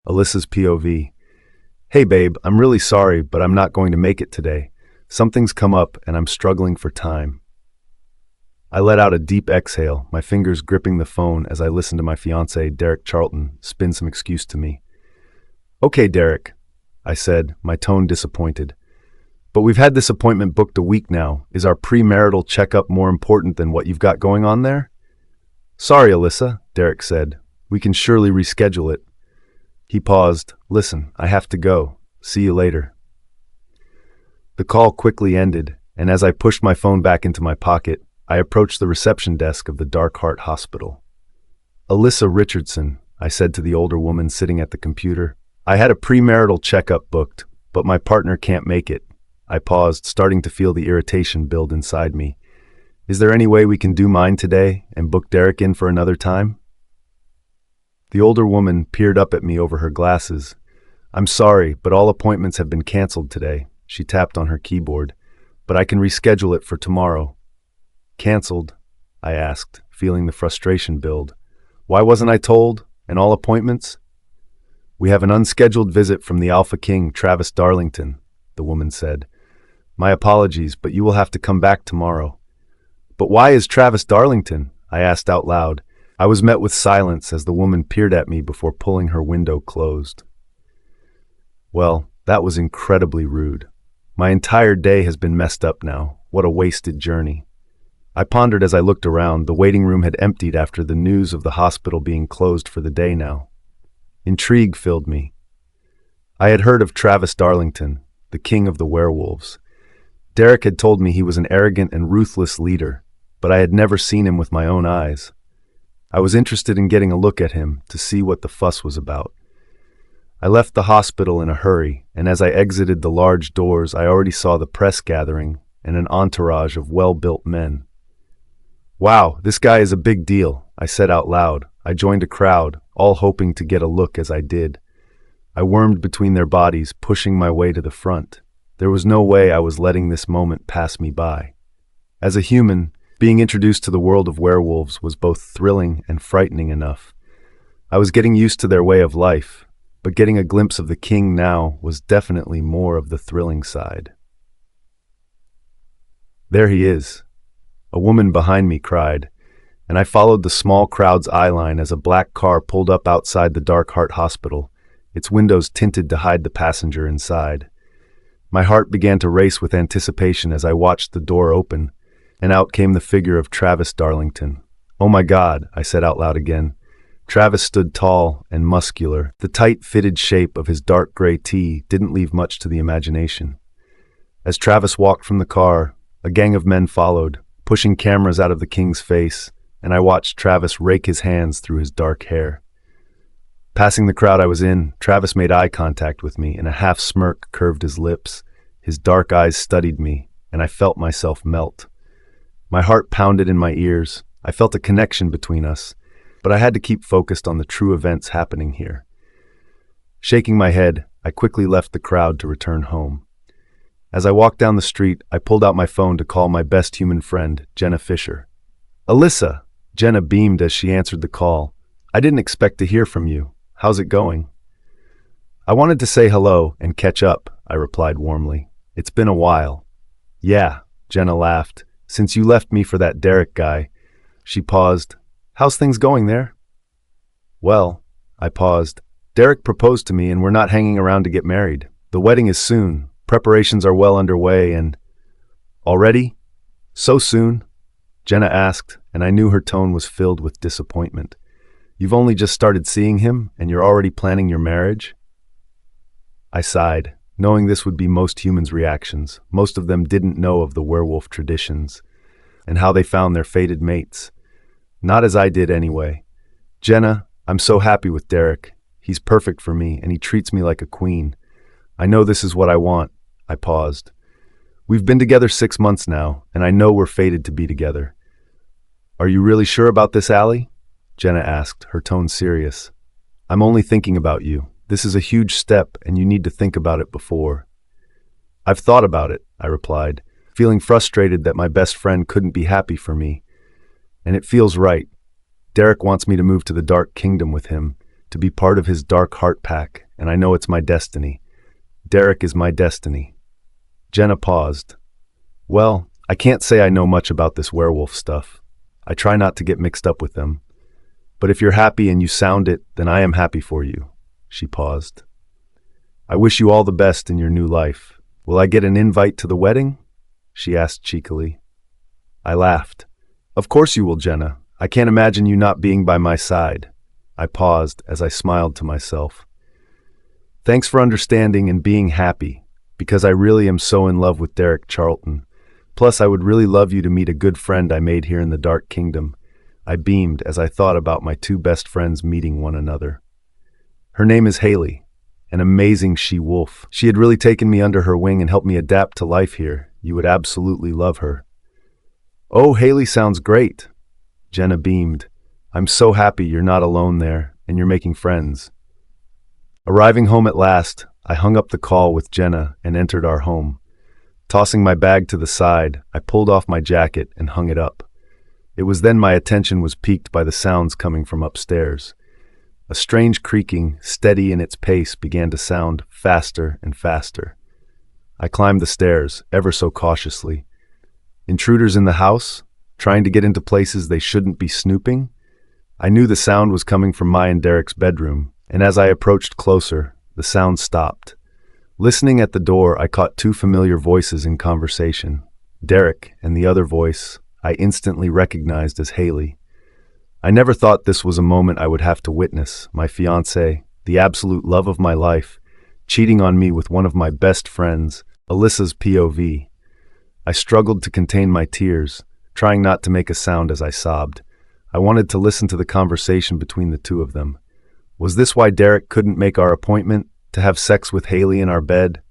Alyssa's POV. Hey babe, I'm really sorry, but I'm not going to make it today. Something's come up and I'm struggling for time. I let out a deep exhale, my fingers gripping the phone as I listened to my fiancé, Derek Charlton, spin some excuse to me. Okay, Derek, I said, my tone disappointed. But we've had this appointment booked a week now. Is our premarital checkup more important than what you've got going on there? Sorry, Alyssa, Derek said. We can surely reschedule it. He paused. Listen, I have to go. See you later. The call quickly ended, and as I pushed my phone back into my pocket, I approached the reception desk of the Dark Heart Hospital. Alyssa Richardson, I said to the older woman sitting at the computer. I had a premarital checkup booked, but my partner can't make it. I paused, starting to feel the irritation build inside me. Is there any way we can do mine today and book Derek in for another time? The older woman peered up at me over her glasses. I'm sorry, but all appointments have been canceled today. She tapped on her keyboard. But I can reschedule it for tomorrow. Canceled? I asked, feeling the frustration build. Why wasn't I told? And all appointments? We have an unscheduled visit from the Alpha King, Travis Darlington, the woman said. My apologies, but you will have to come back tomorrow. But why is Travis Darlington? I asked out loud. I was met with silence as the woman peered at me before pulling her window closed. Well, that was incredibly rude. My entire day has been messed up now. What a wasted journey. I pondered as I looked around. The waiting room had emptied after the news of the hospital being closed for the day now. Intrigue filled me. I had heard of Travis Darlington, the king of the werewolves. Derek had told me he was an arrogant and ruthless leader, but I had never seen him with my own eyes. I was interested in getting a look at him to see what the fuss was about. I left the hospital in a hurry, and as I exited the large doors, I already saw the press gathering and an entourage of well-built men. Wow, this guy is a big deal, I said out loud. I joined a crowd, all hoping to get a look as I did. I wormed between their bodies, pushing my way to the front. There was no way I was letting this moment pass me by. As a human, being introduced to the world of werewolves was both thrilling and frightening enough. I was getting used to their way of life, but getting a glimpse of the king now was definitely more of the thrilling side. There he is. A woman behind me cried, and I followed the small crowd's eyeline as a black car pulled up outside the Dark Heart Hospital, its windows tinted to hide the passenger inside. My heart began to race with anticipation as I watched the door open, and out came the figure of Travis Darlington. Oh my God, I said out loud again. Travis stood tall and muscular. The tight-fitted shape of his dark gray tee didn't leave much to the imagination. As Travis walked from the car, a gang of men followed, pushing cameras out of the king's face, and I watched Travis rake his hands through his dark hair. Passing the crowd I was in, Travis made eye contact with me, and a half-smirk curved his lips. His dark eyes studied me, and I felt myself melt. My heart pounded in my ears. I felt a connection between us, but I had to keep focused on the true events happening here. Shaking my head, I quickly left the crowd to return home. As I walked down the street, I pulled out my phone to call my best human friend, Jenna Fisher. Alyssa! Jenna beamed as she answered the call. I didn't expect to hear from you. How's it going? I wanted to say hello and catch up, I replied warmly. It's been a while. Yeah, Jenna laughed. Since you left me for that Derek guy. She paused. How's things going there? Well, I paused. Derek proposed to me and we're not hanging around to get married. The wedding is soon. Preparations are well underway and... Already? So soon? Jenna asked, and I knew her tone was filled with disappointment. You've only just started seeing him, and you're already planning your marriage? I sighed, knowing this would be most humans' reactions. Most of them didn't know of the werewolf traditions, and how they found their fated mates. Not as I did anyway. Jenna, I'm so happy with Derek. He's perfect for me, and he treats me like a queen. I know this is what I want. I paused. We've been together 6 months now, and I know we're fated to be together. Are you really sure about this, Allie? Jenna asked, her tone serious. I'm only thinking about you. This is a huge step, and you need to think about it before. I've thought about it, I replied, feeling frustrated that my best friend couldn't be happy for me. And it feels right. Derek wants me to move to the Dark Kingdom with him, to be part of his dark heart pack, and I know it's my destiny. Derek is my destiny. Jenna paused. Well, I can't say I know much about this werewolf stuff. I try not to get mixed up with them. But if you're happy and you sound it, then I am happy for you. She paused. I wish you all the best in your new life. Will I get an invite to the wedding? She asked cheekily. I laughed. Of course you will, Jenna. I can't imagine you not being by my side. I paused as I smiled to myself. Thanks for understanding and being happy, because I really am so in love with Derek Charlton. Plus, I would really love you to meet a good friend I made here in the Dark Kingdom. I beamed as I thought about my two best friends meeting one another. Her name is Haley, an amazing she-wolf. She had really taken me under her wing and helped me adapt to life here. You would absolutely love her. Oh, Haley sounds great. Jenna beamed. I'm so happy you're not alone there, and you're making friends. Arriving home at last, I hung up the call with Jenna and entered our home. Tossing my bag to the side, I pulled off my jacket and hung it up. It was then my attention was piqued by the sounds coming from upstairs. A strange creaking, steady in its pace, began to sound faster and faster. I climbed the stairs, ever so cautiously. Intruders in the house, trying to get into places they shouldn't be snooping? I knew the sound was coming from my and Derek's bedroom, and as I approached closer, the sound stopped. Listening at the door, I caught two familiar voices in conversation. Derek and the other voice I instantly recognized as Haley. I never thought this was a moment I would have to witness, my fiancé, the absolute love of my life, cheating on me with one of my best friends, Alyssa's POV. I struggled to contain my tears, trying not to make a sound as I sobbed. I wanted to listen to the conversation between the two of them. Was this why Derek couldn't make our appointment, to have sex with Haley in our bed?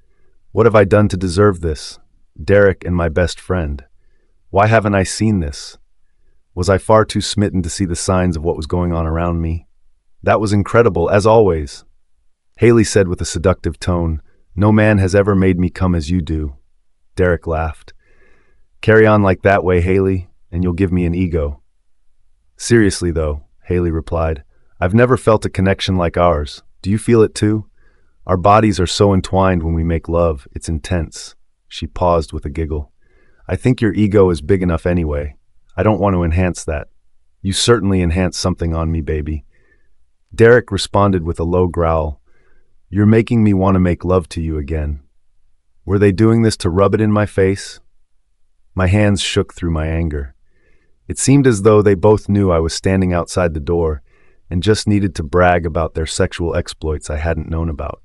What have I done to deserve this? Derek and my best friend. Why haven't I seen this? Was I far too smitten to see the signs of what was going on around me? That was incredible, as always. Haley said with a seductive tone, No man has ever made me come as you do. Derek laughed. Carry on like that way, Haley, and you'll give me an ego. Seriously, though, Haley replied, I've never felt a connection like ours. Do you feel it too? Our bodies are so entwined when we make love, it's intense. She paused with a giggle. I think your ego is big enough anyway. I don't want to enhance that. You certainly enhance something on me, baby. Derek responded with a low growl. You're making me want to make love to you again. Were they doing this to rub it in my face? My hands shook through my anger. It seemed as though they both knew I was standing outside the door and just needed to brag about their sexual exploits I hadn't known about.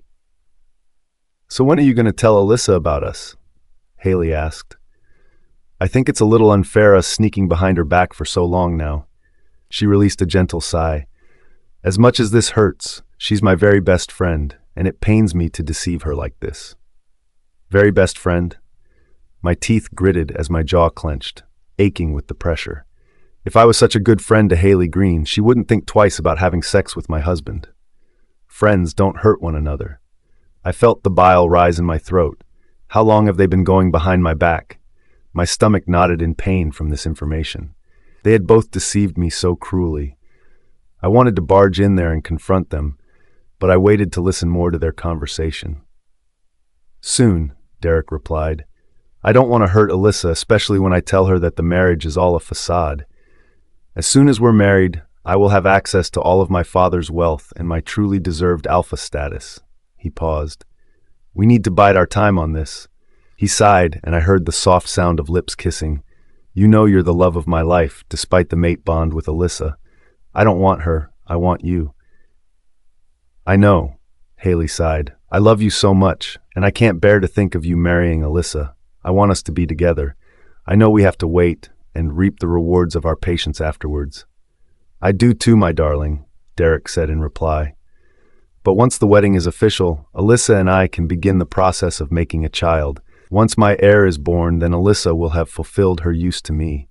So when are you going to tell Alyssa about us? Haley asked. I think it's a little unfair us sneaking behind her back for so long now. She released a gentle sigh. As much as this hurts, she's my very best friend, and it pains me to deceive her like this. Very best friend? My teeth gritted as my jaw clenched, aching with the pressure. If I was such a good friend to Haley Green, she wouldn't think twice about having sex with my husband. Friends don't hurt one another. I felt the bile rise in my throat. How long have they been going behind my back? My stomach knotted in pain from this information. They had both deceived me so cruelly. I wanted to barge in there and confront them, but I waited to listen more to their conversation. Soon, Derek replied. I don't want to hurt Alyssa, especially when I tell her that the marriage is all a facade. As soon as we're married, I will have access to all of my father's wealth and my truly deserved alpha status. He paused. We need to bide our time on this. He sighed, and I heard the soft sound of lips kissing. You know you're the love of my life, despite the mate bond with Alyssa. I don't want her, I want you. I know, Haley sighed. I love you so much, and I can't bear to think of you marrying Alyssa. I want us to be together. I know we have to wait and reap the rewards of our patience afterwards. I do too, my darling, Derek said in reply. But once the wedding is official, Alyssa and I can begin the process of making a child. Once my heir is born, then Alyssa will have fulfilled her use to me.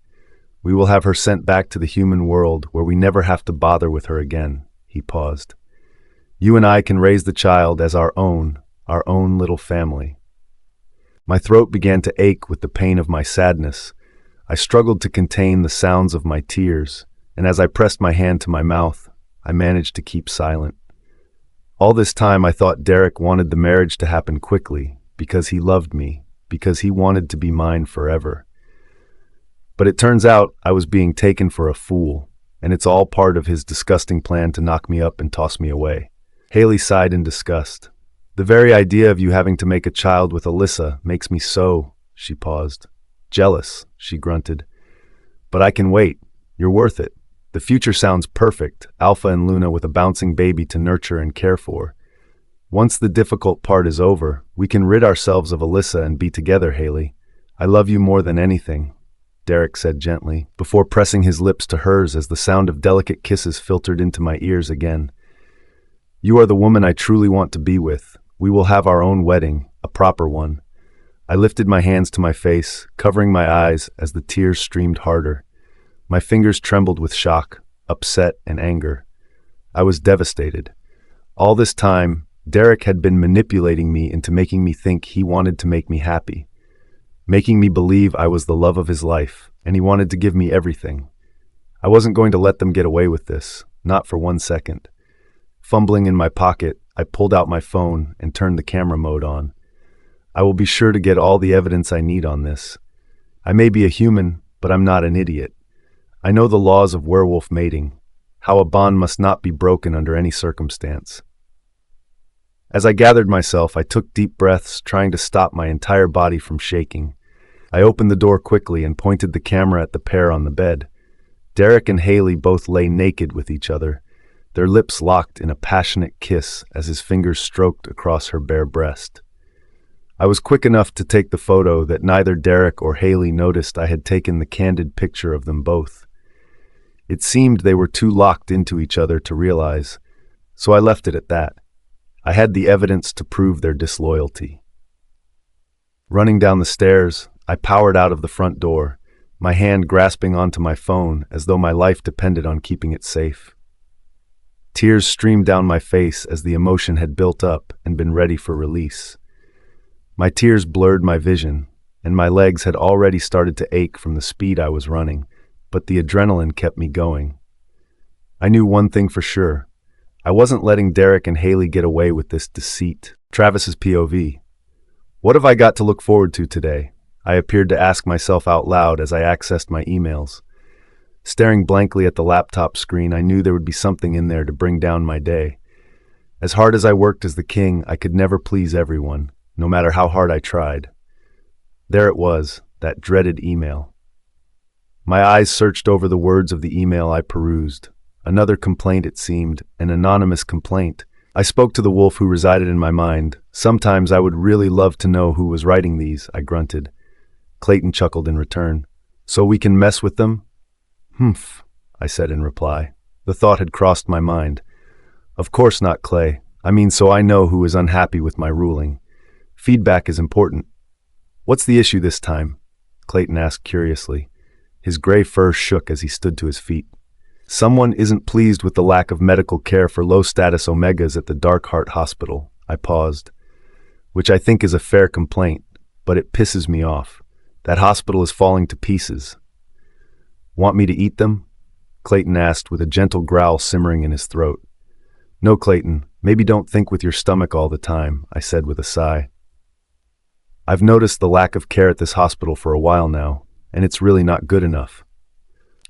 We will have her sent back to the human world where we never have to bother with her again. He paused. You and I can raise the child as our own little family. My throat began to ache with the pain of my sadness. I struggled to contain the sounds of my tears, and as I pressed my hand to my mouth, I managed to keep silent. All this time I thought Derek wanted the marriage to happen quickly, because he loved me, because he wanted to be mine forever. But it turns out I was being taken for a fool, and it's all part of his disgusting plan to knock me up and toss me away. Haley sighed in disgust. The very idea of you having to make a child with Alyssa makes me so, she paused. Jealous, she grunted. But I can wait. You're worth it. The future sounds perfect, Alpha and Luna with a bouncing baby to nurture and care for. Once the difficult part is over, we can rid ourselves of Alyssa and be together, Haley. I love you more than anything, Derek said gently, before pressing his lips to hers as the sound of delicate kisses filtered into my ears again. You are the woman I truly want to be with. We will have our own wedding, a proper one. I lifted my hands to my face, covering my eyes as the tears streamed harder. My fingers trembled with shock, upset, and anger. I was devastated. All this time, Derek had been manipulating me into making me think he wanted to make me happy, making me believe I was the love of his life, and he wanted to give me everything. I wasn't going to let them get away with this, not for 1 second. Fumbling in my pocket, I pulled out my phone and turned the camera mode on. I will be sure to get all the evidence I need on this. I may be a human, but I'm not an idiot. I know the laws of werewolf mating, how a bond must not be broken under any circumstance. As I gathered myself, I took deep breaths, trying to stop my entire body from shaking. I opened the door quickly and pointed the camera at the pair on the bed. Derek and Haley both lay naked with each other, their lips locked in a passionate kiss as his fingers stroked across her bare breast. I was quick enough to take the photo that neither Derek or Haley noticed I had taken the candid picture of them both. It seemed they were too locked into each other to realize, so I left it at that. I had the evidence to prove their disloyalty. Running down the stairs, I powered out of the front door, my hand grasping onto my phone as though my life depended on keeping it safe. Tears streamed down my face as the emotion had built up and been ready for release. My tears blurred my vision, and my legs had already started to ache from the speed I was running, but the adrenaline kept me going. I knew one thing for sure. I wasn't letting Derek and Haley get away with this deceit. Travis's POV. What have I got to look forward to today? I appeared to ask myself out loud as I accessed my emails. Staring blankly at the laptop screen, I knew there would be something in there to bring down my day. As hard as I worked as the king, I could never please everyone, no matter how hard I tried. There it was, that dreaded email. My eyes searched over the words of the email I perused. Another complaint, it seemed, an anonymous complaint. I spoke to the wolf who resided in my mind. Sometimes I would really love to know who was writing these, I grunted. Clayton chuckled in return. So we can mess with them? Humph, I said in reply. The thought had crossed my mind. Of course not, Clay. I mean, so I know who is unhappy with my ruling. Feedback is important. What's the issue this time? Clayton asked curiously. His gray fur shook as he stood to his feet. Someone isn't pleased with the lack of medical care for low-status omegas at the Dark Heart Hospital. I paused. Which I think is a fair complaint, but it pisses me off. That hospital is falling to pieces. Want me to eat them? Clayton asked with a gentle growl simmering in his throat. No, Clayton, maybe don't think with your stomach all the time, I said with a sigh. I've noticed the lack of care at this hospital for a while now, and it's really not good enough.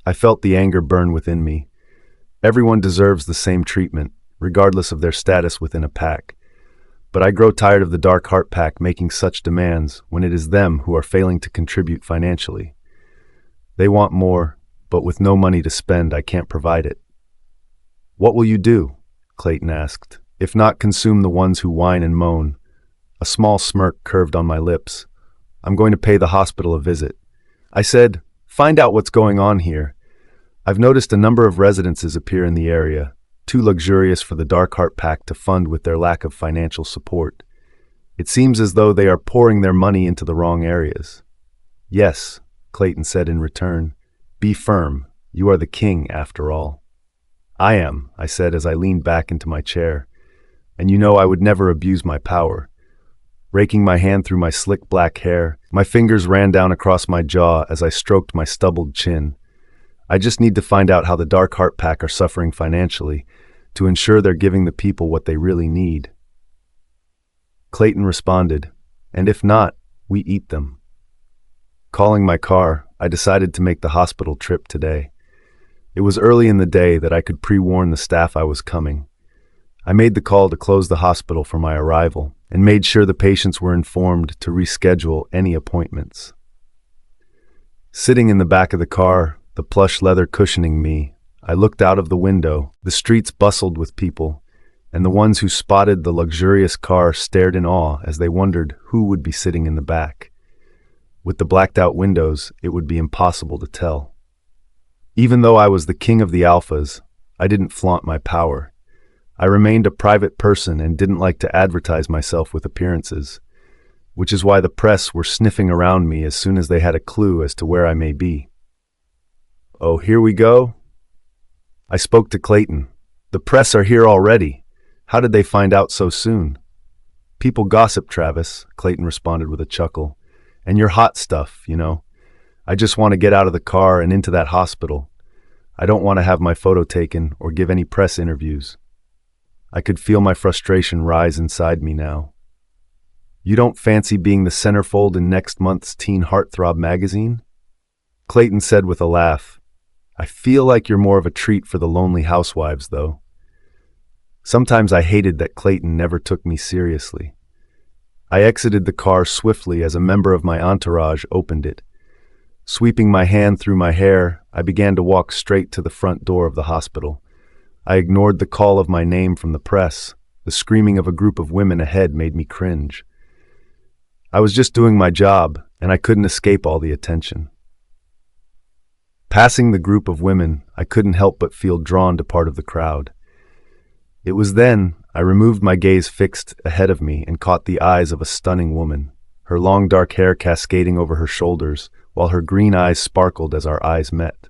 I felt the anger burn within me. Everyone deserves the same treatment, regardless of their status within a pack. But I grow tired of the Dark Heart Pack making such demands when it is them who are failing to contribute financially. They want more, but with no money to spend, I can't provide it. What will you do? Clayton asked. If not consume the ones who whine and moan. A small smirk curved on my lips. I'm going to pay the hospital a visit. I said, find out what's going on here. I've noticed a number of residences appear in the area, too luxurious for the Dark Heart Pack to fund with their lack of financial support. It seems as though they are pouring their money into the wrong areas. Yes, Clayton said in return. Be firm. You are the king, after all. I am, I said as I leaned back into my chair. And you know I would never abuse my power. Raking my hand through my slick black hair, my fingers ran down across my jaw as I stroked my stubbled chin. I just need to find out how the Dark Heart Pack are suffering financially, to ensure they're giving the people what they really need. Clayton responded, "And if not, we eat them." Calling my car, I decided to make the hospital trip today. It was early in the day that I could pre-warn the staff I was coming. I made the call to close the hospital for my arrival and made sure the patients were informed to reschedule any appointments. Sitting in the back of the car, the plush leather cushioning me, I looked out of the window. The streets bustled with people, and the ones who spotted the luxurious car stared in awe as they wondered who would be sitting in the back. With the blacked-out windows, it would be impossible to tell. Even though I was the king of the alphas, I didn't flaunt my power. I remained a private person and didn't like to advertise myself with appearances, which is why the press were sniffing around me as soon as they had a clue as to where I may be. "Oh, here we go?" I spoke to Clayton. "The press are here already. How did they find out so soon?" "People gossip, Travis," Clayton responded with a chuckle. "And you're hot stuff, you know. I just want to get out of the car and into that hospital. I don't want to have my photo taken or give any press interviews." I could feel my frustration rise inside me now. "You don't fancy being the centerfold in next month's Teen Heartthrob magazine?" Clayton said with a laugh. "I feel like you're more of a treat for the lonely housewives, though." Sometimes I hated that Clayton never took me seriously. I exited the car swiftly as a member of my entourage opened it. Sweeping my hand through my hair, I began to walk straight to the front door of the hospital. I ignored the call of my name from the press. The screaming of a group of women ahead made me cringe. I was just doing my job, and I couldn't escape all the attention. Passing the group of women, I couldn't help but feel drawn to part of the crowd. It was then I removed my gaze fixed ahead of me and caught the eyes of a stunning woman, her long dark hair cascading over her shoulders, while her green eyes sparkled as our eyes met.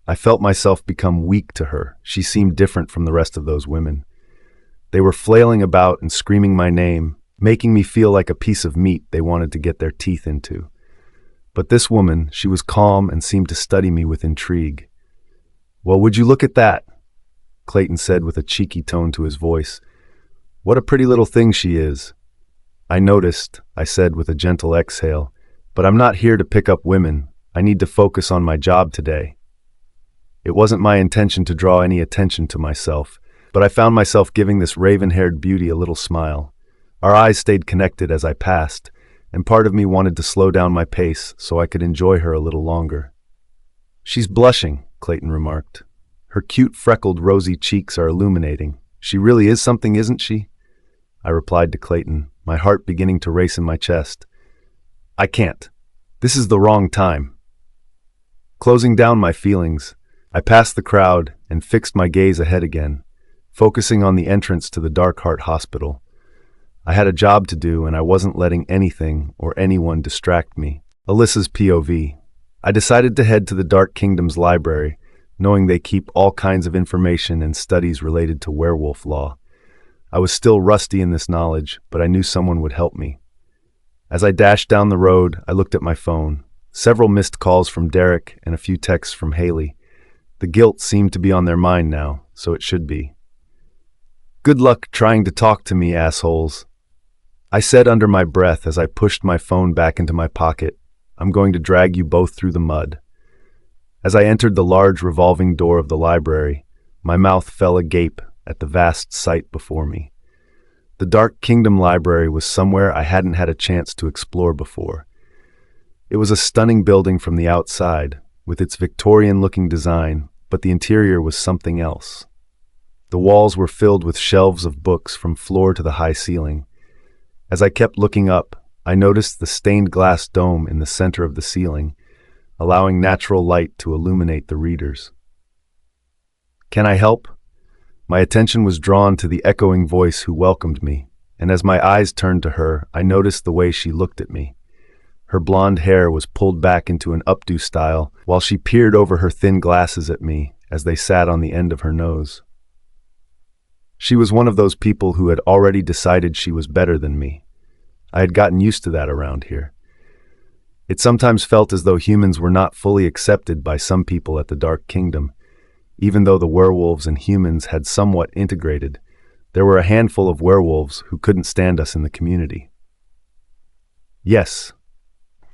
I felt myself become weak to her. She seemed different from the rest of those women. They were flailing about and screaming my name, making me feel like a piece of meat they wanted to get their teeth into. But this woman, she was calm and seemed to study me with intrigue. "Well, would you look at that?" Clayton said with a cheeky tone to his voice. "What a pretty little thing she is." "I noticed," I said with a gentle exhale, "but I'm not here to pick up women. I need to focus on my job today." It wasn't my intention to draw any attention to myself, but I found myself giving this raven-haired beauty a little smile. Our eyes stayed connected as I passed, and part of me wanted to slow down my pace so I could enjoy her a little longer. "She's blushing," Clayton remarked. "Her cute, freckled, rosy cheeks are illuminating. She really is something, isn't she?" I replied to Clayton, my heart beginning to race in my chest. "I can't. This is the wrong time." Closing down my feelings, I passed the crowd and fixed my gaze ahead again, focusing on the entrance to the Dark Heart Hospital. I had a job to do, and I wasn't letting anything or anyone distract me. Alyssa's POV. I decided to head to the Dark Kingdom's library, knowing they keep all kinds of information and studies related to werewolf law. I was still rusty in this knowledge, but I knew someone would help me. As I dashed down the road, I looked at my phone. Several missed calls from Derek and a few texts from Haley. The guilt seemed to be on their mind now, so it should be. "Good luck trying to talk to me, assholes," I said under my breath as I pushed my phone back into my pocket. "I'm going to drag you both through the mud." As I entered the large revolving door of the library, my mouth fell agape at the vast sight before me. The Dark Kingdom Library was somewhere I hadn't had a chance to explore before. It was a stunning building from the outside, with its Victorian-looking design, but the interior was something else. The walls were filled with shelves of books from floor to the high ceiling. As I kept looking up, I noticed the stained glass dome in the center of the ceiling, allowing natural light to illuminate the readers. "Can I help?" My attention was drawn to the echoing voice who welcomed me, and as my eyes turned to her, I noticed the way she looked at me. Her blonde hair was pulled back into an updo style, while she peered over her thin glasses at me as they sat on the end of her nose. She was one of those people who had already decided she was better than me. I had gotten used to that around here. It sometimes felt as though humans were not fully accepted by some people at the Dark Kingdom, Even though the werewolves and humans had somewhat integrated, there were a handful of werewolves who couldn't stand us in the community. Yes.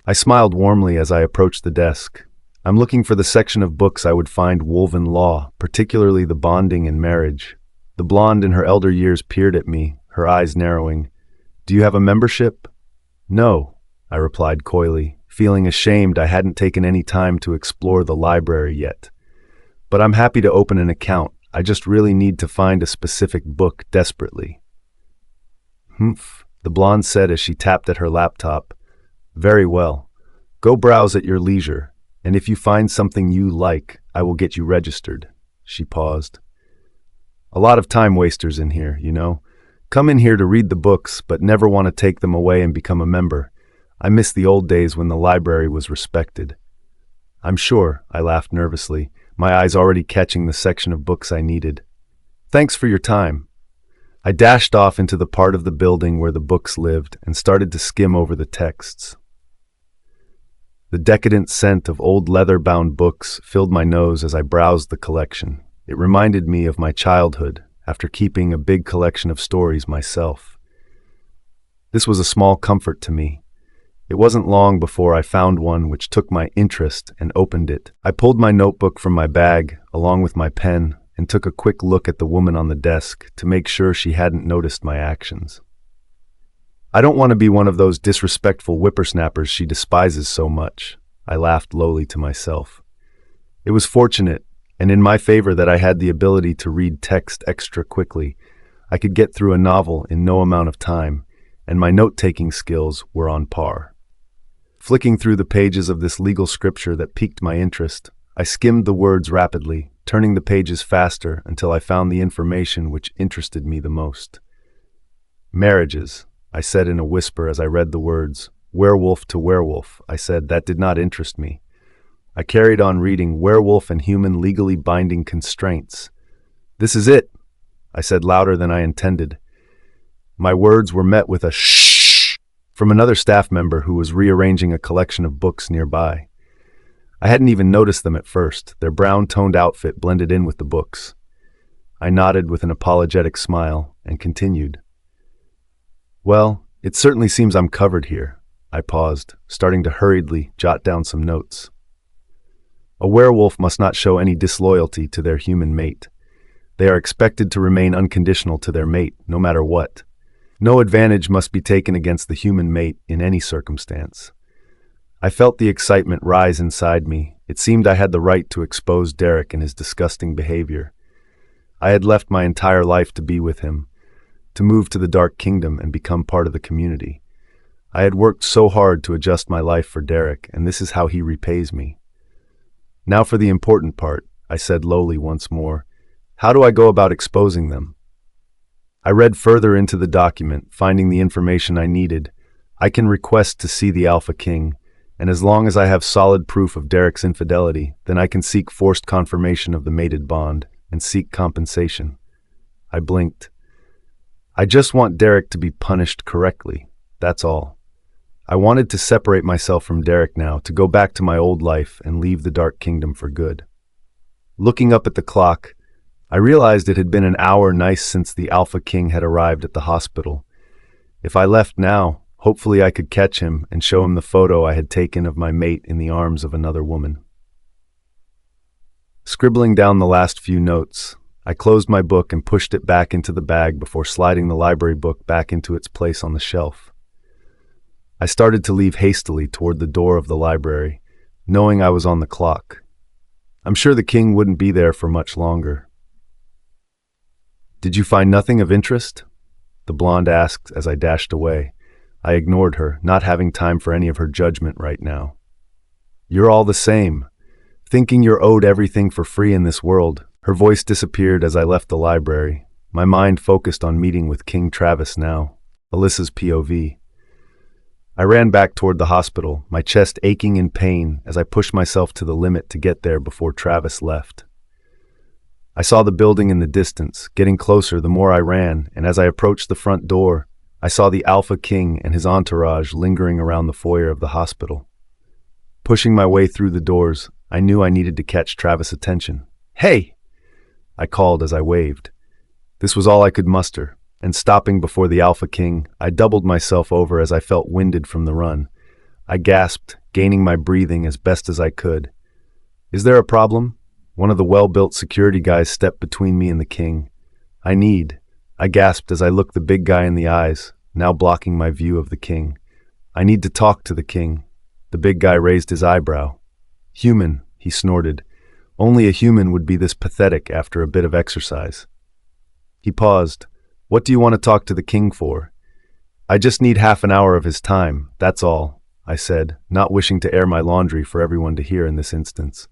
I smiled warmly as I approached the desk. I'm looking for the section of books I would find woven law, particularly the bonding and marriage. The blonde in her elder years peered at me, her eyes narrowing. Do you have a membership? No, I replied coyly, feeling ashamed I hadn't taken any time to explore the library yet. But I'm happy to open an account. I just really need to find a specific book desperately. Humph, the blonde said as she tapped at her laptop. Very well. Go browse at your leisure, and if you find something you like, I will get you registered. She paused. A lot of time wasters in here, you know. Come in here to read the books, but never want to take them away and become a member. I miss the old days when the library was respected. I'm sure, I laughed nervously, my eyes already catching the section of books I needed. Thanks for your time. I dashed off into the part of the building where the books lived and started to skim over the texts. The decadent scent of old leather-bound books filled my nose as I browsed the collection. It reminded me of my childhood, after keeping a big collection of stories myself. This was a small comfort to me. It wasn't long before I found one which took my interest and opened it. I pulled my notebook from my bag, along with my pen, and took a quick look at the woman on the desk to make sure she hadn't noticed my actions. I don't want to be one of those disrespectful whippersnappers she despises so much, I laughed lowly to myself. It was fortunate, and in my favor, that I had the ability to read text extra quickly. I could get through a novel in no amount of time, and my note-taking skills were on par. Flicking through the pages of this legal scripture that piqued my interest, I skimmed the words rapidly, turning the pages faster until I found the information which interested me the most. Marriages, I said in a whisper as I read the words. Werewolf to werewolf, I said. That did not interest me. I carried on reading werewolf and human legally binding constraints. This is it, I said louder than I intended. My words were met with a shh from another staff member who was rearranging a collection of books nearby. I hadn't even noticed them at first. Their brown-toned outfit blended in with the books. I nodded with an apologetic smile and continued. Well, it certainly seems I'm covered here. I paused, starting to hurriedly jot down some notes. A werewolf must not show any disloyalty to their human mate. They are expected to remain unconditional to their mate, no matter what. No advantage must be taken against the human mate in any circumstance. I felt the excitement rise inside me. It seemed I had the right to expose Derek and his disgusting behavior. I had left my entire life to be with him, to move to the Dark Kingdom and become part of the community. I had worked so hard to adjust my life for Derek, and this is how he repays me. Now for the important part, I said lowly once more. How do I go about exposing them? I read further into the document, finding the information I needed. I can request to see the Alpha King, and as long as I have solid proof of Derek's infidelity, then I can seek forced confirmation of the mated bond and seek compensation. I blinked. I just want Derek to be punished correctly. That's all. I wanted to separate myself from Derek now, to go back to my old life and leave the Dark Kingdom for good. Looking up at the clock, I realized it had been an hour nice since the Alpha King had arrived at the hospital. If I left now, hopefully I could catch him and show him the photo I had taken of my mate in the arms of another woman. Scribbling down the last few notes, I closed my book and pushed it back into the bag before sliding the library book back into its place on the shelf. I started to leave hastily toward the door of the library, knowing I was on the clock. I'm sure the king wouldn't be there for much longer. Did you find nothing of interest? The blonde asked as I dashed away. I ignored her, not having time for any of her judgment right now. You're all the same, thinking you're owed everything for free in this world. Her voice disappeared as I left the library, my mind focused on meeting with King Travis now, Alyssa's POV. I ran back toward the hospital, my chest aching in pain as I pushed myself to the limit to get there before Travis left. I saw the building in the distance, getting closer the more I ran, and as I approached the front door, I saw the Alpha King and his entourage lingering around the foyer of the hospital. Pushing my way through the doors, I knew I needed to catch Travis' attention. Hey! I called as I waved. This was all I could muster, and stopping before the Alpha King, I doubled myself over as I felt winded from the run. I gasped, gaining my breathing as best as I could. "Is there a problem?" One of the well-built security guys stepped between me and the king. I gasped as I looked the big guy in the eyes, now blocking my view of the king. "I need to talk to the king." The big guy raised his eyebrow. "Human," he snorted. "Only a human would be this pathetic after a bit of exercise." He paused. "What do you want to talk to the king for?" "I just need half an hour of his time, that's all," I said, not wishing to air my laundry for everyone to hear in this instance.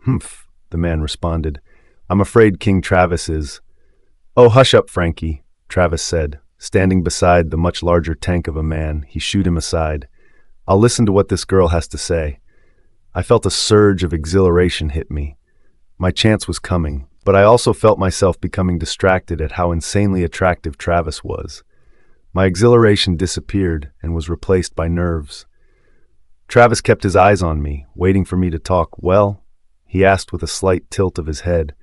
"Humph," the man responded. "I'm afraid King Travis is—" "Oh, hush up, Frankie," Travis said. Standing beside the much larger tank of a man, he shooed him aside. "I'll listen to what this girl has to say." I felt a surge of exhilaration hit me. My chance was coming, but I also felt myself becoming distracted at how insanely attractive Travis was. My exhilaration disappeared and was replaced by nerves. Travis kept his eyes on me, waiting for me to talk. "Well?" he asked with a slight tilt of his head.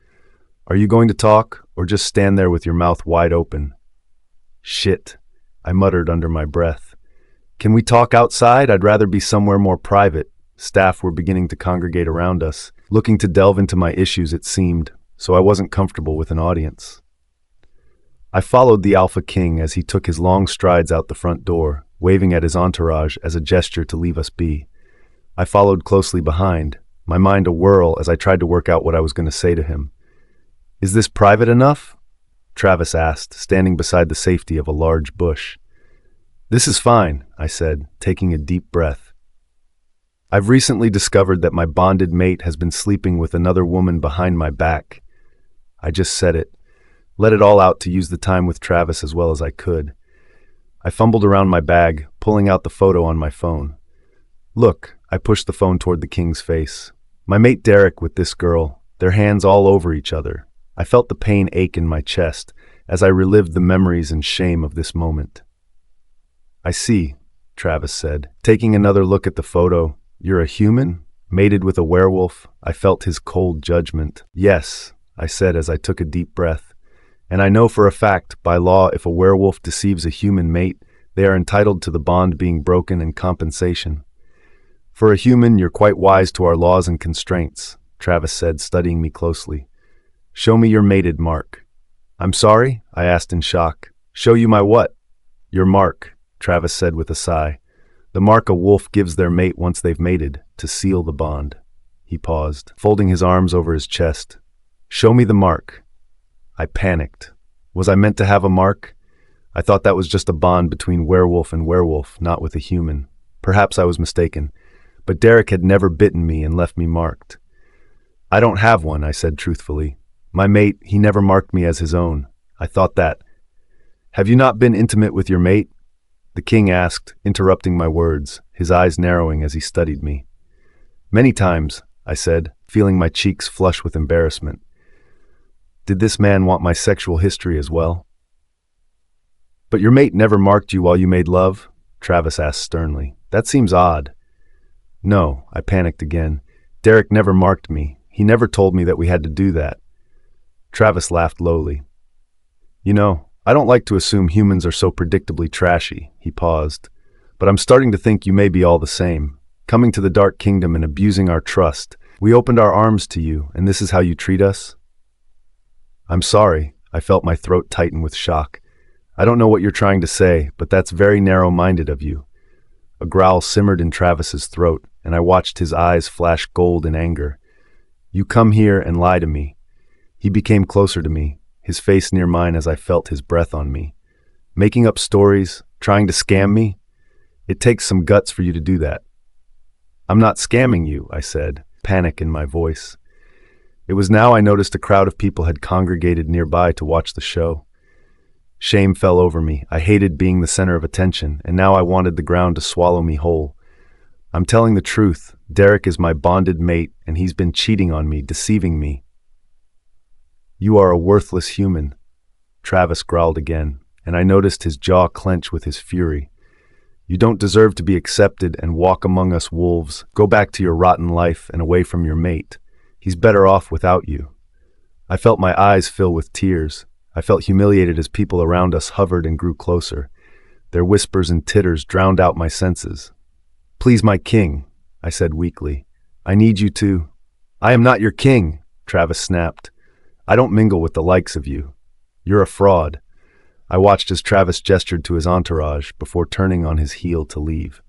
"Are you going to talk, or just stand there with your mouth wide open?" "Shit," I muttered under my breath. "Can we talk outside? I'd rather be somewhere more private." Staff were beginning to congregate around us, looking to delve into my issues, it seemed, so I wasn't comfortable with an audience. I followed the Alpha King as he took his long strides out the front door, waving at his entourage as a gesture to leave us be. I followed closely behind, my mind a whirl as I tried to work out what I was going to say to him. "Is this private enough?" Travis asked, standing beside the safety of a large bush. "This is fine," I said, taking a deep breath. "I've recently discovered that my bonded mate has been sleeping with another woman behind my back." I just said it, let it all out to use the time with Travis as well as I could. I fumbled around my bag, pulling out the photo on my phone. "Look," I pushed the phone toward the king's face. "My mate Derek with this girl, their hands all over each other." I felt the pain ache in my chest as I relived the memories and shame of this moment. "I see," Travis said, taking another look at the photo. "You're a human? Mated with a werewolf?" I felt his cold judgment. "Yes," I said as I took a deep breath. "And I know for a fact, by law, if a werewolf deceives a human mate, they are entitled to the bond being broken and compensation." "For a human, you're quite wise to our laws and constraints," Travis said, studying me closely. "Show me your mated mark." "I'm sorry?" I asked in shock. "Show you my what?" "Your mark," Travis said with a sigh. "The mark a wolf gives their mate once they've mated, to seal the bond." He paused, folding his arms over his chest. "Show me the mark." I panicked. Was I meant to have a mark? I thought that was just a bond between werewolf and werewolf, not with a human. Perhaps I was mistaken, but Derek had never bitten me and left me marked. "I don't have one," I said truthfully. "My mate, he never marked me as his own. I thought that." "Have you not been intimate with your mate?" the king asked, interrupting my words, his eyes narrowing as he studied me. "Many times," I said, feeling my cheeks flush with embarrassment. Did this man want my sexual history as well? "But your mate never marked you while you made love?" Travis asked sternly. "That seems odd." "No," I panicked again. "Derek never marked me. He never told me that we had to do that." Travis laughed lowly. "You know, I don't like to assume humans are so predictably trashy." He paused. "But I'm starting to think you may be all the same. Coming to the Dark Kingdom and abusing our trust. We opened our arms to you, and this is how you treat us?" "I'm sorry." I felt my throat tighten with shock. "I don't know what you're trying to say, but that's very narrow-minded of you." A growl simmered in Travis's throat, and I watched his eyes flash gold in anger. "You come here and lie to me." He became closer to me, his face near mine as I felt his breath on me. "Making up stories, trying to scam me? It takes some guts for you to do that." "I'm not scamming you," I said, panic in my voice. It was now I noticed a crowd of people had congregated nearby to watch the show. Shame fell over me. I hated being the center of attention, and now I wanted the ground to swallow me whole. "I'm telling the truth. Derek is my bonded mate, and he's been cheating on me, deceiving me." "You are a worthless human," Travis growled again, and I noticed his jaw clench with his fury. "You don't deserve to be accepted and walk among us wolves. Go back to your rotten life and away from your mate. He's better off without you." I felt my eyes fill with tears. I felt humiliated as people around us hovered and grew closer. Their whispers and titters drowned out my senses. "Please, my king," I said weakly. "I need you to—" "I am not your king," Travis snapped. "I don't mingle with the likes of you. You're a fraud." I watched as Travis gestured to his entourage before turning on his heel to leave.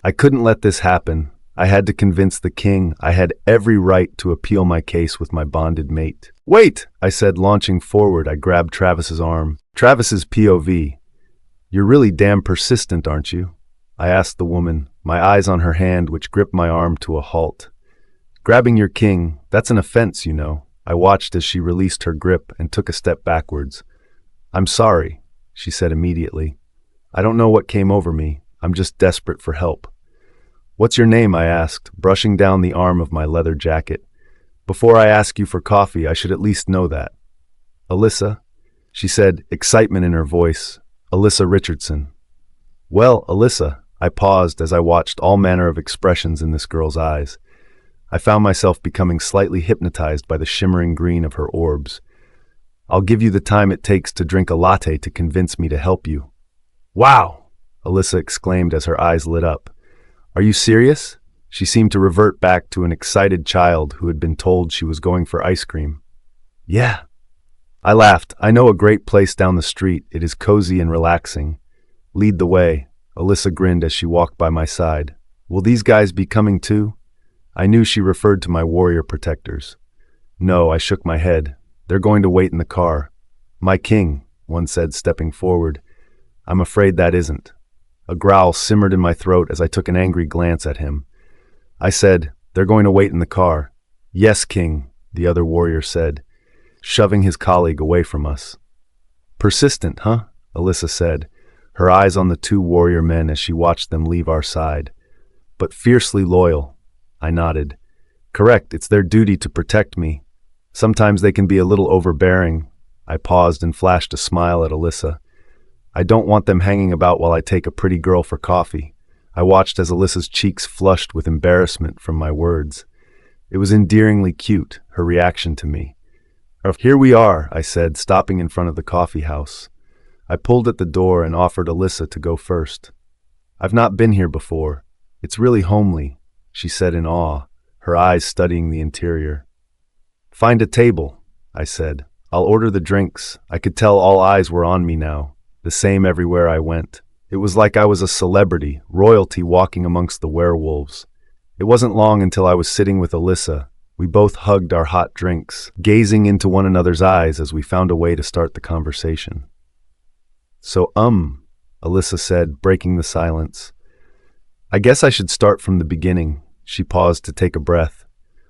I couldn't let this happen. I had to convince the king I had every right to appeal my case with my bonded mate. "Wait," I said, launching forward. I grabbed Travis's arm. Travis's POV. "You're really damn persistent, aren't you?" I asked the woman, my eyes on her hand, which gripped my arm to a halt. "Grabbing your king, that's an offense, you know." I watched as she released her grip and took a step backwards. "I'm sorry," she said immediately. "I don't know what came over me. I'm just desperate for help." "What's your name?" I asked, brushing down the arm of my leather jacket. "Before I ask you for coffee, I should at least know that." "Alyssa," she said, excitement in her voice. "Alyssa Richardson." "Well, Alyssa," I paused as I watched all manner of expressions in this girl's eyes. I found myself becoming slightly hypnotized by the shimmering green of her orbs. "I'll give you the time it takes to drink a latte to convince me to help you." "Wow!" Alyssa exclaimed as her eyes lit up. "Are you serious?" She seemed to revert back to an excited child who had been told she was going for ice cream. "Yeah." I laughed. "I know a great place down the street. It is cozy and relaxing." "Lead the way." Alyssa grinned as she walked by my side. "Will these guys be coming too?" I knew she referred to my warrior protectors. "No," I shook my head. "They're going to wait in the car." "My king," one said, stepping forward. "I'm afraid that isn't." A growl simmered in my throat as I took an angry glance at him. I said, "They're going to wait in the car." "Yes, king," the other warrior said, shoving his colleague away from us. "Persistent, huh?" Alyssa said, her eyes on the two warrior men as she watched them leave our side. "But fiercely loyal." I nodded. "Correct, it's their duty to protect me. Sometimes they can be a little overbearing." I paused and flashed a smile at Alyssa. "I don't want them hanging about while I take a pretty girl for coffee." I watched as Alyssa's cheeks flushed with embarrassment from my words. It was endearingly cute, her reaction to me. "Here we are," I said, stopping in front of the coffee house. I pulled at the door and offered Alyssa to go first. "I've not been here before. It's really homely," she said in awe, her eyes studying the interior. "Find a table," I said. "I'll order the drinks." I could tell all eyes were on me now, the same everywhere I went. It was like I was a celebrity, royalty walking amongst the werewolves. It wasn't long until I was sitting with Alyssa. We both hugged our hot drinks, gazing into one another's eyes as we found a way to start the conversation. "So, Alyssa said, breaking the silence. "I guess I should start from the beginning." She paused to take a breath.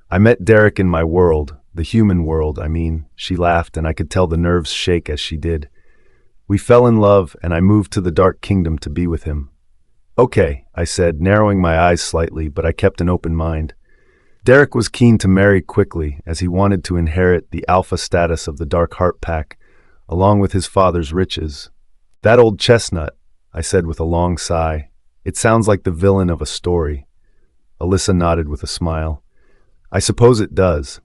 "I met Derek in my world, the human world, I mean." She laughed, and I could tell the nerves shake as she did. "We fell in love, and I moved to the Dark Kingdom to be with him." "Okay," I said, narrowing my eyes slightly, but I kept an open mind. Derek was keen to marry quickly, as he wanted to inherit the alpha status of the Dark Heart Pack, along with his father's riches. "That old chestnut," I said with a long sigh. "It sounds like the villain of a story." Alyssa nodded with a smile. "I suppose it does."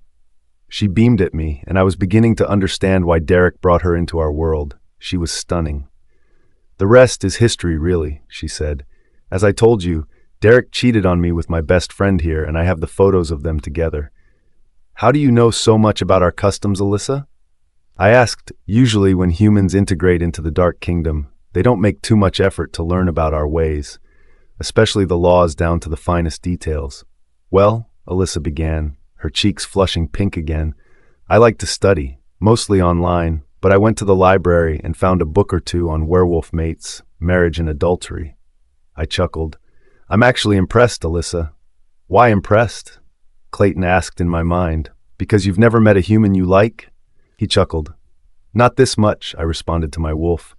She beamed at me, and I was beginning to understand why Derek brought her into our world. She was stunning. "The rest is history, really," she said. "As I told you, Derek cheated on me with my best friend here, and I have the photos of them together." "How do you know so much about our customs, Alyssa?" I asked. Usually when humans integrate into the Dark Kingdom, they don't make too much effort to learn about our ways, especially the laws down to the finest details. "Well," Alyssa began, her cheeks flushing pink again, "I like to study, mostly online, but I went to the library and found a book or two on werewolf mates, marriage and adultery." I chuckled. "I'm actually impressed, Alyssa." "Why impressed?" Clayton asked in my mind. "Because you've never met a human you like?" He chuckled. "Not this much," I responded to my wolf.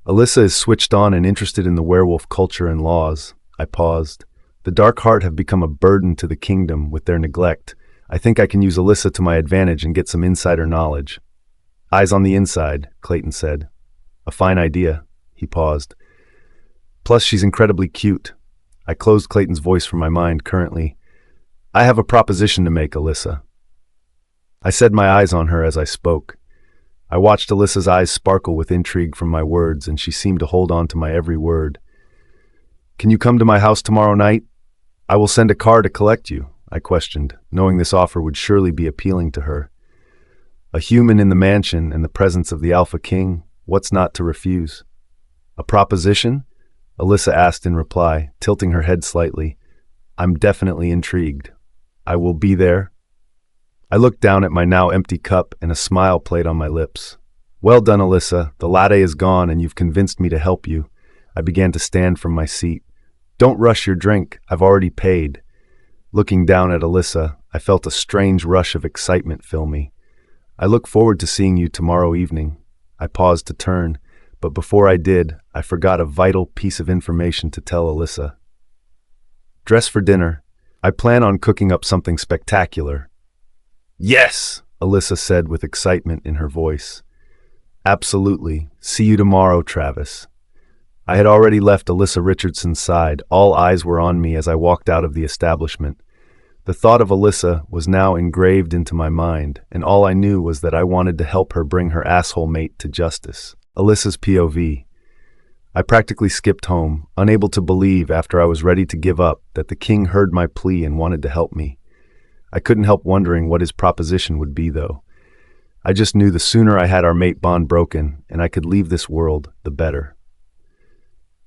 "Alyssa is switched on and interested in the werewolf culture and laws." I paused. "The Dark Heart have become a burden to the kingdom with their neglect. I think I can use Alyssa to my advantage and get some insider knowledge." "Eyes on the inside," Clayton said. "A fine idea." He paused. "Plus, she's incredibly cute." I closed Clayton's voice from my mind currently. "I have a proposition to make, Alyssa." I said, my eyes on her as I spoke. I watched Alyssa's eyes sparkle with intrigue from my words, and she seemed to hold on to my every word. Can you come to my house tomorrow night? I will send a car to collect you, I questioned, knowing this offer would surely be appealing to her. A human in the mansion and the presence of the Alpha King, what's not to refuse? A proposition? Alyssa asked in reply, tilting her head slightly. I'm definitely intrigued. I will be there. I looked down at my now empty cup and a smile played on my lips. Well done, Alyssa. The latte is gone and you've convinced me to help you. I began to stand from my seat. Don't rush your drink. I've already paid. Looking down at Alyssa, I felt a strange rush of excitement fill me. I look forward to seeing you tomorrow evening. I paused to turn, but before I did, I forgot a vital piece of information to tell Alyssa. Dress for dinner. I plan on cooking up something spectacular. Yes, Alyssa said with excitement in her voice. Absolutely. See you tomorrow, Travis. I had already left Alyssa Richardson's side. All eyes were on me as I walked out of the establishment. The thought of Alyssa was now engraved into my mind, and all I knew was that I wanted to help her bring her asshole mate to justice. Alyssa's POV. I practically skipped home, unable to believe after I was ready to give up that the king heard my plea and wanted to help me. I couldn't help wondering what his proposition would be, though. I just knew the sooner I had our mate bond broken and I could leave this world, the better.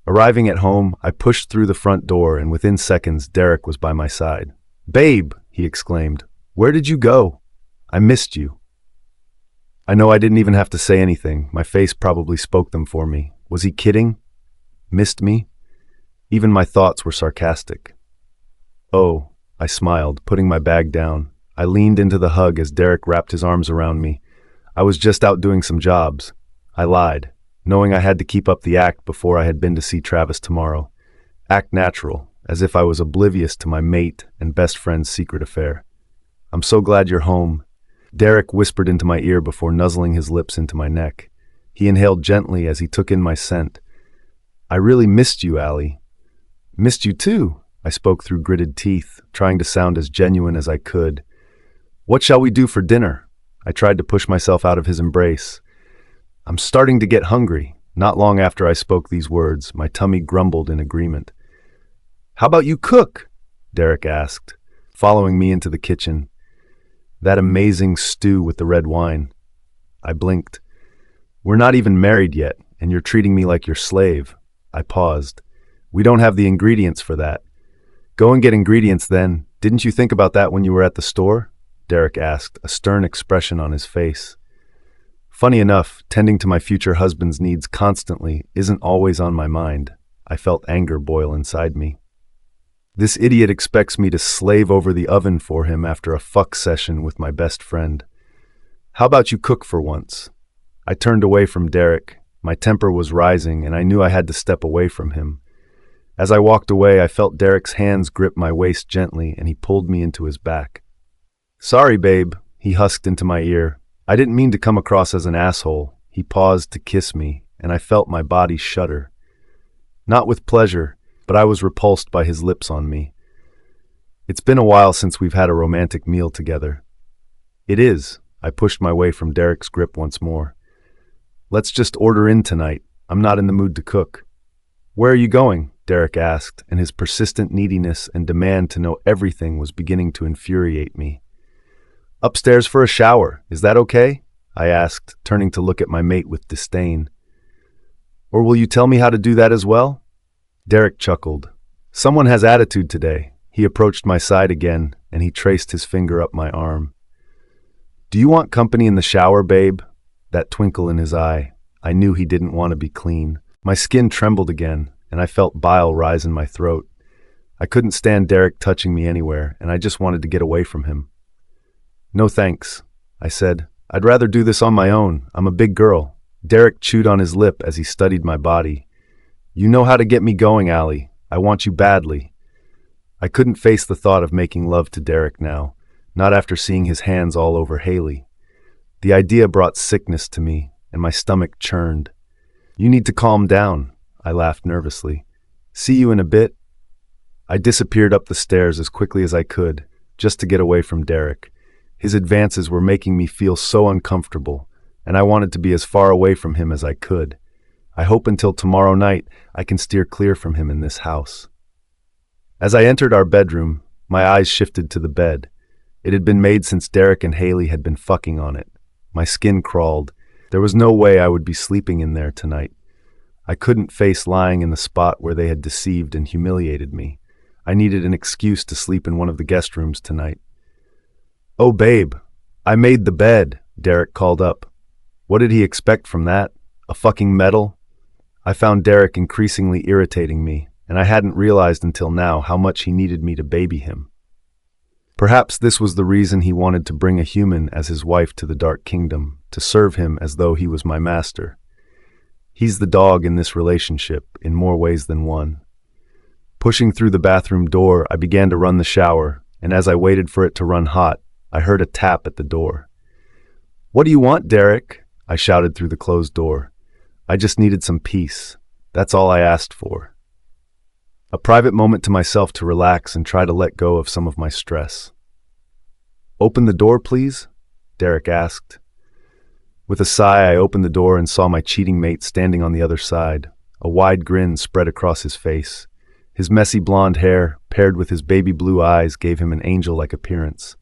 Arriving at home, I pushed through the front door and within seconds Derek was by my side. Babe, he exclaimed, where did you go? I missed you. I know I didn't even have to say anything. My face probably spoke them for me. Was he kidding? Missed me? Even my thoughts were sarcastic. Oh, I smiled, putting my bag down. I leaned into the hug as Derek wrapped his arms around me. I was just out doing some jobs. I lied, knowing I had to keep up the act before I had been to see Travis tomorrow. Act natural, as if I was oblivious to my mate and best friend's secret affair. I'm so glad you're home. Derek whispered into my ear before nuzzling his lips into my neck. He inhaled gently as he took in my scent. I really missed you, Allie. Missed you too, I spoke through gritted teeth, trying to sound as genuine as I could. What shall we do for dinner? I tried to push myself out of his embrace. I'm starting to get hungry. Not long after I spoke these words, my tummy grumbled in agreement. How about you cook? Derek asked, following me into the kitchen. That amazing stew with the red wine. I blinked. We're not even married yet, and you're treating me like your slave. I paused. We don't have the ingredients for that. Go and get ingredients then. Didn't you think about that when you were at the store? Derek asked, a stern expression on his face. Funny enough, tending to my future husband's needs constantly isn't always on my mind. I felt anger boil inside me. This idiot expects me to slave over the oven for him after a fuck session with my best friend. How about you cook for once? I turned away from Derek. My temper was rising, and I knew I had to step away from him. As I walked away, I felt Derek's hands grip my waist gently, and he pulled me into his back. Sorry, babe, he husked into my ear. I didn't mean to come across as an asshole. He paused to kiss me, and I felt my body shudder. Not with pleasure, but I was repulsed by his lips on me. It's been a while since we've had a romantic meal together. It is. I pushed my way from Derek's grip once more. Let's just order in tonight. I'm not in the mood to cook. Where are you going? Derek asked, and his persistent neediness and demand to know everything was beginning to infuriate me. Upstairs for a shower. Is that okay? I asked, turning to look at my mate with disdain. Or will you tell me how to do that as well? Derek chuckled. Someone has attitude today. He approached my side again, and he traced his finger up my arm. Do you want company in the shower, babe? That twinkle in his eye. I knew he didn't want to be clean. My skin trembled again, and I felt bile rise in my throat. I couldn't stand Derek touching me anywhere, and I just wanted to get away from him. No thanks, I said. I'd rather do this on my own. I'm a big girl. Derek chewed on his lip as he studied my body. You know how to get me going, Allie. I want you badly. I couldn't face the thought of making love to Derek now, not after seeing his hands all over Haley. The idea brought sickness to me, and my stomach churned. You need to calm down, I laughed nervously. See you in a bit. I disappeared up the stairs as quickly as I could, just to get away from Derek. His advances were making me feel so uncomfortable, and I wanted to be as far away from him as I could. I hope until tomorrow night I can steer clear from him in this house. As I entered our bedroom, my eyes shifted to the bed. It had been made since Derek and Haley had been fucking on it. My skin crawled. There was no way I would be sleeping in there tonight. I couldn't face lying in the spot where they had deceived and humiliated me. I needed an excuse to sleep in one of the guest rooms tonight. "Oh, babe, I made the bed," Derek called up. What did he expect from that? A fucking medal? I found Derek increasingly irritating me, and I hadn't realized until now how much he needed me to baby him. Perhaps this was the reason he wanted to bring a human as his wife to the Dark Kingdom, to serve him as though he was my master. He's the dog in this relationship, in more ways than one. Pushing through the bathroom door, I began to run the shower, and as I waited for it to run hot, I heard a tap at the door. "What do you want, Derek?" I shouted through the closed door. I just needed some peace. That's all I asked for. A private moment to myself to relax and try to let go of some of my stress. "Open the door, please?" Derek asked. With a sigh, I opened the door and saw my cheating mate standing on the other side. A wide grin spread across his face. His messy blonde hair, paired with his baby blue eyes, gave him an angel-like appearance.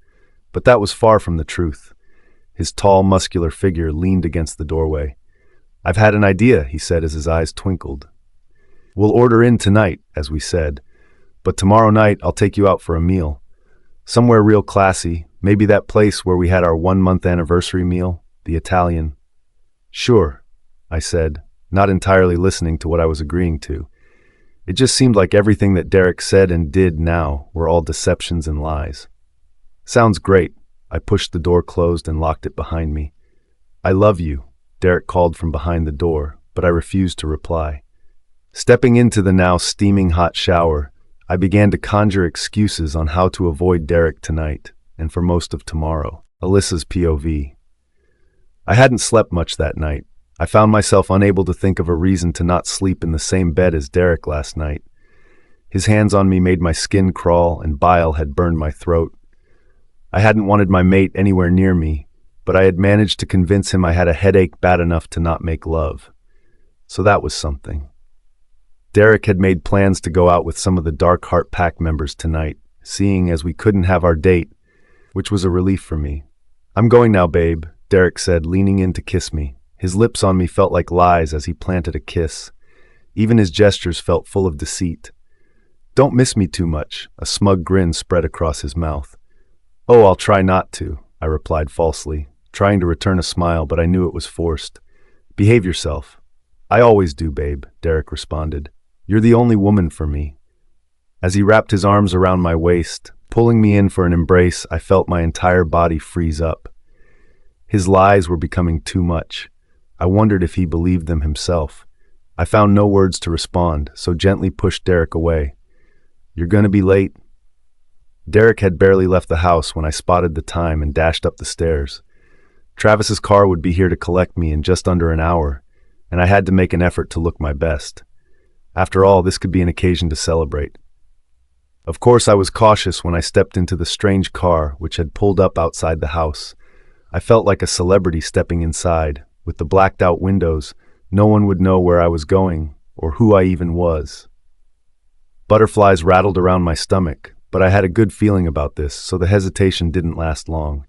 But that was far from the truth. His tall, muscular figure leaned against the doorway. "I've had an idea," he said as his eyes twinkled. "We'll order in tonight, as we said, but tomorrow night I'll take you out for a meal. Somewhere real classy, maybe that place where we had our 1-month anniversary meal, the Italian." "Sure," I said, not entirely listening to what I was agreeing to. It just seemed like everything that Derek said and did now were all deceptions and lies. "Sounds great." I pushed the door closed and locked it behind me. "I love you," Derek called from behind the door, but I refused to reply. Stepping into the now steaming hot shower, I began to conjure excuses on how to avoid Derek tonight, and for most of tomorrow. Alyssa's POV. I hadn't slept much that night. I found myself unable to think of a reason to not sleep in the same bed as Derek last night. His hands on me made my skin crawl, and bile had burned my throat. I hadn't wanted my mate anywhere near me, but I had managed to convince him I had a headache bad enough to not make love. So that was something. Derek had made plans to go out with some of the Dark Heart Pack members tonight, seeing as we couldn't have our date, which was a relief for me. "I'm going now, babe," Derek said, leaning in to kiss me. His lips on me felt like lies as he planted a kiss. Even his gestures felt full of deceit. "Don't miss me too much," a smug grin spread across his mouth. "Oh, I'll try not to," I replied falsely, trying to return a smile, but I knew it was forced. "Behave yourself." "I always do, babe," Derek responded. "You're the only woman for me." As he wrapped his arms around my waist, pulling me in for an embrace, I felt my entire body freeze up. His lies were becoming too much. I wondered if he believed them himself. I found no words to respond, so gently pushed Derek away. "You're gonna be late." Derek had barely left the house when I spotted the time and dashed up the stairs. Travis's car would be here to collect me in just under an hour, and I had to make an effort to look my best. After all, this could be an occasion to celebrate. Of course, I was cautious when I stepped into the strange car which had pulled up outside the house. I felt like a celebrity stepping inside. With the blacked-out windows, no one would know where I was going or who I even was. Butterflies rattled around my stomach, but I had a good feeling about this, so the hesitation didn't last long.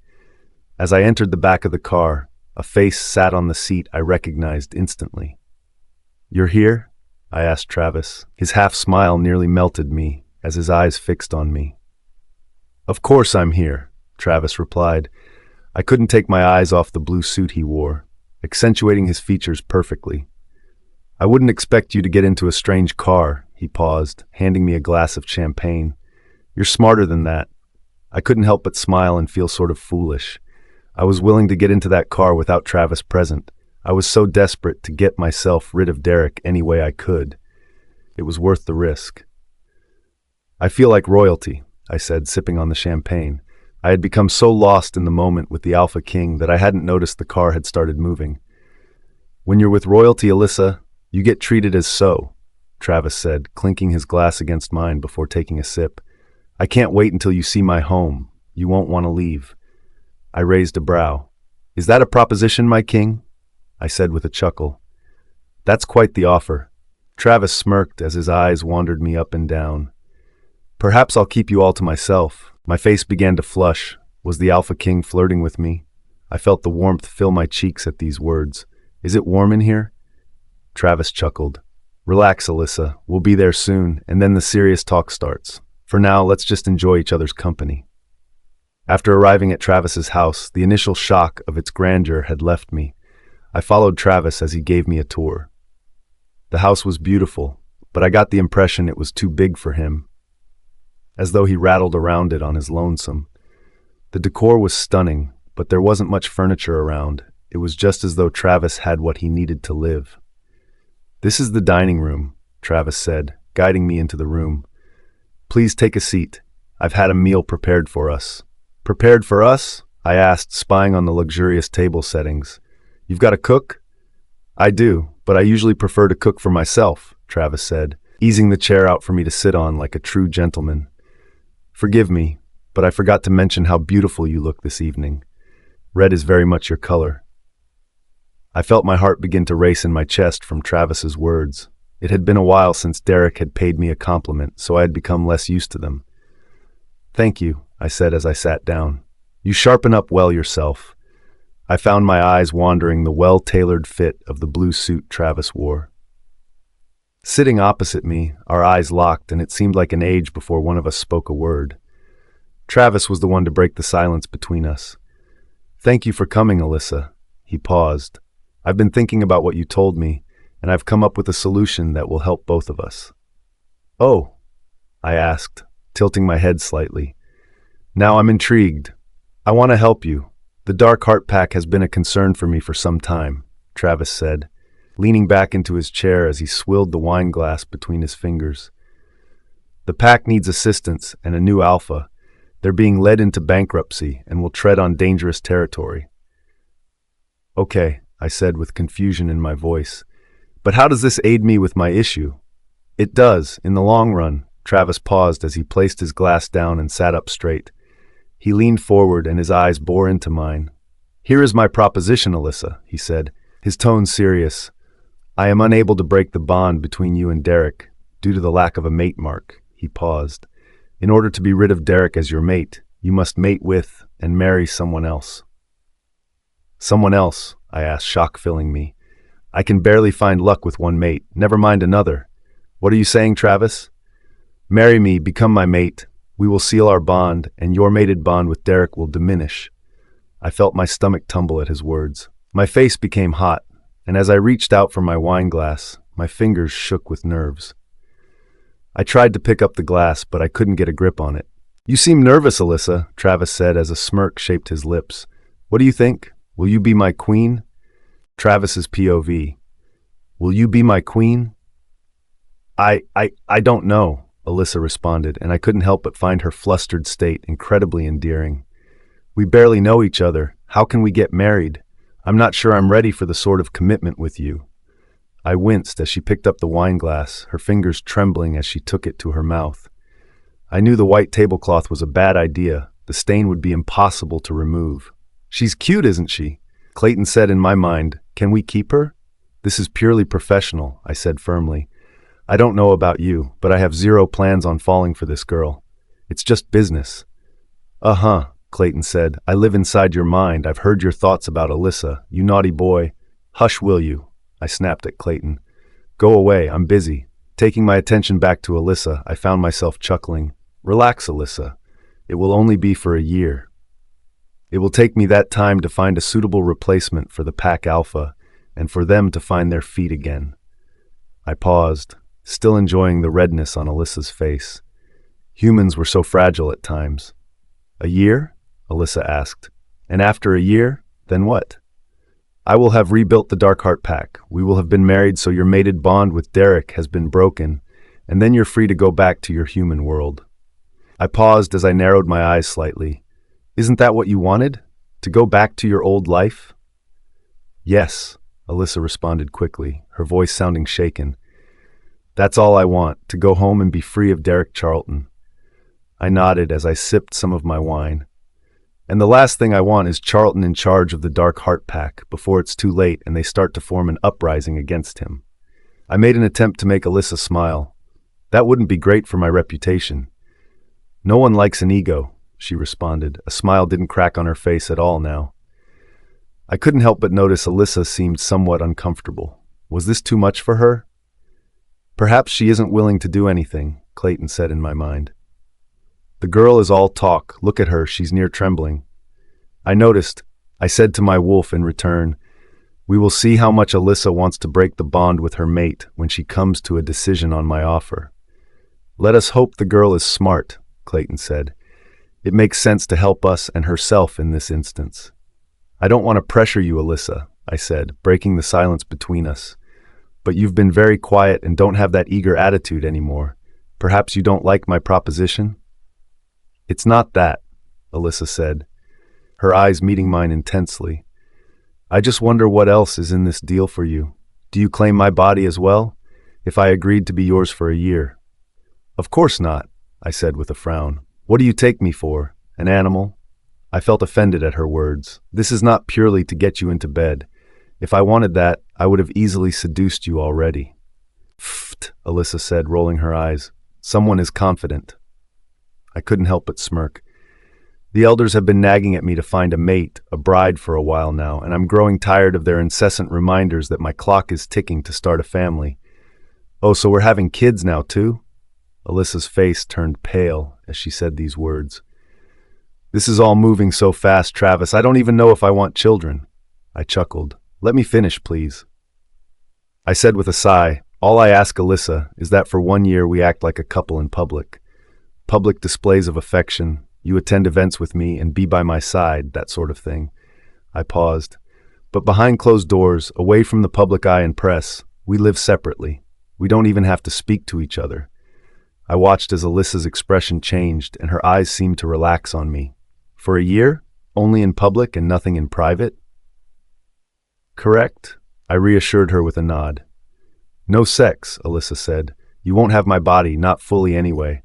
As I entered the back of the car, a face sat on the seat I recognized instantly. "You're here?" I asked Travis. His half-smile nearly melted me as his eyes fixed on me. "Of course I'm here," Travis replied. I couldn't take my eyes off the blue suit he wore, accentuating his features perfectly. "I wouldn't expect you to get into a strange car," he paused, handing me a glass of champagne. "You're smarter than that." I couldn't help but smile and feel sort of foolish. I was willing to get into that car without Travis present. I was so desperate to get myself rid of Derek any way I could. It was worth the risk. "I feel like royalty," I said, sipping on the champagne. I had become so lost in the moment with the Alpha King that I hadn't noticed the car had started moving. "When you're with royalty, Alyssa, you get treated as so," Travis said, clinking his glass against mine before taking a sip. "I can't wait until you see my home. You won't want to leave." I raised a brow. Is that a proposition, my king? I said with a chuckle. That's quite the offer. Travis smirked as his eyes wandered me up and down. Perhaps I'll keep you all to myself. My face began to flush. Was the Alpha King flirting with me? I felt the warmth fill my cheeks at these words. Is it warm in here? Travis chuckled. Relax, Alyssa. We'll be there soon, and then the serious talk starts. For now, let's just enjoy each other's company. After arriving at Travis's house, the initial shock of its grandeur had left me. I followed Travis as he gave me a tour. The house was beautiful, but I got the impression it was too big for him, as though he rattled around it on his lonesome. The decor was stunning, but there wasn't much furniture around. It was just as though Travis had what he needed to live. This is the dining room, Travis said, guiding me into the room. Please take a seat. I've had a meal prepared for us. Prepared for us? I asked, spying on the luxurious table settings. You've got a cook? I do, but I usually prefer to cook for myself, Travis said, easing the chair out for me to sit on like a true gentleman. Forgive me, but I forgot to mention how beautiful you look this evening. Red is very much your color. I felt my heart begin to race in my chest from Travis's words. It had been a while since Derek had paid me a compliment, so I had become less used to them. Thank you, I said as I sat down. You sharpen up well yourself. I found my eyes wandering the well-tailored fit of the blue suit Travis wore. Sitting opposite me, our eyes locked, and it seemed like an age before one of us spoke a word. Travis was the one to break the silence between us. Thank you for coming, Alyssa. He paused. I've been thinking about what you told me, and I've come up with a solution that will help both of us. Oh, I asked, tilting my head slightly. Now I'm intrigued. I want to help you. The Dark Heart Pack has been a concern for me for some time, Travis said, leaning back into his chair as he swilled the wine glass between his fingers. The pack needs assistance and a new alpha. They're being led into bankruptcy and will tread on dangerous territory. Okay, I said with confusion in my voice. But how does this aid me with my issue? It does, in the long run. Travis paused as he placed his glass down and sat up straight. He leaned forward and his eyes bore into mine. Here is my proposition, Alyssa, he said, his tone serious. I am unable to break the bond between you and Derek due to the lack of a mate mark. He paused. In order to be rid of Derek as your mate, you must mate with and marry someone else. Someone else? I asked, shock filling me. I can barely find luck with one mate, never mind another. What are you saying, Travis? Marry me, become my mate. We will seal our bond, and your mated bond with Derek will diminish. I felt my stomach tumble at his words. My face became hot, and as I reached out for my wine glass, my fingers shook with nerves. I tried to pick up the glass, but I couldn't get a grip on it. You seem nervous, Alyssa, Travis said as a smirk shaped his lips. What do you think? Will you be my queen? Travis's POV. Will you be my queen? I don't know, Alyssa responded, and I couldn't help but find her flustered state incredibly endearing. We barely know each other. How can we get married? I'm not sure I'm ready for the sort of commitment with you. I winced as she picked up the wine glass, her fingers trembling as she took it to her mouth. I knew the white tablecloth was a bad idea. The stain would be impossible to remove. She's cute, isn't she? Clayton said in my mind, can we keep her? This is purely professional, I said firmly. I don't know about you, but I have zero plans on falling for this girl. It's just business. Uh-huh, Clayton said. I live inside your mind. I've heard your thoughts about Alyssa, you naughty boy. Hush, will you? I snapped at Clayton. Go away, I'm busy. Taking my attention back to Alyssa, I found myself chuckling. Relax, Alyssa. It will only be for a year. It will take me that time to find a suitable replacement for the Pack Alpha and for them to find their feet again. I paused, still enjoying the redness on Alyssa's face. Humans were so fragile at times. A year? Alyssa asked. And after a year, then what? I will have rebuilt the Dark Heart Pack. We will have been married, so your mated bond with Derek has been broken, and then you're free to go back to your human world. I paused as I narrowed my eyes slightly. Isn't that what you wanted? To go back to your old life? Yes, Alyssa responded quickly, her voice sounding shaken. That's all I want, to go home and be free of Derek Charlton. I nodded as I sipped some of my wine. And the last thing I want is Charlton in charge of the Dark Heart Pack before it's too late and they start to form an uprising against him. I made an attempt to make Alyssa smile. That wouldn't be great for my reputation. No one likes an ego, she responded. A smile didn't crack on her face at all now. I couldn't help but notice Alyssa seemed somewhat uncomfortable. Was this too much for her? Perhaps she isn't willing to do anything, Clayton said in my mind. The girl is all talk. Look at her, she's near trembling. I noticed. I said to my wolf in return, we will see how much Alyssa wants to break the bond with her mate when she comes to a decision on my offer. Let us hope the girl is smart, Clayton said. It makes sense to help us and herself in this instance. I don't want to pressure you, Alyssa, I said, breaking the silence between us. But you've been very quiet and don't have that eager attitude anymore. Perhaps you don't like my proposition? It's not that, Alyssa said, her eyes meeting mine intensely. I just wonder what else is in this deal for you. Do you claim my body as well, if I agreed to be yours for a year? Of course not, I said with a frown. What do you take me for, an animal? I felt offended at her words. This is not purely to get you into bed. If I wanted that, I would have easily seduced you already. Pfft, Alyssa said, rolling her eyes. Someone is confident. I couldn't help but smirk. The elders have been nagging at me to find a mate, a bride for a while now, and I'm growing tired of their incessant reminders that my clock is ticking to start a family. Oh, so we're having kids now too? Alyssa's face turned pale as she said these words. This is all moving so fast, Travis. I don't even know if I want children. I chuckled. Let me finish, please. I said with a sigh, all I ask, Alyssa, is that for 1 year we act like a couple in public. Public displays of affection, you attend events with me and be by my side, that sort of thing. I paused. But behind closed doors, away from the public eye and press, we live separately. We don't even have to speak to each other. I watched as Alyssa's expression changed and her eyes seemed to relax on me. For a year? Only in public and nothing in private? Correct, I reassured her with a nod. No sex, Alyssa said. You won't have my body, not fully anyway.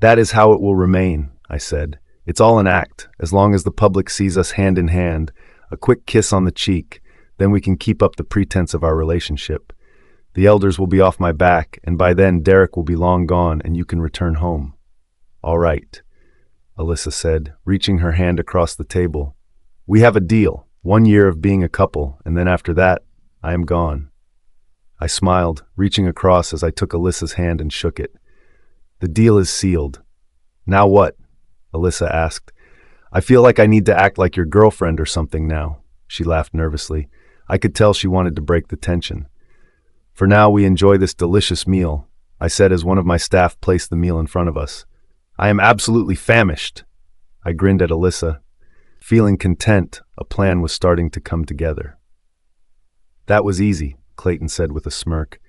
That is how it will remain, I said. It's all an act, as long as the public sees us hand in hand, a quick kiss on the cheek, then we can keep up the pretense of our relationship. The elders will be off my back, and by then Derek will be long gone and you can return home. All right, Alyssa said, reaching her hand across the table. We have a deal, 1 year of being a couple, and then after that, I am gone. I smiled, reaching across as I took Alyssa's hand and shook it. The deal is sealed. Now what? Alyssa asked. I feel like I need to act like your girlfriend or something now. She laughed nervously. I could tell she wanted to break the tension. For now, we enjoy this delicious meal, I said as one of my staff placed the meal in front of us. I am absolutely famished. I grinned at Alyssa. Feeling content, a plan was starting to come together. That was easy, Clayton said with a smirk.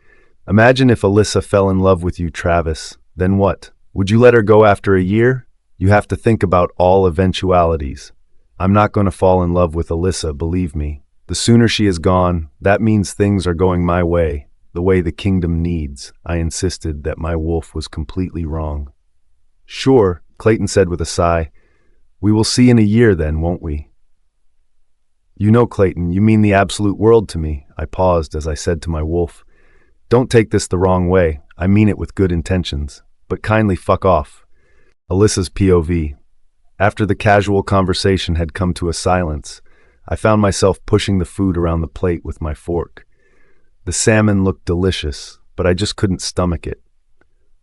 Imagine if Alyssa fell in love with you, Travis. Then what? Would you let her go after a year? You have to think about all eventualities. I'm not going to fall in love with Alyssa, believe me. The sooner she is gone, that means things are going my way, the way the kingdom needs. I insisted that my wolf was completely wrong. Sure, Clayton said with a sigh. We will see in a year then, won't we? You know, Clayton, you mean the absolute world to me. I paused as I said to my wolf. Don't take this the wrong way. I mean it with good intentions. But kindly fuck off. Alyssa's POV. After the casual conversation had come to a silence, I found myself pushing the food around the plate with my fork. The salmon looked delicious, but I just couldn't stomach it.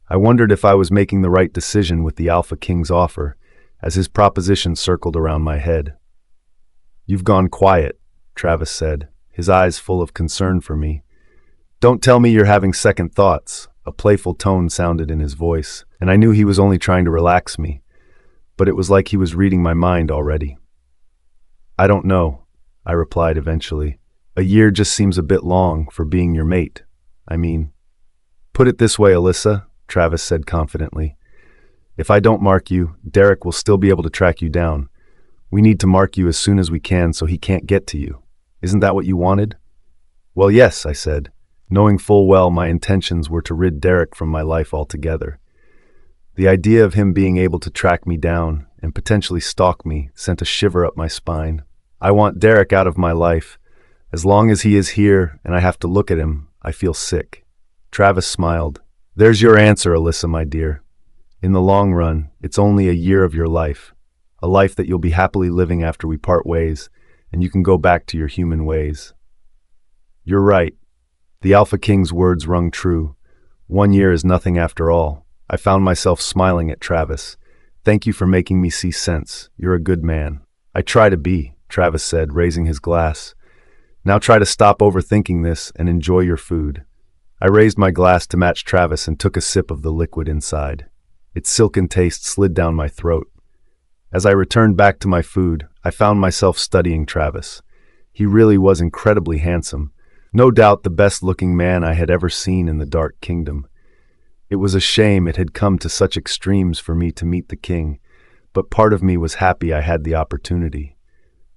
I wondered if I was making the right decision with the Alpha King's offer, as his proposition circled around my head. You've gone quiet, Travis said, his eyes full of concern for me. Don't tell me you're having second thoughts. A playful tone sounded in his voice, and I knew he was only trying to relax me, but it was like he was reading my mind already. I don't know, I replied eventually. A year just seems a bit long for being your mate. I mean, put it this way, Alyssa, Travis said confidently. If I don't mark you, Derek will still be able to track you down. We need to mark you as soon as we can so he can't get to you. Isn't that what you wanted? Well, yes, I said, knowing full well my intentions were to rid Derek from my life altogether. The idea of him being able to track me down and potentially stalk me sent a shiver up my spine. I want Derek out of my life. As long as he is here and I have to look at him, I feel sick. Travis smiled. There's your answer, Alyssa, my dear. In the long run, it's only a year of your life. A life that you'll be happily living after we part ways, and you can go back to your human ways. You're right. The Alpha King's words rung true. 1 year is nothing after all. I found myself smiling at Travis. Thank you for making me see sense. You're a good man. I try to be, Travis said, raising his glass. Now try to stop overthinking this and enjoy your food. I raised my glass to match Travis and took a sip of the liquid inside. Its silken taste slid down my throat. As I returned back to my food, I found myself studying Travis. He really was incredibly handsome. No doubt the best-looking man I had ever seen in the Dark Kingdom. It was a shame it had come to such extremes for me to meet the king, but part of me was happy I had the opportunity.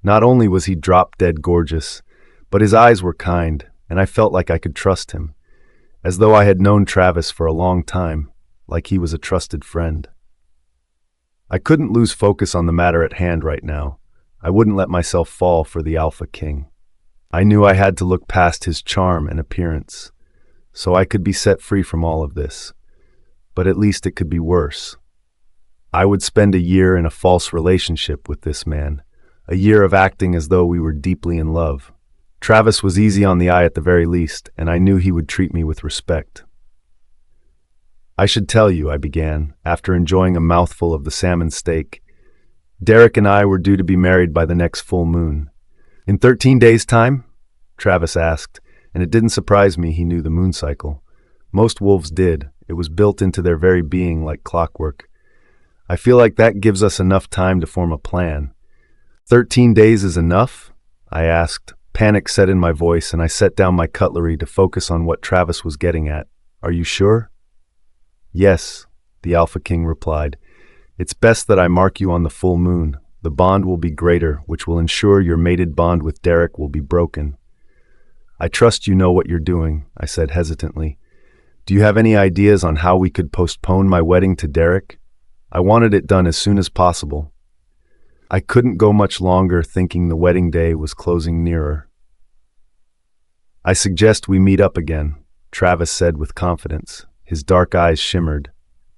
Not only was he drop-dead gorgeous, but his eyes were kind, and I felt like I could trust him, as though I had known Travis for a long time, like he was a trusted friend. I couldn't lose focus on the matter at hand right now. I wouldn't let myself fall for the Alpha King. I knew I had to look past his charm and appearance, so I could be set free from all of this. But at least it could be worse. I would spend a year in a false relationship with this man, a year of acting as though we were deeply in love. Travis was easy on the eye at the very least, and I knew he would treat me with respect. I should tell you, I began, after enjoying a mouthful of the salmon steak. Derek and I were due to be married by the next full moon. In 13 days' time? Travis asked, and it didn't surprise me he knew the moon cycle. Most wolves did. It was built into their very being like clockwork. I feel like that gives us enough time to form a plan. 13 days is enough? I asked. Panic set in my voice, and I set down my cutlery to focus on what Travis was getting at. Are you sure? Yes, the Alpha King replied. It's best that I mark you on the full moon. The bond will be greater, which will ensure your mated bond with Derek will be broken. I trust you know what you're doing, I said hesitantly. Do you have any ideas on how we could postpone my wedding to Derek? I wanted it done as soon as possible. I couldn't go much longer thinking the wedding day was closing nearer. I suggest we meet up again, Travis said with confidence. His dark eyes shimmered.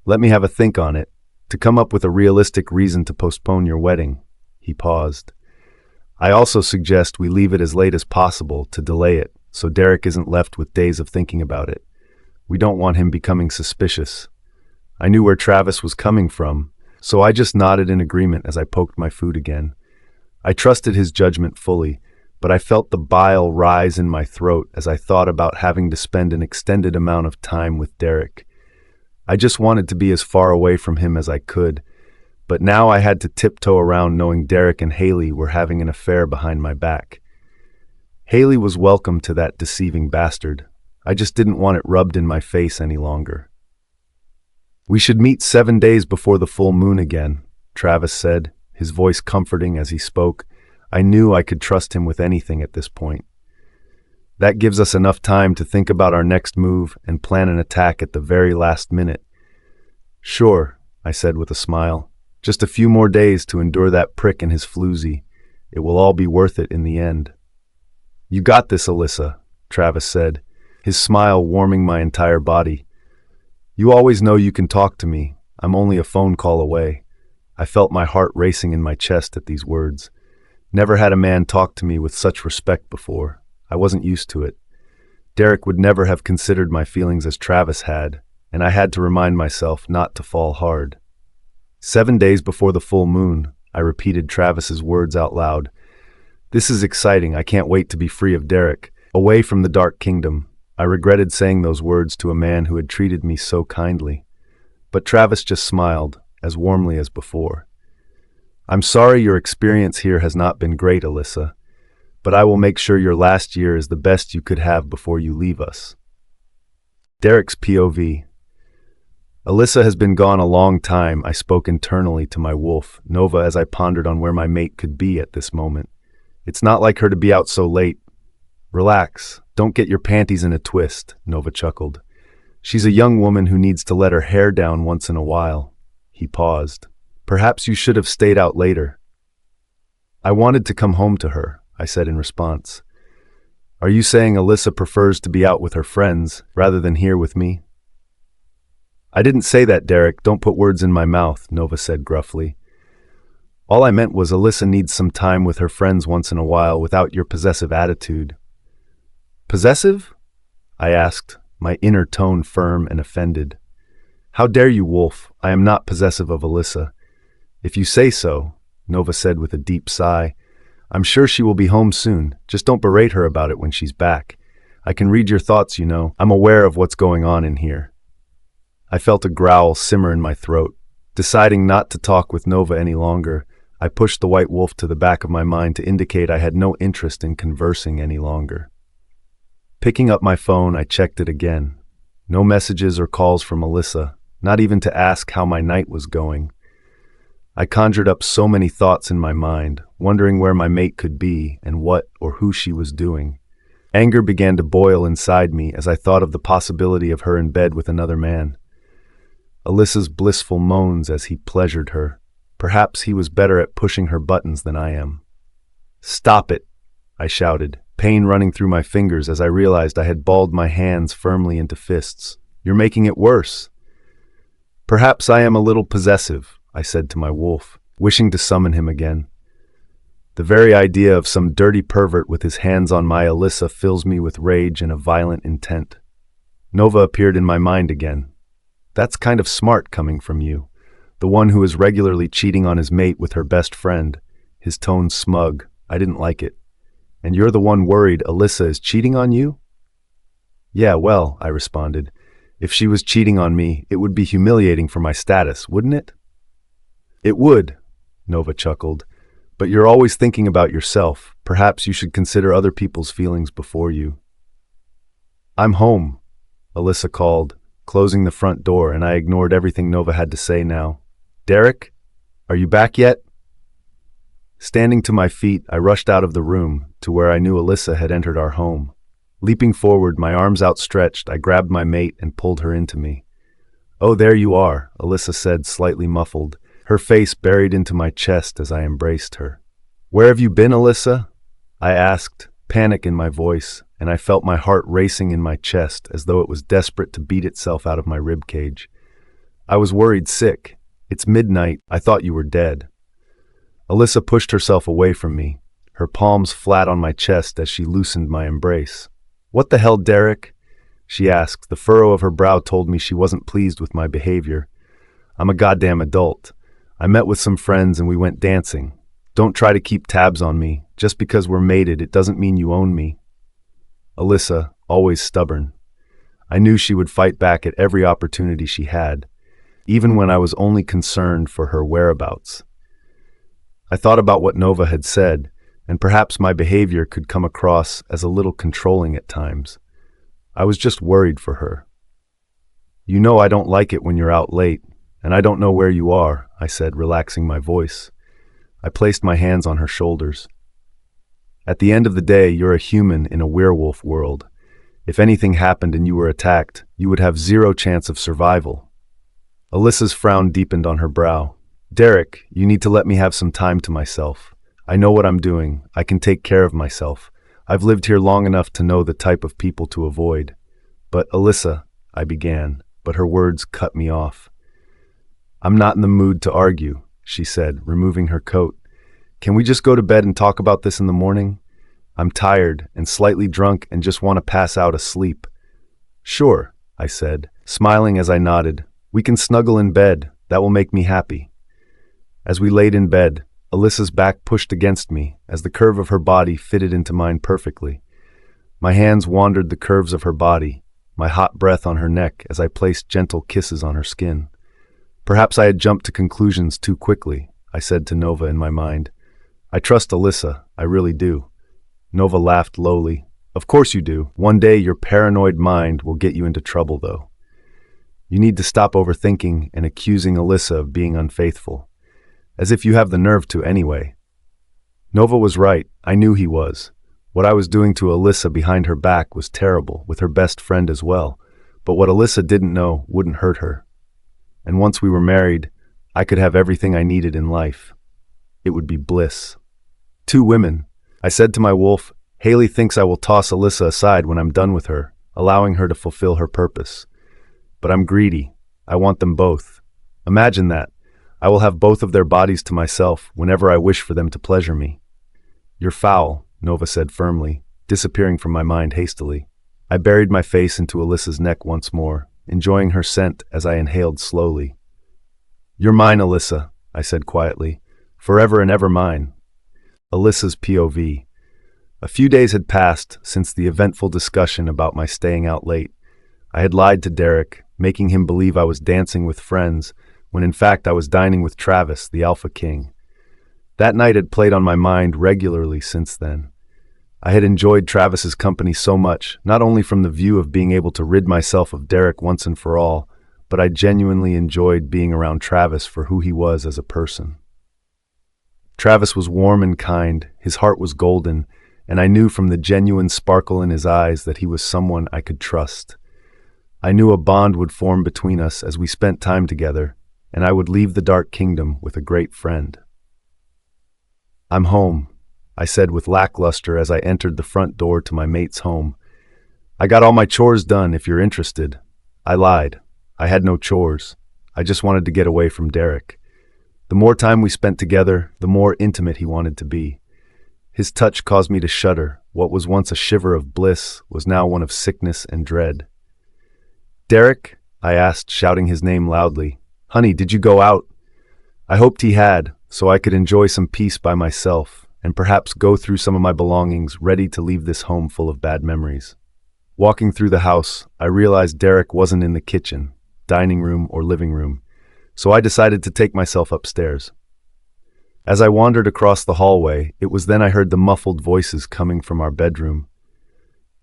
Let me have a think on it. To come up with a realistic reason to postpone your wedding. He paused. I also suggest we leave it as late as possible to delay it, so Derek isn't left with days of thinking about it. We don't want him becoming suspicious. I knew where Travis was coming from, so I just nodded in agreement as I poked my food again. I trusted his judgment fully, but I felt the bile rise in my throat as I thought about having to spend an extended amount of time with Derek. I just wanted to be as far away from him as I could, but now I had to tiptoe around knowing Derek and Haley were having an affair behind my back. Haley was welcome to that deceiving bastard. I just didn't want it rubbed in my face any longer. We should meet 7 days before the full moon again, Travis said, his voice comforting as he spoke. I knew I could trust him with anything at this point. That gives us enough time to think about our next move and plan an attack at the very last minute. Sure, I said with a smile. Just a few more days to endure that prick in his floozy. It will all be worth it in the end. You got this, Alyssa, Travis said, his smile warming my entire body. You always know you can talk to me. I'm only a phone call away. I felt my heart racing in my chest at these words. Never had a man talk to me with such respect before. I wasn't used to it. Derek would never have considered my feelings as Travis had, and I had to remind myself not to fall hard. 7 days before the full moon, I repeated Travis's words out loud. This is exciting. I can't wait to be free of Derek, away from the Dark Kingdom. I regretted saying those words to a man who had treated me so kindly. But Travis just smiled, as warmly as before. I'm sorry your experience here has not been great, Alyssa, but I will make sure your last year is the best you could have before you leave us. Derek's POV. Alyssa has been gone a long time, I spoke internally to my wolf, Nova, as I pondered on where my mate could be at this moment. It's not like her to be out so late. Relax, don't get your panties in a twist, Nova chuckled. She's a young woman who needs to let her hair down once in a while. He paused. Perhaps you should have stayed out later. I wanted to come home to her, I said in response. Are you saying Alyssa prefers to be out with her friends rather than here with me? I didn't say that, Derek. Don't put words in my mouth, Nova said gruffly. All I meant was Alyssa needs some time with her friends once in a while without your possessive attitude. Possessive? I asked, my inner tone firm and offended. How dare you, Wolf? I am not possessive of Alyssa. If you say so, Nova said with a deep sigh. I'm sure she will be home soon. Just don't berate her about it when she's back. I can read your thoughts, you know. I'm aware of what's going on in here. I felt a growl simmer in my throat. Deciding not to talk with Nova any longer, I pushed the white wolf to the back of my mind to indicate I had no interest in conversing any longer. Picking up my phone, I checked it again. No messages or calls from Alyssa, not even to ask how my night was going. I conjured up so many thoughts in my mind, wondering where my mate could be and what or who she was doing. Anger began to boil inside me as I thought of the possibility of her in bed with another man. Alyssa's blissful moans as he pleasured her. Perhaps he was better at pushing her buttons than I am. Stop it, I shouted, pain running through my fingers as I realized I had balled my hands firmly into fists. You're making it worse. Perhaps I am a little possessive, I said to my wolf, wishing to summon him again. The very idea of some dirty pervert with his hands on my Alyssa fills me with rage and a violent intent. Nova appeared in my mind again. That's kind of smart coming from you. The one who is regularly cheating on his mate with her best friend. His tone smug. I didn't like it. And you're the one worried Alyssa is cheating on you? Yeah, well, I responded. If she was cheating on me, it would be humiliating for my status, wouldn't it? It would, Nova chuckled. But you're always thinking about yourself. Perhaps you should consider other people's feelings before you. I'm home, Alyssa called, closing the front door, and I ignored everything Nova had to say now. Derek, are you back yet? Standing to my feet, I rushed out of the room to where I knew Alyssa had entered our home. Leaping forward, my arms outstretched, I grabbed my mate and pulled her into me. Oh, there you are, Alyssa said, slightly muffled, her face buried into my chest as I embraced her. Where have you been, Alyssa? I asked, panic in my voice, and I felt my heart racing in my chest as though it was desperate to beat itself out of my ribcage. I was worried sick. It's midnight. I thought you were dead. Alyssa pushed herself away from me, her palms flat on my chest as she loosened my embrace. What the hell, Derek? She asked. The furrow of her brow told me she wasn't pleased with my behavior. I'm a goddamn adult. I met with some friends and we went dancing. Don't try to keep tabs on me. Just because we're mated, it doesn't mean you own me. Alyssa, always stubborn. I knew she would fight back at every opportunity she had, even when I was only concerned for her whereabouts. I thought about what Nova had said, and perhaps my behavior could come across as a little controlling at times. I was just worried for her. You know I don't like it when you're out late, and I don't know where you are, I said, relaxing my voice. I placed my hands on her shoulders. At the end of the day, you're a human in a werewolf world. If anything happened and you were attacked, you would have zero chance of survival. Alyssa's frown deepened on her brow. Derek, you need to let me have some time to myself. I know what I'm doing. I can take care of myself. I've lived here long enough to know the type of people to avoid. But Alyssa, I began, but her words cut me off. I'm not in the mood to argue, she said, removing her coat. Can we just go to bed and talk about this in the morning? I'm tired and slightly drunk and just want to pass out asleep. Sure, I said, smiling as I nodded. We can snuggle in bed. That will make me happy. As we laid in bed, Alyssa's back pushed against me as the curve of her body fitted into mine perfectly. My hands wandered the curves of her body, my hot breath on her neck as I placed gentle kisses on her skin. Perhaps I had jumped to conclusions too quickly, I said to Nova in my mind. I trust Alyssa, I really do. Nova laughed lowly. Of course you do. One day your paranoid mind will get you into trouble, though. You need to stop overthinking and accusing Alyssa of being unfaithful. As if you have the nerve to anyway. Nova was right. I knew he was. What I was doing to Alyssa behind her back was terrible, with her best friend as well. But what Alyssa didn't know wouldn't hurt her. And once we were married, I could have everything I needed in life. It would be bliss. 2 women. I said to my wolf, Haley thinks I will toss Alyssa aside when I'm done with her, allowing her to fulfill her purpose. But I'm greedy. I want them both. Imagine that. I will have both of their bodies to myself whenever I wish for them to pleasure me. You're foul, Nova said firmly, disappearing from my mind hastily. I buried my face into Alyssa's neck once more, enjoying her scent as I inhaled slowly. You're mine, Alyssa, I said quietly. Forever and ever mine. Alyssa's POV. A few days had passed since the eventful discussion about my staying out late. I had lied to Derek, making him believe I was dancing with friends, when in fact I was dining with Travis, the Alpha King. That night had played on my mind regularly since then. I had enjoyed Travis's company so much, not only from the view of being able to rid myself of Derek once and for all, but I genuinely enjoyed being around Travis for who he was as a person. Travis was warm and kind, his heart was golden, and I knew from the genuine sparkle in his eyes that he was someone I could trust. I knew a bond would form between us as we spent time together, and I would leave the Dark Kingdom with a great friend. I'm home, I said with lackluster as I entered the front door to my mate's home. I got all my chores done, if you're interested. I lied. I had no chores. I just wanted to get away from Derek. The more time we spent together, the more intimate he wanted to be. His touch caused me to shudder. What was once a shiver of bliss was now one of sickness and dread. Derek? I asked, shouting his name loudly. Honey, did you go out? I hoped he had, so I could enjoy some peace by myself, and perhaps go through some of my belongings, ready to leave this home full of bad memories. Walking through the house, I realized Derek wasn't in the kitchen, dining room, or living room, so I decided to take myself upstairs. As I wandered across the hallway, it was then I heard the muffled voices coming from our bedroom.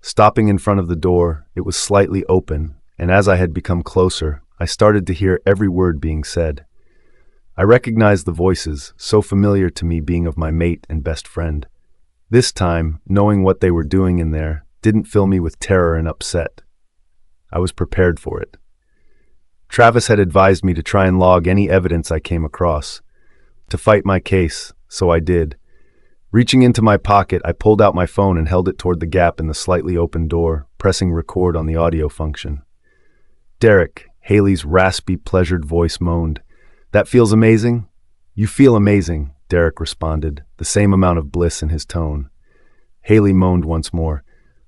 Stopping in front of the door, it was slightly open, and as I had become closer, I started to hear every word being said. I recognized the voices, so familiar to me being of my mate and best friend. This time, knowing what they were doing in there didn't fill me with terror and upset. I was prepared for it. Travis had advised me to try and log any evidence I came across, to fight my case, so I did. Reaching into my pocket, I pulled out my phone and held it toward the gap in the slightly open door, pressing record on the audio function. Derek, Haley's raspy, pleasured voice moaned. That feels amazing? You feel amazing, Derek responded, the same amount of bliss in his tone. Haley moaned once more.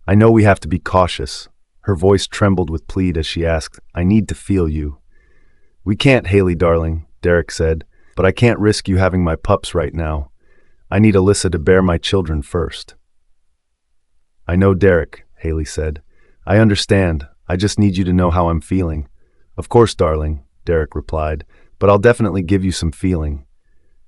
I know we have to be cautious. Her voice trembled with plead as she asked, I need to feel you. We can't, Haley, darling, Derek said, but I can't risk you having my pups right now. I need Alyssa to bear my children first. I know, Derek, Haley said. I understand. I just need you to know how I'm feeling. Of course, darling, Derek replied, but I'll definitely give you some feeling.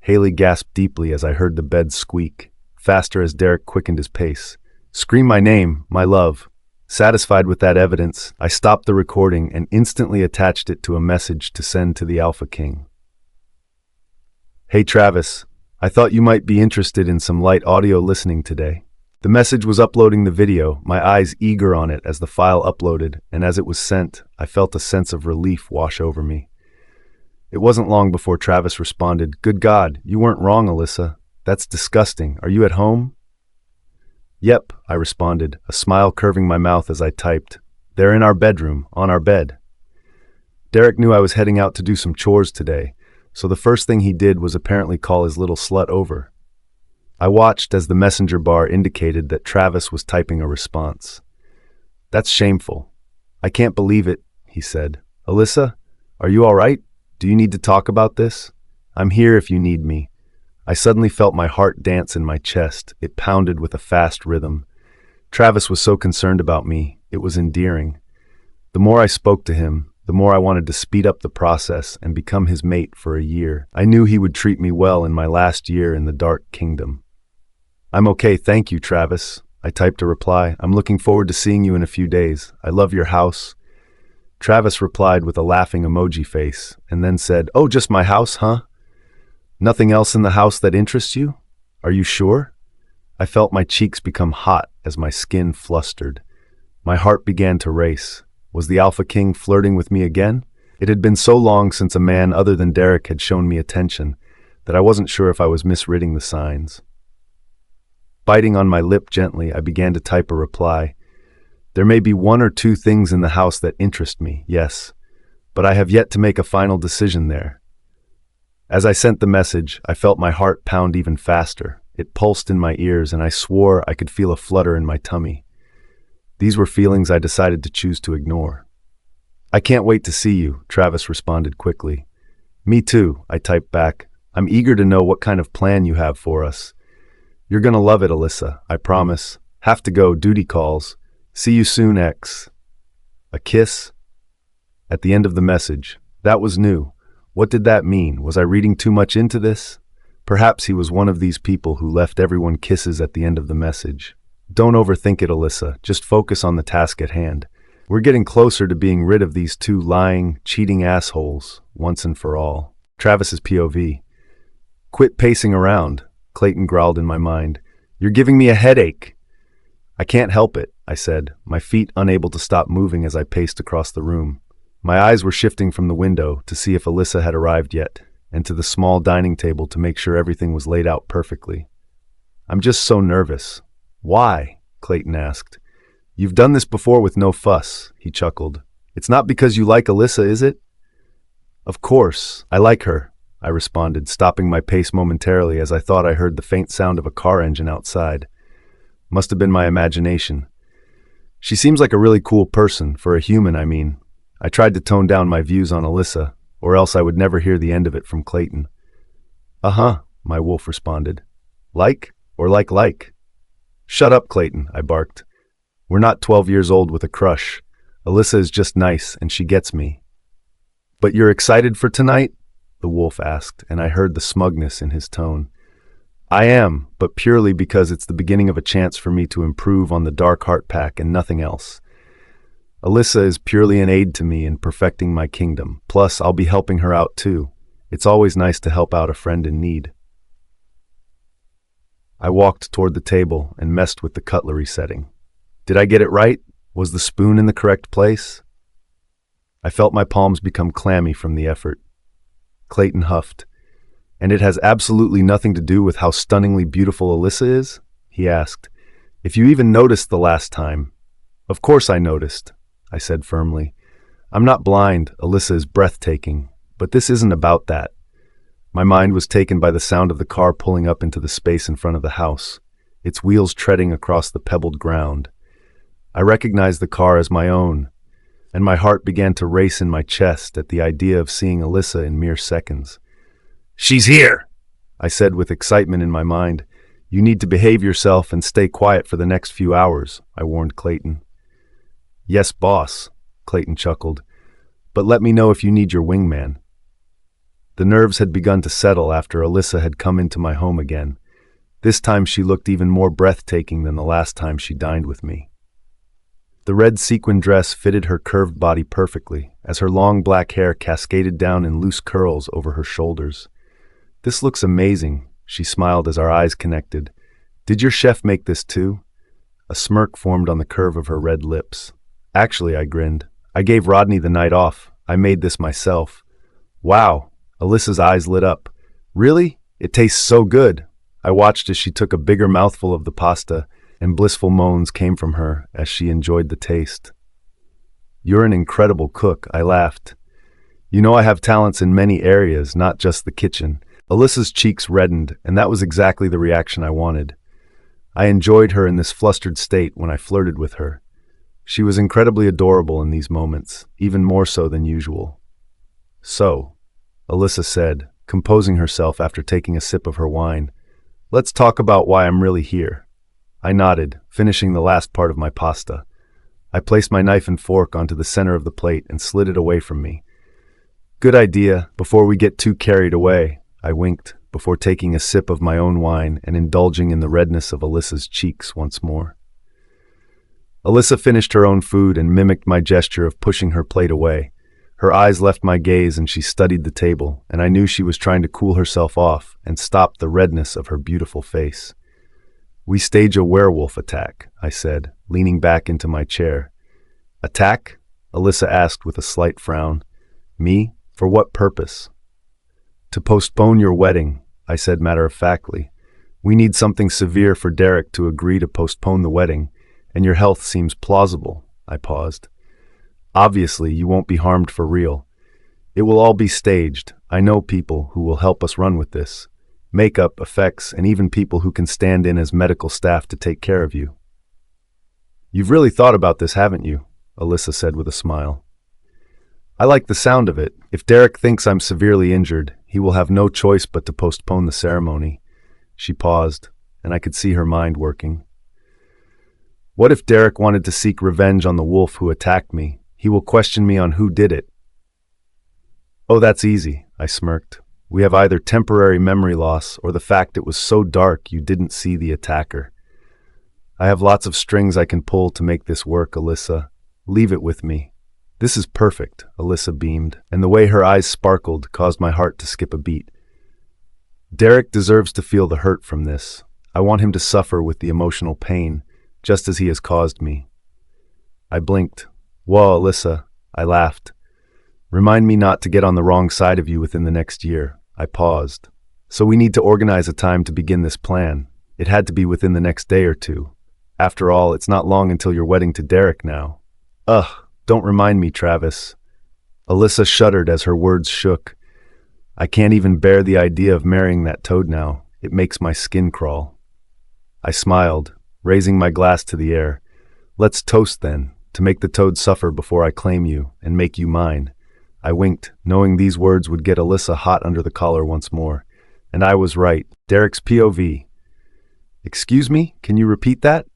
Haley gasped deeply as I heard the bed squeak, faster as Derek quickened his pace. Scream my name, my love. Satisfied with that evidence, I stopped the recording and instantly attached it to a message to send to the Alpha King. Hey Travis, I thought you might be interested in some light audio listening today. The message was uploading the video, my eyes eager on it as the file uploaded, and as it was sent, I felt a sense of relief wash over me. It wasn't long before Travis responded, Good God, you weren't wrong, Alyssa. That's disgusting. Are you at home? Yep, I responded, a smile curving my mouth as I typed. They're in our bedroom, on our bed. Derek knew I was heading out to do some chores today, so the first thing he did was apparently call his little slut over. I watched as the messenger bar indicated that Travis was typing a response. That's shameful. I can't believe it, he said. Alyssa, are you all right? Do you need to talk about this? I'm here if you need me. I suddenly felt my heart dance in my chest. It pounded with a fast rhythm. Travis was so concerned about me. It was endearing. The more I spoke to him, the more I wanted to speed up the process and become his mate for a year. I knew he would treat me well in my last year in the Dark Kingdom. I'm okay, thank you, Travis. I typed a reply. I'm looking forward to seeing you in a few days. I love your house. Travis replied with a laughing emoji face, and then said, Oh, just my house, huh? Nothing else in the house that interests you? Are you sure? I felt my cheeks become hot as my skin flustered. My heart began to race. Was the Alpha King flirting with me again? It had been so long since a man other than Derek had shown me attention that I wasn't sure if I was misreading the signs. Biting on my lip gently, I began to type a reply. There may be one or two things in the house that interest me, yes, but I have yet to make a final decision there. As I sent the message, I felt my heart pound even faster. It pulsed in my ears, and I swore I could feel a flutter in my tummy. These were feelings I decided to choose to ignore. I can't wait to see you, Travis responded quickly. Me too, I typed back. I'm eager to know what kind of plan you have for us. You're gonna love it, Alyssa, I promise. Have to go, duty calls. See you soon, X. A kiss? At the end of the message. That was new. What did that mean? Was I reading too much into this? Perhaps he was one of these people who left everyone kisses at the end of the message. Don't overthink it, Alyssa. Just focus on the task at hand. We're getting closer to being rid of these two lying, cheating assholes, once and for all. Travis's POV. Quit pacing around, Clayton growled in my mind. You're giving me a headache. I can't help it, I said, my feet unable to stop moving as I paced across the room. My eyes were shifting from the window to see if Alyssa had arrived yet, and to the small dining table to make sure everything was laid out perfectly. I'm just so nervous. Why? Clayton asked. You've done this before with no fuss, he chuckled. It's not because you like Alyssa, is it? Of course, I like her, I responded, stopping my pace momentarily as I thought I heard the faint sound of a car engine outside. Must have been my imagination. She seems like a really cool person, for a human, I mean. I tried to tone down my views on Alyssa, or else I would never hear the end of it from Clayton. Uh-huh, my wolf responded. Like or like? Shut up, Clayton, I barked. We're not 12 years old with a crush. Alyssa is just nice, and she gets me. But you're excited for tonight? The wolf asked, and I heard the smugness in his tone. I am, but purely because it's the beginning of a chance for me to improve on the Dark Heart Pack and nothing else. Alyssa is purely an aid to me in perfecting my kingdom. Plus, I'll be helping her out too. It's always nice to help out a friend in need. I walked toward the table and messed with the cutlery setting. Did I get it right? Was the spoon in the correct place? I felt my palms become clammy from the effort. Clayton huffed. And it has absolutely nothing to do with how stunningly beautiful Alyssa is? He asked. If you even noticed the last time. Of course I noticed, I said firmly. I'm not blind, Alyssa is breathtaking, but this isn't about that. My mind was taken by the sound of the car pulling up into the space in front of the house, its wheels treading across the pebbled ground. I recognized the car as my own, and my heart began to race in my chest at the idea of seeing Alyssa in mere seconds. She's here, I said with excitement in my mind. You need to behave yourself and stay quiet for the next few hours, I warned Clayton. Yes, boss, Clayton chuckled, but let me know if you need your wingman. The nerves had begun to settle after Alyssa had come into my home again. This time she looked even more breathtaking than the last time she dined with me. The red sequin dress fitted her curved body perfectly, as her long black hair cascaded down in loose curls over her shoulders. This looks amazing, she smiled as our eyes connected. Did your chef make this too? A smirk formed on the curve of her red lips. Actually, I grinned. I gave Rodney the night off. I made this myself. Wow, Alyssa's eyes lit up. Really? It tastes so good. I watched as she took a bigger mouthful of the pasta, and blissful moans came from her as she enjoyed the taste. You're an incredible cook, I laughed. You know I have talents in many areas, not just the kitchen. Alyssa's cheeks reddened, and that was exactly the reaction I wanted. I enjoyed her in this flustered state when I flirted with her. She was incredibly adorable in these moments, even more so than usual. So, Alyssa said, composing herself after taking a sip of her wine, let's talk about why I'm really here. I nodded, finishing the last part of my pasta. I placed my knife and fork onto the center of the plate and slid it away from me. Good idea, before we get too carried away, I winked, before taking a sip of my own wine and indulging in the redness of Alyssa's cheeks once more. Alyssa finished her own food and mimicked my gesture of pushing her plate away. Her eyes left my gaze and she studied the table, and I knew she was trying to cool herself off and stop the redness of her beautiful face. We stage a werewolf attack, I said, leaning back into my chair. Attack? Alyssa asked with a slight frown. Me? For what purpose? To postpone your wedding, I said matter-of-factly. We need something severe for Derek to agree to postpone the wedding, and your health seems plausible. I paused. Obviously, you won't be harmed for real. It will all be staged. I know people who will help us run with this. Makeup, effects, and even people who can stand in as medical staff to take care of you. You've really thought about this, haven't you? Alyssa said with a smile. I like the sound of it. If Derek thinks I'm severely injured, he will have no choice but to postpone the ceremony. She paused, and I could see her mind working. What if Derek wanted to seek revenge on the wolf who attacked me? He will question me on who did it. Oh, that's easy, I smirked. We have either temporary memory loss or the fact it was so dark you didn't see the attacker. I have lots of strings I can pull to make this work, Alyssa. Leave it with me. This is perfect, Alyssa beamed, and the way her eyes sparkled caused my heart to skip a beat. Derek deserves to feel the hurt from this. I want him to suffer with the emotional pain, just as he has caused me. I blinked. Whoa, Alyssa, I laughed. Remind me not to get on the wrong side of you within the next year. I paused. So we need to organize a time to begin this plan. It had to be within the next day or two. After all, it's not long until your wedding to Derek now. Ugh, don't remind me, Travis. Alyssa shuddered as her words shook. I can't even bear the idea of marrying that toad now. It makes my skin crawl. I smiled, raising my glass to the air. Let's toast then, to make the toad suffer before I claim you and make you mine. I winked, knowing these words would get Alyssa hot under the collar once more. And I was right. Derek's POV. Excuse me, can you repeat that?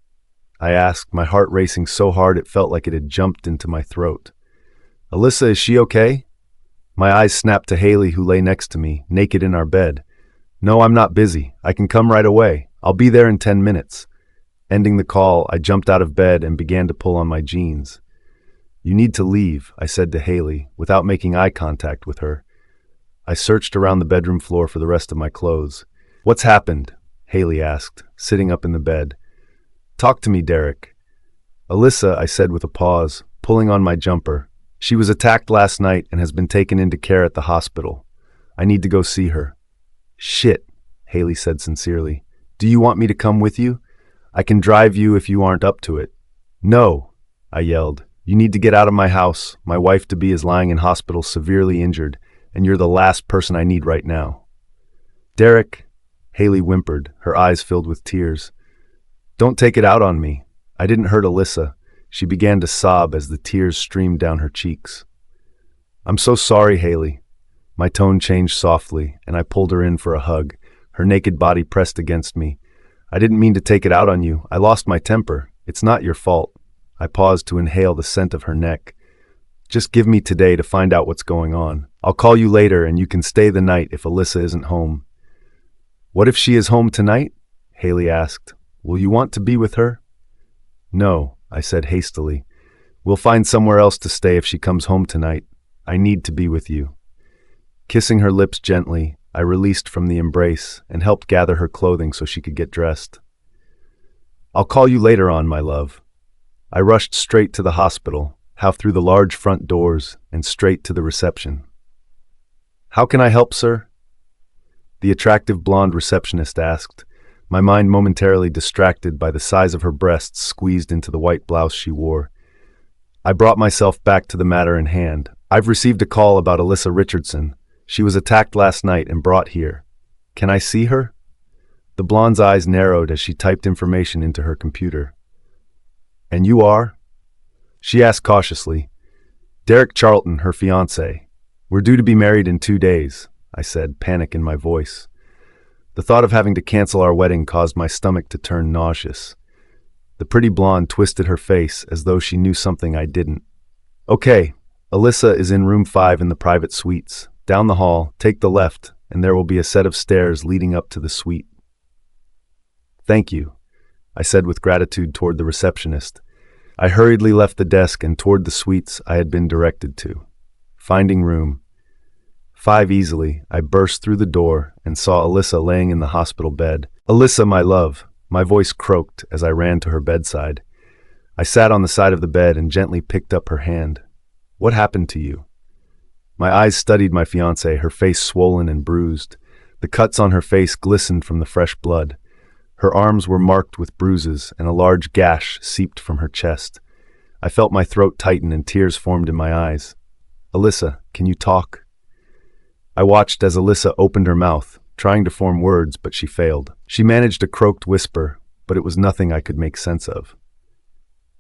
I asked, my heart racing so hard it felt like it had jumped into my throat. Alyssa, is she okay? My eyes snapped to Haley, who lay next to me, naked in our bed. No, I'm not busy. I can come right away. I'll be there in 10 minutes. Ending the call, I jumped out of bed and began to pull on my jeans. You need to leave, I said to Haley, without making eye contact with her. I searched around the bedroom floor for the rest of my clothes. What's happened? Haley asked, sitting up in the bed. Talk to me, Derek. Alyssa, I said with a pause, pulling on my jumper. She was attacked last night and has been taken into care at the hospital. I need to go see her. Shit, Haley said sincerely. Do you want me to come with you? I can drive you if you aren't up to it. No, I yelled. You need to get out of my house. My wife-to-be is lying in hospital severely injured, and you're the last person I need right now. Derek, Haley whimpered, her eyes filled with tears. Don't take it out on me. I didn't hurt Alyssa. She began to sob as the tears streamed down her cheeks. I'm so sorry, Haley. My tone changed softly, and I pulled her in for a hug, her naked body pressed against me. I didn't mean to take it out on you. I lost my temper. It's not your fault. I paused to inhale the scent of her neck. Just give me today to find out what's going on. I'll call you later and you can stay the night if Alyssa isn't home. What if she is home tonight? Haley asked. Will you want to be with her? No, I said hastily. We'll find somewhere else to stay if she comes home tonight. I need to be with you. Kissing her lips gently, I released from the embrace and helped gather her clothing so she could get dressed. I'll call you later on, my love. I rushed straight to the hospital, half through the large front doors, and straight to the reception. How can I help, sir? The attractive blonde receptionist asked, my mind momentarily distracted by the size of her breasts squeezed into the white blouse she wore. I brought myself back to the matter in hand. I've received a call about Alyssa Richardson. She was attacked last night and brought here. Can I see her? The blonde's eyes narrowed as she typed information into her computer. And you are? She asked cautiously. Derek Charlton, her fiancé. We're due to be married in 2 days, I said, panic in my voice. The thought of having to cancel our wedding caused my stomach to turn nauseous. The pretty blonde twisted her face as though she knew something I didn't. Okay, Alyssa is in room 5 in the private suites. Down the hall, take the left, and there will be a set of stairs leading up to the suite. Thank you, I said with gratitude toward the receptionist. I hurriedly left the desk and toward the suites I had been directed to. Finding room 5 easily, I burst through the door and saw Alyssa laying in the hospital bed. Alyssa, my love, my voice croaked as I ran to her bedside. I sat on the side of the bed and gently picked up her hand. What happened to you? My eyes studied my fiancé, her face swollen and bruised. The cuts on her face glistened from the fresh blood. Her arms were marked with bruises, and a large gash seeped from her chest. I felt my throat tighten and tears formed in my eyes. "Alyssa, can you talk?" I watched as Alyssa opened her mouth, trying to form words, but she failed. She managed a croaked whisper, but it was nothing I could make sense of.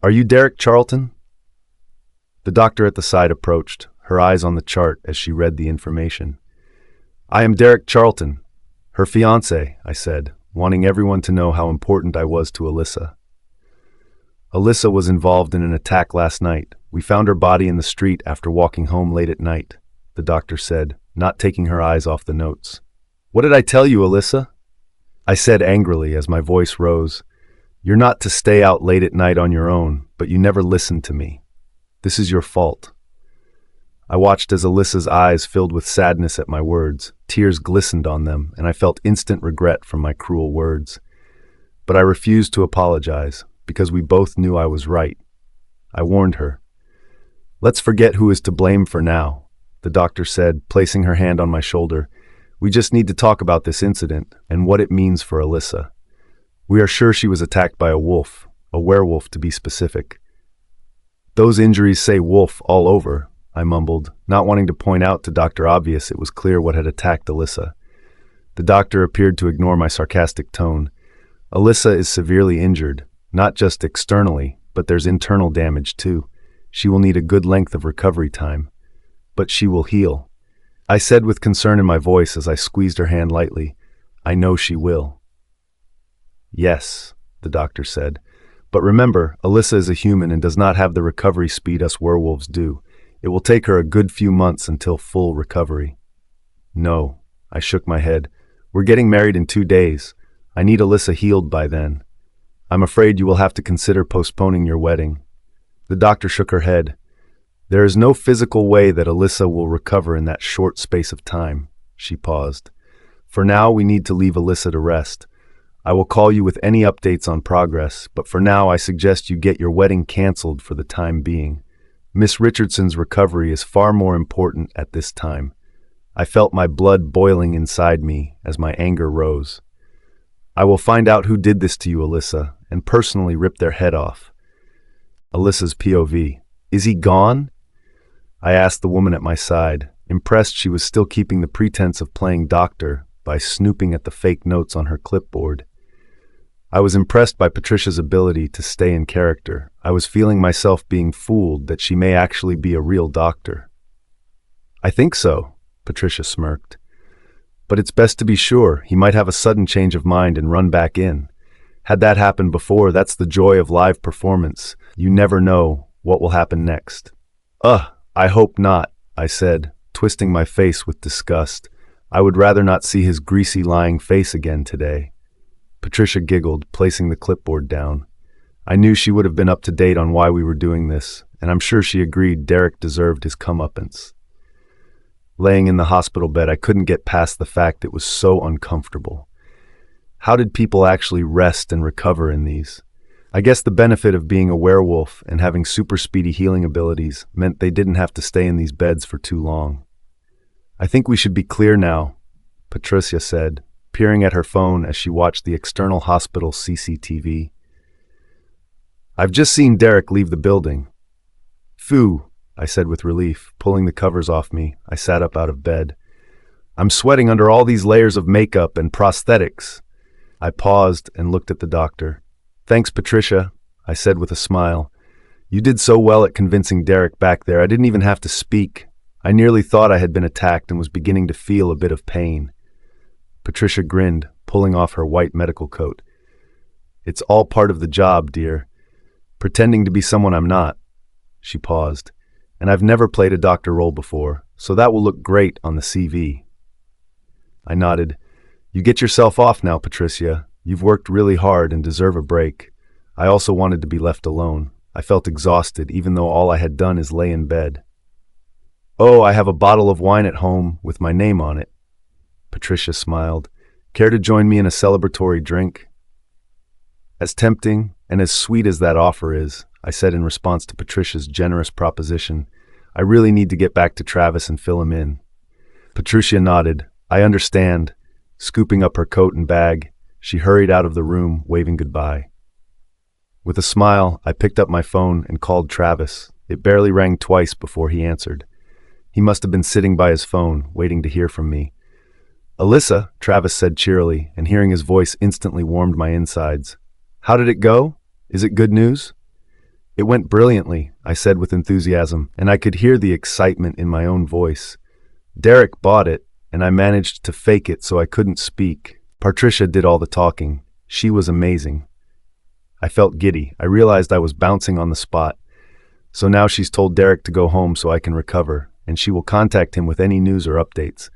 "Are you Derek Charlton?" The doctor at the side approached, her eyes on the chart as she read the information. "I am Derek Charlton, her fiancé," I said, wanting everyone to know how important I was to Alyssa. "Alyssa was involved in an attack last night. We found her body in the street after walking home late at night," the doctor said, not taking her eyes off the notes. "What did I tell you, Alyssa?" I said angrily as my voice rose. "You're not to stay out late at night on your own, but you never listened to me. This is your fault." I watched as Alyssa's eyes filled with sadness at my words. Tears glistened on them, and I felt instant regret from my cruel words. But I refused to apologize, because we both knew I was right. I warned her. "Let's forget who is to blame for now," the doctor said, placing her hand on my shoulder. "We just need to talk about this incident and what it means for Alyssa. We are sure she was attacked by a werewolf to be specific." "Those injuries say wolf all over," I mumbled, not wanting to point out to Dr. Obvious it was clear what had attacked Alyssa. The doctor appeared to ignore my sarcastic tone. "Alyssa is severely injured, not just externally, but there's internal damage too. She will need a good length of recovery time. But she will heal," I said with concern in my voice as I squeezed her hand lightly. "I know she will." "Yes," the doctor said. "But remember, Alyssa is a human and does not have the recovery speed us werewolves do. It will take her a good few months until full recovery." "No," I shook my head. "We're getting married in 2 days. I need Alyssa healed by then. I'm afraid you will have to consider postponing your wedding." The doctor shook her head. "There is no physical way that Alyssa will recover in that short space of time." She paused. "For now, we need to leave Alyssa to rest. I will call you with any updates on progress, but for now I suggest you get your wedding canceled for the time being. Miss Richardson's recovery is far more important at this time." I felt my blood boiling inside me as my anger rose. "I will find out who did this to you, Alyssa, and personally rip their head off." Alyssa's POV. "Is he gone?" I asked the woman at my side, impressed she was still keeping the pretense of playing doctor by snooping at the fake notes on her clipboard. I was impressed by Patricia's ability to stay in character. I was feeling myself being fooled that she may actually be a real doctor. "I think so," Patricia smirked. "But it's best to be sure. He might have a sudden change of mind and run back in. Had that happened before, that's the joy of live performance. You never know what will happen next." I hope not," I said, twisting my face with disgust. "I would rather not see his greasy lying face again today." Patricia giggled, placing the clipboard down. I knew she would have been up to date on why we were doing this, and I'm sure she agreed Derek deserved his comeuppance. Laying in the hospital bed, I couldn't get past the fact it was so uncomfortable. How did people actually rest and recover in these? I guess the benefit of being a werewolf and having super speedy healing abilities meant they didn't have to stay in these beds for too long. "I think we should be clear now," Patricia said, peering at her phone as she watched the external hospital CCTV. "I've just seen Derek leave the building." "Phew," I said with relief, pulling the covers off me. I sat up out of bed. "I'm sweating under all these layers of makeup and prosthetics." I paused and looked at the doctor. "Thanks, Patricia," I said with a smile. "You did so well at convincing Derek back there. I didn't even have to speak. I nearly thought I had been attacked and was beginning to feel a bit of pain." Patricia grinned, pulling off her white medical coat. "It's all part of the job, dear. Pretending to be someone I'm not." She paused. "And I've never played a doctor role before, so that will look great on the CV." I nodded. "You get yourself off now, Patricia. You've worked really hard and deserve a break." I also wanted to be left alone. I felt exhausted, even though all I had done is lay in bed. "Oh, I have a bottle of wine at home with my name on it." Patricia smiled. "Care to join me in a celebratory drink?" "As tempting and as sweet as that offer is," I said in response to Patricia's generous proposition, I really need to get back to Travis and fill him in. Patricia nodded. I understand. Scooping up her coat and bag, she hurried out of the room, waving goodbye. With a smile, I picked up my phone and called Travis. It barely rang twice before he answered. He must have been sitting by his phone, waiting to hear from me. Alyssa, Travis said cheerily, and hearing his voice instantly warmed my insides. How did it go? Is it good news? It went brilliantly, I said with enthusiasm, and I could hear the excitement in my own voice. Derek bought it, and I managed to fake it so I couldn't speak. Patricia did all the talking. She was amazing. I felt giddy. I realized I was bouncing on the spot. So now she's told Derek to go home so I can recover, and she will contact him with any news or updates.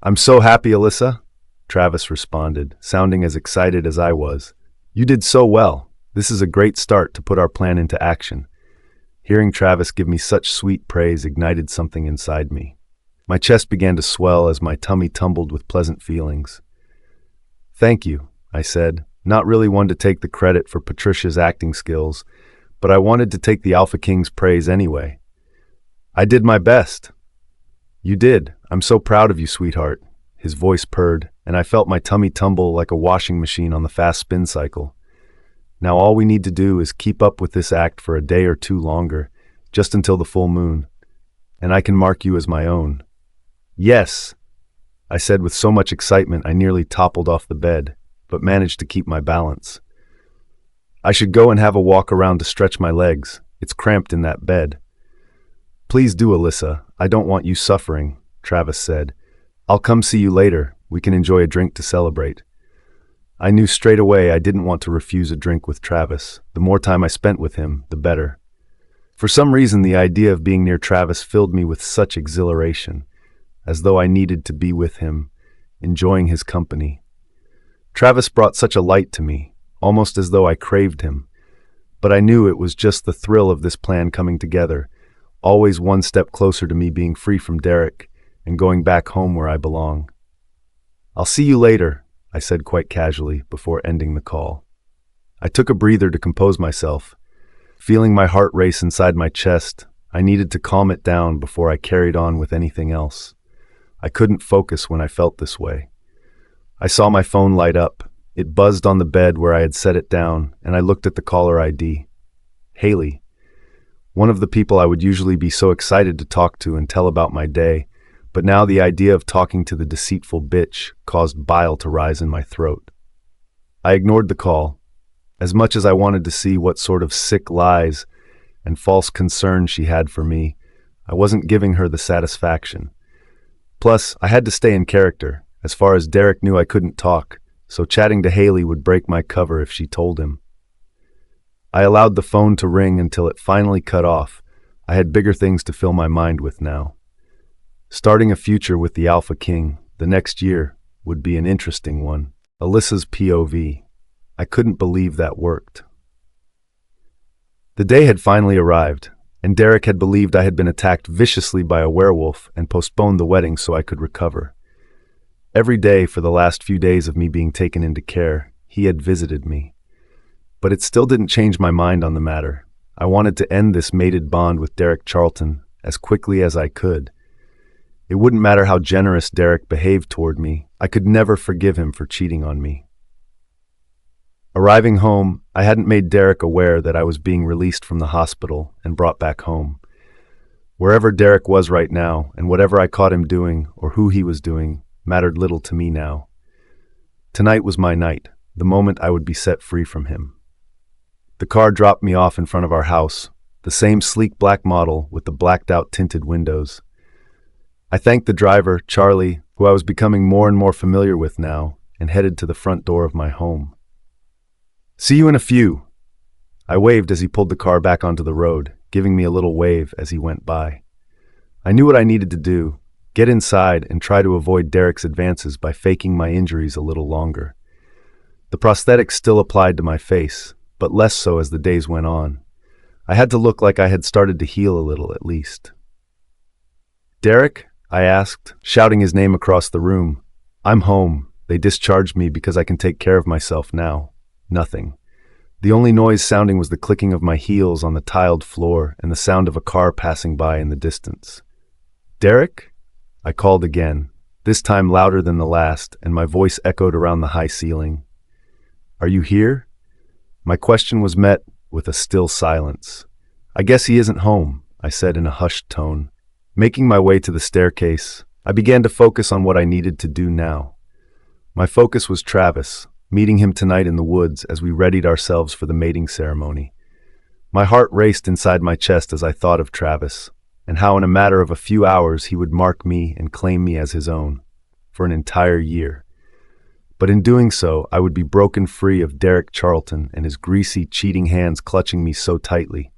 I'm so happy, Alyssa, Travis responded, sounding as excited as I was. You did so well. This is a great start to put our plan into action. Hearing Travis give me such sweet praise ignited something inside me. My chest began to swell as my tummy tumbled with pleasant feelings. Thank you, I said, not really one to take the credit for Patricia's acting skills, but I wanted to take the Alpha King's praise anyway. I did my best. You did. I'm so proud of you, sweetheart. His voice purred, and I felt my tummy tumble like a washing machine on the fast spin cycle. Now all we need to do is keep up with this act for a day or two longer, just until the full moon, and I can mark you as my own. Yes, I said with so much excitement I nearly toppled off the bed, but managed to keep my balance. I should go and have a walk around to stretch my legs. It's cramped in that bed. Please do, Alyssa. I don't want you suffering, Travis said. I'll come see you later. We can enjoy a drink to celebrate. I knew straight away I didn't want to refuse a drink with Travis. The more time I spent with him, the better. For some reason, the idea of being near Travis filled me with such exhilaration, as though I needed to be with him, enjoying his company. Travis brought such a light to me, almost as though I craved him. But I knew it was just the thrill of this plan coming together, always one step closer to me being free from Derek and going back home where I belong. I'll see you later, I said quite casually before ending the call. I took a breather to compose myself. Feeling my heart race inside my chest, I needed to calm it down before I carried on with anything else. I couldn't focus when I felt this way. I saw my phone light up. It buzzed on the bed where I had set it down, and I looked at the caller ID. Haley. One of the people I would usually be so excited to talk to and tell about my day, but now the idea of talking to the deceitful bitch caused bile to rise in my throat. I ignored the call. As much as I wanted to see what sort of sick lies and false concern she had for me, I wasn't giving her the satisfaction. Plus, I had to stay in character. As far as Derek knew, I couldn't talk, so chatting to Haley would break my cover if she told him. I allowed the phone to ring until it finally cut off. I had bigger things to fill my mind with now. Starting a future with the Alpha King, the next year, would be an interesting one. Alyssa's POV. I couldn't believe that worked. The day had finally arrived, and Derek had believed I had been attacked viciously by a werewolf and postponed the wedding so I could recover. Every day for the last few days of me being taken into care, he had visited me. But it still didn't change my mind on the matter. I wanted to end this mated bond with Derek Charlton as quickly as I could. It wouldn't matter how generous Derek behaved toward me. I could never forgive him for cheating on me. Arriving home, I hadn't made Derek aware that I was being released from the hospital and brought back home. Wherever Derek was right now, and whatever I caught him doing or who he was doing, mattered little to me now. Tonight was my night, the moment I would be set free from him. The car dropped me off in front of our house, the same sleek black model with the blacked-out tinted windows. I thanked the driver, Charlie, who I was becoming more and more familiar with now, and headed to the front door of my home. See you in a few. I waved as he pulled the car back onto the road, giving me a little wave as he went by. I knew what I needed to do, get inside and try to avoid Derek's advances by faking my injuries a little longer. The prosthetics still applied to my face, but less so as the days went on. I had to look like I had started to heal a little at least. Derek? I asked, shouting his name across the room. I'm home. They discharged me because I can take care of myself now. Nothing. The only noise sounding was the clicking of my heels on the tiled floor and the sound of a car passing by in the distance. "Derek?" I called again, this time louder than the last, and my voice echoed around the high ceiling. "Are you here?" My question was met with a still silence. "I guess he isn't home," I said in a hushed tone. Making my way to the staircase, I began to focus on what I needed to do now. My focus was Travis, meeting him tonight in the woods as we readied ourselves for the mating ceremony. My heart raced inside my chest as I thought of Travis, and how in a matter of a few hours he would mark me and claim me as his own, for an entire year. But in doing so, I would be broken free of Derek Charlton and his greasy, cheating hands clutching me so tightly.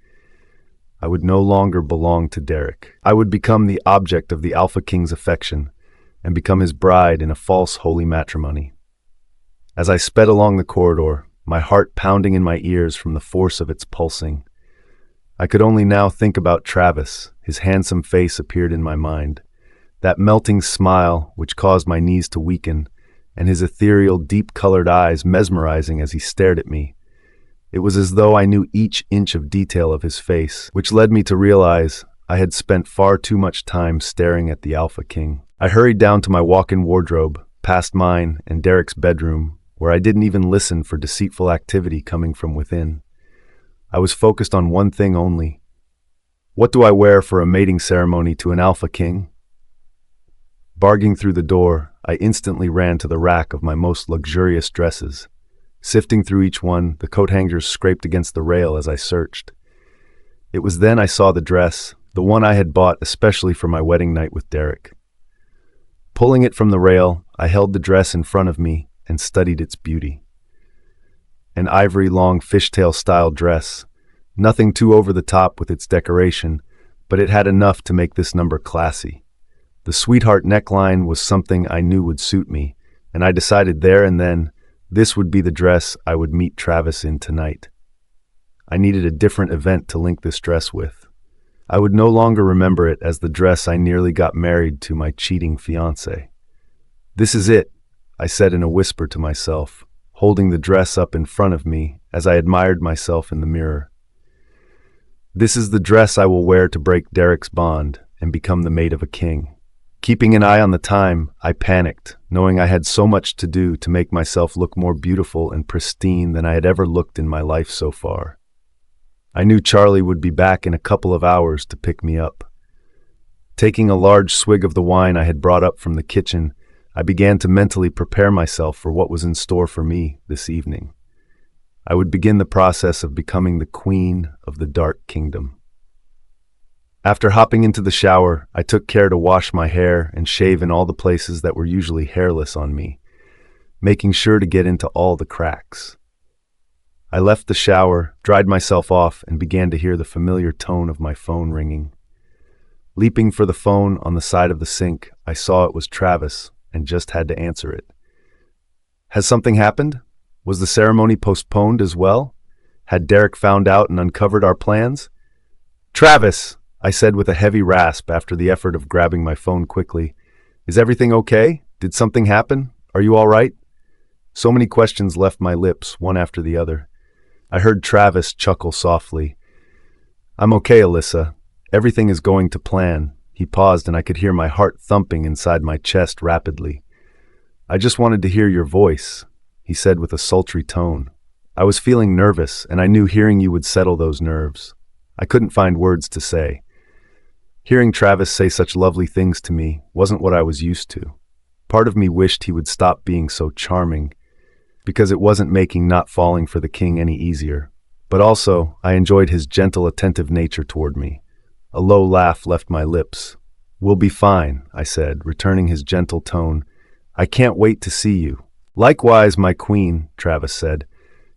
I would no longer belong to Derek. I would become the object of the Alpha King's affection and become his bride in a false holy matrimony. As I sped along the corridor, my heart pounding in my ears from the force of its pulsing, I could only now think about Travis. His handsome face appeared in my mind, that melting smile which caused my knees to weaken, and his ethereal, deep-colored eyes mesmerizing as he stared at me. It was as though I knew each inch of detail of his face, which led me to realize I had spent far too much time staring at the Alpha King. I hurried down to my walk-in wardrobe, past mine and Derek's bedroom, where I didn't even listen for deceitful activity coming from within. I was focused on one thing only. What do I wear for a mating ceremony to an Alpha King? Barging through the door, I instantly ran to the rack of my most luxurious dresses. Sifting through each one, the coat hangers scraped against the rail as I searched. It was then I saw the dress, the one I had bought especially for my wedding night with Derek. Pulling it from the rail, I held the dress in front of me and studied its beauty. An ivory long fishtail-style dress, nothing too over the top with its decoration, but it had enough to make this number classy. The sweetheart neckline was something I knew would suit me, and I decided there and then this would be the dress I would meet Travis in tonight. I needed a different event to link this dress with. I would no longer remember it as the dress I nearly got married to my cheating fiancé. "This is it," I said in a whisper to myself, holding the dress up in front of me as I admired myself in the mirror. "This is the dress I will wear to break Derek's bond and become the mate of a king." Keeping an eye on the time, I panicked, knowing I had so much to do to make myself look more beautiful and pristine than I had ever looked in my life so far. I knew Charlie would be back in a couple of hours to pick me up. Taking a large swig of the wine I had brought up from the kitchen, I began to mentally prepare myself for what was in store for me this evening. I would begin the process of becoming the queen of the Dark Kingdom. After hopping into the shower, I took care to wash my hair and shave in all the places that were usually hairless on me, making sure to get into all the cracks. I left the shower, dried myself off, and began to hear the familiar tone of my phone ringing. Leaping for the phone on the side of the sink, I saw it was Travis and just had to answer it. "Has something happened? Was the ceremony postponed as well? Had Derek found out and uncovered our plans?" "Travis!" I said with a heavy rasp after the effort of grabbing my phone quickly. "Is everything okay? Did something happen? Are you all right?" So many questions left my lips, one after the other. I heard Travis chuckle softly. "I'm okay, Alyssa. Everything is going to plan." He paused and I could hear my heart thumping inside my chest rapidly. "I just wanted to hear your voice," he said with a sultry tone. "I was feeling nervous and I knew hearing you would settle those nerves." I couldn't find words to say. Hearing Travis say such lovely things to me wasn't what I was used to. Part of me wished he would stop being so charming, because it wasn't making not falling for the king any easier. But also, I enjoyed his gentle, attentive nature toward me. A low laugh left my lips. "We'll be fine," I said, returning his gentle tone. "I can't wait to see you." "Likewise, my queen," Travis said.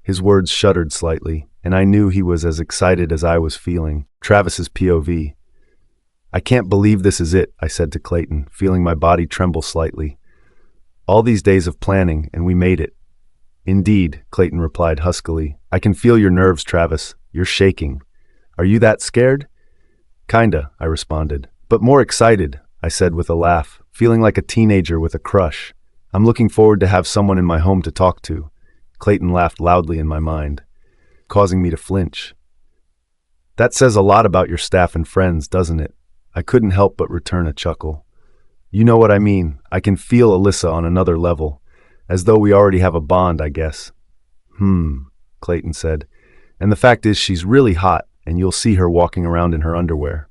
His words shuddered slightly, and I knew he was as excited as I was feeling. Travis's POV. "I can't believe this is it," I said to Clayton, feeling my body tremble slightly. "All these days of planning, and we made it." "Indeed," Clayton replied huskily. "I can feel your nerves, Travis. You're shaking. Are you that scared?" "Kinda," I responded. "But more excited," I said with a laugh, feeling like a teenager with a crush. "I'm looking forward to have someone in my home to talk to." Clayton laughed loudly in my mind. causing me to flinch. That says a lot about your staff and friends, doesn't it? I couldn't help but return a chuckle. You know what I mean. I can feel Alyssa on another level, as though we already have a bond, I guess. Clayton said. And the fact is she's really hot, and you'll see her walking around in her underwear.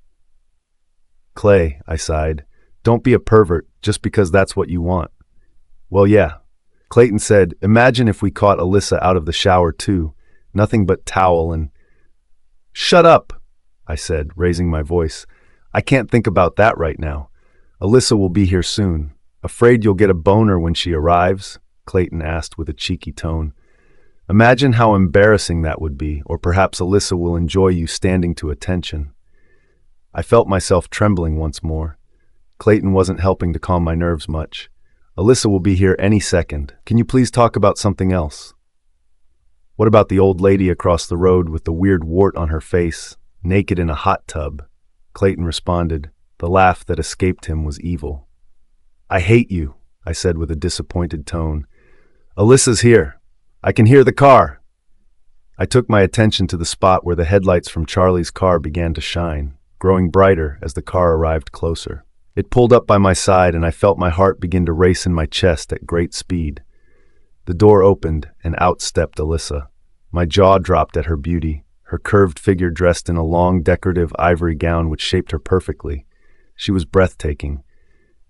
Clay, I sighed, don't be a pervert just because that's what you want. Well, yeah. Clayton said, imagine if we caught Alyssa out of the shower too. Nothing but towel and... Shut up, I said, raising my voice. I can't think about that right now. Alyssa will be here soon. Afraid you'll get a boner when she arrives? Clayton asked with a cheeky tone. Imagine how embarrassing that would be, or perhaps Alyssa will enjoy you standing to attention. I felt myself trembling once more. Clayton wasn't helping to calm my nerves much. Alyssa will be here any second. Can you please talk about something else? What about the old lady across the road with the weird wart on her face, naked in a hot tub? Clayton responded. The laugh that escaped him was evil. I hate you, I said with a disappointed tone. Alyssa's here. I can hear the car. I took my attention to the spot where the headlights from Charlie's car began to shine, growing brighter as the car arrived closer. It pulled up by my side and I felt my heart begin to race in my chest at great speed. The door opened and out stepped Alyssa. My jaw dropped at her beauty, her curved figure dressed in a long, decorative ivory gown which shaped her perfectly. She was breathtaking.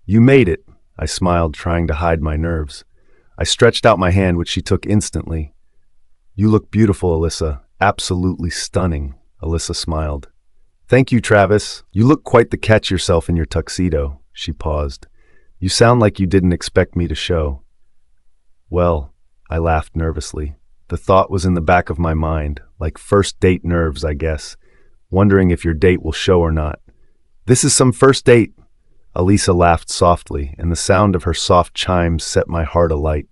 You made it, I smiled, trying to hide my nerves. I stretched out my hand, which she took instantly. You look beautiful, Alyssa. Absolutely stunning, Alyssa smiled. Thank you, Travis. You look quite the catch yourself in your tuxedo. She paused. You sound like you didn't expect me to show. Well, I laughed nervously. The thought was in the back of my mind, like first date nerves, I guess, wondering if your date will show or not. This is some first date. Alyssa laughed softly, and the sound of her soft chimes set my heart alight.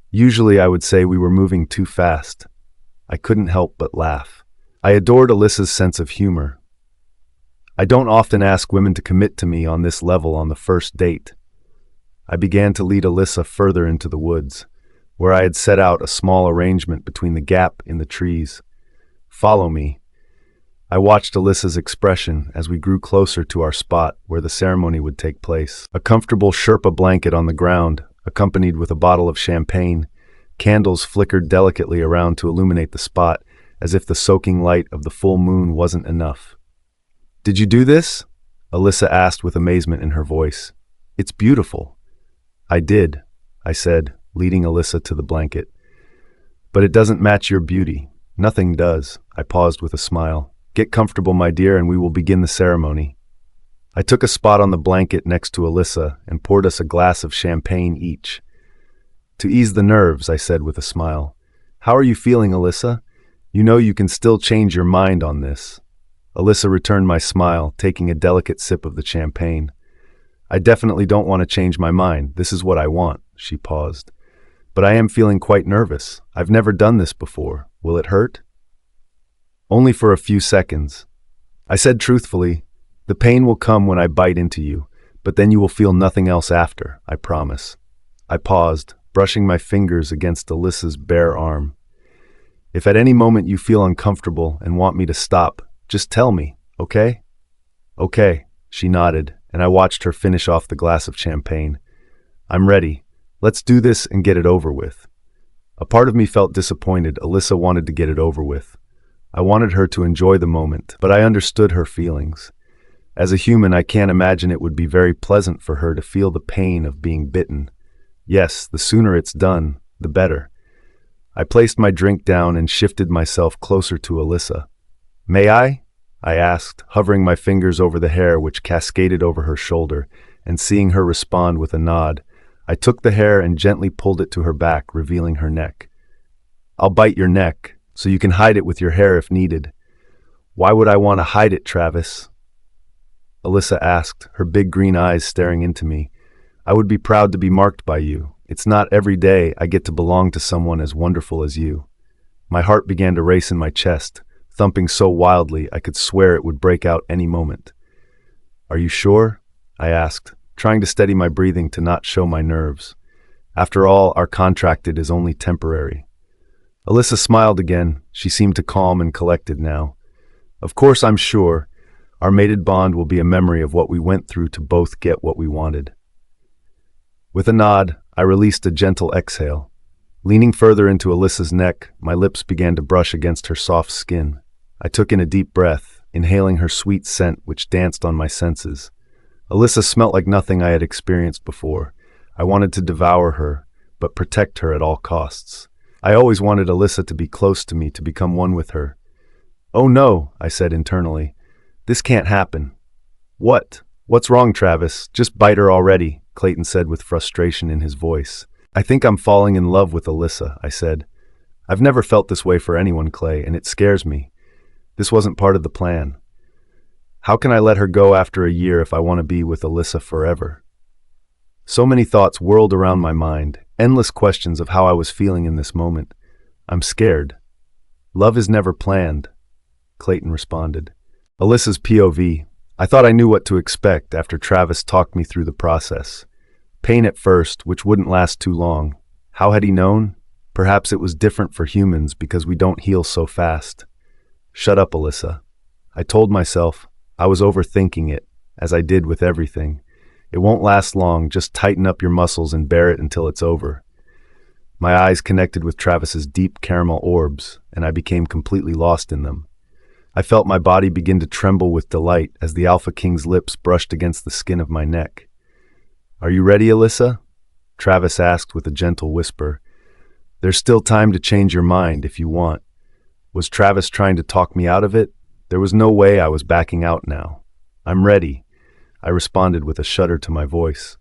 Usually I would say we were moving too fast. I couldn't help but laugh. I adored Alyssa's sense of humor. I don't often ask women to commit to me on this level on the first date. I began to lead Alyssa further into the woods, where I had set out a small arrangement between the gap in the trees. Follow me. I watched Alyssa's expression as we grew closer to our spot where the ceremony would take place. A comfortable Sherpa blanket on the ground, accompanied with a bottle of champagne. Candles flickered delicately around to illuminate the spot, as if the soaking light of the full moon wasn't enough. Did you do this? Alyssa asked with amazement in her voice. It's beautiful. I did, I said, leading Alyssa to the blanket. But it doesn't match your beauty. Nothing does. I paused with a smile. Get comfortable, my dear, and we will begin the ceremony. I took a spot on the blanket next to Alyssa and poured us a glass of champagne each. To ease the nerves, I said with a smile. How are you feeling, Alyssa? You know you can still change your mind on this. Alyssa returned my smile, taking a delicate sip of the champagne. I definitely don't want to change my mind. This is what I want, she paused. But I am feeling quite nervous. I've never done this before. Will it hurt? Only for a few seconds. I said truthfully, the pain will come when I bite into you, but then you will feel nothing else after, I promise. I paused, brushing my fingers against Alyssa's bare arm. If at any moment you feel uncomfortable and want me to stop, just tell me, okay? Okay, she nodded, and I watched her finish off the glass of champagne. I'm ready. Let's do this and get it over with. A part of me felt disappointed. Alyssa wanted to get it over with. I wanted her to enjoy the moment, but I understood her feelings. As a human, I can't imagine it would be very pleasant for her to feel the pain of being bitten. Yes, the sooner it's done, the better. I placed my drink down and shifted myself closer to Alyssa. May I? I asked, hovering my fingers over the hair which cascaded over her shoulder, and seeing her respond with a nod. I took the hair and gently pulled it to her back, revealing her neck. I'll bite your neck, so you can hide it with your hair if needed. Why would I want to hide it, Travis? Alyssa asked, her big green eyes staring into me. I would be proud to be marked by you. It's not every day I get to belong to someone as wonderful as you. My heart began to race in my chest, thumping so wildly I could swear it would break out any moment. Are you sure? I asked, trying to steady my breathing to not show my nerves. After all, our contract is only temporary. Alyssa smiled again. She seemed to calm and collected now. Of course, I'm sure. Our mated bond will be a memory of what we went through to both get what we wanted. With a nod, I released a gentle exhale. Leaning further into Alyssa's neck, my lips began to brush against her soft skin. I took in a deep breath, inhaling her sweet scent which danced on my senses. Alyssa smelt like nothing I had experienced before. I wanted to devour her, but protect her at all costs. I always wanted Alyssa to be close to me, to become one with her. "Oh no," I said internally. "This can't happen." "What? What's wrong, Travis? Just bite her already," Clayton said with frustration in his voice. "I think I'm falling in love with Alyssa," I said. "I've never felt this way for anyone, Clay, and it scares me. This wasn't part of the plan. How can I let her go after a year if I want to be with Alyssa forever?" So many thoughts whirled around my mind, endless questions of how I was feeling in this moment. "I'm scared." "Love is never planned," Clayton responded. Alyssa's POV. I thought I knew what to expect after Travis talked me through the process. Pain at first, which wouldn't last too long. How had he known? Perhaps it was different for humans because we don't heal so fast. "Shut up, Alyssa." I told myself. I was overthinking it, as I did with everything. It won't last long, just tighten up your muscles and bear it until it's over. My eyes connected with Travis's deep caramel orbs, and I became completely lost in them. I felt my body begin to tremble with delight as the Alpha King's lips brushed against the skin of my neck. "Are you ready, Alyssa?" Travis asked with a gentle whisper. "There's still time to change your mind if you want." Was Travis trying to talk me out of it? There was no way I was backing out now. "I'm ready," I responded with a shudder to my voice.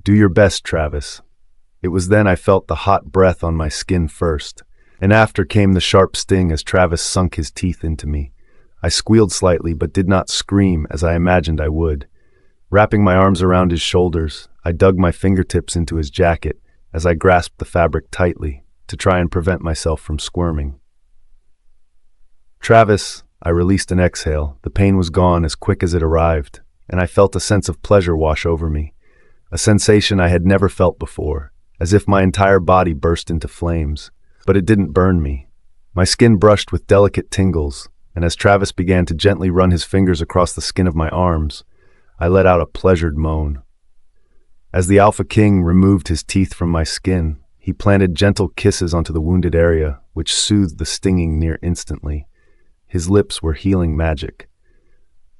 "Do your best, Travis." It was then I felt the hot breath on my skin first, and after came the sharp sting as Travis sunk his teeth into me. I squealed slightly but did not scream as I imagined I would. Wrapping my arms around his shoulders, I dug my fingertips into his jacket as I grasped the fabric tightly to try and prevent myself from squirming. "Travis," I released an exhale. The pain was gone as quick as it arrived, and I felt a sense of pleasure wash over me, a sensation I had never felt before, as if my entire body burst into flames. But it didn't burn me. My skin brushed with delicate tingles, and as Travis began to gently run his fingers across the skin of my arms, I let out a pleasured moan. As the Alpha King removed his teeth from my skin, he planted gentle kisses onto the wounded area, which soothed the stinging near instantly. His lips were healing magic.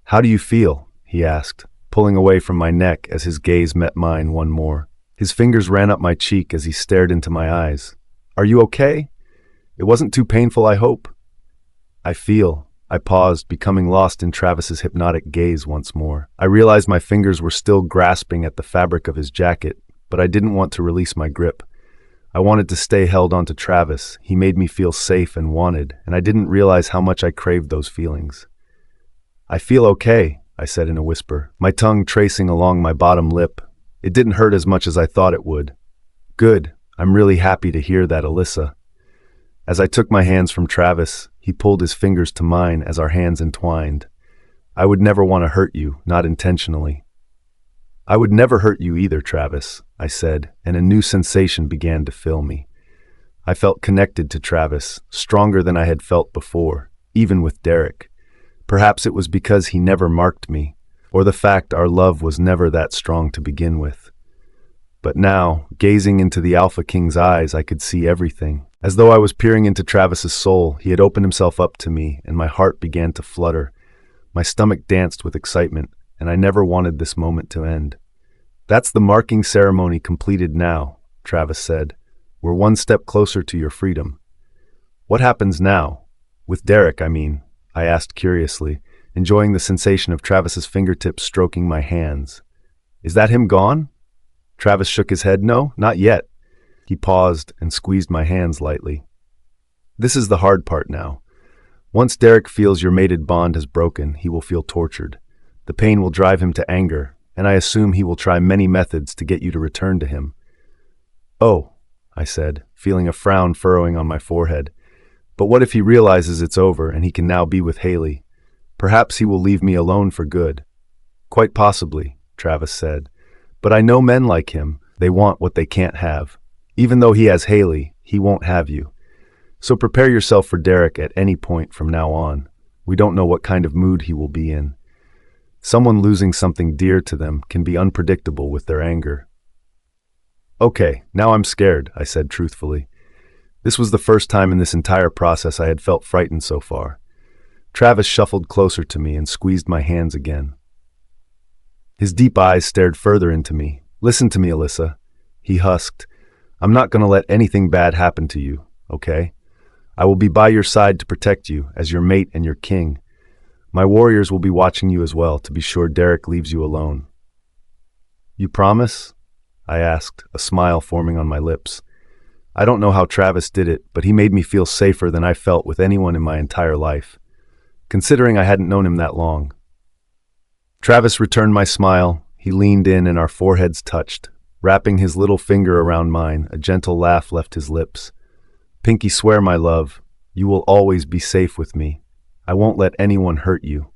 "How do you feel?" he asked, pulling away from my neck as his gaze met mine one more. His fingers ran up my cheek as he stared into my eyes. "Are you okay? It wasn't too painful, I hope?" I paused, becoming lost in Travis's hypnotic gaze once more. I realized my fingers were still grasping at the fabric of his jacket, but I didn't want to release my grip. I wanted to stay held onto Travis. He made me feel safe and wanted, and I didn't realize how much I craved those feelings. "I feel okay," I said in a whisper, my tongue tracing along my bottom lip. It didn't hurt as much as I thought it would. "Good. I'm really happy to hear that, Alyssa." As I took my hands from Travis, he pulled his fingers to mine as our hands entwined. "I would never want to hurt you, not intentionally." "I would never hurt you either, Travis," I said, and a new sensation began to fill me. I felt connected to Travis, stronger than I had felt before, even with Derek. Perhaps it was because he never marked me, or the fact our love was never that strong to begin with. But now, gazing into the Alpha King's eyes, I could see everything. As though I was peering into Travis's soul, he had opened himself up to me, and my heart began to flutter. My stomach danced with excitement, and I never wanted this moment to end. "That's the marking ceremony completed now," Travis said. "We're one step closer to your freedom." "What happens now? With Derek, I mean," I asked curiously, enjoying the sensation of Travis's fingertips stroking my hands. "Is that him gone?" Travis shook his head. "No, not yet." He paused and squeezed my hands lightly. "This is the hard part now. Once Derek feels your mated bond has broken, he will feel tortured. The pain will drive him to anger, and I assume he will try many methods to get you to return to him." "Oh," I said, feeling a frown furrowing on my forehead. "But what if he realizes it's over and he can now be with Haley? Perhaps he will leave me alone for good." "Quite possibly," Travis said. "But I know men like him. They want what they can't have. Even though he has Haley, he won't have you. So prepare yourself for Derek at any point from now on. We don't know what kind of mood he will be in. Someone losing something dear to them can be unpredictable with their anger. Okay, now I'm scared, I said truthfully. This was the first time in this entire process I had felt frightened so far. Travis shuffled closer to me and squeezed my hands again. His deep eyes stared further into me. Listen to me, Alyssa, he husked. I'm not going to let anything bad happen to you, okay? I will be by your side to protect you as your mate and your king. My warriors will be watching you as well to be sure Derek leaves you alone. You promise? I asked, a smile forming on my lips. I don't know how Travis did it, but he made me feel safer than I felt with anyone in my entire life, considering I hadn't known him that long. Travis returned my smile. He leaned in and our foreheads touched. Wrapping his little finger around mine, a gentle laugh left his lips. Pinky, swear, my love, you will always be safe with me. I won't let anyone hurt you.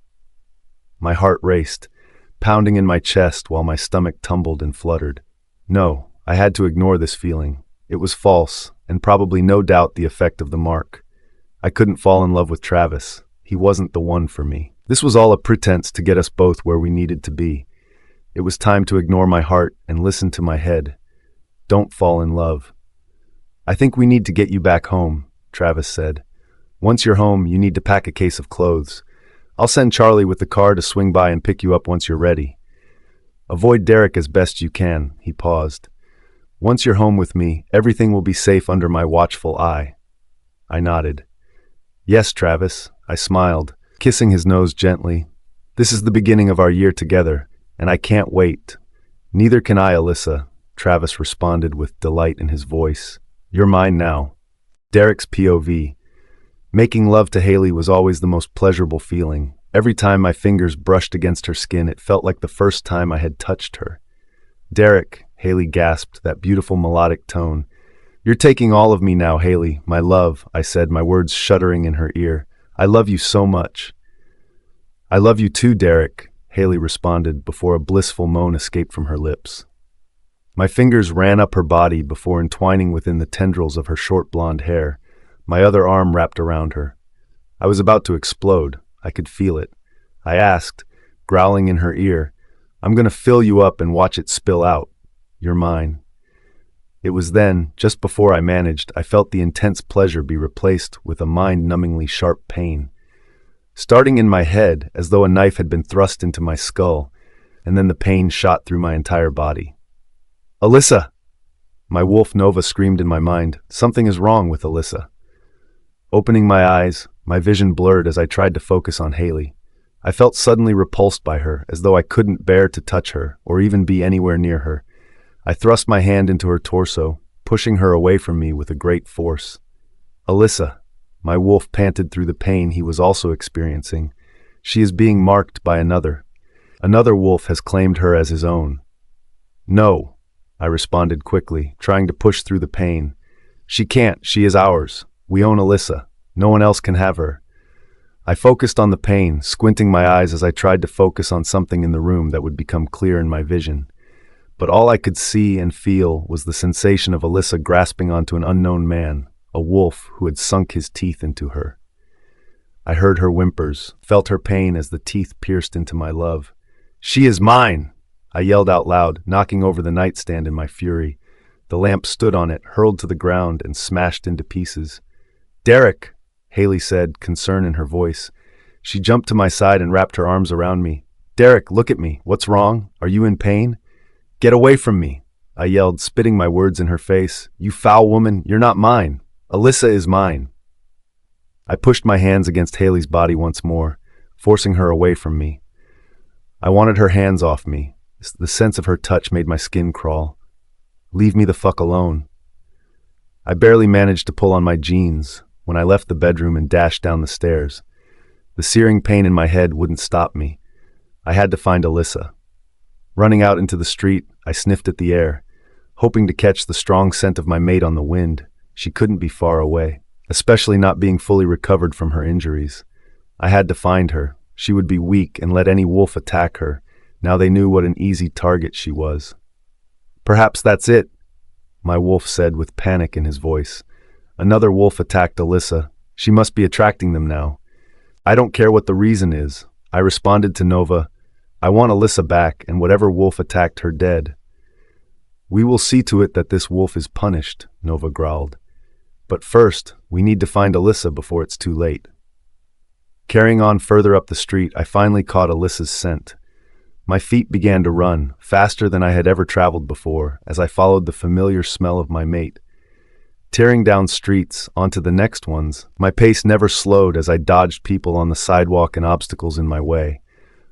My heart raced, pounding in my chest while my stomach tumbled and fluttered. No, I had to ignore this feeling. It was false, and probably no doubt the effect of the mark. I couldn't fall in love with Travis. He wasn't the one for me. This was all a pretense to get us both where we needed to be. It was time to ignore my heart and listen to my head. Don't fall in love. I think we need to get you back home, Travis said. Once you're home, you need to pack a case of clothes. I'll send Charlie with the car to swing by and pick you up once you're ready. Avoid Derek as best you can, he paused. Once you're home with me, everything will be safe under my watchful eye. I nodded. Yes, Travis, I smiled, kissing his nose gently. This is the beginning of our year together, and I can't wait. Neither can I, Alyssa, Travis responded with delight in his voice. You're mine now. Derek's POV. Making love to Haley was always the most pleasurable feeling. Every time my fingers brushed against her skin, it felt like the first time I had touched her. Derek, Haley gasped, that beautiful melodic tone. You're taking all of me now, Haley, my love, I said, my words shuddering in her ear. I love you so much. I love you too, Derek, Haley responded before a blissful moan escaped from her lips. My fingers ran up her body before entwining within the tendrils of her short blonde hair. My other arm wrapped around her. I was about to explode. I could feel it. I asked, growling in her ear, I'm going to fill you up and watch it spill out. You're mine. It was then, just before I managed, I felt the intense pleasure be replaced with a mind-numbingly sharp pain. Starting in my head, as though a knife had been thrust into my skull, and then the pain shot through my entire body. Alyssa! My wolf Nova screamed in my mind. Something is wrong with Alyssa. Opening my eyes, my vision blurred as I tried to focus on Haley. I felt suddenly repulsed by her, as though I couldn't bear to touch her, or even be anywhere near her. I thrust my hand into her torso, pushing her away from me with a great force. Alyssa! My wolf panted through the pain he was also experiencing. She is being marked by another. Another wolf has claimed her as his own. No, I responded quickly, trying to push through the pain. She can't, she is ours. We own Alyssa. No one else can have her. I focused on the pain, squinting my eyes as I tried to focus on something in the room that would become clear in my vision. But all I could see and feel was the sensation of Alyssa grasping onto an unknown man, a wolf who had sunk his teeth into her. I heard her whimpers, felt her pain as the teeth pierced into my love. She is mine! I yelled out loud, knocking over the nightstand in my fury. The lamp stood on it, hurled to the ground, and smashed into pieces. Derek! Haley said, concern in her voice. She jumped to my side and wrapped her arms around me. Derek, look at me. What's wrong? Are you in pain? Get away from me! I yelled, spitting my words in her face. You foul woman, you're not mine. Alyssa is mine. I pushed my hands against Haley's body once more, forcing her away from me. I wanted her hands off me. The sense of her touch made my skin crawl. Leave me the fuck alone. I barely managed to pull on my jeans when I left the bedroom and dashed down the stairs. The searing pain in my head wouldn't stop me. I had to find Alyssa. Running out into the street, I sniffed at the air, hoping to catch the strong scent of my mate on the wind. She couldn't be far away, especially not being fully recovered from her injuries. I had to find her. She would be weak and let any wolf attack her. Now they knew what an easy target she was. Perhaps that's it, my wolf said with panic in his voice. Another wolf attacked Alyssa. She must be attracting them now. I don't care what the reason is. I responded to Nova. I want Alyssa back and whatever wolf attacked her dead. We will see to it that this wolf is punished, Nova growled. But first, we need to find Alyssa before it's too late. Carrying on further up the street, I finally caught Alyssa's scent. My feet began to run, faster than I had ever traveled before, as I followed the familiar smell of my mate. Tearing down streets, onto the next ones, my pace never slowed as I dodged people on the sidewalk and obstacles in my way.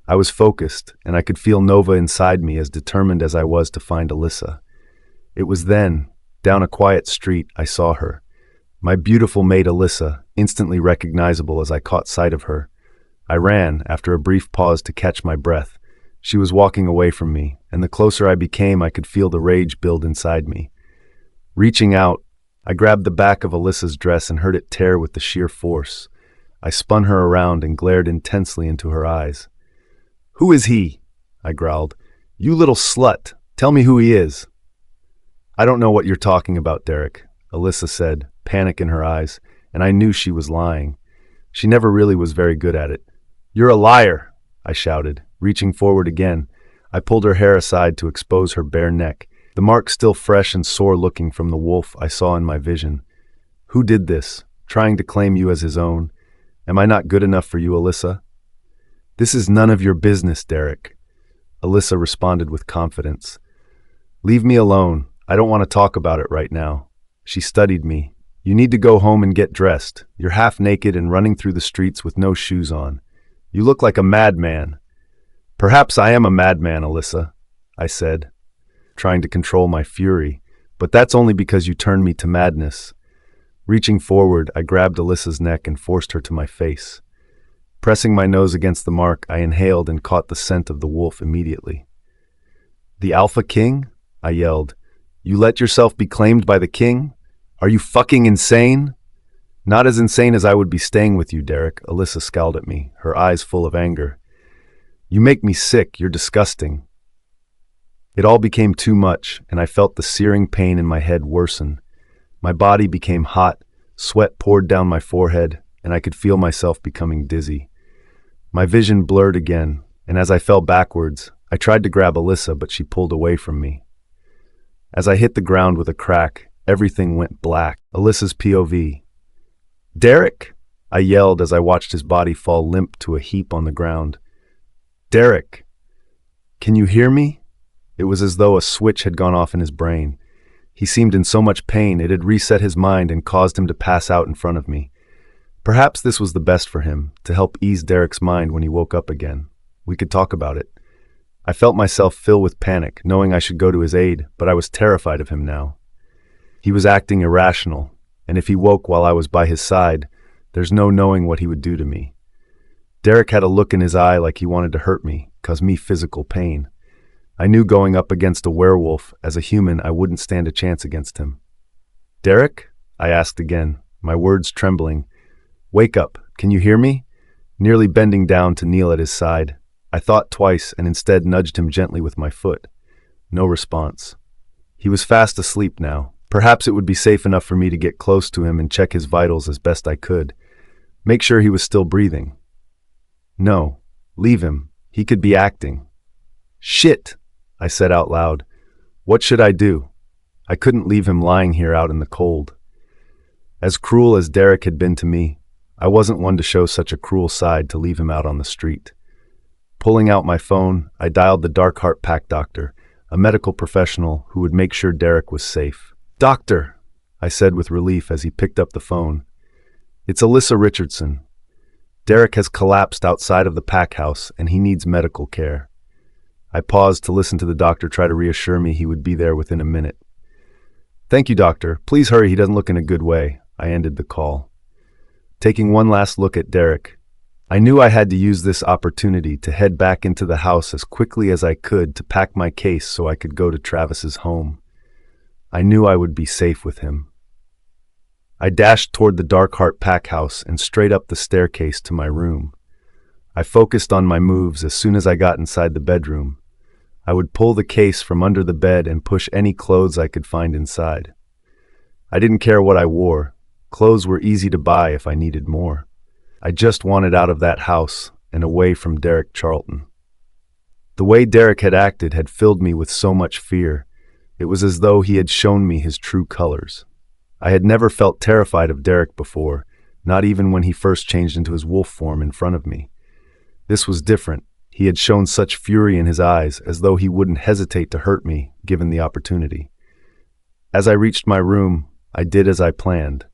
I was focused, and I could feel Nova inside me as determined as I was to find Alyssa. It was then, down a quiet street, I saw her. My beautiful mate Alyssa, instantly recognizable as I caught sight of her. I ran, after a brief pause, to catch my breath. She was walking away from me, and the closer I became, I could feel the rage build inside me. Reaching out, I grabbed the back of Alyssa's dress and heard it tear with the sheer force. I spun her around and glared intensely into her eyes. "Who is he?" I growled. "You little slut! Tell me who he is!" "I don't know what you're talking about, Derek," Alyssa said, panic in her eyes, and I knew she was lying. She never really was very good at it. "You're a liar!" I shouted. Reaching forward again, I pulled her hair aside to expose her bare neck, the mark still fresh and sore-looking from the wolf I saw in my vision. "Who did this? Trying to claim you as his own? Am I not good enough for you, Alyssa?" "This is none of your business, Derek," Alyssa responded with confidence. "Leave me alone. I don't want to talk about it right now." She studied me. "You need to go home and get dressed. You're half naked and running through the streets with no shoes on. You look like a madman." "Perhaps I am a madman, Alyssa," I said, trying to control my fury, "but that's only because you turned me to madness." Reaching forward, I grabbed Alyssa's neck and forced her to my face. Pressing my nose against the mark, I inhaled and caught the scent of the wolf immediately. "The Alpha King?" I yelled. "You let yourself be claimed by the king? Are you fucking insane?" "Not as insane as I would be staying with you, Derek," Alyssa scowled at me, her eyes full of anger. "You make me sick. You're disgusting." It all became too much, and I felt the searing pain in my head worsen. My body became hot, sweat poured down my forehead, and I could feel myself becoming dizzy. My vision blurred again, and as I fell backwards, I tried to grab Alyssa, but she pulled away from me. As I hit the ground with a crack, everything went black. Alyssa's POV. "Derek!" I yelled as I watched his body fall limp to a heap on the ground. "Derek! Can you hear me?" It was as though a switch had gone off in his brain. He seemed in so much pain it had reset his mind and caused him to pass out in front of me. Perhaps this was the best for him, to help ease Derek's mind when he woke up again. We could talk about it. I felt myself fill with panic, knowing I should go to his aid, but I was terrified of him now. He was acting irrational, and if he woke while I was by his side, there's no knowing what he would do to me. Derek had a look in his eye like he wanted to hurt me, cause me physical pain. I knew going up against a werewolf, as a human, I wouldn't stand a chance against him. "Derek?" I asked again, my words trembling. "Wake up, can you hear me?" Nearly bending down to kneel at his side, I thought twice and instead nudged him gently with my foot. No response. He was fast asleep now. Perhaps it would be safe enough for me to get close to him and check his vitals as best I could. Make sure he was still breathing. No, leave him. He could be acting. "Shit!" I said out loud. What should I do? I couldn't leave him lying here out in the cold. As cruel as Derek had been to me, I wasn't one to show such a cruel side to leave him out on the street. Pulling out my phone, I dialed the Dark Heart Pack doctor, a medical professional who would make sure Derek was safe. "Doctor," I said with relief as he picked up the phone. "It's Alyssa Richardson. Derek has collapsed outside of the pack house and he needs medical care." I paused to listen to the doctor try to reassure me he would be there within a minute. "Thank you, doctor. Please hurry, he doesn't look in a good way." I ended the call. Taking one last look at Derek, I knew I had to use this opportunity to head back into the house as quickly as I could to pack my case so I could go to Travis's home. I knew I would be safe with him. I dashed toward the Dark Heart Pack house and straight up the staircase to my room. I focused on my moves as soon as I got inside the bedroom. I would pull the case from under the bed and push any clothes I could find inside. I didn't care what I wore. Clothes were easy to buy if I needed more. I just wanted out of that house and away from Derek Charlton. The way Derek had acted had filled me with so much fear. It was as though he had shown me his true colors. I had never felt terrified of Derek before, not even when he first changed into his wolf form in front of me. This was different. He had shown such fury in his eyes, as though he wouldn't hesitate to hurt me, given the opportunity. As I reached my room, I did as I planned.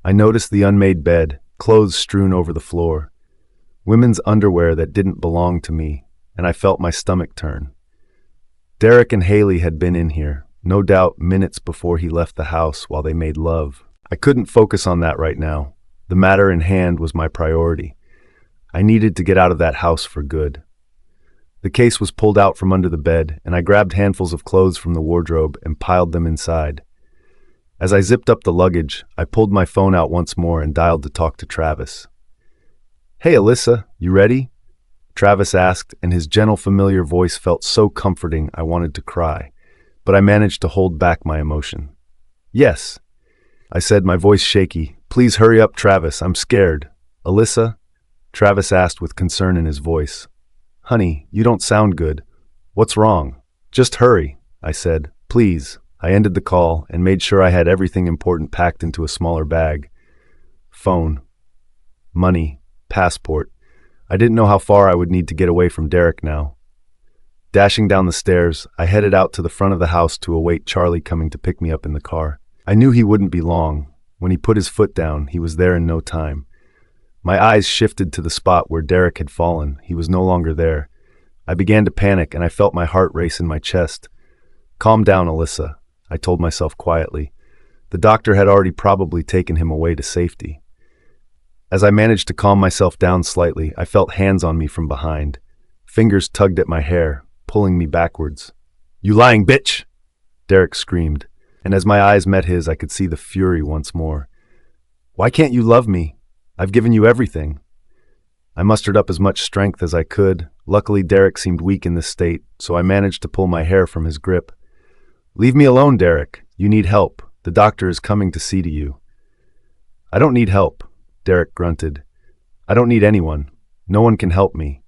I noticed the unmade bed, clothes strewn over the floor, women's underwear that didn't belong to me, and I felt my stomach turn. Derek and Haley had been in here, no doubt minutes before he left the house while they made love. I couldn't focus on that right now. The matter in hand was my priority. I needed to get out of that house for good. The case was pulled out from under the bed, and I grabbed handfuls of clothes from the wardrobe and piled them inside. As I zipped up the luggage, I pulled my phone out once more and dialed to talk to Travis. "Hey, Alyssa, you ready?" Travis asked, and his gentle, familiar voice felt so comforting I wanted to cry, but I managed to hold back my emotion. "Yes," I said, my voice shaky. "Please hurry up, Travis, I'm scared." "Alyssa?" Travis asked with concern in his voice. "Honey, you don't sound good. What's wrong?" "Just hurry," I said. "Please." I ended the call and made sure I had everything important packed into a smaller bag. Phone, money, passport. I didn't know how far I would need to get away from Derek now. Dashing down the stairs, I headed out to the front of the house to await Charlie coming to pick me up in the car. I knew he wouldn't be long. When he put his foot down, he was there in no time. My eyes shifted to the spot where Derek had fallen. He was no longer there. I began to panic, and I felt my heart race in my chest. "Calm down, Alyssa," I told myself quietly. The doctor had already probably taken him away to safety. As I managed to calm myself down slightly, I felt hands on me from behind. Fingers tugged at my hair, pulling me backwards. "You lying bitch!" Derek screamed, and as my eyes met his, I could see the fury once more. "Why can't you love me? I've given you everything." I mustered up as much strength as I could. Luckily, Derek seemed weak in this state, so I managed to pull my hair from his grip. "Leave me alone, Derek. You need help. The doctor is coming to see to you." "I don't need help," Derek grunted. "I don't need anyone. No one can help me."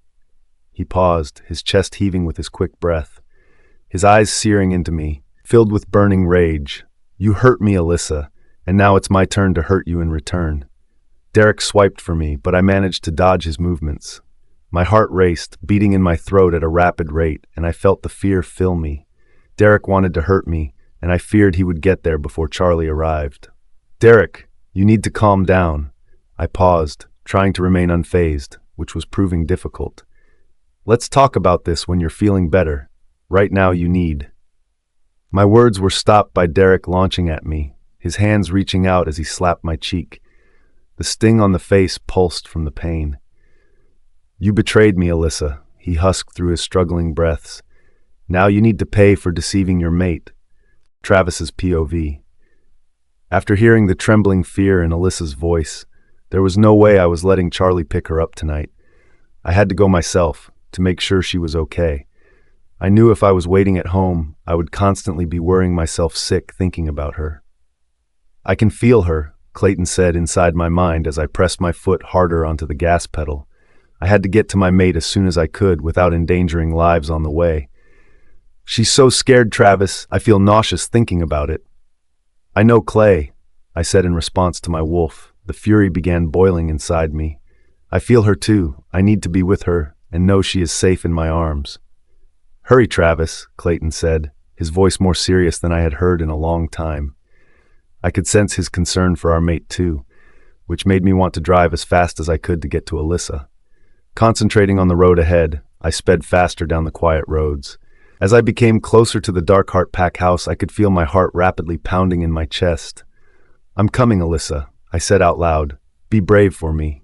He paused, his chest heaving with his quick breath. His eyes searing into me, filled with burning rage. "You hurt me, Alyssa, and now it's my turn to hurt you in return." Derek swiped for me, but I managed to dodge his movements. My heart raced, beating in my throat at a rapid rate, and I felt the fear fill me. Derek wanted to hurt me, and I feared he would get there before Charlie arrived. "Derek, you need to calm down." I paused, trying to remain unfazed, which was proving difficult. "Let's talk about this when you're feeling better. Right now you need." My words were stopped by Derek launching at me, his hands reaching out as he slapped my cheek. The sting on the face pulsed from the pain. "You betrayed me, Alyssa," he husked through his struggling breaths. "Now you need to pay for deceiving your mate." Travis's POV. After hearing the trembling fear in Alyssa's voice, there was no way I was letting Charlie pick her up tonight. I had to go myself, to make sure she was okay. I knew if I was waiting at home, I would constantly be worrying myself sick thinking about her. "I can feel her," Clayton said inside my mind as I pressed my foot harder onto the gas pedal. I had to get to my mate as soon as I could without endangering lives on the way. "She's so scared, Travis. I feel nauseous thinking about it." "I know, Clay," I said in response to my wolf. The fury began boiling inside me. "I feel her too. I need to be with her and know she is safe in my arms." "Hurry, Travis," Clayton said, his voice more serious than I had heard in a long time. I could sense his concern for our mate too, which made me want to drive as fast as I could to get to Alyssa. Concentrating on the road ahead, I sped faster down the quiet roads. As I became closer to the Darkheart Pack house, I could feel my heart rapidly pounding in my chest. "I'm coming, Alyssa," I said out loud. "Be brave for me."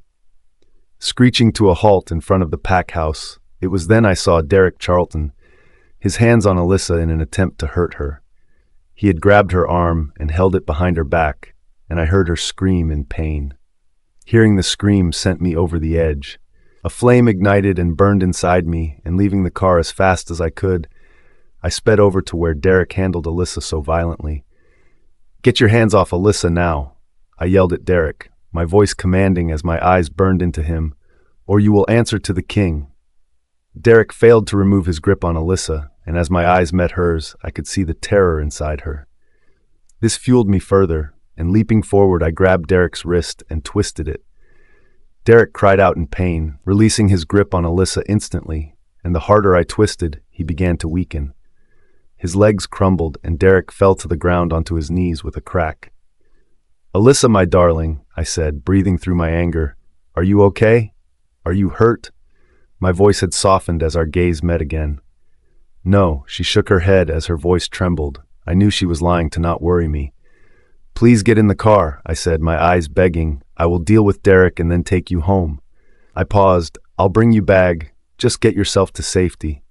Screeching to a halt in front of the pack house, it was then I saw Derek Charlton, his hands on Alyssa in an attempt to hurt her. He had grabbed her arm and held it behind her back, and I heard her scream in pain. Hearing the scream sent me over the edge. A flame ignited and burned inside me, and leaving the car as fast as I could, I sped over to where Derek handled Alyssa so violently. "Get your hands off Alyssa now," I yelled at Derek, my voice commanding as my eyes burned into him. Or you will answer to the king. Derek failed to remove his grip on Alyssa, and as my eyes met hers, I could see the terror inside her. This fueled me further, and leaping forward, I grabbed Derek's wrist and twisted it. Derek cried out in pain, releasing his grip on Alyssa instantly, and the harder I twisted, he began to weaken. His legs crumbled, and Derek fell to the ground onto his knees with a crack. "Alyssa, my darling," I said, breathing through my anger. "Are you okay? Are you hurt?" My voice had softened as our gaze met again. "No," she shook her head as her voice trembled. I knew she was lying to not worry me. "Please get in the car," I said, my eyes begging. "I will deal with Derek and then take you home." I paused. "I'll bring you back. Just get yourself to safety."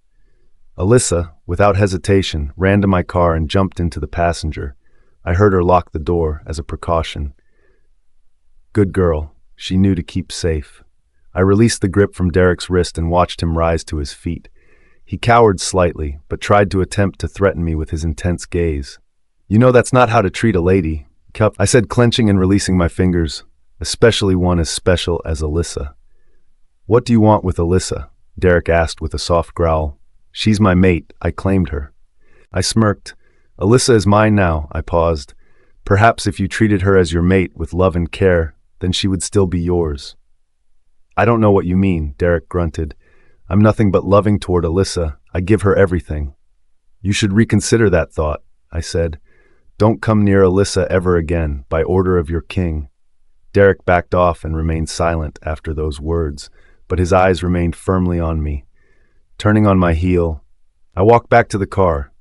Alyssa, without hesitation, ran to my car and jumped into the passenger. I heard her lock the door as a precaution. Good girl. She knew to keep safe. I released the grip from Derek's wrist and watched him rise to his feet. He cowered slightly, but tried to attempt to threaten me with his intense gaze. "You know that's not how to treat a lady," I said, clenching and releasing my fingers, "especially one as special as Alyssa." "What do you want with Alyssa?" Derek asked with a soft growl. "She's my mate. I claimed her." I smirked. "Alyssa is mine now," I paused. "Perhaps if you treated her as your mate with love and care, then she would still be yours." "I don't know what you mean," Derek grunted. "I'm nothing but loving toward Alyssa. I give her everything." "You should reconsider that thought," I said. "Don't come near Alyssa ever again, by order of your king." Derek backed off and remained silent after those words, but his eyes remained firmly on me. Turning on my heel, I walked back to the car.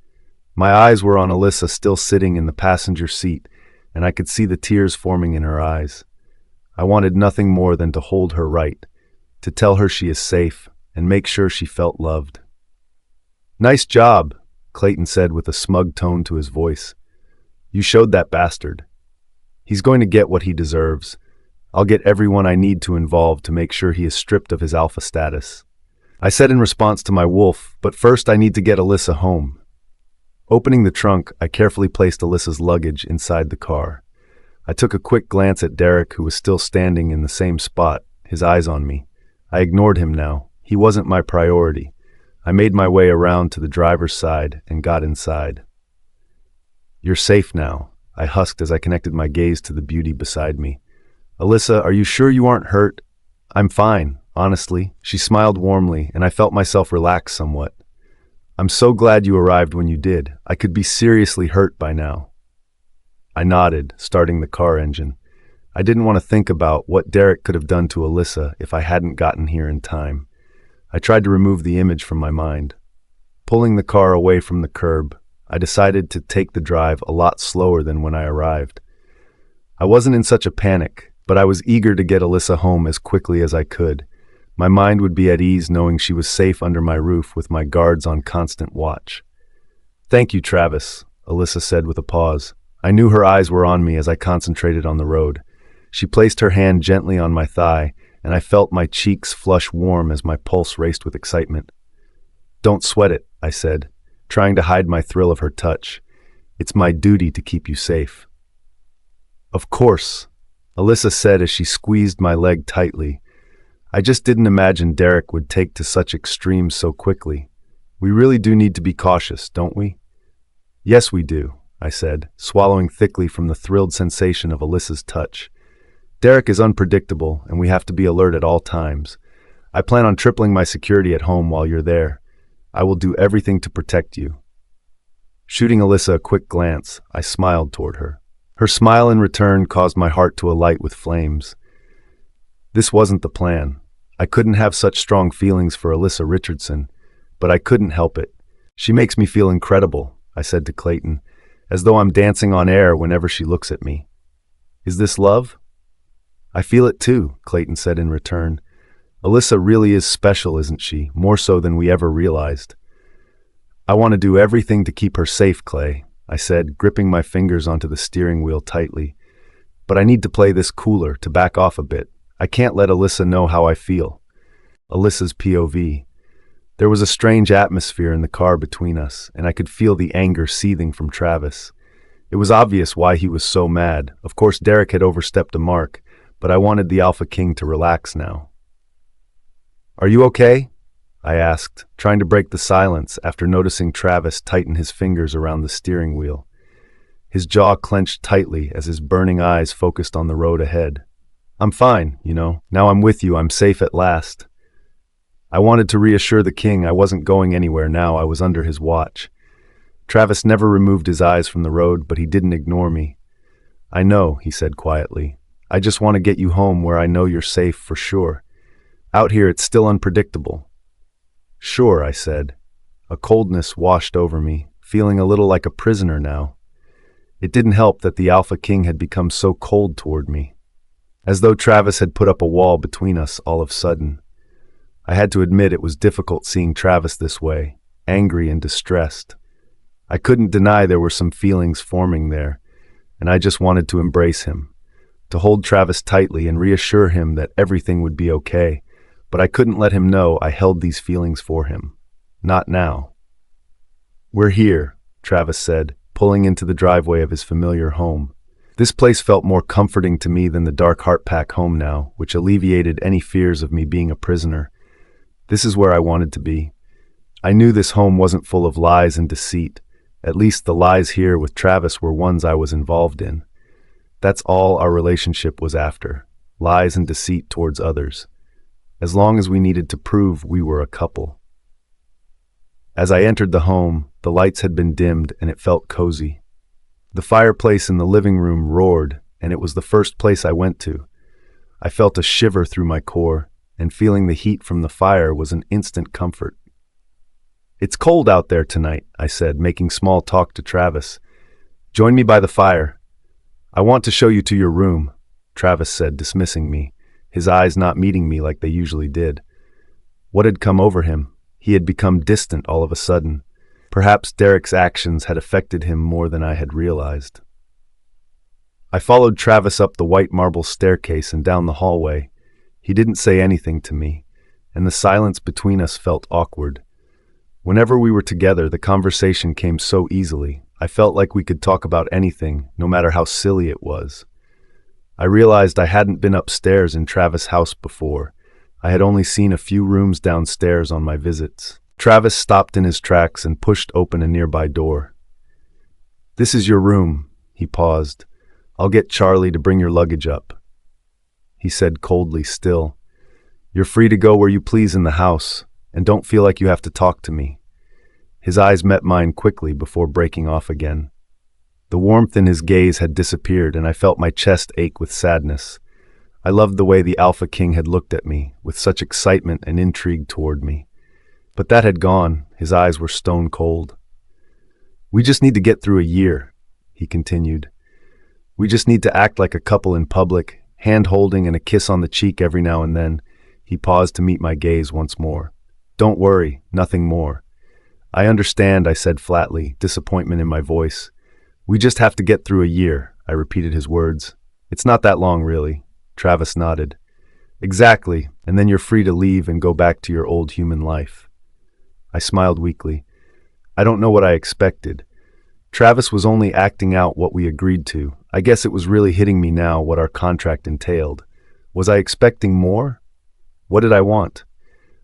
My eyes were on Alyssa still sitting in the passenger seat, and I could see the tears forming in her eyes. I wanted nothing more than to hold her right, to tell her she is safe, and make sure she felt loved. "Nice job," Clayton said with a smug tone to his voice. "You showed that bastard. He's going to get what he deserves. I'll get everyone I need to involve to make sure he is stripped of his alpha status." I said in response to my wolf, "But first I need to get Alyssa home." Opening the trunk, I carefully placed Alyssa's luggage inside the car. I took a quick glance at Derek, who was still standing in the same spot, his eyes on me. I ignored him now. He wasn't my priority. I made my way around to the driver's side and got inside. "You're safe now," I husked as I connected my gaze to the beauty beside me. "Alyssa, are you sure you aren't hurt?" "I'm fine, honestly." She smiled warmly, and I felt myself relax somewhat. "I'm so glad you arrived when you did. I could be seriously hurt by now." I nodded, starting the car engine. I didn't want to think about what Derek could have done to Alyssa if I hadn't gotten here in time. I tried to remove the image from my mind. Pulling the car away from the curb, I decided to take the drive a lot slower than when I arrived. I wasn't in such a panic, but I was eager to get Alyssa home as quickly as I could. My mind would be at ease knowing she was safe under my roof with my guards on constant watch. "Thank you, Travis," Alyssa said with a pause. I knew her eyes were on me as I concentrated on the road. She placed her hand gently on my thigh, and I felt my cheeks flush warm as my pulse raced with excitement. "Don't sweat it," I said, trying to hide my thrill of her touch. "It's my duty to keep you safe." "Of course," Alyssa said as she squeezed my leg tightly. I just didn't imagine Derek would take to such extremes so quickly. "We really do need to be cautious, don't we?" "Yes, we do," I said, swallowing thickly from the thrilled sensation of Alyssa's touch. "Derek is unpredictable, and we have to be alert at all times. I plan on tripling my security at home while you're there. I will do everything to protect you." Shooting Alyssa a quick glance, I smiled toward her. Her smile in return caused my heart to alight with flames. This wasn't the plan. I couldn't have such strong feelings for Alyssa Richardson, but I couldn't help it. "She makes me feel incredible," I said to Clayton, "as though I'm dancing on air whenever she looks at me." "Is this love?" "I feel it too," Clayton said in return. "Alyssa really is special, isn't she? More so than we ever realized." "I want to do everything to keep her safe, Clay," I said, gripping my fingers onto the steering wheel tightly. "But I need to play this cooler, to back off a bit. I can't let Alyssa know how I feel." Alyssa's POV. There was a strange atmosphere in the car between us, and I could feel the anger seething from Travis. It was obvious why he was so mad. Of course, Derek had overstepped the mark, but I wanted the Alpha King to relax now. "Are you okay?" I asked, trying to break the silence after noticing Travis tighten his fingers around the steering wheel. His jaw clenched tightly as his burning eyes focused on the road ahead. "I'm fine, Now I'm with you, I'm safe at last." I wanted to reassure the king I wasn't going anywhere now I was under his watch. Travis never removed his eyes from the road, but he didn't ignore me. "I know," he said quietly. "I just want to get you home where I know you're safe for sure. Out here it's still unpredictable." "Sure," I said. A coldness washed over me, feeling a little like a prisoner now. It didn't help that the Alpha King had become so cold toward me, as though Travis had put up a wall between us all of a sudden. I had to admit it was difficult seeing Travis this way, angry and distressed. I couldn't deny there were some feelings forming there, and I just wanted to embrace him, to hold Travis tightly and reassure him that everything would be okay, but I couldn't let him know I held these feelings for him. Not now. "We're here," Travis said, pulling into the driveway of his familiar home. This place felt more comforting to me than the dark Heartpack home now, which alleviated any fears of me being a prisoner. This is where I wanted to be. I knew this home wasn't full of lies and deceit. At least the lies here with Travis were ones I was involved in. That's all our relationship was after, lies and deceit towards others, as long as we needed to prove we were a couple. As I entered the home, the lights had been dimmed and it felt cozy. The fireplace in the living room roared, and it was the first place I went to. I felt a shiver through my core, and feeling the heat from the fire was an instant comfort. "It's cold out there tonight," I said, making small talk to Travis. "Join me by the fire." "I want to show you to your room," Travis said, dismissing me, his eyes not meeting me like they usually did. What had come over him? He had become distant all of a sudden. Perhaps Derek's actions had affected him more than I had realized. I followed Travis up the white marble staircase and down the hallway. He didn't say anything to me, and the silence between us felt awkward. Whenever we were together, the conversation came so easily. I felt like we could talk about anything, no matter how silly it was. I realized I hadn't been upstairs in Travis' house before. I had only seen a few rooms downstairs on my visits. Travis stopped in his tracks and pushed open a nearby door. "This is your room," he paused. "I'll get Charlie to bring your luggage up." He said coldly still, "You're free to go where you please in the house, and don't feel like you have to talk to me." His eyes met mine quickly before breaking off again. The warmth in his gaze had disappeared, and I felt my chest ache with sadness. I loved the way the Alpha King had looked at me, with such excitement and intrigue toward me. But that had gone. His eyes were stone cold. "We just need to get through a year," he continued. "We just need to act like a couple in public, hand-holding and a kiss on the cheek every now and then." He paused to meet my gaze once more. "Don't worry, nothing more." "I understand," I said flatly, disappointment in my voice. "We just have to get through a year," I repeated his words. "It's not that long, really." Travis nodded. "Exactly, and then you're free to leave and go back to your old human life." I smiled weakly. I don't know what I expected. Travis was only acting out what we agreed to. I guess it was really hitting me now what our contract entailed. Was I expecting more? What did I want?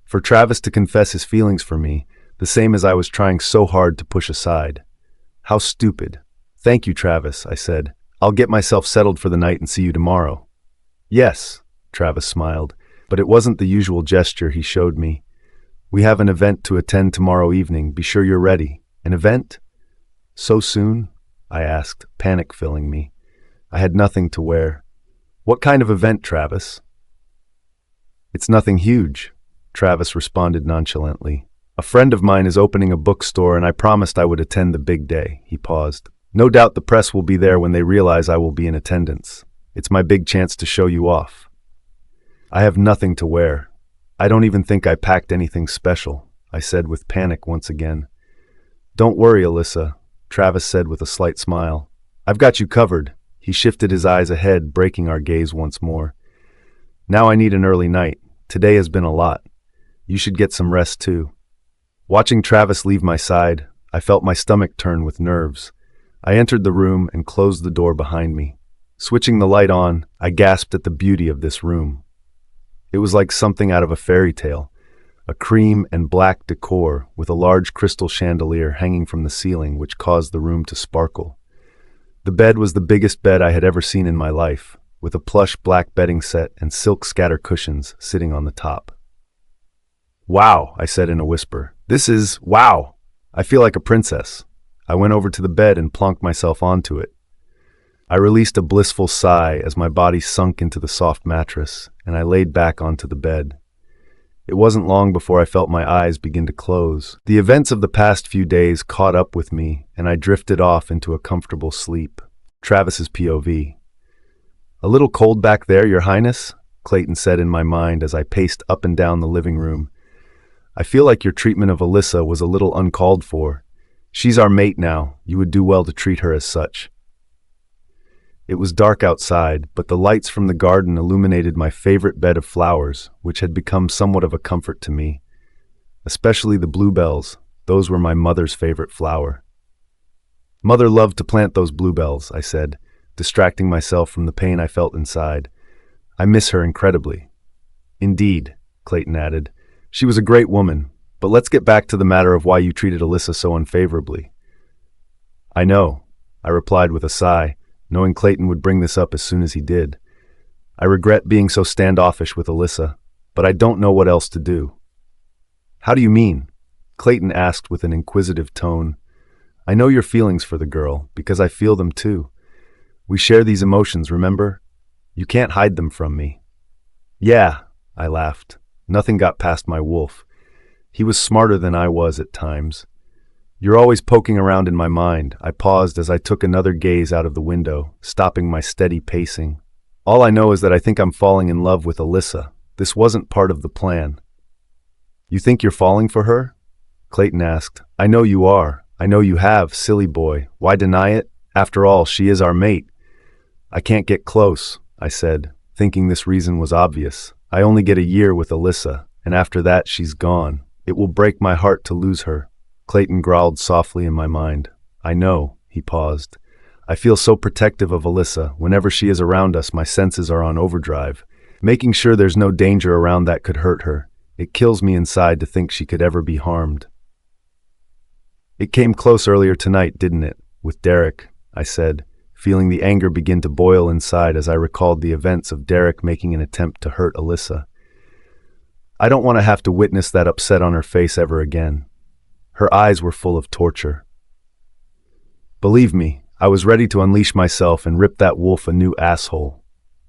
For Travis to confess his feelings for me, the same as I was trying so hard to push aside. How stupid. "Thank you, Travis," I said. "I'll get myself settled for the night and see you tomorrow." "Yes," Travis smiled, but it wasn't the usual gesture he showed me. "We have an event to attend tomorrow evening. Be sure you're ready." "An event? So soon?" I asked, panic filling me. I had nothing to wear. "What kind of event, Travis?" "It's nothing huge," Travis responded nonchalantly. "A friend of mine is opening a bookstore and I promised I would attend the big day." He paused. "No doubt the press will be there when they realize I will be in attendance. It's my big chance to show you off." "I have nothing to wear. I don't even think I packed anything special," I said with panic once again. "Don't worry, Alyssa," Travis said with a slight smile. "I've got you covered." He shifted his eyes ahead, breaking our gaze once more. "Now I need an early night. Today has been a lot. You should get some rest too." Watching Travis leave my side, I felt my stomach turn with nerves. I entered the room and closed the door behind me. Switching the light on, I gasped at the beauty of this room. It was like something out of a fairy tale, a cream and black decor with a large crystal chandelier hanging from the ceiling which caused the room to sparkle. The bed was the biggest bed I had ever seen in my life, with a plush black bedding set and silk scatter cushions sitting on the top. "Wow," I said in a whisper. "Wow! I feel like a princess." I went over to the bed and plonked myself onto it. I released a blissful sigh as my body sunk into the soft mattress, and I laid back onto the bed. It wasn't long before I felt my eyes begin to close. The events of the past few days caught up with me, and I drifted off into a comfortable sleep. Travis's POV. "A little cold back there, Your Highness," Clayton said in my mind as I paced up and down the living room. "I feel like your treatment of Alyssa was a little uncalled for. She's our mate now. You would do well to treat her as such." It was dark outside, but the lights from the garden illuminated my favorite bed of flowers, which had become somewhat of a comfort to me. Especially the bluebells. Those were my mother's favorite flower. "Mother loved to plant those bluebells," I said, distracting myself from the pain I felt inside. "I miss her incredibly." "Indeed," Clayton added. "She was a great woman, but let's get back to the matter of why you treated Alyssa so unfavorably." "I know," I replied with a sigh, knowing Clayton would bring this up as soon as he did. "I regret being so standoffish with Alyssa, but I don't know what else to do." "How do you mean?" Clayton asked with an inquisitive tone. "I know your feelings for the girl, because I feel them too. We share these emotions, remember? You can't hide them from me." "Yeah," I laughed. Nothing got past my wolf. He was smarter than I was at times. "You're always poking around in my mind." I paused as I took another gaze out of the window, stopping my steady pacing. "All I know is that I think I'm falling in love with Alyssa. This wasn't part of the plan." "You think you're falling for her?" Clayton asked. "I know you are. I know you have, silly boy. Why deny it? After all, she is our mate." "I can't get close," I said, thinking this reason was obvious. "I only get a year with Alyssa, and after that she's gone. It will break my heart to lose her." Clayton growled softly in my mind. "I know," he paused. "I feel so protective of Alyssa. Whenever she is around us, my senses are on overdrive, making sure there's no danger around that could hurt her. It kills me inside to think she could ever be harmed." "It came close earlier tonight, didn't it? With Derek," I said, feeling the anger begin to boil inside as I recalled the events of Derek making an attempt to hurt Alyssa. I don't want to have to witness that upset on her face ever again. Her eyes were full of torture. "Believe me, I was ready to unleash myself and rip that wolf a new asshole,"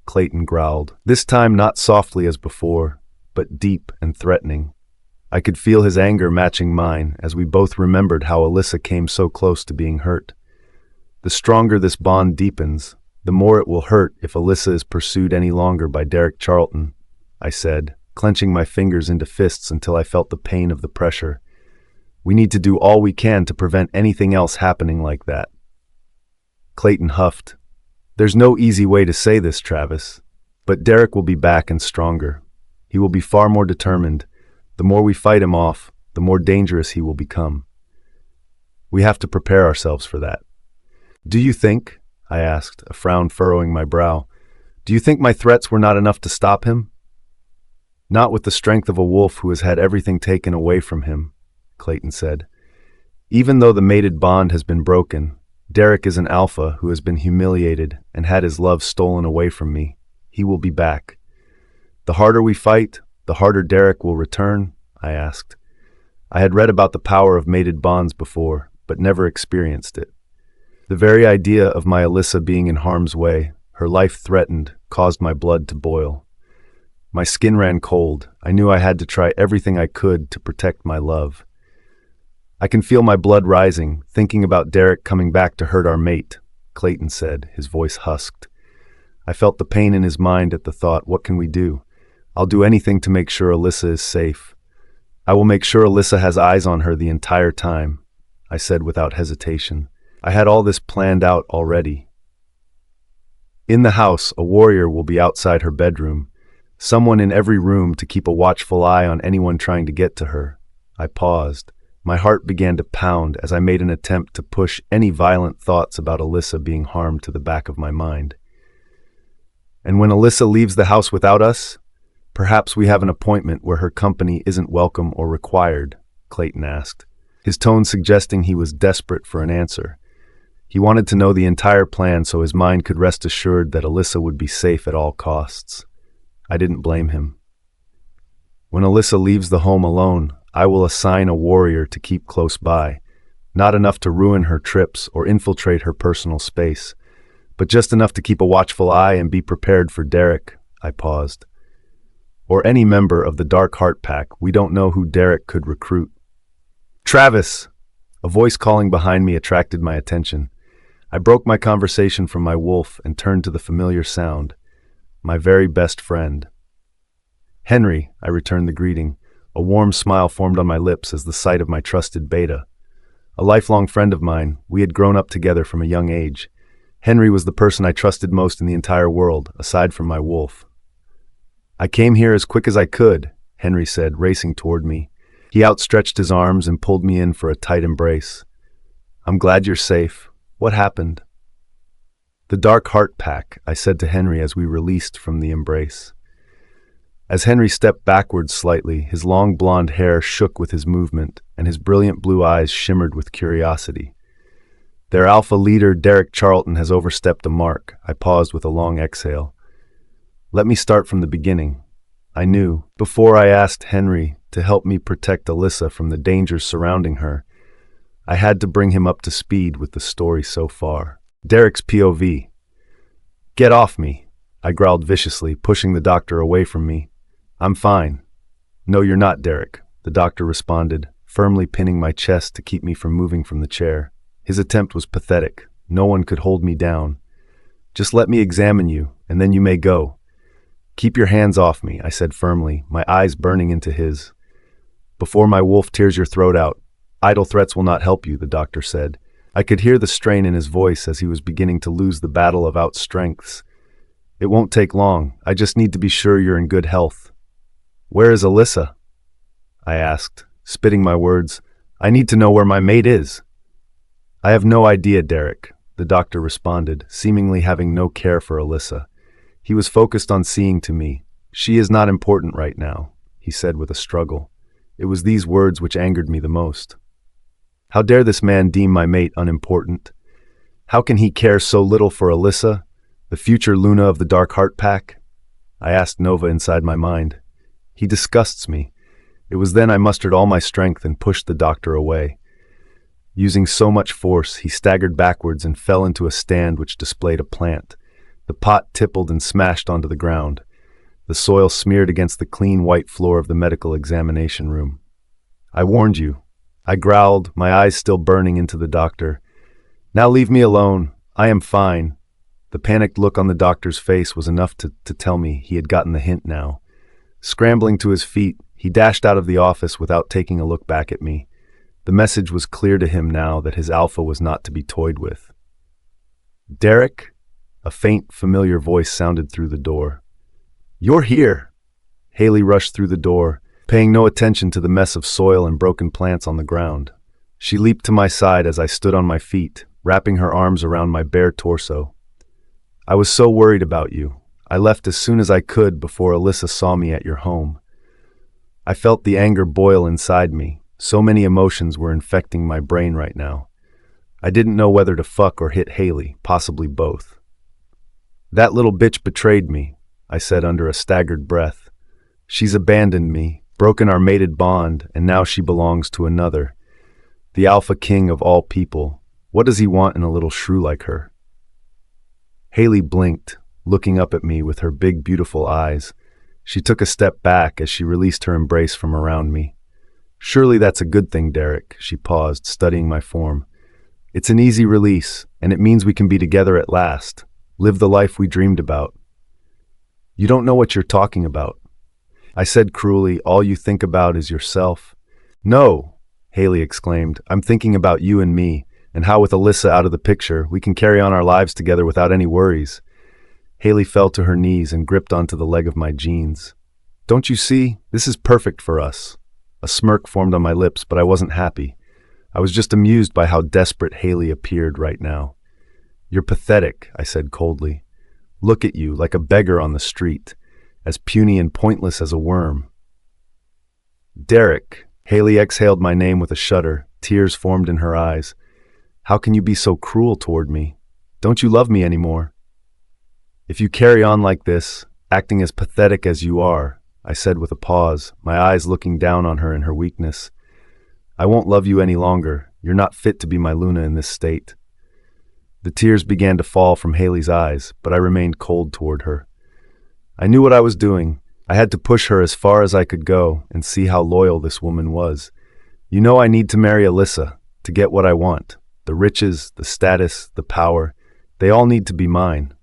Clayton growled, this time not softly as before, but deep and threatening. I could feel his anger matching mine as we both remembered how Alyssa came so close to being hurt. "The stronger this bond deepens, the more it will hurt if Alyssa is pursued any longer by Derek Charlton," I said, clenching my fingers into fists until I felt the pain of the pressure. "We need to do all we can to prevent anything else happening like that." Clayton huffed. "There's no easy way to say this, Travis, but Derek will be back and stronger. He will be far more determined. The more we fight him off, the more dangerous he will become. We have to prepare ourselves for that." "Do you think," I asked, a frown furrowing my brow, "do you think my threats were not enough to stop him?" "Not with the strength of a wolf who has had everything taken away from him," Clayton said. "Even though the mated bond has been broken, Derek is an alpha who has been humiliated and had his love stolen away from me. He will be back. The harder we fight, the harder Derek will return?" I asked. I had read about the power of mated bonds before, but never experienced it. The very idea of my Alyssa being in harm's way, her life threatened, caused my blood to boil. My skin ran cold. I knew I had to try everything I could to protect my love. "I can feel my blood rising, thinking about Derek coming back to hurt our mate," Clayton said, his voice husked. I felt the pain in his mind at the thought, what can we do? I'll do anything to make sure Alyssa is safe. I will make sure Alyssa has eyes on her the entire time, I said without hesitation. I had all this planned out already. In the house, a warrior will be outside her bedroom, someone in every room to keep a watchful eye on anyone trying to get to her. I paused, My heart began to pound as I made an attempt to push any violent thoughts about Alyssa being harmed to the back of my mind. And when Alyssa leaves the house without us, perhaps we have an appointment where her company isn't welcome or required, Clayton asked, his tone suggesting he was desperate for an answer. He wanted to know the entire plan so his mind could rest assured that Alyssa would be safe at all costs. I didn't blame him. When Alyssa leaves the home alone, I will assign a warrior to keep close by, not enough to ruin her trips or infiltrate her personal space, but just enough to keep a watchful eye and be prepared for Derek. I paused. Or any member of the Dark Heart Pack. We don't know who Derek could recruit. Travis! A voice calling behind me attracted my attention. I broke my conversation from my wolf and turned to the familiar sound. My very best friend. Henry, I returned the greeting. A warm smile formed on my lips as the sight of my trusted beta. A lifelong friend of mine, we had grown up together from a young age. Henry was the person I trusted most in the entire world, aside from my wolf. I came here as quick as I could, Henry said, racing toward me. He outstretched his arms and pulled me in for a tight embrace. I'm glad you're safe. What happened? The Dark Heart Pack, I said to Henry as we released from the embrace. As Henry stepped backwards slightly, his long blonde hair shook with his movement, and his brilliant blue eyes shimmered with curiosity. Their alpha leader, Derek Charlton, has overstepped the mark. I paused with a long exhale. Let me start from the beginning. I knew, before I asked Henry to help me protect Alyssa from the dangers surrounding her, I had to bring him up to speed with the story so far. Derek's POV. Get off me, I growled viciously, pushing the doctor away from me. I'm fine. No, you're not, Derek, the doctor responded, firmly pinning my chest to keep me from moving from the chair. His attempt was pathetic. No one could hold me down. Just let me examine you, and then you may go. Keep your hands off me, I said firmly, my eyes burning into his. Before my wolf tears your throat out, idle threats will not help you, the doctor said. I could hear the strain in his voice as he was beginning to lose the battle of outstrengths. It won't take long. I just need to be sure you're in good health. Where is Alyssa? I asked, spitting my words. I need to know where my mate is. I have no idea, Derek, the doctor responded, seemingly having no care for Alyssa. He was focused on seeing to me. She is not important right now, he said with a struggle. It was these words which angered me the most. How dare this man deem my mate unimportant? How can he care so little for Alyssa, the future Luna of the Dark Heart Pack? I asked Nova inside my mind. He disgusts me. It was then I mustered all my strength and pushed the doctor away. Using so much force, he staggered backwards and fell into a stand which displayed a plant. The pot tippled and smashed onto the ground. The soil smeared against the clean white floor of the medical examination room. I warned you. I growled, my eyes still burning into the doctor. Now leave me alone. I am fine. The panicked look on the doctor's face was enough to tell me he had gotten the hint now. Scrambling to his feet, he dashed out of the office without taking a look back at me. The message was clear to him now that his alpha was not to be toyed with. Derek? A faint, familiar voice sounded through the door. You're here! Haley rushed through the door, paying no attention to the mess of soil and broken plants on the ground. She leaped to my side as I stood on my feet, wrapping her arms around my bare torso. I was so worried about you. I left as soon as I could before Alyssa saw me at your home. I felt the anger boil inside me. So many emotions were infecting my brain right now. I didn't know whether to fuck or hit Haley, possibly both. That little bitch betrayed me, I said under a staggered breath. She's abandoned me, broken our mated bond, and now she belongs to another. The alpha king of all people. What does he want in a little shrew like her? Haley blinked, looking up at me with her big, beautiful eyes. She took a step back as she released her embrace from around me. Surely that's a good thing, Derek, she paused, studying my form. It's an easy release, and it means we can be together at last. Live the life we dreamed about. You don't know what you're talking about. I said cruelly, all you think about is yourself. No, Haley exclaimed. I'm thinking about you and me, and how with Alyssa out of the picture, we can carry on our lives together without any worries. Haley fell to her knees and gripped onto the leg of my jeans. Don't you see? This is perfect for us. A smirk formed on my lips, but I wasn't happy. I was just amused by how desperate Haley appeared right now. "You're pathetic," I said coldly. "Look at you, like a beggar on the street, as puny and pointless as a worm." "Derek," Haley exhaled my name with a shudder. Tears formed in her eyes. "How can you be so cruel toward me? Don't you love me anymore?" "If you carry on like this, acting as pathetic as you are," I said with a pause, my eyes looking down on her in her weakness, "I won't love you any longer. You're not fit to be my Luna in this state." The tears began to fall from Haley's eyes, but I remained cold toward her. I knew what I was doing. I had to push her as far as I could go and see how loyal this woman was. "You know I need to marry Alyssa to get what I want. The riches, the status, the power, they all need to be mine."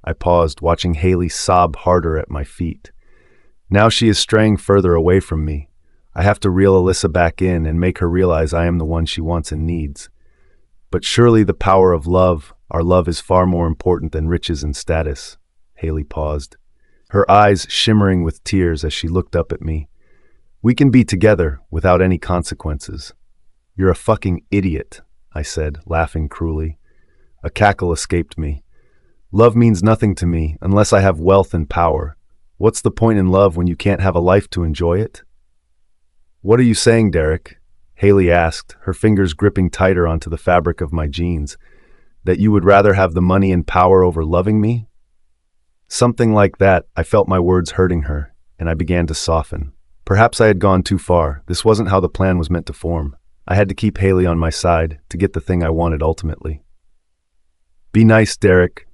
I paused, watching Haley sob harder at my feet. Now she is straying further away from me. I have to reel Alyssa back in and make her realize I am the one she wants and needs. "But surely the power of love, our love is far more important than riches and status." Haley paused, her eyes shimmering with tears as she looked up at me. "We can be together without any consequences." "You're a fucking idiot," I said, laughing cruelly. A cackle escaped me. "Love means nothing to me unless I have wealth and power. What's the point in love when you can't have a life to enjoy it?" "What are you saying, Derek?" Haley asked, her fingers gripping tighter onto the fabric of my jeans. "That you would rather have the money and power over loving me?" Something like that. I felt my words hurting her, and I began to soften. Perhaps I had gone too far. This wasn't how the plan was meant to form. I had to keep Haley on my side to get the thing I wanted ultimately. "Be nice, Derek,"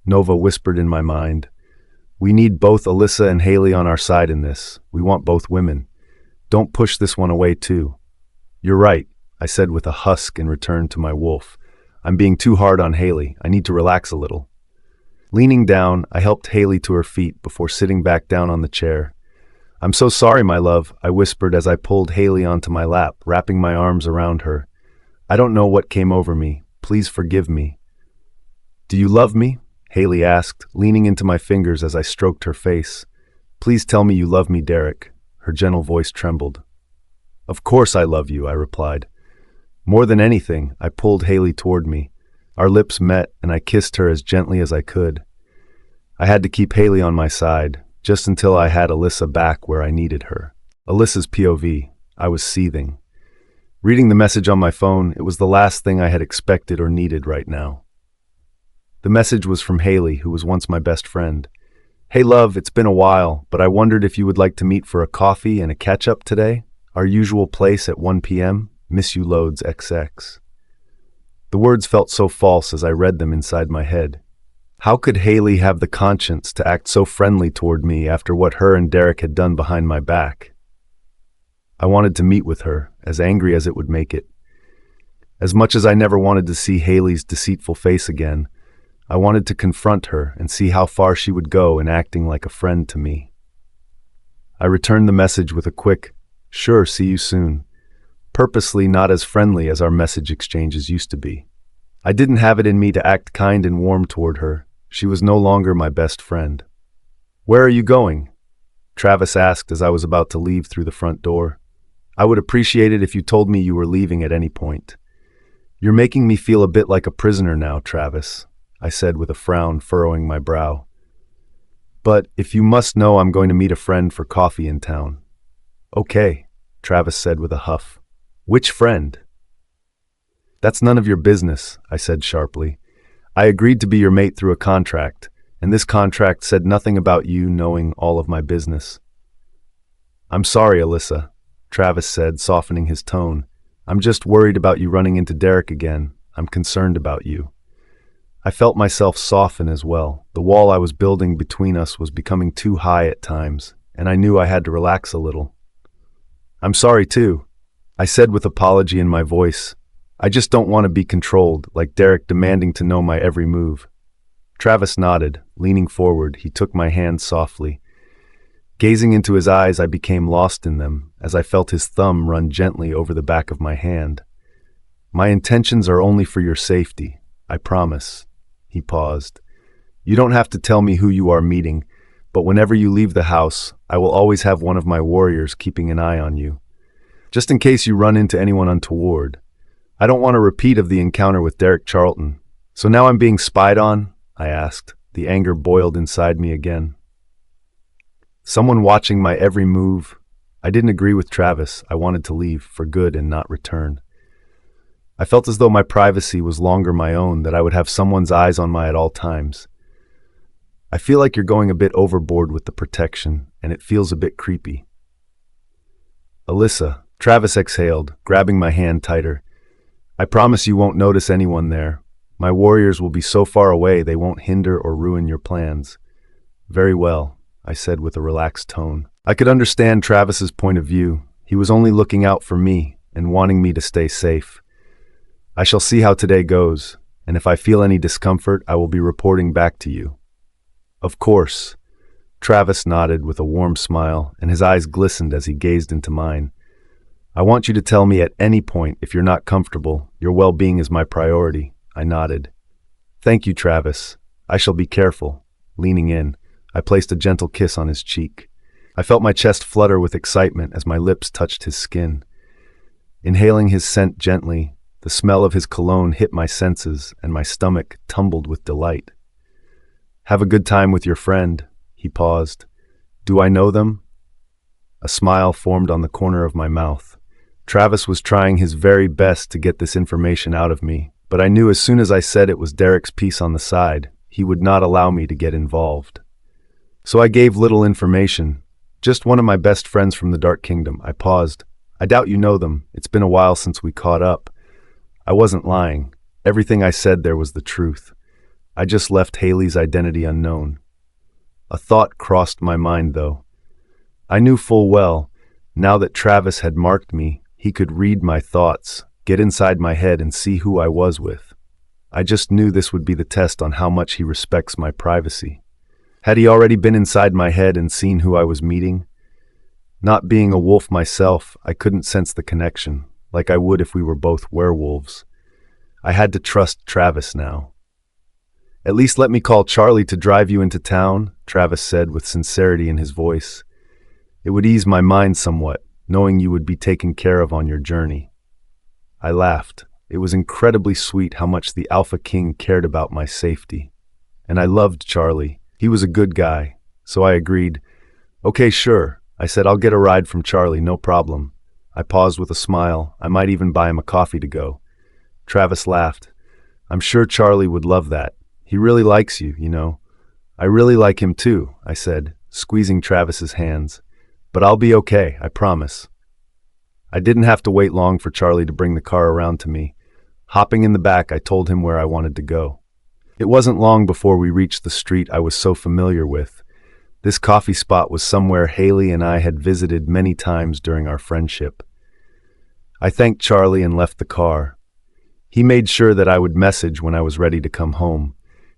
Nova whispered in my mind. "We need both Alyssa and Haley on our side in this. We want both women. Don't push this one away too." "You're right," I said with a husk in return to my wolf. "I'm being too hard on Haley. I need to relax a little." Leaning down, I helped Haley to her feet before sitting back down on the chair. "I'm so sorry, my love," I whispered as I pulled Haley onto my lap, wrapping my arms around her. "I don't know what came over me. Please forgive me." "Do you love me?" Haley asked, leaning into my fingers as I stroked her face. "Please tell me you love me, Derek." Her gentle voice trembled. "Of course I love you," I replied. More than anything, I pulled Haley toward me. Our lips met, and I kissed her as gently as I could. I had to keep Haley on my side, just until I had Alyssa back where I needed her. Alyssa's POV. I was seething. Reading the message on my phone, it was the last thing I had expected or needed right now. The message was from Haley, who was once my best friend. "Hey love, it's been a while, but I wondered if you would like to meet for a coffee and a catch-up today? Our usual place at 1 p.m. Miss you loads XX." The words felt so false as I read them inside my head. How could Haley have the conscience to act so friendly toward me after what her and Derek had done behind my back? I wanted to meet with her, as angry as it would make it. As much as I never wanted to see Haley's deceitful face again, I wanted to confront her and see how far she would go in acting like a friend to me. I returned the message with a quick, "Sure, see you soon," purposely not as friendly as our message exchanges used to be. I didn't have it in me to act kind and warm toward her. She was no longer my best friend. "Where are you going?" Travis asked as I was about to leave through the front door. "I would appreciate it if you told me you were leaving at any point." "You're making me feel a bit like a prisoner now, Travis," I said with a frown furrowing my brow. "But if you must know, I'm going to meet a friend for coffee in town." "Okay," Travis said with a huff. "Which friend?" "That's none of your business," I said sharply. "I agreed to be your mate through a contract, and this contract said nothing about you knowing all of my business." "I'm sorry, Alyssa," Travis said, softening his tone. "I'm just worried about you running into Derek again. I'm concerned about you." I felt myself soften as well. The wall I was building between us was becoming too high at times, and I knew I had to relax a little. "I'm sorry too," I said with apology in my voice. "I just don't want to be controlled, like Derek demanding to know my every move." Travis nodded. Leaning forward, he took my hand softly. Gazing into his eyes, I became lost in them, as I felt his thumb run gently over the back of my hand. "My intentions are only for your safety, I promise." He paused. "You don't have to tell me who you are meeting, but whenever you leave the house, I will always have one of my warriors keeping an eye on you." just in case you run into anyone untoward. I don't want a repeat of the encounter with Derek Charlton. So now I'm being spied on? I asked. The anger boiled inside me again. Someone watching my every move. I didn't agree with Travis. I wanted to leave for good and not return. I felt as though my privacy was longer my own, that I would have someone's eyes on me at all times. I feel like you're going a bit overboard with the protection, and it feels a bit creepy. Alyssa, Travis exhaled, grabbing my hand tighter. I promise you won't notice anyone there. My warriors will be so far away they won't hinder or ruin your plans. Very well, I said with a relaxed tone. I could understand Travis's point of view. He was only looking out for me and wanting me to stay safe. I shall see how today goes, and if I feel any discomfort, I will be reporting back to you. Of course. Travis nodded with a warm smile, and his eyes glistened as he gazed into mine. I want you to tell me at any point if you're not comfortable. Your well-being is my priority. I nodded. Thank you, Travis. I shall be careful. Leaning in, I placed a gentle kiss on his cheek. I felt my chest flutter with excitement as my lips touched his skin. Inhaling his scent gently, the smell of his cologne hit my senses, and my stomach tumbled with delight. Have a good time with your friend, he paused. Do I know them? A smile formed on the corner of my mouth. Travis was trying his very best to get this information out of me, but I knew as soon as I said it was Derek's piece on the side, he would not allow me to get involved. So I gave little information. Just one of my best friends from the Dark Kingdom. I paused. I doubt you know them. It's been a while since we caught up. I wasn't lying. Everything I said there was the truth. I just left Haley's identity unknown. A thought crossed my mind, though. I knew full well, now that Travis had marked me, he could read my thoughts, get inside my head and see who I was with. I just knew this would be the test on how much he respects my privacy. Had he already been inside my head and seen who I was meeting? Not being a wolf myself, I couldn't sense the connection, like I would if we were both werewolves. I had to trust Travis now. At least let me call Charlie to drive you into town, Travis said with sincerity in his voice. It would ease my mind somewhat, knowing you would be taken care of on your journey. I laughed. It was incredibly sweet how much the Alpha King cared about my safety. And I loved Charlie. He was a good guy, so I agreed. Okay, sure. I said, I'll get a ride from Charlie, no problem. I paused with a smile. I might even buy him a coffee to go. Travis laughed. I'm sure Charlie would love that. He really likes you, you know. I really like him too, I said, squeezing Travis's hands. But I'll be okay, I promise. I didn't have to wait long for Charlie to bring the car around to me. Hopping in the back, I told him where I wanted to go. It wasn't long before we reached the street I was so familiar with. This coffee spot was somewhere Haley and I had visited many times during our friendship. I thanked Charlie and left the car. He made sure that I would message when I was ready to come home.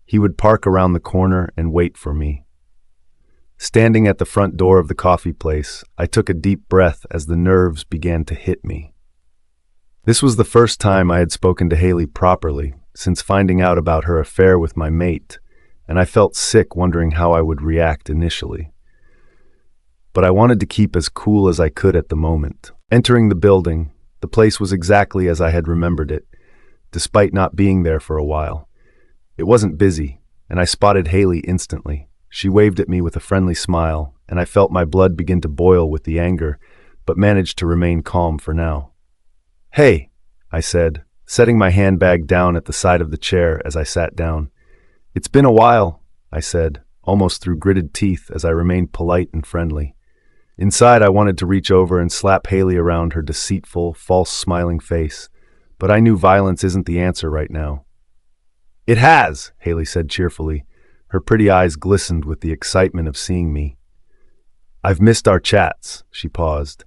He would park around the corner and wait for me. Standing at the front door of the coffee place, I took a deep breath as the nerves began to hit me. This was the first time I had spoken to Haley properly since finding out about her affair with my mate, and I felt sick wondering how I would react initially. But I wanted to keep as cool as I could at the moment. Entering the building, the place was exactly as I had remembered it, despite not being there for a while. It wasn't busy, and I spotted Haley instantly. She waved at me with a friendly smile, and I felt my blood begin to boil with the anger, but managed to remain calm for now. Hey, I said, setting my handbag down at the side of the chair as I sat down. It's been a while, I said, almost through gritted teeth as I remained polite and friendly. Inside, I wanted to reach over and slap Haley around her deceitful, false smiling face, but I knew violence isn't the answer right now. It has, Haley said cheerfully. Her pretty eyes glistened with the excitement of seeing me. I've missed our chats, she paused.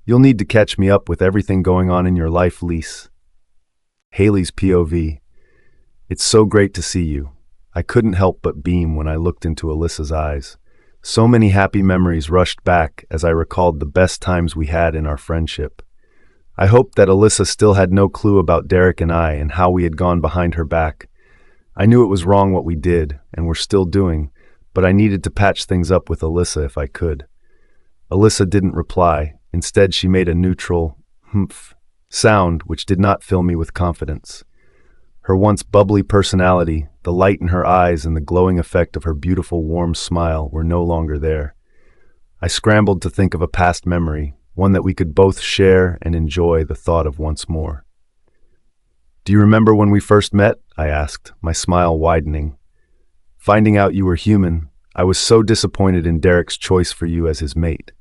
You'll need to catch me up with everything going on in your life, Lise. Haley's POV. It's so great to see you. I couldn't help but beam when I looked into Alyssa's eyes. So many happy memories rushed back as I recalled the best times we had in our friendship. I hoped that Alyssa still had no clue about Derek and I and how we had gone behind her back. I knew it was wrong what we did, and were still doing, but I needed to patch things up with Alyssa if I could. Alyssa didn't reply. Instead, she made a neutral, humph sound which did not fill me with confidence. Her once bubbly personality, the light in her eyes and the glowing effect of her beautiful warm smile were no longer there. I scrambled to think of a past memory, one that we could both share and enjoy the thought of once more. "Do you remember when we first met?" I asked, my smile widening. "Finding out you were human, I was so disappointed in Derek's choice for you as his mate."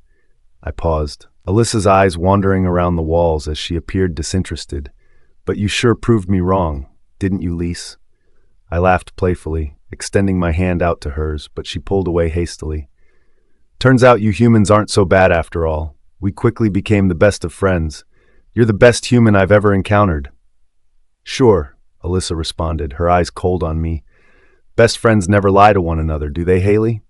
I paused, Alyssa's eyes wandering around the walls as she appeared disinterested. "But you sure proved me wrong, didn't you, Lise?" I laughed playfully, extending my hand out to hers, but she pulled away hastily. "Turns out you humans aren't so bad after all. We quickly became the best of friends. You're the best human I've ever encountered." "Sure," Alyssa responded, her eyes cold on me. "Best friends never lie to one another, do they, Haley?"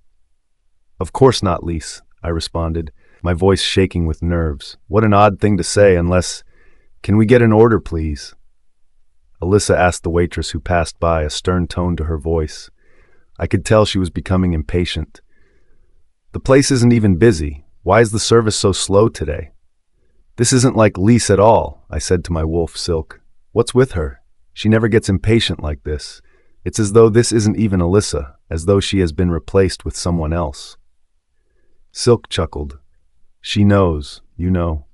"Of course not, Lise," I responded, my voice shaking with nerves. What an odd thing to say, unless— "Can we get an order, please?" Alyssa asked the waitress who passed by, a stern tone to her voice. I could tell she was becoming impatient. "The place isn't even busy. Why is the service so slow today?" "This isn't like Lise at all," I said to my wolf, Silk. "What's with her? She never gets impatient like this. It's as though this isn't even Alyssa, as though she has been replaced with someone else." Silk chuckled. "She knows, you know."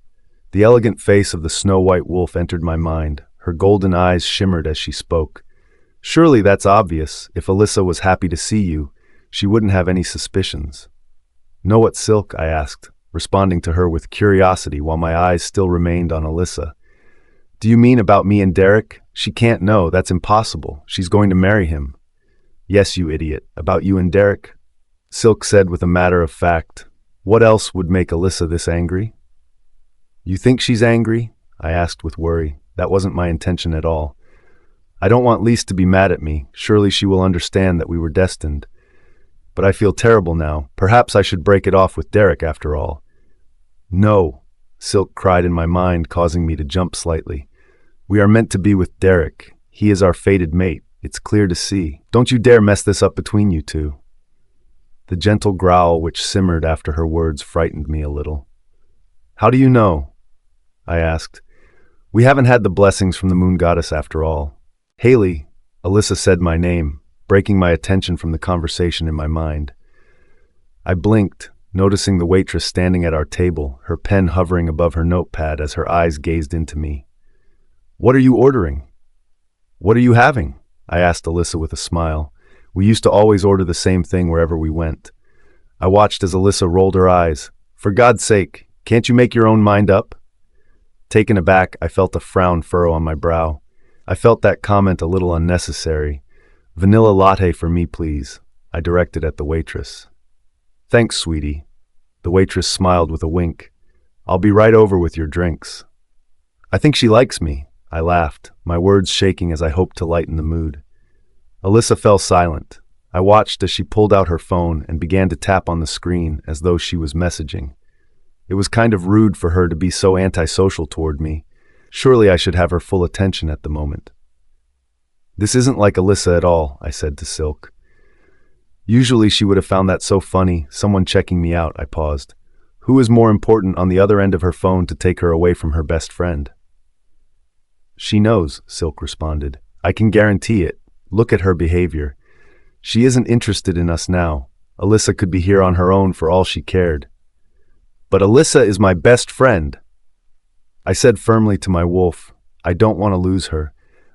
The elegant face of the snow-white wolf entered my mind. Her golden eyes shimmered as she spoke. "Surely that's obvious. If Alyssa was happy to see you, she wouldn't have any suspicions." "Know what, Silk?" I asked, responding to her with curiosity while my eyes still remained on Alyssa. "Do you mean about me and Derek? She can't know, that's impossible. She's going to marry him." "Yes, you idiot. About you and Derek?" Silk said with a matter of fact. "What else would make Alyssa this angry?" "You think she's angry?" I asked with worry. That wasn't my intention at all. I don't want Lise to be mad at me. Surely she will understand that we were destined. But I feel terrible now. Perhaps I should break it off with Derek after all. "No," Silk cried in my mind, causing me to jump slightly. "We are meant to be with Derek. He is our fated mate. It's clear to see. Don't you dare mess this up between you two." The gentle growl which simmered after her words frightened me a little. "How do you know?" I asked. "We haven't had the blessings from the moon goddess after all." "Haley," Alyssa said my name, breaking my attention from the conversation in my mind. I blinked, noticing the waitress standing at our table, her pen hovering above her notepad as her eyes gazed into me. "What are you ordering?" "What are you having?" I asked Alyssa with a smile. We used to always order the same thing wherever we went. I watched as Alyssa rolled her eyes. "For God's sake, can't you make your own mind up?" Taken aback, I felt a frown furrow on my brow. I felt that comment a little unnecessary. "Vanilla latte for me, please," I directed at the waitress. "Thanks, sweetie." The waitress smiled with a wink. "I'll be right over with your drinks." "I think she likes me," I laughed, my words shaking as I hoped to lighten the mood. Alyssa fell silent. I watched as she pulled out her phone and began to tap on the screen as though she was messaging. It was kind of rude for her to be so antisocial toward me. Surely I should have her full attention at the moment. "This isn't like Alyssa at all," I said to Silk. Usually she would have found that so funny, someone checking me out. I paused. Who is more important on the other end of her phone to take her away from her best friend? "She knows," Silk responded. "I can guarantee it. Look at her behavior. She isn't interested in us now. Alyssa could be here on her own for all she cared." "But Alyssa is my best friend," I said firmly to my wolf. "I don't want to lose her.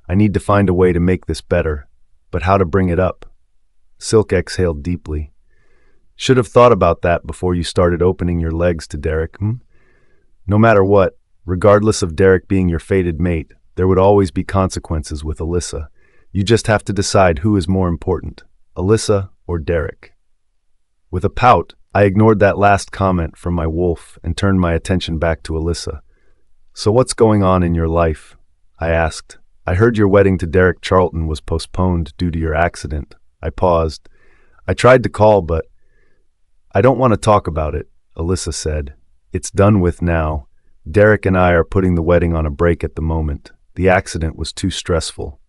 I need to find a way to make this better. But how to bring it up?" Silk exhaled deeply. "Should have thought about that before you started opening your legs to Derek, No matter what, regardless of Derek being your fated mate, there would always be consequences with Alyssa. You just have to decide who is more important, Alyssa or Derek." With a pout, I ignored that last comment from my wolf and turned my attention back to Alyssa. "So what's going on in your life?" I asked. "I heard your wedding to Derek Charlton was postponed due to your accident." I paused. "I tried to call, but—" "I don't want to talk about it," Alyssa said. "It's done with now. Derek and I are putting the wedding on a break at the moment. The accident was too stressful."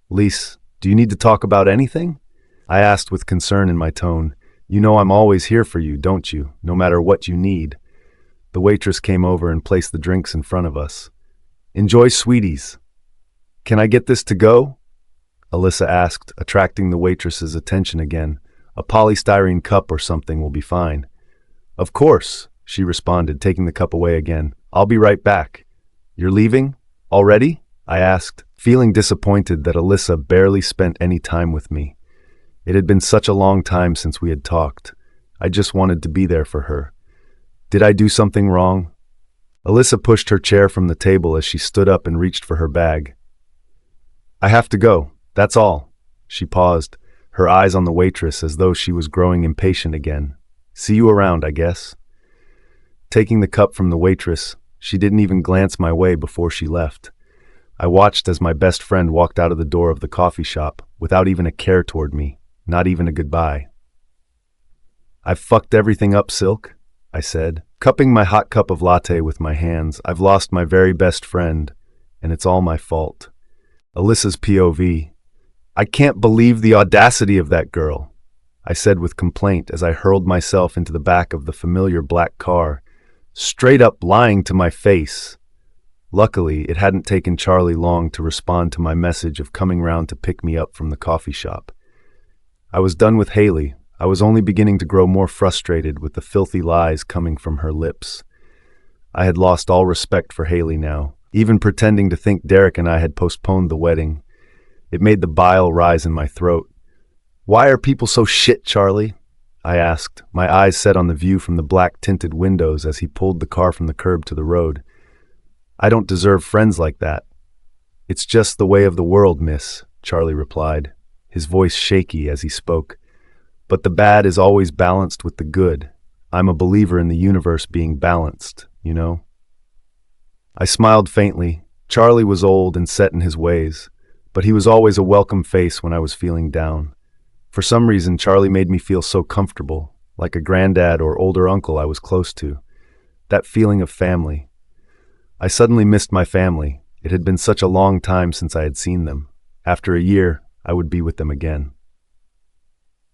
"Lise, do you need to talk about anything?" I asked with concern in my tone. "You know I'm always here for you, don't you, no matter what you need." The waitress came over and placed the drinks in front of us. "Enjoy, sweeties." "Can I get this to go?" Alyssa asked, attracting the waitress's attention again. "A polystyrene cup or something will be fine." "Of course," she responded, taking the cup away again. "I'll be right back." "You're leaving? Already?" I asked, feeling disappointed that Alyssa barely spent any time with me. It had been such a long time since we had talked. I just wanted to be there for her. Did I do something wrong? Alyssa pushed her chair from the table as she stood up and reached for her bag. "I have to go, that's all." She paused, her eyes on the waitress as though she was growing impatient again. "See you around, I guess." Taking the cup from the waitress, she didn't even glance my way before she left. I watched as my best friend walked out of the door of the coffee shop without even a care toward me, not even a goodbye. "I've fucked everything up, Silk," I said, cupping my hot cup of latte with my hands. "I've lost my very best friend, and it's all my fault." Alyssa's POV. "I can't believe the audacity of that girl," I said with complaint as I hurled myself into the back of the familiar black car, straight up lying to my face. Luckily, it hadn't taken Charlie long to respond to my message of coming round to pick me up from the coffee shop. I was done with Haley. I was only beginning to grow more frustrated with the filthy lies coming from her lips. I had lost all respect for Haley now, even pretending to think Derek and I had postponed the wedding. It made the bile rise in my throat. "Why are people so shit, Charlie?" I asked, my eyes set on the view from the black-tinted windows as he pulled the car from the curb to the road. "I don't deserve friends like that." "It's just the way of the world, miss," Charlie replied, his voice shaky as he spoke. "But the bad is always balanced with the good. I'm a believer in the universe being balanced, you know?" I smiled faintly. Charlie was old and set in his ways, but he was always a welcome face when I was feeling down. For some reason, Charlie made me feel so comfortable, like a granddad or older uncle I was close to. That feeling of family. I suddenly missed my family. It had been such a long time since I had seen them. After a year, I would be with them again.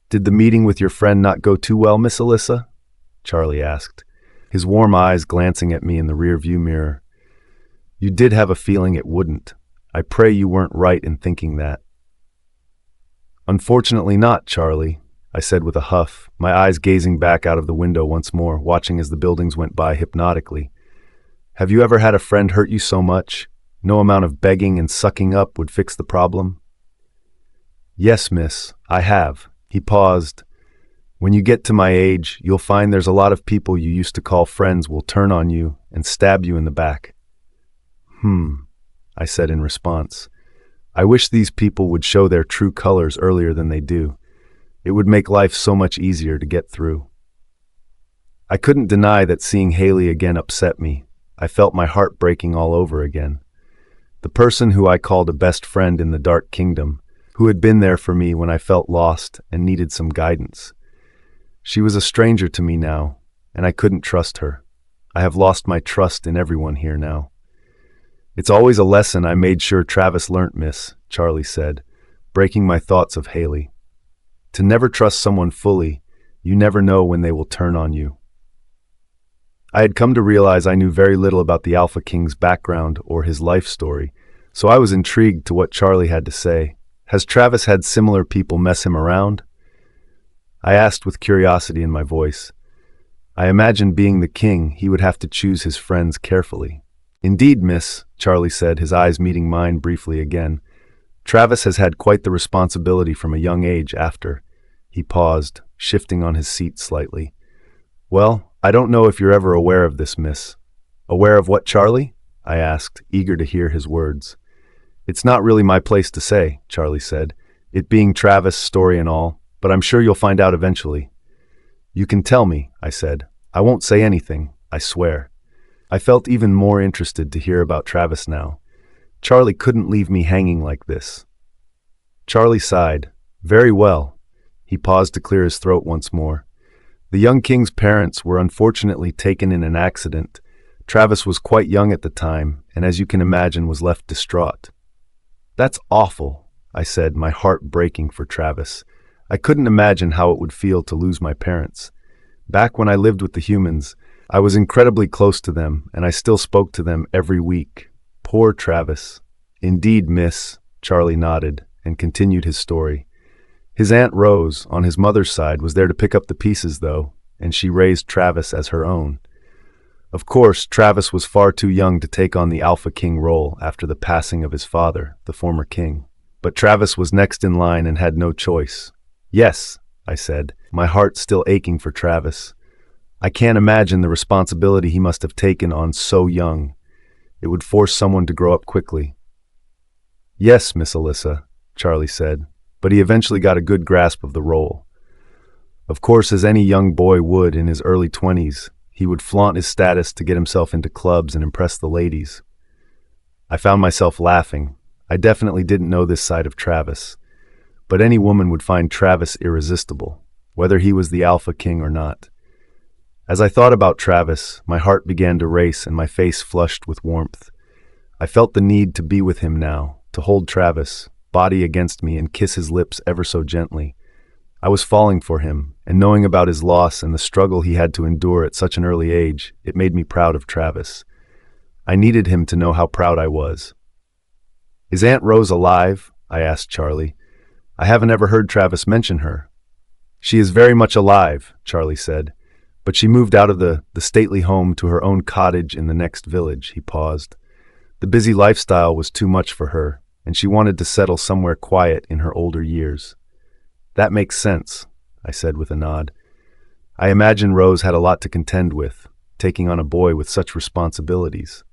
"Did the meeting with your friend not go too well, Miss Alyssa?" Charlie asked, his warm eyes glancing at me in the rear-view mirror. "You did have a feeling it wouldn't. I pray you weren't right in thinking that." "Unfortunately not, Charlie," I said with a huff, my eyes gazing back out of the window once more, watching as the buildings went by hypnotically. "Have you ever had a friend hurt you so much? No amount of begging and sucking up would fix the problem?" "Yes, miss, I have." He paused. "When you get to my age, you'll find there's a lot of people you used to call friends will turn on you and stab you in the back." I said in response. "I wish these people would show their true colors earlier than they do. It would make life so much easier to get through." I couldn't deny that seeing Haley again upset me. I felt my heart breaking all over again. The person who I called a best friend in the Dark Kingdom, who had been there for me when I felt lost and needed some guidance. She was a stranger to me now, and I couldn't trust her. I have lost my trust in everyone here now. "It's always a lesson I made sure Travis learnt, miss," Charlie said, breaking my thoughts of Haley. "To never trust someone fully, you never know when they will turn on you." I had come to realize I knew very little about the Alpha King's background or his life story, so I was intrigued to what Charlie had to say. "Has Travis had similar people mess him around?" I asked with curiosity in my voice. I imagined being the king, he would have to choose his friends carefully. "Indeed, miss," Charlie said, his eyes meeting mine briefly again. "Travis has had quite the responsibility from a young age after." He paused, shifting on his seat slightly. "Well, I don't know if you're ever aware of this, miss." "Aware of what, Charlie?" I asked, eager to hear his words. "It's not really my place to say," Charlie said, "it being Travis' story and all, but I'm sure you'll find out eventually." "You can tell me," I said. "I won't say anything, I swear." I felt even more interested to hear about Travis now. Charlie couldn't leave me hanging like this. Charlie sighed. "Very well." He paused to clear his throat once more. "The young king's parents were unfortunately taken in an accident. Travis was quite young at the time, and as you can imagine, was left distraught." "That's awful," I said, my heart breaking for Travis. I couldn't imagine how it would feel to lose my parents. Back when I lived with the humans, I was incredibly close to them, and I still spoke to them every week. Poor Travis. Indeed, miss, Charlie nodded and continued his story. His Aunt Rose, on his mother's side, was there to pick up the pieces, though, and she raised Travis as her own. Of course, Travis was far too young to take on the Alpha King role after the passing of his father, the former king. But Travis was next in line and had no choice. Yes, I said, my heart still aching for Travis. I can't imagine the responsibility he must have taken on so young. It would force someone to grow up quickly. Yes, Miss Alyssa, Charlie said, but he eventually got a good grasp of the role. Of course, as any young boy would in his early 20s, he would flaunt his status to get himself into clubs and impress the ladies. I found myself laughing. I definitely didn't know this side of Travis, but any woman would find Travis irresistible, whether he was the Alpha King or not. As I thought about Travis, my heart began to race and my face flushed with warmth. I felt the need to be with him now, to hold Travis, body against me, and kiss his lips ever so gently. I was falling for him, and knowing about his loss and the struggle he had to endure at such an early age, it made me proud of Travis. I needed him to know how proud I was. Is Aunt Rose alive? I asked Charlie. I haven't ever heard Travis mention her. She is very much alive, Charlie said, but she moved out of the stately home to her own cottage in the next village. He paused. The busy lifestyle was too much for her, and she wanted to settle somewhere quiet in her older years. That makes sense, I said with a nod. I imagine Rose had a lot to contend with, taking on a boy with such responsibilities.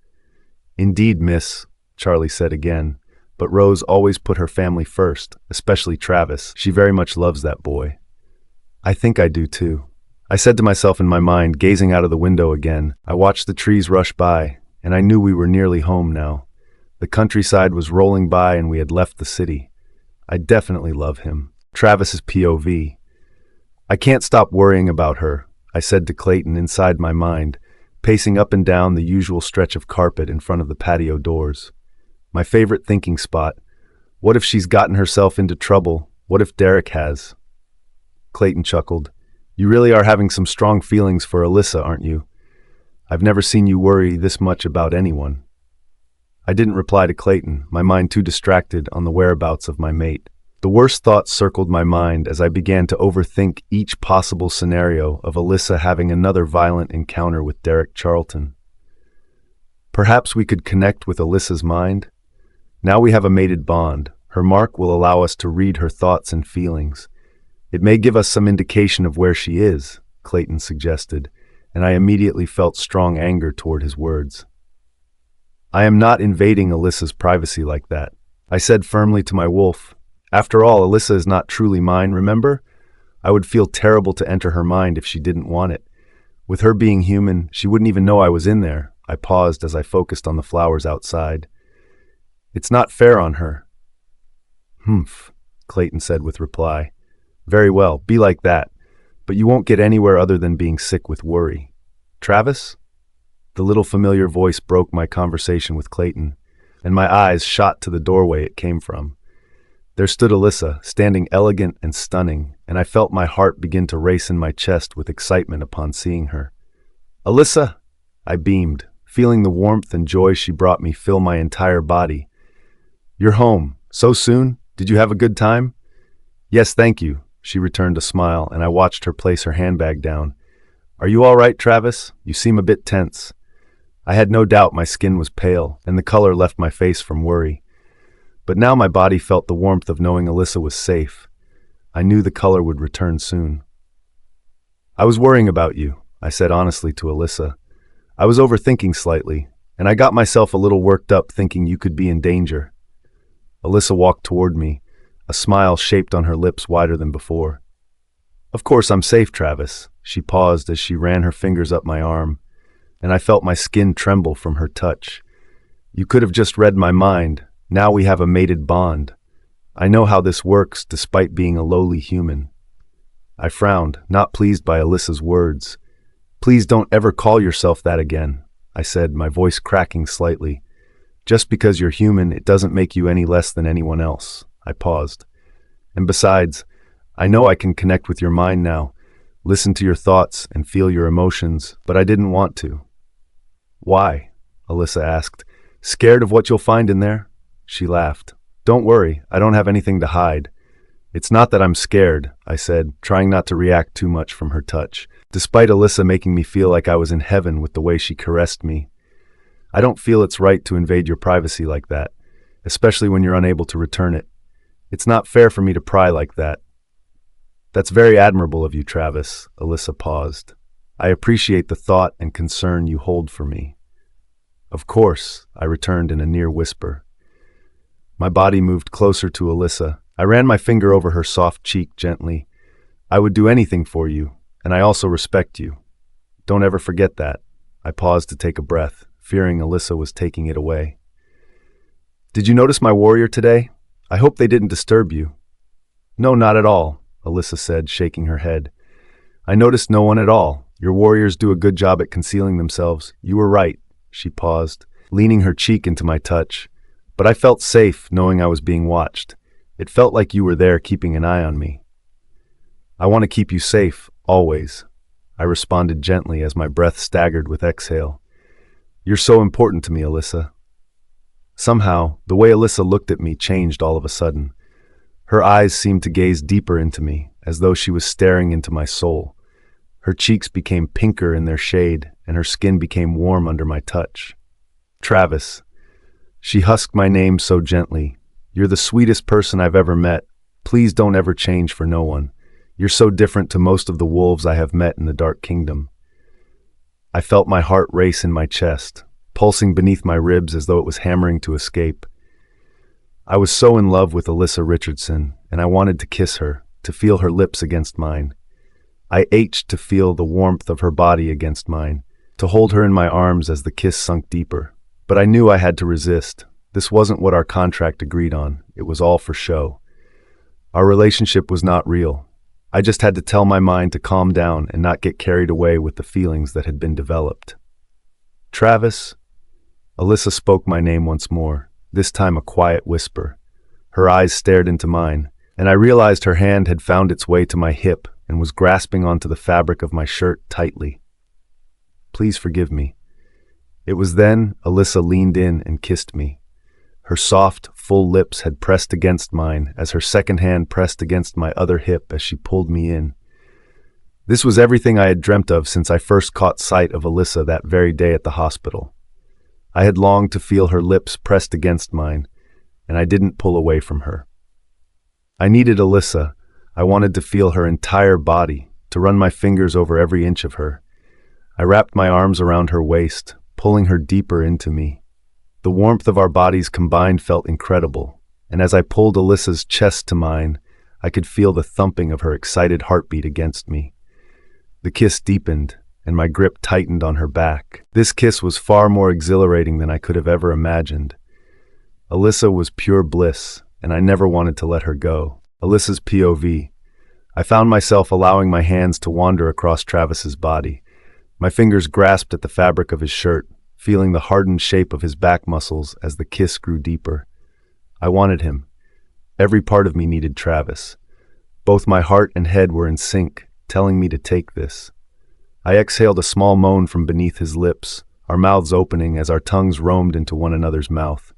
Indeed, miss, Charlie said again, but Rose always put her family first, especially Travis. She very much loves that boy. I think I do too. I said to myself in my mind, gazing out of the window again. I watched the trees rush by, and I knew we were nearly home now. The countryside was rolling by and we had left the city. I definitely love him. Travis's POV. I can't stop worrying about her, I said to Clayton inside my mind, pacing up and down the usual stretch of carpet in front of the patio doors. My favorite thinking spot. What if she's gotten herself into trouble? What if Derek has? Clayton chuckled. You really are having some strong feelings for Alyssa, aren't you? I've never seen you worry this much about anyone. I didn't reply to Clayton, my mind too distracted on the whereabouts of my mate. The worst thoughts circled my mind as I began to overthink each possible scenario of Alyssa having another violent encounter with Derek Charlton. Perhaps we could connect with Alyssa's mind? Now we have a mated bond. Her mark will allow us to read her thoughts and feelings. It may give us some indication of where she is, Clayton suggested, and I immediately felt strong anger toward his words. I am not invading Alyssa's privacy like that, I said firmly to my wolf. After all, Alyssa is not truly mine, remember? I would feel terrible to enter her mind if she didn't want it. With her being human, she wouldn't even know I was in there. I paused as I focused on the flowers outside. It's not fair on her. Humph, Clayton said with reply. Very well, be like that, but you won't get anywhere other than being sick with worry. Travis? The little familiar voice broke my conversation with Clayton, and my eyes shot to the doorway it came from. There stood Alyssa, standing elegant and stunning, and I felt my heart begin to race in my chest with excitement upon seeing her. Alyssa! I beamed, feeling the warmth and joy she brought me fill my entire body. You're home. So soon? Did you have a good time? Yes, thank you. She returned a smile, and I watched her place her handbag down. Are you all right, Travis? You seem a bit tense. I had no doubt my skin was pale, and the color left my face from worry. But now my body felt the warmth of knowing Alyssa was safe. I knew the color would return soon. I was worrying about you, I said honestly to Alyssa. I was overthinking slightly, and I got myself a little worked up thinking you could be in danger. Alyssa walked toward me, a smile shaped on her lips wider than before. Of course I'm safe, Travis. She paused as she ran her fingers up my arm, and I felt my skin tremble from her touch. You could have just read my mind. Now we have a mated bond. I know how this works despite being a lowly human. I frowned, not pleased by Alyssa's words. Please don't ever call yourself that again, I said, my voice cracking slightly. Just because you're human, it doesn't make you any less than anyone else. I paused. And besides, I know I can connect with your mind now, listen to your thoughts, and feel your emotions, but I didn't want to. Why? Alyssa asked. Scared of what you'll find in there? She laughed. Don't worry, I don't have anything to hide. It's not that I'm scared, I said, trying not to react too much from her touch, despite Alyssa making me feel like I was in heaven with the way she caressed me. I don't feel it's right to invade your privacy like that, especially when you're unable to return it. It's not fair for me to pry like that. That's very admirable of you, Travis, Alyssa paused. I appreciate the thought and concern you hold for me. Of course, I returned in a near whisper. My body moved closer to Alyssa. I ran my finger over her soft cheek gently. I would do anything for you, and I also respect you. Don't ever forget that. I paused to take a breath, fearing Alyssa was taking it away. Did you notice my warrior today? I hope they didn't disturb you. No, not at all, Alyssa said, shaking her head. I noticed no one at all. Your warriors do a good job at concealing themselves. You were right. She paused, leaning her cheek into my touch. But I felt safe knowing I was being watched. It felt like you were there keeping an eye on me. I want to keep you safe, always. I responded gently as my breath staggered with exhale. You're so important to me, Alyssa. Somehow, the way Alyssa looked at me changed all of a sudden. Her eyes seemed to gaze deeper into me, as though she was staring into my soul. Her cheeks became pinker in their shade, and her skin became warm under my touch. Travis. She husked my name so gently. You're the sweetest person I've ever met. Please don't ever change for no one. You're so different to most of the wolves I have met in the Dark Kingdom. I felt my heart race in my chest, pulsing beneath my ribs as though it was hammering to escape. I was so in love with Alyssa Richardson, and I wanted to kiss her, to feel her lips against mine. I ached to feel the warmth of her body against mine, to hold her in my arms as the kiss sunk deeper. But I knew I had to resist. This wasn't what our contract agreed on. It was all for show. Our relationship was not real. I just had to tell my mind to calm down and not get carried away with the feelings that had been developed. Travis? Alyssa spoke my name once more, this time a quiet whisper. Her eyes stared into mine, and I realized her hand had found its way to my hip and was grasping onto the fabric of my shirt tightly. Please forgive me. It was then Alyssa leaned in and kissed me. Her soft, full lips had pressed against mine as her second hand pressed against my other hip as she pulled me in. This was everything I had dreamt of since I first caught sight of Alyssa that very day at the hospital. I had longed to feel her lips pressed against mine, and I didn't pull away from her. I needed Alyssa. I wanted to feel her entire body, to run my fingers over every inch of her. I wrapped my arms around her waist, pulling her deeper into me. The warmth of our bodies combined felt incredible, and as I pulled Alyssa's chest to mine, I could feel the thumping of her excited heartbeat against me. The kiss deepened, and my grip tightened on her back. This kiss was far more exhilarating than I could have ever imagined. Alyssa was pure bliss, and I never wanted to let her go. Alyssa's POV. I found myself allowing my hands to wander across Travis's body. My fingers grasped at the fabric of his shirt, feeling the hardened shape of his back muscles as the kiss grew deeper. I wanted him. Every part of me needed Travis. Both my heart and head were in sync, telling me to take this. I exhaled a small moan from beneath his lips, our mouths opening as our tongues roamed into one another's mouth.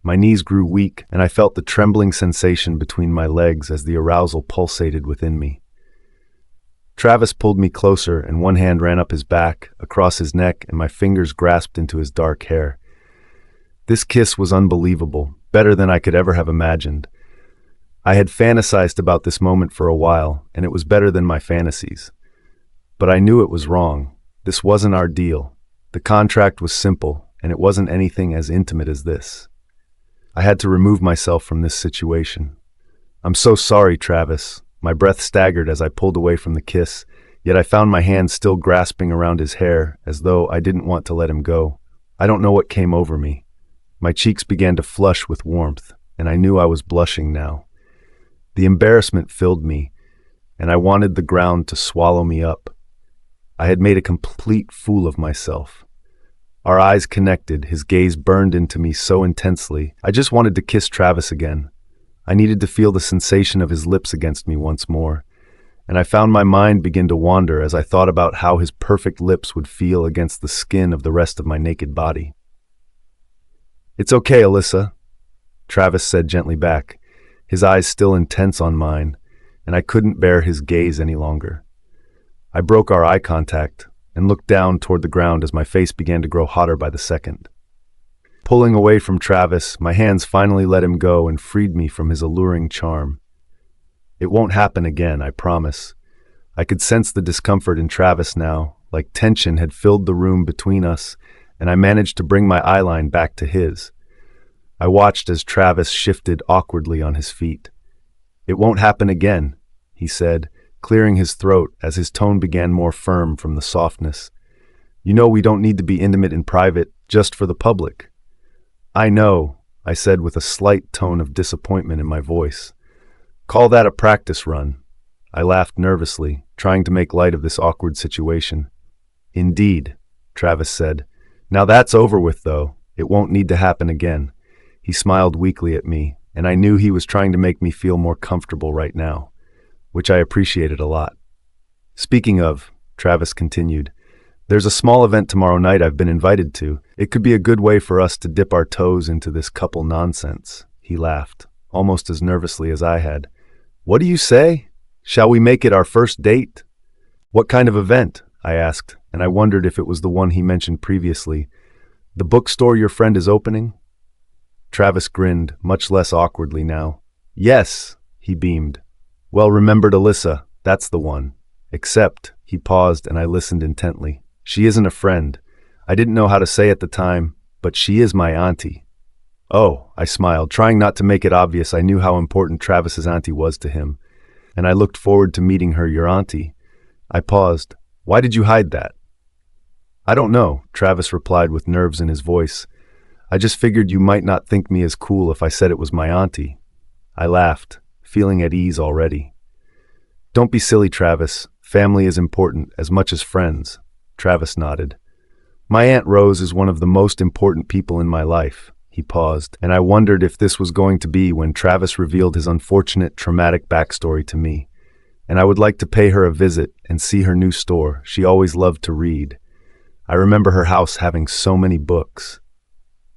My knees grew weak, and I felt the trembling sensation between my legs as the arousal pulsated within me. Travis pulled me closer, and one hand ran up his back, across his neck, and my fingers grasped into his dark hair. This kiss was unbelievable, better than I could ever have imagined. I had fantasized about this moment for a while, and it was better than my fantasies. But I knew it was wrong. This wasn't our deal. The contract was simple, and it wasn't anything as intimate as this. I had to remove myself from this situation. I'm so sorry, Travis. My breath staggered as I pulled away from the kiss, yet I found my hand still grasping around his hair, as though I didn't want to let him go. I don't know what came over me. My cheeks began to flush with warmth, and I knew I was blushing now. The embarrassment filled me, and I wanted the ground to swallow me up. I had made a complete fool of myself. Our eyes connected, his gaze burned into me so intensely. I just wanted to kiss Travis again. I needed to feel the sensation of his lips against me once more. and I found my mind begin to wander as I thought about how his perfect lips would feel against the skin of the rest of my naked body. "It's okay, Alyssa," Travis said gently back, his eyes still intense on mine, and I couldn't bear his gaze any longer. I broke our eye contact and looked down toward the ground as my face began to grow hotter by the second. Pulling away from Travis, my hands finally let him go and freed me from his alluring charm. "It won't happen again, I promise." I could sense the discomfort in Travis now, like tension had filled the room between us, and I managed to bring my eyeline back to his. I watched as Travis shifted awkwardly on his feet. "It won't happen again," he said, clearing his throat as his tone began more firm from the softness. "You know we don't need to be intimate in private, just for the public." "I know," I said with a slight tone of disappointment in my voice. "Call that a practice run." I laughed nervously, trying to make light of this awkward situation. "Indeed," Travis said. "Now that's over with, though. It won't need to happen again." He smiled weakly at me, and I knew he was trying to make me feel more comfortable right now, which I appreciated a lot. "Speaking of," Travis continued, "there's a small event tomorrow night I've been invited to. It could be a good way for us to dip our toes into this couple nonsense." He laughed, almost as nervously as I had. "What do you say? Shall we make it our first date?" "What kind of event?" I asked, and I wondered if it was the one he mentioned previously. "The bookstore your friend is opening?" Travis grinned, much less awkwardly now. "Yes," he beamed. "Well remembered, Alyssa, that's the one. Except," he paused and I listened intently, "she isn't a friend. I didn't know how to say at the time, but she is my auntie." "Oh," I smiled, trying not to make it obvious I knew how important Travis's auntie was to him. "And I looked forward to meeting her, your auntie." I paused. "Why did you hide that?" "I don't know," Travis replied with nerves in his voice. "I just figured you might not think me as cool if I said it was my auntie." I laughed, feeling at ease already. "Don't be silly, Travis. Family is important as much as friends." Travis nodded. "My Aunt Rose is one of the most important people in my life." He paused, and I wondered if this was going to be when Travis revealed his unfortunate, traumatic backstory to me. "And I would like to pay her a visit and see her new store. She always loved to read. I remember her house having so many books."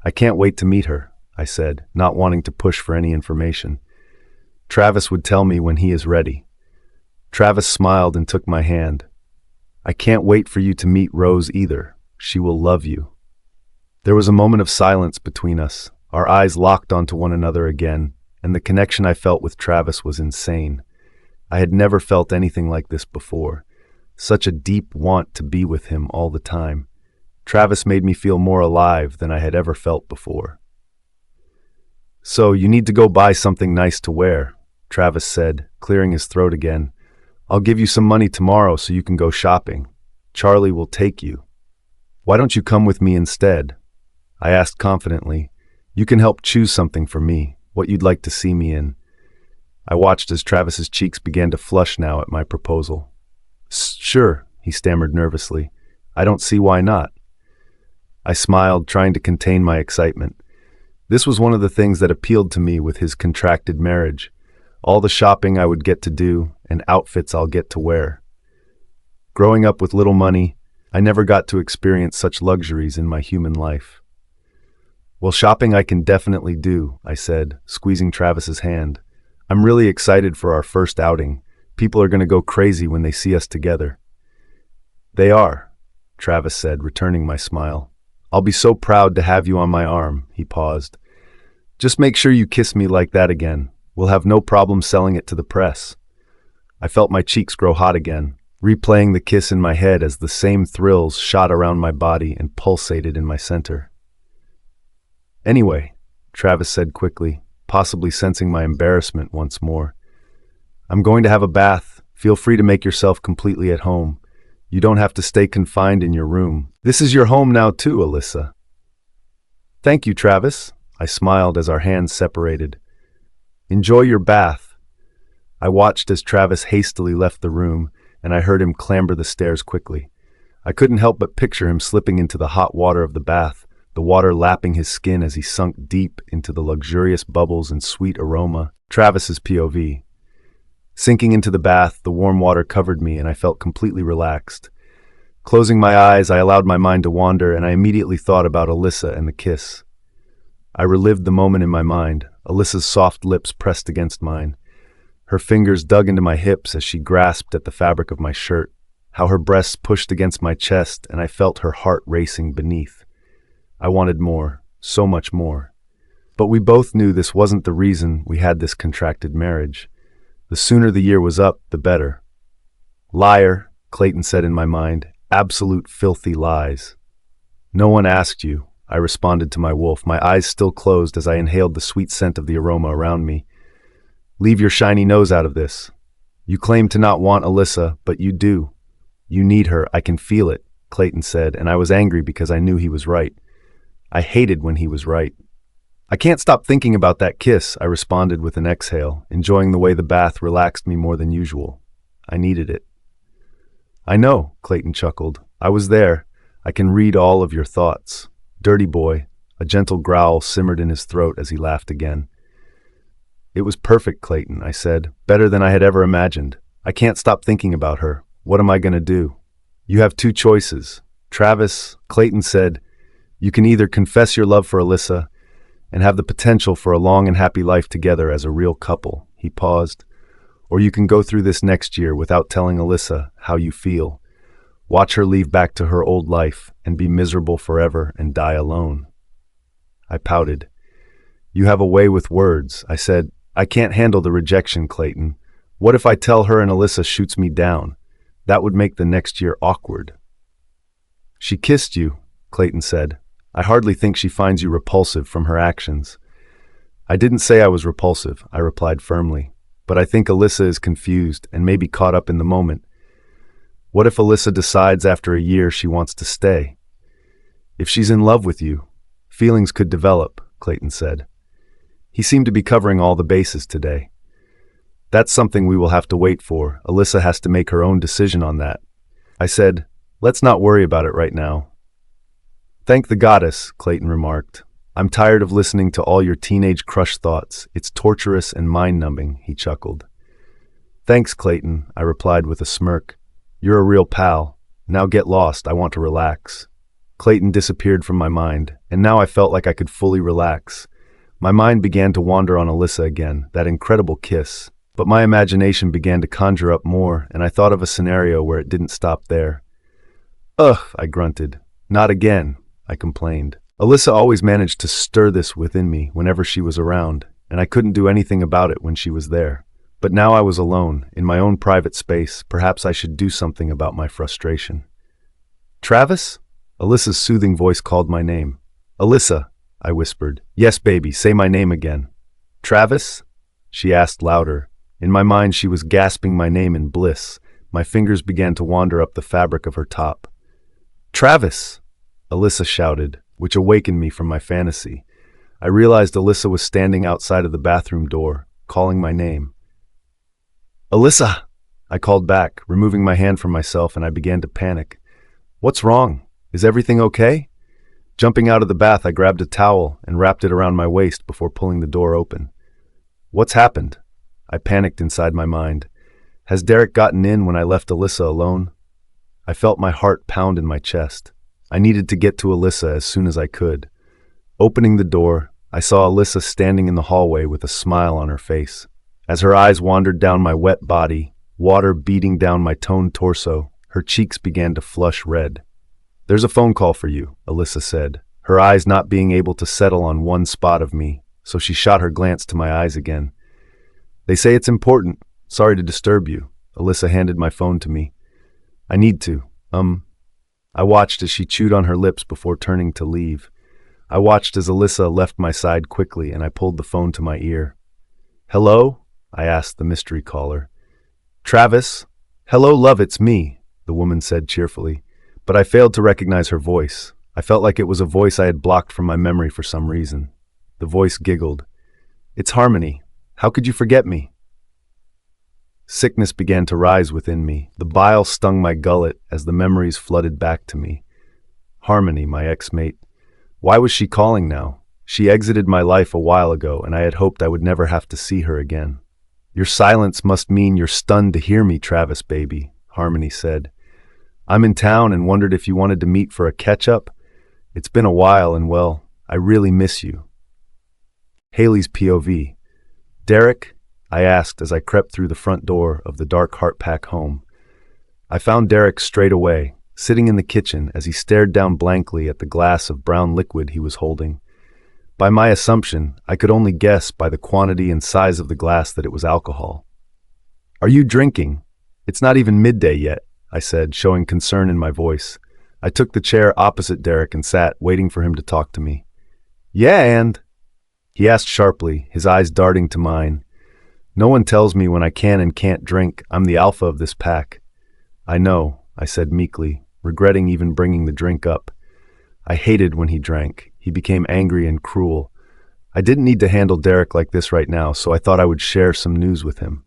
"I can't wait to meet her," I said, not wanting to push for any information. "Travis would tell me when he is ready." Travis smiled and took my hand. "I can't wait for you to meet Rose either. She will love you." There was a moment of silence between us. Our eyes locked onto one another again, and the connection I felt with Travis was insane. I had never felt anything like this before. Such a deep want to be with him all the time. Travis made me feel more alive than I had ever felt before. "So, you need to go buy something nice to wear," Travis said, clearing his throat again. "I'll give you some money tomorrow so you can go shopping. Charlie will take you. Why don't you come with me instead?" I asked confidently. "You can help choose something for me, what you'd like to see me in." I watched as Travis's cheeks began to flush now at my proposal. "Sure," he stammered nervously. "I don't see why not." I smiled, trying to contain my excitement. This was one of the things that appealed to me with his contracted marriage. All the shopping I would get to do, and outfits I'll get to wear. Growing up with little money, I never got to experience such luxuries in my human life. "Well, shopping I can definitely do," I said, squeezing Travis's hand. "I'm really excited for our first outing. People are going to go crazy when they see us together." "They are," Travis said, returning my smile. "I'll be so proud to have you on my arm." He paused. "Just make sure you kiss me like that again. We'll have no problem selling it to the press." I felt my cheeks grow hot again, replaying the kiss in my head as the same thrills shot around my body and pulsated in my center. "Anyway," Travis said quickly, possibly sensing my embarrassment once more, "I'm going to have a bath. Feel free to make yourself completely at home. You don't have to stay confined in your room. This is your home now too, Alyssa." "Thank you, Travis." I smiled as our hands separated. "Enjoy your bath." I watched as Travis hastily left the room, and I heard him clamber the stairs quickly. I couldn't help but picture him slipping into the hot water of the bath, the water lapping his skin as he sunk deep into the luxurious bubbles and sweet aroma. Travis's POV. Sinking into the bath, the warm water covered me and I felt completely relaxed. Closing my eyes, I allowed my mind to wander and I immediately thought about Alyssa and the kiss. I relived the moment in my mind, Alyssa's soft lips pressed against mine. Her fingers dug into my hips as she grasped at the fabric of my shirt, how her breasts pushed against my chest and I felt her heart racing beneath. I wanted more, so much more. But we both knew this wasn't the reason we had this contracted marriage. The sooner the year was up, the better. Liar, Clayton said in my mind, absolute filthy lies. No one asked you, I responded to my wolf, my eyes still closed as I inhaled the sweet scent of the aroma around me. Leave your shiny nose out of this. You claim to not want Alyssa, but you do. You need her, I can feel it, Clayton said, and I was angry because I knew he was right. I hated when he was right. I can't stop thinking about that kiss, I responded with an exhale, enjoying the way the bath relaxed me more than usual. I needed it. I know, Clayton chuckled. I was there. I can read all of your thoughts. Dirty boy. A gentle growl simmered in his throat as he laughed again. It was perfect, Clayton, I said. Better than I had ever imagined. I can't stop thinking about her. What am I going to do? You have two choices. Travis, Clayton said, you can either confess your love for Alyssa and have the potential for a long and happy life together as a real couple. He paused. Or you can go through this next year without telling Alyssa how you feel. Watch her leave back to her old life and be miserable forever and die alone. I pouted. You have a way with words. I said, I can't handle the rejection, Clayton. What if I tell her and Alyssa shoots me down? That would make the next year awkward. She kissed you, Clayton said. I hardly think she finds you repulsive from her actions. I didn't say I was repulsive, I replied firmly. But I think Alyssa is confused and maybe caught up in the moment. What if Alyssa decides after a year she wants to stay? If she's in love with you, feelings could develop, Clayton said. He seemed to be covering all the bases today. That's something we will have to wait for. Alyssa has to make her own decision on that. I said, let's not worry about it right now. Thank the goddess, Clayton remarked. I'm tired of listening to all your teenage crush thoughts. It's torturous and mind-numbing, he chuckled. Thanks, Clayton, I replied with a smirk. You're a real pal. Now get lost, I want to relax. Clayton disappeared from my mind, and now I felt like I could fully relax. My mind began to wander on Alyssa again, that incredible kiss. But my imagination began to conjure up more, and I thought of a scenario where it didn't stop there. Ugh, I grunted. Not again, I complained. Alyssa always managed to stir this within me whenever she was around, and I couldn't do anything about it when she was there. But now I was alone, in my own private space. Perhaps I should do something about my frustration. Travis? Alyssa's soothing voice called my name. Alyssa, I whispered. Yes, baby, say my name again. Travis? She asked louder. In my mind, she was gasping my name in bliss. My fingers began to wander up the fabric of her top. Travis! Alyssa shouted, which awakened me from my fantasy. I realized Alyssa was standing outside of the bathroom door, calling my name. Alyssa! I called back, removing my hand from myself, and I began to panic. What's wrong? Is everything okay? Jumping out of the bath, I grabbed a towel and wrapped it around my waist before pulling the door open. What's happened? I panicked inside my mind. Has Derek gotten in when I left Alyssa alone? I felt my heart pound in my chest. I needed to get to Alyssa as soon as I could. Opening the door, I saw Alyssa standing in the hallway with a smile on her face. As her eyes wandered down my wet body, water beating down my toned torso, her cheeks began to flush red. There's a phone call for you, Alyssa said, her eyes not being able to settle on one spot of me, so she shot her glance to my eyes again. They say it's important. Sorry to disturb you. Alyssa handed my phone to me. I need to. I watched as she chewed on her lips before turning to leave. I watched as Alyssa left my side quickly and I pulled the phone to my ear. Hello? I asked the mystery caller. Travis? Hello, love, it's me, the woman said cheerfully, but I failed to recognize her voice. I felt like it was a voice I had blocked from my memory for some reason. The voice giggled. It's Harmony. How could you forget me? Sickness began to rise within me. The bile stung my gullet as the memories flooded back to me. Harmony, my ex-mate. Why was she calling now? She exited my life a while ago, and I had hoped I would never have to see her again. Your silence must mean you're stunned to hear me, Travis, baby, Harmony said. I'm in town and wondered if you wanted to meet for a catch-up. It's been a while and, well, I really miss you. Haley's POV. Derek? I asked as I crept through the front door of the dark Heartpack home. I found Derek straight away, sitting in the kitchen as he stared down blankly at the glass of brown liquid he was holding. By my assumption, I could only guess by the quantity and size of the glass that it was alcohol. Are you drinking? It's not even midday yet, I said, showing concern in my voice. I took the chair opposite Derek and sat, waiting for him to talk to me. Yeah, and? He asked sharply, his eyes darting to mine. No one tells me when I can and can't drink. I'm the alpha of this pack. I know, I said meekly, regretting even bringing the drink up. I hated when he drank. He became angry and cruel. I didn't need to handle Derek like this right now, so I thought I would share some news with him.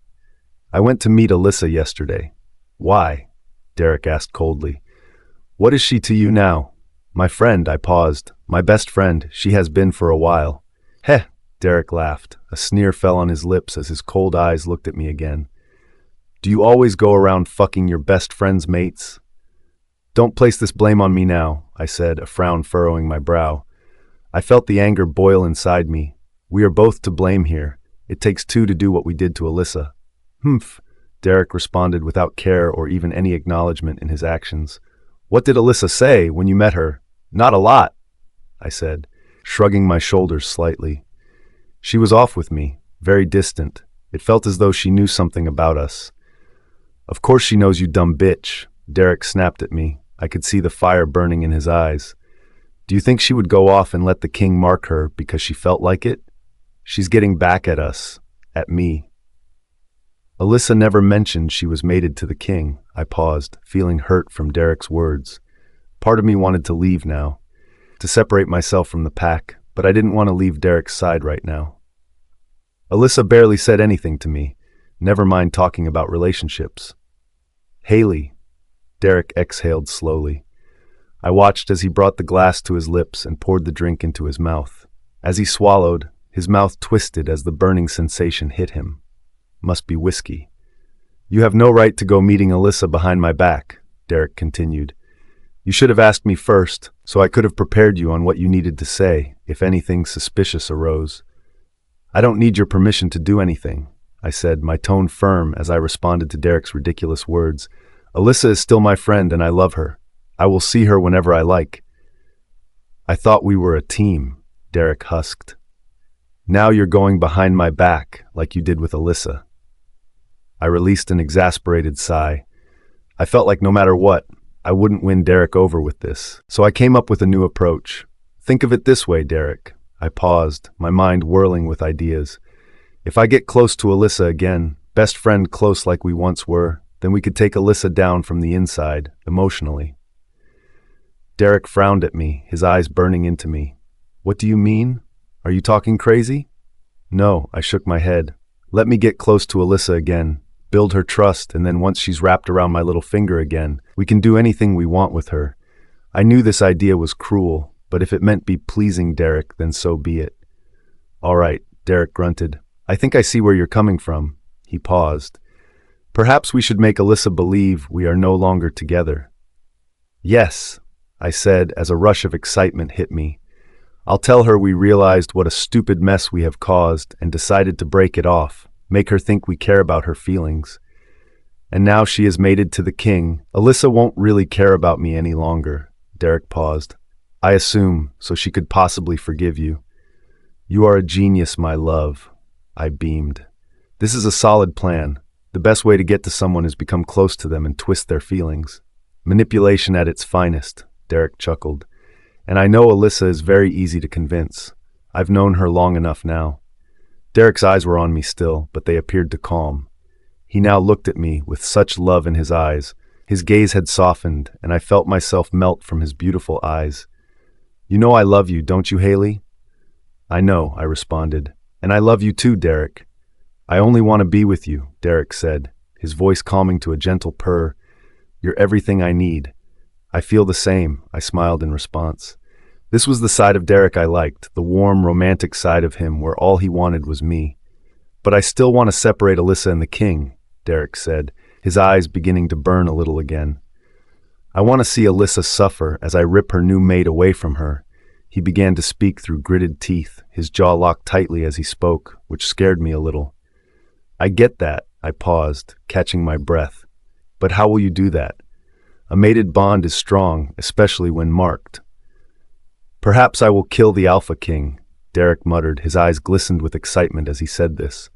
I went to meet Alyssa yesterday. Why? Derek asked coldly. What is she to you now? My friend, I paused. My best friend, she has been for a while. Heh, Derek laughed. A sneer fell on his lips as his cold eyes looked at me again. Do you always go around fucking your best friend's mates? Don't place this blame on me now, I said, a frown furrowing my brow. I felt the anger boil inside me. We are both to blame here. It takes two to do what we did to Alyssa. Humph, Derek responded without care or even any acknowledgement in his actions. What did Alyssa say when you met her? Not a lot, I said, shrugging my shoulders slightly. She was off with me, very distant. It felt as though she knew something about us. Of course she knows, you dumb bitch, Derek snapped at me. I could see the fire burning in his eyes. Do you think she would go off and let the king mark her because she felt like it? She's getting back at us, at me. Alyssa never mentioned she was mated to the king. I paused, feeling hurt from Derek's words. Part of me wanted to leave now, to separate myself from the pack, but I didn't want to leave Derek's side right now. Alyssa barely said anything to me, never mind talking about relationships. Haley, Derek exhaled slowly. I watched as he brought the glass to his lips and poured the drink into his mouth. As he swallowed, his mouth twisted as the burning sensation hit him. Must be whiskey. You have no right to go meeting Alyssa behind my back, Derek continued. You should have asked me first, so I could have prepared you on what you needed to say if anything suspicious arose. I don't need your permission to do anything, I said, my tone firm as I responded to Derek's ridiculous words. Alyssa is still my friend and I love her. I will see her whenever I like. I thought we were a team, Derek husked. Now you're going behind my back like you did with Alyssa. I released an exasperated sigh. I felt like no matter what, I wouldn't win Derek over with this, so I came up with a new approach. Think of it this way, Derek. I paused, my mind whirling with ideas. If I get close to Alyssa again, best friend close like we once were, then we could take Alyssa down from the inside, emotionally. Derek frowned at me, his eyes burning into me. What do you mean? Are you talking crazy? No, I shook my head. Let me get close to Alyssa again, build her trust, and then once she's wrapped around my little finger again, we can do anything we want with her. I knew this idea was cruel, but if it meant be pleasing Derek, then so be it. All right, Derek grunted. I think I see where you're coming from. He paused. Perhaps we should make Alyssa believe we are no longer together. Yes, I said as a rush of excitement hit me. I'll tell her we realized what a stupid mess we have caused and decided to break it off, make her think we care about her feelings. And now she is mated to the king. Alyssa won't really care about me any longer. Derek paused. I assume, so she could possibly forgive you. You are a genius, my love. I beamed. This is a solid plan. The best way to get to someone is become close to them and twist their feelings. Manipulation at its finest, Derek chuckled. And I know Alyssa is very easy to convince. I've known her long enough now. Derek's eyes were on me still, but they appeared to calm. He now looked at me with such love in his eyes. His gaze had softened, and I felt myself melt from his beautiful eyes. You know I love you, don't you, Haley? I know, I responded. And I love you too, Derek. I only want to be with you, Derek said, his voice calming to a gentle purr. You're everything I need. I feel the same, I smiled in response. This was the side of Derek I liked, the warm, romantic side of him where all he wanted was me. But I still want to separate Alyssa and the king, Derek said, his eyes beginning to burn a little again. I want to see Alyssa suffer as I rip her new mate away from her. He began to speak through gritted teeth, his jaw locked tightly as he spoke, which scared me a little. I get that, I paused, catching my breath. But how will you do that? A mated bond is strong, especially when marked. Perhaps I will kill the Alpha King, Derek muttered, his eyes glistened with excitement as he said this.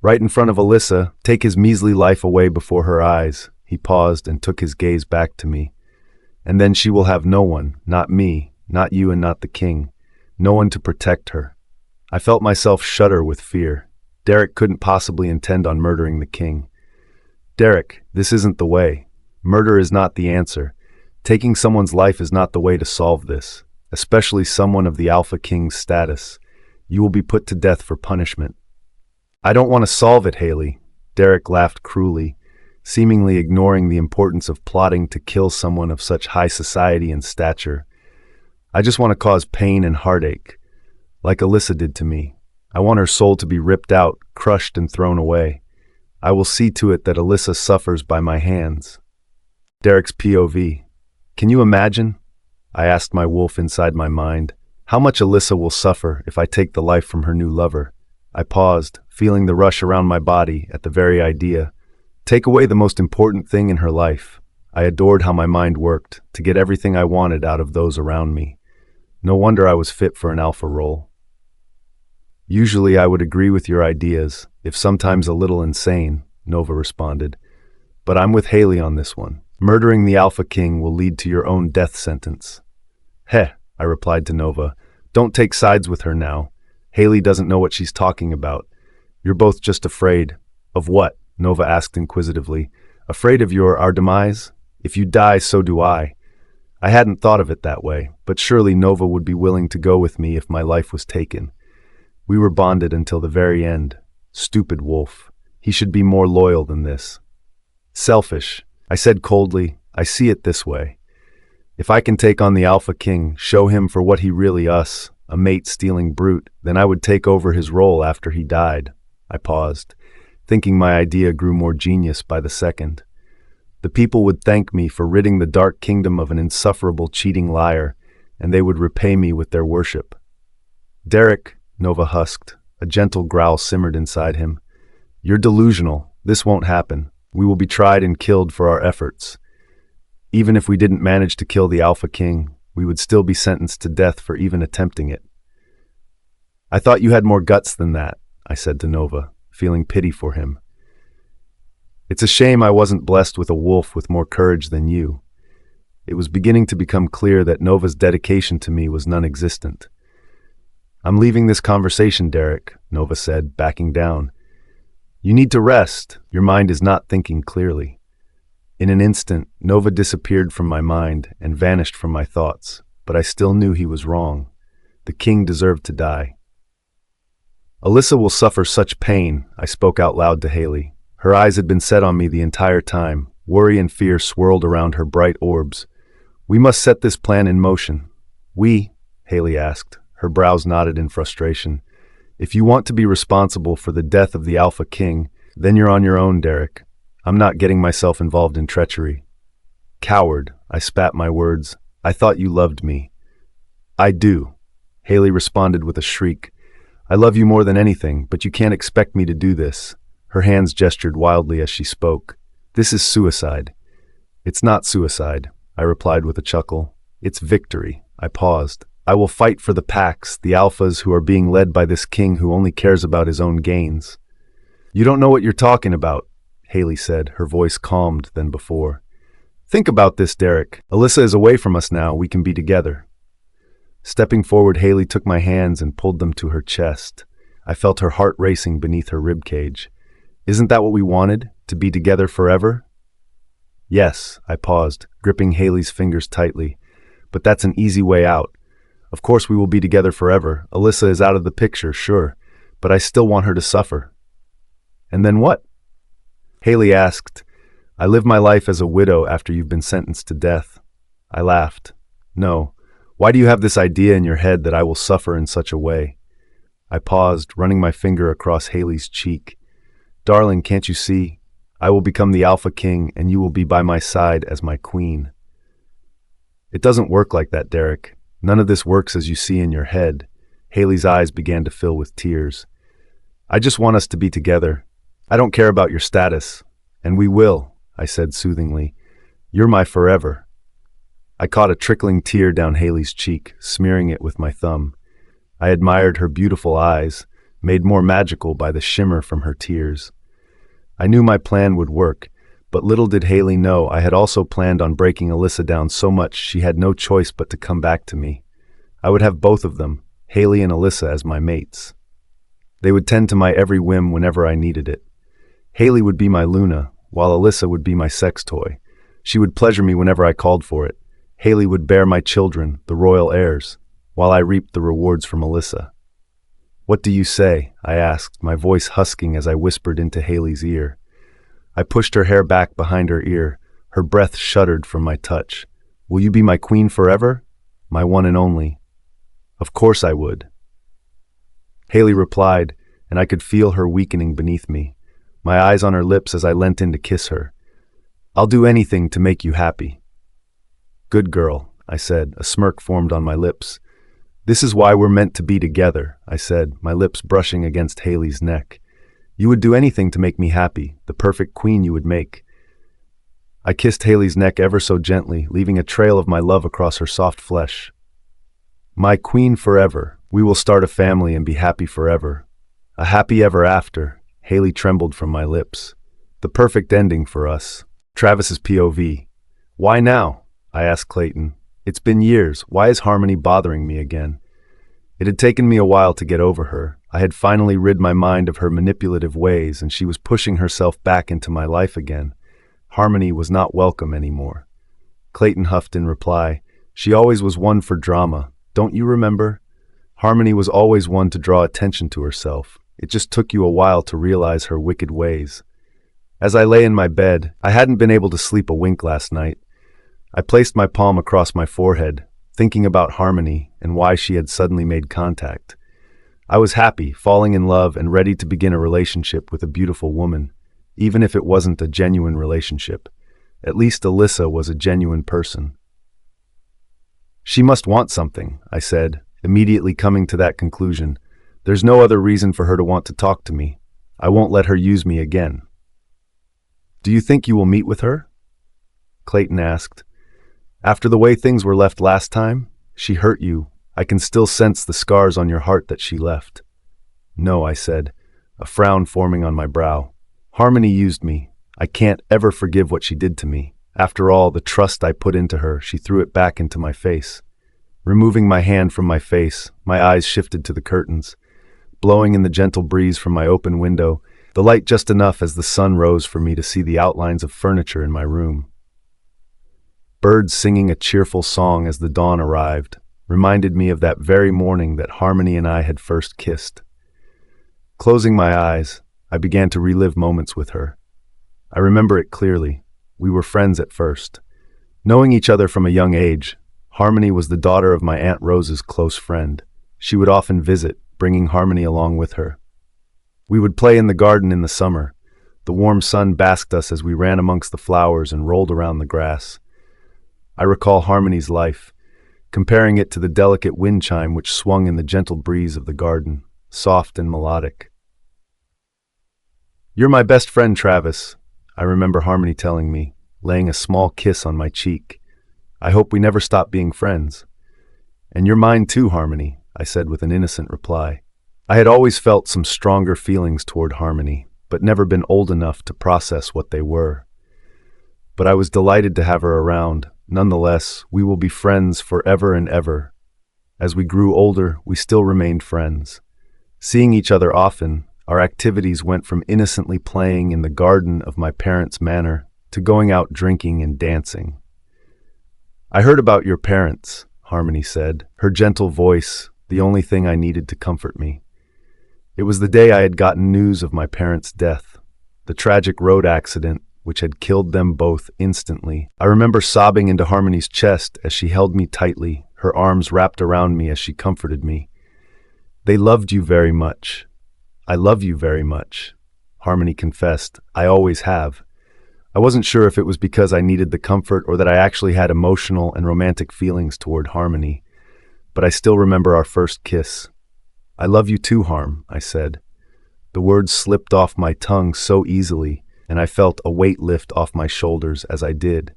Right in front of Alyssa, take his measly life away before her eyes. He paused and took his gaze back to me. And then she will have no one, not me, not you and not the king, no one to protect her. I felt myself shudder with fear. Derek couldn't possibly intend on murdering the king. Derek, this isn't the way. Murder is not the answer. Taking someone's life is not the way to solve this, especially someone of the Alpha King's status. You will be put to death for punishment. I don't want to solve it, Haley. Derek laughed cruelly, seemingly ignoring the importance of plotting to kill someone of such high society and stature. I just want to cause pain and heartache, like Alyssa did to me. I want her soul to be ripped out, crushed and thrown away. I will see to it that Alyssa suffers by my hands. Derek's POV. Can you imagine? I asked my wolf inside my mind. How much Alyssa will suffer if I take the life from her new lover? I paused, feeling the rush around my body at the very idea. Take away the most important thing in her life. I adored how my mind worked, to get everything I wanted out of those around me. No wonder I was fit for an alpha role. Usually I would agree with your ideas, if sometimes a little insane, Nova responded. But I'm with Haley on this one. Murdering the Alpha King will lead to your own death sentence. Heh, I replied to Nova. Don't take sides with her now. Haley doesn't know what she's talking about. You're both just afraid. Of what? Nova asked inquisitively. Afraid of our demise? If you die, so do I. I hadn't thought of it that way, but surely Nova would be willing to go with me if my life was taken. We were bonded until the very end. Stupid wolf. He should be more loyal than this. Selfish. I said coldly, I see it this way. If I can take on the Alpha King, show him for what he really is, a mate-stealing brute, then I would take over his role after he died. I paused, thinking my idea grew more genius by the second. The people would thank me for ridding the dark kingdom of an insufferable cheating liar, and they would repay me with their worship. Derek, Nova husked. A gentle growl simmered inside him. You're delusional. This won't happen. We will be tried and killed for our efforts. Even if we didn't manage to kill the Alpha King, we would still be sentenced to death for even attempting it. I thought you had more guts than that, I said to Nova, feeling pity for him. It's a shame I wasn't blessed with a wolf with more courage than you. It was beginning to become clear that Nova's dedication to me was non-existent. I'm leaving this conversation, Derek, Nova said, backing down. You need to rest. Your mind is not thinking clearly. In an instant, Nova disappeared from my mind and vanished from my thoughts, but I still knew he was wrong. The king deserved to die. Alyssa will suffer such pain, I spoke out loud to Haley. Her eyes had been set on me the entire time. Worry and fear swirled around her bright orbs. We must set this plan in motion. We? Haley asked. Her brows knotted in frustration. If you want to be responsible for the death of the Alpha King, then you're on your own, Derek. I'm not getting myself involved in treachery. Coward, I spat my words. I thought you loved me. I do. Haley responded with a shriek. I love you more than anything, but you can't expect me to do this. Her hands gestured wildly as she spoke. This is suicide. It's not suicide, I replied with a chuckle. It's victory. I paused. I will fight for the packs, the alphas who are being led by this king who only cares about his own gains. You don't know what you're talking about, Haley said, her voice calmed than before. Think about this, Derek. Alyssa is away from us now. We can be together. Stepping forward, Haley took my hands and pulled them to her chest. I felt her heart racing beneath her ribcage. Isn't that what we wanted? To be together forever? Yes, I paused, gripping Haley's fingers tightly. But that's an easy way out. Of course we will be together forever. Alyssa is out of the picture, sure, but I still want her to suffer. And then what? Haley asked. I live my life as a widow after you've been sentenced to death. I laughed. No. Why do you have this idea in your head that I will suffer in such a way? I paused, running my finger across Haley's cheek. Darling, can't you see? I will become the Alpha King, and you will be by my side as my queen. It doesn't work like that, Derek. None of this works as you see in your head. Haley's eyes began to fill with tears. I just want us to be together. I don't care about your status. And we will, I said soothingly. You're my forever. I caught a trickling tear down Haley's cheek, smearing it with my thumb. I admired her beautiful eyes, made more magical by the shimmer from her tears. I knew my plan would work, but little did Haley know I had also planned on breaking Alyssa down so much she had no choice but to come back to me. I would have both of them, Haley and Alyssa, as my mates. They would tend to my every whim whenever I needed it. Haley would be my Luna, while Alyssa would be my sex toy. She would pleasure me whenever I called for it. Haley would bear my children, the royal heirs, while I reaped the rewards from Alyssa. What do you say? I asked, my voice husking as I whispered into Haley's ear. I pushed her hair back behind her ear. Her breath shuddered from my touch. Will you be my queen forever? My one and only. Of course I would. Haley replied, and I could feel her weakening beneath me, my eyes on her lips as I leant in to kiss her. I'll do anything to make you happy. Good girl, I said, a smirk formed on my lips. This is why we're meant to be together, I said, my lips brushing against Haley's neck. You would do anything to make me happy, the perfect queen you would make. I kissed Haley's neck ever so gently, leaving a trail of my love across her soft flesh. My queen forever. We will start a family and be happy forever. A happy ever after. Haley trembled from my lips. The perfect ending for us. Travis's POV. Why now? I asked Clayton. It's been years. Why is Harmony bothering me again? It had taken me a while to get over her. I had finally rid my mind of her manipulative ways, and she was pushing herself back into my life again. Harmony was not welcome anymore. Clayton huffed in reply. She always was one for drama. Don't you remember? Harmony was always one to draw attention to herself. It just took you a while to realize her wicked ways. As I lay in my bed, I hadn't been able to sleep a wink last night. I placed my palm across my forehead, thinking about Harmony and why she had suddenly made contact. I was happy, falling in love, and ready to begin a relationship with a beautiful woman, even if it wasn't a genuine relationship. At least Alyssa was a genuine person. She must want something, I said, immediately coming to that conclusion. There's no other reason for her to want to talk to me. I won't let her use me again. Do you think you will meet with her? Clayton asked. After the way things were left last time, she hurt you. I can still sense the scars on your heart that she left. No, I said, a frown forming on my brow. Harmony used me. I can't ever forgive what she did to me. After all, the trust I put into her, she threw it back into my face. Removing my hand from my face, my eyes shifted to the curtains. Blowing in the gentle breeze from my open window, the light just enough as the sun rose for me to see the outlines of furniture in my room. Birds singing a cheerful song as the dawn arrived reminded me of that very morning that Harmony and I had first kissed. Closing my eyes, I began to relive moments with her. I remember it clearly. We were friends at first. Knowing each other from a young age, Harmony was the daughter of my Aunt Rose's close friend. She would often visit, bringing Harmony along with her. We would play in the garden in the summer. The warm sun basked us as we ran amongst the flowers and rolled around the grass. I recall Harmony's life, comparing it to the delicate wind chime which swung in the gentle breeze of the garden, soft and melodic. You're my best friend, Travis, I remember Harmony telling me, laying a small kiss on my cheek. I hope we never stop being friends. And you're mine too, Harmony, I said with an innocent reply. I had always felt some stronger feelings toward Harmony, but never been old enough to process what they were. But I was delighted to have her around. Nonetheless, we will be friends forever and ever. As we grew older, we still remained friends. Seeing each other often, our activities went from innocently playing in the garden of my parents' manor to going out drinking and dancing. I heard about your parents, Harmony said, her gentle voice the only thing I needed to comfort me. It was the day I had gotten news of my parents' death, the tragic road accident which had killed them both instantly. I remember sobbing into Harmony's chest as she held me tightly, her arms wrapped around me as she comforted me. They loved you very much. I love you very much, Harmony confessed. I always have. I wasn't sure if it was because I needed the comfort or that I actually had emotional and romantic feelings toward Harmony, but I still remember our first kiss. I love you too, Harm, I said. The words slipped off my tongue so easily, and I felt a weight lift off my shoulders as I did.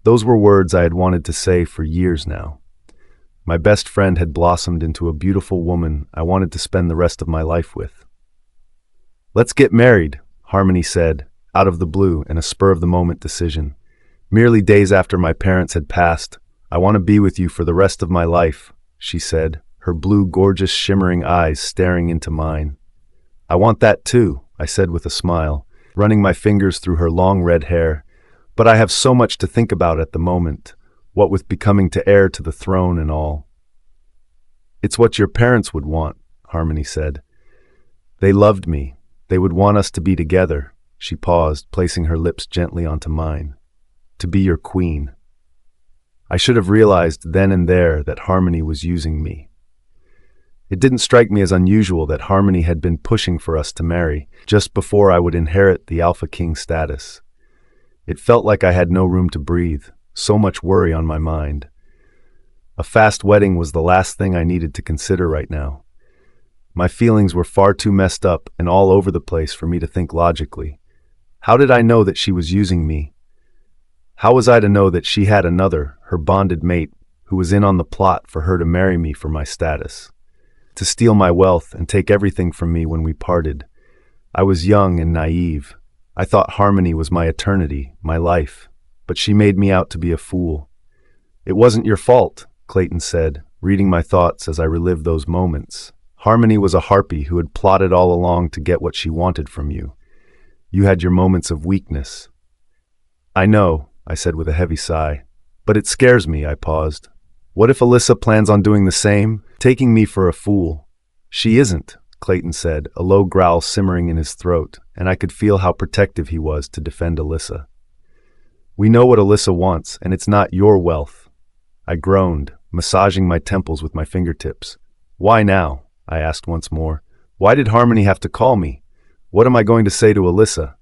Those were words I had wanted to say for years now. My best friend had blossomed into a beautiful woman I wanted to spend the rest of my life with. Let's get married, Harmony said, out of the blue and a spur-of-the-moment decision. Merely days after my parents had passed, I want to be with you for the rest of my life, she said, her blue, gorgeous, shimmering eyes staring into mine. I want that too, I said with a smile, running my fingers through her long red hair. But I have so much to think about at the moment, what with becoming heir to the throne and all. It's what your parents would want, Harmony said. They loved me. They would want us to be together. She paused, placing her lips gently onto mine. To be your queen. I should have realized then and there that Harmony was using me. It didn't strike me as unusual that Harmony had been pushing for us to marry, just before I would inherit the Alpha King status. It felt like I had no room to breathe, so much worry on my mind. A fast wedding was the last thing I needed to consider right now. My feelings were far too messed up and all over the place for me to think logically. How did I know that she was using me? How was I to know that she had another, her bonded mate, who was in on the plot for her to marry me for my status? To steal my wealth and take everything from me when we parted. I was young and naive. I thought Harmony was my eternity, my life, but she made me out to be a fool. It wasn't your fault, Clayton said, reading my thoughts as I relived those moments. Harmony was a harpy who had plotted all along to get what she wanted from you. You had your moments of weakness. I know, I said with a heavy sigh, but it scares me, I paused. What if Alyssa plans on doing the same, taking me for a fool? She isn't, Clayton said, a low growl simmering in his throat, and I could feel how protective he was to defend Alyssa. We know what Alyssa wants, and it's not your wealth. I groaned, massaging my temples with my fingertips. Why now? I asked once more. Why did Harmony have to call me? What am I going to say to Alyssa?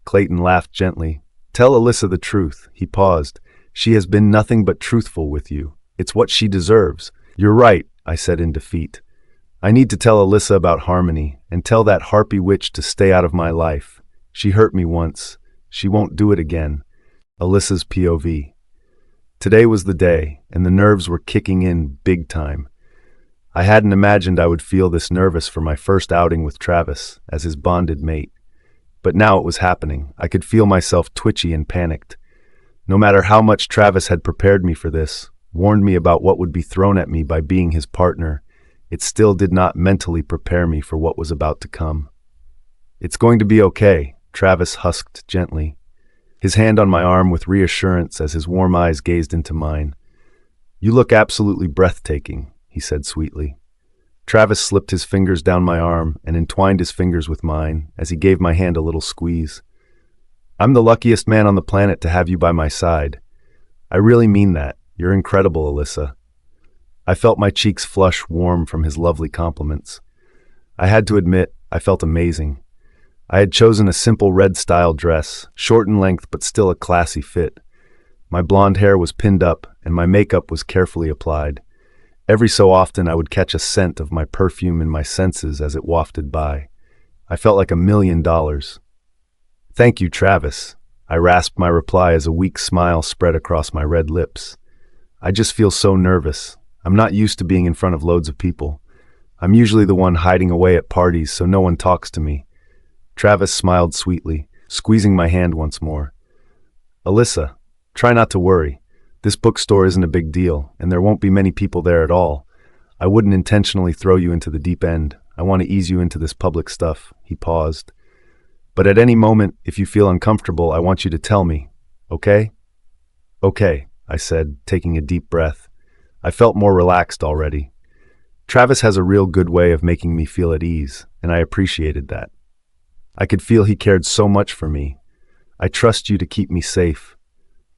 Clayton laughed gently. Tell Alyssa the truth. He paused. She has been nothing but truthful with you. It's what she deserves. You're right, I said in defeat. I need to tell Alyssa about Harmony, and tell that harpy witch to stay out of my life. She hurt me once. She won't do it again. Alyssa's POV. Today was the day, and the nerves were kicking in big time. I hadn't imagined I would feel this nervous for my first outing with Travis as his bonded mate. But now it was happening. I could feel myself twitchy and panicked. No matter how much Travis had prepared me for this, warned me about what would be thrown at me by being his partner, it still did not mentally prepare me for what was about to come. It's going to be okay, Travis husked gently, his hand on my arm with reassurance as his warm eyes gazed into mine. You look absolutely breathtaking, he said sweetly. Travis slipped his fingers down my arm and entwined his fingers with mine as he gave my hand a little squeeze. I'm the luckiest man on the planet to have you by my side. I really mean that. You're incredible, Alyssa. I felt my cheeks flush warm from his lovely compliments. I had to admit, I felt amazing. I had chosen a simple red-style dress, short in length but still a classy fit. My blonde hair was pinned up, and my makeup was carefully applied. Every so often I would catch a scent of my perfume in my senses as it wafted by. I felt like $1 million. Thank you, Travis. I rasped my reply as a weak smile spread across my red lips. I just feel so nervous. I'm not used to being in front of loads of people. I'm usually the one hiding away at parties so no one talks to me. Travis smiled sweetly, squeezing my hand once more. Alyssa, try not to worry. This bookstore isn't a big deal, and there won't be many people there at all. I wouldn't intentionally throw you into the deep end. I want to ease you into this public stuff. He paused. But at any moment, if you feel uncomfortable, I want you to tell me. Okay? Okay, I said, taking a deep breath. I felt more relaxed already. Travis has a real good way of making me feel at ease, and I appreciated that. I could feel he cared so much for me. I trust you to keep me safe.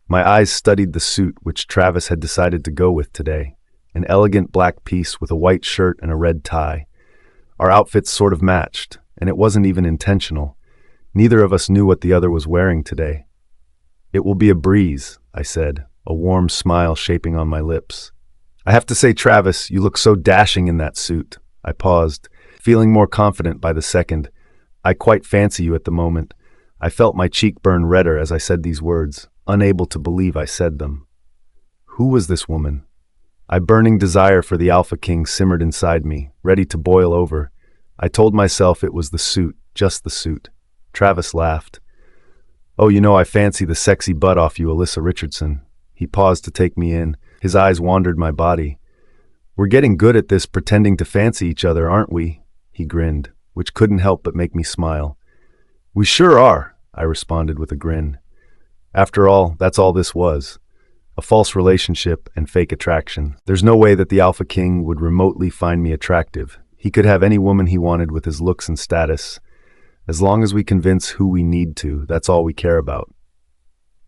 My eyes studied the suit which Travis had decided to go with today. an elegant black piece with a white shirt and a red tie. Our outfits sort of matched, and it wasn't even intentional. Neither of us knew what the other was wearing today. "It will be a breeze," I said, a warm smile shaping on my lips. "I have to say, Travis, you look so dashing in that suit." I paused, feeling more confident by the second. "I quite fancy you at the moment." I felt my cheek burn redder as I said these words, unable to believe I said them. Who was this woman? A burning desire for the Alpha King simmered inside me, ready to boil over. I told myself it was the suit, just the suit. Travis laughed. "Oh, I fancy the sexy butt off you, Alyssa Richardson." He paused to take me in. His eyes wandered my body. "We're getting good at this pretending to fancy each other, aren't we?" He grinned, which couldn't help but make me smile. "We sure are," I responded with a grin. After all, that's all this was. A false relationship and fake attraction. There's no way that the Alpha King would remotely find me attractive. He could have any woman he wanted with his looks and status. As long as we convince who we need to, that's all we care about.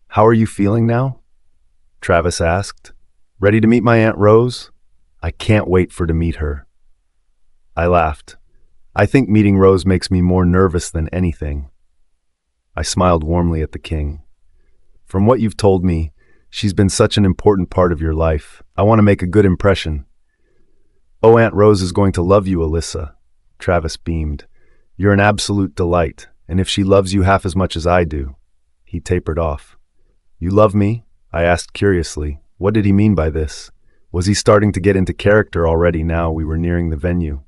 "How are you feeling now?" Travis asked. "Ready to meet my Aunt Rose?" "I can't wait to meet her." I laughed. "I think meeting Rose makes me more nervous than anything." I smiled warmly at the king. "From what you've told me, she's been such an important part of your life. I want to make a good impression." "Oh, Aunt Rose is going to love you, Alyssa." Travis beamed. "You're an absolute delight, and if she loves you half as much as I do." He tapered off. "You love me?" I asked curiously. What did he mean by this? Was he starting to get into character already now we were nearing the venue?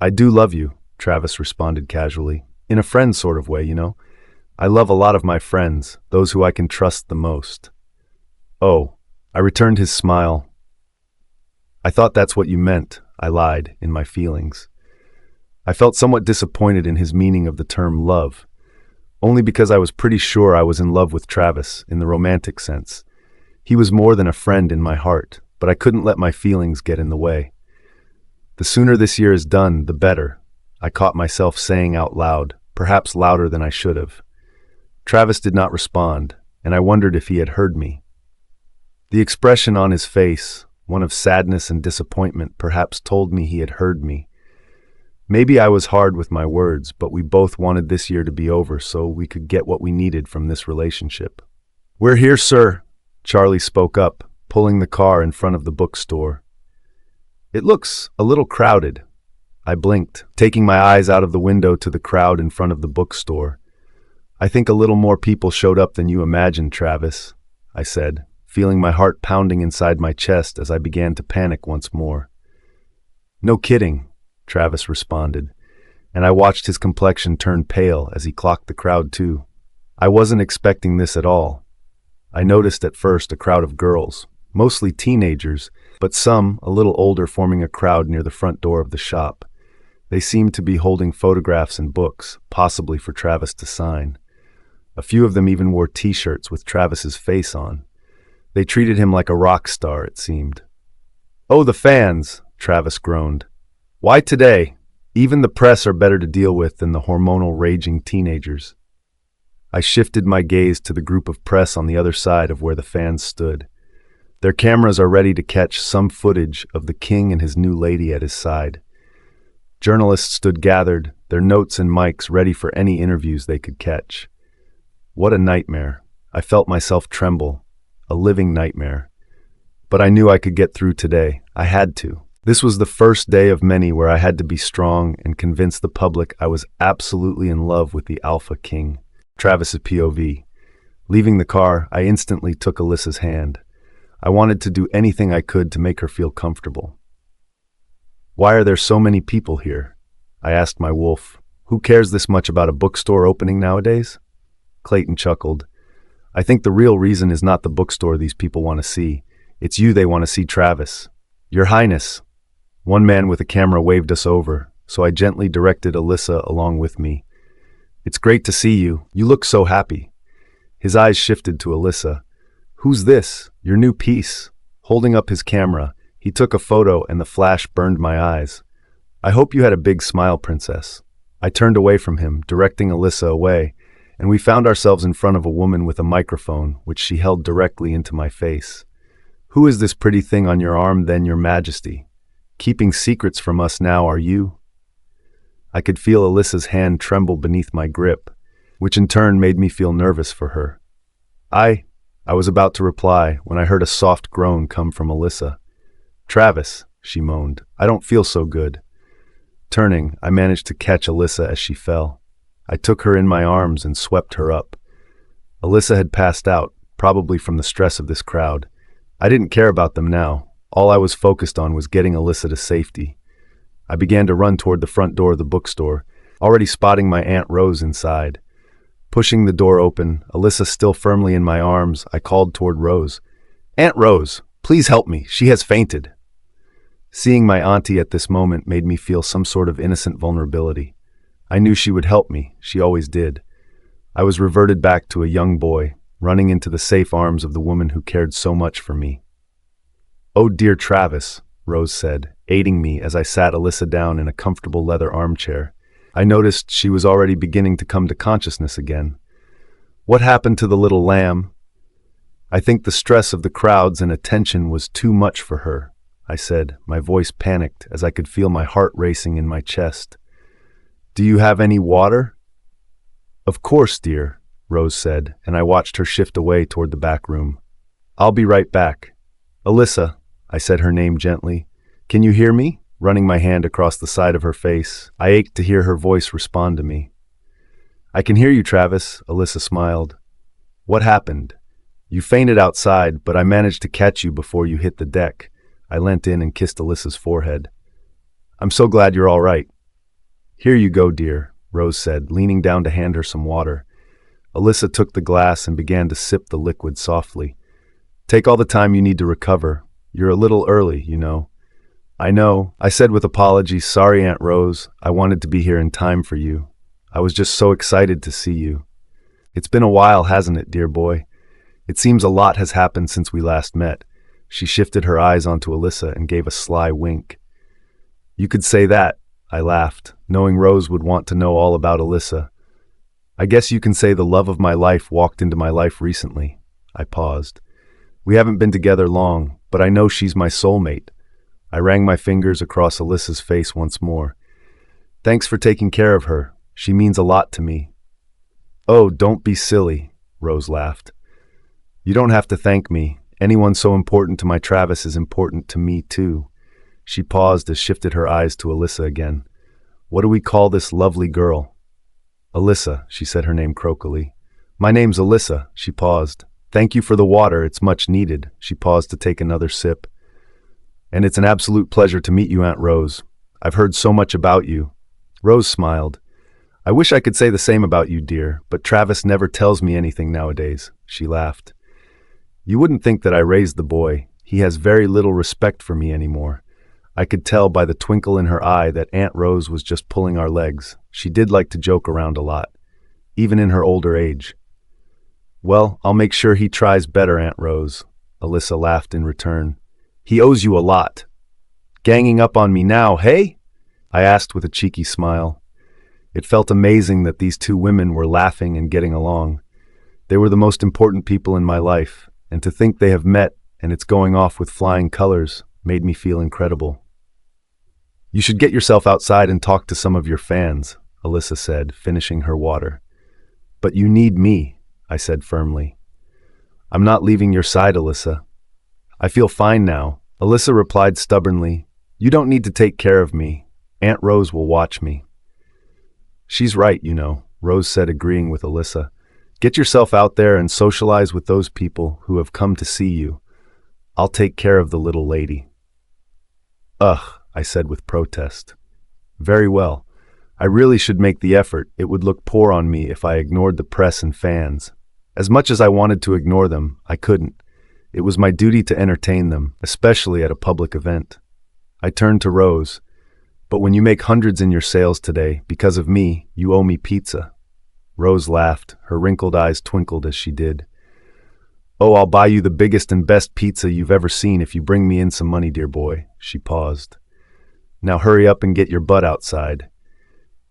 "I do love you," Travis responded casually. "In a friend sort of way, I love a lot of my friends, those who I can trust the most." "Oh," I returned his smile. "I thought that's what you meant," I lied, in my feelings. I felt somewhat disappointed in his meaning of the term love, only because I was pretty sure I was in love with Travis, in the romantic sense. He was more than a friend in my heart, but I couldn't let my feelings get in the way. "The sooner this year is done, the better," I caught myself saying out loud, perhaps louder than I should have. Travis did not respond, and I wondered if he had heard me. The expression on his face, one of sadness and disappointment, perhaps told me he had heard me. Maybe I was hard with my words, but we both wanted this year to be over so we could get what we needed from this relationship. "We're here, sir," Charlie spoke up, pulling the car in front of the bookstore. "It looks a little crowded." I blinked, taking my eyes out of the window to the crowd in front of the bookstore. "I think a little more people showed up than you imagined, Travis," I said, feeling my heart pounding inside my chest as I began to panic once more. "No kidding," Travis responded, and I watched his complexion turn pale as he clocked the crowd too. I wasn't expecting this at all. I noticed at first a crowd of girls, mostly teenagers, but some a little older, forming a crowd near the front door of the shop. They seemed to be holding photographs and books, possibly for Travis to sign. A few of them even wore t-shirts with Travis's face on. They treated him like a rock star, it seemed. "Oh, the fans," Travis groaned. "Why today? Even the press are better to deal with than the hormonal raging teenagers." I shifted my gaze to the group of press on the other side of where the fans stood. Their cameras are ready to catch some footage of the king and his new lady at his side. Journalists stood gathered, their notes and mics ready for any interviews they could catch. What a nightmare. I felt myself tremble. A living nightmare. But I knew I could get through today. I had to. This was the first day of many where I had to be strong and convince the public I was absolutely in love with the Alpha King. Travis's POV. Leaving the car, I instantly took Alyssa's hand. I wanted to do anything I could to make her feel comfortable. "Why are there so many people here?" I asked my wolf. "Who cares this much about a bookstore opening nowadays?" Clayton chuckled. "I think the real reason is not the bookstore these people want to see. It's you they want to see, Travis." "Your Highness." One man with a camera waved us over, so I gently directed Alyssa along with me. "It's great to see you. You look so happy." His eyes shifted to Alyssa. "Who's this? Your new piece?" Holding up his camera, he took a photo and the flash burned my eyes. "I hope you had a big smile, Princess." I turned away from him, directing Alyssa away, and we found ourselves in front of a woman with a microphone, which she held directly into my face. Who is this pretty thing on your arm then, your majesty? Keeping secrets from us now, are you? I could feel Alyssa's hand tremble beneath my grip, which in turn made me feel nervous for her. I was about to reply when I heard a soft groan come from Alyssa. Travis, she moaned, I don't feel so good. Turning, I managed to catch Alyssa as she fell. I took her in my arms and swept her up. Alyssa had passed out, probably from the stress of this crowd. I didn't care about them now. All I was focused on was getting Alyssa to safety. I began to run toward the front door of the bookstore, already spotting my Aunt Rose inside. Pushing the door open, Alyssa still firmly in my arms, I called toward Rose. Aunt Rose, please help me. She has fainted. Seeing my auntie at this moment made me feel some sort of innocent vulnerability. I knew she would help me. She always did. I was reverted back to a young boy, running into the safe arms of the woman who cared so much for me. Oh dear Travis, Rose said, aiding me as I sat Alyssa down in a comfortable leather armchair. I noticed she was already beginning to come to consciousness again. What happened to the little lamb? I think the stress of the crowds and attention was too much for her, I said, my voice panicked as I could feel my heart racing in my chest. Do you have any water? Of course, dear, Rose said, and I watched her shift away toward the back room. I'll be right back. Alyssa, I said her name gently. Can you hear me? Running my hand across the side of her face, I ached to hear her voice respond to me. I can hear you, Travis, Alyssa smiled. What happened? You fainted outside, but I managed to catch you before you hit the deck. I leant in and kissed Alyssa's forehead. I'm so glad you're all right. Here you go, dear, Rose said, leaning down to hand her some water. Alyssa took the glass and began to sip the liquid softly. Take all the time you need to recover. You're a little early, you know. I know, I said with apologies. Sorry, Aunt Rose. I wanted to be here in time for you. I was just so excited to see you. It's been a while, hasn't it, dear boy? It seems a lot has happened since we last met. She shifted her eyes onto Alyssa and gave a sly wink. You could say that, I laughed, knowing Rose would want to know all about Alyssa. I guess you can say the love of my life walked into my life recently. I paused. We haven't been together long, but I know she's my soulmate. I ran my fingers across Alyssa's face once more. Thanks for taking care of her. She means a lot to me. Oh, don't be silly, Rose laughed. You don't have to thank me. Anyone so important to my Travis is important to me too. She paused as shifted her eyes to Alyssa again. What do we call this lovely girl? Alyssa, she said her name croakily. My name's Alyssa, she paused. Thank you for the water, it's much needed. She paused to take another sip. And it's an absolute pleasure to meet you, Aunt Rose. I've heard so much about you. Rose smiled. I wish I could say the same about you, dear, but Travis never tells me anything nowadays. She laughed. You wouldn't think that I raised the boy. He has very little respect for me anymore. I could tell by the twinkle in her eye that Aunt Rose was just pulling our legs. She did like to joke around a lot, even in her older age. Well, I'll make sure he tries better, Aunt Rose. Alyssa laughed in return. He owes you a lot. Ganging up on me now, hey? I asked with a cheeky smile. It felt amazing that these two women were laughing and getting along. They were the most important people in my life, and to think they have met and it's going off with flying colors made me feel incredible. You should get yourself outside and talk to some of your fans, Alyssa said, finishing her water. But you need me, I said firmly. I'm not leaving your side, Alyssa. I feel fine now, Alyssa replied stubbornly. You don't need to take care of me. Aunt Rose will watch me. She's right, you know, Rose said, agreeing with Alyssa. Get yourself out there and socialize with those people who have come to see you. I'll take care of the little lady. Ugh, I said with protest. Very well. I really should make the effort. It would look poor on me if I ignored the press and fans. As much as I wanted to ignore them, I couldn't. It was my duty to entertain them, especially at a public event. I turned to Rose. But when you make hundreds in your sales today, because of me, you owe me pizza. Rose laughed. Her wrinkled eyes twinkled as she did. Oh, I'll buy you the biggest and best pizza you've ever seen if you bring me in some money, dear boy. She paused. Now hurry up and get your butt outside.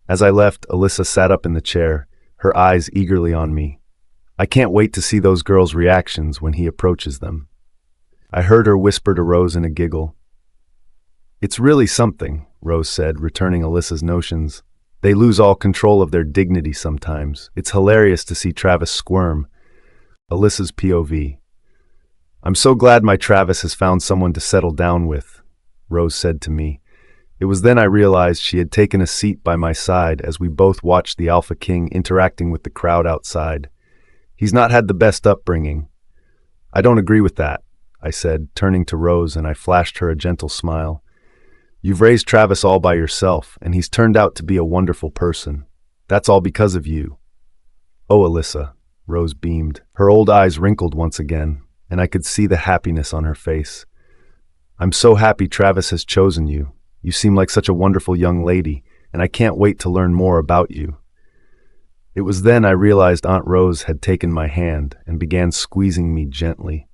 As I left, Alyssa sat up in the chair, her eyes eagerly on me. I can't wait to see those girls' reactions when he approaches them. I heard her whisper to Rose in a giggle. It's really something, Rose said, returning Alyssa's notions. They lose all control of their dignity sometimes. It's hilarious to see Travis squirm. Alyssa's POV. I'm so glad my Travis has found someone to settle down with, Rose said to me. It was then I realized she had taken a seat by my side as we both watched the Alpha King interacting with the crowd outside. He's not had the best upbringing. I don't agree with that, I said, turning to Rose, and I flashed her a gentle smile. You've raised Travis all by yourself, and he's turned out to be a wonderful person. That's all because of you. Oh, Alyssa, Rose beamed. Her old eyes wrinkled once again, and I could see the happiness on her face. I'm so happy Travis has chosen you. You seem like such a wonderful young lady, and I can't wait to learn more about you. It was then I realized Aunt Rose had taken my hand and began squeezing me gently.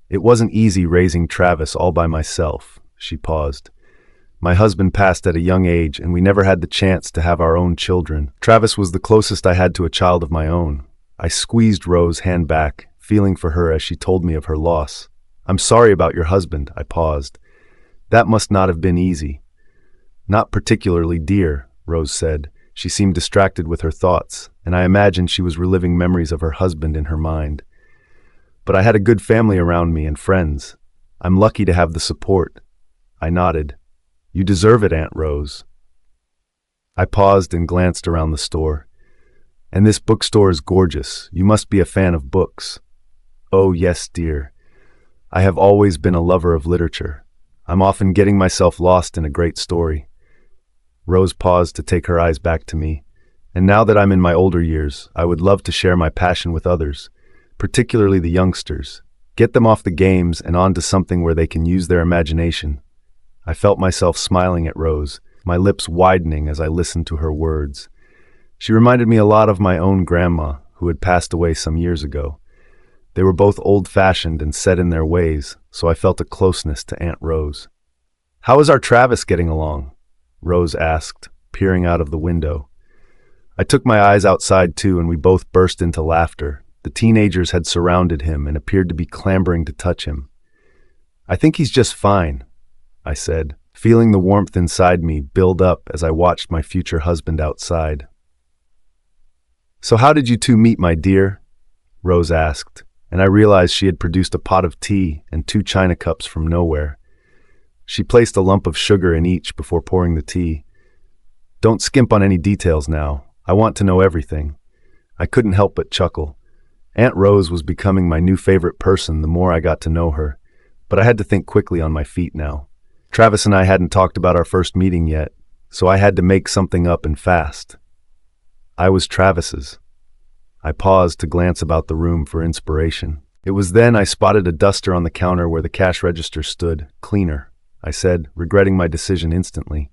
It wasn't easy raising Travis all by myself, she paused. My husband passed at a young age, and we never had the chance to have our own children. Travis was the closest I had to a child of my own. I squeezed Rose's hand back, feeling for her as she told me of her loss. I'm sorry about your husband, I paused. That must not have been easy. Not particularly, dear, Rose said. She seemed distracted with her thoughts, and I imagined she was reliving memories of her husband in her mind. But I had a good family around me and friends. I'm lucky to have the support. I nodded. You deserve it, Aunt Rose. I paused and glanced around the store. And this bookstore is gorgeous. You must be a fan of books. Oh, yes, dear. I have always been a lover of literature. I'm often getting myself lost in a great story. Rose paused to take her eyes back to me. And now that I'm in my older years, I would love to share my passion with others, particularly the youngsters. Get them off the games and onto something where they can use their imagination. I felt myself smiling at Rose, my lips widening as I listened to her words. She reminded me a lot of my own grandma, who had passed away some years ago. They were both old-fashioned and set in their ways, so I felt a closeness to Aunt Rose. How is our Travis getting along? Rose asked, peering out of the window. I took my eyes outside too, and we both burst into laughter. The teenagers had surrounded him and appeared to be clambering to touch him. I think he's just fine, I said, feeling the warmth inside me build up as I watched my future husband outside. So how did you two meet, my dear? Rose asked, and I realized she had produced a pot of tea and 2 china cups from nowhere. She placed a lump of sugar in each before pouring the tea. Don't skimp on any details now. I want to know everything. I couldn't help but chuckle. Aunt Rose was becoming my new favorite person the more I got to know her, but I had to think quickly on my feet now. Travis and I hadn't talked about our first meeting yet, so I had to make something up and fast. I was Travis's. I paused to glance about the room for inspiration. It was then I spotted a duster on the counter where the cash register stood. Cleaner, I said, regretting my decision instantly.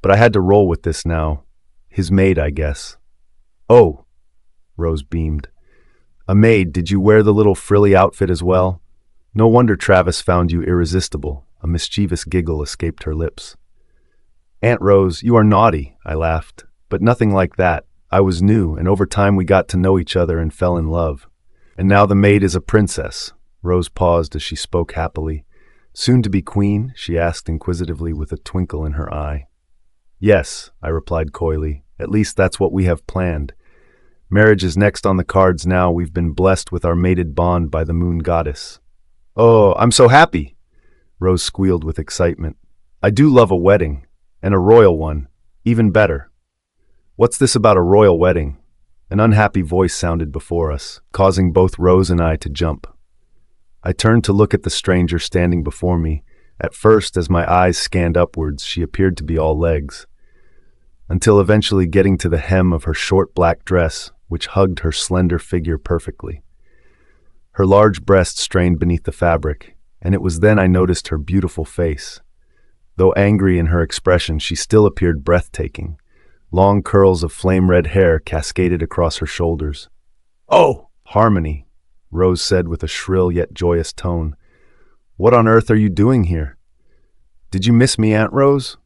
But I had to roll with this now. His maid, I guess. Oh, Rose beamed. A maid, did you wear the little frilly outfit as well? No wonder Travis found you irresistible. A mischievous giggle escaped her lips. Aunt Rose, you are naughty, I laughed. But nothing like that. I was new, and over time we got to know each other and fell in love. And now the maid is a princess. Rose paused as she spoke happily. Soon to be queen? She asked inquisitively with a twinkle in her eye. Yes, I replied coyly. At least that's what we have planned. Marriage is next on the cards now. We've been blessed with our mated bond by the moon goddess. Oh, I'm so happy! Rose squealed with excitement. I do love a wedding, and a royal one. Even better. What's this about a royal wedding? An unhappy voice sounded before us, causing both Rose and I to jump. I turned to look at the stranger standing before me. At first, as my eyes scanned upwards, she appeared to be all legs, until eventually getting to the hem of her short black dress, which hugged her slender figure perfectly. Her large breast strained beneath the fabric, and it was then I noticed her beautiful face. Though angry in her expression, she still appeared breathtaking. Long curls of flame-red hair cascaded across her shoulders. Oh, Harmony, Rose said with a shrill yet joyous tone. What on earth are you doing here? Did you miss me, Aunt Rose?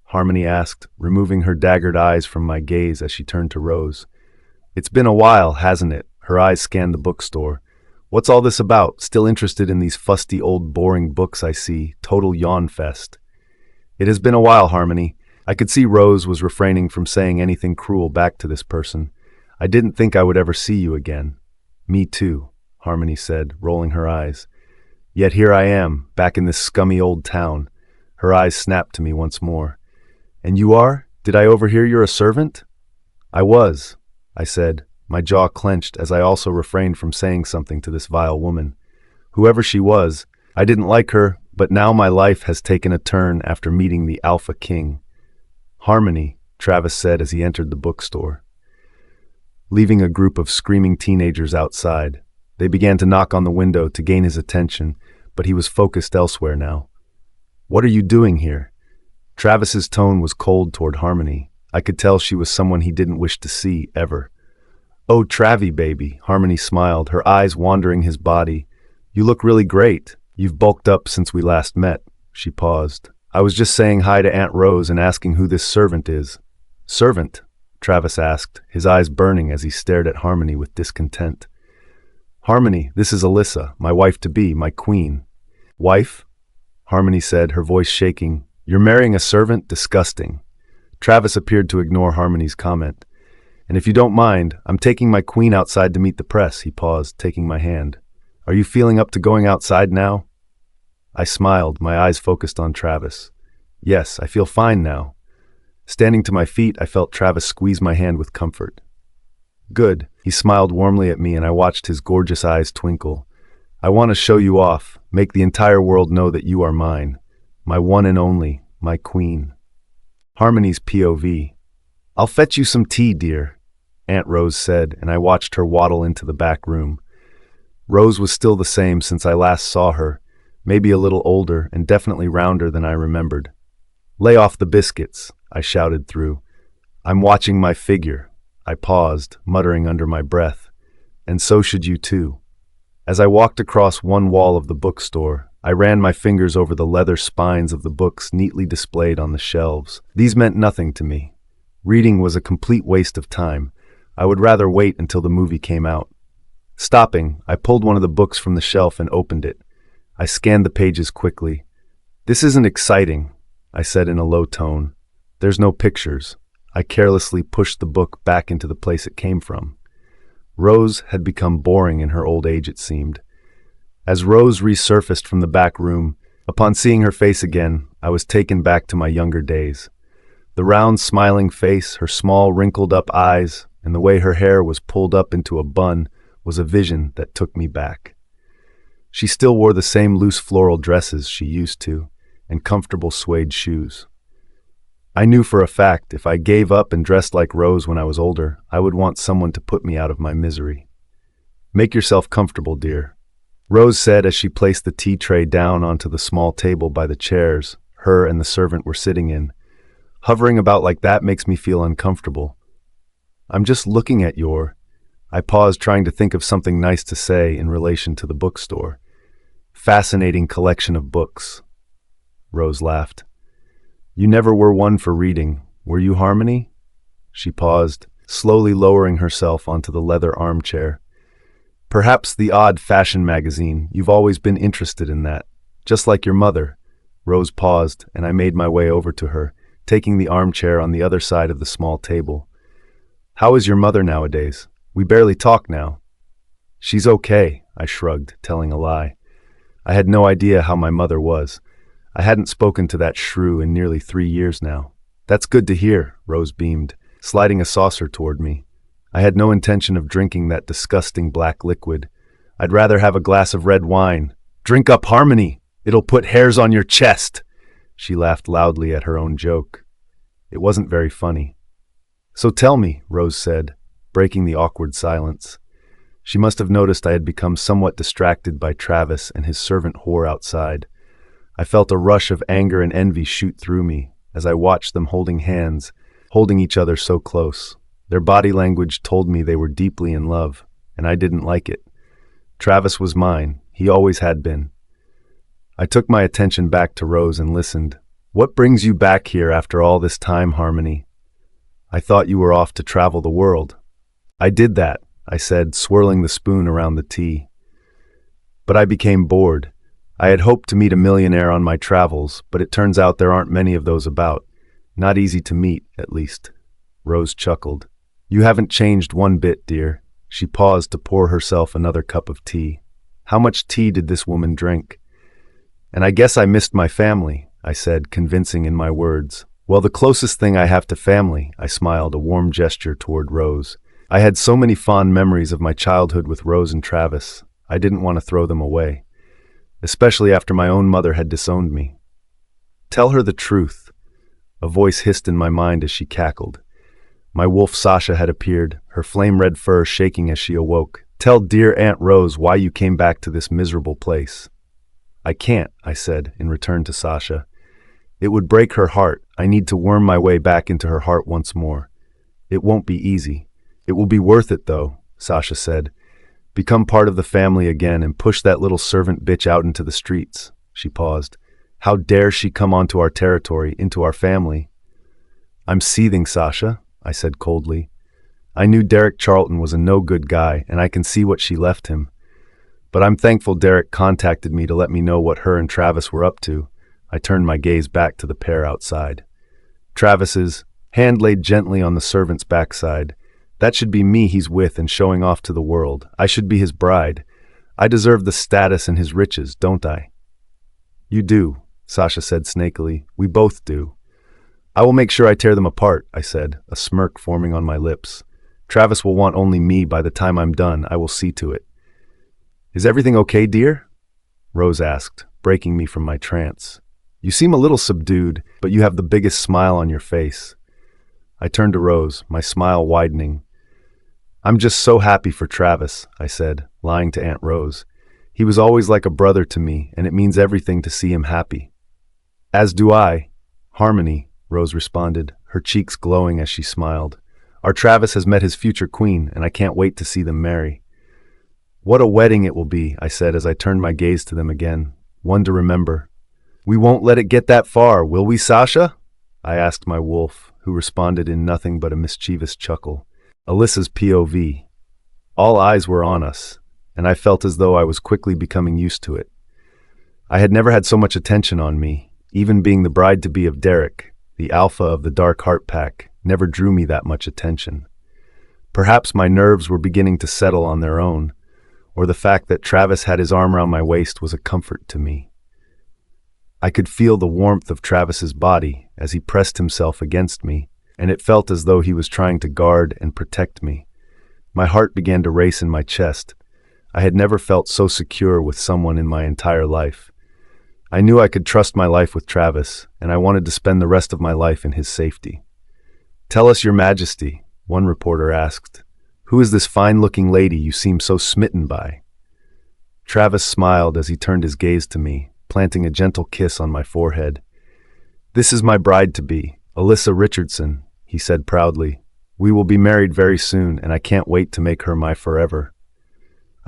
Harmony asked, removing her daggered eyes from my gaze as she turned to Rose. It's been a while, hasn't it? Her eyes scanned the bookstore. What's all this about? Still interested in these fusty old boring books I see. Total yawn fest. It has been a while, Harmony. I could see Rose was refraining from saying anything cruel back to this person. I didn't think I would ever see you again. Me too, Harmony said, rolling her eyes. Yet here I am, back in this scummy old town. Her eyes snapped to me once more. And you are? Did I overhear you're a servant? I was, I said, my jaw clenched as I also refrained from saying something to this vile woman. Whoever she was, I didn't like her, but now my life has taken a turn after meeting the Alpha King. Harmony, Travis said as he entered the bookstore, leaving a group of screaming teenagers outside. They began to knock on the window to gain his attention, but he was focused elsewhere now. What are you doing here? Travis's tone was cold toward Harmony. I could tell she was someone he didn't wish to see, ever. Oh, Travie, baby, Harmony smiled, her eyes wandering his body. You look really great. You've bulked up since we last met. She paused. I was just saying hi to Aunt Rose and asking who this servant is. Servant? Travis asked, his eyes burning as he stared at Harmony with discontent. Harmony, this is Alyssa, my wife-to-be, my queen. Wife? Harmony said, her voice shaking. You're marrying a servant? Disgusting. Travis appeared to ignore Harmony's comment. And if you don't mind, I'm taking my queen outside to meet the press, he paused, taking my hand. Are you feeling up to going outside now? I smiled, my eyes focused on Travis. Yes, I feel fine now. Standing to my feet, I felt Travis squeeze my hand with comfort. Good. He smiled warmly at me and I watched his gorgeous eyes twinkle. I want to show you off, make the entire world know that you are mine. My one and only, my queen. Harmony's POV. I'll fetch you some tea, dear, Aunt Rose said, and I watched her waddle into the back room. Rose was still the same since I last saw her, maybe a little older and definitely rounder than I remembered. Lay off the biscuits, I shouted through. I'm watching my figure. I paused, muttering under my breath. And so should you too. As I walked across one wall of the bookstore, I ran my fingers over the leather spines of the books neatly displayed on the shelves. These meant nothing to me. Reading was a complete waste of time. I would rather wait until the movie came out. Stopping, I pulled one of the books from the shelf and opened it. I scanned the pages quickly. This isn't exciting, I said in a low tone. There's no pictures. I carelessly pushed the book back into the place it came from. Rose had become boring in her old age, it seemed. As Rose resurfaced from the back room, upon seeing her face again, I was taken back to my younger days. The round, smiling face, her small, wrinkled-up eyes, and the way her hair was pulled up into a bun was a vision that took me back. She still wore the same loose floral dresses she used to, and comfortable suede shoes. I knew for a fact if I gave up and dressed like Rose when I was older, I would want someone to put me out of my misery. Make yourself comfortable, dear, Rose said as she placed the tea tray down onto the small table by the chairs her and the servant were sitting in. Hovering about like that makes me feel uncomfortable. I'm just looking at your... I paused, trying to think of something nice to say in relation to the bookstore. Fascinating collection of books. Rose laughed. You never were one for reading, were you, Harmony? She paused, slowly lowering herself onto the leather armchair. Perhaps the odd fashion magazine. You've always been interested in that. Just like your mother. Rose paused, and I made my way over to her, taking the armchair on the other side of the small table. How is your mother nowadays? We barely talk now. She's okay, I shrugged, telling a lie. I had no idea how my mother was. I hadn't spoken to that shrew in nearly 3 years now. That's good to hear, Rose beamed, sliding a saucer toward me. I had no intention of drinking that disgusting black liquid. I'd rather have a glass of red wine. Drink up, Harmony! It'll put hairs on your chest! She laughed loudly at her own joke. It wasn't very funny. So tell me, Rose said, breaking the awkward silence. She must have noticed I had become somewhat distracted by Travis and his servant whore outside. I felt a rush of anger and envy shoot through me as I watched them holding hands, holding each other so close. Their body language told me they were deeply in love, and I didn't like it. Travis was mine. He always had been. I took my attention back to Rose and listened. What brings you back here after all this time, Harmony? I thought you were off to travel the world. I did that, I said, swirling the spoon around the tea. But I became bored. I had hoped to meet a millionaire on my travels, but it turns out there aren't many of those about. Not easy to meet, at least. Rose chuckled. You haven't changed one bit, dear. She paused to pour herself another cup of tea. How much tea did this woman drink? And I guess I missed my family, I said, convincing in my words. Well, the closest thing I have to family, I smiled, a warm gesture toward Rose. I had so many fond memories of my childhood with Rose and Travis. I didn't want to throw them away, especially after my own mother had disowned me. Tell her the truth, a voice hissed in my mind as she cackled. My wolf Sasha had appeared, her flame-red fur shaking as she awoke. Tell dear Aunt Rose why you came back to this miserable place. I can't, I said, in return to Sasha. It would break her heart. I need to worm my way back into her heart once more. It won't be easy. It will be worth it, though, Sasha said. Become part of the family again and push that little servant bitch out into the streets. She paused. How dare she come onto our territory, into our family? I'm seething, Sasha, I said coldly. I knew Derek Charlton was a no-good guy, and I can see what she left him. But I'm thankful Derek contacted me to let me know what her and Travis were up to. I turned my gaze back to the pair outside. Travis's hand laid gently on the servant's backside. That should be me he's with and showing off to the world. I should be his bride. I deserve the status and his riches, don't I? You do, Sasha said snakily. We both do. I will make sure I tear them apart, I said, a smirk forming on my lips. Travis will want only me by the time I'm done. I will see to it. Is everything okay, dear? Rose asked, breaking me from my trance. You seem a little subdued, but you have the biggest smile on your face. I turned to Rose, my smile widening. I'm just so happy for Travis, I said, lying to Aunt Rose. He was always like a brother to me, and it means everything to see him happy. As do I. Harmony, Rose responded, her cheeks glowing as she smiled. Our Travis has met his future queen, and I can't wait to see them marry. What a wedding it will be, I said as I turned my gaze to them again. One to remember. We won't let it get that far, will we, Sasha? I asked my wolf, who responded in nothing but a mischievous chuckle. Alyssa's POV. All eyes were on us, and I felt as though I was quickly becoming used to it. I had never had so much attention on me. Even being the bride-to-be of Derek, the alpha of the Dark Heart Pack, never drew me that much attention. Perhaps my nerves were beginning to settle on their own, or the fact that Travis had his arm around my waist was a comfort to me. I could feel the warmth of Travis's body as he pressed himself against me, and it felt as though he was trying to guard and protect me. My heart began to race in my chest. I had never felt so secure with someone in my entire life. I knew I could trust my life with Travis, and I wanted to spend the rest of my life in his safety. Tell us, Your Majesty, one reporter asked. Who is this fine-looking lady you seem so smitten by? Travis smiled as he turned his gaze to me, planting a gentle kiss on my forehead. This is my bride-to-be, Alyssa Richardson, he said proudly. We will be married very soon, and I can't wait to make her my forever.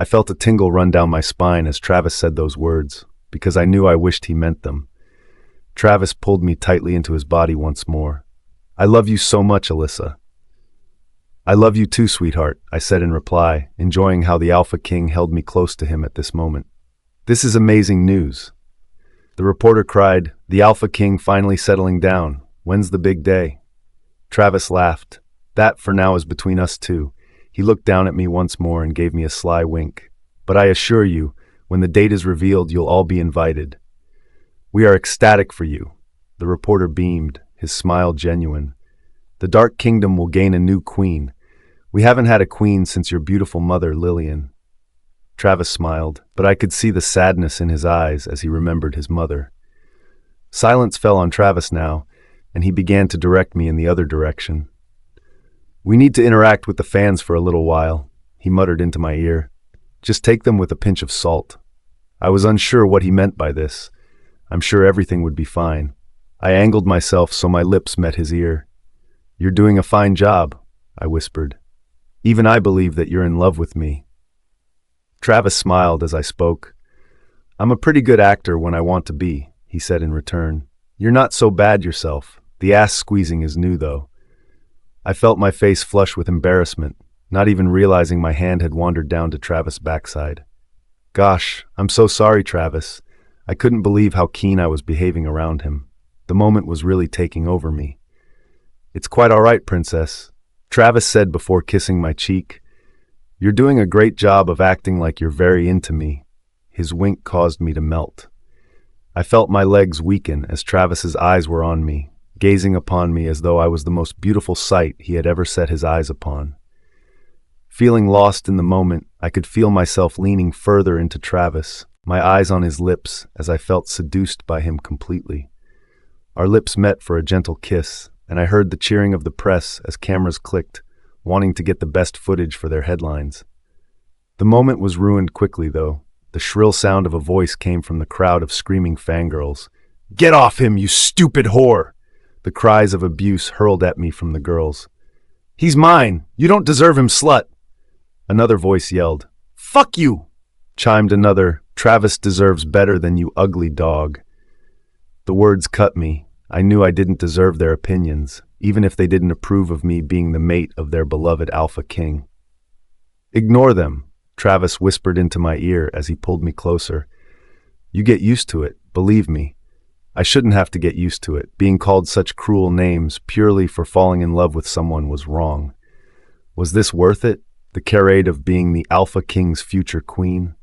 I felt a tingle run down my spine as Travis said those words, because I knew I wished he meant them. Travis pulled me tightly into his body once more. I love you so much, Alyssa. I love you too, sweetheart, I said in reply, enjoying how the Alpha King held me close to him at this moment. This is amazing news. The reporter cried, the Alpha King finally settling down. When's the big day? Travis laughed. That, for now, is between us two. He looked down at me once more and gave me a sly wink. But I assure you, when the date is revealed, you'll all be invited. We are ecstatic for you. The reporter beamed, his smile genuine. The Dark Kingdom will gain a new queen. We haven't had a queen since your beautiful mother, Lillian. Travis smiled, but I could see the sadness in his eyes as he remembered his mother. Silence fell on Travis now, and he began to direct me in the other direction. We need to interact with the fans for a little while, he muttered into my ear. Just take them with a pinch of salt. I was unsure what he meant by this. I'm sure everything would be fine. I angled myself so my lips met his ear. You're doing a fine job, I whispered. Even I believe that you're in love with me. Travis smiled as I spoke. I'm a pretty good actor when I want to be, he said in return. You're not so bad yourself. The ass squeezing is new, though. I felt my face flush with embarrassment, not even realizing my hand had wandered down to Travis' backside. Gosh, I'm so sorry, Travis. I couldn't believe how keen I was behaving around him. The moment was really taking over me. It's quite all right, Princess, Travis said before kissing my cheek. You're doing a great job of acting like you're very into me. His wink caused me to melt. I felt my legs weaken as Travis's eyes were on me, gazing upon me as though I was the most beautiful sight he had ever set his eyes upon. Feeling lost in the moment, I could feel myself leaning further into Travis, my eyes on his lips as I felt seduced by him completely. Our lips met for a gentle kiss, and I heard the cheering of the press as cameras clicked, wanting to get the best footage for their headlines. The moment was ruined quickly, though. The shrill sound of a voice came from the crowd of screaming fangirls. "Get off him, you stupid whore!" The cries of abuse hurled at me from the girls. "He's mine! You don't deserve him, slut!" Another voice yelled. "Fuck you!" Chimed another. "Travis deserves better than you ugly dog." The words cut me. I knew I didn't deserve their opinions, even if they didn't approve of me being the mate of their beloved alpha king. "Ignore them," Travis whispered into my ear as he pulled me closer. "You get used to it, believe me." I shouldn't have to get used to it. Being called such cruel names purely for falling in love with someone was wrong. Was this worth it? The charade of being the Alpha King's future queen?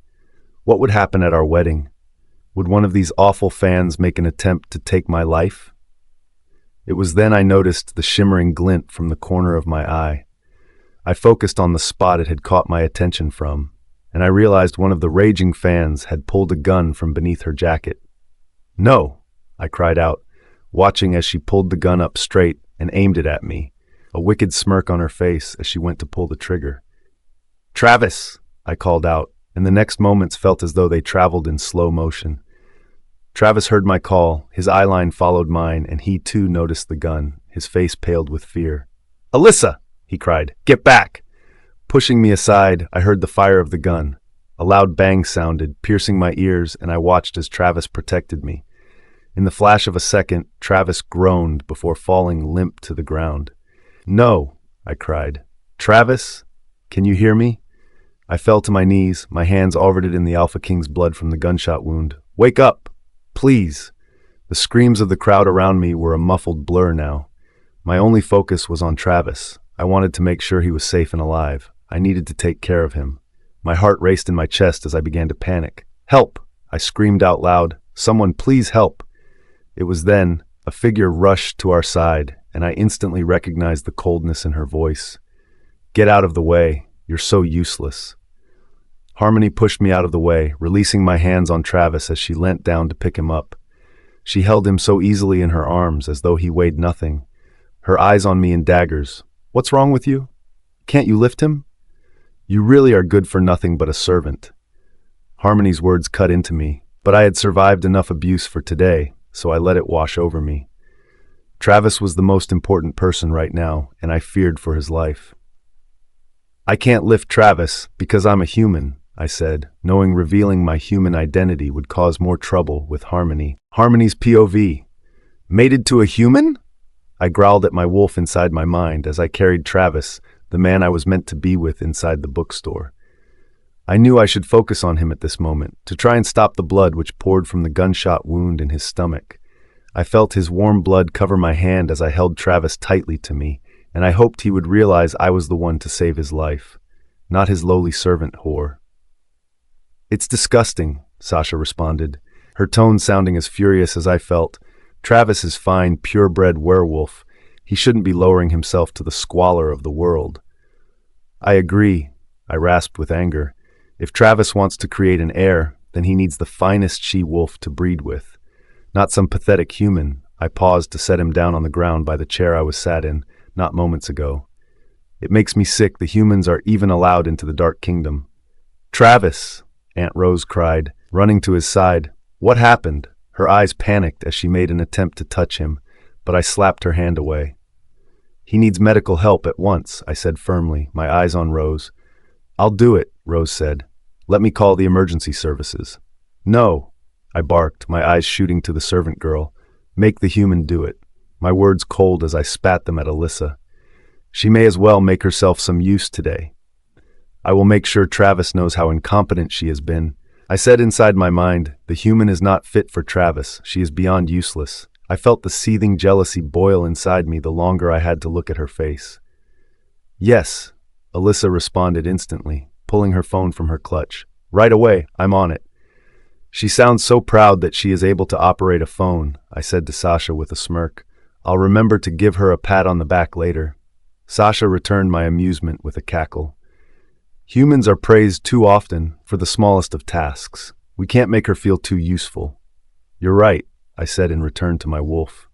What would happen at our wedding? Would one of these awful fans make an attempt to take my life? It was then I noticed the shimmering glint from the corner of my eye. I focused on the spot it had caught my attention from, and I realized one of the raging fans had pulled a gun from beneath her jacket. "No!" I cried out, watching as she pulled the gun up straight and aimed it at me, a wicked smirk on her face as she went to pull the trigger. "Travis!" I called out, and the next moments felt as though they traveled in slow motion. Travis heard my call, his eyeline followed mine, and he too noticed the gun, his face paled with fear. "Alyssa!" he cried. "Get back!" Pushing me aside, I heard the fire of the gun. A loud bang sounded, piercing my ears, and I watched as Travis protected me. In the flash of a second, Travis groaned before falling limp to the ground. "No!" I cried. "Travis, can you hear me?" I fell to my knees, my hands already in the Alpha King's blood from the gunshot wound. "Wake up! Please!" The screams of the crowd around me were a muffled blur now. My only focus was on Travis. I wanted to make sure he was safe and alive. I needed to take care of him. My heart raced in my chest as I began to panic. "Help!" I screamed out loud. "Someone please help!" It was then a figure rushed to our side, and I instantly recognized the coldness in her voice. "Get out of the way. You're so useless." Harmony pushed me out of the way, releasing my hands on Travis as she leant down to pick him up. She held him so easily in her arms as though he weighed nothing. Her eyes on me in daggers. "What's wrong with you? Can't you lift him? You really are good for nothing but a servant." Harmony's words cut into me, but I had survived enough abuse for today, so I let it wash over me. Travis was the most important person right now, and I feared for his life. "I can't lift Travis because I'm a human," I said, knowing revealing my human identity would cause more trouble with Harmony. Harmony's POV. "Mated to a human?" I growled at my wolf inside my mind as I carried Travis, the man I was meant to be with, inside the bookstore. I knew I should focus on him at this moment, to try and stop the blood which poured from the gunshot wound in his stomach. I felt his warm blood cover my hand as I held Travis tightly to me, and I hoped he would realize I was the one to save his life, not his lowly servant whore. "It's disgusting," Sasha responded, her tone sounding as furious as I felt. "Travis is fine, purebred werewolf. He shouldn't be lowering himself to the squalor of the world." "I agree," I rasped with anger. "If Travis wants to create an heir, then he needs the finest she-wolf to breed with. Not some pathetic human." I paused to set him down on the ground by the chair I was sat in, not moments ago. "It makes me sick the humans are even allowed into the Dark Kingdom." "Travis!" Aunt Rose cried, running to his side. "What happened?" Her eyes panicked as she made an attempt to touch him, but I slapped her hand away. "He needs medical help at once," I said firmly, my eyes on Rose. "I'll do it," Rose said. "Let me call the emergency services." "No," I barked, my eyes shooting to the servant girl. "Make the human do it." My words cold as I spat them at Alyssa. "She may as well make herself some use today. I will make sure Travis knows how incompetent she has been. I said inside my mind, the human is not fit for Travis. She is beyond useless. I felt the seething jealousy boil inside me the longer I had to look at her face. Yes, Alyssa responded instantly, pulling her phone from her clutch. Right away, I'm on it. She sounds so proud that she is able to operate a phone, I said to Sasha with a smirk. I'll remember to give her a pat on the back later. Sasha returned my amusement with a cackle. Humans are praised too often for the smallest of tasks. We can't make her feel too useful. You're right, I said in return to my wolf.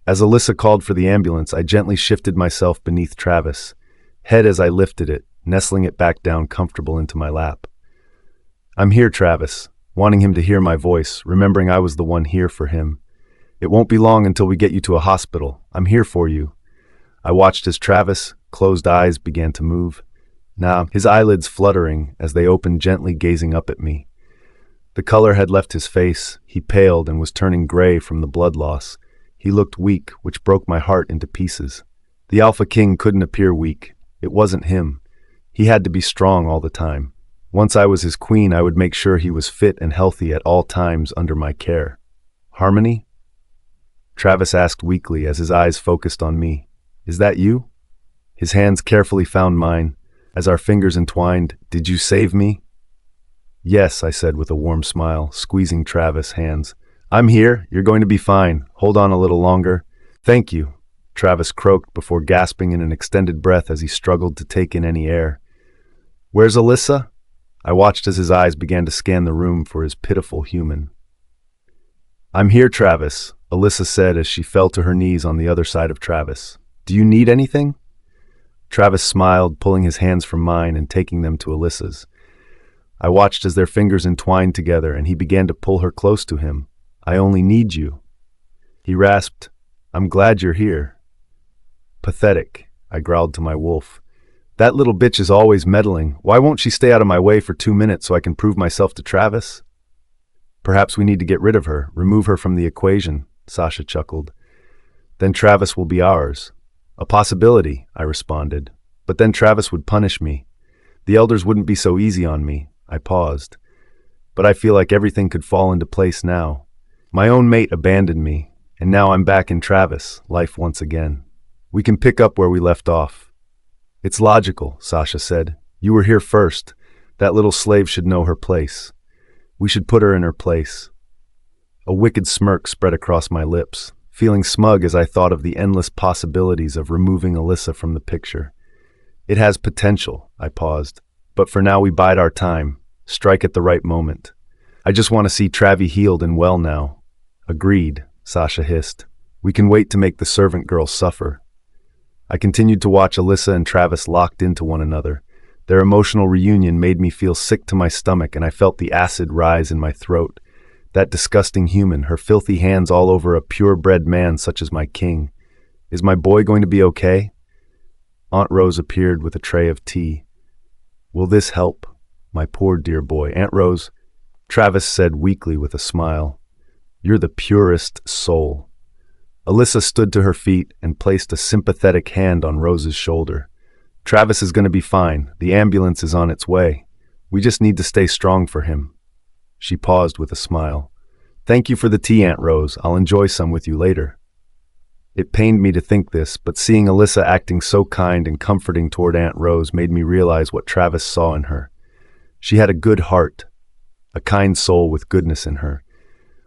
As Alyssa called for the ambulance, I gently shifted myself beneath Travis, head as I lifted it, nestling it back down comfortable into my lap. I'm here, Travis, wanting him to hear my voice, remembering I was the one here for him. It won't be long until we get you to a hospital. I'm here for you. I watched as Travis' closed eyes began to move. Now, his eyelids fluttering as they opened, gently gazing up at me. The color had left his face. He paled and was turning gray from the blood loss. He looked weak, which broke my heart into pieces. The Alpha King couldn't appear weak. It wasn't him. He had to be strong all the time. Once I was his queen, I would make sure he was fit and healthy at all times under my care. Harmony? Travis asked weakly as his eyes focused on me. Is that you? His hands carefully found mine. As our fingers entwined, did you save me? Yes, I said with a warm smile, squeezing Travis' hands. I'm here. You're going to be fine. Hold on a little longer. Thank you, Travis croaked before gasping in an extended breath as he struggled to take in any air. Where's Alyssa? I watched as his eyes began to scan the room for his pitiful human. I'm here, Travis, Alyssa said as she fell to her knees on the other side of Travis. Do you need anything? Travis smiled, pulling his hands from mine and taking them to Alyssa's. I watched as their fingers entwined together and he began to pull her close to him. I only need you. He rasped, I'm glad you're here. Pathetic, I growled to my wolf. That little bitch is always meddling. Why won't she stay out of my way for 2 minutes so I can prove myself to Travis? Perhaps we need to get rid of her, remove her from the equation, Sasha chuckled. Then Travis will be ours. A possibility, I responded. But then Travis would punish me. The elders wouldn't be so easy on me. I paused. But I feel like everything could fall into place now. My own mate abandoned me, and now I'm back in Travis, life once again. We can pick up where we left off. It's logical, Sasha said. You were here first. That little slave should know her place. We should put her in her place. A wicked smirk spread across my lips, feeling smug as I thought of the endless possibilities of removing Alyssa from the picture. It has potential, I paused. But for now we bide our time, strike at the right moment. I just want to see Travi healed and well now. Agreed, Sasha hissed. We can wait to make the servant girl suffer. I continued to watch Alyssa and Travis locked into one another. Their emotional reunion made me feel sick to my stomach and I felt the acid rise in my throat. That disgusting human, her filthy hands all over a purebred man such as my king. Is my boy going to be okay? Aunt Rose appeared with a tray of tea. Will this help? My poor dear boy. Aunt Rose, Travis said weakly with a smile. You're the purest soul. Alyssa stood to her feet and placed a sympathetic hand on Rose's shoulder. Travis is going to be fine. The ambulance is on its way. We just need to stay strong for him. She paused with a smile. Thank you for the tea, Aunt Rose. I'll enjoy some with you later. It pained me to think this, but seeing Alyssa acting so kind and comforting toward Aunt Rose made me realize what Travis saw in her. She had a good heart, a kind soul with goodness in her.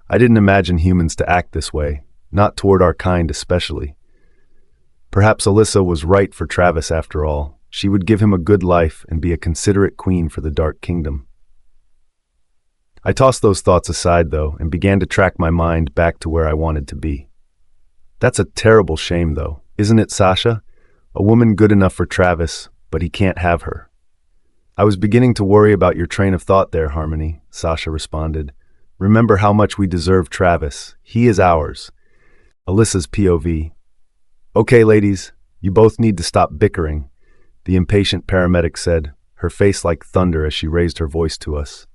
I didn't imagine humans to act this way, not toward our kind especially. Perhaps Alyssa was right for Travis after all. She would give him a good life and be a considerate queen for the Dark Kingdom. I tossed those thoughts aside, though, and began to track my mind back to where I wanted to be. That's a terrible shame, though, isn't it, Sasha? A woman good enough for Travis, but he can't have her. I was beginning to worry about your train of thought there, Harmony, Sasha responded. Remember how much we deserve Travis. He is ours. Alyssa's POV. Okay, ladies, you both need to stop bickering, the impatient paramedic said, her face like thunder as she raised her voice to us.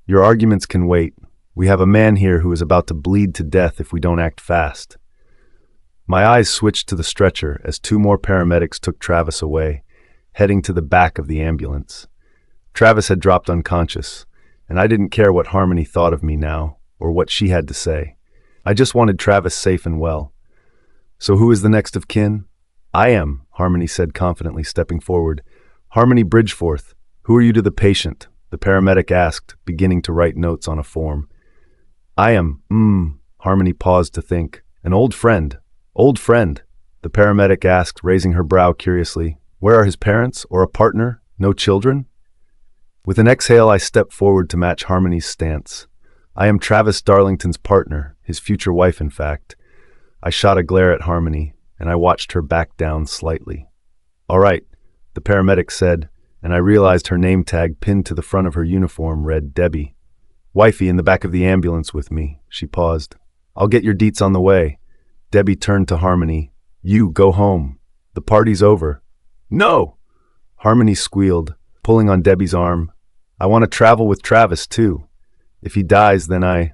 Your arguments can wait. We have a man here who is about to bleed to death if we don't act fast. My eyes switched to the stretcher as 2 more paramedics took Travis away, heading to the back of the ambulance. Travis had dropped unconscious. and I didn't care what Harmony thought of me now, or what she had to say. I just wanted Travis safe and well. So who is the next of kin? I am, Harmony said confidently, stepping forward. Harmony Bridgeforth, who are you to the patient? The paramedic asked, beginning to write notes on a form. I am, Harmony paused to think. An old friend. Old friend, the paramedic asked, raising her brow curiously. Where are his parents, or a partner? No children? With an exhale, I stepped forward to match Harmony's stance. I am Travis Darlington's partner, his future wife, in fact. I shot a glare at Harmony, and I watched her back down slightly. All right, the paramedic said, and I realized her name tag pinned to the front of her uniform read Debbie. Wifey in the back of the ambulance with me, she paused. I'll get your deets on the way. Debbie turned to Harmony. You, go home. The party's over. No! Harmony squealed, pulling on Debbie's arm. I want to travel with Travis, too. If he dies, then I...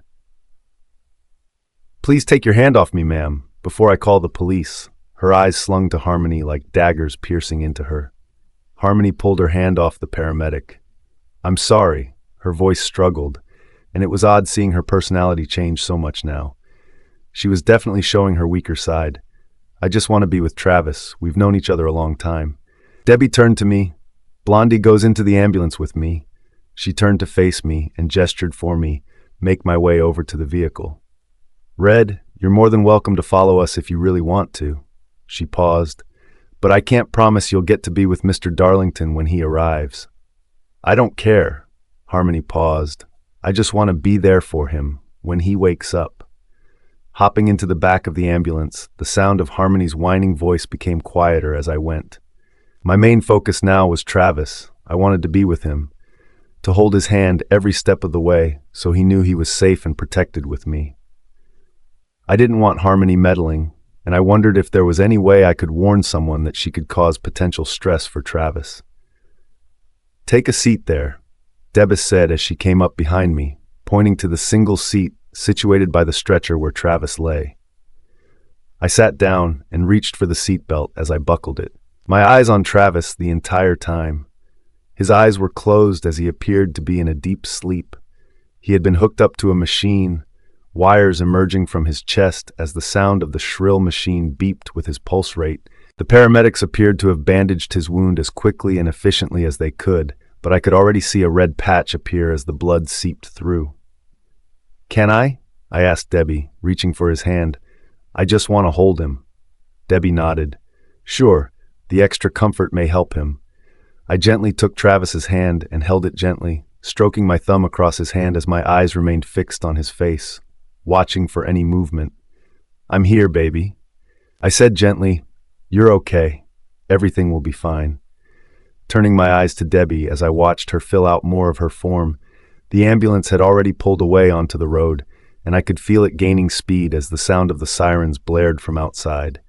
Please take your hand off me, ma'am, before I call the police. Her eyes slung to Harmony like daggers piercing into her. Harmony pulled her hand off the paramedic. I'm sorry. Her voice struggled, and it was odd seeing her personality change so much now. She was definitely showing her weaker side. I just want to be with Travis. We've known each other a long time. Debbie turned to me. Blondie goes into the ambulance with me. She turned to face me and gestured for me, make my way over to the vehicle. Red, you're more than welcome to follow us if you really want to. She paused. But I can't promise you'll get to be with Mr. Darlington when he arrives. I don't care. Harmony paused. I just want to be there for him when he wakes up. Hopping into the back of the ambulance, the sound of Harmony's whining voice became quieter as I went. My main focus now was Travis. I wanted to be with him, to hold his hand every step of the way so he knew he was safe and protected with me. I didn't want Harmony meddling, and I wondered if there was any way I could warn someone that she could cause potential stress for Travis. Take a seat there, Debus said as she came up behind me, pointing to the single seat situated by the stretcher where Travis lay. I sat down and reached for the seatbelt as I buckled it, my eyes on Travis the entire time. His eyes were closed as he appeared to be in a deep sleep. He had been hooked up to a machine, wires emerging from his chest as the sound of the shrill machine beeped with his pulse rate. The paramedics appeared to have bandaged his wound as quickly and efficiently as they could, but I could already see a red patch appear as the blood seeped through. Can I? I asked Debbie, reaching for his hand. I just want to hold him. Debbie nodded. Sure, the extra comfort may help him. I gently took Travis's hand and held it gently, stroking my thumb across his hand as my eyes remained fixed on his face, watching for any movement. I'm here, baby. I said gently, You're okay. Everything will be fine. Turning my eyes to Debbie as I watched her fill out more of her form, the ambulance had already pulled away onto the road, and I could feel it gaining speed as the sound of the sirens blared from outside.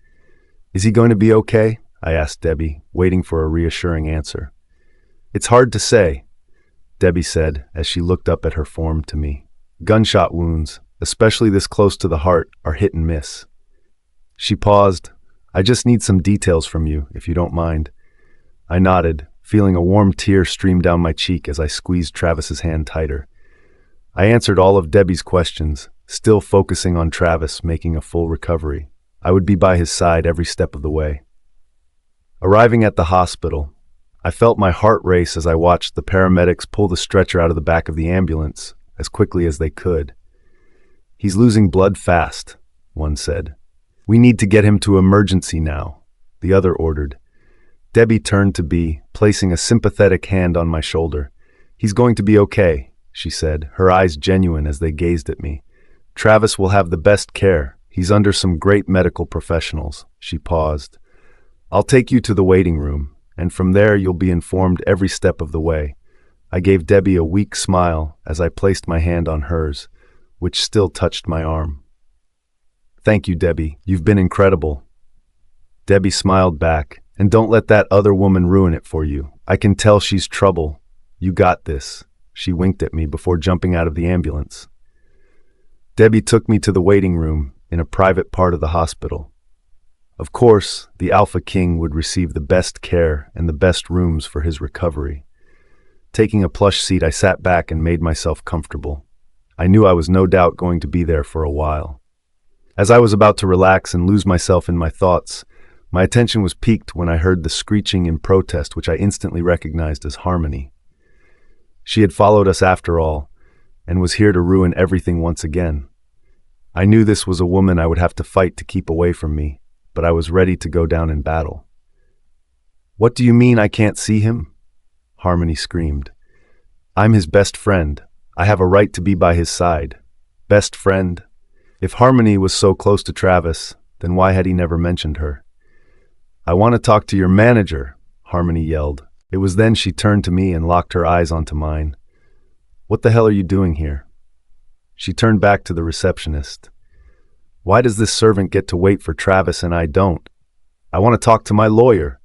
Is he going to be okay? I asked Debbie, waiting for a reassuring answer. It's hard to say, Debbie said as she looked up at her form to me. Gunshot wounds, especially this close to the heart, are hit and miss. She paused. I just need some details from you, if you don't mind. I nodded, feeling a warm tear stream down my cheek as I squeezed Travis's hand tighter. I answered all of Debbie's questions, still focusing on Travis making a full recovery. I would be by his side every step of the way. Arriving at the hospital, I felt my heart race as I watched the paramedics pull the stretcher out of the back of the ambulance as quickly as they could. He's losing blood fast, one said. We need to get him to emergency now, the other ordered. Debbie turned to B, placing a sympathetic hand on my shoulder. He's going to be okay, she said, her eyes genuine as they gazed at me. Travis will have the best care. He's under some great medical professionals. She paused. I'll take you to the waiting room, and from there you'll be informed every step of the way. I gave Debbie a weak smile as I placed my hand on hers, which still touched my arm. Thank you, Debbie. You've been incredible. Debbie smiled back. And don't let that other woman ruin it for you. I can tell she's trouble. You got this. She winked at me before jumping out of the ambulance. Debbie took me to the waiting room in a private part of the hospital. Of course, the Alpha King would receive the best care and the best rooms for his recovery. Taking a plush seat, I sat back and made myself comfortable. I knew I was no doubt going to be there for a while. As I was about to relax and lose myself in my thoughts, my attention was piqued when I heard the screeching in protest, which I instantly recognized as Harmony. She had followed us after all, and was here to ruin everything once again. I knew this was a woman I would have to fight to keep away from me, but I was ready to go down in battle. "What do you mean I can't see him?" Harmony screamed. "I'm his best friend. I have a right to be by his side." Best friend? If Harmony was so close to Travis, then why had he never mentioned her? "I want to talk to your manager," Harmony yelled. It was then she turned to me and locked her eyes onto mine. "What the hell are you doing here?" She turned back to the receptionist. "Why does this servant get to wait for Travis and I don't? I want to talk to my lawyer."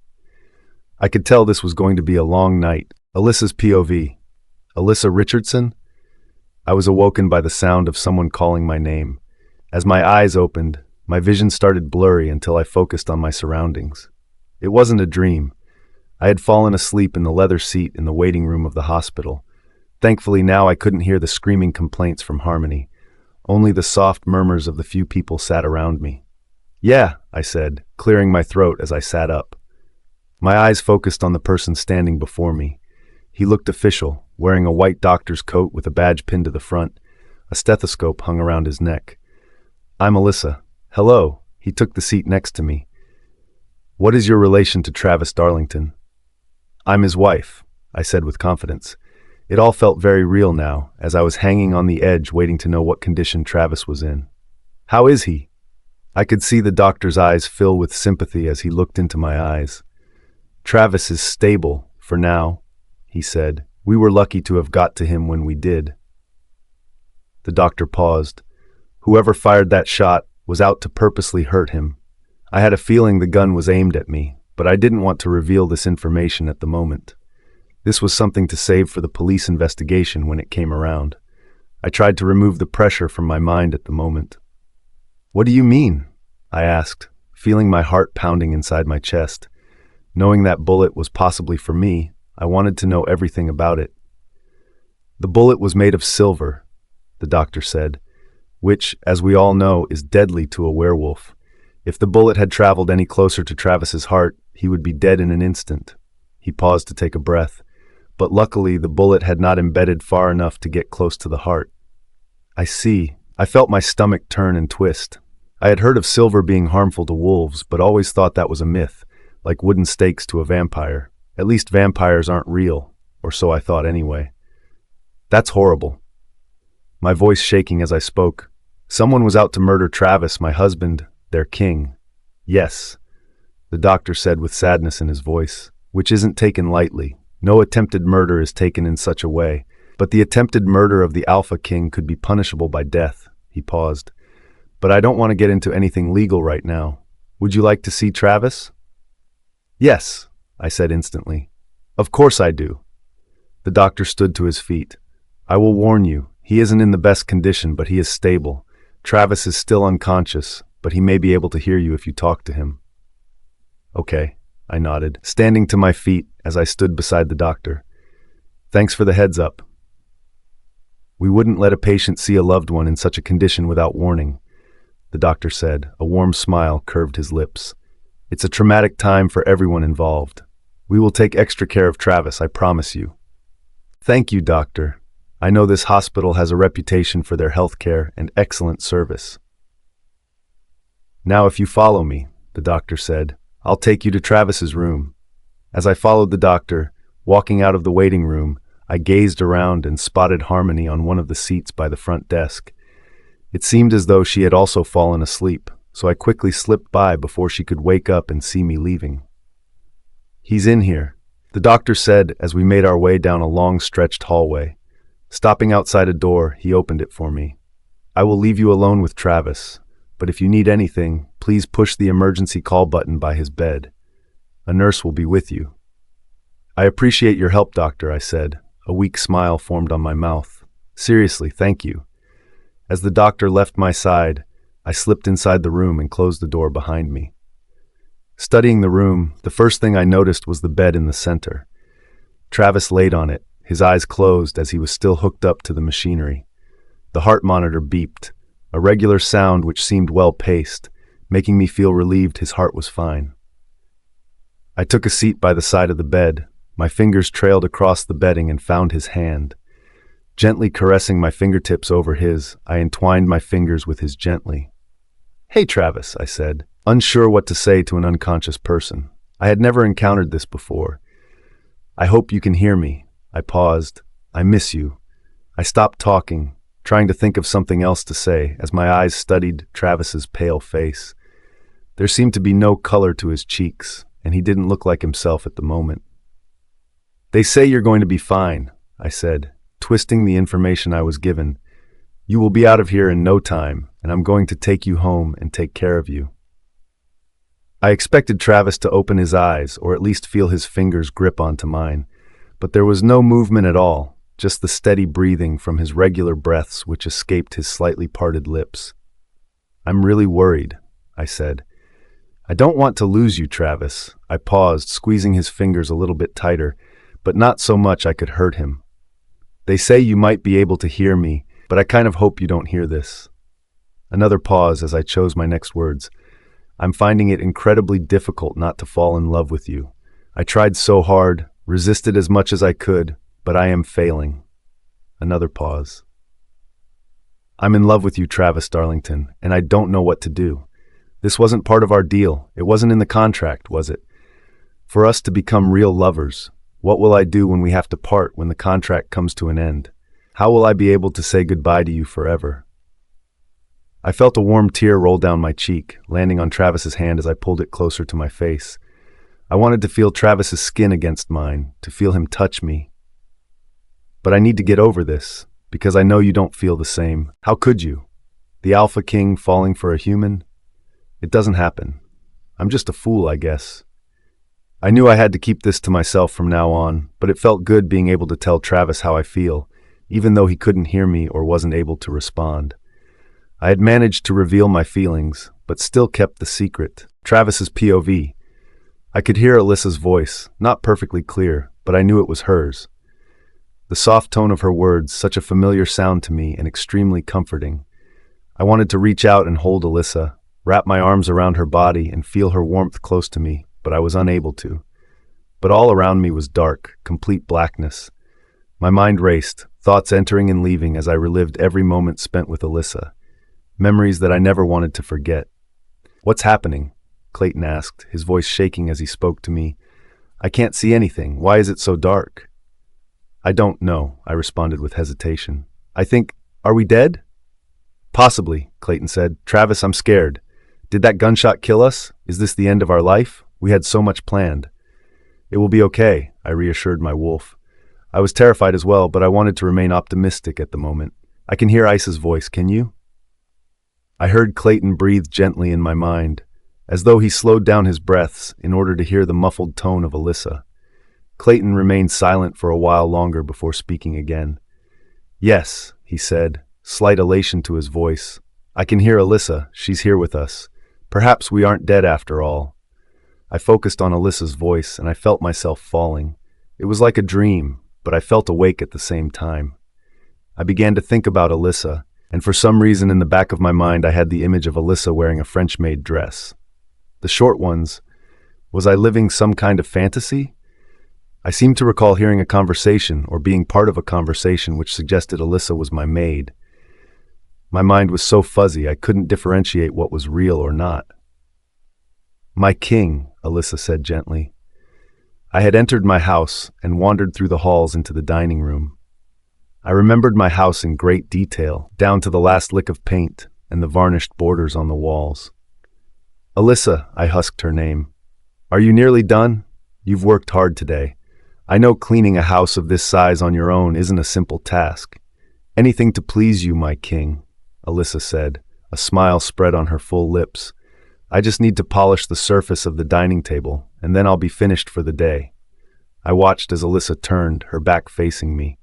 I could tell this was going to be a long night. Alyssa's POV. Alyssa Richardson? I was awoken by the sound of someone calling my name. As my eyes opened, my vision started blurry until I focused on my surroundings. It wasn't a dream. I had fallen asleep in the leather seat in the waiting room of the hospital. Thankfully, now I couldn't hear the screaming complaints from Harmony, only the soft murmurs of the few people sat around me. "Yeah," I said, clearing my throat as I sat up. My eyes focused on the person standing before me. He looked official, wearing a white doctor's coat with a badge pinned to the front. A stethoscope hung around his neck. "I'm Alyssa." "Hello." He took the seat next to me. "What is your relation to Travis Darlington?" "I'm his wife," I said with confidence. It all felt very real now, as I was hanging on the edge waiting to know what condition Travis was in. "How is he?" I could see the doctor's eyes fill with sympathy as he looked into my eyes. "Travis is stable, for now," he said. "We were lucky to have got to him when we did." The doctor paused. Whoever fired that shot was out to purposely hurt him. I had a feeling the gun was aimed at me, but I didn't want to reveal this information at the moment. This was something to save for the police investigation when it came around. I tried to remove the pressure from my mind at the moment. "What do you mean?" I asked, feeling my heart pounding inside my chest. Knowing that bullet was possibly for me, I wanted to know everything about it. "The bullet was made of silver," the doctor said, "which, as we all know, is deadly to a werewolf. If the bullet had traveled any closer to Travis's heart, he would be dead in an instant." He paused to take a breath. But luckily, the bullet had not embedded far enough to get close to the heart. "I see." I felt my stomach turn and twist. I had heard of silver being harmful to wolves, but always thought that was a myth, like wooden stakes to a vampire. At least vampires aren't real, or so I thought anyway. "That's horrible." My voice shaking as I spoke. "Someone was out to murder Travis, my husband, their king." "Yes," the doctor said with sadness in his voice, "which isn't taken lightly. No attempted murder is taken in such a way, but the attempted murder of the Alpha King could be punishable by death." He paused. "But I don't want to get into anything legal right now. Would you like to see Travis?" "Yes," I said instantly. "Of course I do." The doctor stood to his feet. "I will warn you, he isn't in the best condition, but he is stable. Travis is still unconscious, but he may be able to hear you if you talk to him." "Okay," I nodded, standing to my feet as I stood beside the doctor. "Thanks for the heads up." "We wouldn't let a patient see a loved one in such a condition without warning," the doctor said. A warm smile curved his lips. "It's a traumatic time for everyone involved. We will take extra care of Travis, I promise you." "Thank you, doctor. I know this hospital has a reputation for their health care and excellent service." "Now if you follow me," the doctor said, "I'll take you to Travis's room." As I followed the doctor, walking out of the waiting room, I gazed around and spotted Harmony on one of the seats by the front desk. It seemed as though she had also fallen asleep, so I quickly slipped by before she could wake up and see me leaving. "He's in here," the doctor said as we made our way down a long stretched hallway. Stopping outside a door, he opened it for me. "I will leave you alone with Travis, but if you need anything, please push the emergency call button by his bed. A nurse will be with you." "I appreciate your help, doctor," I said. A weak smile formed on my mouth. "Seriously, thank you." As the doctor left my side, I slipped inside the room and closed the door behind me. Studying the room, the first thing I noticed was the bed in the center. Travis laid on it, his eyes closed as he was still hooked up to the machinery. The heart monitor beeped, a regular sound which seemed well-paced, making me feel relieved his heart was fine. I took a seat by the side of the bed. My fingers trailed across the bedding and found his hand. Gently caressing my fingertips over his, I entwined my fingers with his gently. "Hey, Travis," I said, unsure what to say to an unconscious person. I had never encountered this before. "I hope you can hear me." I paused. "I miss you." I stopped talking, trying to think of something else to say as my eyes studied Travis's pale face. There seemed to be no color to his cheeks, and he didn't look like himself at the moment. "They say you're going to be fine," I said, twisting the information I was given. "You will be out of here in no time, and I'm going to take you home and take care of you." I expected Travis to open his eyes, or at least feel his fingers grip onto mine, but there was no movement at all, just the steady breathing from his regular breaths which escaped his slightly parted lips. "I'm really worried," I said. "I don't want to lose you, Travis." I paused, squeezing his fingers a little bit tighter, but not so much I could hurt him. "They say you might be able to hear me, but I kind of hope you don't hear this." Another pause as I chose my next words. "I'm finding it incredibly difficult not to fall in love with you. I tried so hard, resisted as much as I could, but I am failing." Another pause. "I'm in love with you, Travis Darlington, and I don't know what to do. This wasn't part of our deal. It wasn't in the contract, was it? For us to become real lovers. What will I do when we have to part, when the contract comes to an end? How will I be able to say goodbye to you forever?" I felt a warm tear roll down my cheek, landing on Travis's hand as I pulled it closer to my face. I wanted to feel Travis's skin against mine, to feel him touch me. "But I need to get over this, because I know you don't feel the same. How could you? The alpha king falling for a human? It doesn't happen. I'm just a fool, I guess." I knew I had to keep this to myself from now on, but it felt good being able to tell Travis how I feel, even though he couldn't hear me or wasn't able to respond. I had managed to reveal my feelings, but still kept the secret. Travis's POV. I could hear Alyssa's voice, not perfectly clear, but I knew it was hers. The soft tone of her words, such a familiar sound to me and extremely comforting. I wanted to reach out and hold Alyssa, wrap my arms around her body and feel her warmth close to me, but I was unable to. But all around me was dark, complete blackness. My mind raced, thoughts entering and leaving as I relived every moment spent with Alyssa. Memories that I never wanted to forget. "What's happening?" Clayton asked, his voice shaking as he spoke to me. "I can't see anything. Why is it so dark?" "I don't know," I responded with hesitation. Are we dead?" "Possibly," Clayton said. "Travis, I'm scared. Did that gunshot kill us? Is this the end of our life? We had so much planned." "It will be okay," I reassured my wolf. I was terrified as well, but I wanted to remain optimistic at the moment. "I can hear Ice's voice, can you?" I heard Clayton breathe gently in my mind, as though he slowed down his breaths in order to hear the muffled tone of Alyssa. Clayton remained silent for a while longer before speaking again. "Yes," he said, slight elation to his voice. "I can hear Alyssa. She's here with us. Perhaps we aren't dead after all." I focused on Alyssa's voice, and I felt myself falling. It was like a dream, but I felt awake at the same time. I began to think about Alyssa, and for some reason in the back of my mind I had the image of Alyssa wearing a French-made dress. The short ones. Was I living some kind of fantasy? I seemed to recall hearing a conversation or being part of a conversation which suggested Alyssa was my maid. My mind was so fuzzy I couldn't differentiate what was real or not. "My king," Alyssa said gently. I had entered my house and wandered through the halls into the dining room. I remembered my house in great detail, down to the last lick of paint and the varnished borders on the walls. "Alyssa," I husked her name. "Are you nearly done? You've worked hard today. I know cleaning a house of this size on your own isn't a simple task." "Anything to please you, my king," Alyssa said, a smile spread on her full lips. "I just need to polish the surface of the dining table, and then I'll be finished for the day." I watched as Alyssa turned, her back facing me.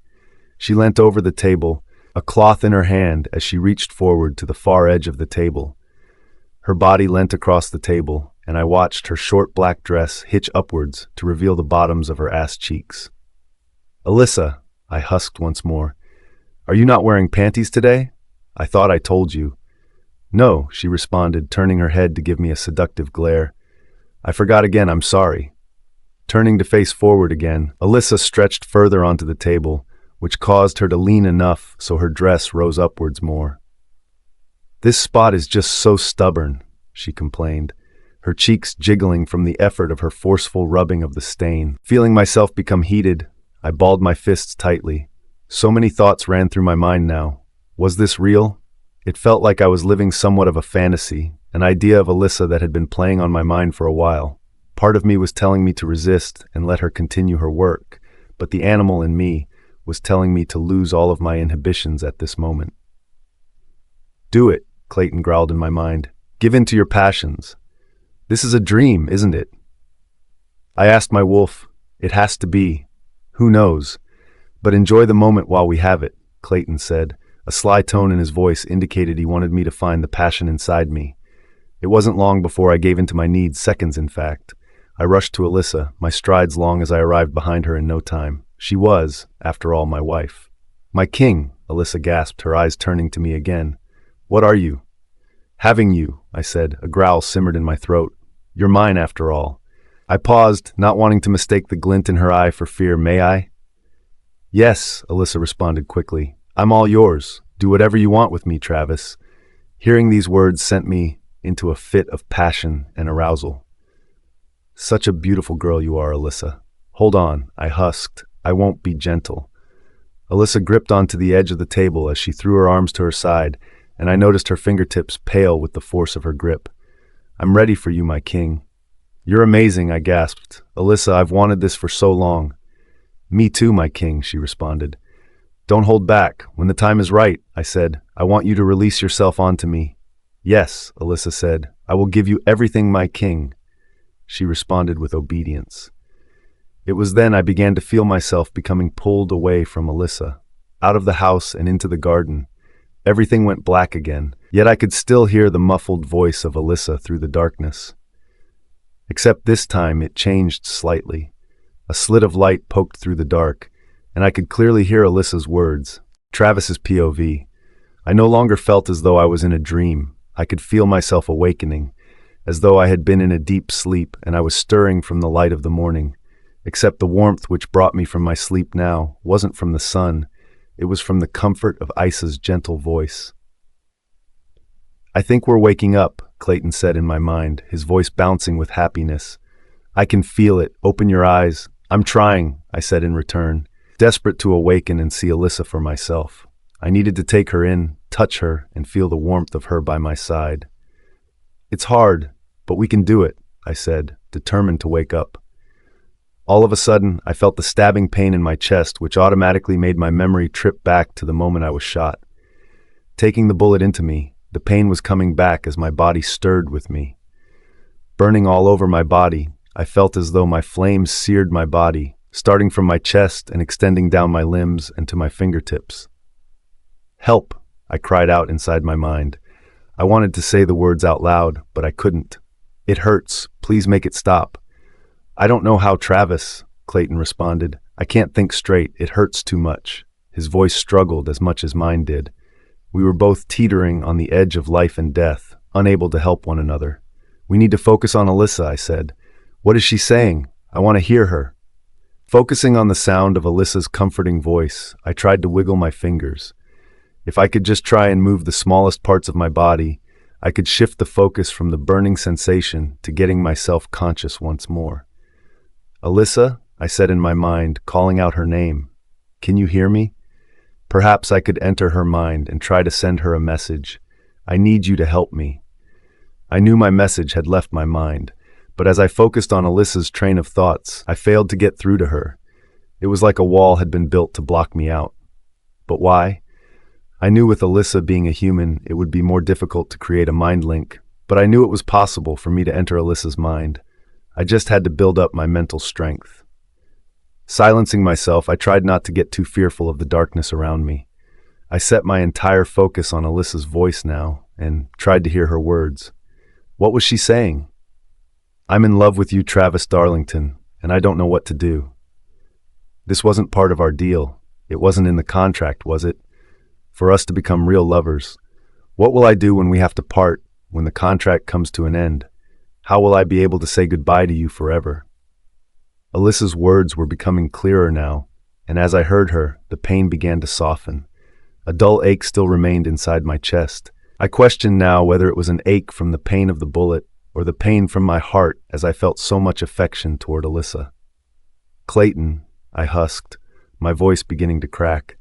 She leant over the table, a cloth in her hand as she reached forward to the far edge of the table. Her body leant across the table, and I watched her short black dress hitch upwards to reveal the bottoms of her ass cheeks. "Alyssa," I husked once more. Are you not wearing panties today? I thought I told you. No, she responded, turning her head to give me a seductive glare. I forgot again, I'm sorry. Turning to face forward again, Alyssa stretched further onto the table, which caused her to lean enough so her dress rose upwards more. This spot is just so stubborn, she complained, her cheeks jiggling from the effort of her forceful rubbing of the stain. Feeling myself become heated, I balled my fists tightly. So many thoughts ran through my mind now. Was this real? It felt like I was living somewhat of a fantasy, an idea of Alyssa that had been playing on my mind for a while. Part of me was telling me to resist and let her continue her work, but the animal in me was telling me to lose all of my inhibitions at this moment. Do it, Clayton growled in my mind. Give in to your passions. This is a dream, isn't it? I asked my wolf. It has to be. Who knows? But enjoy the moment while we have it, Clayton said. A sly tone in his voice indicated he wanted me to find the passion inside me. It wasn't long before I gave in to my needs, seconds in fact. I rushed to Alyssa, my strides long as I arrived behind her in no time. She was, after all, my wife. My king, Alyssa gasped, her eyes turning to me again. What are you? Having you, I said, a growl simmered in my throat. You're mine, after all. I paused, not wanting to mistake the glint in her eye for fear. May I? Yes, Alyssa responded quickly. I'm all yours. Do whatever you want with me, Travis. Hearing these words sent me into a fit of passion and arousal. Such a beautiful girl you are, Alyssa. Hold on, I husked. I won't be gentle. Alyssa gripped onto the edge of the table as she threw her arms to her side, and I noticed her fingertips pale with the force of her grip. I'm ready for you, my king. You're amazing, I gasped. Alyssa, I've wanted this for so long. Me too, my king, she responded. Don't hold back. When the time is right, I said, I want you to release yourself onto me. Yes, Alyssa said, I will give you everything, my king. She responded with obedience. It was then I began to feel myself becoming pulled away from Alyssa, out of the house and into the garden. Everything went black again, yet I could still hear the muffled voice of Alyssa through the darkness. Except this time it changed slightly. A slit of light poked through the dark, and I could clearly hear Alyssa's words, Travis's POV. I no longer felt as though I was in a dream. I could feel myself awakening, as though I had been in a deep sleep and I was stirring from the light of the morning. Except the warmth which brought me from my sleep now wasn't from the sun, it was from the comfort of Isa's gentle voice. I think we're waking up, Clayton said in my mind, his voice bouncing with happiness. I can feel it. Open your eyes. I'm trying, I said in return, desperate to awaken and see Alyssa for myself. I needed to take her in, touch her, and feel the warmth of her by my side. It's hard, but we can do it, I said, determined to wake up. All of a sudden, I felt the stabbing pain in my chest, which automatically made my memory trip back to the moment I was shot. Taking the bullet into me, the pain was coming back as my body stirred with me. Burning all over my body, I felt as though my flames seared my body, starting from my chest and extending down my limbs and to my fingertips. Help, I cried out inside my mind. I wanted to say the words out loud, but I couldn't. It hurts. Please make it stop. I don't know how, Travis, Clayton responded. I can't think straight. It hurts too much. His voice struggled as much as mine did. We were both teetering on the edge of life and death, unable to help one another. We need to focus on Alyssa, I said. What is she saying? I want to hear her. Focusing on the sound of Alyssa's comforting voice, I tried to wiggle my fingers. If I could just try and move the smallest parts of my body, I could shift the focus from the burning sensation to getting myself conscious once more. Alyssa, I said in my mind, calling out her name. Can you hear me? Perhaps I could enter her mind and try to send her a message. I need you to help me. I knew my message had left my mind, but as I focused on Alyssa's train of thoughts, I failed to get through to her. It was like a wall had been built to block me out. But why? I knew with Alyssa being a human, it would be more difficult to create a mind link, but I knew it was possible for me to enter Alyssa's mind. I just had to build up my mental strength. Silencing myself, I tried not to get too fearful of the darkness around me. I set my entire focus on Alyssa's voice now and tried to hear her words. What was she saying? I'm in love with you, Travis Darlington, and I don't know what to do. This wasn't part of our deal. It wasn't in the contract, was it? For us to become real lovers. What will I do when we have to part, when the contract comes to an end? How will I be able to say goodbye to you forever? Alyssa's words were becoming clearer now, and as I heard her, the pain began to soften. A dull ache still remained inside my chest. I questioned now whether it was an ache from the pain of the bullet or the pain from my heart as I felt so much affection toward Alyssa. "Clayton," I husked, my voice beginning to crack.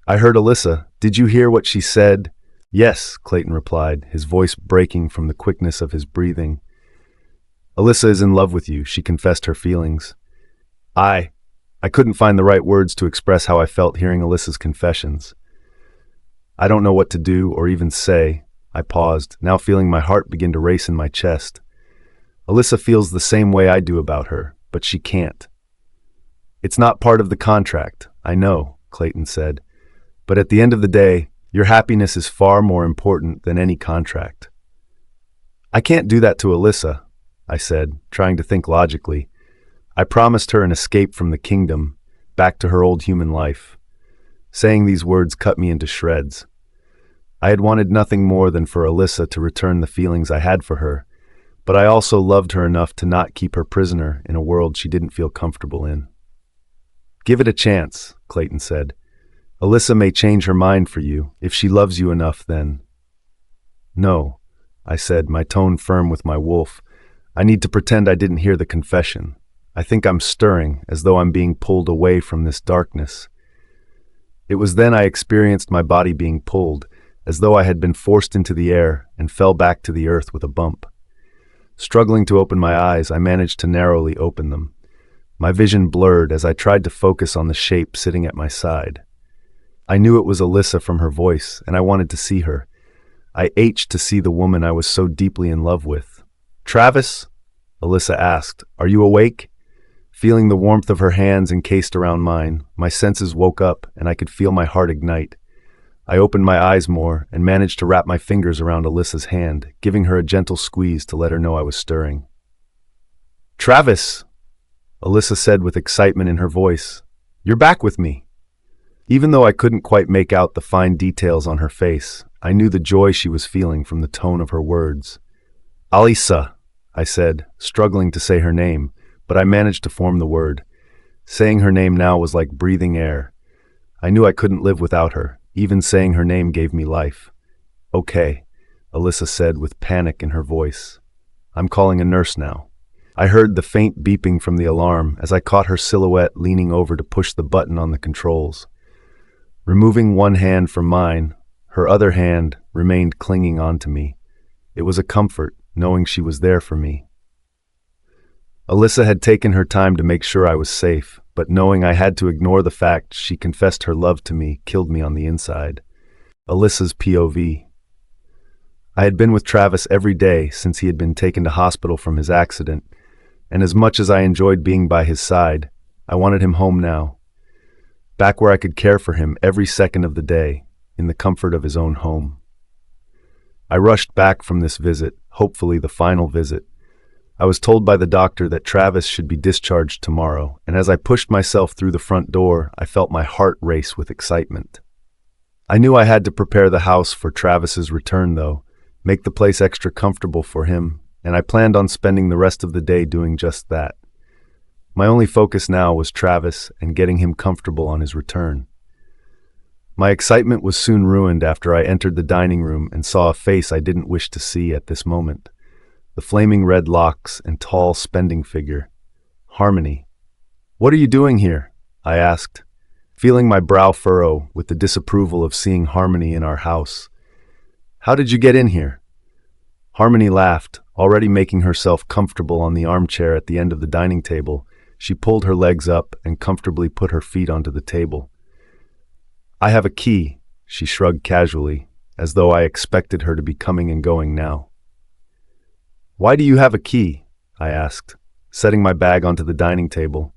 "I heard Alyssa. Did you hear what she said?" "Yes," Clayton replied, his voice breaking from the quickness of his breathing. "Alyssa is in love with you," she confessed her feelings. I couldn't find the right words to express how I felt hearing Alyssa's confessions. I don't know what to do or even say. I paused, now feeling my heart begin to race in my chest. Alyssa feels the same way I do about her, but she can't. "It's not part of the contract, I know," Clayton said. "But at the end of the day, your happiness is far more important than any contract." "I can't do that to Alyssa," I said, trying to think logically. I promised her an escape from the kingdom, back to her old human life. Saying these words cut me into shreds. I had wanted nothing more than for Alyssa to return the feelings I had for her, but I also loved her enough to not keep her prisoner in a world she didn't feel comfortable in. "Give it a chance," Clayton said. "Alyssa may change her mind for you. If she loves you enough, then—" "No," I said, my tone firm with my wolf. "I need to pretend I didn't hear the confession. I think I'm stirring, as though I'm being pulled away from this darkness." It was then I experienced my body being pulled, as though I had been forced into the air and fell back to the earth with a bump. Struggling to open my eyes, I managed to narrowly open them. My vision blurred as I tried to focus on the shape sitting at my side. I knew it was Alyssa from her voice, and I wanted to see her. I ached to see the woman I was so deeply in love with. "Travis?" Alyssa asked. "Are you awake?" Feeling the warmth of her hands encased around mine, my senses woke up and I could feel my heart ignite. I opened my eyes more and managed to wrap my fingers around Alyssa's hand, giving her a gentle squeeze to let her know I was stirring. "Travis!" Alyssa said with excitement in her voice. "You're back with me." Even though I couldn't quite make out the fine details on her face, I knew the joy she was feeling from the tone of her words. "Alyssa," I said, struggling to say her name, but I managed to form the word. Saying her name now was like breathing air. I knew I couldn't live without her. Even saying her name gave me life. "Okay," Alyssa said with panic in her voice. "I'm calling a nurse now." I heard the faint beeping from the alarm as I caught her silhouette leaning over to push the button on the controls. Removing one hand from mine, her other hand remained clinging onto me. It was a comfort, knowing she was there for me. Alyssa had taken her time to make sure I was safe, but knowing I had to ignore the fact she confessed her love to me killed me on the inside. Alyssa's POV. I had been with Travis every day since he had been taken to hospital from his accident, and as much as I enjoyed being by his side, I wanted him home now. Back where I could care for him every second of the day, in the comfort of his own home. I rushed back from this visit, hopefully the final visit. I was told by the doctor that Travis should be discharged tomorrow, and as I pushed myself through the front door, I felt my heart race with excitement. I knew I had to prepare the house for Travis's return, though, make the place extra comfortable for him, and I planned on spending the rest of the day doing just that. My only focus now was Travis and getting him comfortable on his return. My excitement was soon ruined after I entered the dining room and saw a face I didn't wish to see at this moment. The flaming red locks and tall spending figure. Harmony. "What are you doing here?" I asked, feeling my brow furrow with the disapproval of seeing Harmony in our house. "How did you get in here?" Harmony laughed, already making herself comfortable on the armchair at the end of the dining table. She pulled her legs up and comfortably put her feet onto the table. "I have a key," she shrugged casually, as though I expected her to be coming and going now. "Why do you have a key?" I asked, setting my bag onto the dining table.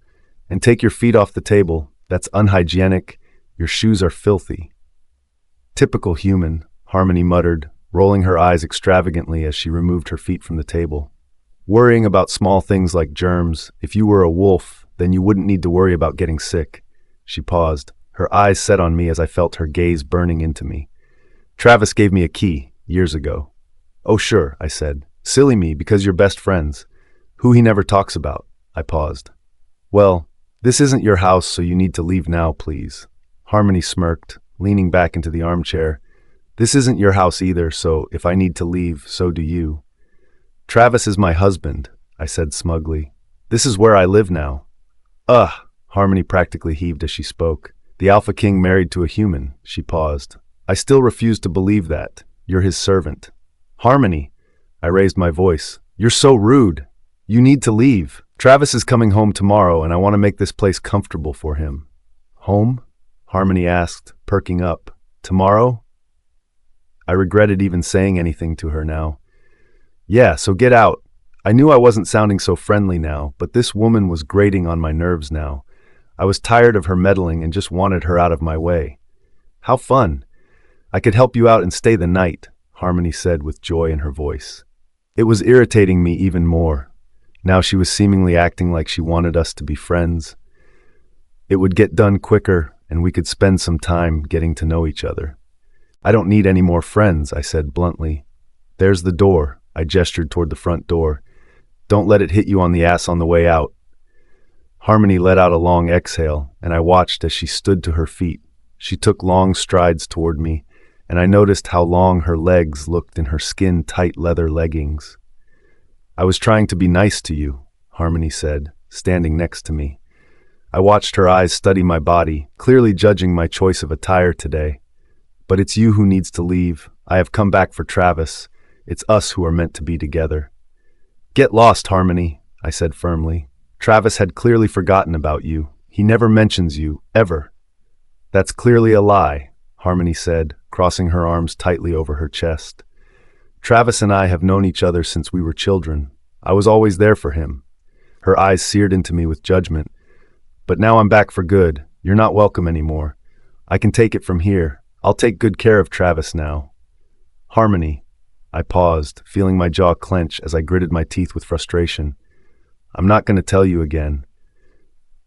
"And take your feet off the table. That's unhygienic. Your shoes are filthy." "Typical human," Harmony muttered, rolling her eyes extravagantly as she removed her feet from the table. "Worrying about small things like germs. If you were a wolf, then you wouldn't need to worry about getting sick." She paused, Her eyes set on me as I felt her gaze burning into me. Travis gave me a key, years ago. Oh sure, I said. Silly me, because you're best friends. Who he never talks about. I paused. Well, this isn't your house, so you need to leave now, please. Harmony smirked, leaning back into the armchair. This isn't your house either, so if I need to leave, so do you. Travis is my husband, I said smugly. This is where I live now. Ugh, Harmony practically heaved as she spoke. The Alpha King married to a human, she paused. I still refuse to believe that. You're his servant. Harmony, I raised my voice. You're so rude. You need to leave. Travis is coming home tomorrow, and I want to make this place comfortable for him. Home? Harmony asked, perking up. Tomorrow? I regretted even saying anything to her now. Yeah, so get out. I knew I wasn't sounding so friendly now, but this woman was grating on my nerves now. I was tired of her meddling and just wanted her out of my way. How fun. I could help you out and stay the night, Harmony said with joy in her voice. It was irritating me even more. Now she was seemingly acting like she wanted us to be friends. It would get done quicker, and we could spend some time getting to know each other. I don't need any more friends, I said bluntly. There's the door, I gestured toward the front door. Don't let it hit you on the ass on the way out. Harmony let out a long exhale, and I watched as she stood to her feet. She took long strides toward me, and I noticed how long her legs looked in her skin-tight leather leggings. I was trying to be nice to you, Harmony said, standing next to me. I watched her eyes study my body, clearly judging my choice of attire today. But it's you who needs to leave. I have come back for Travis. It's us who are meant to be together. Get lost, Harmony, I said firmly. Travis had clearly forgotten about you. He never mentions you, ever. That's clearly a lie, Harmony said, crossing her arms tightly over her chest. Travis and I have known each other since we were children. I was always there for him. Her eyes seared into me with judgment. But now I'm back for good. You're not welcome anymore. I can take it from here. I'll take good care of Travis now. Harmony. I paused, feeling my jaw clench as I gritted my teeth with frustration. I'm not going to tell you again.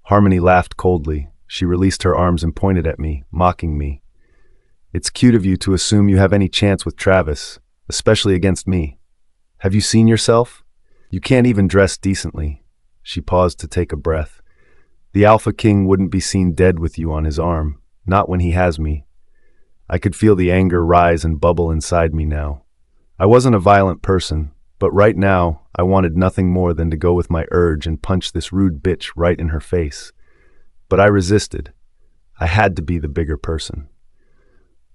Harmony laughed coldly. She released her arms and pointed at me, mocking me. It's cute of you to assume you have any chance with Travis, especially against me. Have you seen yourself? You can't even dress decently. She paused to take a breath. The Alpha King wouldn't be seen dead with you on his arm, not when he has me. I could feel the anger rise and bubble inside me now. I wasn't a violent person, but right now I wanted nothing more than to go with my urge and punch this rude bitch right in her face. But I resisted. I had to be the bigger person.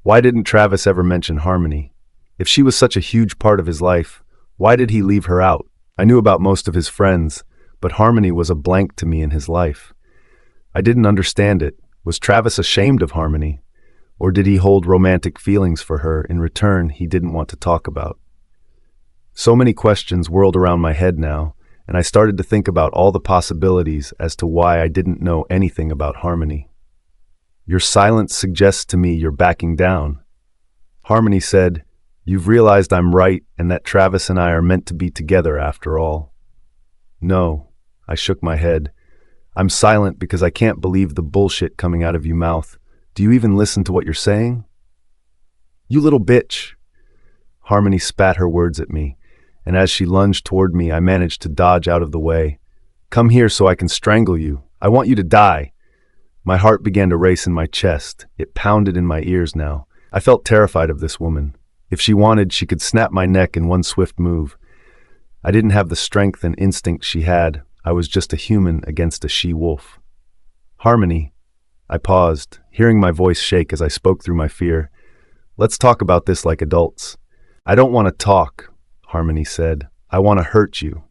Why didn't Travis ever mention Harmony? If she was such a huge part of his life, why did he leave her out? I knew about most of his friends, but Harmony was a blank to me in his life. I didn't understand it. Was Travis ashamed of Harmony? Or did he hold romantic feelings for her in return he didn't want to talk about? So many questions whirled around my head now, and I started to think about all the possibilities as to why I didn't know anything about Harmony. Your silence suggests to me you're backing down. Harmony said, You've realized I'm right and that Travis and I are meant to be together after all. No, I shook my head. I'm silent because I can't believe the bullshit coming out of your mouth. Do you even listen to what you're saying? You little bitch. Harmony spat her words at me, and as she lunged toward me, I managed to dodge out of the way. Come here so I can strangle you. I want you to die. My heart began to race in my chest. It pounded in my ears now. I felt terrified of this woman. If she wanted, she could snap my neck in one swift move. I didn't have the strength and instinct she had. I was just a human against a she-wolf. Harmony. I paused, hearing my voice shake as I spoke through my fear. Let's talk about this like adults. I don't want to talk, Harmony said. I want to hurt you.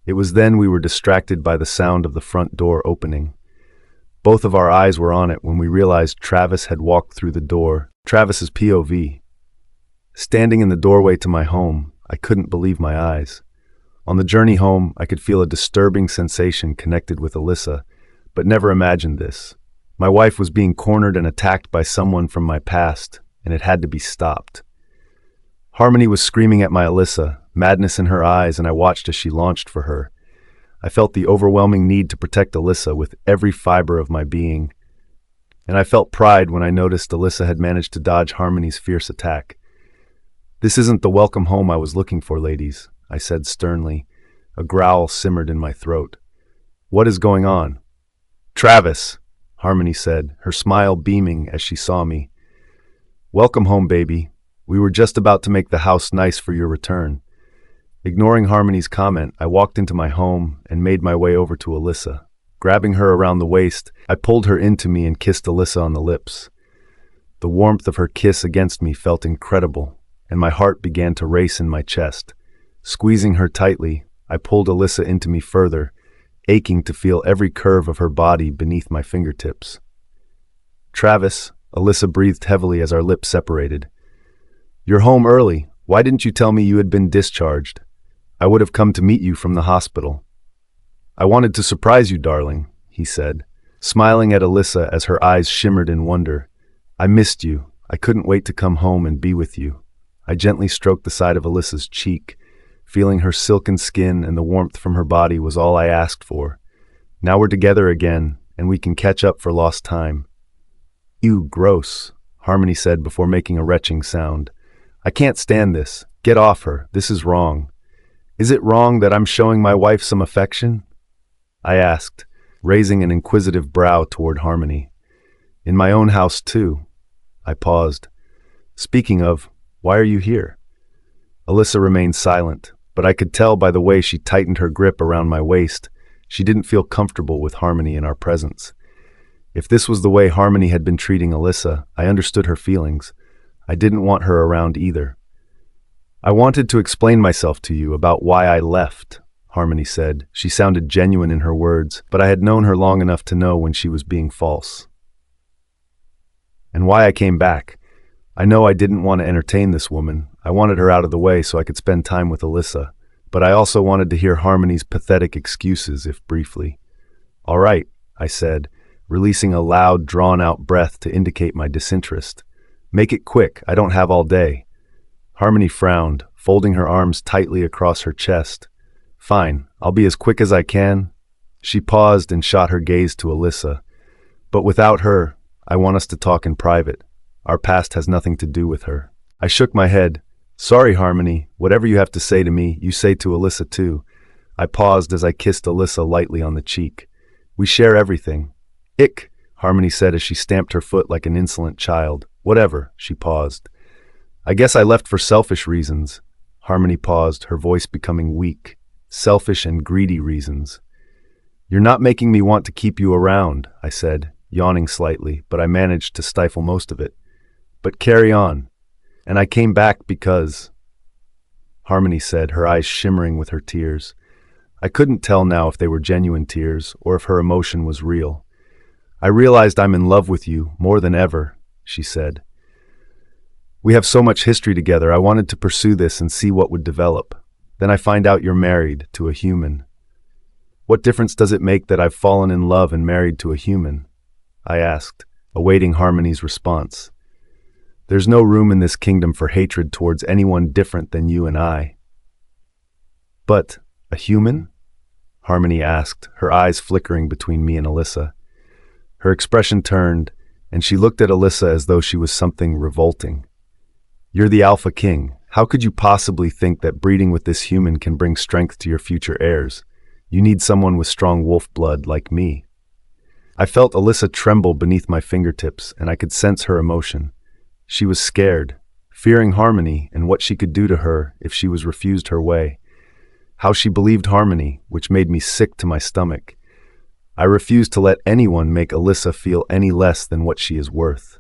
It was then we were distracted by the sound of the front door opening. Both of our eyes were on it when we realized Travis had walked through the door, Travis's POV. Standing in the doorway to my home, I couldn't believe my eyes. On the journey home, I could feel a disturbing sensation connected with Alyssa, but never imagined this. My wife was being cornered and attacked by someone from my past, and it had to be stopped. Harmony was screaming at my Alyssa, madness in her eyes, and I watched as she launched for her. I felt the overwhelming need to protect Alyssa with every fiber of my being. and I felt pride when I noticed Alyssa had managed to dodge Harmony's fierce attack. "This isn't the welcome home I was looking for, ladies," I said sternly. A growl simmered in my throat. "What is going on?" "Travis," Harmony said, her smile beaming as she saw me. "Welcome home, baby. We were just about to make the house nice for your return." Ignoring Harmony's comment, I walked into my home and made my way over to Alyssa. Grabbing her around the waist, I pulled her into me and kissed Alyssa on the lips. The warmth of her kiss against me felt incredible, and my heart began to race in my chest. Squeezing her tightly, I pulled Alyssa into me further, aching to feel every curve of her body beneath my fingertips. "Travis," Alyssa breathed heavily as our lips separated. "You're home early. Why didn't you tell me you had been discharged? I would have come to meet you from the hospital." "I wanted to surprise you, darling," he said, smiling at Alyssa as her eyes shimmered in wonder. "I missed you. I couldn't wait to come home and be with you." I gently stroked the side of Alyssa's cheek. Feeling her silken skin and the warmth from her body was all I asked for. Now we're together again, and we can catch up for lost time. "Ew, gross," Harmony said before making a retching sound. "I can't stand this. Get off her. This is wrong." "Is it wrong that I'm showing my wife some affection?" I asked, raising an inquisitive brow toward Harmony. "In my own house, too." I paused. "Speaking of, why are you here?" Alyssa remained silent, but I could tell by the way she tightened her grip around my waist, she didn't feel comfortable with Harmony in our presence. If this was the way Harmony had been treating Alyssa, I understood her feelings. I didn't want her around either. "I wanted to explain myself to you about why I left," Harmony said. She sounded genuine in her words, but I had known her long enough to know when she was being false. "And why I came back. I know I didn't want to entertain this woman. I wanted her out of the way so I could spend time with Alyssa, but I also wanted to hear Harmony's pathetic excuses, if briefly." "All right," I said, releasing a loud, drawn-out breath to indicate my disinterest. "Make it quick. I don't have all day." Harmony frowned, folding her arms tightly across her chest. "Fine, I'll be as quick as I can." She paused and shot her gaze to Alyssa. "But without her, I want us to talk in private. Our past has nothing to do with her." I shook my head. "Sorry, Harmony. Whatever you have to say to me, you say to Alyssa too." I paused as I kissed Alyssa lightly on the cheek. "We share everything." "Ick," Harmony said as she stamped her foot like an insolent child. "Whatever," she paused. "I guess I left for selfish reasons." Harmony paused, her voice becoming weak. "Selfish and greedy reasons." "You're not making me want to keep you around," I said, yawning slightly, but I managed to stifle most of it. "But carry on." "And I came back because—" Harmony said, her eyes shimmering with her tears. I couldn't tell now if they were genuine tears or if her emotion was real. "I realized I'm in love with you more than ever," she said. "We have so much history together. I wanted to pursue this and see what would develop. Then I find out you're married to a human." "What difference does it make that I've fallen in love and married to a human?" I asked, awaiting Harmony's response. "There's no room in this kingdom for hatred towards anyone different than you and I." "But a human?" Harmony asked, her eyes flickering between me and Alyssa. Her expression turned, and she looked at Alyssa as though she was something revolting. "You're the Alpha King. How could you possibly think that breeding with this human can bring strength to your future heirs? You need someone with strong wolf blood like me." I felt Alyssa tremble beneath my fingertips, and I could sense her emotion. She was scared, fearing Harmony and what she could do to her if she was refused her way. How she believed Harmony, which made me sick to my stomach. I refused to let anyone make Alyssa feel any less than what she is worth.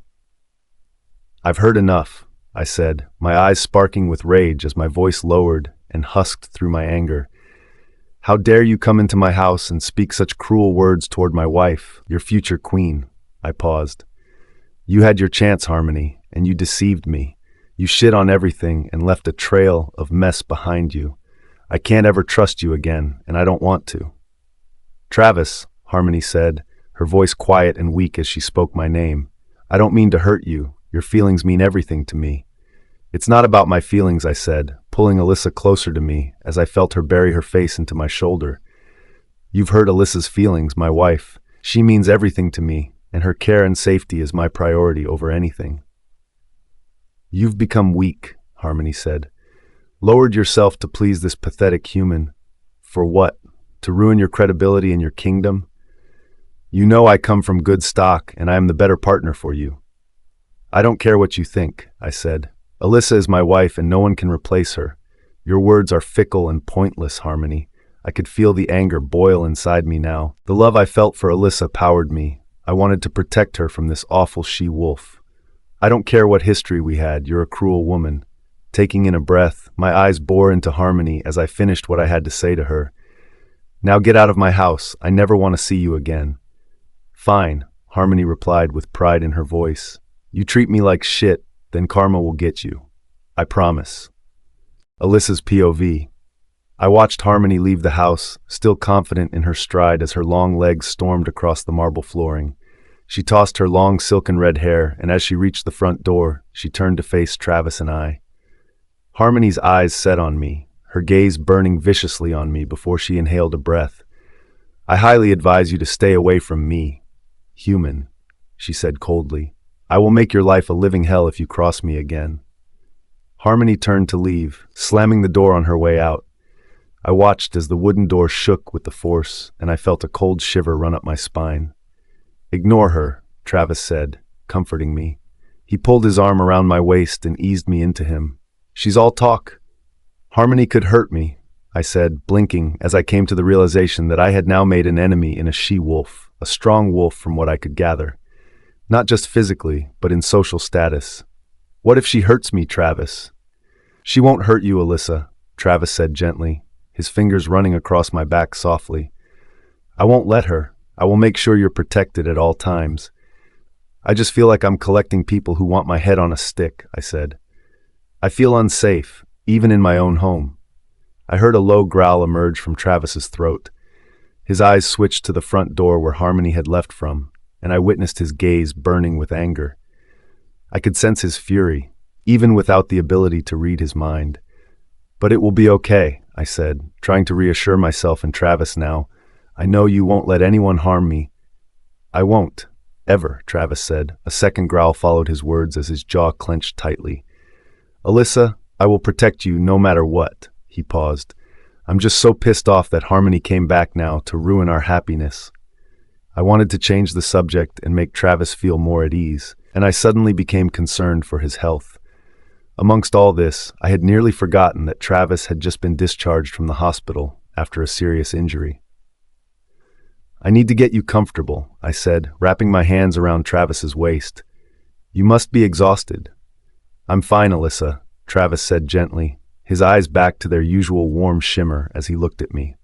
"I've heard enough," I said, my eyes sparking with rage as my voice lowered and husked through my anger. "How dare you come into my house and speak such cruel words toward my wife, your future queen?" I paused. "You had your chance, Harmony, and you deceived me. You shit on everything and left a trail of mess behind you. I can't ever trust you again, and I don't want to." "Travis," Harmony said, her voice quiet and weak as she spoke my name. "I don't mean to hurt you. Your feelings mean everything to me." "It's not about my feelings," I said, pulling Alyssa closer to me as I felt her bury her face into my shoulder. "You've hurt Alyssa's feelings, my wife. She means everything to me. and her care and safety is my priority over anything. You've become weak, Harmony said. Lowered yourself to please this pathetic human. For what? To ruin your credibility and your kingdom? You know I come from good stock, and I am the better partner for you. I don't care what you think, I said. Alyssa is my wife, and no one can replace her. Your words are fickle and pointless, Harmony. I could feel the anger boil inside me now. The love I felt for Alyssa powered me. I wanted to protect her from this awful she-wolf. I don't care what history we had, you're a cruel woman. Taking in a breath, my eyes bore into Harmony as I finished what I had to say to her. Now get out of my house. I never want to see you again. Fine, Harmony replied with pride in her voice. You treat me like shit, then karma will get you. I promise. Alyssa's POV. I watched Harmony leave the house, still confident in her stride as her long legs stormed across the marble flooring. She tossed her long silken red hair, and as she reached the front door, she turned to face Travis and I. Harmony's eyes set on me, her gaze burning viciously on me before she inhaled a breath. I highly advise you to stay away from me. Human, she said coldly. I will make your life a living hell if you cross me again. Harmony turned to leave, slamming the door on her way out. I watched as the wooden door shook with the force, and I felt a cold shiver run up my spine. Ignore her, Travis said, comforting me. He pulled his arm around my waist and eased me into him. She's all talk. Harmony could hurt me, I said, blinking as I came to the realization that I had now made an enemy in a she-wolf, a strong wolf from what I could gather. Not just physically, but in social status. What if she hurts me, Travis? She won't hurt you, Alyssa, Travis said gently, his fingers running across my back softly. I won't let her. I will make sure you're protected at all times. I just feel like I'm collecting people who want my head on a stick, I said. I feel unsafe, even in my own home. I heard a low growl emerge from Travis's throat. His eyes switched to the front door where Harmony had left from, and I witnessed his gaze burning with anger. I could sense his fury, even without the ability to read his mind. But it will be okay, I said, trying to reassure myself and Travis now. I know you won't let anyone harm me. I won't, ever, Travis said. A second growl followed his words as his jaw clenched tightly. Alyssa, I will protect you no matter what, he paused. I'm just so pissed off that Harmony came back now to ruin our happiness. I wanted to change the subject and make Travis feel more at ease, and I suddenly became concerned for his health. Amongst all this, I had nearly forgotten that Travis had just been discharged from the hospital after a serious injury. I need to get you comfortable, I said, wrapping my hands around Travis's waist. You must be exhausted. I'm fine, Alyssa, Travis said gently, his eyes back to their usual warm shimmer as he looked at me.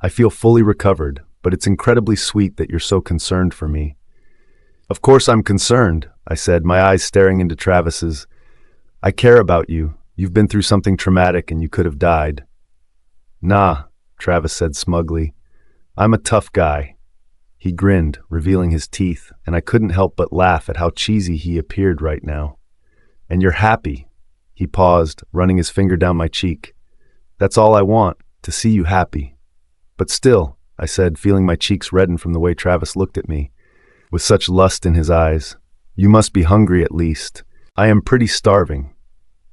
I feel fully recovered, but it's incredibly sweet that you're so concerned for me. Of course I'm concerned, I said, my eyes staring into Travis's. I care about you. You've been through something traumatic and you could have died. Nah, Travis said smugly. I'm a tough guy. He grinned, revealing his teeth, and I couldn't help but laugh at how cheesy he appeared right now. And you're happy. He paused, running his finger down my cheek. That's all I want, to see you happy. But still, I said, feeling my cheeks redden from the way Travis looked at me, with such lust in his eyes. You must be hungry at least. I am pretty starving,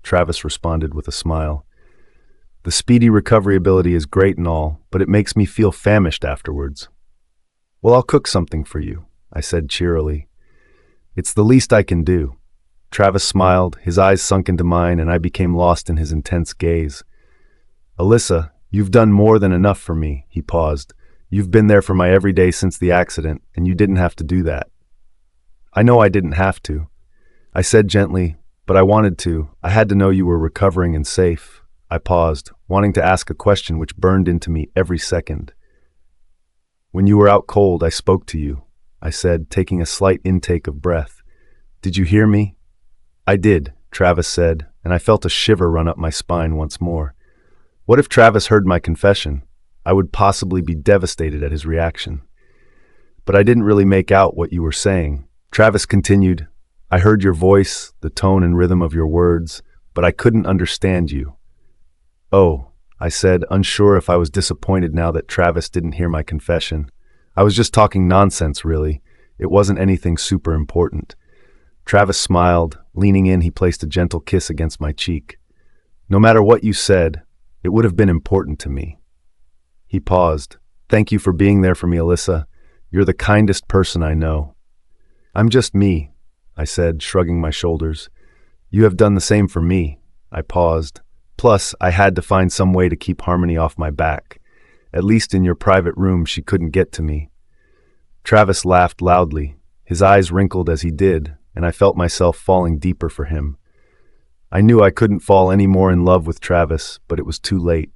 Travis responded with a smile. The speedy recovery ability is great and all, but it makes me feel famished afterwards. Well, I'll cook something for you, I said cheerily. It's the least I can do. Travis smiled, his eyes sunk into mine, and I became lost in his intense gaze. Alyssa, you've done more than enough for me, he paused. You've been there for my everyday since the accident, and you didn't have to do that. I know I didn't have to. I said gently, but I wanted to. I had to know you were recovering and safe. I paused, wanting to ask a question which burned into me every second. When you were out cold, I spoke to you, I said, taking a slight intake of breath. Did you hear me? I did, Travis said, and I felt a shiver run up my spine once more. What if Travis heard my confession? I would possibly be devastated at his reaction. But I didn't really make out what you were saying. Travis continued, I heard your voice, the tone and rhythm of your words, but I couldn't understand you. Oh, I said, unsure if I was disappointed now that Travis didn't hear my confession. I was just talking nonsense, really. It wasn't anything super important. Travis smiled. Leaning in, he placed a gentle kiss against my cheek. No matter what you said, it would have been important to me. He paused. Thank you for being there for me, Alyssa. You're the kindest person I know. I'm just me, I said, shrugging my shoulders. You have done the same for me. I paused. Plus, I had to find some way to keep Harmony off my back. At least in your private room, she couldn't get to me. Travis laughed loudly. His eyes wrinkled as he did, and I felt myself falling deeper for him. I knew I couldn't fall any more in love with Travis, but it was too late.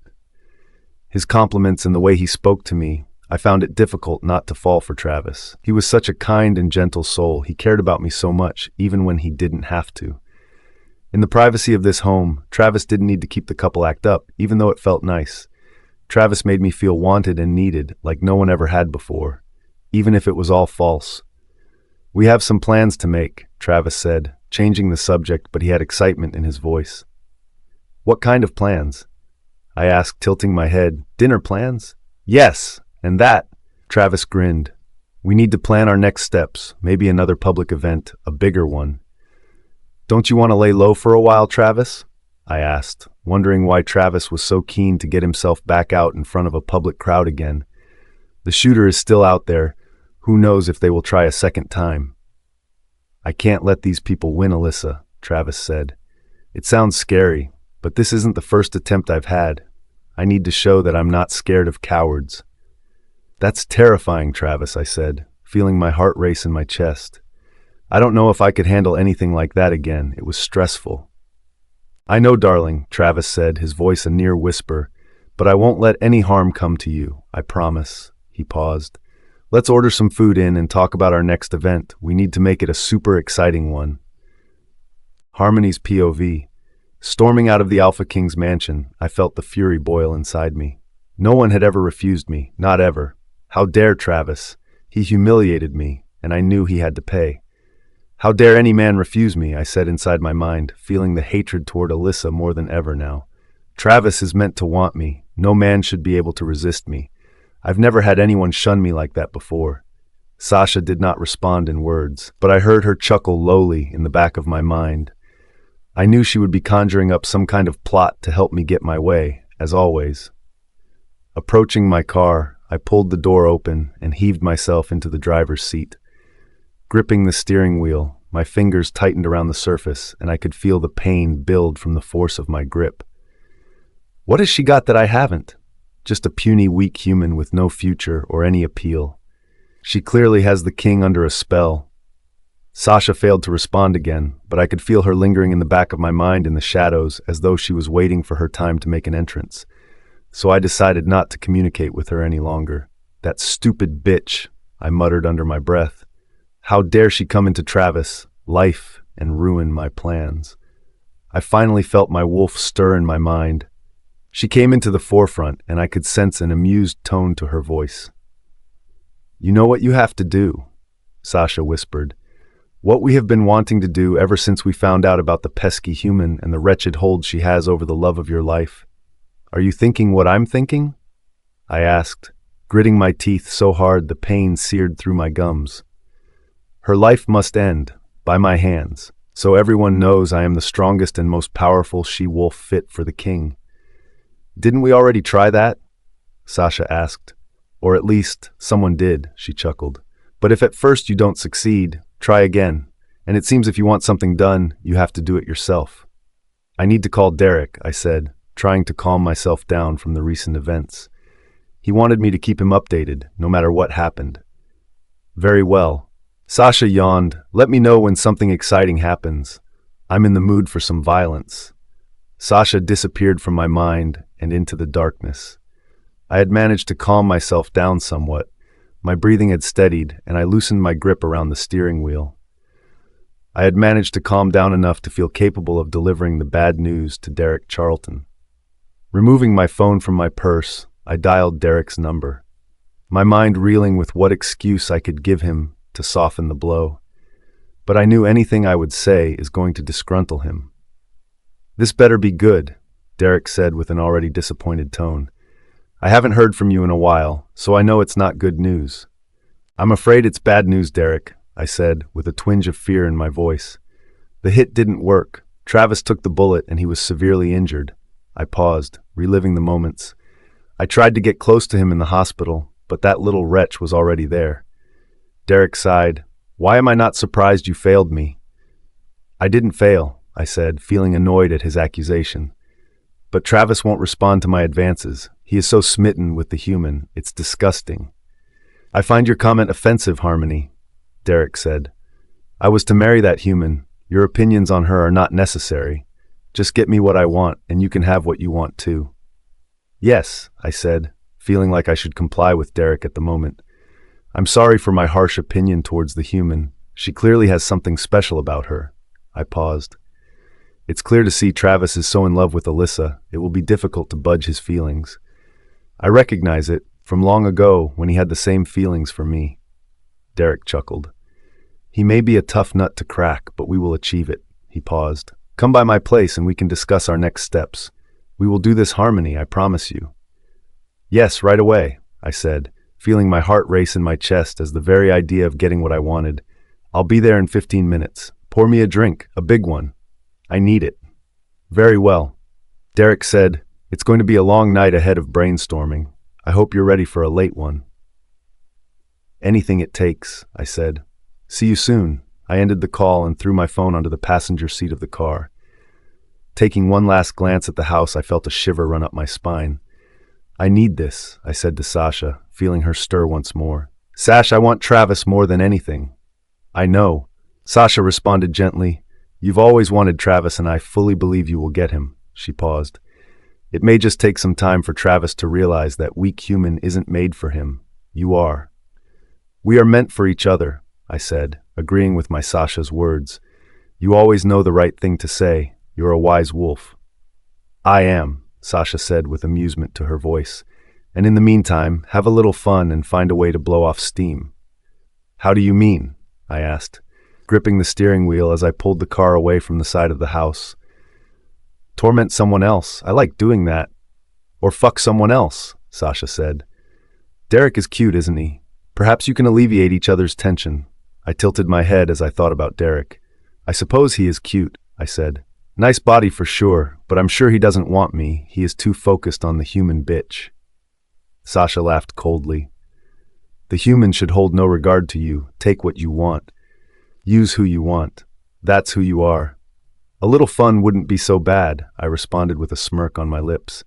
His compliments and the way he spoke to me, I found it difficult not to fall for Travis. He was such a kind and gentle soul. He cared about me so much, even when he didn't have to. In the privacy of this home, Travis didn't need to keep the couple act up, even though it felt nice. Travis made me feel wanted and needed, like no one ever had before, even if it was all false. We have some plans to make, Travis said, changing the subject, but he had excitement in his voice. What kind of plans? I asked, tilting my head. Dinner plans? Yes, and that. Travis grinned. We need to plan our next steps, maybe another public event, a bigger one. Don't you want to lay low for a while, Travis? I asked, wondering why Travis was so keen to get himself back out in front of a public crowd again. The shooter is still out there. Who knows if they will try a second time? I can't let these people win, Alyssa, Travis said. It sounds scary, but this isn't the first attempt I've had. I need to show that I'm not scared of cowards. That's terrifying, Travis, I said, feeling my heart race in my chest. I don't know if I could handle anything like that again. It was stressful. I know, darling, Travis said, his voice a near whisper, but I won't let any harm come to you, I promise. He paused. Let's order some food in and talk about our next event. We need to make it a super exciting one. Harmony's POV. Storming out of the Alpha King's mansion, I felt the fury boil inside me. No one had ever refused me, not ever. How dare Travis? He humiliated me, and I knew he had to pay. How dare any man refuse me, I said inside my mind, feeling the hatred toward Alyssa more than ever now. Travis is meant to want me. No man should be able to resist me. I've never had anyone shun me like that before. Sasha did not respond in words, but I heard her chuckle lowly in the back of my mind. I knew she would be conjuring up some kind of plot to help me get my way, as always. Approaching my car, I pulled the door open and heaved myself into the driver's seat. Gripping the steering wheel, my fingers tightened around the surface, and I could feel the pain build from the force of my grip. What has she got that I haven't? Just a puny, weak human with no future or any appeal. She clearly has the king under a spell. Sasha failed to respond again, but I could feel her lingering in the back of my mind in the shadows, as though she was waiting for her time to make an entrance. So I decided not to communicate with her any longer. That stupid bitch, I muttered under my breath. How dare she come into Travis' life and ruin my plans? I finally felt my wolf stir in my mind. She came into the forefront, and I could sense an amused tone to her voice. You know what you have to do, Sasha whispered. What we have been wanting to do ever since we found out about the pesky human and the wretched hold she has over the love of your life. Are you thinking what I'm thinking? I asked, gritting my teeth so hard the pain seared through my gums. Her life must end, by my hands, so everyone knows I am the strongest and most powerful she-wolf fit for the king. Didn't we already try that? Sasha asked. Or at least, someone did, she chuckled. But if at first you don't succeed, try again. And it seems if you want something done, you have to do it yourself. I need to call Derek, I said, trying to calm myself down from the recent events. He wanted me to keep him updated, no matter what happened. Very well. Sasha yawned. Let me know when something exciting happens. I'm in the mood for some violence. Sasha disappeared from my mind and into the darkness. I had managed to calm myself down somewhat. My breathing had steadied, and I loosened my grip around the steering wheel. I had managed to calm down enough to feel capable of delivering the bad news to Derek Charlton. Removing my phone from my purse, I dialed Derek's number, my mind reeling with what excuse I could give him to soften the blow. But I knew anything I would say is going to disgruntle him. This better be good, Derek said with an already disappointed tone. I haven't heard from you in a while, so I know it's not good news. I'm afraid it's bad news, Derek, I said, with a twinge of fear in my voice. The hit didn't work. Travis took the bullet and he was severely injured. I paused, reliving the moments. I tried to get close to him in the hospital, but that little wretch was already there. Derek sighed. Why am I not surprised you failed me? I didn't fail, I said, feeling annoyed at his accusation. But Travis won't respond to my advances. He is so smitten with the human. It's disgusting. I find your comment offensive, Harmony, Derek said. I was to marry that human. Your opinions on her are not necessary. Just get me what I want, and you can have what you want too. Yes, I said, feeling like I should comply with Derek at the moment. I'm sorry for my harsh opinion towards the human. She clearly has something special about her. I paused. It's clear to see Travis is so in love with Alyssa, it will be difficult to budge his feelings. I recognize it from long ago when he had the same feelings for me. Derek chuckled. He may be a tough nut to crack, but we will achieve it. He paused. Come by my place and we can discuss our next steps. We will do this, Harmony, I promise you. Yes, right away, I said, feeling my heart race in my chest as the very idea of getting what I wanted. I'll be there in 15 minutes. Pour me a drink, a big one. I need it. Very well. Derek said, it's going to be a long night ahead of brainstorming. I hope you're ready for a late one. Anything it takes, I said. See you soon. I ended the call and threw my phone onto the passenger seat of the car. Taking one last glance at the house, I felt a shiver run up my spine. I need this, I said to Sasha, feeling her stir once more. Sash, I want Travis more than anything. I know. Sasha responded gently. You've always wanted Travis and I fully believe you will get him. She paused. It may just take some time for Travis to realize that weak human isn't made for him. You are. We are meant for each other, I said, agreeing with my Sasha's words. You always know the right thing to say. You're a wise wolf. I am, Sasha said with amusement to her voice. And in the meantime, have a little fun and find a way to blow off steam. How do you mean? I asked, gripping the steering wheel as I pulled the car away from the side of the house. Torment someone else. I like doing that. Or fuck someone else, Sasha said. Derek is cute, isn't he? Perhaps you can alleviate each other's tension. I tilted my head as I thought about Derek. I suppose he is cute, I said. Nice body for sure, but I'm sure he doesn't want me. He is too focused on the human bitch. Sasha laughed coldly. The human should hold no regard to you. Take what you want. Use who you want. That's who you are. A little fun wouldn't be so bad, I responded with a smirk on my lips.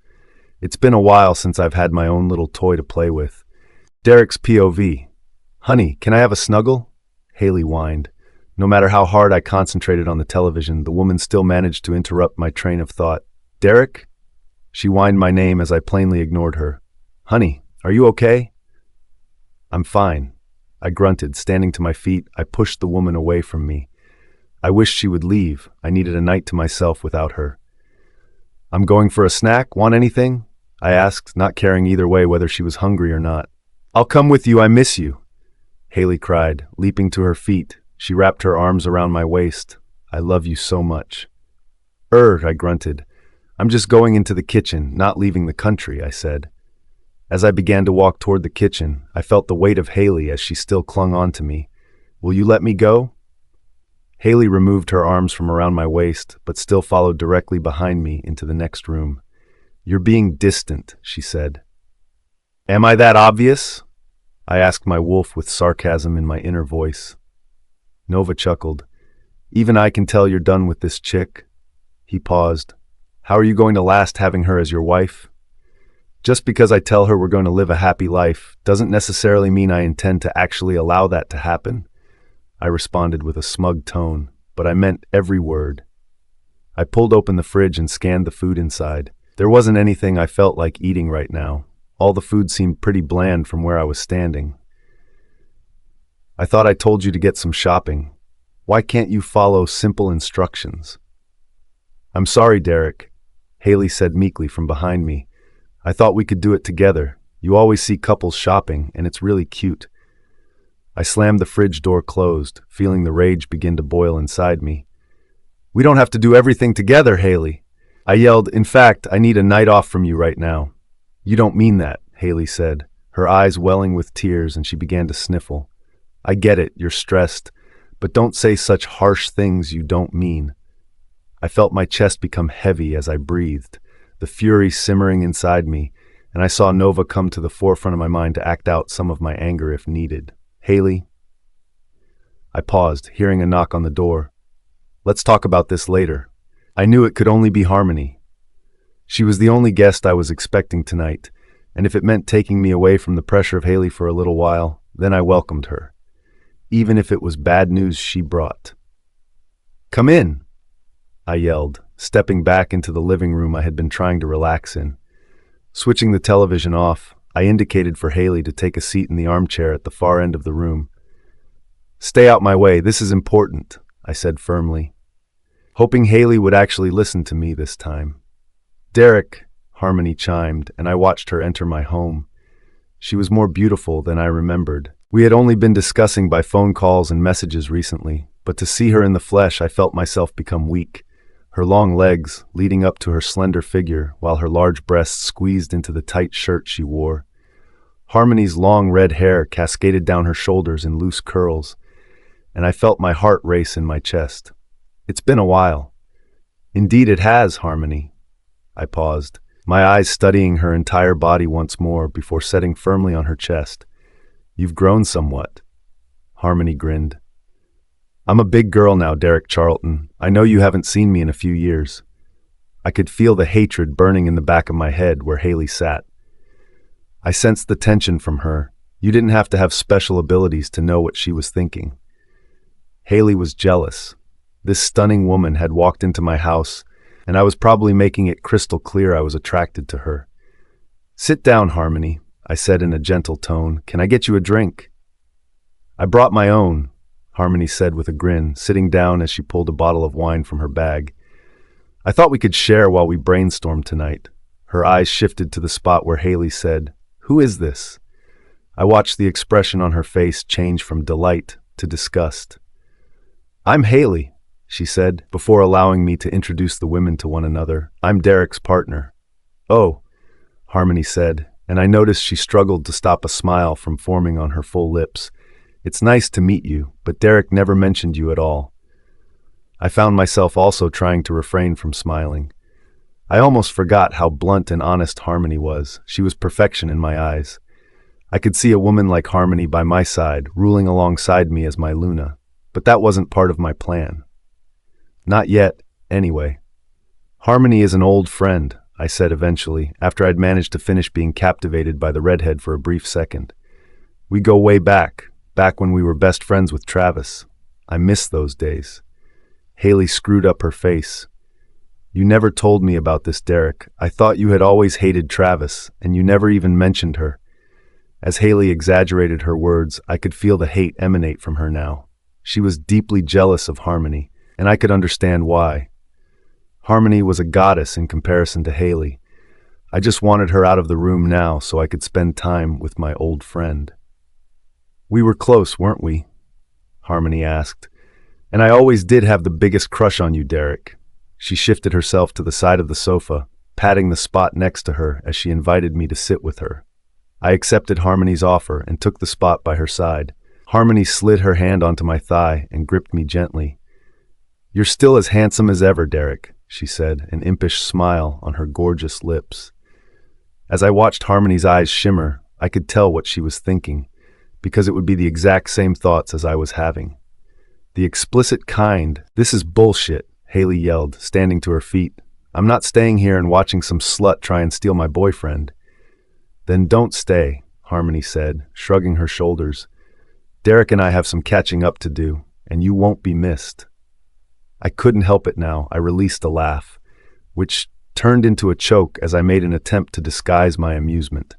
It's been a while since I've had my own little toy to play with. Derek's POV. Honey, can I have a snuggle? Haley whined. No matter how hard I concentrated on the television, the woman still managed to interrupt my train of thought. Derek? She whined my name as I plainly ignored her. Honey, are you okay? I'm fine. I grunted, standing to my feet. I pushed the woman away from me. I wished she would leave. I needed a night to myself without her. I'm going for a snack. Want anything? I asked, not caring either way whether she was hungry or not. I'll come with you. I miss you, Haley cried, leaping to her feet. She wrapped her arms around my waist. I love you so much. I grunted. I'm just going into the kitchen, not leaving the country, I said. As I began to walk toward the kitchen, I felt the weight of Haley as she still clung on to me. Will you let me go? Haley removed her arms from around my waist, but still followed directly behind me into the next room. You're being distant, she said. Am I that obvious? I asked my wolf with sarcasm in my inner voice. Nova chuckled. Even I can tell you're done with this chick. He paused. How are you going to last having her as your wife? Just because I tell her we're going to live a happy life doesn't necessarily mean I intend to actually allow that to happen. I responded with a smug tone, but I meant every word. I pulled open the fridge and scanned the food inside. There wasn't anything I felt like eating right now. All the food seemed pretty bland from where I was standing. I thought I told you to get some shopping. Why can't you follow simple instructions? I'm sorry, Derek, Haley said meekly from behind me. I thought we could do it together. You always see couples shopping, and it's really cute. I slammed the fridge door closed, feeling the rage begin to boil inside me. We don't have to do everything together, Haley. I yelled, in fact, I need a night off from you right now. You don't mean that, Haley said, her eyes welling with tears, and she began to sniffle. I get it, you're stressed, but don't say such harsh things you don't mean. I felt my chest become heavy as I breathed, the fury simmering inside me, and I saw Nova come to the forefront of my mind to act out some of my anger if needed. Haley? I paused, hearing a knock on the door. Let's talk about this later. I knew it could only be Harmony. She was the only guest I was expecting tonight, and if it meant taking me away from the pressure of Haley for a little while, then I welcomed her, even if it was bad news she brought. Come in, I yelled, stepping back into the living room I had been trying to relax in. Switching the television off, I indicated for Haley to take a seat in the armchair at the far end of the room. Stay out my way, this is important, I said firmly, hoping Haley would actually listen to me this time. Derek, Harmony chimed, and I watched her enter my home. She was more beautiful than I remembered. We had only been discussing by phone calls and messages recently, but to see her in the flesh, I felt myself become weak. Her long legs leading up to her slender figure, while her large breasts squeezed into the tight shirt she wore. Harmony's long red hair cascaded down her shoulders in loose curls, and I felt my heart race in my chest. It's been a while. Indeed it has, Harmony. I paused, my eyes studying her entire body once more before setting firmly on her chest. You've grown somewhat. Harmony grinned. I'm a big girl now, Derek Charlton. I know you haven't seen me in a few years. I could feel the hatred burning in the back of my head where Haley sat. I sensed the tension from her. You didn't have to have special abilities to know what she was thinking. Haley was jealous. This stunning woman had walked into my house, and I was probably making it crystal clear I was attracted to her. Sit down, Harmony, I said in a gentle tone. Can I get you a drink? I brought my own, Harmony said with a grin, sitting down as she pulled a bottle of wine from her bag. I thought we could share while we brainstormed tonight. Her eyes shifted to the spot where Haley said, Who is this? I watched the expression on her face change from delight to disgust. I'm Haley, she said, before allowing me to introduce the women to one another. I'm Derek's partner. Oh, Harmony said, and I noticed she struggled to stop a smile from forming on her full lips. It's nice to meet you, but Derek never mentioned you at all. I found myself also trying to refrain from smiling. I almost forgot how blunt and honest Harmony was. She was perfection in my eyes. I could see a woman like Harmony by my side, ruling alongside me as my Luna, but that wasn't part of my plan. Not yet, anyway. Harmony is an old friend, I said eventually, after I'd managed to finish being captivated by the redhead for a brief second. We go way back when we were best friends with Travis. I miss those days. Haley screwed up her face. You never told me about this, Derek. I thought you had always hated Travis, and you never even mentioned her. As Haley exaggerated her words, I could feel the hate emanate from her now. She was deeply jealous of Harmony, and I could understand why. Harmony was a goddess in comparison to Haley. I just wanted her out of the room now so I could spend time with my old friend. We were close, weren't we? Harmony asked. And I always did have the biggest crush on you, Derek. She shifted herself to the side of the sofa, patting the spot next to her as she invited me to sit with her. I accepted Harmony's offer and took the spot by her side. Harmony slid her hand onto my thigh and gripped me gently. You're still as handsome as ever, Derek, she said, an impish smile on her gorgeous lips. As I watched Harmony's eyes shimmer, I could tell what she was thinking, because it would be the exact same thoughts as I was having. The explicit kind. This is bullshit, Haley yelled, standing to her feet. I'm not staying here and watching some slut try and steal my boyfriend. Then don't stay, Harmony said, shrugging her shoulders. Derek and I have some catching up to do, and you won't be missed. I couldn't help it now. I released a laugh, which turned into a choke as I made an attempt to disguise my amusement.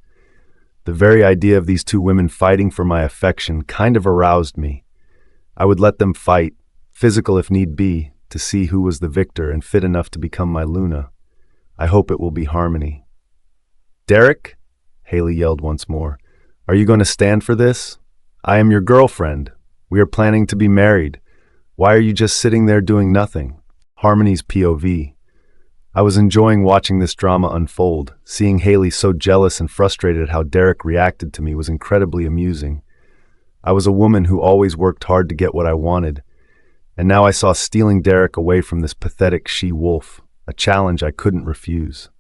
The very idea of these two women fighting for my affection kind of aroused me. I would let them fight, physical if need be, to see who was the victor and fit enough to become my Luna. I hope it will be Harmony. Derek? Haley yelled once more. Are you going to stand for this? I am your girlfriend. We are planning to be married. Why are you just sitting there doing nothing? Harmony's POV. I was enjoying watching this drama unfold. Seeing Haley so jealous and frustrated at how Derek reacted to me was incredibly amusing. I was a woman who always worked hard to get what I wanted, and now I saw stealing Derek away from this pathetic she-wolf, a challenge I couldn't refuse.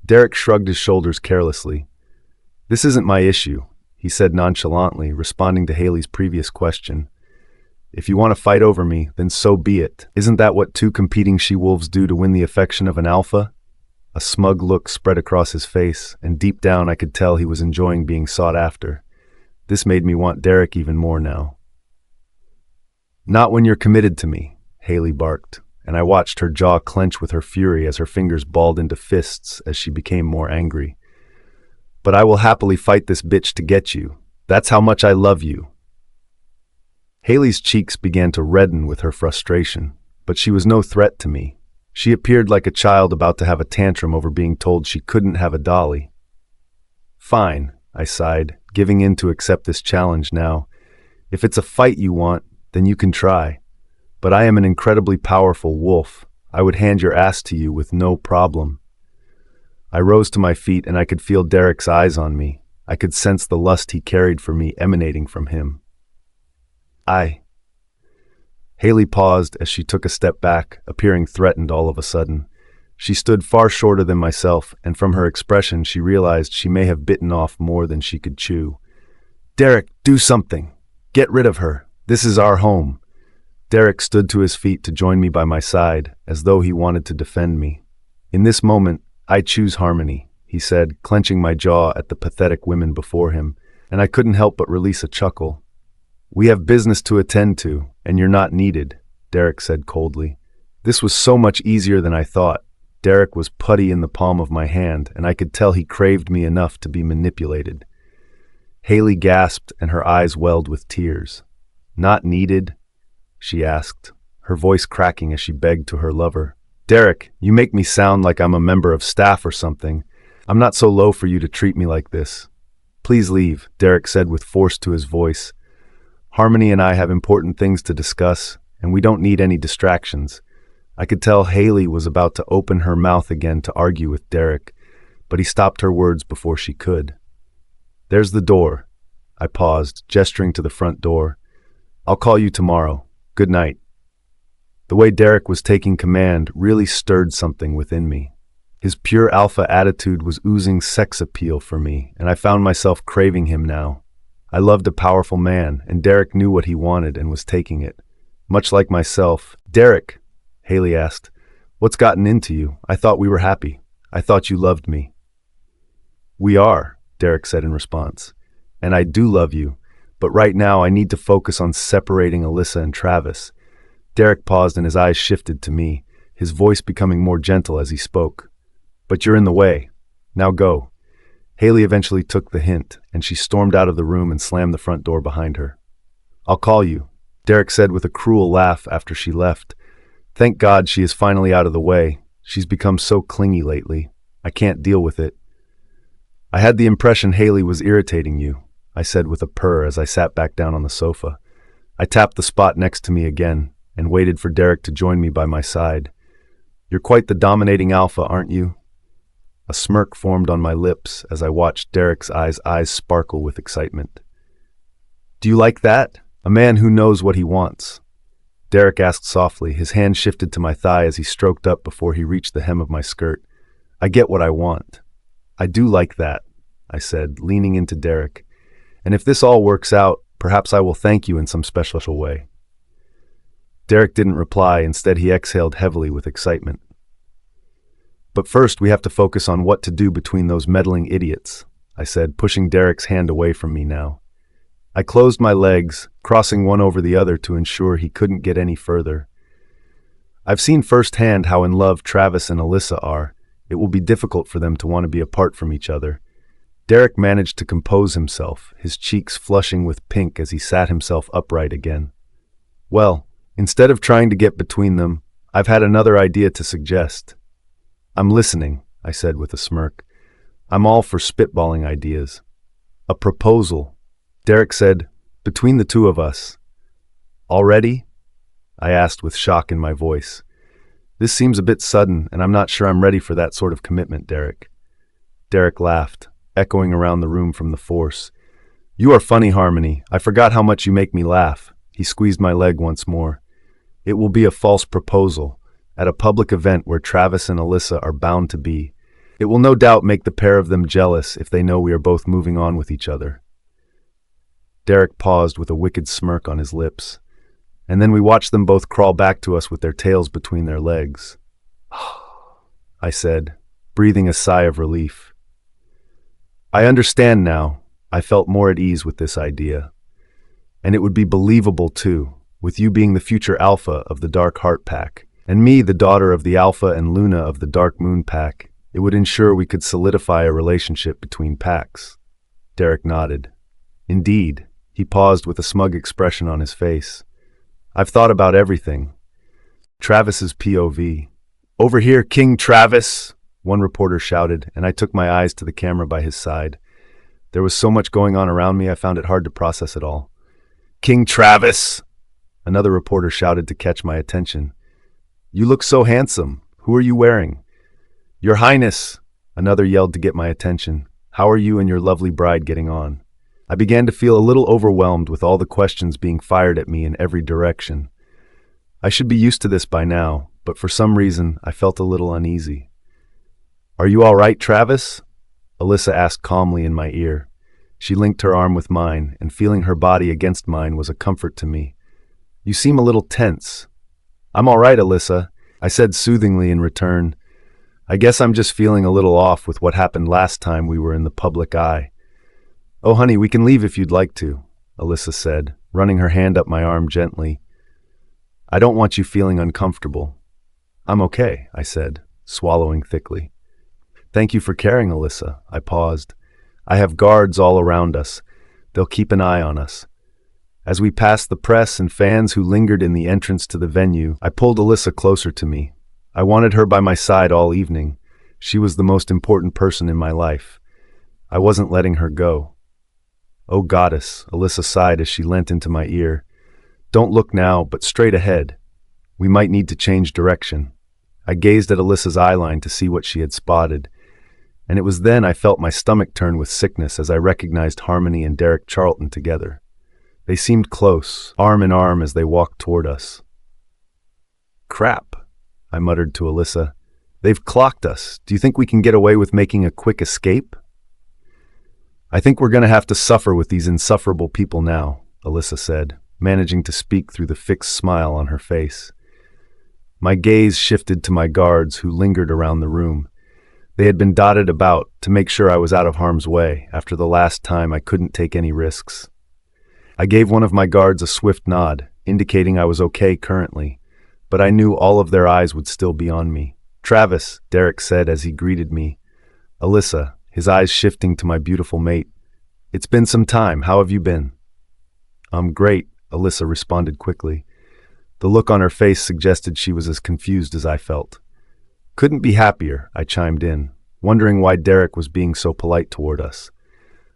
Derek shrugged his shoulders carelessly. "This isn't my issue," he said nonchalantly, responding to Haley's previous question. "If you want to fight over me, then so be it. Isn't that what two competing she-wolves do to win the affection of an alpha?" A smug look spread across his face, and deep down I could tell he was enjoying being sought after. This made me want Derek even more now. "Not when you're committed to me," Haley barked, and I watched her jaw clench with her fury as her fingers balled into fists as she became more angry. "But I will happily fight this bitch to get you. That's how much I love you." Haley's cheeks began to redden with her frustration, but she was no threat to me. She appeared like a child about to have a tantrum over being told she couldn't have a dolly. "Fine," I sighed, giving in to accept this challenge now. "If it's a fight you want, then you can try. But I am an incredibly powerful wolf. I would hand your ass to you with no problem." I rose to my feet and I could feel Derek's eyes on me. I could sense the lust he carried for me emanating from him. Haley paused as she took a step back, appearing threatened all of a sudden. She stood far shorter than myself, and from her expression she realized she may have bitten off more than she could chew. "Derek, do something! Get rid of her! This is our home!" Derek stood to his feet to join me by my side, as though he wanted to defend me. "In this moment, I choose harmony," he said, clenching my jaw at the pathetic women before him, and I couldn't help but release a chuckle. "We have business to attend to, and you're not needed," Derek said coldly. This was so much easier than I thought. Derek was putty in the palm of my hand, and I could tell he craved me enough to be manipulated. Haley gasped, and her eyes welled with tears. "Not needed?" she asked, her voice cracking as she begged to her lover. "Derek, you make me sound like I'm a member of staff or something. I'm not so low for you to treat me like this." "Please leave," Derek said with force to his voice. "Harmony and I have important things to discuss, and we don't need any distractions." I could tell Haley was about to open her mouth again to argue with Derek, but he stopped her words before she could. "There's the door." I paused, gesturing to the front door. "I'll call you tomorrow. Good night." The way Derek was taking command really stirred something within me. His pure alpha attitude was oozing sex appeal for me, and I found myself craving him now. I loved a powerful man, and Derek knew what he wanted and was taking it. Much like myself. "Derek," Haley asked, "what's gotten into you? I thought we were happy. I thought you loved me." "We are," Derek said in response. "And I do love you, but right now I need to focus on separating Alyssa and Travis." Derek paused and his eyes shifted to me, his voice becoming more gentle as he spoke. "But you're in the way. Now go." Haley eventually took the hint, and she stormed out of the room and slammed the front door behind her. "I'll call you," Derek said with a cruel laugh after she left. "Thank God she is finally out of the way. She's become so clingy lately. I can't deal with it." "I had the impression Haley was irritating you," I said with a purr as I sat back down on the sofa. I tapped the spot next to me again and waited for Derek to join me by my side. "You're quite the dominating alpha, aren't you?" A smirk formed on my lips as I watched Derek's eyes sparkle with excitement. "Do you like that? A man who knows what he wants." Derek asked softly, his hand shifted to my thigh as he stroked up before he reached the hem of my skirt. "I get what I want." "I do like that," I said, leaning into Derek. "And if this all works out, perhaps I will thank you in some special way." Derek didn't reply. Instead, he exhaled heavily with excitement. "But first, we have to focus on what to do between those meddling idiots," I said, pushing Derek's hand away from me now. I closed my legs, crossing one over the other to ensure he couldn't get any further. "I've seen firsthand how in love Travis and Alyssa are. It will be difficult for them to want to be apart from each other." Derek managed to compose himself, his cheeks flushing with pink as he sat himself upright again. "Well, instead of trying to get between them, I've had another idea to suggest." "I'm listening," I said with a smirk. "I'm all for spitballing ideas." "A proposal," Derek said, "between the two of us." "Already?" I asked with shock in my voice. "This seems a bit sudden, and I'm not sure I'm ready for that sort of commitment, Derek." Derek laughed, echoing around the room from the force. You are funny, Harmony. I forgot how much you make me laugh. He squeezed my leg once more. It will be a false proposal, at a public event where Travis and Alyssa are bound to be. It will no doubt make the pair of them jealous if they know we are both moving on with each other. Derek paused with a wicked smirk on his lips, and then we watched them both crawl back to us with their tails between their legs. I said, breathing a sigh of relief. I understand now. I felt more at ease with this idea. And it would be believable too, with you being the future alpha of the Dark Heart Pack, and me the daughter of the Alpha and Luna of the Dark Moon Pack. It would ensure we could solidify a relationship between packs. Derek nodded. Indeed. He paused with a smug expression on his face. I've thought about everything. Travis's POV. Over here, King Travis! One reporter shouted, and I took my eyes to the camera by his side. There was so much going on around me, I found it hard to process it all. King Travis! Another reporter shouted to catch my attention. You look so handsome. Who are you wearing? Your Highness! Another yelled to get my attention. How are you and your lovely bride getting on? I began to feel a little overwhelmed with all the questions being fired at me in every direction. I should be used to this by now, but for some reason, I felt a little uneasy. Are you all right, Travis? Alyssa asked calmly in my ear. She linked her arm with mine, and feeling her body against mine was a comfort to me. You seem a little tense. I'm all right, Alyssa, I said soothingly in return. I guess I'm just feeling a little off with what happened last time we were in the public eye. Oh, honey, we can leave if you'd like to, Alyssa said, running her hand up my arm gently. I don't want you feeling uncomfortable. I'm okay, I said, swallowing thickly. Thank you for caring, Alyssa. I paused. I have guards all around us. They'll keep an eye on us. As we passed the press and fans who lingered in the entrance to the venue, I pulled Alyssa closer to me. I wanted her by my side all evening. She was the most important person in my life. I wasn't letting her go. Oh, goddess, Alyssa sighed as she leant into my ear. Don't look now, but straight ahead. We might need to change direction. I gazed at Alyssa's eyeline to see what she had spotted, and it was then I felt my stomach turn with sickness as I recognized Harmony and Derek Charlton together. They seemed close, arm in arm as they walked toward us. Crap, I muttered to Alyssa. They've clocked us. Do you think we can get away with making a quick escape? I think we're going to have to suffer with these insufferable people now, Alyssa said, managing to speak through the fixed smile on her face. My gaze shifted to my guards who lingered around the room. They had been dotted about to make sure I was out of harm's way after the last time I couldn't take any risks. I gave one of my guards a swift nod, indicating I was okay currently, but I knew all of their eyes would still be on me. Travis, Derek said as he greeted me. Alyssa, his eyes shifting to my beautiful mate. It's been some time. How have you been? Great, Alyssa responded quickly. The look on her face suggested she was as confused as I felt. Couldn't be happier, I chimed in, wondering why Derek was being so polite toward us.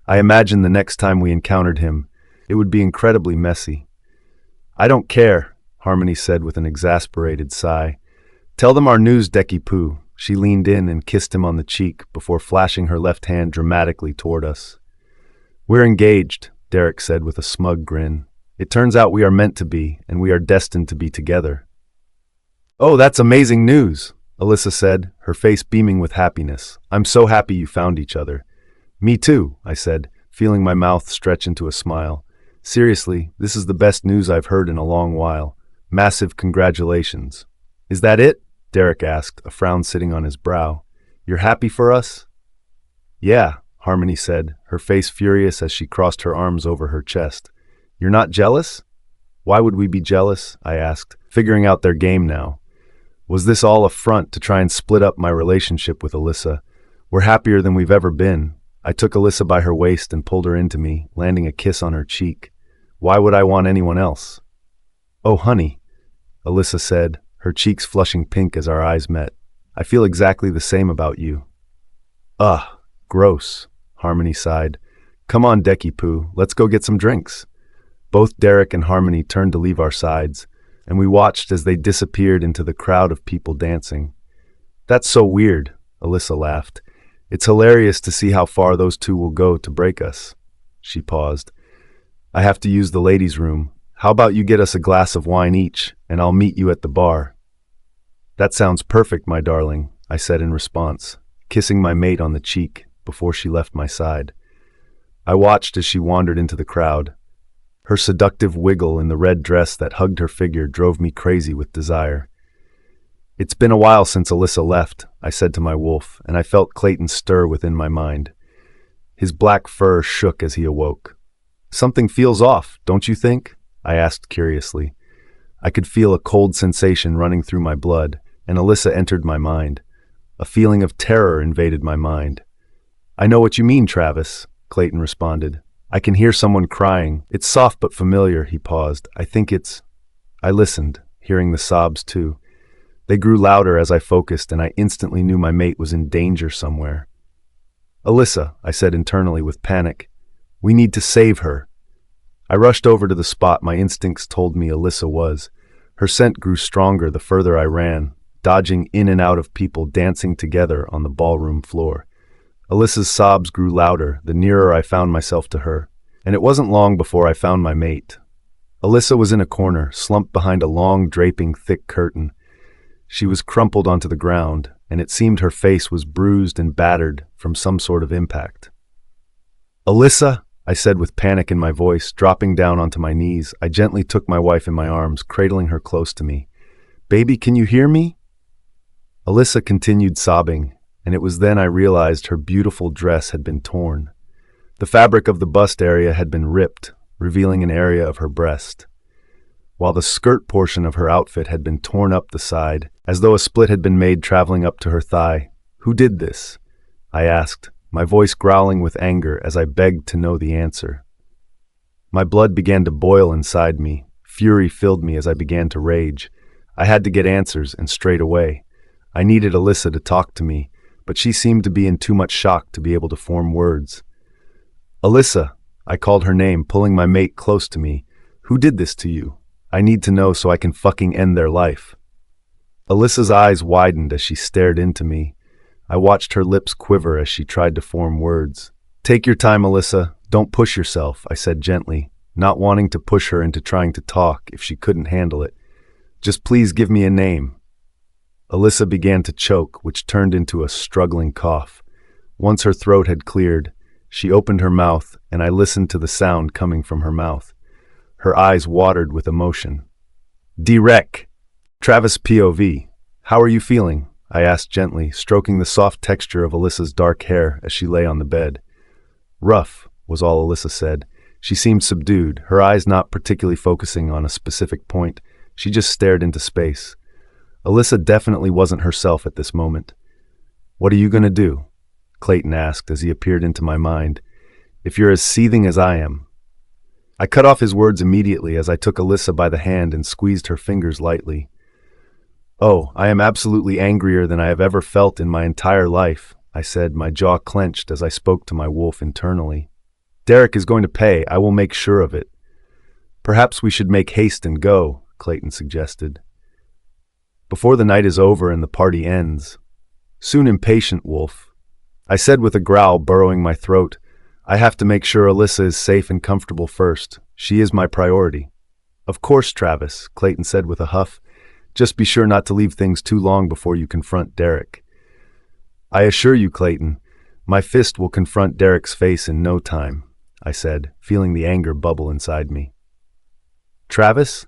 I imagined the next time we encountered him, it would be incredibly messy. I don't care, Harmony said with an exasperated sigh. Tell them our news, Decky Poo. She leaned in and kissed him on the cheek before flashing her left hand dramatically toward us. We're engaged, Derek said with a smug grin. It turns out we are meant to be, and we are destined to be together. Oh, that's amazing news, Alyssa said, her face beaming with happiness. I'm so happy you found each other. Me too, I said, feeling my mouth stretch into a smile. Seriously, this is the best news I've heard in a long while. Massive congratulations. Is that it? Derek asked, a frown sitting on his brow. You're happy for us? Yeah, Harmony said, her face furious as she crossed her arms over her chest. You're not jealous? Why would we be jealous? I asked, figuring out their game now. Was this all a front to try and split up my relationship with Alyssa? We're happier than we've ever been. I took Alyssa by her waist and pulled her into me, landing a kiss on her cheek. Why would I want anyone else? Oh, honey, Alyssa said, her cheeks flushing pink as our eyes met. I feel exactly the same about you. Ugh, gross, Harmony sighed. Come on, Decky Poo, let's go get some drinks. Both Derek and Harmony turned to leave our sides, and we watched as they disappeared into the crowd of people dancing. That's so weird, Alyssa laughed. It's hilarious to see how far those two will go to break us. She paused. I have to use the ladies' room. How about you get us a glass of wine each, and I'll meet you at the bar? That sounds perfect, my darling, I said in response, kissing my mate on the cheek before she left my side. I watched as she wandered into the crowd. Her seductive wiggle in the red dress that hugged her figure drove me crazy with desire. It's been a while since Alyssa left, I said to my wolf, and I felt Clayton stir within my mind. His black fur shook as he awoke. Something feels off, don't you think? I asked curiously. I could feel a cold sensation running through my blood, and Alyssa entered my mind. A feeling of terror invaded my mind. I know what you mean, Travis, Clayton responded. I can hear someone crying. It's soft but familiar, he paused. I think it's... I listened, hearing the sobs too. They grew louder as I focused, and I instantly knew my mate was in danger somewhere. Alyssa, I said internally with panic. We need to save her. I rushed over to the spot my instincts told me Alyssa was. Her scent grew stronger the further I ran, dodging in and out of people dancing together on the ballroom floor. Alyssa's sobs grew louder the nearer I found myself to her, and it wasn't long before I found my mate. Alyssa was in a corner, slumped behind a long, draping, thick curtain. She was crumpled onto the ground, and it seemed her face was bruised and battered from some sort of impact. Alyssa, I said with panic in my voice, dropping down onto my knees. I gently took my wife in my arms, cradling her close to me. Baby, can you hear me? Alyssa continued sobbing, and it was then I realized her beautiful dress had been torn. The fabric of the bust area had been ripped, revealing an area of her breast, while the skirt portion of her outfit had been torn up the side, as though a split had been made traveling up to her thigh. Who did this? I asked, my voice growling with anger as I begged to know the answer. My blood began to boil inside me. Fury filled me as I began to rage. I had to get answers, and straight away. I needed Alyssa to talk to me, but she seemed to be in too much shock to be able to form words. Alyssa, I called her name, pulling my mate close to me. Who did this to you? I need to know so I can fucking end their life. Alyssa's eyes widened as she stared into me. I watched her lips quiver as she tried to form words. Take your time, Alyssa. Don't push yourself, I said gently, not wanting to push her into trying to talk if she couldn't handle it. Just please give me a name. Alyssa began to choke, which turned into a struggling cough. Once her throat had cleared, she opened her mouth, and I listened to the sound coming from her mouth. Her eyes watered with emotion. Direct. Travis POV. How are you feeling? I asked gently, stroking the soft texture of Alyssa's dark hair as she lay on the bed. Rough, was all Alyssa said. She seemed subdued, her eyes not particularly focusing on a specific point. She just stared into space. Alyssa definitely wasn't herself at this moment. What are you going to do? Clayton asked as he appeared into my mind. If you're as seething as I am. I cut off his words immediately as I took Alyssa by the hand and squeezed her fingers lightly. Oh, I am absolutely angrier than I have ever felt in my entire life, I said, my jaw clenched as I spoke to my wolf internally. Derek is going to pay. I will make sure of it. Perhaps we should make haste and go, Clayton suggested. Before the night is over and the party ends. Soon, impatient wolf. I said with a growl burrowing my throat. I have to make sure Alyssa is safe and comfortable first. She is my priority. Of course, Travis, Clayton said with a huff. Just be sure not to leave things too long before you confront Derek. I assure you, Clayton, my fist will confront Derek's face in no time, I said, feeling the anger bubble inside me. Travis?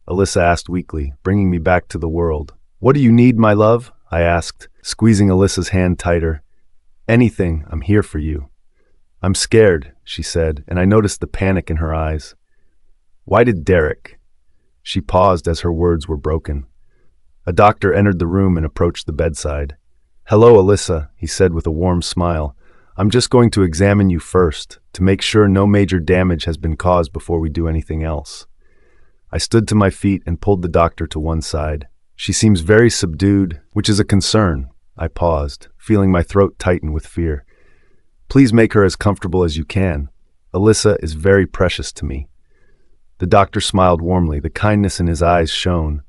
Alyssa asked weakly, bringing me back to the world. What do you need, my love? I asked, squeezing Alyssa's hand tighter. Anything, I'm here for you. I'm scared, she said, and I noticed the panic in her eyes. Why did Derek? She paused as her words were broken. A doctor entered the room and approached the bedside. Hello, Alyssa, he said with a warm smile. I'm just going to examine you first, to make sure no major damage has been caused before we do anything else. I stood to my feet and pulled the doctor to one side. She seems very subdued, which is a concern. I paused, feeling my throat tighten with fear. Please make her as comfortable as you can. Alyssa is very precious to me. The doctor smiled warmly, the kindness in his eyes shone.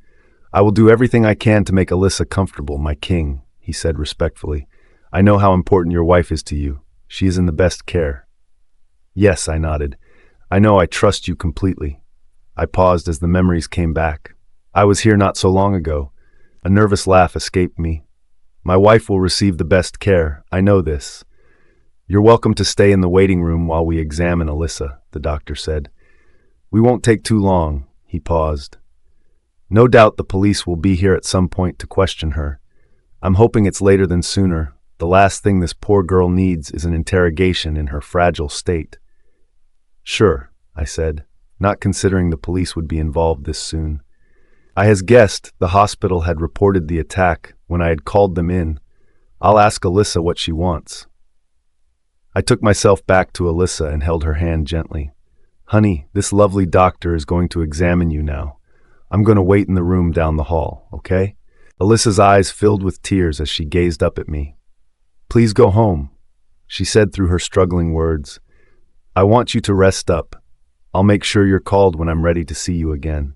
I will do everything I can to make Alyssa comfortable, my king, he said respectfully. I know how important your wife is to you. She is in the best care. Yes, I nodded. I know I trust you completely. I paused as the memories came back. I was here not so long ago. A nervous laugh escaped me. My wife will receive the best care. I know this. You're welcome to stay in the waiting room while we examine Alyssa, the doctor said. We won't take too long. He paused. No doubt the police will be here at some point to question her. I'm hoping it's later than sooner. The last thing this poor girl needs is an interrogation in her fragile state. Sure, I said, not considering the police would be involved this soon. I had guessed the hospital had reported the attack when I had called them in. I'll ask Alyssa what she wants. I took myself back to Alyssa and held her hand gently. Honey, this lovely doctor is going to examine you now. I'm going to wait in the room down the hall, okay? Alyssa's eyes filled with tears as she gazed up at me. Please go home, she said through her struggling words. I want you to rest up. I'll make sure you're called when I'm ready to see you again.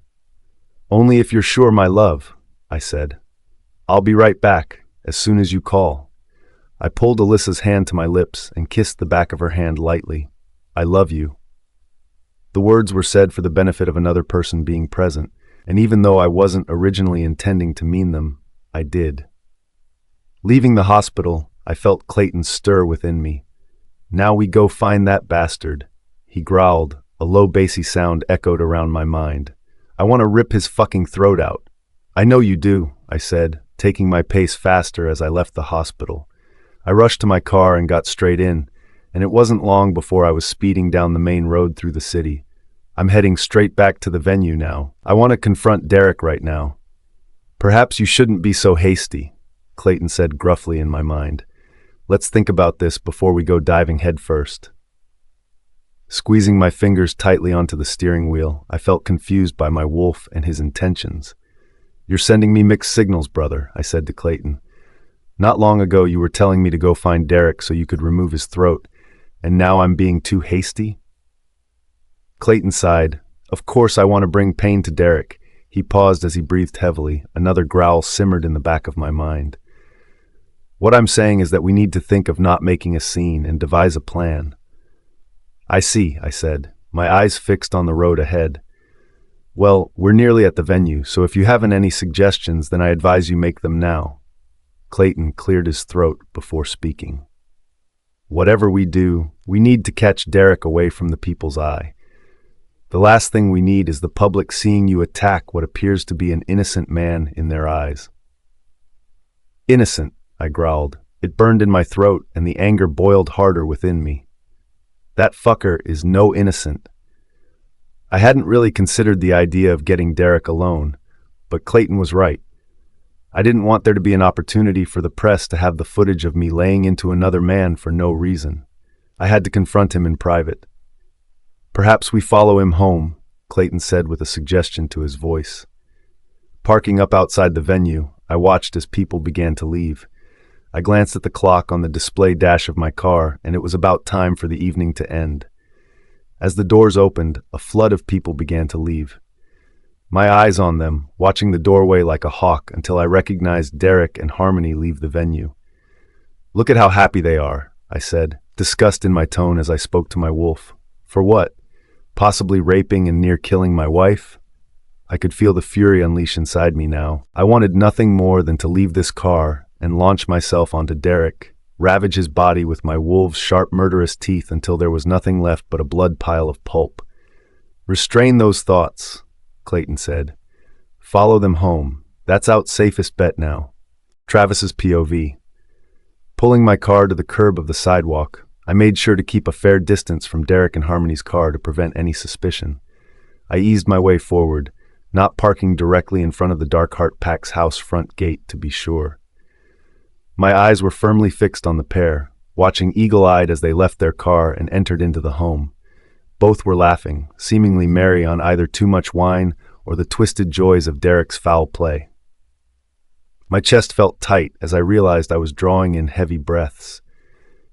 Only if you're sure, my love, I said. I'll be right back, as soon as you call. I pulled Alyssa's hand to my lips and kissed the back of her hand lightly. I love you. The words were said for the benefit of another person being present, and even though I wasn't originally intending to mean them, I did. Leaving the hospital, I felt Clayton stir within me. Now we go find that bastard, he growled. A low bassy sound echoed around my mind. I want to rip his fucking throat out. I know you do, I said, taking my pace faster as I left the hospital. I rushed to my car and got straight in, and it wasn't long before I was speeding down the main road through the city. I'm heading straight back to the venue now. I want to confront Derek right now. Perhaps you shouldn't be so hasty, Clayton said gruffly in my mind. Let's think about this before we go diving headfirst. Squeezing my fingers tightly onto the steering wheel, I felt confused by my wolf and his intentions. You're sending me mixed signals, brother, I said to Clayton. Not long ago you were telling me to go find Derek so you could remove his throat, and now I'm being too hasty? Clayton sighed. Of course I want to bring pain to Derek. He paused as he breathed heavily. Another growl simmered in the back of my mind. What I'm saying is that we need to think of not making a scene and devise a plan. I see, I said, my eyes fixed on the road ahead. Well, we're nearly at the venue, so if you haven't any suggestions, then I advise you make them now. Clayton cleared his throat before speaking. Whatever we do, we need to catch Derek away from the people's eye. The last thing we need is the public seeing you attack what appears to be an innocent man in their eyes. Innocent, I growled. It burned in my throat, and the anger boiled harder within me. That fucker is no innocent. I hadn't really considered the idea of getting Derek alone, but Clayton was right. I didn't want there to be an opportunity for the press to have the footage of me laying into another man for no reason. I had to confront him in private. Perhaps we follow him home, Clayton said with a suggestion to his voice. Parking up outside the venue, I watched as people began to leave. I glanced at the clock on the display dash of my car, and it was about time for the evening to end. As the doors opened, a flood of people began to leave. My eyes on them, watching the doorway like a hawk until I recognized Derek and Harmony leave the venue. Look at how happy they are, I said, disgust in my tone as I spoke to my wolf. For what? Possibly raping and near killing my wife? I could feel the fury unleash inside me now. I wanted nothing more than to leave this car and launch myself onto Derek, ravage his body with my wolf's sharp murderous teeth until there was nothing left but a blood pile of pulp. Restrain those thoughts, Clayton said. Follow them home. That's our safest bet now. Travis's POV. Pulling my car to the curb of the sidewalk, I made sure to keep a fair distance from Derek and Harmony's car to prevent any suspicion. I eased my way forward, not parking directly in front of the Darkheart Pack's house front gate to be sure. My eyes were firmly fixed on the pair, watching eagle-eyed as they left their car and entered into the home. Both were laughing, seemingly merry on either too much wine or the twisted joys of Derek's foul play. My chest felt tight as I realized I was drawing in heavy breaths.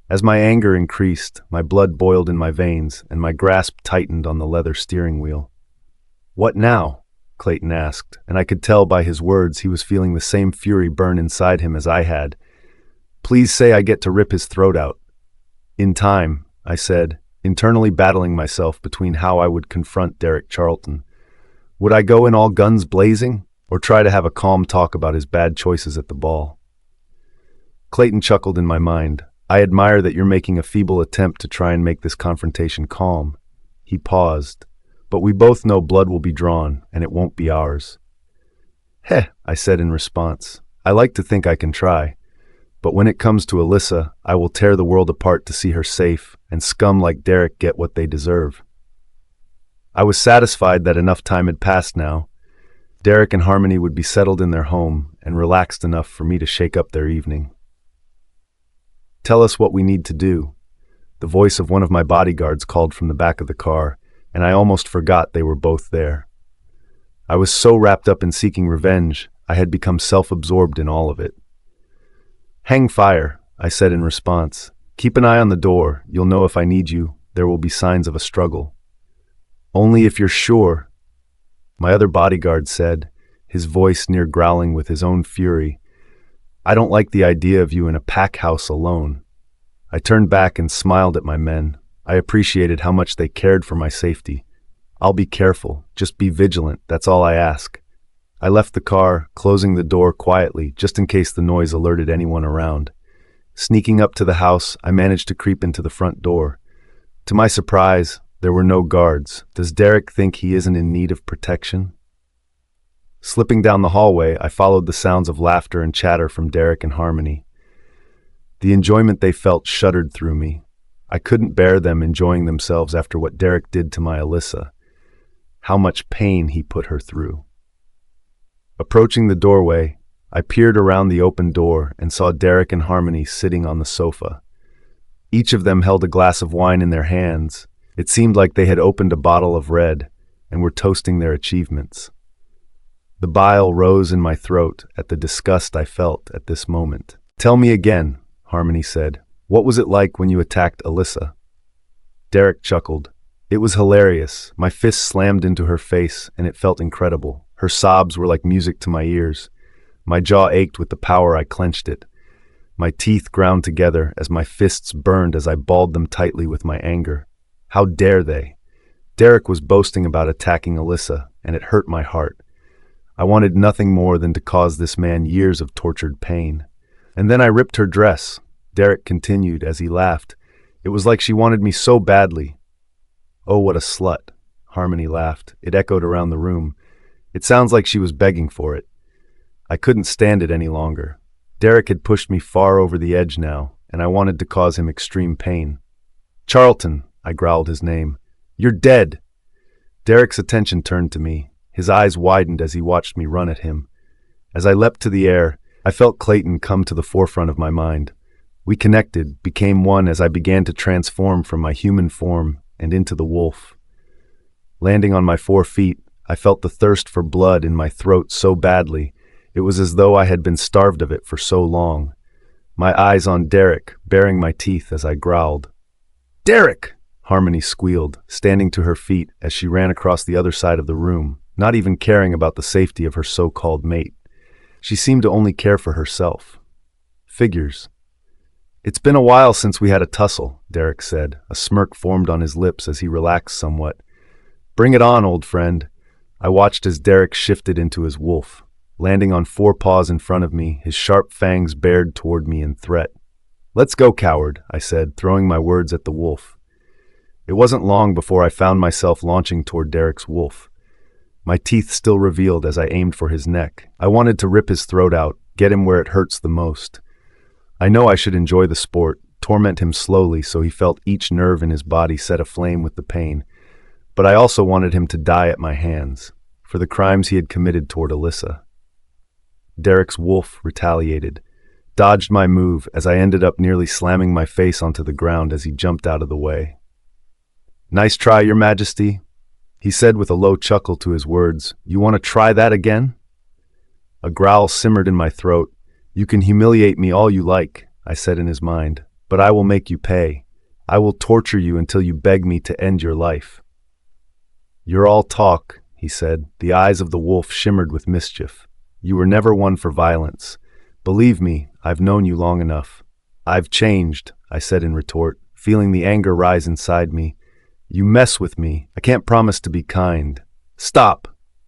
As my anger increased, my blood boiled in my veins and my grasp tightened on the leather steering wheel. What now? Clayton asked, and I could tell by his words he was feeling the same fury burn inside him as I had. Please say I get to rip his throat out. In time, I said, internally battling myself between how I would confront Derek Charlton. Would I go in all guns blazing, or try to have a calm talk about his bad choices at the ball? Clayton chuckled in my mind. I admire that you're making a feeble attempt to try and make this confrontation calm. He paused. But we both know blood will be drawn, and it won't be ours. Heh, I said in response. I like to think I can try. But when it comes to Alyssa, I will tear the world apart to see her safe, and scum like Derek get what they deserve. I was satisfied that enough time had passed now. Derek and Harmony would be settled in their home, and relaxed enough for me to shake up their evening. Tell us what we need to do. The voice of one of my bodyguards called from the back of the car, and I almost forgot they were both there. I was so wrapped up in seeking revenge, I had become self-absorbed in all of it. Hang fire, I said in response. Keep an eye on the door. You'll know if I need you. There will be signs of a struggle. Only if you're sure, my other bodyguard said, his voice near growling with his own fury. I don't like the idea of you in a pack house alone. I turned back and smiled at my men. I appreciated how much they cared for my safety. I'll be careful. Just be vigilant. That's all I ask. I left the car, closing the door quietly, just in case the noise alerted anyone around. Sneaking up to the house, I managed to creep into the front door. To my surprise, there were no guards. Does Derek think he isn't in need of protection? Slipping down the hallway, I followed the sounds of laughter and chatter from Derek and Harmony. The enjoyment they felt shuddered through me. I couldn't bear them enjoying themselves after what Derek did to my Alyssa. How much pain he put her through. Approaching the doorway, I peered around the open door and saw Derek and Harmony sitting on the sofa. Each of them held a glass of wine in their hands. It seemed like they had opened a bottle of red and were toasting their achievements. The bile rose in my throat at the disgust I felt at this moment. Tell me again, Harmony said. What was it like when you attacked Alyssa? Derek chuckled. It was hilarious. My fist slammed into her face, and it felt incredible. Her sobs were like music to my ears. My jaw ached with the power I clenched it. My teeth ground together as my fists burned as I balled them tightly with my anger. How dare they? Derek was boasting about attacking Alyssa, and it hurt my heart. I wanted nothing more than to cause this man years of tortured pain. And then I ripped her dress, Derek continued as he laughed. It was like she wanted me so badly. Oh, what a slut, Harmony laughed. It echoed around the room. It sounds like she was begging for it. I couldn't stand it any longer. Derek had pushed me far over the edge now, and I wanted to cause him extreme pain. Charlton, I growled his name. You're dead. Derek's attention turned to me. His eyes widened as he watched me run at him. As I leapt to the air, I felt Clayton come to the forefront of my mind. We connected, became one as I began to transform from my human form and into the wolf. Landing on my 4 feet, I felt the thirst for blood in my throat so badly, it was as though I had been starved of it for so long. My eyes on Derek, baring my teeth as I growled. Derek! Harmony squealed, standing to her feet as she ran across the other side of the room, not even caring about the safety of her so-called mate. She seemed to only care for herself. Figures. It's been a while since we had a tussle, Derek said. A smirk formed on his lips as he relaxed somewhat. Bring it on, old friend. I watched as Derek shifted into his wolf, landing on 4 paws in front of me, his sharp fangs bared toward me in threat. Let's go, coward, I said, throwing my words at the wolf. It wasn't long before I found myself launching toward Derek's wolf. My teeth still revealed as I aimed for his neck. I wanted to rip his throat out, get him where it hurts the most. I know I should enjoy the sport, torment him slowly so he felt each nerve in his body set aflame with the pain, but I also wanted him to die at my hands, for the crimes he had committed toward Alyssa. Derek's wolf retaliated, dodged my move as I ended up nearly slamming my face onto the ground as he jumped out of the way. Nice try, Your Majesty, he said with a low chuckle to his words. You want to try that again? A growl simmered in my throat. You can humiliate me all you like, I said in his mind, but I will make you pay. I will torture you until you beg me to end your life. You're all talk, he said. The eyes of the wolf shimmered with mischief. You were never one for violence. Believe me, I've known you long enough. I've changed, I said in retort, feeling the anger rise inside me. You mess with me. I can't promise to be kind. Stop!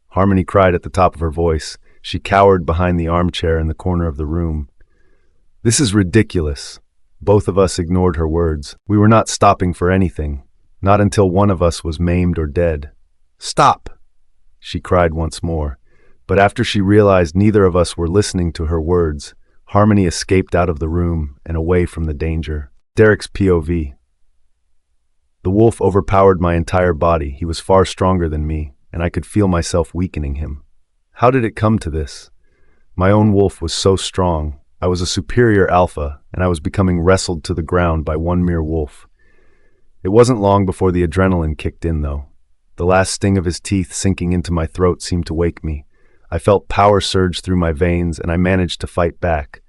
Harmony cried at the top of her voice. She cowered behind the armchair in the corner of the room. This is ridiculous. Both of us ignored her words. We were not stopping for anything, not until one of us was maimed or dead. Stop! She cried once more. But after she realized neither of us were listening to her words, Harmony escaped out of the room and away from the danger. Derek's POV. The wolf overpowered my entire body. He was far stronger than me, and I could feel myself weakening him. How did it come to this? My own wolf was so strong. I was a superior alpha, and I was becoming wrestled to the ground by one mere wolf. It wasn't long before the adrenaline kicked in, though. The last sting of his teeth sinking into my throat seemed to wake me. I felt power surge through my veins, and I managed to fight back.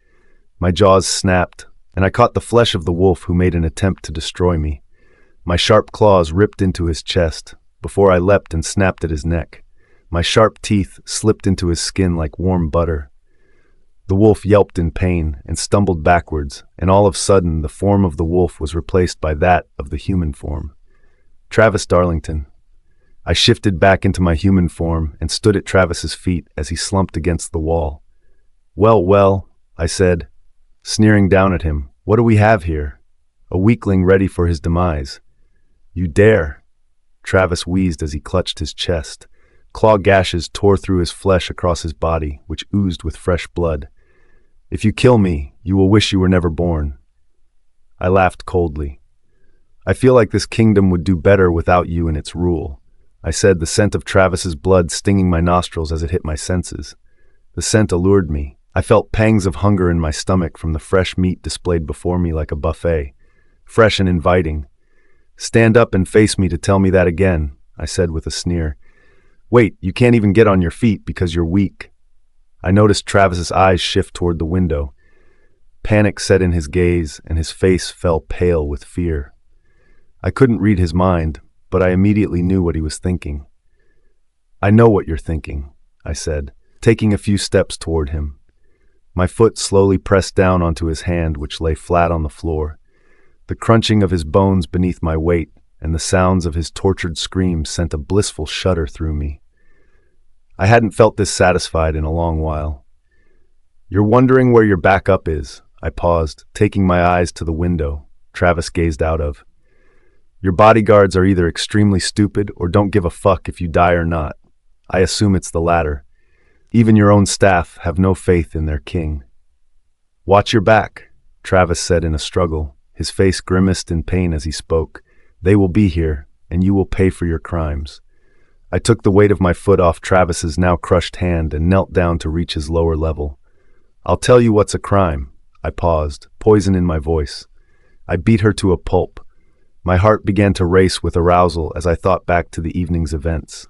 My jaws snapped, and I caught the flesh of the wolf who made an attempt to destroy me. My sharp claws ripped into his chest, before I leapt and snapped at his neck. My sharp teeth slipped into his skin like warm butter. The wolf yelped in pain and stumbled backwards, and all of a sudden the form of the wolf was replaced by that of the human form. Travis Darlington. I shifted back into my human form and stood at Travis's feet as he slumped against the wall. Well, I said, sneering down at him. What do we have here? A weakling ready for his demise. You dare! Travis wheezed as he clutched his chest. Claw gashes tore through his flesh across his body, which oozed with fresh blood. If you kill me, you will wish you were never born. I laughed coldly. I feel like this kingdom would do better without you in its rule, I said, the scent of Travis's blood stinging my nostrils as it hit my senses. The scent allured me. I felt pangs of hunger in my stomach from the fresh meat displayed before me like a buffet, fresh and inviting. Stand up and face me to tell me that again, I said with a sneer. Wait, you can't even get on your feet because you're weak. I noticed Travis's eyes shift toward the window. Panic set in his gaze, and his face fell pale with fear. I couldn't read his mind, but I immediately knew what he was thinking. I know what you're thinking, I said, taking a few steps toward him. My foot slowly pressed down onto his hand, which lay flat on the floor. The crunching of his bones beneath my weight and the sounds of his tortured screams sent a blissful shudder through me. I hadn't felt this satisfied in a long while. You're wondering where your backup is, I paused, taking my eyes to the window Travis gazed out of. Your bodyguards are either extremely stupid or don't give a fuck if you die or not. I assume it's the latter. Even your own staff have no faith in their king. Watch your back, Travis said in a struggle. His face grimaced in pain as he spoke. They will be here, and you will pay for your crimes. I took the weight of my foot off Travis's now crushed hand and knelt down to reach his lower level. I'll tell you what's a crime. I paused, poison in my voice. I beat her to a pulp. My heart began to race with arousal as I thought back to the evening's events.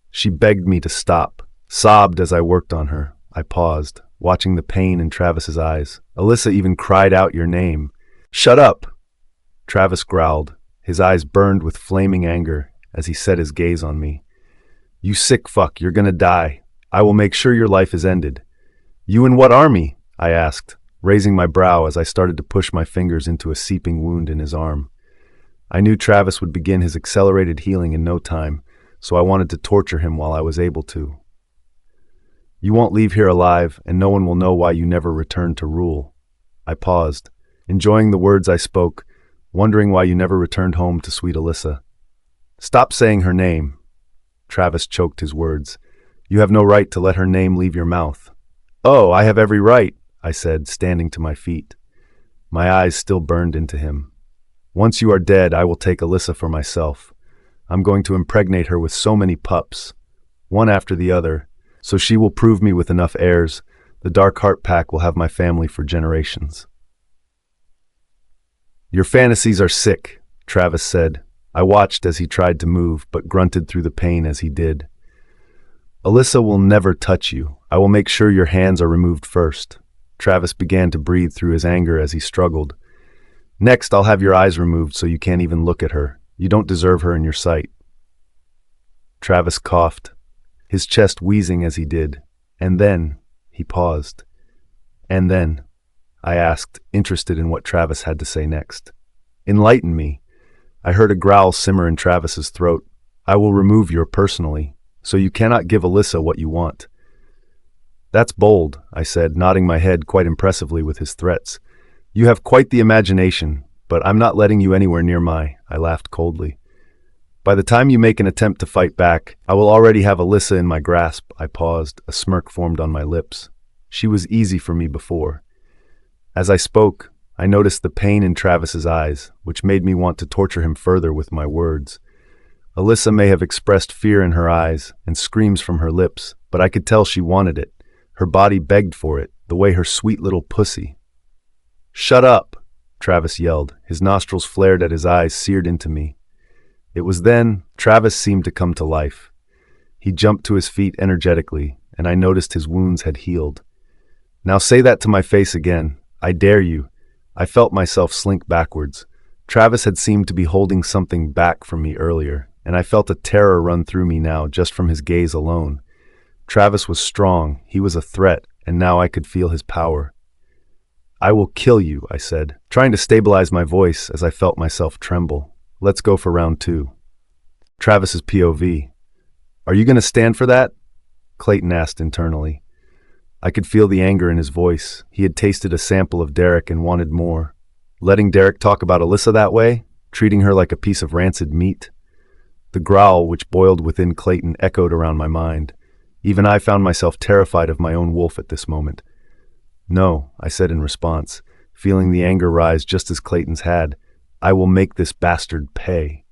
She begged me to stop, sobbed as I worked on her. I paused, watching the pain in Travis's eyes. Alyssa even cried out your name. Shut up! Travis growled. His eyes burned with flaming anger as he set his gaze on me. You sick fuck, you're gonna die. I will make sure your life is ended. You in what army? I asked, raising my brow as I started to push my fingers into a seeping wound in his arm. I knew Travis would begin his accelerated healing in no time, so I wanted to torture him while I was able to. You won't leave here alive, and no one will know why you never returned to rule. I paused, enjoying the words I spoke, wondering why you never returned home to sweet Alyssa. Stop saying her name. Travis choked his words. You have no right to let her name leave your mouth. Oh, I have every right, I said, standing to my feet. My eyes still burned into him. Once you are dead, I will take Alyssa for myself. I'm going to impregnate her with so many pups, one after the other, so she will prove me with enough heirs. The Dark Heart Pack will have my family for generations. Your fantasies are sick, Travis said. I watched as he tried to move, but grunted through the pain as he did. Alyssa will never touch you. I will make sure your hands are removed first. Travis began to breathe through his anger as he struggled. Next, I'll have your eyes removed so you can't even look at her. You don't deserve her in your sight. Travis coughed, his chest wheezing as he did. And then, he paused. And then, I asked, interested in what Travis had to say next. Enlighten me. I heard a growl simmer in Travis's throat. I will remove your personally, so you cannot give Alyssa what you want. That's bold, I said, nodding my head quite impressively with his threats. You have quite the imagination, but I'm not letting you anywhere near I laughed coldly. By the time you make an attempt to fight back, I will already have Alyssa in my grasp. I paused, a smirk formed on my lips. She was easy for me before. As I spoke, I noticed the pain in Travis's eyes, which made me want to torture him further with my words. Alyssa may have expressed fear in her eyes and screams from her lips, but I could tell she wanted it. Her body begged for it, the way her sweet little pussy. Shut up, Travis yelled. His nostrils flared at his eyes seared into me. It was then Travis seemed to come to life. He jumped to his feet energetically, and I noticed his wounds had healed. Now say that to my face again. I dare you. I felt myself slink backwards. Travis had seemed to be holding something back from me earlier, and I felt a terror run through me now just from his gaze alone. Travis was strong, he was a threat, and now I could feel his power. I will kill you, I said, trying to stabilize my voice as I felt myself tremble. Let's go for round 2. Travis's POV. Are you going to stand for that? Clayton asked internally. I could feel the anger in his voice. He had tasted a sample of Derek and wanted more. Letting Derek talk about Alyssa that way? Treating her like a piece of rancid meat? The growl which boiled within Clayton echoed around my mind. Even I found myself terrified of my own wolf at this moment. No, I said in response, feeling the anger rise just as Clayton's had. I will make this bastard pay.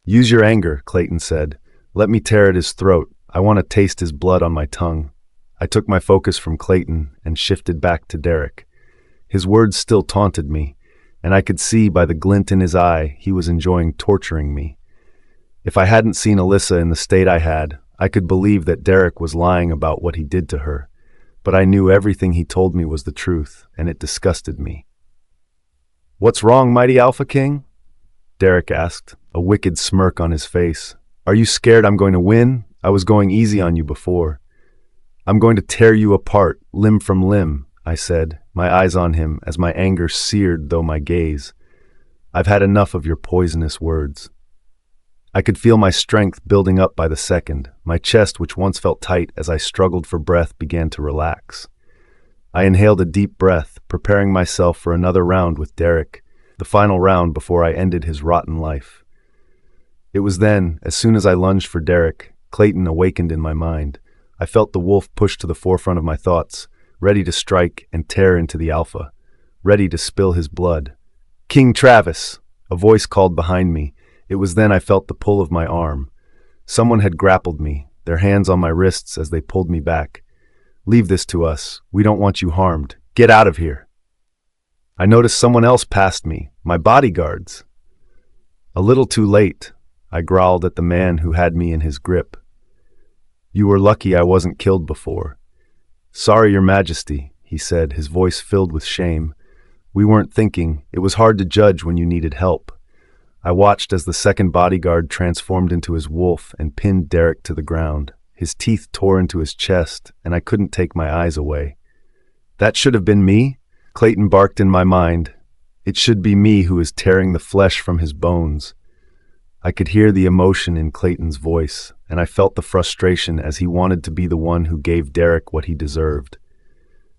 Use your anger, Clayton said. Let me tear at his throat. I want to taste his blood on my tongue. I took my focus from Clayton and shifted back to Derek. His words still taunted me, and I could see by the glint in his eye he was enjoying torturing me. If I hadn't seen Alyssa in the state I had, I could believe that Derek was lying about what he did to her, but I knew everything he told me was the truth, and it disgusted me. What's wrong, mighty Alpha King? Derek asked, a wicked smirk on his face. Are you scared I'm going to win? I was going easy on you before. I'm going to tear you apart, limb from limb, I said, my eyes on him as my anger seared though my gaze. I've had enough of your poisonous words. I could feel my strength building up by the second. My chest, which once felt tight as I struggled for breath, began to relax. I inhaled a deep breath, preparing myself for another round with Derek, the final round before I ended his rotten life. It was then, as soon as I lunged for Derek, Clayton awakened in my mind. I felt the wolf push to the forefront of my thoughts, ready to strike and tear into the alpha, ready to spill his blood. King Travis! A voice called behind me. It was then I felt the pull of my arm. Someone had grappled me, their hands on my wrists as they pulled me back. Leave this to us. We don't want you harmed. Get out of here. I noticed someone else passed me, my bodyguards. A little too late, I growled at the man who had me in his grip. You were lucky I wasn't killed before. Sorry, Your Majesty, he said, his voice filled with shame. We weren't thinking. It was hard to judge when you needed help. I watched as the second bodyguard transformed into his wolf and pinned Derek to the ground. His teeth tore into his chest, and I couldn't take my eyes away. That should have been me? Clayton barked in my mind. It should be me who is tearing the flesh from his bones. I could hear the emotion in Clayton's voice, and I felt the frustration as he wanted to be the one who gave Derek what he deserved.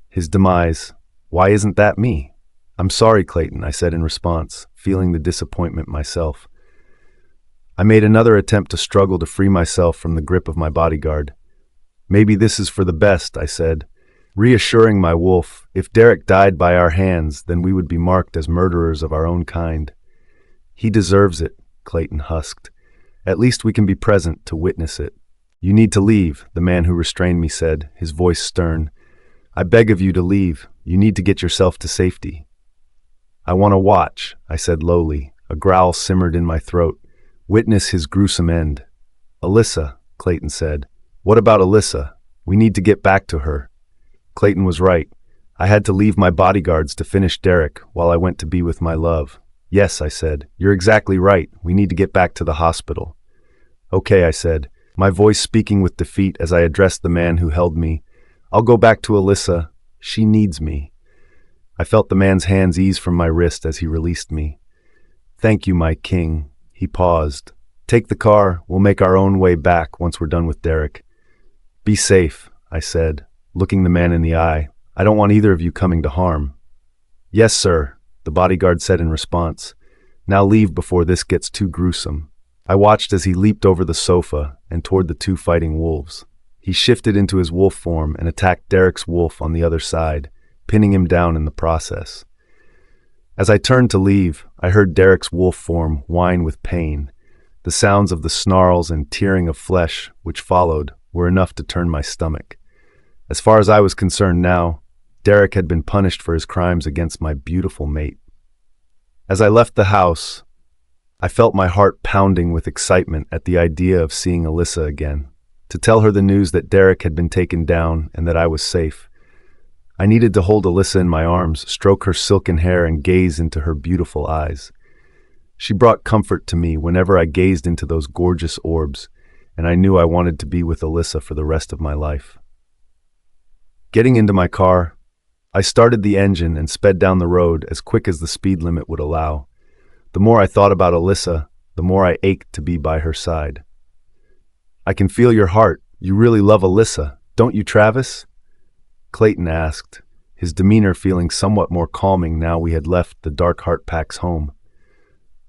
His demise. Why isn't that me? I'm sorry, Clayton, I said in response, feeling the disappointment myself. I made another attempt to struggle to free myself from the grip of my bodyguard. Maybe this is for the best, I said, reassuring my wolf. If Derek died by our hands, then we would be marked as murderers of our own kind. He deserves it, Clayton husked. At least we can be present to witness it. You need to leave, the man who restrained me said, his voice stern. I beg of you to leave. You need to get yourself to safety. I want to watch, I said lowly. A growl simmered in my throat. Witness his gruesome end. Alyssa, Clayton said. What about Alyssa? We need to get back to her. Clayton was right. I had to leave my bodyguards to finish Derek while I went to be with my love. Yes, I said. You're exactly right. We need to get back to the hospital. Okay, I said, my voice speaking with defeat as I addressed the man who held me. I'll go back to Alyssa. She needs me. I felt the man's hands ease from my wrist as he released me. Thank you, my king. He paused. Take the car. We'll make our own way back once we're done with Derek. Be safe, I said, looking the man in the eye. I don't want either of you coming to harm. Yes, sir, the bodyguard said in response. Now leave before this gets too gruesome. I watched as he leaped over the sofa and toward the two fighting wolves. He shifted into his wolf form and attacked Derek's wolf on the other side, pinning him down in the process. As I turned to leave, I heard Derek's wolf form whine with pain. The sounds of the snarls and tearing of flesh, which followed, were enough to turn my stomach. As far as I was concerned now, Derek had been punished for his crimes against my beautiful mate. As I left the house, I felt my heart pounding with excitement at the idea of seeing Alyssa again, to tell her the news that Derek had been taken down and that I was safe. I needed to hold Alyssa in my arms, stroke her silken hair, and gaze into her beautiful eyes. She brought comfort to me whenever I gazed into those gorgeous orbs, and I knew I wanted to be with Alyssa for the rest of my life. Getting into my car, I started the engine and sped down the road as quick as the speed limit would allow. The more I thought about Alyssa, the more I ached to be by her side. I can feel your heart. You really love Alyssa, don't you, Travis? Clayton asked, his demeanor feeling somewhat more calming now we had left the Dark Heart Pack's home.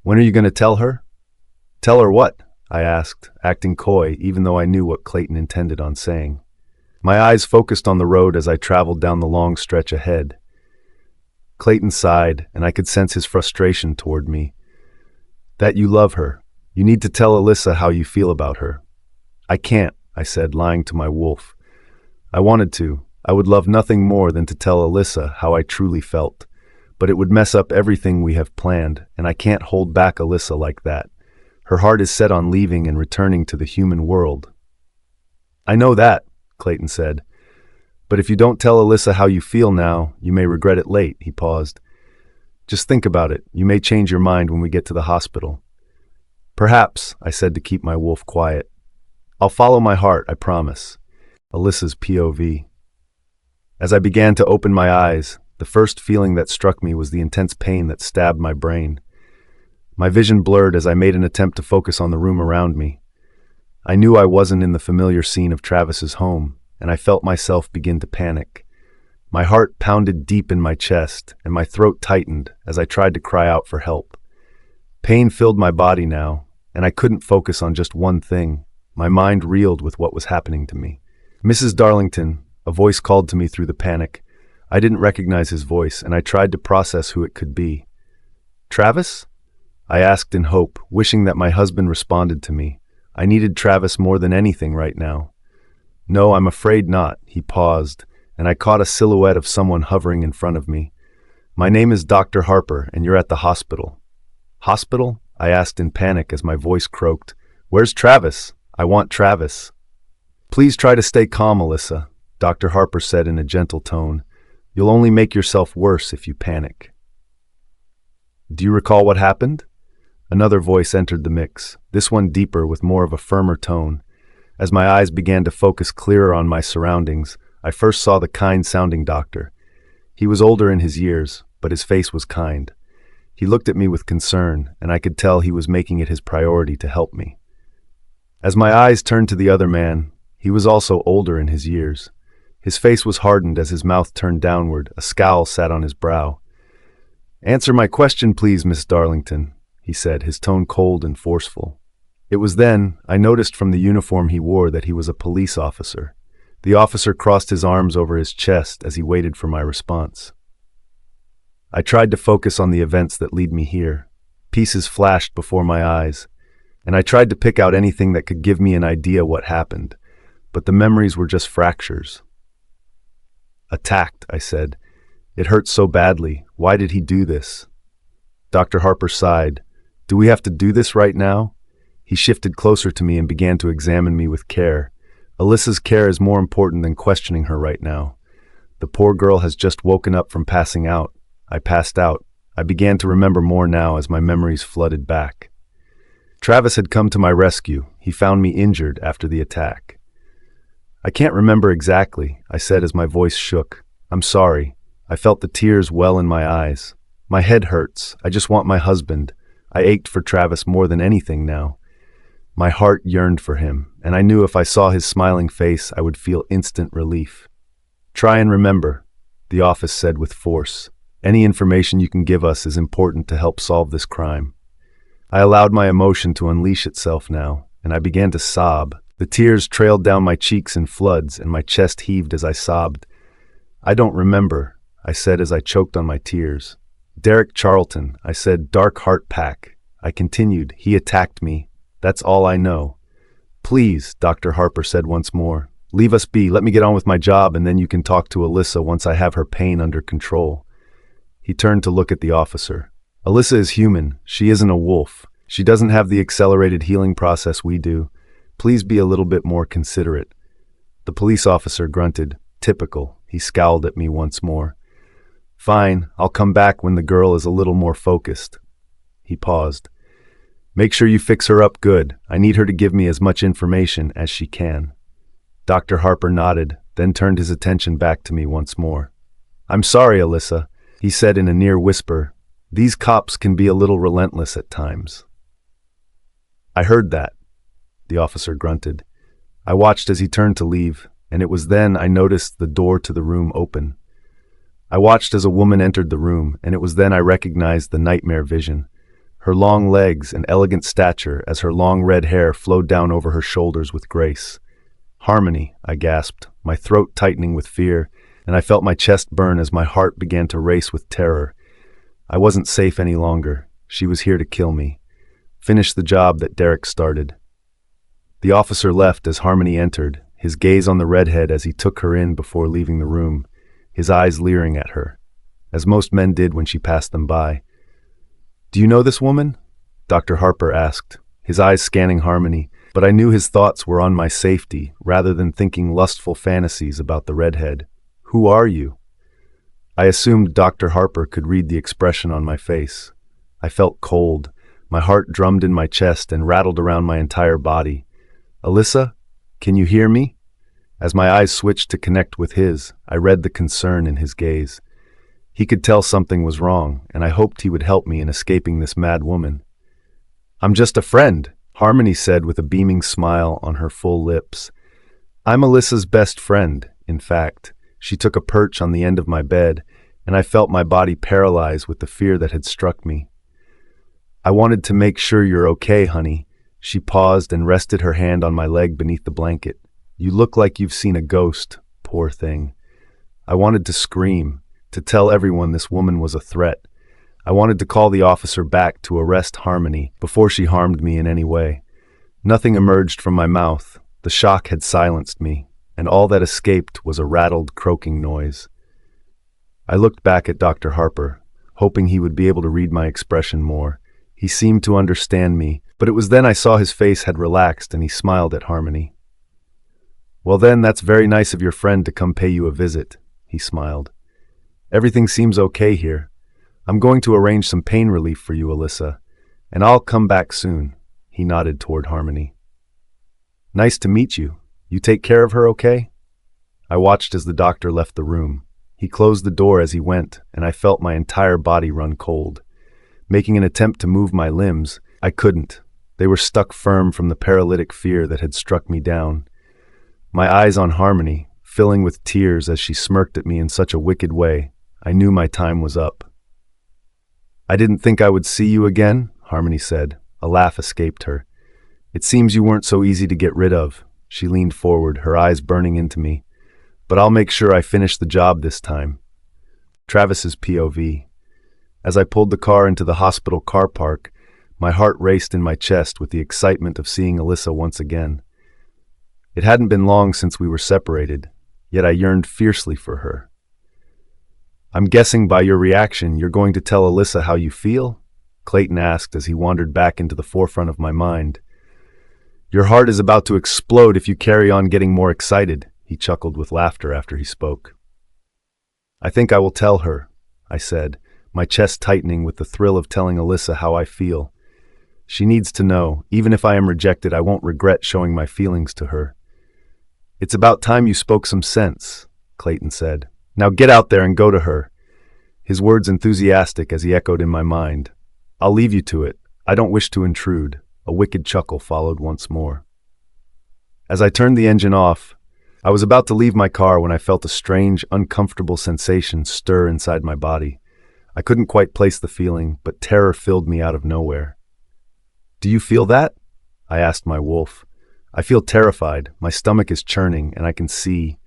When are you going to tell her? Tell her what? I asked, acting coy even though I knew what Clayton intended on saying. My eyes focused on the road as I traveled down the long stretch ahead. Clayton sighed, and I could sense his frustration toward me. That you love her. You need to tell Alyssa how you feel about her. I can't, I said, lying to my wolf. I wanted to. I would love nothing more than to tell Alyssa how I truly felt. But it would mess up everything we have planned, and I can't hold back Alyssa like that. Her heart is set on leaving and returning to the human world. I know that, Clayton said. But if you don't tell Alyssa how you feel now, you may regret it late, he paused. Just think about it. You may change your mind when we get to the hospital. Perhaps, I said to keep my wolf quiet. I'll follow my heart, I promise. Alyssa's POV. As I began to open my eyes, the first feeling that struck me was the intense pain that stabbed my brain. My vision blurred as I made an attempt to focus on the room around me. I knew I wasn't in the familiar scene of Travis's home, and I felt myself begin to panic. My heart pounded deep in my chest, and my throat tightened as I tried to cry out for help. Pain filled my body now, and I couldn't focus on just one thing. My mind reeled with what was happening to me. Mrs. Darlington, a voice called to me through the panic. I didn't recognize his voice, and I tried to process who it could be. Travis? I asked in hope, wishing that my husband responded to me. I needed Travis more than anything right now. No, I'm afraid not, he paused, and I caught a silhouette of someone hovering in front of me. My name is Dr. Harper, and you're at the hospital. Hospital? I asked in panic as my voice croaked. Where's Travis? I want Travis. Please try to stay calm, Alyssa, Dr. Harper said in a gentle tone. You'll only make yourself worse if you panic. Do you recall what happened? Another voice entered the mix, this one deeper with more of a firmer tone. As my eyes began to focus clearer on my surroundings, I first saw the kind-sounding doctor. He was older in his years, but his face was kind. He looked at me with concern, and I could tell he was making it his priority to help me. As my eyes turned to the other man, he was also older in his years. His face was hardened as his mouth turned downward, a scowl sat on his brow. Answer my question, please, Miss Darlington, he said, his tone cold and forceful. It was then I noticed from the uniform he wore that he was a police officer. The officer crossed his arms over his chest as he waited for my response. I tried to focus on the events that lead me here. Pieces flashed before my eyes, and I tried to pick out anything that could give me an idea what happened, but the memories were just fractures. Attacked, I said. It hurt so badly. Why did he do this? Dr. Harper sighed. Do we have to do this right now? He shifted closer to me and began to examine me with care. Alyssa's care is more important than questioning her right now. The poor girl has just woken up from passing out. I passed out. I began to remember more now as my memories flooded back. Travis had come to my rescue. He found me injured after the attack. I can't remember exactly, I said as my voice shook. I'm sorry. I felt the tears well in my eyes. My head hurts. I just want my husband. I ached for Travis more than anything now. My heart yearned for him, and I knew if I saw his smiling face, I would feel instant relief. "Try and remember," the office said with force. "Any information you can give us is important to help solve this crime." I allowed my emotion to unleash itself now, and I began to sob. The tears trailed down my cheeks in floods, and my chest heaved as I sobbed. "I don't remember," I said as I choked on my tears. "Derek Charlton," I said, "dark heart pack." I continued, "He attacked me. That's all I know." "Please," Dr. Harper said once more. "Leave us be. Let me get on with my job, and then you can talk to Alyssa once I have her pain under control." He turned to look at the officer. "Alyssa is human. She isn't a wolf. She doesn't have the accelerated healing process we do. Please be a little bit more considerate." The police officer grunted. "Typical." He scowled at me once more. "Fine, I'll come back when the girl is a little more focused." He paused. "Make sure you fix her up good. I need her to give me as much information as she can." Dr. Harper nodded, then turned his attention back to me once more. "I'm sorry, Alyssa," he said in a near whisper. "These cops can be a little relentless at times." "I heard that," the officer grunted. I watched as he turned to leave, and it was then I noticed the door to the room open. I watched as a woman entered the room, and it was then I recognized the nightmare vision. Her long legs and elegant stature as her long red hair flowed down over her shoulders with grace. "Harmony," I gasped, my throat tightening with fear, and I felt my chest burn as my heart began to race with terror. I wasn't safe any longer. She was here to kill me. Finish the job that Derek started. The officer left as Harmony entered, his gaze on the redhead as he took her in before leaving the room, his eyes leering at her, as most men did when she passed them by. "Do you know this woman?" Dr. Harper asked, his eyes scanning Harmony, but I knew his thoughts were on my safety rather than thinking lustful fantasies about the redhead. "Who are you?" I assumed Dr. Harper could read the expression on my face. I felt cold. My heart drummed in my chest and rattled around my entire body. "Alyssa, can you hear me?" As my eyes switched to connect with his, I read the concern in his gaze. He could tell something was wrong, and I hoped he would help me in escaping this mad woman. "I'm just a friend," Harmony said with a beaming smile on her full lips. "I'm Alyssa's best friend, in fact." She took a perch on the end of my bed, and I felt my body paralyze with the fear that had struck me. "I wanted to make sure you're okay, honey." She paused and rested her hand on my leg beneath the blanket. "You look like you've seen a ghost, poor thing." I wanted to scream, to tell everyone this woman was a threat. I wanted to call the officer back to arrest Harmony before she harmed me in any way. Nothing emerged from my mouth. The shock had silenced me, and all that escaped was a rattled, croaking noise. I looked back at Dr. Harper, hoping he would be able to read my expression more. He seemed to understand me, but it was then I saw his face had relaxed and he smiled at Harmony. "Well then, that's very nice of your friend to come pay you a visit," he smiled. "Everything seems okay here. I'm going to arrange some pain relief for you, Alyssa, and I'll come back soon." He nodded toward Harmony. "Nice to meet you. You take care of her okay?" I watched as the doctor left the room. He closed the door as he went, and I felt my entire body run cold. Making an attempt to move my limbs, I couldn't. They were stuck firm from the paralytic fear that had struck me down. My eyes on Harmony, filling with tears as she smirked at me in such a wicked way, I knew my time was up. "I didn't think I would see you again," Harmony said. A laugh escaped her. "It seems you weren't so easy to get rid of." She leaned forward, her eyes burning into me. "But I'll make sure I finish the job this time." Travis's POV. As I pulled the car into the hospital car park, my heart raced in my chest with the excitement of seeing Alyssa once again. It hadn't been long since we were separated, yet I yearned fiercely for her. "I'm guessing by your reaction you're going to tell Alyssa how you feel?" Clayton asked as he wandered back into the forefront of my mind. "Your heart is about to explode if you carry on getting more excited," he chuckled with laughter after he spoke. "I think I will tell her," I said, my chest tightening with the thrill of telling Alyssa how I feel. She needs to know. Even if I am rejected, I won't regret showing my feelings to her. "It's about time you spoke some sense," Clayton said. "Now get out there and go to her." His words enthusiastic as he echoed in my mind. "I'll leave you to it. I don't wish to intrude. A wicked chuckle followed once more. As I turned the engine off, I was about to leave my car when I felt a strange, uncomfortable sensation stir inside my body. I couldn't quite place the feeling, but terror filled me out of nowhere. "Do you feel that?" I asked my wolf. "I feel terrified. My stomach is churning, and I can see."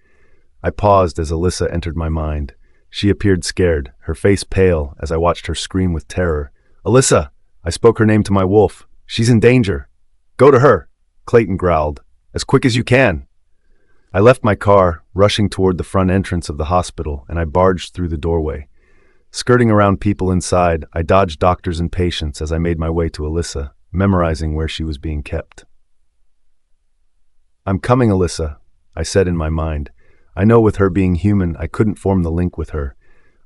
I paused as Alyssa entered my mind. She appeared scared, her face pale, as I watched her scream with terror. "Alyssa!" I spoke her name to my wolf. "She's in danger." "Go to her!" Clayton growled. "As quick as you can." I left my car, rushing toward the front entrance of the hospital, and I barged through the doorway. Skirting around people inside, I dodged doctors and patients as I made my way to Alyssa, memorizing where she was being kept. "I'm coming, Alyssa," I said in my mind. I know with her being human, I couldn't form the link with her.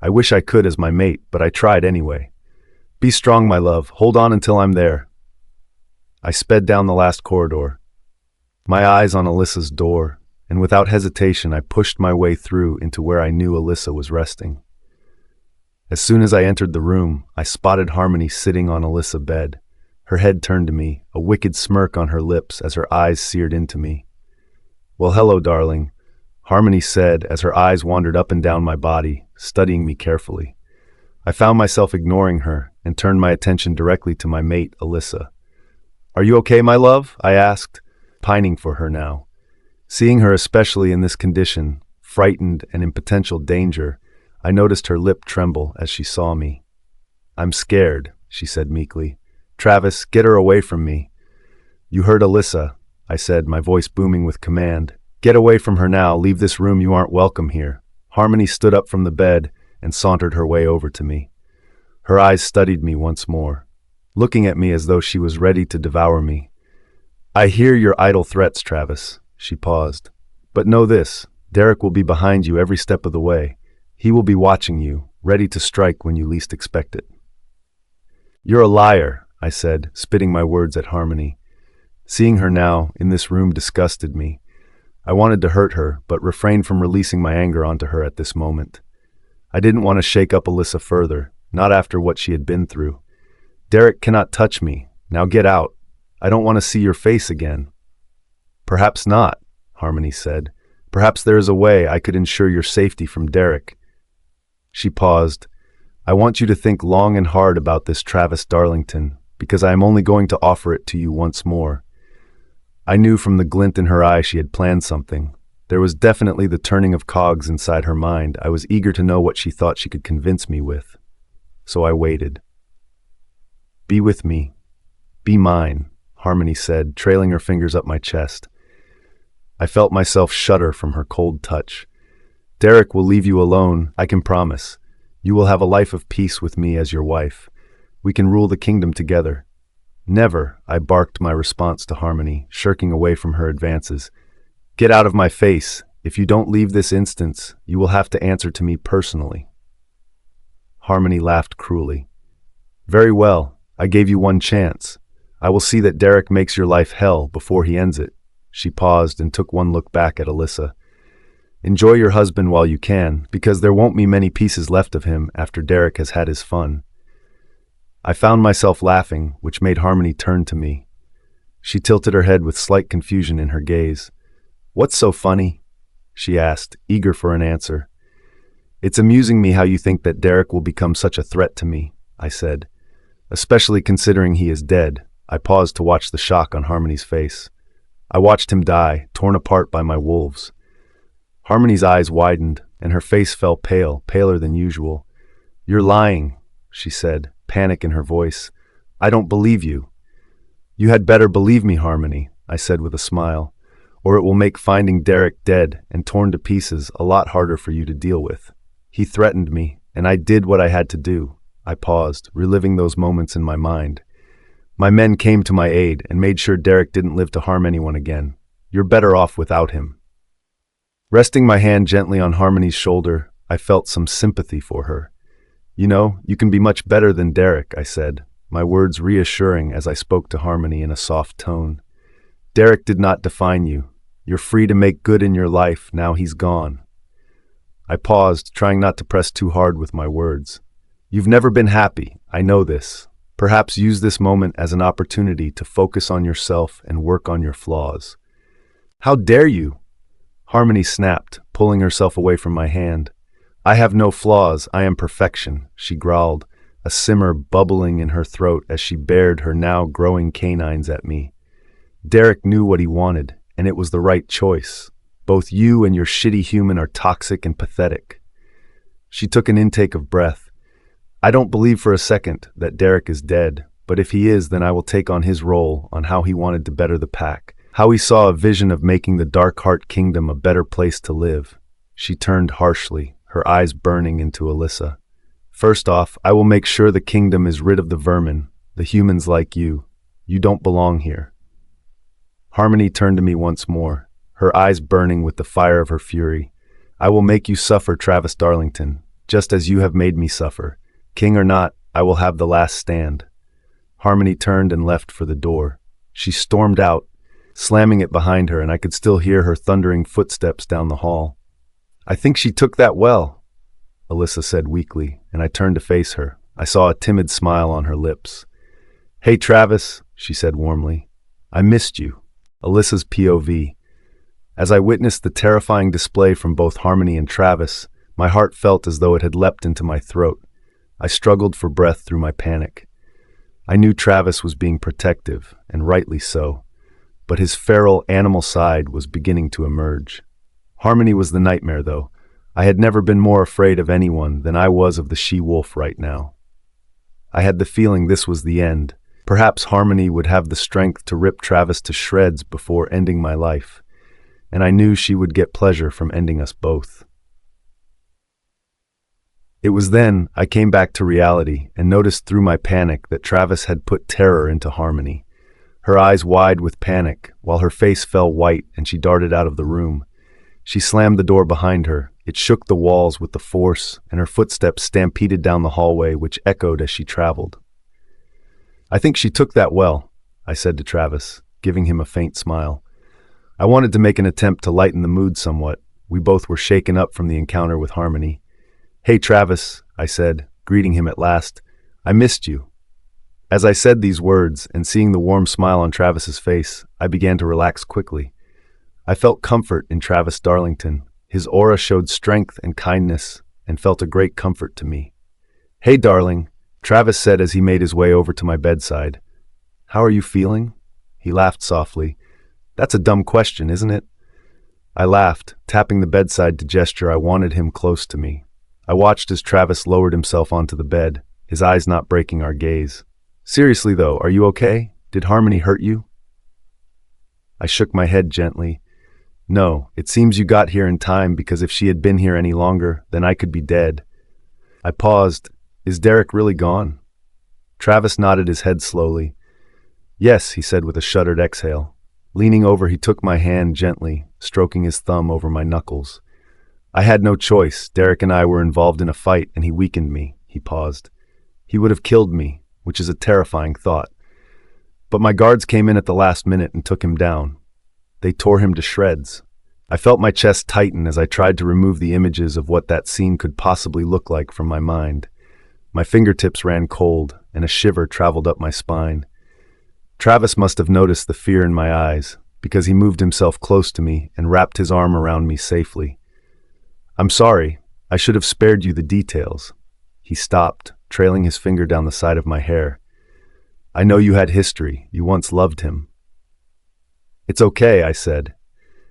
I wish I could as my mate, but I tried anyway. "Be strong, my love. Hold on until I'm there." I sped down the last corridor, my eyes on Alyssa's door, and without hesitation I pushed my way through into where I knew Alyssa was resting. As soon as I entered the room, I spotted Harmony sitting on Alyssa's bed, her head turned to me, a wicked smirk on her lips as her eyes seared into me. "Well, hello, darling," Harmony said as her eyes wandered up and down my body, studying me carefully. I found myself ignoring her and turned my attention directly to my mate, Alyssa. "Are you okay, my love?" I asked, pining for her now. Seeing her especially in this condition, frightened and in potential danger, I noticed her lip tremble as she saw me. "I'm scared," she said meekly. "Travis, get her away from me." "You heard Alyssa," I said, my voice booming with command. "Get away from her now. Leave this room. You aren't welcome here." Harmony stood up from the bed and sauntered her way over to me. Her eyes studied me once more, looking at me as though she was ready to devour me. "I hear your idle threats, Travis." She paused. "But know this, Derek will be behind you every step of the way. He will be watching you, ready to strike when you least expect it." "You're a liar," I said, spitting my words at Harmony. Seeing her now, in this room, disgusted me. I wanted to hurt her, but refrained from releasing my anger onto her at this moment. I didn't want to shake up Alyssa further, not after what she had been through. "Derek cannot touch me. Now get out. I don't want to see your face again." "Perhaps not," Harmony said. "Perhaps there is a way I could ensure your safety from Derek." She paused. "I want you to think long and hard about this, Travis Darlington, because I am only going to offer it to you once more." I knew from the glint in her eye she had planned something. There was definitely the turning of cogs inside her mind. I was eager to know what she thought she could convince me with. So I waited. "Be with me. Be mine," Harmony said, trailing her fingers up my chest. I felt myself shudder from her cold touch. "Derek will leave you alone, I can promise. You will have a life of peace with me as your wife. We can rule the kingdom together." "Never," I barked my response to Harmony, shirking away from her advances. "Get out of my face. If you don't leave this instance, you will have to answer to me personally." Harmony laughed cruelly. "Very well. I gave you one chance. I will see that Derek makes your life hell before he ends it." She paused and took one look back at Alyssa. "Enjoy your husband while you can, because there won't be many pieces left of him after Derek has had his fun." I found myself laughing, which made Harmony turn to me. She tilted her head with slight confusion in her gaze. "What's so funny?" she asked, eager for an answer. "It's amusing me how you think that Derek will become such a threat to me," I said. "Especially considering he is dead." I paused to watch the shock on Harmony's face. I watched him die, torn apart by my wolves. Harmony's eyes widened, and her face fell pale, paler than usual. "You're lying," she said, panic in her voice. "I don't believe you." "You had better believe me, Harmony," I said with a smile, "or it will make finding Derek dead and torn to pieces a lot harder for you to deal with. He threatened me, and I did what I had to do." I paused, reliving those moments in my mind. "My men came to my aid and made sure Derek didn't live to harm anyone again. You're better off without him." Resting my hand gently on Harmony's shoulder, I felt some sympathy for her. "You know, you can be much better than Derek," I said, my words reassuring as I spoke to Harmony in a soft tone. "Derek did not define you. You're free to make good in your life now he's gone." I paused, trying not to press too hard with my words. "You've never been happy, I know this. Perhaps use this moment as an opportunity to focus on yourself and work on your flaws. How dare you? Harmony snapped, pulling herself away from my hand. I have no flaws, I am perfection, she growled, a simmer bubbling in her throat as she bared her now growing canines at me. Derek knew what he wanted, and it was the right choice. Both you and your shitty human are toxic and pathetic. She took an intake of breath. I don't believe for a second that Derek is dead, but if he is, then I will take on his role on how he wanted to better the pack, how he saw a vision of making the Darkheart Kingdom a better place to live. She turned harshly, her eyes burning into Alyssa. First off, I will make sure the kingdom is rid of the vermin, the humans like you. You don't belong here. Harmony turned to me once more, her eyes burning with the fire of her fury. I will make you suffer, Travis Darlington, just as you have made me suffer. King or not, I will have the last stand. Harmony turned and left for the door. She stormed out, slamming it behind her, and I could still hear her thundering footsteps down the hall. I think she took that well, Alyssa said weakly, and I turned to face her. I saw a timid smile on her lips. Hey, Travis, she said warmly. I missed you. Alyssa's POV. As I witnessed the terrifying display from both Harmony and Travis, my heart felt as though it had leapt into my throat. I struggled for breath through my panic. I knew Travis was being protective, and rightly so, but his feral animal side was beginning to emerge. Harmony was the nightmare, though. I had never been more afraid of anyone than I was of the she-wolf right now. I had the feeling this was the end. Perhaps Harmony would have the strength to rip Travis to shreds before ending my life, and I knew she would get pleasure from ending us both. It was then I came back to reality and noticed through my panic that Travis had put terror into Harmony. Her eyes wide with panic, while her face fell white and she darted out of the room. She slammed the door behind her. It shook the walls with the force, and her footsteps stampeded down the hallway, which echoed as she traveled. I think she took that well, I said to Travis, giving him a faint smile. I wanted to make an attempt to lighten the mood somewhat. We both were shaken up from the encounter with Harmony. Hey, Travis, I said, greeting him at last. I missed you. As I said these words, and seeing the warm smile on Travis's face, I began to relax quickly. I felt comfort in Travis Darlington. His aura showed strength and kindness, and felt a great comfort to me. Hey, darling, Travis said as he made his way over to my bedside. How are you feeling? He laughed softly. That's a dumb question, isn't it? I laughed, tapping the bedside to gesture I wanted him close to me. I watched as Travis lowered himself onto the bed, his eyes not breaking our gaze. Seriously though, are you okay? Did Harmony hurt you? I shook my head gently. No, it seems you got here in time, because if she had been here any longer, then I could be dead. I paused. Is Derek really gone? Travis nodded his head slowly. Yes, he said with a shuddered exhale. Leaning over, he took my hand gently, stroking his thumb over my knuckles. I had no choice. Derek and I were involved in a fight, and he weakened me. He paused. He would have killed me, which is a terrifying thought. But my guards came in at the last minute and took him down. They tore him to shreds. I felt my chest tighten as I tried to remove the images of what that scene could possibly look like from my mind. My fingertips ran cold, and a shiver traveled up my spine. Travis must have noticed the fear in my eyes, because he moved himself close to me and wrapped his arm around me safely. I'm sorry, I should have spared you the details. He stopped, trailing his finger down the side of my hair. I know you had history. You once loved him. It's okay, I said,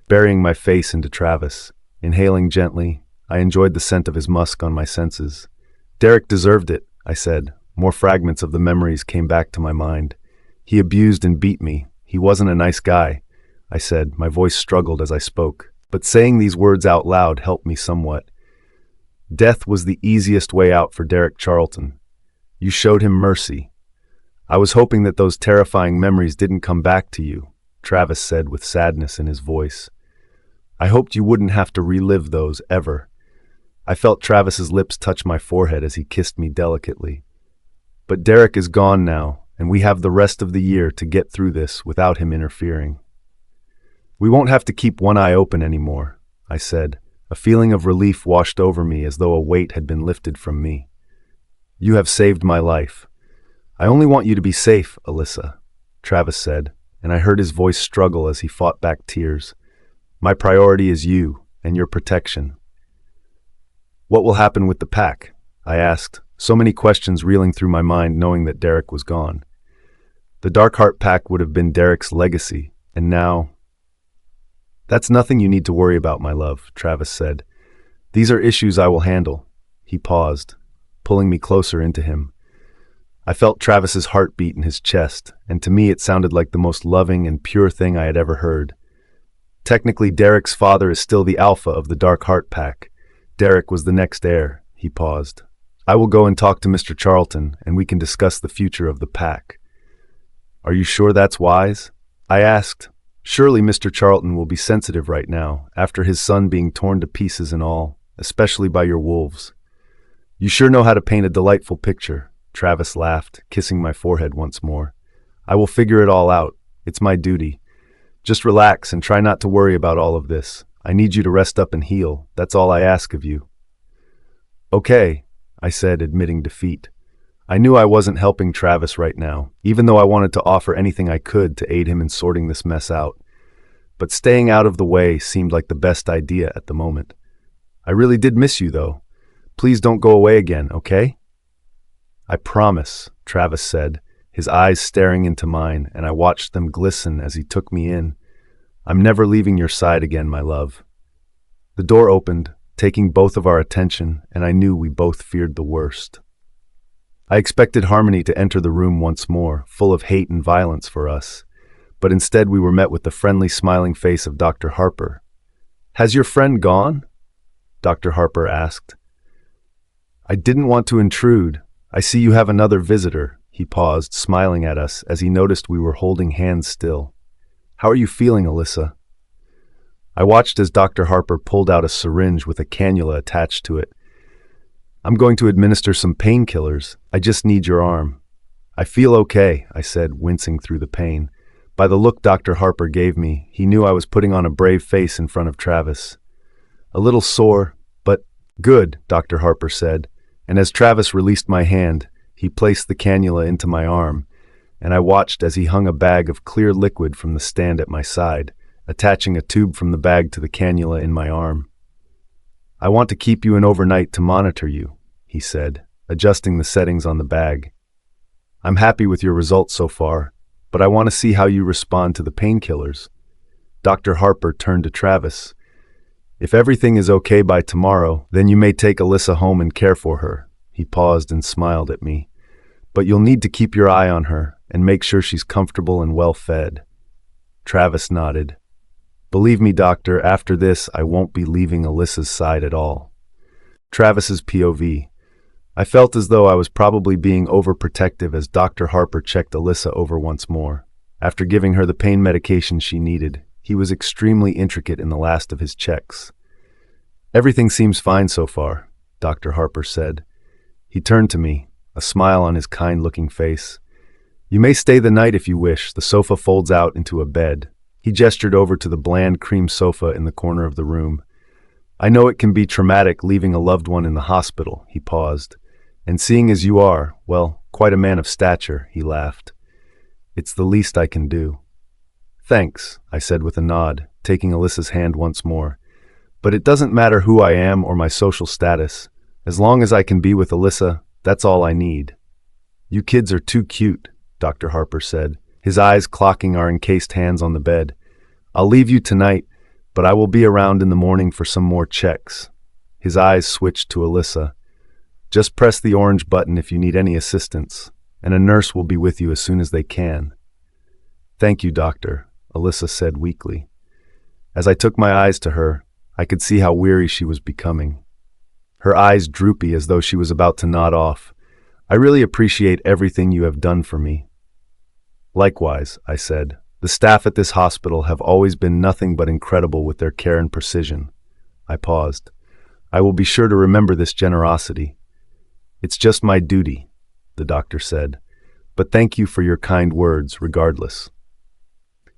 burying my face into Travis. Inhaling gently, I enjoyed the scent of his musk on my senses. Derek deserved it, I said. More fragments of the memories came back to my mind. He abused and beat me. He wasn't a nice guy, I said. My voice struggled as I spoke, but saying these words out loud helped me somewhat. Death was the easiest way out for Derek Charlton. You showed him mercy. I was hoping that those terrifying memories didn't come back to you, Travis said with sadness in his voice. I hoped you wouldn't have to relive those ever. I felt Travis's lips touch my forehead as he kissed me delicately. But Derek is gone now, and we have the rest of the year to get through this without him interfering. We won't have to keep one eye open anymore, I said. A feeling of relief washed over me as though a weight had been lifted from me. You have saved my life. I only want you to be safe, Alyssa, Travis said, and I heard his voice struggle as he fought back tears. My priority is you and your protection. What will happen with the pack? I asked, so many questions reeling through my mind knowing that Derek was gone. The Darkheart pack would have been Derek's legacy, and now... That's nothing you need to worry about, my love, Travis said. These are issues I will handle. He paused, pulling me closer into him. I felt Travis's heartbeat in his chest, and to me it sounded like the most loving and pure thing I had ever heard. Technically, Derek's father is still the alpha of the Darkheart pack. Derek was the next heir. He paused. I will go and talk to Mr. Charlton, and we can discuss the future of the pack. Are you sure that's wise? I asked. Surely Mr. Charlton will be sensitive right now, after his son being torn to pieces and all, especially by your wolves. You sure know how to paint a delightful picture, Travis laughed, kissing my forehead once more. I will figure it all out. It's my duty. Just relax and try not to worry about all of this. I need you to rest up and heal. That's all I ask of you. Okay, I said, admitting defeat. I knew I wasn't helping Travis right now, even though I wanted to offer anything I could to aid him in sorting this mess out. But staying out of the way seemed like the best idea at the moment. I really did miss you, though. Please don't go away again, okay? I promise, Travis said, his eyes staring into mine, and I watched them glisten as he took me in. I'm never leaving your side again, my love. The door opened, taking both of our attention, and I knew we both feared the worst. I expected Harmony to enter the room once more, full of hate and violence for us, but instead we were met with the friendly, smiling face of Dr. Harper. Has your friend gone? Dr. Harper asked. I didn't want to intrude. I see you have another visitor. He paused, smiling at us as he noticed we were holding hands still. How are you feeling, Alyssa? I watched as Dr. Harper pulled out a syringe with a cannula attached to it. I'm going to administer some painkillers. I just need your arm. I feel okay, I said, wincing through the pain. By the look Dr. Harper gave me, he knew I was putting on a brave face in front of Travis. A little sore, but good, Dr. Harper said, and as Travis released my hand, he placed the cannula into my arm, and I watched as he hung a bag of clear liquid from the stand at my side, attaching a tube from the bag to the cannula in my arm. I want to keep you in overnight to monitor you, he said, adjusting the settings on the bag. I'm happy with your results so far, but I want to see how you respond to the painkillers. Dr. Harper turned to Travis. If everything is okay by tomorrow, then you may take Alyssa home and care for her. He paused and smiled at me. But you'll need to keep your eye on her and make sure she's comfortable and well fed. Travis nodded. Believe me, doctor, after this, I won't be leaving Alyssa's side at all. Travis's POV. I felt as though I was probably being overprotective as Dr. Harper checked Alyssa over once more. After giving her the pain medication she needed, he was extremely intricate in the last of his checks. Everything seems fine so far, Dr. Harper said. He turned to me, a smile on his kind-looking face. You may stay the night if you wish. The sofa folds out into a bed. He gestured over to the bland cream sofa in the corner of the room. I know it can be traumatic leaving a loved one in the hospital, he paused. And seeing as you are, well, quite a man of stature, he laughed. It's the least I can do. Thanks, I said with a nod, taking Alyssa's hand once more. But it doesn't matter who I am or my social status. As long as I can be with Alyssa, that's all I need. You kids are too cute, Dr. Harper said, his eyes clocking our encased hands on the bed. I'll leave you tonight, but I will be around in the morning for some more checks. His eyes switched to Alyssa. Just press the orange button if you need any assistance, and a nurse will be with you as soon as they can. Thank you, doctor, Alyssa said weakly. As I took my eyes to her, I could see how weary she was becoming. Her eyes droopy as though she was about to nod off. I really appreciate everything you have done for me. Likewise, I said. The staff at this hospital have always been nothing but incredible with their care and precision. I paused. I will be sure to remember this generosity. It's just my duty, the doctor said. But thank you for your kind words, regardless.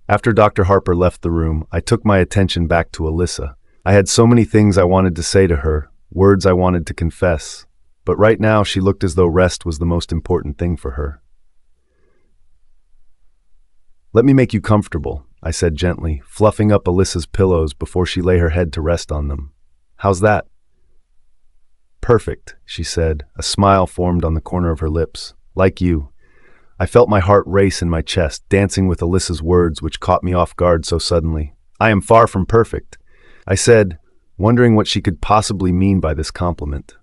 After Dr. Harper left the room, I took my attention back to Alyssa. I had so many things I wanted to say to her, words I wanted to confess. But right now she looked as though rest was the most important thing for her. Let me make you comfortable, I said gently, fluffing up Alyssa's pillows before she lay her head to rest on them. How's that? Perfect, she said, a smile formed on the corner of her lips. Like you. I felt my heart race in my chest, dancing with Alyssa's words which caught me off guard so suddenly. I am far from perfect, I said, wondering what she could possibly mean by this compliment.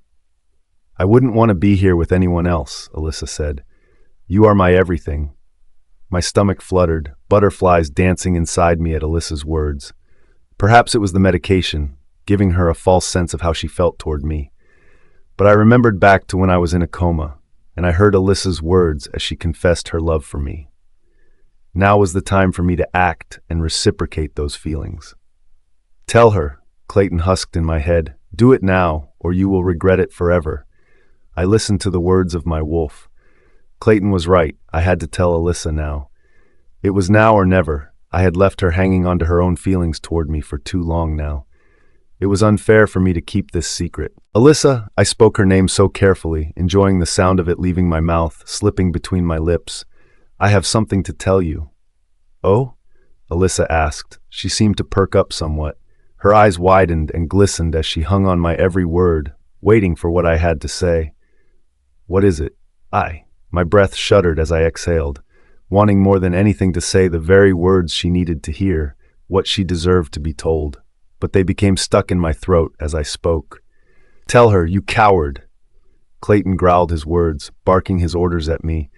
I wouldn't want to be here with anyone else, Alyssa said. You are my everything. My stomach fluttered, butterflies dancing inside me at Alyssa's words. Perhaps it was the medication, giving her a false sense of how she felt toward me. But I remembered back to when I was in a coma, and I heard Alyssa's words as she confessed her love for me. Now was the time for me to act and reciprocate those feelings. Tell her, Clayton husked in my head, do it now, or you will regret it forever. I listened to the words of my wolf. Clayton was right, I had to tell Alyssa now. It was now or never. I had left her hanging onto her own feelings toward me for too long now. It was unfair for me to keep this secret. Alyssa, I spoke her name so carefully, enjoying the sound of it leaving my mouth, slipping between my lips. I have something to tell you. Oh? Alyssa asked. She seemed to perk up somewhat. Her eyes widened and glistened as she hung on my every word, waiting for what I had to say. What is it? My breath shuddered as I exhaled, wanting more than anything to say the very words she needed to hear, what she deserved to be told. But they became stuck in my throat as I spoke. Tell her, you coward! Clayton growled his words, barking his orders at me.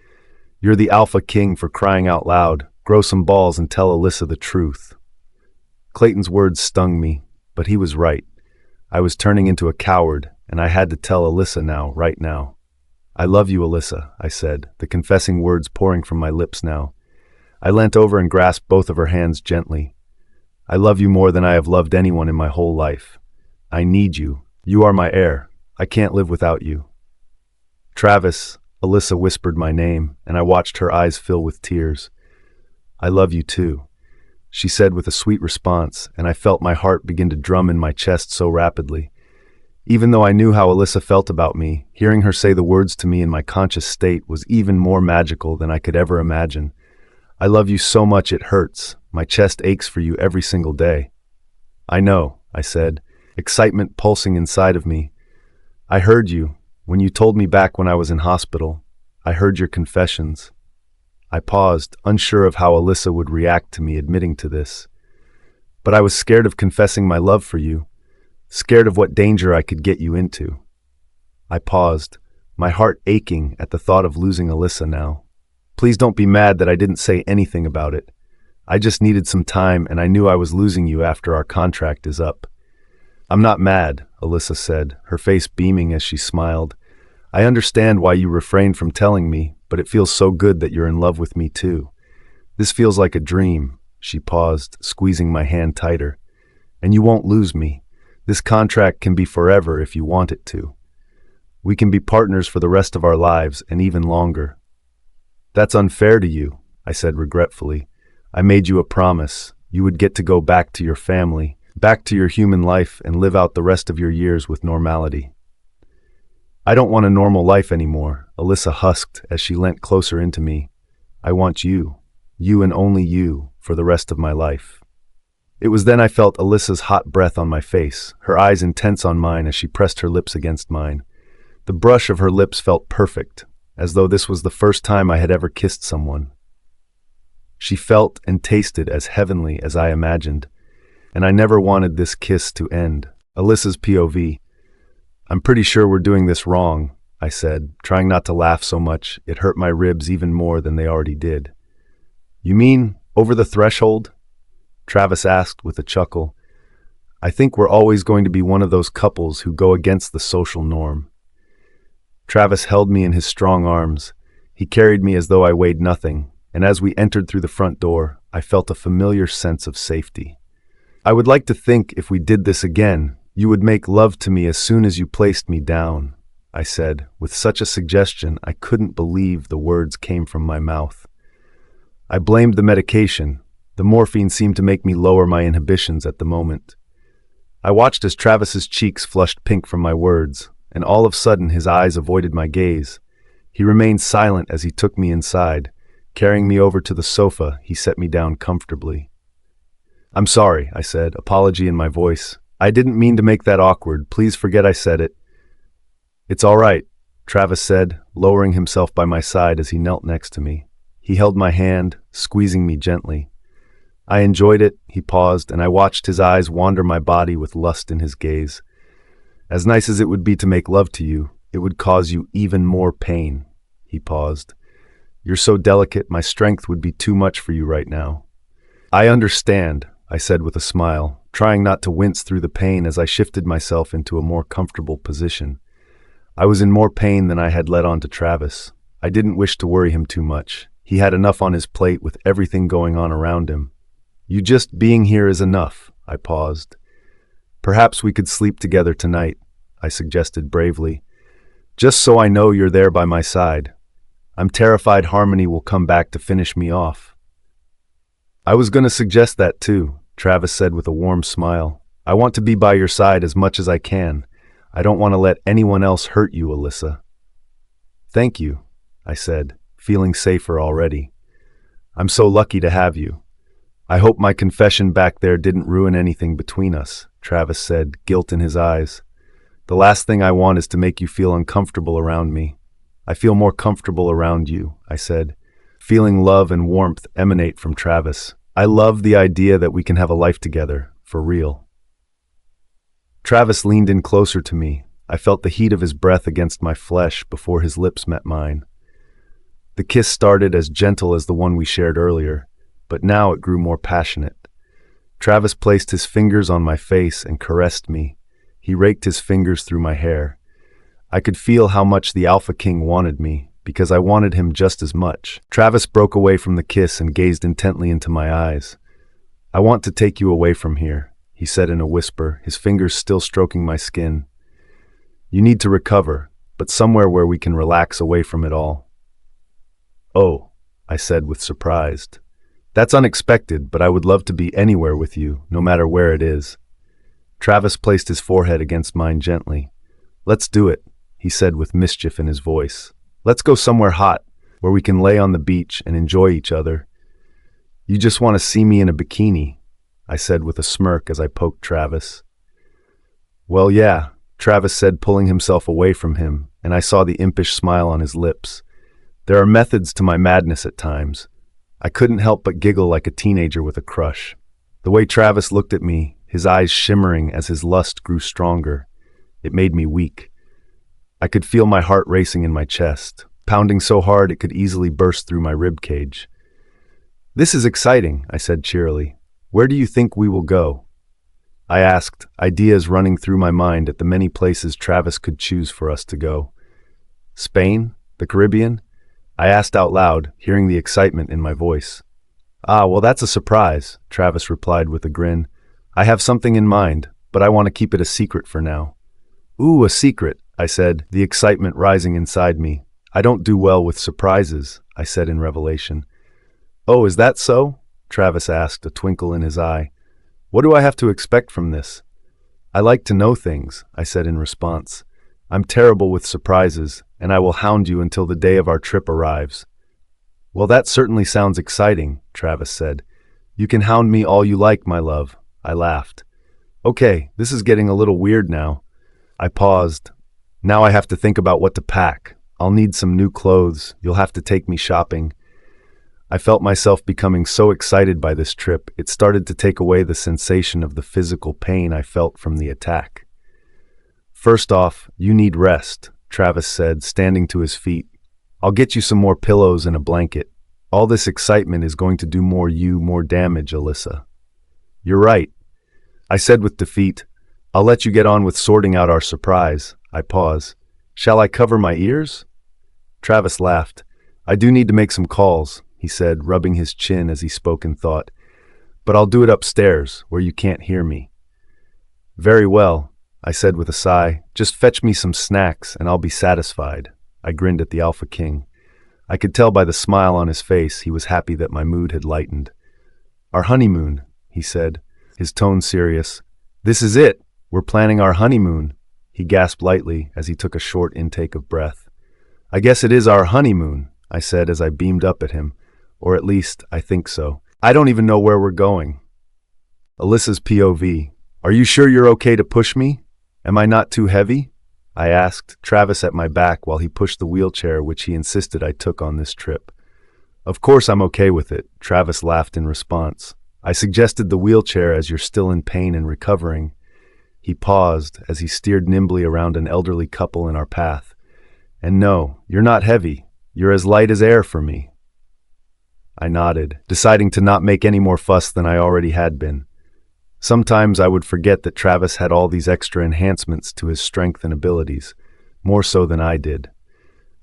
You're the alpha king for crying out loud. Grow some balls and tell Alyssa the truth. Clayton's words stung me, but he was right. I was turning into a coward, and I had to tell Alyssa now, right now. I love you, Alyssa, I said, the confessing words pouring from my lips now. I leant over and grasped both of her hands gently. I love you more than I have loved anyone in my whole life. I need you. You are my heir. I can't live without you. Travis, Alyssa whispered my name, and I watched her eyes fill with tears. I love you too, she said with a sweet response, and I felt my heart begin to drum in my chest so rapidly. Even though I knew how Alyssa felt about me, hearing her say the words to me in my conscious state was even more magical than I could ever imagine. I love you so much it hurts. My chest aches for you every single day. I know, I said, excitement pulsing inside of me. I heard you, when you told me back when I was in hospital. I heard your confessions. I paused, unsure of how Alyssa would react to me admitting to this. But I was scared of confessing my love for you. Scared of what danger I could get you into. I paused, my heart aching at the thought of losing Alyssa now. Please don't be mad that I didn't say anything about it. I just needed some time and I knew I was losing you after our contract is up. I'm not mad, Alyssa said, her face beaming as she smiled. I understand why you refrained from telling me, but it feels so good that you're in love with me too. This feels like a dream, she paused, squeezing my hand tighter. And you won't lose me. This contract can be forever if you want it to. We can be partners for the rest of our lives and even longer. That's unfair to you, I said regretfully. I made you a promise. You would get to go back to your family, back to your human life, and live out the rest of your years with normality. I don't want a normal life anymore, Alyssa husked as she leant closer into me. I want you and only you, for the rest of my life. It was then I felt Alyssa's hot breath on my face, her eyes intense on mine as she pressed her lips against mine. The brush of her lips felt perfect, as though this was the first time I had ever kissed someone. She felt and tasted as heavenly as I imagined, and I never wanted this kiss to end. Alyssa's POV. I'm pretty sure we're doing this wrong, I said, trying not to laugh so much it hurt my ribs even more than they already did. You mean, over the threshold? Travis asked with a chuckle. I think we're always going to be one of those couples who go against the social norm. Travis held me in his strong arms. He carried me as though I weighed nothing, and as we entered through the front door, I felt a familiar sense of safety. I would like to think if we did this again, you would make love to me as soon as you placed me down, I said, with such a suggestion I couldn't believe the words came from my mouth. I blamed the medication. The morphine seemed to make me lower my inhibitions at the moment. I watched as Travis's cheeks flushed pink from my words, and all of a sudden his eyes avoided my gaze. He remained silent as he took me inside, Carrying me over to the sofa, he set me down comfortably. "I'm sorry," I said, apology in my voice. "I didn't mean to make that awkward. Please forget I said it." "It's all right," Travis said, lowering himself by my side as he knelt next to me. He held my hand, squeezing me gently. I enjoyed it, he paused, and I watched his eyes wander my body with lust in his gaze. "As nice as it would be to make love to you, it would cause you even more pain." He paused. "You're so delicate, my strength would be too much for you right now." "I understand," I said with a smile, trying not to wince through the pain as I shifted myself into a more comfortable position. I was in more pain than I had let on to Travis. I didn't wish to worry him too much. He had enough on his plate with everything going on around him. "You just being here is enough," I paused. "Perhaps we could sleep together tonight," I suggested bravely. "Just so I know you're there by my side. I'm terrified Harmony will come back to finish me off." "I was going to suggest that too," Travis said with a warm smile. "I want to be by your side as much as I can. I don't want to let anyone else hurt you, Alyssa." "Thank you," I said, feeling safer already. "I'm so lucky to have you." "I hope my confession back there didn't ruin anything between us," Travis said, guilt in his eyes. "The last thing I want is to make you feel uncomfortable around me." "I feel more comfortable around you," I said, feeling love and warmth emanate from Travis. "I love the idea that we can have a life together, for real." Travis leaned in closer to me. I felt the heat of his breath against my flesh before his lips met mine. The kiss started as gentle as the one we shared earlier, but now it grew more passionate. Travis placed his fingers on my face and caressed me. He raked his fingers through my hair. I could feel how much the Alpha King wanted me, because I wanted him just as much. Travis broke away from the kiss and gazed intently into my eyes. "I want to take you away from here," he said in a whisper, his fingers still stroking my skin. "You need to recover, but somewhere where we can relax away from it all." "Oh," I said with surprise. "That's unexpected, but I would love to be anywhere with you, no matter where it is." Travis placed his forehead against mine gently. "Let's do it," he said with mischief in his voice. "Let's go somewhere hot, where we can lay on the beach and enjoy each other." "You just want to see me in a bikini," I said with a smirk as I poked Travis. "Well, yeah," Travis said, pulling himself away from him, and I saw the impish smile on his lips. There are methods to my madness at times. I couldn't help but giggle like a teenager with a crush. The way Travis looked at me, his eyes shimmering as his lust grew stronger, it made me weak. I could feel my heart racing in my chest, pounding so hard it could easily burst through my rib cage. "This is exciting," I said cheerily. "Where do you think we will go?" I asked, ideas running through my mind at the many places Travis could choose for us to go. "Spain? The Caribbean?" I asked out loud, hearing the excitement in my voice. "Ah, well, that's a surprise," Travis replied with a grin. "I have something in mind, but I want to keep it a secret for now." "Ooh, a secret," I said, the excitement rising inside me. "I don't do well with surprises," I said in revelation. "Oh, is that so?" Travis asked, a twinkle in his eye. "What do I have to expect from this?" "I like to know things," I said in response. "I'm terrible with surprises, and I will hound you until the day of our trip arrives." "Well, that certainly sounds exciting," Travis said. "You can hound me all you like, my love," I laughed. "Okay, this is getting a little weird now." I paused. "Now I have to think about what to pack. I'll need some new clothes. You'll have to take me shopping." I felt myself becoming so excited by this trip, it started to take away the sensation of the physical pain I felt from the attack. "First off, you need rest," Travis said, standing to his feet. "I'll get you some more pillows and a blanket. All this excitement is going to do more damage, Alyssa." "You're right," I said with defeat. "I'll let you get on with sorting out our surprise." I pause. "Shall I cover my ears?" Travis laughed. "I do need to make some calls," he said, rubbing his chin as he spoke in thought. "But I'll do it upstairs, where you can't hear me." "Very well," I said with a sigh. "Just fetch me some snacks, and I'll be satisfied." I grinned at the Alpha King. I could tell by the smile on his face he was happy that my mood had lightened. "Our honeymoon," he said, his tone serious. "This is it. We're planning our honeymoon." He gasped lightly as he took a short intake of breath. "I guess it is our honeymoon," I said as I beamed up at him. or at least, I think so. I don't even know where we're going. Alyssa's POV. Are you sure you're okay to push me? Am I not too heavy? I asked, Travis at my back while he pushed the wheelchair which he insisted I took on this trip. Of course I'm okay with it, Travis laughed in response. I suggested the wheelchair as you're still in pain and recovering. He paused as he steered nimbly around an elderly couple in our path. And no, you're not heavy. You're as light as air for me. I nodded, deciding to not make any more fuss than I already had been. Sometimes I would forget that Travis had all these extra enhancements to his strength and abilities, more so than I did.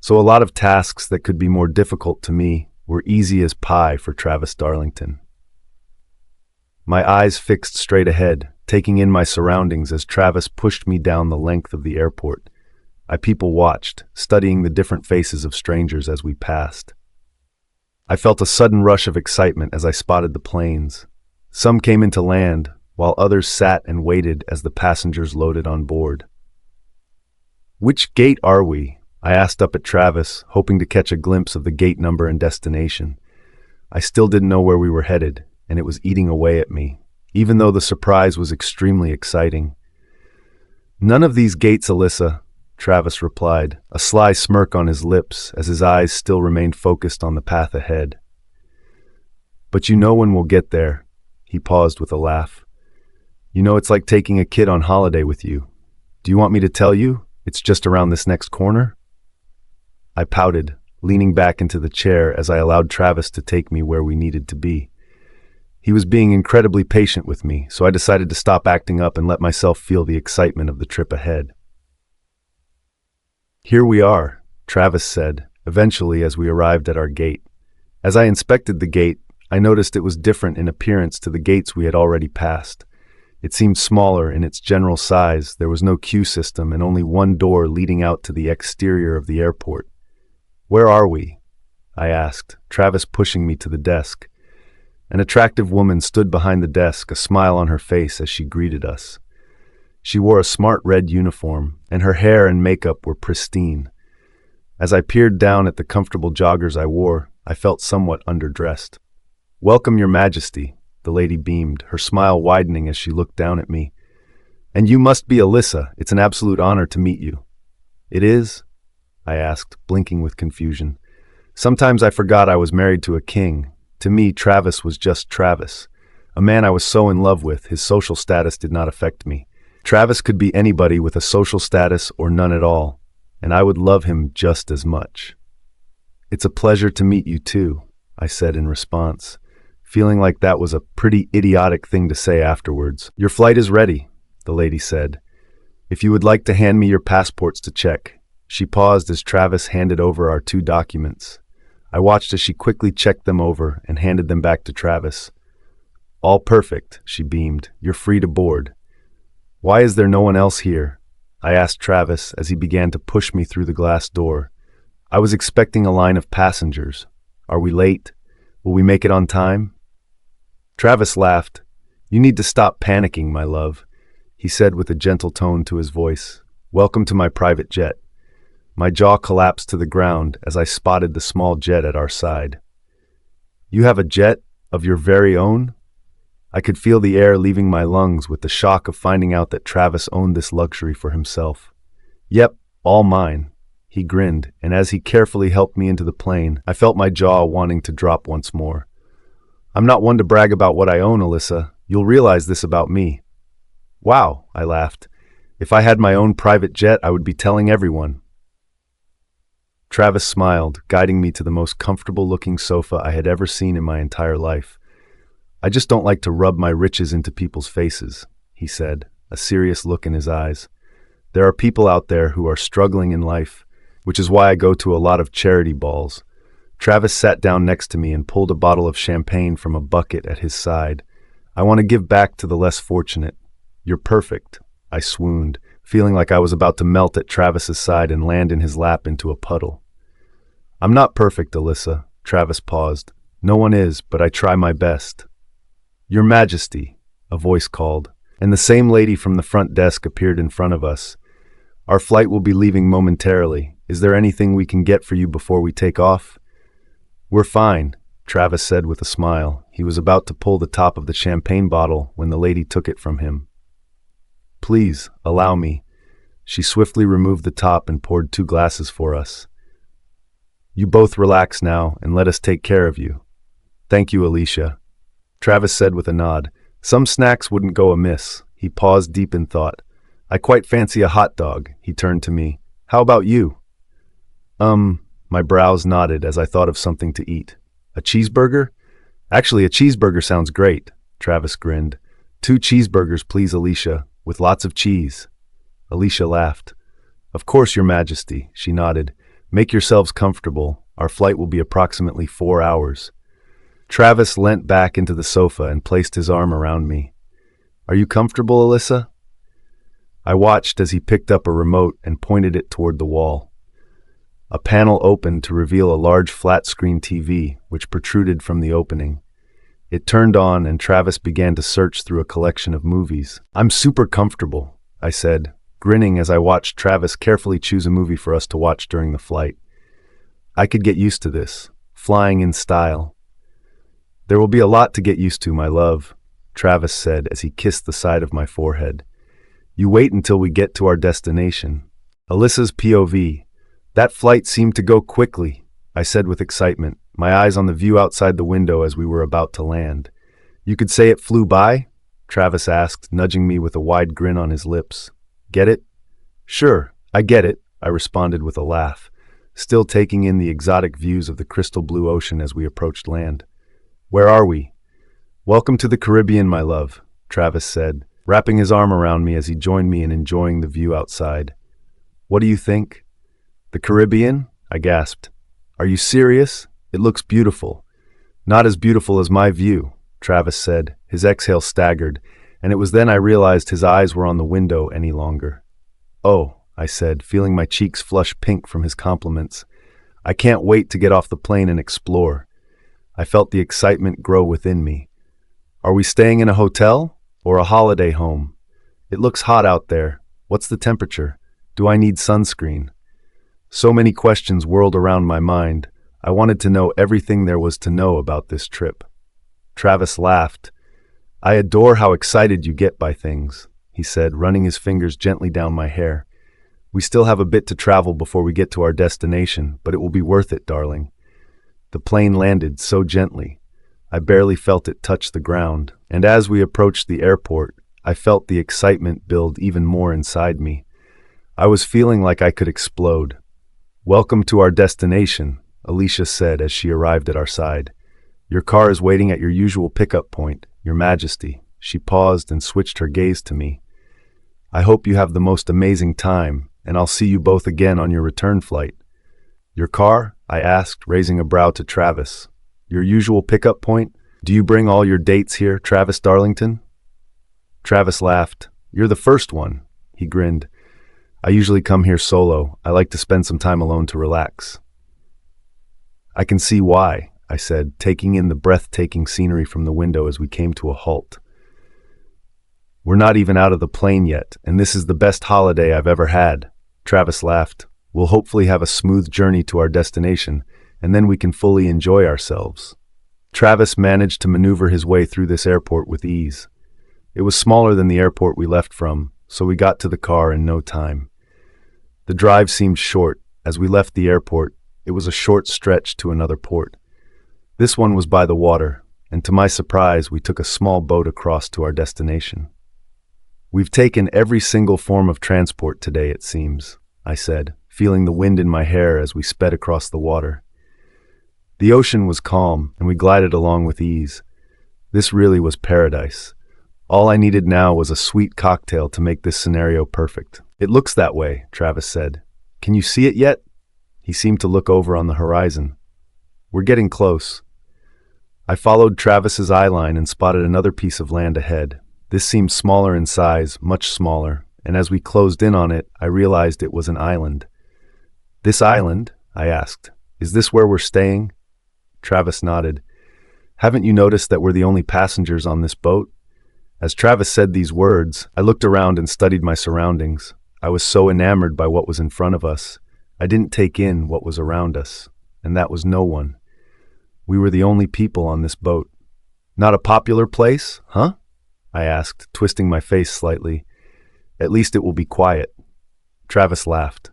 So a lot of tasks that could be more difficult to me were easy as pie for Travis Darlington. My eyes fixed straight ahead, taking in my surroundings as Travis pushed me down the length of the airport. I people-watched, studying the different faces of strangers as we passed. I felt a sudden rush of excitement as I spotted the planes. Some came into land, while others sat and waited as the passengers loaded on board. Which gate are we? I asked up at Travis, hoping to catch a glimpse of the gate number and destination. I still didn't know where we were headed, and it was eating away at me, even though the surprise was extremely exciting. None of these gates, Alyssa, Travis replied, a sly smirk on his lips as his eyes still remained focused on the path ahead. But you know when we'll get there, he paused with a laugh. You know it's like taking a kid on holiday with you. Do you want me to tell you? It's just around this next corner? I pouted, leaning back into the chair as I allowed Travis to take me where we needed to be. He was being incredibly patient with me, so I decided to stop acting up and let myself feel the excitement of the trip ahead. Here we are, Travis said, eventually as we arrived at our gate. As I inspected the gate, I noticed it was different in appearance to the gates we had already passed. It seemed smaller in its general size, there was no queue system, and only one door leading out to the exterior of the airport. Where are we? I asked, Travis pushing me to the desk. An attractive woman stood behind the desk, a smile on her face as she greeted us. She wore a smart red uniform, and her hair and makeup were pristine. As I peered down at the comfortable joggers I wore, I felt somewhat underdressed. Welcome, Your Majesty, the lady beamed, her smile widening as she looked down at me. And you must be Alyssa. It's an absolute honor to meet you. It is? I asked, blinking with confusion. Sometimes I forgot I was married to a king. To me, Travis was just Travis. A man I was so in love with, his social status did not affect me. Travis could be anybody with a social status or none at all, and I would love him just as much. It's a pleasure to meet you too, I said in response, feeling like that was a pretty idiotic thing to say afterwards. Your flight is ready, the lady said. If you would like to hand me your passports to check. She paused as Travis handed over our 2 documents. I watched as she quickly checked them over and handed them back to Travis. All perfect, she beamed. You're free to board. Why is there no one else here? I asked Travis as he began to push me through the glass door. I was expecting a line of passengers. Are we late? Will we make it on time? Travis laughed. You need to stop panicking, my love, he said with a gentle tone to his voice. Welcome to my private jet. My jaw collapsed to the ground as I spotted the small jet at our side. You have a jet of your very own? I could feel the air leaving my lungs with the shock of finding out that Travis owned this luxury for himself. Yep, all mine. He grinned, and as he carefully helped me into the plane, I felt my jaw wanting to drop once more. I'm not one to brag about what I own, Alyssa. You'll realize this about me. Wow, I laughed. If I had my own private jet, I would be telling everyone. Travis smiled, guiding me to the most comfortable-looking sofa I had ever seen in my entire life. I just don't like to rub my riches into people's faces, he said, a serious look in his eyes. There are people out there who are struggling in life, which is why I go to a lot of charity balls. Travis sat down next to me and pulled a bottle of champagne from a bucket at his side. I want to give back to the less fortunate. You're perfect, I swooned, feeling like I was about to melt at Travis's side and land in his lap into a puddle. I'm not perfect, Alyssa, Travis paused. No one is, but I try my best. Your Majesty, a voice called, and the same lady from the front desk appeared in front of us. Our flight will be leaving momentarily. Is there anything we can get for you before we take off? We're fine, Travis said with a smile. He was about to pull the top of the champagne bottle when the lady took it from him. Please, allow me. She swiftly removed the top and poured 2 glasses for us. You both relax now and let us take care of you. Thank you, Alicia. Travis said with a nod. Some snacks wouldn't go amiss. He paused deep in thought. I quite fancy a hot dog. He turned to me. How about you? My brows nodded as I thought of something to eat. A cheeseburger? Actually, a cheeseburger sounds great. Travis grinned. 2 cheeseburgers, please, Alicia, with lots of cheese. Alicia laughed. Of course, Your Majesty, she nodded. Make yourselves comfortable. Our flight will be approximately 4 hours. Travis leant back into the sofa and placed his arm around me. Are you comfortable, Alyssa? I watched as he picked up a remote and pointed it toward the wall. A panel opened to reveal a large flat-screen TV, which protruded from the opening. It turned on and Travis began to search through a collection of movies. I'm super comfortable, I said, grinning as I watched Travis carefully choose a movie for us to watch during the flight. I could get used to this, flying in style. There will be a lot to get used to, my love, Travis said as he kissed the side of my forehead. You wait until we get to our destination. Alyssa's POV. That flight seemed to go quickly, I said with excitement, my eyes on the view outside the window as we were about to land. You could say it flew by? Travis asked, nudging me with a wide grin on his lips. Get it? Sure, I get it, I responded with a laugh, still taking in the exotic views of the crystal blue ocean as we approached land. Where are we? Welcome to the Caribbean, my love, Travis said, wrapping his arm around me as he joined me in enjoying the view outside. What do you think? The Caribbean? I gasped. Are you serious? It looks beautiful. Not as beautiful as my view, Travis said, his exhale staggered, and it was then I realized his eyes were on the window any longer. Oh, I said, feeling my cheeks flush pink from his compliments. I can't wait to get off the plane and explore. I felt the excitement grow within me. Are we staying in a hotel or a holiday home? It looks hot out there. What's the temperature? Do I need sunscreen? So many questions whirled around my mind. I wanted to know everything there was to know about this trip. Travis laughed. I adore how excited you get by things, he said, running his fingers gently down my hair. We still have a bit to travel before we get to our destination, but it will be worth it, darling. The plane landed so gently. I barely felt it touch the ground, and as we approached the airport, I felt the excitement build even more inside me. I was feeling like I could explode. Welcome to our destination, Alicia said as she arrived at our side. Your car is waiting at your usual pickup point, Your Majesty. She paused and switched her gaze to me. I hope you have the most amazing time, and I'll see you both again on your return flight. Your car? I asked, raising a brow to Travis. Your usual pickup point? Do you bring all your dates here, Travis Darlington? Travis laughed. You're the first one. He grinned. I usually come here solo. I like to spend some time alone to relax. I can see why, I said, taking in the breathtaking scenery from the window as we came to a halt. We're not even out of the plane yet, and this is the best holiday I've ever had. Travis laughed. We'll hopefully have a smooth journey to our destination, and then we can fully enjoy ourselves. Travis managed to maneuver his way through this airport with ease. It was smaller than the airport we left from, so we got to the car in no time. The drive seemed short. As we left the airport, it was a short stretch to another port. This one was by the water, and to my surprise, we took a small boat across to our destination. We've taken every single form of transport today, it seems, I said, feeling the wind in my hair as we sped across the water. The ocean was calm, and we glided along with ease. This really was paradise. All I needed now was a sweet cocktail to make this scenario perfect. It looks that way, Travis said. Can you see it yet? He seemed to look over on the horizon. We're getting close. I followed Travis's eye line and spotted another piece of land ahead. This seemed smaller in size, much smaller, and as we closed in on it, I realized it was an island. This island? I asked. Is this where we're staying? Travis nodded. Haven't you noticed that we're the only passengers on this boat? As Travis said these words, I looked around and studied my surroundings. I was so enamored by what was in front of us. I didn't take in what was around us, and that was no one. We were the only people on this boat. Not a popular place, huh? I asked, twisting my face slightly. At least it will be quiet. Travis laughed.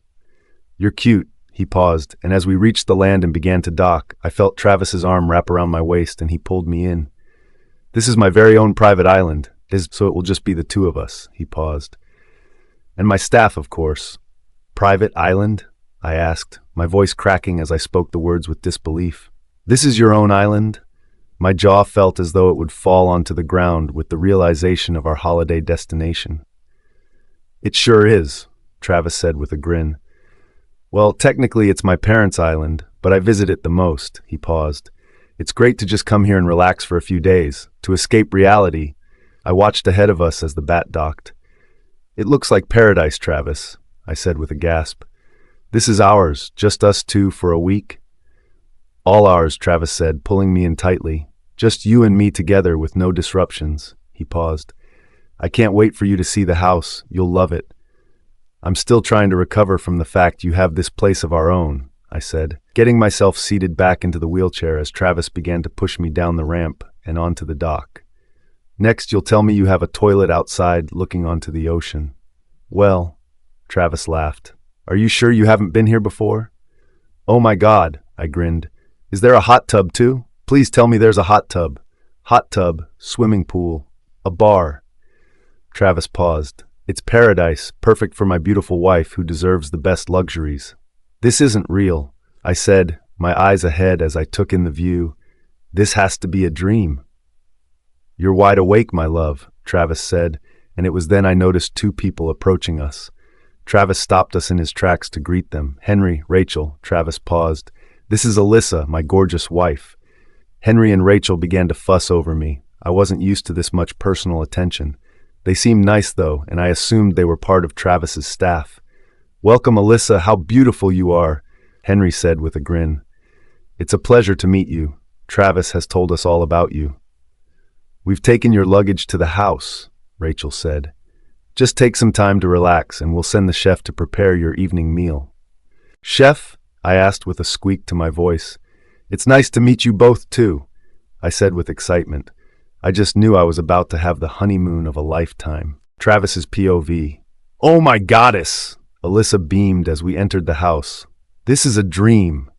You're cute. He paused, and as we reached the land and began to dock, I felt Travis's arm wrap around my waist and he pulled me in. This is my very own private island, so it will just be the two of us, he paused. And my staff, of course. Private island? I asked, my voice cracking as I spoke the words with disbelief. This is your own island? My jaw felt as though it would fall onto the ground with the realization of our holiday destination. It sure is, Travis said with a grin. Well, technically it's my parents' island, but I visit it the most, he paused. It's great to just come here and relax for a few days, to escape reality. I watched ahead of us as the bat docked. It looks like paradise, Travis, I said with a gasp. This is ours, just us two for a week. All ours, Travis said, pulling me in tightly. Just you and me together with no disruptions, he paused. I can't wait for you to see the house. You'll love it. I'm still trying to recover from the fact you have this place of our own, I said, getting myself seated back into the wheelchair as Travis began to push me down the ramp and onto the dock. Next, you'll tell me you have a toilet outside looking onto the ocean. Well, Travis laughed. Are you sure you haven't been here before? Oh my God, I grinned. Is there a hot tub too? Please tell me there's a hot tub. Hot tub, swimming pool, a bar. Travis paused. It's paradise, perfect for my beautiful wife who deserves the best luxuries. This isn't real, I said, my eyes ahead as I took in the view. This has to be a dream. You're wide awake, my love, Travis said, and it was then I noticed two people approaching us. Travis stopped us in his tracks to greet them. Henry, Rachel, Travis paused. This is Alyssa, my gorgeous wife. Henry and Rachel began to fuss over me. I wasn't used to this much personal attention. They seemed nice, though, and I assumed they were part of Travis's staff. Welcome, Alyssa, how beautiful you are, Henry said with a grin. It's a pleasure to meet you. Travis has told us all about you. We've taken your luggage to the house, Rachel said. Just take some time to relax and we'll send the chef to prepare your evening meal. Chef? I asked with a squeak to my voice. It's nice to meet you both, too, I said with excitement. I just knew I was about to have the honeymoon of a lifetime. Travis's POV. Oh my goddess! Alyssa beamed as we entered the house. This is a dream.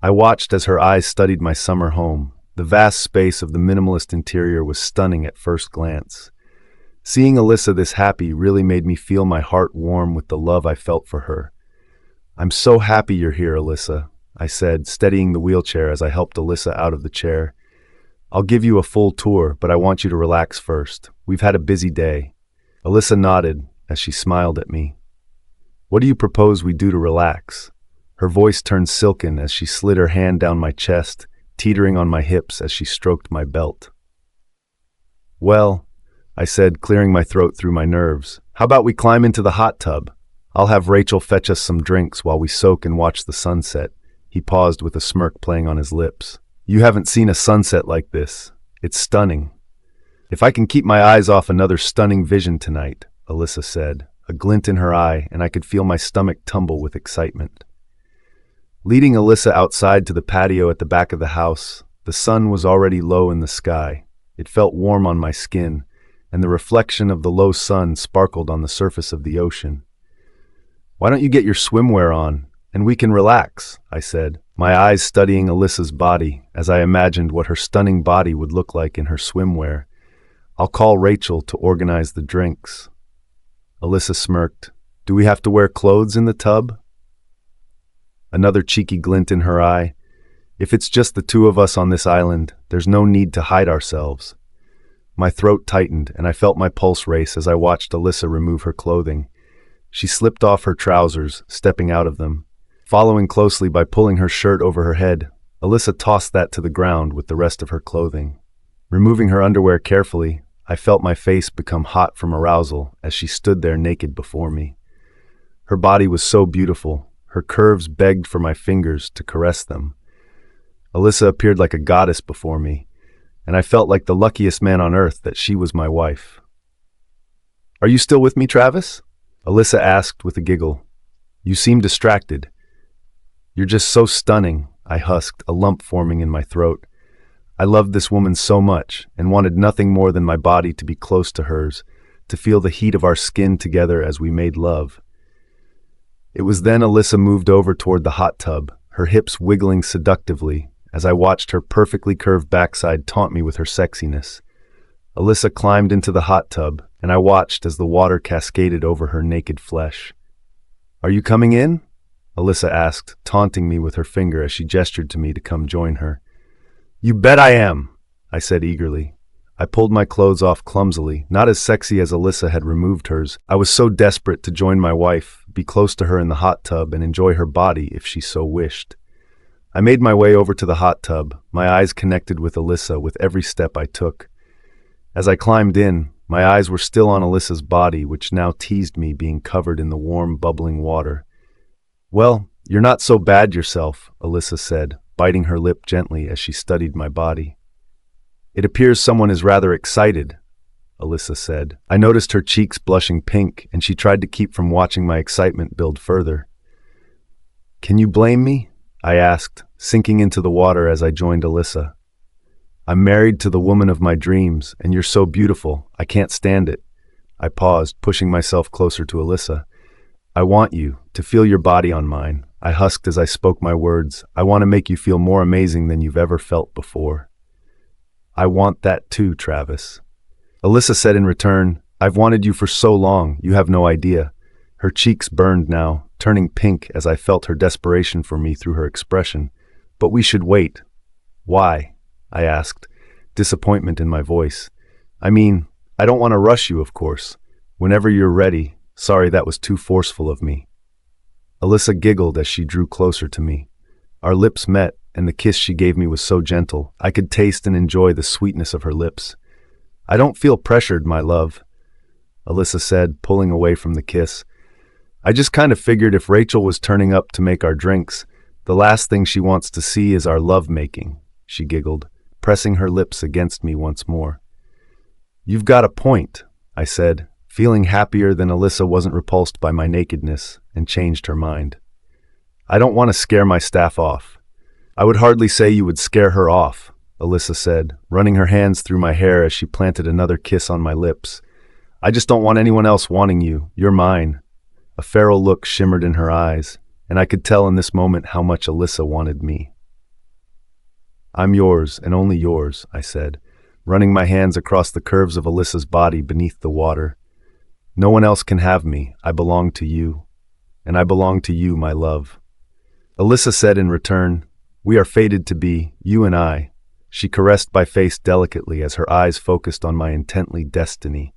I watched as her eyes studied my summer home. The vast space of the minimalist interior was stunning at first glance. Seeing Alyssa this happy really made me feel my heart warm with the love I felt for her. I'm so happy you're here, Alyssa, I said, steadying the wheelchair as I helped Alyssa out of the chair. I'll give you a full tour, but I want you to relax first. We've had a busy day. Alyssa nodded as she smiled at me. What do you propose we do to relax? Her voice turned silken as she slid her hand down my chest, teetering on my hips as she stroked my belt. Well, I said, clearing my throat through my nerves, how about we climb into the hot tub? I'll have Rachel fetch us some drinks while we soak and watch the sunset. He paused with a smirk playing on his lips. You haven't seen a sunset like this. It's stunning. If I can keep my eyes off another stunning vision tonight, Alyssa said, a glint in her eye, and I could feel my stomach tumble with excitement. Leading Alyssa outside to the patio at the back of the house, the sun was already low in the sky. It felt warm on my skin, and the reflection of the low sun sparkled on the surface of the ocean. Why don't you get your swimwear on, and we can relax, I said, my eyes studying Alyssa's body as I imagined what her stunning body would look like in her swimwear. I'll call Rachel to organize the drinks. Alyssa smirked. Do we have to wear clothes in the tub? Another cheeky glint in her eye. If it's just the two of us on this island, there's no need to hide ourselves. My throat tightened and I felt my pulse race as I watched Alyssa remove her clothing. She slipped off her trousers, stepping out of them. Following closely by pulling her shirt over her head, Alyssa tossed that to the ground with the rest of her clothing. Removing her underwear carefully, I felt my face become hot from arousal as she stood there naked before me. Her body was so beautiful, her curves begged for my fingers to caress them. Alyssa appeared like a goddess before me, and I felt like the luckiest man on earth that she was my wife. Are you still with me, Travis? Alyssa asked with a giggle. You seem distracted. You're just so stunning, I husked, a lump forming in my throat. I loved this woman so much and wanted nothing more than my body to be close to hers, to feel the heat of our skin together as we made love. It was then Alyssa moved over toward the hot tub, her hips wiggling seductively as I watched her perfectly curved backside taunt me with her sexiness. Alyssa climbed into the hot tub, and I watched as the water cascaded over her naked flesh. "Are you coming in?" Alyssa asked, taunting me with her finger as she gestured to me to come join her. "You bet I am," I said eagerly. I pulled my clothes off clumsily, not as sexy as Alyssa had removed hers. I was so desperate to join my wife, be close to her in the hot tub, and enjoy her body if she so wished. I made my way over to the hot tub, my eyes connected with Alyssa with every step I took. As I climbed in, my eyes were still on Alyssa's body, which now teased me, being covered in the warm, bubbling water. "Well, you're not so bad yourself," Alyssa said, biting her lip gently as she studied my body. "It appears someone is rather excited," Alyssa said. I noticed her cheeks blushing pink, and she tried to keep from watching my excitement build further. "Can you blame me?" I asked, sinking into the water as I joined Alyssa. "I'm married to the woman of my dreams, and you're so beautiful, I can't stand it." I paused, pushing myself closer to Alyssa. "I want you to feel your body on mine," I husked as I spoke my words. "I want to make you feel more amazing than you've ever felt before." "I want that too, Travis." Alyssa said in return, "I've wanted you for so long, you have no idea." Her cheeks burned now, turning pink as I felt her desperation for me through her expression. "But we should wait." "Why?" I asked, disappointment in my voice. "I mean, I don't want to rush you, of course. Whenever you're ready. Sorry, that was too forceful of me." Alyssa giggled as she drew closer to me. Our lips met, and the kiss she gave me was so gentle, I could taste and enjoy the sweetness of her lips. "I don't feel pressured, my love," Alyssa said, pulling away from the kiss. "I just kind of figured if Rachel was turning up to make our drinks, the last thing she wants to see is our love-making," she giggled, pressing her lips against me once more. "You've got a point," I said, feeling happier than Alyssa wasn't repulsed by my nakedness, and changed her mind. "I don't want to scare my staff off." "I would hardly say you would scare her off," Alyssa said, running her hands through my hair as she planted another kiss on my lips. "I just don't want anyone else wanting you. You're mine." A feral look shimmered in her eyes, and I could tell in this moment how much Alyssa wanted me. "I'm yours, and only yours," I said, running my hands across the curves of Alyssa's body beneath the water. "No one else can have me. I belong to you. And I belong to you, my love." Alyssa said in return, "We are fated to be, you and I." She caressed my face delicately as her eyes focused on my intently destiny.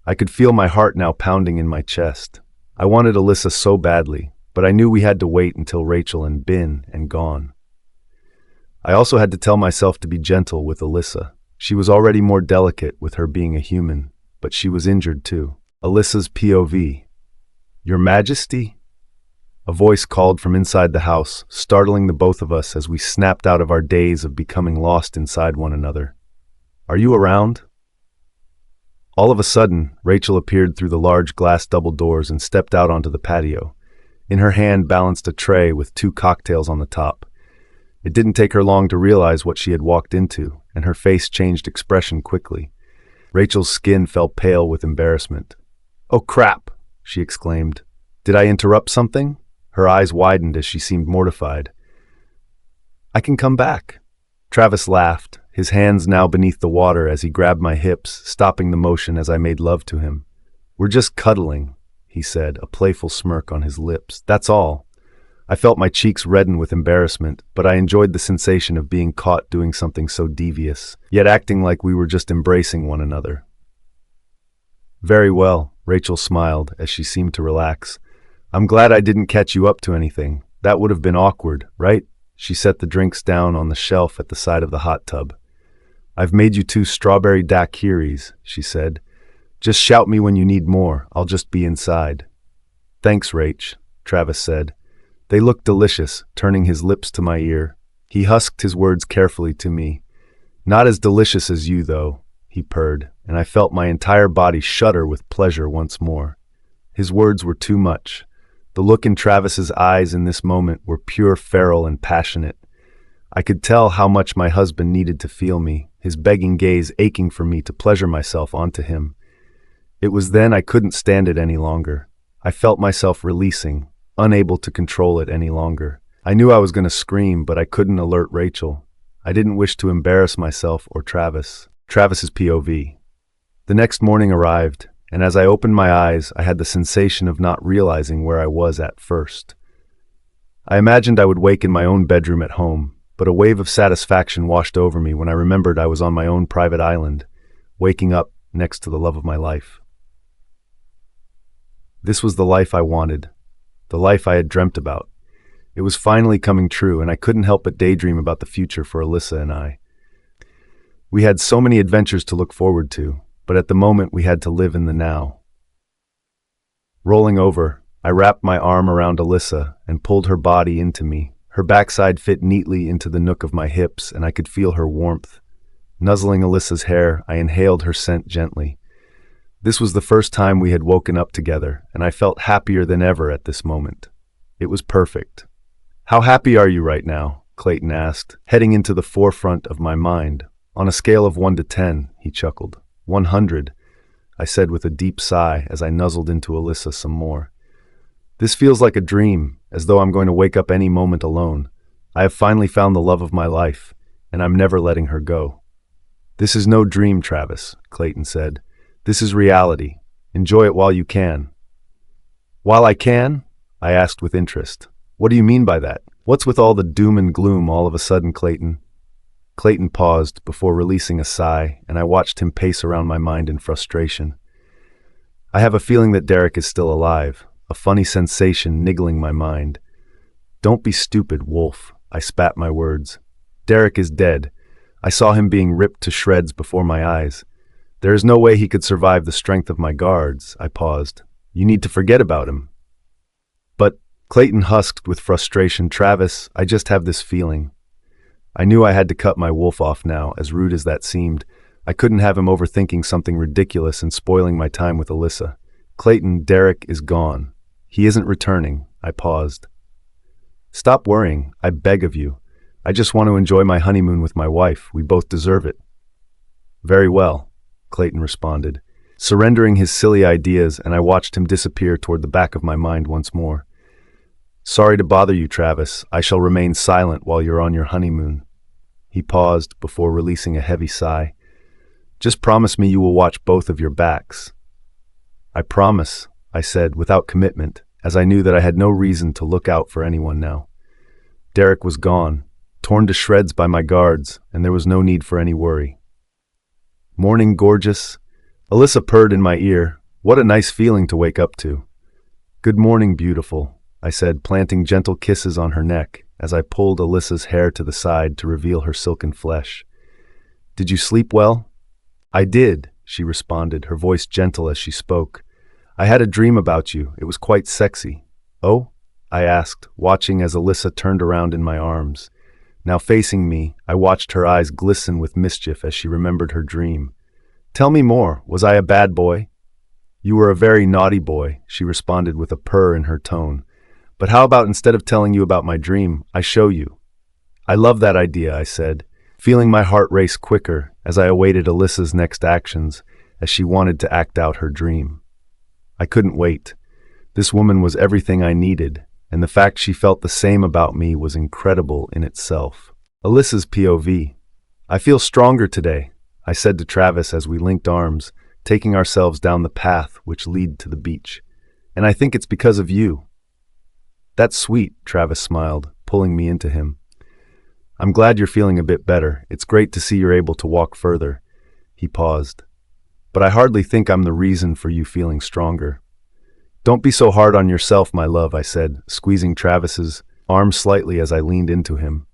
I could feel my heart now pounding in my chest. I wanted Alyssa so badly, but I knew we had to wait until Rachel and been and gone. I also had to tell myself to be gentle with Alyssa. She was already more delicate with her being a human, but she was injured too. Alyssa's POV. "Your Majesty?" A voice called from inside the house, startling the both of us as we snapped out of our daze of becoming lost inside one another. "Are you around?" All of a sudden, Rachel appeared through the large glass double doors and stepped out onto the patio. In her hand balanced a tray with 2 cocktails on the top. It didn't take her long to realize what she had walked into, and her face changed expression quickly. Rachel's skin fell pale with embarrassment. "Oh crap!" she exclaimed. "Did I interrupt something?" Her eyes widened as she seemed mortified. "I can come back." Travis laughed, his hands now beneath the water as he grabbed my hips, stopping the motion as I made love to him. "We're just cuddling," he said, a playful smirk on his lips. "That's all." I felt my cheeks redden with embarrassment, but I enjoyed the sensation of being caught doing something so devious, yet acting like we were just embracing one another. "Very well," Rachel smiled as she seemed to relax. "I'm glad I didn't catch you up to anything. That would have been awkward, right?" She set the drinks down on the shelf at the side of the hot tub. "I've made you 2 strawberry daiquiris," she said. "Just shout me when you need more. I'll just be inside." "Thanks, Rach," Travis said. They looked delicious, turning his lips to my ear. He husked his words carefully to me. "Not as delicious as you, though," he purred, and I felt my entire body shudder with pleasure once more. His words were too much. The look in Travis's eyes in this moment were pure feral and passionate. I could tell how much my husband needed to feel me, his begging gaze aching for me to pleasure myself onto him. It was then I couldn't stand it any longer. I felt myself releasing, unable to control it any longer. I knew I was going to scream, but I couldn't alert Rachel. I didn't wish to embarrass myself or Travis's POV. The next morning arrived, and as I opened my eyes, I had the sensation of not realizing where I was at first. I imagined I would wake in my own bedroom at home, but a wave of satisfaction washed over me when I remembered I was on my own private island, waking up next to the love of my life. This was the life I wanted, the life I had dreamt about. It was finally coming true, and I couldn't help but daydream about the future for Alyssa and I. We had so many adventures to look forward to, but at the moment we had to live in the now. Rolling over, I wrapped my arm around Alyssa and pulled her body into me. Her backside fit neatly into the nook of my hips, and I could feel her warmth. Nuzzling Alyssa's hair, I inhaled her scent gently. This was the first time we had woken up together, and I felt happier than ever at this moment. It was perfect. "How happy are you right now?" Clayton asked, heading into the forefront of my mind. "On a scale of 1 to 10, he chuckled. 100, I said with a deep sigh as I nuzzled into Alyssa some more. "This feels like a dream, as though I'm going to wake up any moment alone. I have finally found the love of my life, and I'm never letting her go." "This is no dream, Travis," Clayton said. "This is reality. Enjoy it while you can." "While I can?" I asked with interest. "What do you mean by that? What's with all the doom and gloom all of a sudden, Clayton?" Clayton paused before releasing a sigh, and I watched him pace around my mind in frustration. "I have a feeling that Derek is still alive, a funny sensation niggling my mind." "Don't be stupid, Wolf," I spat my words. "Derek is dead. I saw him being ripped to shreds before my eyes. There is no way he could survive the strength of my guards." I paused. "You need to forget about him." "But," Clayton husked with frustration, "Travis, I just have this feeling." I knew I had to cut my wolf off now, as rude as that seemed. I couldn't have him overthinking something ridiculous and spoiling my time with Alyssa. "Clayton, Derek is gone. He isn't returning." I paused. "Stop worrying, I beg of you. I just want to enjoy my honeymoon with my wife. We both deserve it." "Very well," Clayton responded, surrendering his silly ideas, and I watched him disappear toward the back of my mind once more. "Sorry to bother you, Travis. I shall remain silent while you're on your honeymoon." He paused before releasing a heavy sigh. "Just promise me you will watch both of your backs." "I promise," I said without commitment, as I knew that I had no reason to look out for anyone now. Derek was gone, torn to shreds by my guards, and there was no need for any worry. "Morning, gorgeous." Alyssa purred in my ear. What a nice feeling to wake up to. "Good morning, beautiful," I said, planting gentle kisses on her neck as I pulled Alyssa's hair to the side to reveal her silken flesh. "Did you sleep well?" "I did," she responded, her voice gentle as she spoke. "I had a dream about you. It was quite sexy." "Oh?" I asked, watching as Alyssa turned around in my arms. Now facing me, I watched her eyes glisten with mischief as she remembered her dream. "Tell me more. Was I a bad boy?" "You were a very naughty boy," she responded with a purr in her tone. "But how about instead of telling you about my dream, I show you?" "I love that idea," I said, feeling my heart race quicker as I awaited Alyssa's next actions, as she wanted to act out her dream. I couldn't wait. This woman was everything I needed, and the fact she felt the same about me was incredible in itself. Alyssa's POV. "I feel stronger today," I said to Travis as we linked arms, taking ourselves down the path which lead to the beach. "And I think it's because of you." "That's sweet," Travis smiled, pulling me into him. "I'm glad you're feeling a bit better. It's great to see you're able to walk further." He paused. "But I hardly think I'm the reason for you feeling stronger." "Don't be so hard on yourself, my love," I said, squeezing Travis's arm slightly as I leaned into him.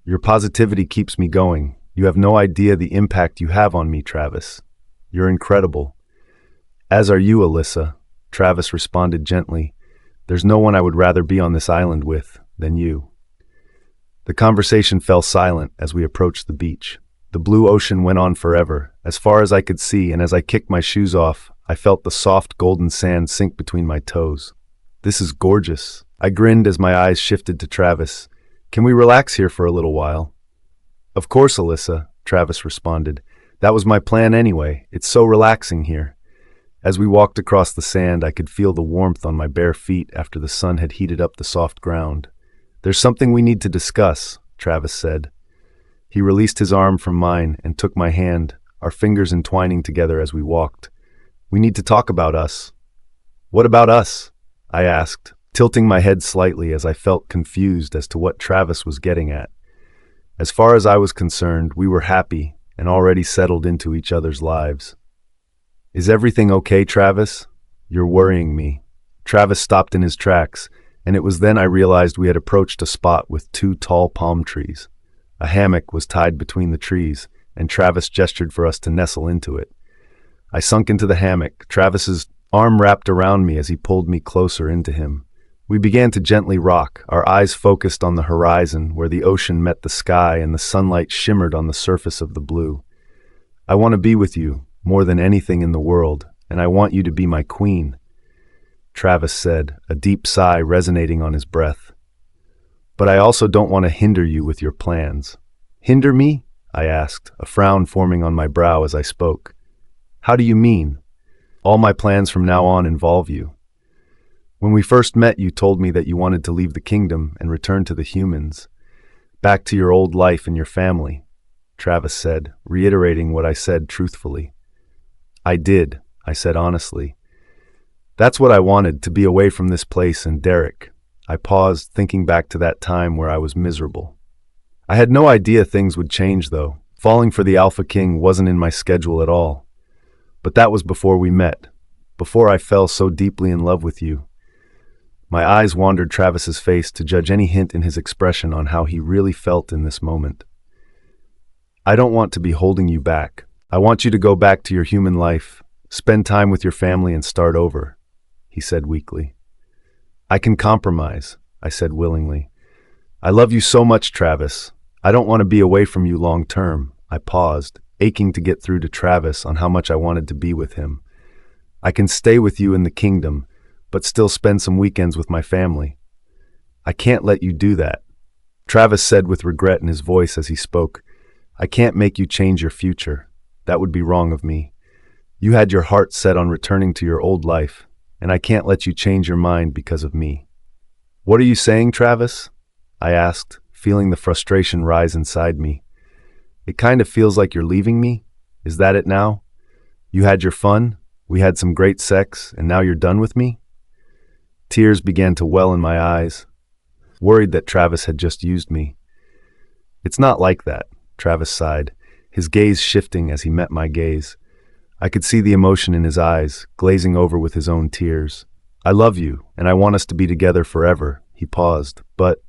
"Your positivity keeps me going. You have no idea the impact you have on me, Travis. You're incredible." "As are you, Alyssa," Travis responded gently. "There's no one I would rather be on this island with than you." The conversation fell silent as we approached the beach. The blue ocean went on forever, as far as I could see, and as I kicked my shoes off, I felt the soft golden sand sink between my toes. "This is gorgeous." I grinned as my eyes shifted to Travis. Can we relax here for a little while? Of course, Alyssa, Travis responded. That was my plan anyway. It's so relaxing here. As we walked across the sand, I could feel the warmth on my bare feet after the sun had heated up the soft ground. There's something we need to discuss, Travis said. He released his arm from mine and took my hand, our fingers entwining together as we walked. We need to talk about us. What about us? I asked, tilting my head slightly as I felt confused as to what Travis was getting at. As far as I was concerned, we were happy and already settled into each other's lives. Is everything okay, Travis? You're worrying me. Travis stopped in his tracks, and it was then I realized we had approached a spot with 2 tall palm trees. A hammock was tied between the trees, and Travis gestured for us to nestle into it. I sunk into the hammock, Travis's arm wrapped around me as he pulled me closer into him. We began to gently rock, our eyes focused on the horizon where the ocean met the sky and the sunlight shimmered on the surface of the blue. I want to be with you more than anything in the world, and I want you to be my queen, Travis said, a deep sigh resonating on his breath. But I also don't want to hinder you with your plans. Hinder me? I asked, a frown forming on my brow as I spoke. How do you mean? All my plans from now on involve you. When we first met, you told me that you wanted to leave the kingdom and return to the humans, back to your old life and your family, Travis said, reiterating what I said truthfully. I did, I said honestly. That's what I wanted, to be away from this place and Derek. I paused, thinking back to that time where I was miserable. I had no idea things would change, though. Falling for the Alpha King wasn't in my schedule at all. But that was before we met, before I fell so deeply in love with you. My eyes wandered Travis's face to judge any hint in his expression on how he really felt in this moment. I don't want to be holding you back. I want you to go back to your human life, spend time with your family and start over, he said weakly. I can compromise, I said willingly. I love you so much, Travis. I don't want to be away from you long term. I paused, aching to get through to Travis on how much I wanted to be with him. I can stay with you in the kingdom, but still spend some weekends with my family. I can't let you do that, Travis said with regret in his voice as he spoke. I can't make you change your future. That would be wrong of me. You had your heart set on returning to your old life, and I can't let you change your mind because of me. What are you saying, Travis? I asked, feeling the frustration rise inside me. It kind of feels like you're leaving me. Is that it now? You had your fun, we had some great sex, and now you're done with me? Tears began to well in my eyes, worried that Travis had just used me. It's not like that, Travis sighed, his gaze shifting as he met my gaze. I could see the emotion in his eyes, glazing over with his own tears. I love you, and I want us to be together forever. He paused. But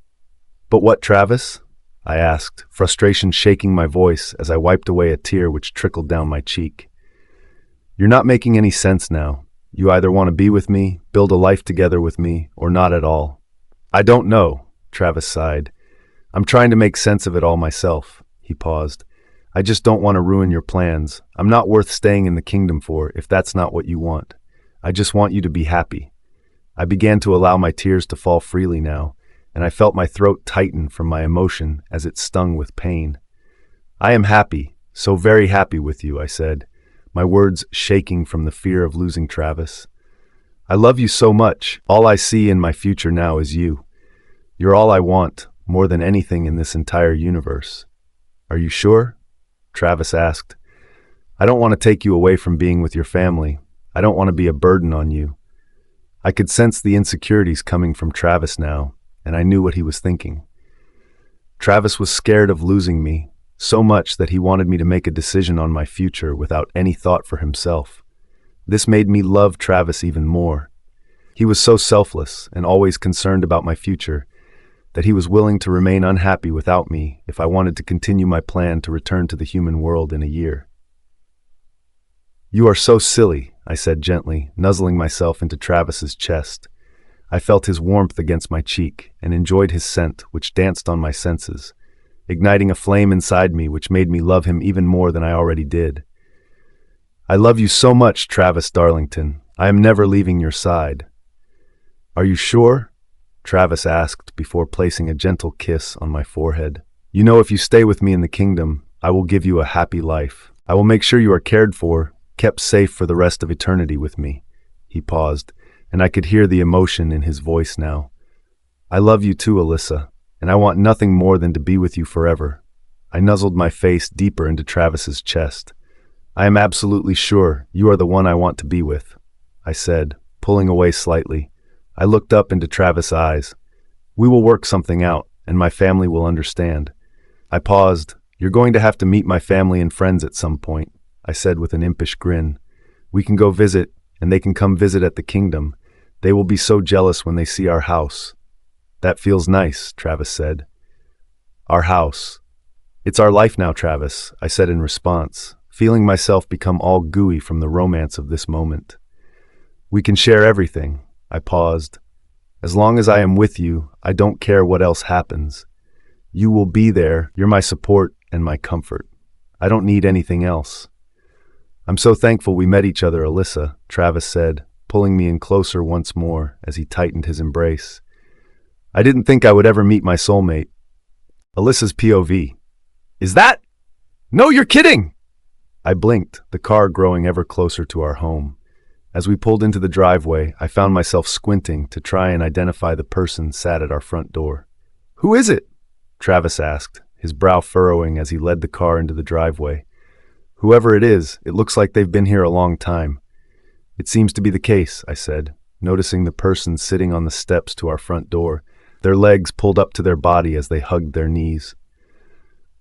what, Travis? I asked, frustration shaking my voice as I wiped away a tear which trickled down my cheek. You're not making any sense now. You either want to be with me, build a life together with me, or not at all. I don't know, Travis sighed. I'm trying to make sense of it all myself. He paused. I just don't want to ruin your plans. I'm not worth staying in the kingdom for if that's not what you want. I just want you to be happy. I began to allow my tears to fall freely now, and I felt my throat tighten from my emotion as it stung with pain. I am happy, so very happy with you, I said, my words shaking from the fear of losing Travis. I love you so much. All I see in my future now is you. You're all I want, more than anything in this entire universe. Are you sure? Travis asked. I don't want to take you away from being with your family. I don't want to be a burden on you. I could sense the insecurities coming from Travis now, and I knew what he was thinking. Travis was scared of losing me, so much that he wanted me to make a decision on my future without any thought for himself. This made me love Travis even more. He was so selfless and always concerned about my future that he was willing to remain unhappy without me if I wanted to continue my plan to return to the human world in a year. You are so silly, I said gently, nuzzling myself into Travis's chest. I felt his warmth against my cheek and enjoyed his scent, which danced on my senses, igniting a flame inside me which made me love him even more than I already did. I love you so much, Travis Darlington. I am never leaving your side. Are you sure? Travis asked before placing a gentle kiss on my forehead. You know, if you stay with me in the kingdom, I will give you a happy life. I will make sure you are cared for, kept safe for the rest of eternity with me. He paused, and I could hear the emotion in his voice now. I love you too, Alyssa, and I want nothing more than to be with you forever. I nuzzled my face deeper into Travis's chest. I am absolutely sure you are the one I want to be with, I said, pulling away slightly. I looked up into Travis' eyes. We will work something out, and my family will understand. I paused. You're going to have to meet my family and friends at some point, I said with an impish grin. We can go visit, and they can come visit at the kingdom. They will be so jealous when they see our house. That feels nice, Travis said. Our house. It's our life now, Travis, I said in response, feeling myself become all gooey from the romance of this moment. We can share everything, I paused. As long as I am with you, I don't care what else happens. You will be there, you're my support and my comfort. I don't need anything else. I'm so thankful we met each other, Alyssa, Travis said, pulling me in closer once more as he tightened his embrace. I didn't think I would ever meet my soulmate. Alyssa's POV. Is that? No, you're kidding! I blinked, the car growing ever closer to our home. As we pulled into the driveway, I found myself squinting to try and identify the person sat at our front door. Who is it? Travis asked, his brow furrowing as he led the car into the driveway. Whoever it is, it looks like they've been here a long time. It seems to be the case, I said, noticing the person sitting on the steps to our front door, their legs pulled up to their body as they hugged their knees.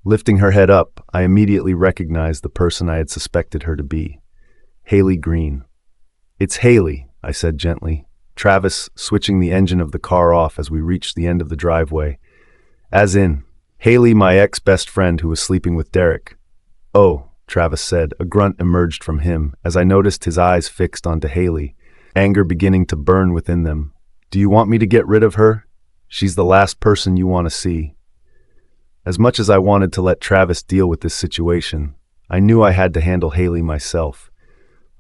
Lifting her head up, I immediately recognized the person I had suspected her to be. Haley Green. It's Haley, I said gently, Travis switching the engine of the car off as we reached the end of the driveway. As in, Haley, my ex-best friend who was sleeping with Derek. Oh, Travis said, a grunt emerged from him as I noticed his eyes fixed onto Haley, anger beginning to burn within them. Do you want me to get rid of her? She's the last person you want to see. As much as I wanted to let Travis deal with this situation, I knew I had to handle Haley myself.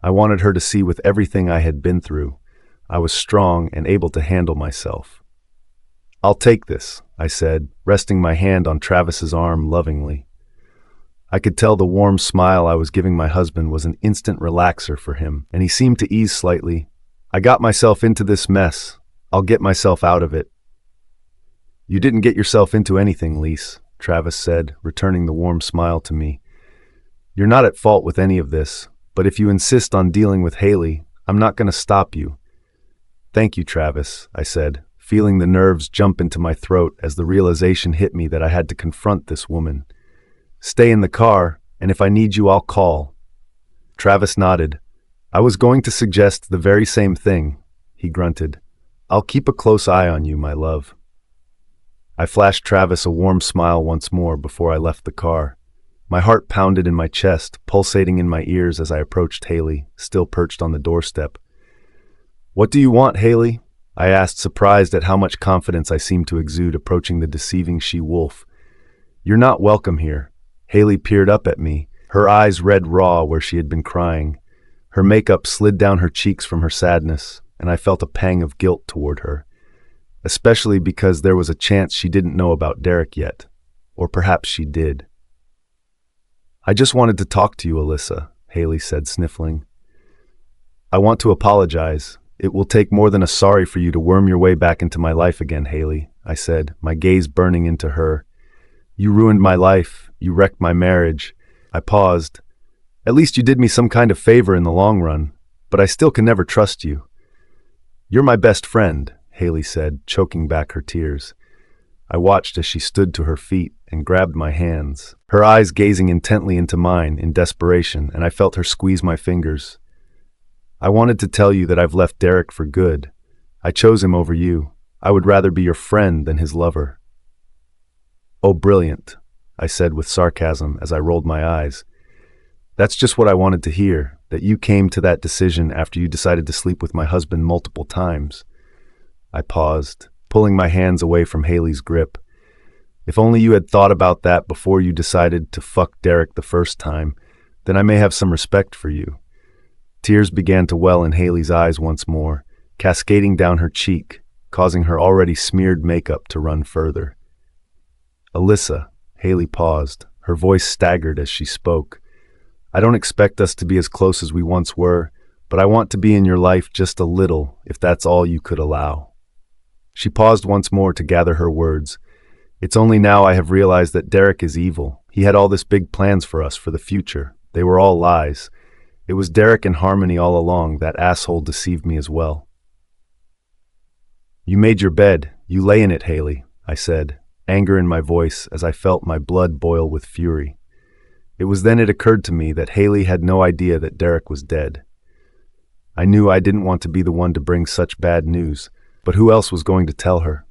I wanted her to see with everything I had been through, I was strong and able to handle myself. I'll take this, I said, resting my hand on Travis's arm lovingly. I could tell the warm smile I was giving my husband was an instant relaxer for him, and he seemed to ease slightly. I got myself into this mess. I'll get myself out of it. You didn't get yourself into anything, Lise, Travis said, returning the warm smile to me. You're not at fault with any of this, but if you insist on dealing with Haley, I'm not going to stop you. Thank you, Travis, I said, feeling the nerves jump into my throat as the realization hit me that I had to confront this woman. Stay in the car, and if I need you, I'll call. Travis nodded. I was going to suggest the very same thing, he grunted. I'll keep a close eye on you, my love. I flashed Travis a warm smile once more before I left the car. My heart pounded in my chest, pulsating in my ears as I approached Haley, still perched on the doorstep. What do you want, Haley? I asked, surprised at how much confidence I seemed to exude approaching the deceiving she-wolf. You're not welcome here. Haley peered up at me, her eyes red raw where she had been crying. Her makeup slid down her cheeks from her sadness, and I felt a pang of guilt toward her, especially because there was a chance she didn't know about Derek yet. Or perhaps she did. I just wanted to talk to you, Alyssa, Haley said, sniffling. I want to apologize. It will take more than a sorry for you to worm your way back into my life again, Haley, I said, my gaze burning into her. You ruined my life. You wrecked my marriage. I paused. At least you did me some kind of favor in the long run, but I still can never trust you. You're my best friend, Haley said, choking back her tears. I watched as she stood to her feet and grabbed my hands, her eyes gazing intently into mine in desperation, and I felt her squeeze my fingers. I wanted to tell you that I've left Derek for good. I chose him over you. I would rather be your friend than his lover. Oh, brilliant, I said with sarcasm as I rolled my eyes. That's just what I wanted to hear, that you came to that decision after you decided to sleep with my husband multiple times. I paused, pulling my hands away from Haley's grip. If only you had thought about that before you decided to fuck Derek the first time, then I may have some respect for you. Tears began to well in Haley's eyes once more, cascading down her cheek, causing her already smeared makeup to run further. Alyssa, Haley paused, her voice staggered as she spoke. I don't expect us to be as close as we once were, but I want to be in your life just a little, if that's all you could allow. She paused once more to gather her words. It's only now I have realized that Derek is evil. He had all this big plans for us for the future. They were all lies. It was Derek and Harmony all along. That asshole deceived me as well. You made your bed. You lay in it, Haley, I said, anger in my voice as I felt my blood boil with fury. It was then it occurred to me that Haley had no idea that Derek was dead. I knew I didn't want to be the one to bring such bad news, but who else was going to tell her?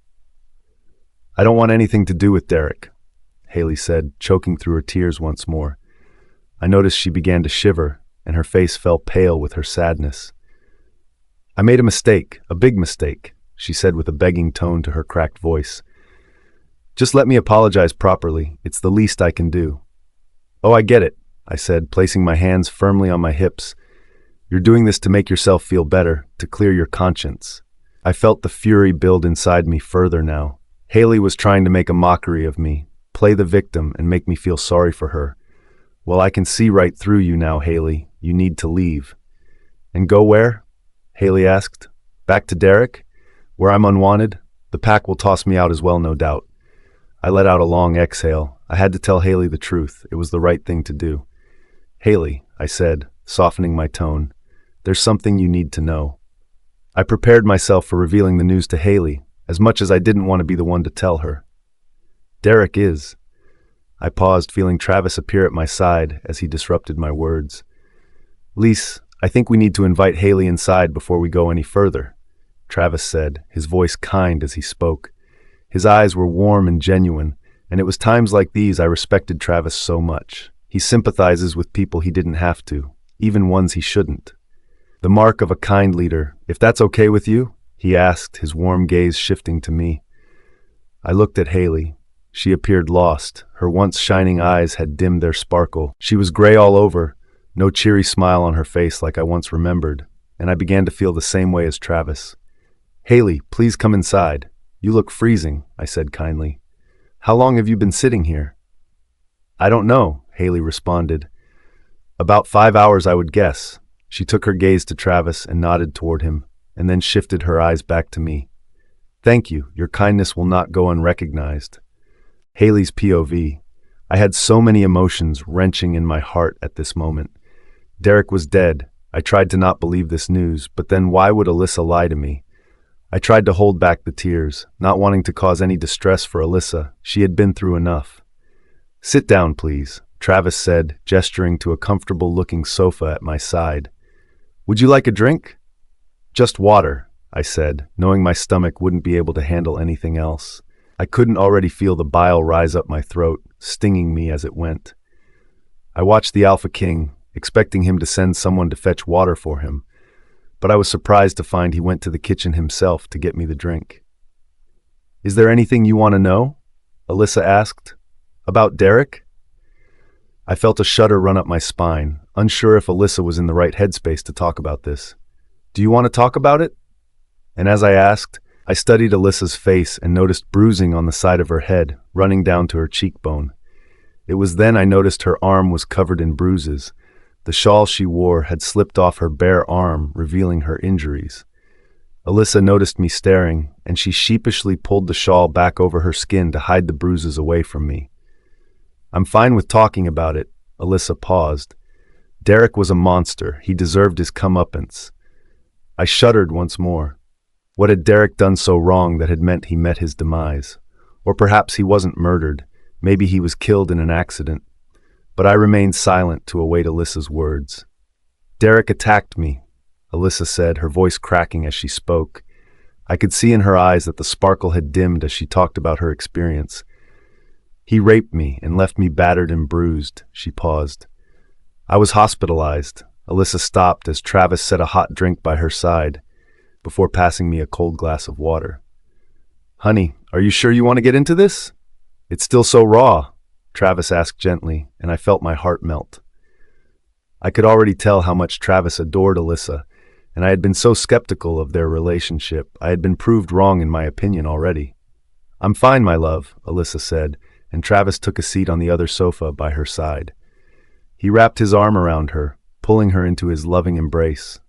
I don't want anything to do with Derek, Haley said, choking through her tears once more. I noticed she began to shiver, and her face fell pale with her sadness. I made a mistake, a big mistake, she said with a begging tone to her cracked voice. Just let me apologize properly. It's the least I can do. Oh, I get it, I said, placing my hands firmly on my hips. You're doing this to make yourself feel better, to clear your conscience. I felt the fury build inside me further now. Haley was trying to make a mockery of me, play the victim and make me feel sorry for her. Well, I can see right through you now, Haley. You need to leave. And go where? Haley asked. Back to Derek? Where I'm unwanted? The pack will toss me out as well, no doubt. I let out a long exhale. I had to tell Haley the truth. It was the right thing to do. Haley, I said, softening my tone, there's something you need to know. I prepared myself for revealing the news to Haley, as much as I didn't want to be the one to tell her. Derek is. I paused, feeling Travis appear at my side as he disrupted my words. Lise, I think we need to invite Haley inside before we go any further, Travis said, his voice kind as he spoke. His eyes were warm and genuine, and it was times like these I respected Travis so much. He sympathizes with people he didn't have to, even ones he shouldn't. The mark of a kind leader. If that's okay with you? He asked, his warm gaze shifting to me. I looked at Haley. She appeared lost. Her once shining eyes had dimmed their sparkle. She was gray all over, no cheery smile on her face like I once remembered, and I began to feel the same way as Travis. Haley, please come inside. You look freezing, I said kindly. How long have you been sitting here? I don't know, Haley responded. About 5 hours, I would guess. She took her gaze to Travis and nodded toward him, and then shifted her eyes back to me. Thank you. Your kindness will not go unrecognized. Haley's POV. I had so many emotions wrenching in my heart at this moment. Derek was dead. I tried to not believe this news, but then why would Alyssa lie to me? I tried to hold back the tears, not wanting to cause any distress for Alyssa. She had been through enough. Sit down, please, Travis said, gesturing to a comfortable-looking sofa at my side. Would you like a drink? Just water, I said, knowing my stomach wouldn't be able to handle anything else. I couldn't already feel the bile rise up my throat, stinging me as it went. I watched the Alpha King, expecting him to send someone to fetch water for him, but I was surprised to find he went to the kitchen himself to get me the drink. Is there anything you want to know? Alyssa asked. About Derek? I felt a shudder run up my spine, unsure if Alyssa was in the right headspace to talk about this. Do you want to talk about it? And as I asked, I studied Alyssa's face and noticed bruising on the side of her head, running down to her cheekbone. It was then I noticed her arm was covered in bruises. The shawl she wore had slipped off her bare arm, revealing her injuries. Alyssa noticed me staring, and she sheepishly pulled the shawl back over her skin to hide the bruises away from me. I'm fine with talking about it, Alyssa paused. Derek was a monster. He deserved his comeuppance. I shuddered once more. What had Derek done so wrong that had meant he met his demise? Or perhaps he wasn't murdered. Maybe he was killed in an accident. But I remained silent to await Alyssa's words. Derek attacked me, Alyssa said, her voice cracking as she spoke. I could see in her eyes that the sparkle had dimmed as she talked about her experience. He raped me and left me battered and bruised, she paused. I was hospitalized. Alyssa stopped as Travis set a hot drink by her side, before passing me a cold glass of water. Honey, are you sure you want to get into this? It's still so raw, Travis asked gently, and I felt my heart melt. I could already tell how much Travis adored Alyssa, and I had been so skeptical of their relationship. I had been proved wrong in my opinion already. "I'm fine, my love," Alyssa said, and Travis took a seat on the other sofa by her side. He wrapped his arm around her, pulling her into his loving embrace.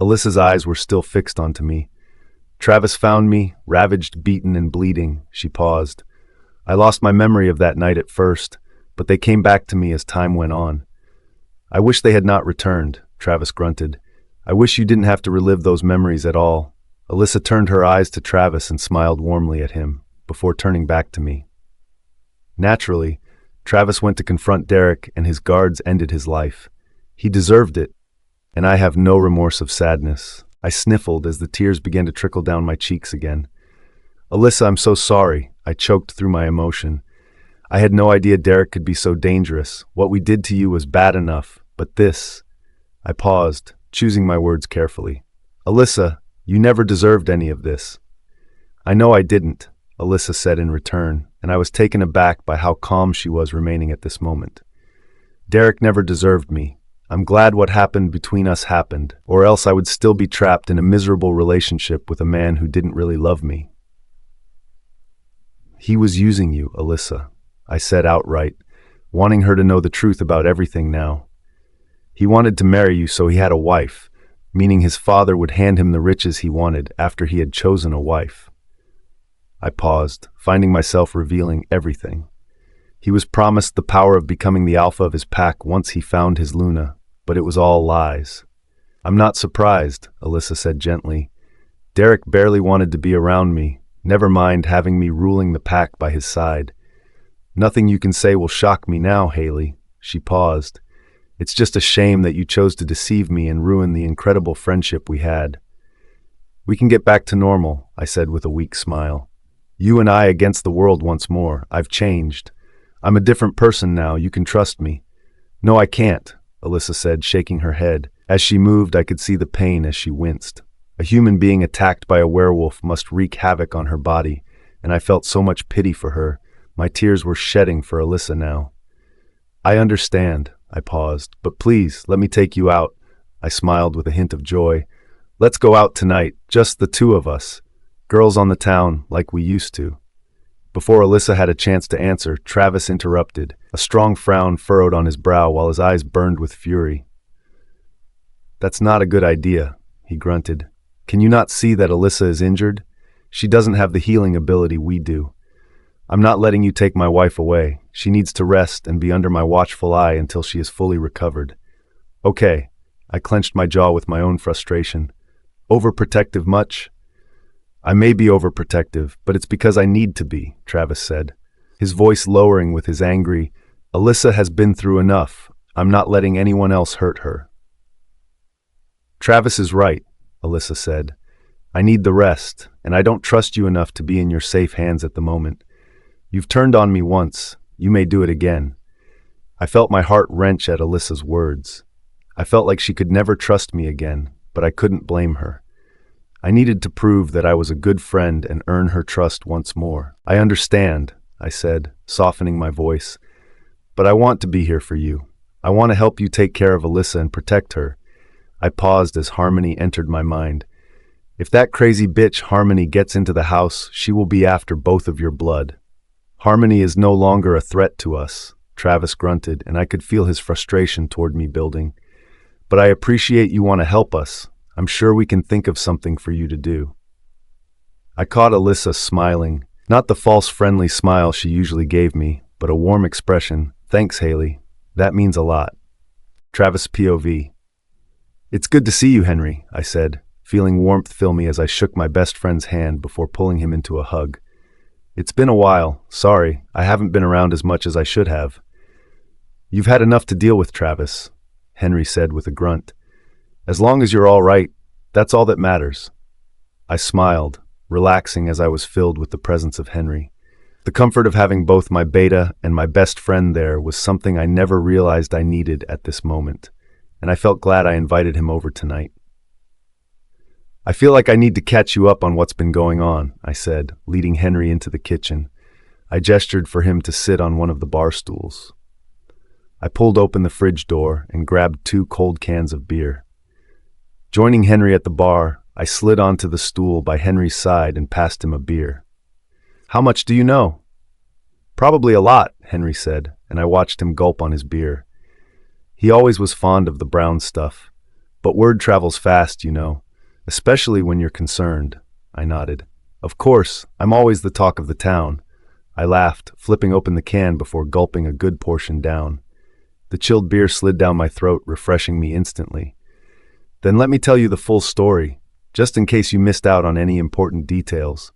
Alyssa's eyes were still fixed onto me. "Travis found me, ravaged, beaten, and bleeding." She paused. "I lost my memory of that night at first, but they came back to me as time went on." "I wish they had not returned," Travis grunted. "I wish you didn't have to relive those memories at all." Alyssa turned her eyes to Travis and smiled warmly at him, before turning back to me. Naturally, Travis went to confront Derek, and his guards ended his life. He deserved it, and I have no remorse of sadness. I sniffled as the tears began to trickle down my cheeks again. "Alyssa, I'm so sorry," I choked through my emotion. "I had no idea Derek could be so dangerous. What we did to you was bad enough, but this—" I paused, choosing my words carefully. "Alyssa, you never deserved any of this." "I know I didn't," Alyssa said in return, and I was taken aback by how calm she was remaining at this moment. "Derek never deserved me. I'm glad what happened between us happened, or else I would still be trapped in a miserable relationship with a man who didn't really love me." "He was using you, Alyssa," I said outright, wanting her to know the truth about everything now. "He wanted to marry you so he had a wife, meaning his father would hand him the riches he wanted after he had chosen a wife." I paused, finding myself revealing everything. He was promised the power of becoming the alpha of his pack once he found his Luna, but it was all lies. "I'm not surprised," Alyssa said gently. "Derek barely wanted to be around me, never mind having me ruling the pack by his side. Nothing you can say will shock me now, Haley." She paused. "It's just a shame that you chose to deceive me and ruin the incredible friendship we had." "We can get back to normal," I said with a weak smile. "You and I against the world once more. I've changed. I'm a different person now, you can trust me." "No, I can't," Alyssa said, shaking her head. As she moved, I could see the pain as she winced. A human being attacked by a werewolf must wreak havoc on her body, and I felt so much pity for her. My tears were shedding for Alyssa now. "I understand," I paused, "but please, let me take you out." I smiled with a hint of joy. "Let's go out tonight, just the two of us. Girls on the town, like we used to." Before Alyssa had a chance to answer, Travis interrupted. A strong frown furrowed on his brow while his eyes burned with fury. "That's not a good idea," he grunted. "Can you not see that Alyssa is injured? She doesn't have the healing ability we do. I'm not letting you take my wife away. She needs to rest and be under my watchful eye until she is fully recovered." "Okay." I clenched my jaw with my own frustration. "Overprotective much?" "I may be overprotective, but it's because I need to be," Travis said, his voice lowering with his angry, "Alyssa has been through enough. I'm not letting anyone else hurt her." "Travis is right," Alyssa said. "I need the rest, and I don't trust you enough to be in your safe hands at the moment. You've turned on me once. You may do it again." I felt my heart wrench at Alyssa's words. I felt like she could never trust me again, but I couldn't blame her. I needed to prove that I was a good friend and earn her trust once more. "I understand," I said, softening my voice, "but I want to be here for you. I want to help you take care of Alyssa and protect her." I paused as Harmony entered my mind. "If that crazy bitch Harmony gets into the house, she will be after both of your blood." "Harmony is no longer a threat to us," Travis grunted, and I could feel his frustration toward me building. "But I appreciate you want to help us. I'm sure we can think of something for you to do." I caught Alyssa smiling, not the false friendly smile she usually gave me, but a warm expression. "Thanks, Haley. That means a lot." Travis POV. "It's good to see you, Henry," I said, feeling warmth fill me as I shook my best friend's hand before pulling him into a hug. "It's been a while. Sorry, I haven't been around as much as I should have." "You've had enough to deal with, Travis," Henry said with a grunt. "As long as you're all right, that's all that matters." I smiled, relaxing as I was filled with the presence of Henry. The comfort of having both my beta and my best friend there was something I never realized I needed at this moment, and I felt glad I invited him over tonight. "I feel like I need to catch you up on what's been going on," I said, leading Henry into the kitchen. I gestured for him to sit on one of the bar stools. I pulled open the fridge door and grabbed 2 cold cans of beer. Joining Henry at the bar, I slid onto the stool by Henry's side and passed him a beer. "How much do you know?" "Probably a lot," Henry said, and I watched him gulp on his beer. He always was fond of the brown stuff. "But word travels fast, you know, especially when you're concerned." I nodded. "Of course, I'm always the talk of the town." I laughed, flipping open the can before gulping a good portion down. The chilled beer slid down my throat, refreshing me instantly. "Then let me tell you the full story, just in case you missed out on any important details."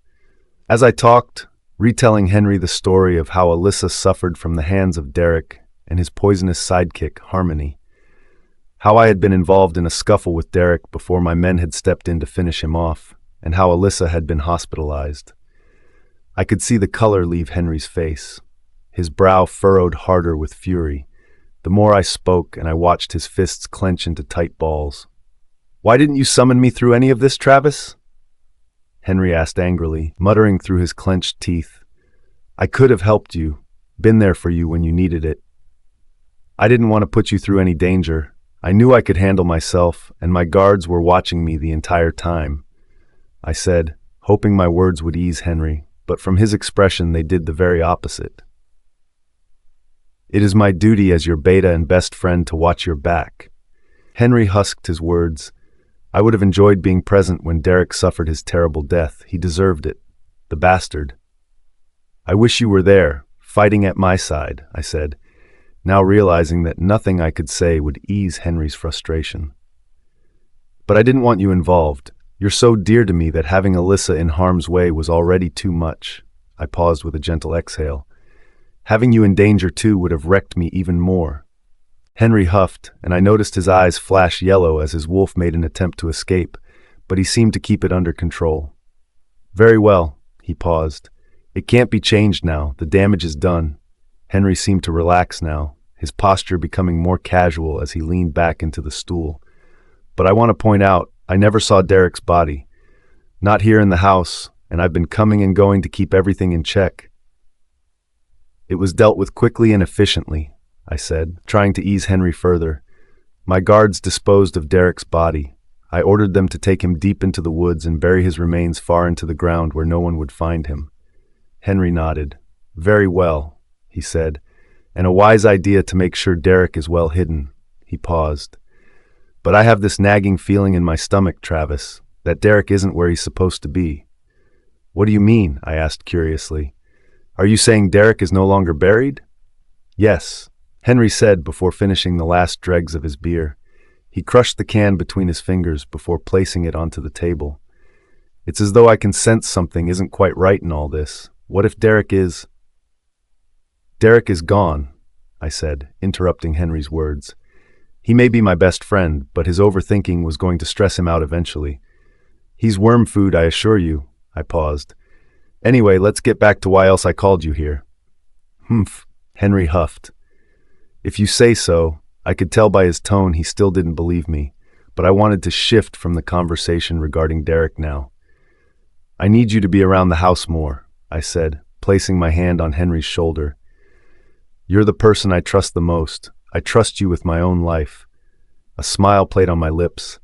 As I talked, retelling Henry the story of how Alyssa suffered from the hands of Derek and his poisonous sidekick, Harmony. How I had been involved in a scuffle with Derek before my men had stepped in to finish him off, and how Alyssa had been hospitalized. I could see the color leave Henry's face. His brow furrowed harder with fury. The more I spoke, and I watched his fists clench into tight balls. "Why didn't you summon me through any of this, Travis?" Henry asked angrily, muttering through his clenched teeth. "I could have helped you, been there for you when you needed it. I didn't want to put you through any danger. I knew I could handle myself, and my guards were watching me the entire time," I said, hoping my words would ease Henry, but from his expression they did the very opposite. "It is my duty as your beta and best friend to watch your back." Henry husked his words. "I would have enjoyed being present when Derek suffered his terrible death. He deserved it. The bastard." "I wish you were there, fighting at my side," I said, now realizing that nothing I could say would ease Henry's frustration. "But I didn't want you involved. You're so dear to me that having Alyssa in harm's way was already too much." I paused with a gentle exhale. "Having you in danger too would have wrecked me even more." Henry huffed, and I noticed his eyes flash yellow as his wolf made an attempt to escape, but he seemed to keep it under control. "Very well," he paused. "It can't be changed now. The damage is done." Henry seemed to relax now, his posture becoming more casual as he leaned back into the stool. "But I want to point out, I never saw Derek's body. Not here in the house, and I've been coming and going to keep everything in check." "It was dealt with quickly and efficiently," I said, trying to ease Henry further. "My guards disposed of Derek's body. I ordered them to take him deep into the woods and bury his remains far into the ground where no one would find him." Henry nodded. "Very well," he said, "and a wise idea to make sure Derek is well hidden." He paused. "But I have this nagging feeling in my stomach, Travis, that Derek isn't where he's supposed to be." "What do you mean?" I asked curiously. "Are you saying Derek is no longer buried?" "Yes," Henry said before finishing the last dregs of his beer. He crushed the can between his fingers before placing it onto the table. "It's as though I can sense something isn't quite right in all this. What if Derek is—" "Derek is gone," I said, interrupting Henry's words. "He may be my best friend, but his overthinking was going to stress him out eventually. He's worm food, I assure you." I paused. "Anyway, let's get back to why else I called you here." "Humph," Henry huffed. If you say so. I could tell by his tone he still didn't believe me, but I wanted to shift from the conversation regarding Derek now. "I need you to be around the house more," I said, placing my hand on Henry's shoulder. "You're the person I trust the most. I trust you with my own life." A smile played on my lips.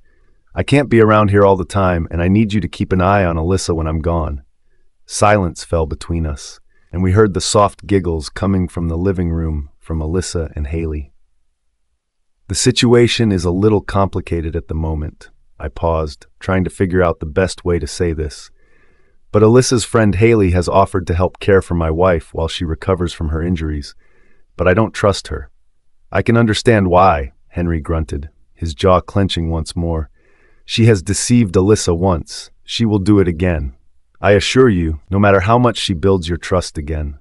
"I can't be around here all the time, and I need you to keep an eye on Alyssa when I'm gone." Silence fell between us, and we heard the soft giggles coming from the living room from Alyssa and Haley. "The situation is a little complicated at the moment." I paused, trying to figure out the best way to say this. "But Alyssa's friend Haley has offered to help care for my wife while she recovers from her injuries, but I don't trust her." "I can understand why," Henry grunted, his jaw clenching once more. "She has deceived Alyssa once. She will do it again. I assure you, no matter how much she builds your trust again."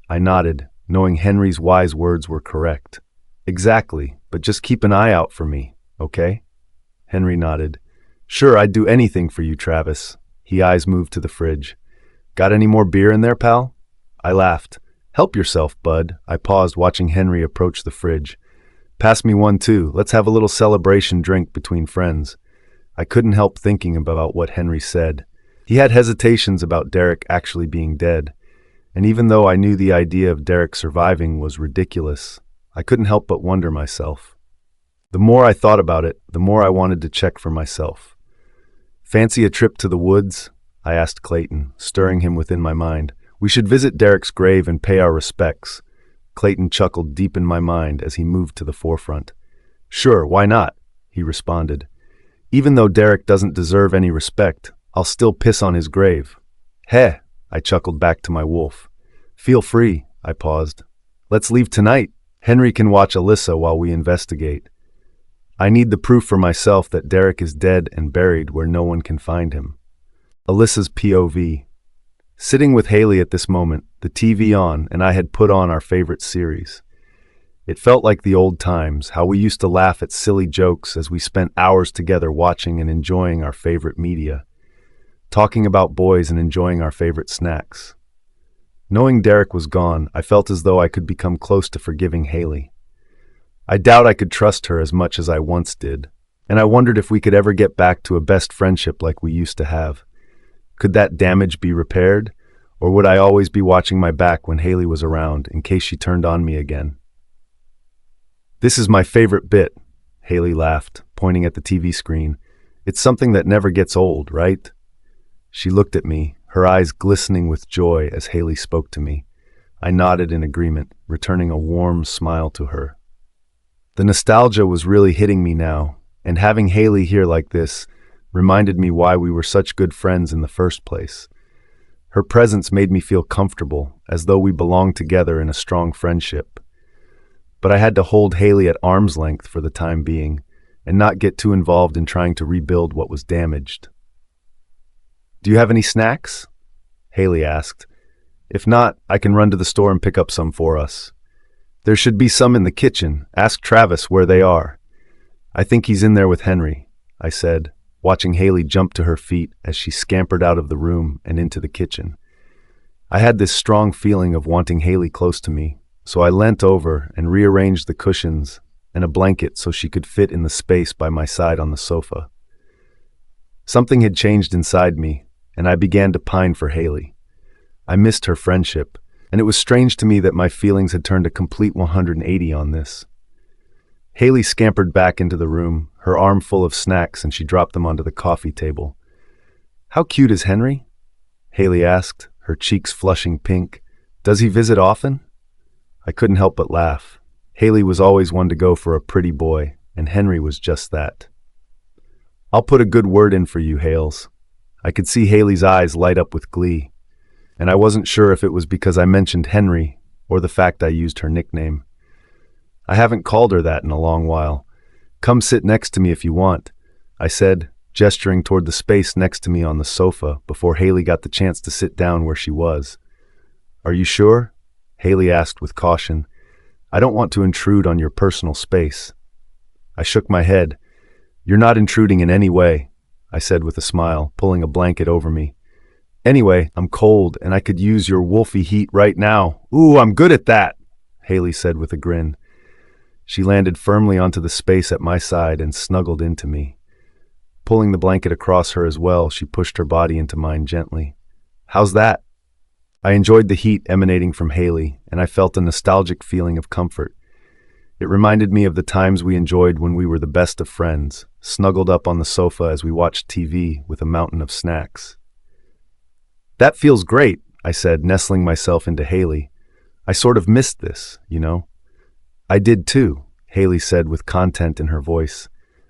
I nodded, knowing Henry's wise words were correct. "Exactly, but just keep an eye out for me, okay?" Henry nodded. "Sure, I'd do anything for you, Travis." His eyes moved to the fridge. "Got any more beer in there, pal?" I laughed. "Help yourself, bud." I paused, watching Henry approach the fridge. "Pass me one too. Let's have a little celebration drink between friends." I couldn't help thinking about what Henry said. He had hesitations about Derek actually being dead, and even though I knew the idea of Derek surviving was ridiculous, I couldn't help but wonder myself. The more I thought about it, the more I wanted to check for myself. Fancy a trip to the woods? I asked Clayton, stirring him within my mind. We should visit Derek's grave and pay our respects. Clayton chuckled deep in my mind as he moved to the forefront. Sure, why not? He responded. Even though Derek doesn't deserve any respect, I'll still piss on his grave. Heh, I chuckled back to my wolf. Feel free, I paused. Let's leave tonight. Henry can watch Alyssa while we investigate. I need the proof for myself that Derek is dead and buried where no one can find him. Alyssa's POV. Sitting with Haley at this moment, the TV on, and I had put on our favorite series. It felt like the old times, how we used to laugh at silly jokes as we spent hours together watching and enjoying our favorite media, talking about boys and enjoying our favorite snacks. Knowing Derek was gone, I felt as though I could become close to forgiving Haley. I doubt I could trust her as much as I once did, and I wondered if we could ever get back to a best friendship like we used to have. Could that damage be repaired, or would I always be watching my back when Haley was around in case she turned on me again? This is my favorite bit, Haley laughed, pointing at the TV screen. It's something that never gets old, right? She looked at me, her eyes glistening with joy as Haley spoke to me. I nodded in agreement, returning a warm smile to her. The nostalgia was really hitting me now, and having Haley here like this reminded me why we were such good friends in the first place. Her presence made me feel comfortable, as though we belonged together in a strong friendship. But I had to hold Haley at arm's length for the time being, and not get too involved in trying to rebuild what was damaged. Do you have any snacks? Haley asked. If not, I can run to the store and pick up some for us. There should be some in the kitchen. Ask Travis where they are. I think he's in there with Henry, I said, watching Haley jump to her feet as she scampered out of the room and into the kitchen. I had this strong feeling of wanting Haley close to me, so I leant over and rearranged the cushions and a blanket so she could fit in the space by my side on the sofa. Something had changed inside me, and I began to pine for Haley. I missed her friendship, and it was strange to me that my feelings had turned a complete 180 on this. Haley scampered back into the room, her arm full of snacks, and she dropped them onto the coffee table. How cute is Henry? Haley asked, her cheeks flushing pink. Does he visit often? I couldn't help but laugh. Haley was always one to go for a pretty boy, and Henry was just that. I'll put a good word in for you, Hales. I could see Haley's eyes light up with glee, and I wasn't sure if it was because I mentioned Henry or the fact I used her nickname. I haven't called her that in a long while. Come sit next to me if you want, I said, gesturing toward the space next to me on the sofa before Haley got the chance to sit down where she was. Are you sure? Haley asked with caution. I don't want to intrude on your personal space. I shook my head. You're not intruding in any way, I said with a smile, pulling a blanket over me. Anyway, I'm cold and I could use your wolfy heat right now. Ooh, I'm good at that, Haley said with a grin. She landed firmly onto the space at my side and snuggled into me. Pulling the blanket across her as well, she pushed her body into mine gently. How's that? I enjoyed the heat emanating from Haley, and I felt a nostalgic feeling of comfort. It reminded me of the times we enjoyed when we were the best of friends, snuggled up on the sofa as we watched TV with a mountain of snacks. That feels great, I said, nestling myself into Haley. I sort of missed this, you know. I did too, Haley said with content in her voice.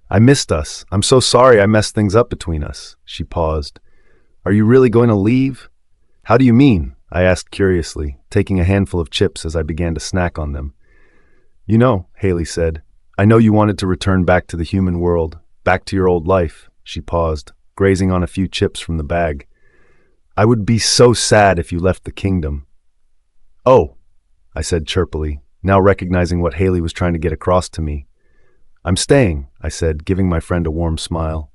I missed us. I'm so sorry I messed things up between us. She paused. Are you really going to leave? How do you mean? I asked curiously, taking a handful of chips as I began to snack on them. You know, Haley said, I know you wanted to return back to the human world, back to your old life. She paused, grazing on a few chips from the bag. I would be so sad if you left the kingdom. Oh, I said chirpily, now recognizing what Haley was trying to get across to me. I'm staying, I said, giving my friend a warm smile.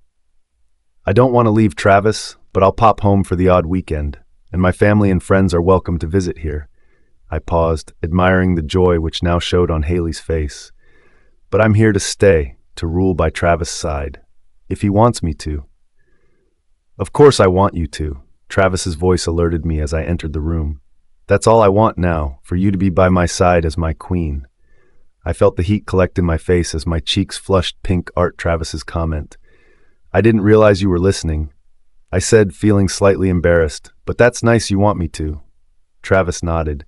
I don't want to leave Travis, but I'll pop home for the odd weekend, and my family and friends are welcome to visit here. I paused, admiring the joy which now showed on Haley's face. But I'm here to stay, to rule by Travis' side, if he wants me to. Of course I want you to, Travis's voice alerted me as I entered the room. That's all I want now, for you to be by my side as my queen. I felt the heat collect in my face as my cheeks flushed pink at Travis's comment. I didn't realize you were listening, I said, feeling slightly embarrassed, but that's nice you want me to. Travis nodded.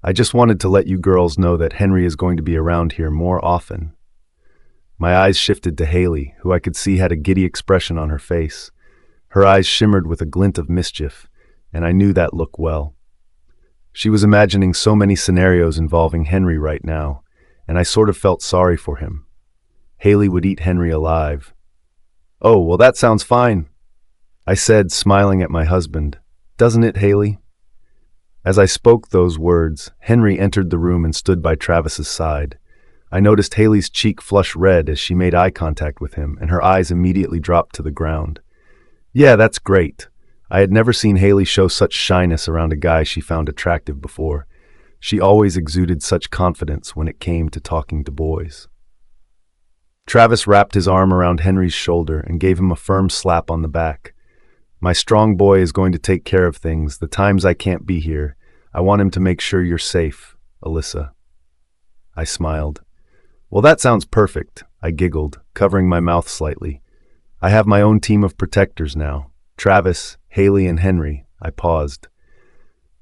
I just wanted to let you girls know that Henry is going to be around here more often. My eyes shifted to Haley, who I could see had a giddy expression on her face. Her eyes shimmered with a glint of mischief, and I knew that look well. She was imagining so many scenarios involving Henry right now, and I sort of felt sorry for him. Haley would eat Henry alive. Oh, well, that sounds fine, I said, smiling at my husband. Doesn't it, Haley? As I spoke those words, Henry entered the room and stood by Travis's side. I noticed Haley's cheek flush red as she made eye contact with him, and her eyes immediately dropped to the ground. Yeah, that's great. I had never seen Haley show such shyness around a guy she found attractive before. She always exuded such confidence when it came to talking to boys. Travis wrapped his arm around Henry's shoulder and gave him a firm slap on the back. My strong boy is going to take care of things the times I can't be here. I want him to make sure you're safe, Alyssa. I smiled. Well, that sounds perfect, I giggled, covering my mouth slightly. I have my own team of protectors now. Travis, Haley, and Henry. I paused.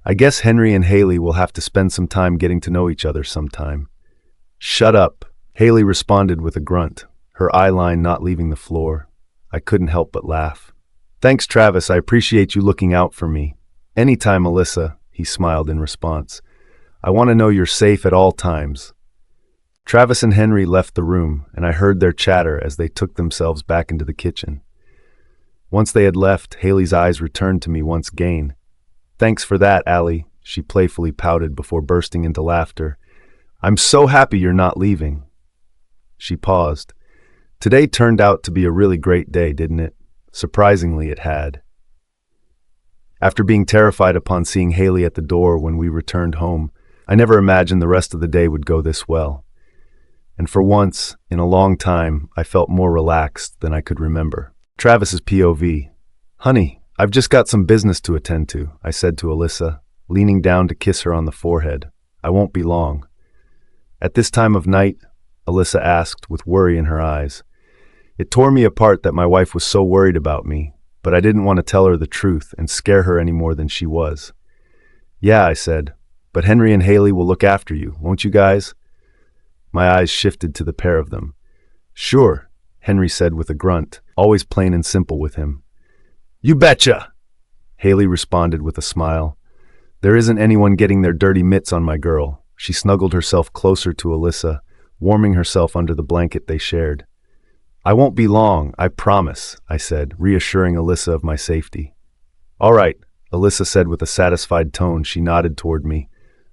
I guess Henry and Haley will have to spend some time getting to know each other sometime. Shut up, Haley responded with a grunt, her eyeline not leaving the floor. I couldn't help but laugh. Thanks, Travis. I appreciate you looking out for me. Anytime, Alyssa, he smiled in response. I want to know you're safe at all times. Travis and Henry left the room, and I heard their chatter as they took themselves back into the kitchen. Once they had left, Haley's eyes returned to me once again. Thanks for that, Ally, she playfully pouted before bursting into laughter. I'm so happy you're not leaving. She paused. Today turned out to be a really great day, didn't it? Surprisingly, it had. After being terrified upon seeing Haley at the door when we returned home, I never imagined the rest of the day would go this well. And for once, in a long time, I felt more relaxed than I could remember. Travis's POV. Honey, I've just got some business to attend to, I said to Alyssa, leaning down to kiss her on the forehead. I won't be long. At this time of night, Alyssa asked, with worry in her eyes. It tore me apart that my wife was so worried about me, but I didn't want to tell her the truth and scare her any more than she was. Yeah, I said, but Henry and Haley will look after you, won't you guys? My eyes shifted to the pair of them. Sure, Henry said with a grunt, always plain and simple with him. You betcha, Haley responded with a smile. There isn't anyone getting their dirty mitts on my girl. She snuggled herself closer to Alyssa, warming herself under the blanket they shared. I won't be long, I promise, I said, reassuring Alyssa of my safety. All right, Alyssa said with a satisfied tone. She nodded toward me.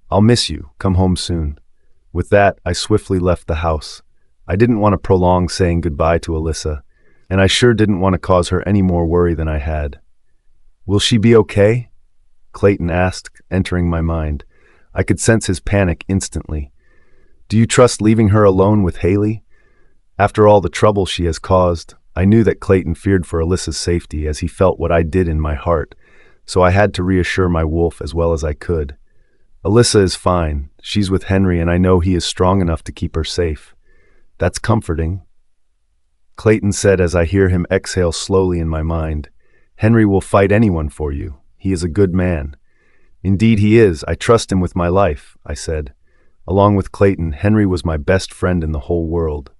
I'll miss you. Come home soon. With that, I swiftly left the house. I didn't want to prolong saying goodbye to Alyssa, and I sure didn't want to cause her any more worry than I had. Will she be okay? Clayton asked, entering my mind. I could sense his panic instantly. Do you trust leaving her alone with Haley? After all the trouble she has caused, I knew that Clayton feared for Alyssa's safety as he felt what I did in my heart, so I had to reassure my wolf as well as I could. Alyssa is fine. She's with Henry, and I know he is strong enough to keep her safe. That's comforting. Clayton said as I hear him exhale slowly in my mind. Henry will fight anyone for you. He is a good man. Indeed he is. I trust him with my life, I said. Along with Clayton, Henry was my best friend in the whole world.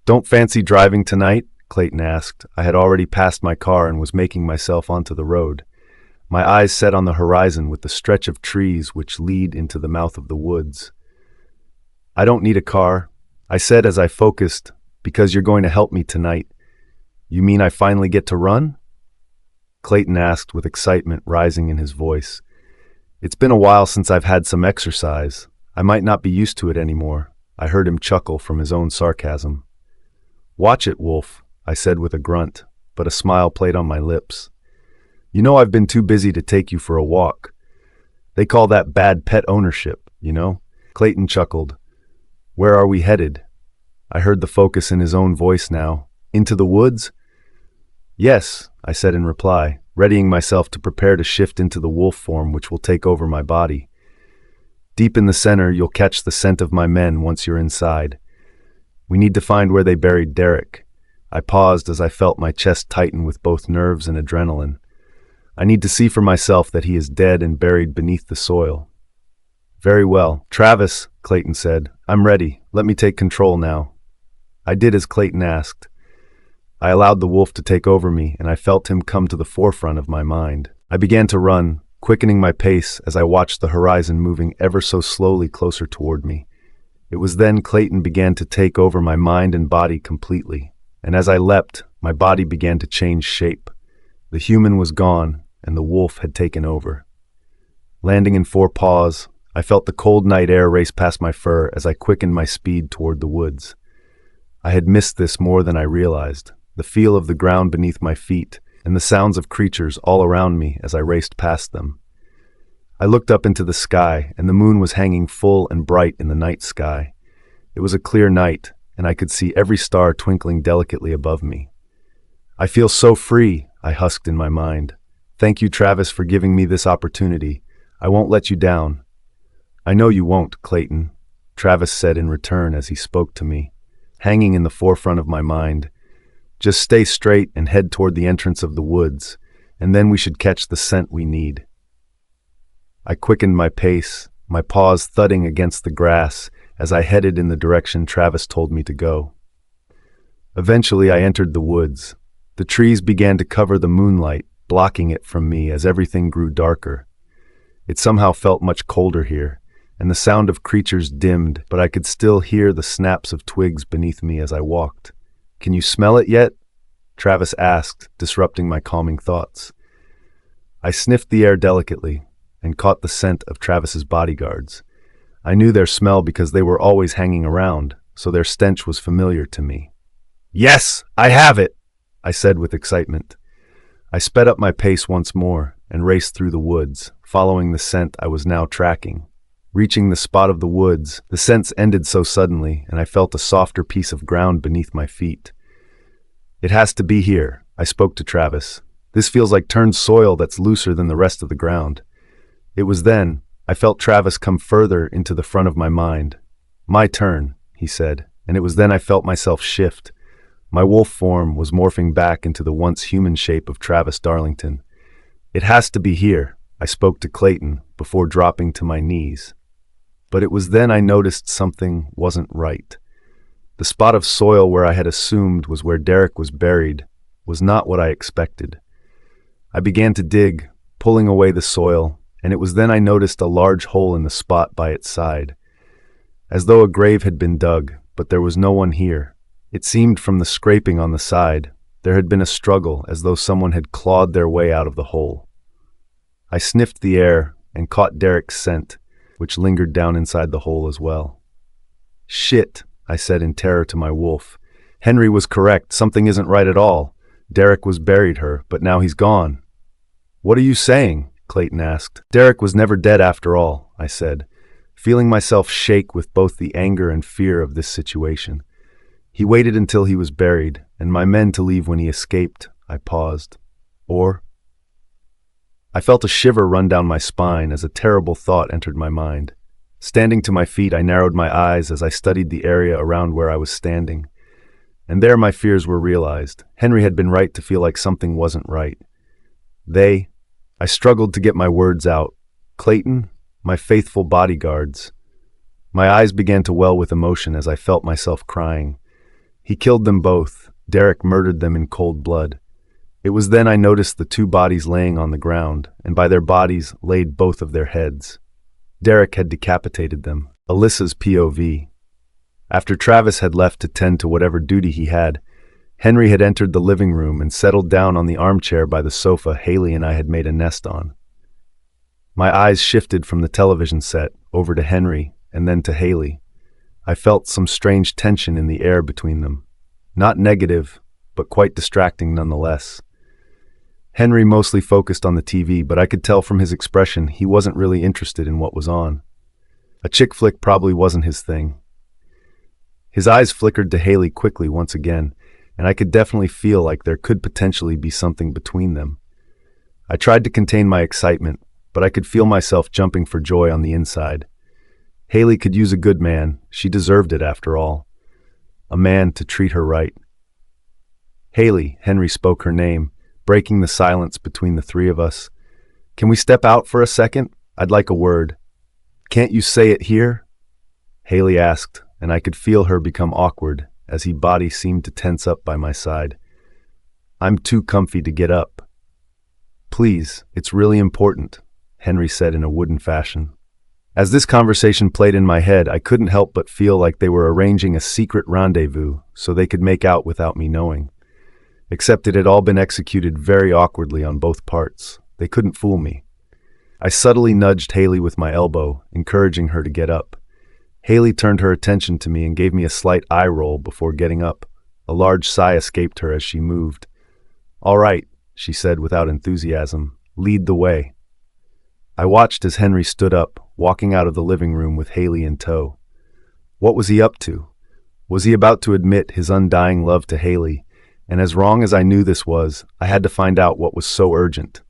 Don't fancy driving tonight? Clayton asked. I had already passed my car and was making myself onto the road. My eyes set on the horizon with the stretch of trees which lead into the mouth of the woods. I don't need a car, I said as I focused, because you're going to help me tonight. You mean I finally get to run? Clayton asked with excitement rising in his voice. It's been a while since I've had some exercise. I might not be used to it anymore. I heard him chuckle from his own sarcasm. Watch it, Wolf, I said with a grunt, but a smile played on my lips. You know I've been too busy to take you for a walk. They call that bad pet ownership, you know? Clayton chuckled. Where are we headed? I heard the focus in his own voice now. Into the woods? Yes, I said in reply, readying myself to prepare to shift into the wolf form which will take over my body. Deep in the center, you'll catch the scent of my men once you're inside. We need to find where they buried Derek. I paused as I felt my chest tighten with both nerves and adrenaline. I need to see for myself that he is dead and buried beneath the soil. Very well. Travis, Clayton said. I'm ready. Let me take control now. I did as Clayton asked. I allowed the wolf to take over me, and I felt him come to the forefront of my mind. I began to run, quickening my pace as I watched the horizon moving ever so slowly closer toward me. It was then Clayton began to take over my mind and body completely, and as I leapt, my body began to change shape. The human was gone, and the wolf had taken over. Landing in 4 paws, I felt the cold night air race past my fur as I quickened my speed toward the woods. I had missed this more than I realized, the feel of the ground beneath my feet, and the sounds of creatures all around me as I raced past them. I looked up into the sky, and the moon was hanging full and bright in the night sky. It was a clear night, and I could see every star twinkling delicately above me. I feel so free, I husked in my mind. Thank you, Travis, for giving me this opportunity. I won't let you down. I know you won't, Clayton, Travis said in return as he spoke to me, hanging in the forefront of my mind. Just stay straight and head toward the entrance of the woods, and then we should catch the scent we need. I quickened my pace, my paws thudding against the grass as I headed in the direction Travis told me to go. Eventually, I entered the woods. The trees began to cover the moonlight, blocking it from me as everything grew darker. It somehow felt much colder here, and the sound of creatures dimmed, but I could still hear the snaps of twigs beneath me as I walked. Can you smell it yet? Travis asked, disrupting my calming thoughts. I sniffed the air delicately and caught the scent of Travis's bodyguards. I knew their smell because they were always hanging around, so their stench was familiar to me. Yes, I have it, I said with excitement. I sped up my pace once more and raced through the woods, following the scent I was now tracking. Reaching the spot of the woods, the scents ended so suddenly, and I felt a softer piece of ground beneath my feet. It has to be here, I spoke to Travis. This feels like turned soil that's looser than the rest of the ground. It was then I felt Travis come further into the front of my mind. My turn, he said, and it was then I felt myself shift. My wolf form was morphing back into the once human shape of Travis Darlington. It has to be here, I spoke to Clayton before dropping to my knees. But it was then I noticed something wasn't right. The spot of soil where I had assumed was where Derek was buried was not what I expected. I began to dig, pulling away the soil, and it was then I noticed a large hole in the spot by its side, as though a grave had been dug, but there was no one here. It seemed from the scraping on the side, there had been a struggle as though someone had clawed their way out of the hole. I sniffed the air and caught Derek's scent, which lingered down inside the hole as well. Shit, I said in terror to my wolf. Henry was correct, something isn't right at all. Derek was buried her, but now he's gone. What are you saying? Clayton asked. Derek was never dead after all, I said, feeling myself shake with both the anger and fear of this situation. He waited until he was buried, and my men to leave when he escaped. I paused. Or? I felt a shiver run down my spine as a terrible thought entered my mind. Standing to my feet, I narrowed my eyes as I studied the area around where I was standing. And there my fears were realized. Henry had been right to feel like something wasn't right. I struggled to get my words out. Clayton, my faithful bodyguards. My eyes began to well with emotion as I felt myself crying. He killed them both. Derek murdered them in cold blood. It was then I noticed the 2 bodies laying on the ground, and by their bodies laid both of their heads. Derek had decapitated them. Alyssa's POV. After Travis had left to tend to whatever duty he had, Henry had entered the living room and settled down on the armchair by the sofa Haley and I had made a nest on. My eyes shifted from the television set over to Henry and then to Haley. I felt some strange tension in the air between them. Not negative, but quite distracting nonetheless. Henry mostly focused on the TV, but I could tell from his expression he wasn't really interested in what was on. A chick flick probably wasn't his thing. His eyes flickered to Haley quickly once again, and I could definitely feel like there could potentially be something between them. I tried to contain my excitement, but I could feel myself jumping for joy on the inside. Haley could use a good man. She deserved it after all. A man to treat her right. Haley, Henry spoke her name, breaking the silence between the three of us. Can we step out for a second? I'd like a word. Can't you say it here? Haley asked, and I could feel her become awkward as his body seemed to tense up by my side. I'm too comfy to get up. Please, it's really important, Henry said in a wooden fashion. As this conversation played in my head, I couldn't help but feel like they were arranging a secret rendezvous so they could make out without me knowing. Except it had all been executed very awkwardly on both parts. They couldn't fool me. I subtly nudged Haley with my elbow, encouraging her to get up. Haley turned her attention to me and gave me a slight eye roll before getting up. A large sigh escaped her as she moved. All right, she said without enthusiasm. Lead the way. I watched as Henry stood up, walking out of the living room with Haley in tow. What was he up to? Was he about to admit his undying love to Haley? And as wrong as I knew this was, I had to find out what was so urgent.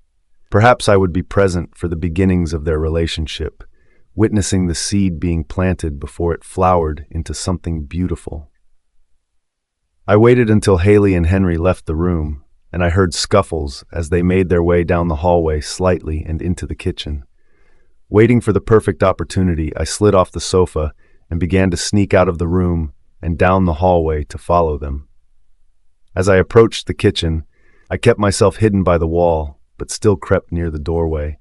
Perhaps I would be present for the beginnings of their relationship, witnessing the seed being planted before it flowered into something beautiful. I waited until Haley and Henry left the room, and I heard scuffles as they made their way down the hallway slightly and into the kitchen. Waiting for the perfect opportunity, I slid off the sofa and began to sneak out of the room and down the hallway to follow them. As I approached the kitchen, I kept myself hidden by the wall, but still crept near the doorway.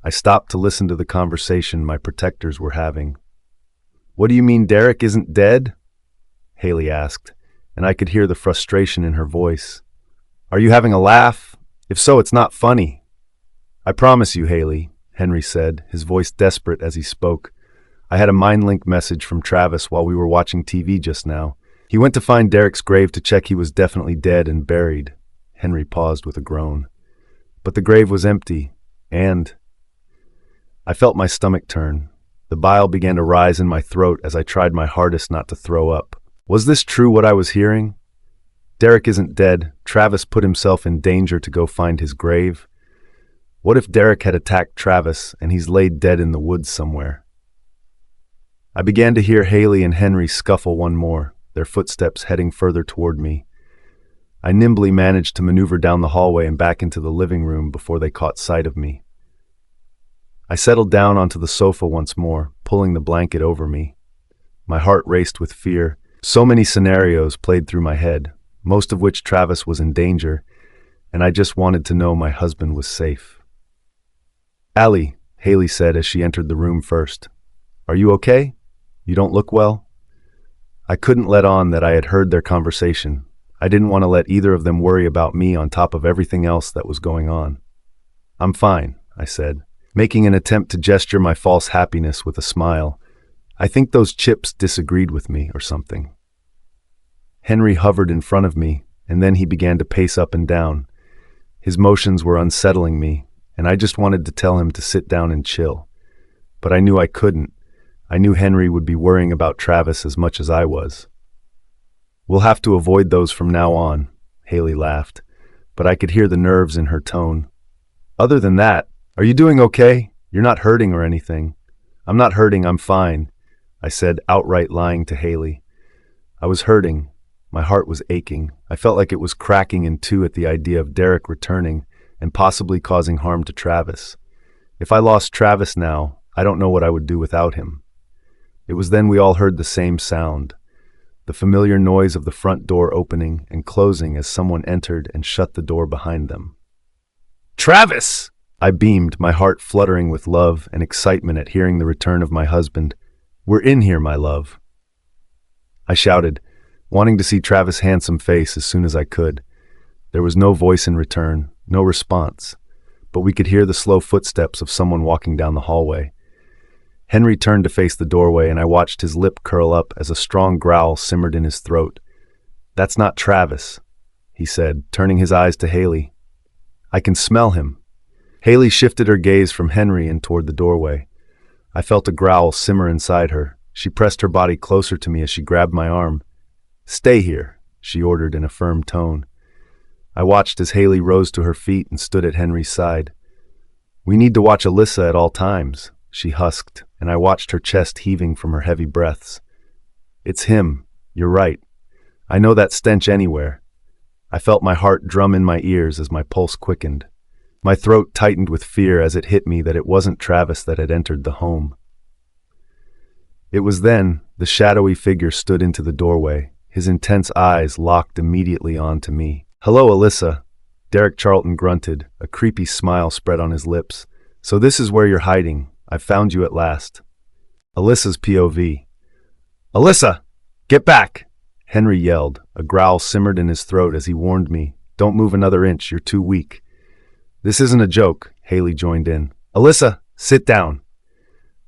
I stopped to listen to the conversation my protectors were having. What do you mean Derek isn't dead? Haley asked, and I could hear the frustration in her voice. Are you having a laugh? If so, it's not funny. I promise you, Haley, Henry said, his voice desperate as he spoke. I had a mind-link message from Travis while we were watching TV just now. He went to find Derek's grave to check he was definitely dead and buried. Henry paused with a groan. But the grave was empty, and... I felt my stomach turn. The bile began to rise in my throat as I tried my hardest not to throw up. Was this true what I was hearing? Derek isn't dead. Travis put himself in danger to go find his grave. What if Derek had attacked Travis and he's laid dead in the woods somewhere? I began to hear Haley and Henry scuffle one more, their footsteps heading further toward me. I nimbly managed to maneuver down the hallway and back into the living room before they caught sight of me. I settled down onto the sofa once more, pulling the blanket over me. My heart raced with fear. So many scenarios played through my head, most of which Travis was in danger, and I just wanted to know my husband was safe. Allie, Haley said as she entered the room first. Are you okay? You don't look well? I couldn't let on that I had heard their conversation. I didn't want to let either of them worry about me on top of everything else that was going on. I'm fine, I said, making an attempt to gesture my false happiness with a smile. I think those chips disagreed with me or something. Henry hovered in front of me, and then he began to pace up and down. His motions were unsettling me, and I just wanted to tell him to sit down and chill. But I knew I couldn't. I knew Henry would be worrying about Travis as much as I was. We'll have to avoid those from now on, Haley laughed, but I could hear the nerves in her tone. Other than that, are you doing okay? You're not hurting or anything. I'm not hurting, I'm fine, I said, outright lying to Haley. I was hurting. My heart was aching. I felt like it was cracking in two at the idea of Derek returning and possibly causing harm to Travis. If I lost Travis now, I don't know what I would do without him. It was then we all heard the same sound, the familiar noise of the front door opening and closing as someone entered and shut the door behind them. Travis! I beamed, my heart fluttering with love and excitement at hearing the return of my husband. We're in here, my love, I shouted, wanting to see Travis' handsome face as soon as I could. There was no voice in return, no response, but we could hear the slow footsteps of someone walking down the hallway. Henry turned to face the doorway, and I watched his lip curl up as a strong growl simmered in his throat. That's not Travis, he said, turning his eyes to Haley. I can smell him. Haley shifted her gaze from Henry and toward the doorway. I felt a growl simmer inside her. She pressed her body closer to me as she grabbed my arm. Stay here, she ordered in a firm tone. I watched as Haley rose to her feet and stood at Henry's side. We need to watch Alyssa at all times, she husked, and I watched her chest heaving from her heavy breaths. It's him. You're right. I know that stench anywhere. I felt my heart drum in my ears as my pulse quickened. My throat tightened with fear as it hit me that it wasn't Travis that had entered the home. It was then the shadowy figure stood into the doorway, his intense eyes locked immediately onto me. "Hello, Alyssa," Derek Charlton grunted, a creepy smile spread on his lips. "So this is where you're hiding. I've found you at last." Alyssa's POV. "Alyssa! Get back!" Henry yelled. A growl simmered in his throat as he warned me, "Don't move another inch, you're too weak." "This isn't a joke," Haley joined in. "Alyssa, sit down."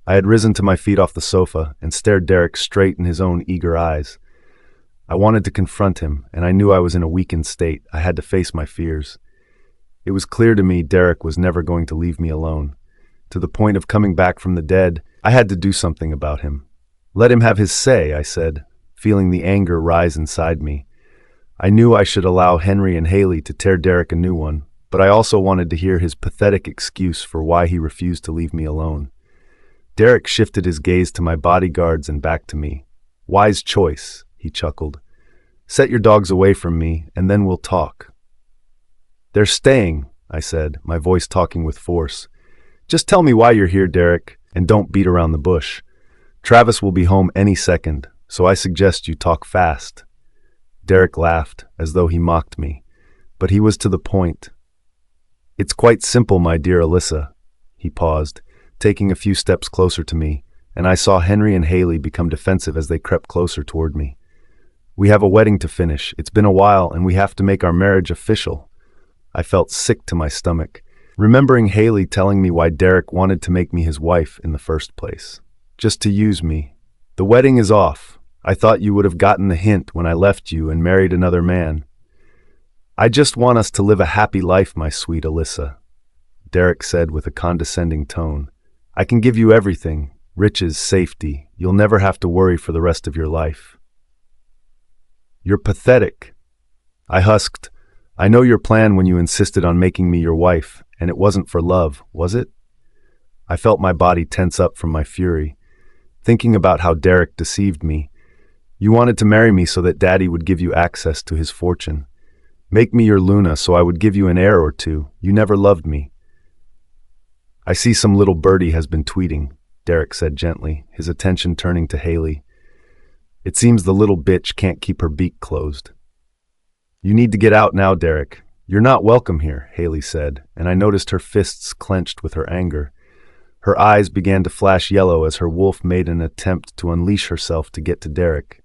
I had risen to my feet off the sofa and stared Derek straight in his own eager eyes. I wanted to confront him, and I knew I was in a weakened state. I had to face my fears. It was clear to me Derek was never going to leave me alone. To the point of coming back from the dead, I had to do something about him. "Let him have his say," I said, feeling the anger rise inside me. I knew I should allow Henry and Haley to tear Derek a new one, but I also wanted to hear his pathetic excuse for why he refused to leave me alone. Derek shifted his gaze to my bodyguards and back to me. "Wise choice," he chuckled. "Set your dogs away from me, and then we'll talk." "They're staying," I said, my voice talking with force. "Just tell me why you're here, Derek, and don't beat around the bush. Travis will be home any second, so I suggest you talk fast." Derek laughed, as though he mocked me, but he was to the point. "It's quite simple, my dear Alyssa." He paused, taking a few steps closer to me, and I saw Henry and Haley become defensive as they crept closer toward me. "We have a wedding to finish. It's been a while, and we have to make our marriage official." I felt sick to my stomach, remembering Haley telling me why Derek wanted to make me his wife in the first place. Just to use me. "The wedding is off. I thought you would have gotten the hint when I left you and married another man." "I just want us to live a happy life, my sweet Alyssa," Derek said with a condescending tone. "I can give you everything, riches, safety. You'll never have to worry for the rest of your life." "You're pathetic." I husked. "I know your plan when you insisted on making me your wife, and it wasn't for love, was it?" I felt my body tense up from my fury, thinking about how Derek deceived me. "You wanted to marry me so that Daddy would give you access to his fortune. Make me your Luna so I would give you an heir or two. You never loved me." "I see some little birdie has been tweeting," Derek said gently, his attention turning to Haley. "It seems the little bitch can't keep her beak closed." "You need to get out now, Derek. You're not welcome here," Haley said, and I noticed her fists clenched with her anger. Her eyes began to flash yellow as her wolf made an attempt to unleash herself to get to Derek.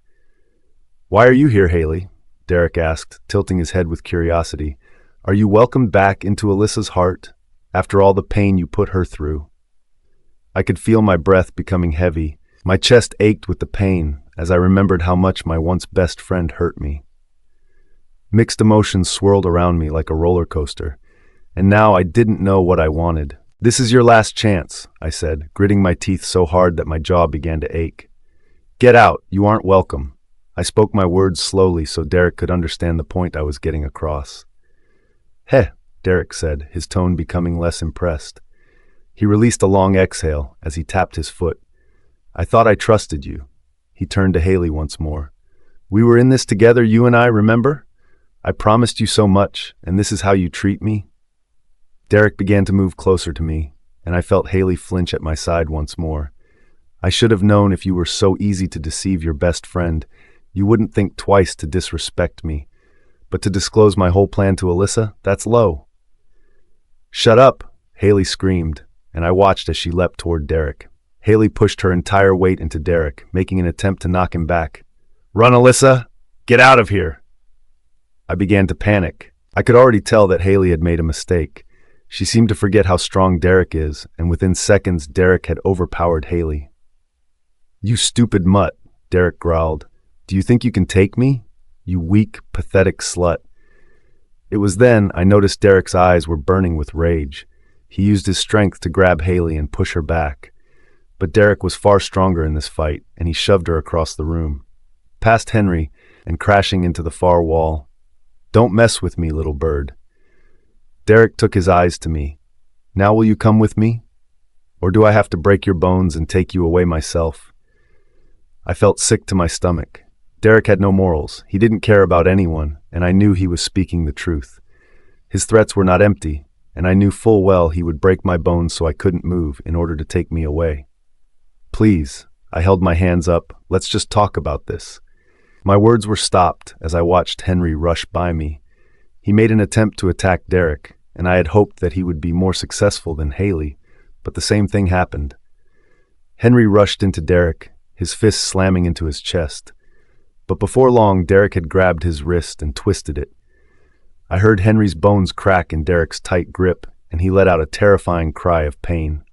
"Why are you here, Haley?" Derek asked, tilting his head with curiosity. "Are you welcomed back into Alyssa's heart, after all the pain you put her through?" I could feel my breath becoming heavy. My chest ached with the pain as I remembered how much my once best friend hurt me. Mixed emotions swirled around me like a roller coaster, and now I didn't know what I wanted. "This is your last chance," I said, gritting my teeth so hard that my jaw began to ache. "Get out, you aren't welcome." I spoke my words slowly so Derek could understand the point I was getting across. "Heh," Derek said, his tone becoming less impressed. He released a long exhale as he tapped his foot. "I thought I trusted you." He turned to Haley once more. "We were in this together, you and I, remember? I promised you so much, and this is how you treat me?" Derek began to move closer to me, and I felt Haley flinch at my side once more. "I should have known if you were so easy to deceive your best friend, you wouldn't think twice to disrespect me. But to disclose my whole plan to Alyssa, that's low." "Shut up," Haley screamed, and I watched as she leapt toward Derek. Haley pushed her entire weight into Derek, making an attempt to knock him back. "Run, Alyssa! Get out of here!" I began to panic. I could already tell that Haley had made a mistake. She seemed to forget how strong Derek is, and within seconds Derek had overpowered Haley. "You stupid mutt," Derek growled. "Do you think you can take me? You weak, pathetic slut." It was then I noticed Derek's eyes were burning with rage. He used his strength to grab Haley and push her back. But Derek was far stronger in this fight, and he shoved her across the room, past Henry, and crashing into the far wall. "Don't mess with me, little bird." Derek took his eyes to me. "Now will you come with me? Or do I have to break your bones and take you away myself? I felt sick to my stomach. Derek had no morals. He didn't care about anyone, and I knew he was speaking the truth. His threats were not empty, and I knew full well he would break my bones so I couldn't move in order to take me away. Please, I held my hands up, let's just talk about this. My words were stopped as I watched Henry rush by me. He made an attempt to attack Derek, and I had hoped that he would be more successful than Haley, but the same thing happened. Henry rushed into Derek, his fist slamming into his chest. But before long, Derek had grabbed his wrist and twisted it. I heard Henry's bones crack in Derek's tight grip, and he let out a terrifying cry of pain.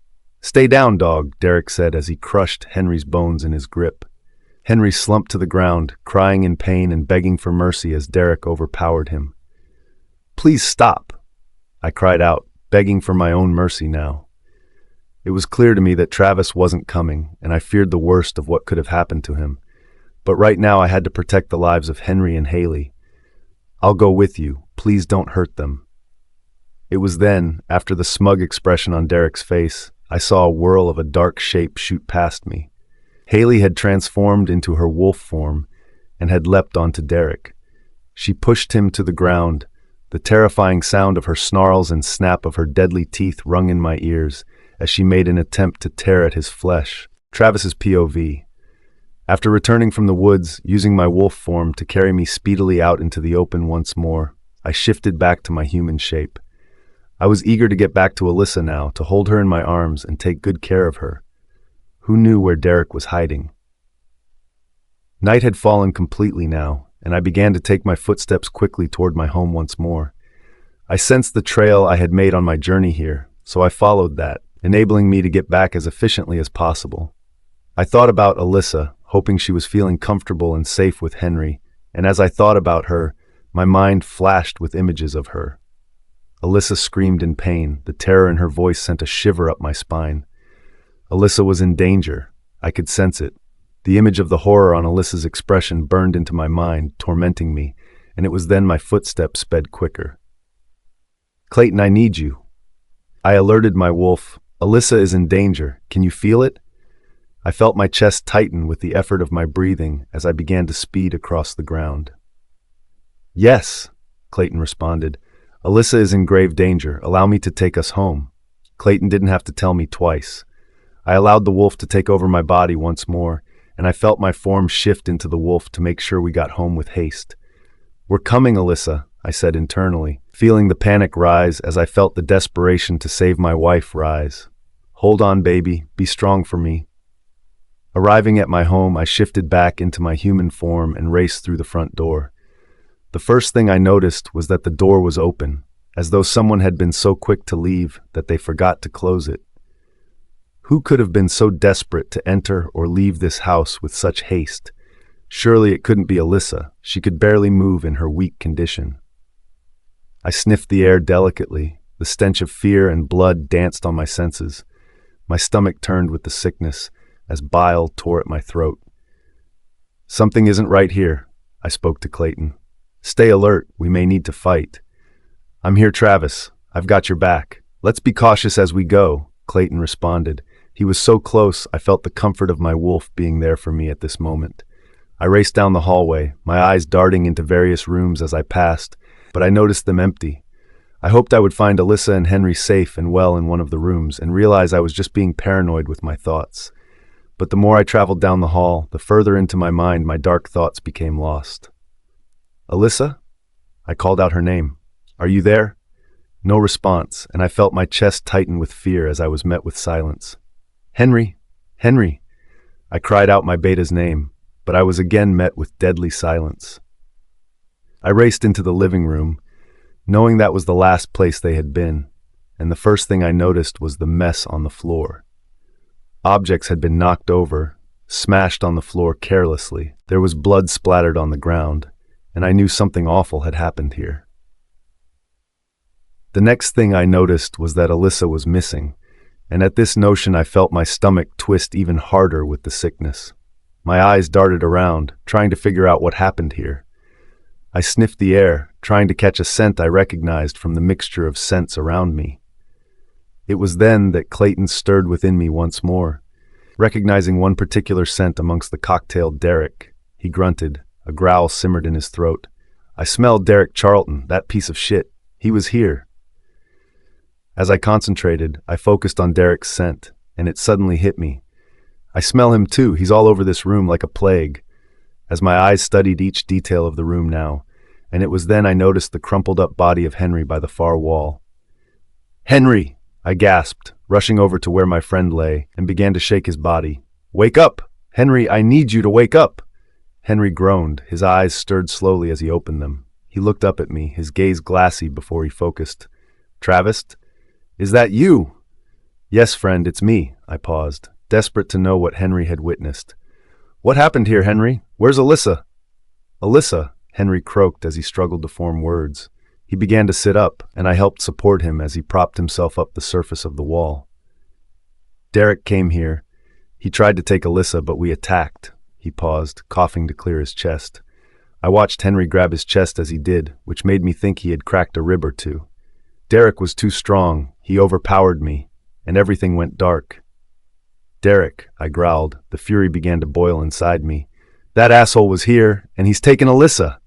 "Stay down, dog," Derek said as he crushed Henry's bones in his grip. Henry slumped to the ground, crying in pain and begging for mercy as Derek overpowered him. "Please stop," I cried out, begging for my own mercy now. It was clear to me that Travis wasn't coming, and I feared the worst of what could have happened to him. But right now I had to protect the lives of Henry and Haley. "I'll go with you. Please don't hurt them." It was then, after the smug expression on Derek's face, I saw a whirl of a dark shape shoot past me. Haley had transformed into her wolf form and had leapt onto Derek. She pushed him to the ground. The terrifying sound of her snarls and snap of her deadly teeth rung in my ears as she made an attempt to tear at his flesh. Travis's POV. After returning from the woods, using my wolf form to carry me speedily out into the open once more, I shifted back to my human shape. I was eager to get back to Alyssa now, to hold her in my arms and take good care of her. Who knew where Derek was hiding? Night had fallen completely now, and I began to take my footsteps quickly toward my home once more. I sensed the trail I had made on my journey here, so I followed that, enabling me to get back as efficiently as possible. I thought about Alyssa, hoping she was feeling comfortable and safe with Henry, and as I thought about her, my mind flashed with images of her. Alyssa screamed in pain. The terror in her voice sent a shiver up my spine. Alyssa was in danger. I could sense it. The image of the horror on Alyssa's expression burned into my mind, tormenting me, and it was then my footsteps sped quicker. "Clayton, I need you." I alerted my wolf. "Alyssa is in danger. Can you feel it?" I felt my chest tighten with the effort of my breathing as I began to speed across the ground. "Yes," Clayton responded. "Alyssa is in grave danger. Allow me to take us home." Clayton didn't have to tell me twice. I allowed the wolf to take over my body once more, and I felt my form shift into the wolf to make sure we got home with haste. "We're coming, Alyssa," I said internally, feeling the panic rise as I felt the desperation to save my wife rise. "Hold on, baby. Be strong for me." Arriving at my home, I shifted back into my human form and raced through the front door. The first thing I noticed was that the door was open, as though someone had been so quick to leave that they forgot to close it. Who could have been so desperate to enter or leave this house with such haste? Surely it couldn't be Alyssa. She could barely move in her weak condition. I sniffed the air delicately. The stench of fear and blood danced on my senses. My stomach turned with the sickness as bile tore at my throat. "Something isn't right here," I spoke to Clayton. "Stay alert. We may need to fight." "I'm here, Travis. I've got your back. Let's be cautious as we go," Clayton responded. He was so close, I felt the comfort of my wolf being there for me at this moment. I raced down the hallway, my eyes darting into various rooms as I passed, but I noticed them empty. I hoped I would find Alyssa and Henry safe and well in one of the rooms and realize I was just being paranoid with my thoughts. But the more I traveled down the hall, the further into my mind my dark thoughts became lost. "Alyssa?" I called out her name. "Are you there?" No response, and I felt my chest tighten with fear as I was met with silence. "Henry! Henry!" I cried out my beta's name, but I was again met with deadly silence. I raced into the living room, knowing that was the last place they had been, and the first thing I noticed was the mess on the floor. Objects had been knocked over, smashed on the floor carelessly. There was blood splattered on the ground, and I knew something awful had happened here. The next thing I noticed was that Alyssa was missing, and at this notion I felt my stomach twist even harder with the sickness. My eyes darted around, trying to figure out what happened here. I sniffed the air, trying to catch a scent I recognized from the mixture of scents around me. It was then that Clayton stirred within me once more. Recognizing one particular scent amongst the cocktailed Derek, he grunted. A growl simmered in his throat. I smelled Derek Charlton, that piece of shit. He was here. As I concentrated, I focused on Derek's scent, and it suddenly hit me. I smell him too. He's all over this room like a plague. As my eyes studied each detail of the room now, and it was then I noticed the crumpled-up body of Henry by the far wall. "Henry!" I gasped, rushing over to where my friend lay, and began to shake his body. "Wake up! Henry, I need you to wake up!" Henry groaned, his eyes stirred slowly as he opened them. He looked up at me, his gaze glassy before he focused. "Travis, is that you?" "Yes, friend, it's me," I paused, desperate to know what Henry had witnessed. "What happened here, Henry? Where's Alyssa?" "Alyssa," Henry croaked as he struggled to form words. He began to sit up, and I helped support him as he propped himself up the surface of the wall. "Derek came here. He tried to take Alyssa, but we attacked." He paused, coughing to clear his chest. I watched Henry grab his chest as he did, which made me think he had cracked a rib or two. Derek was too strong. He overpowered me, and everything went dark. "Derek," I growled. The fury began to boil inside me. "That asshole was here, and he's taken Alyssa."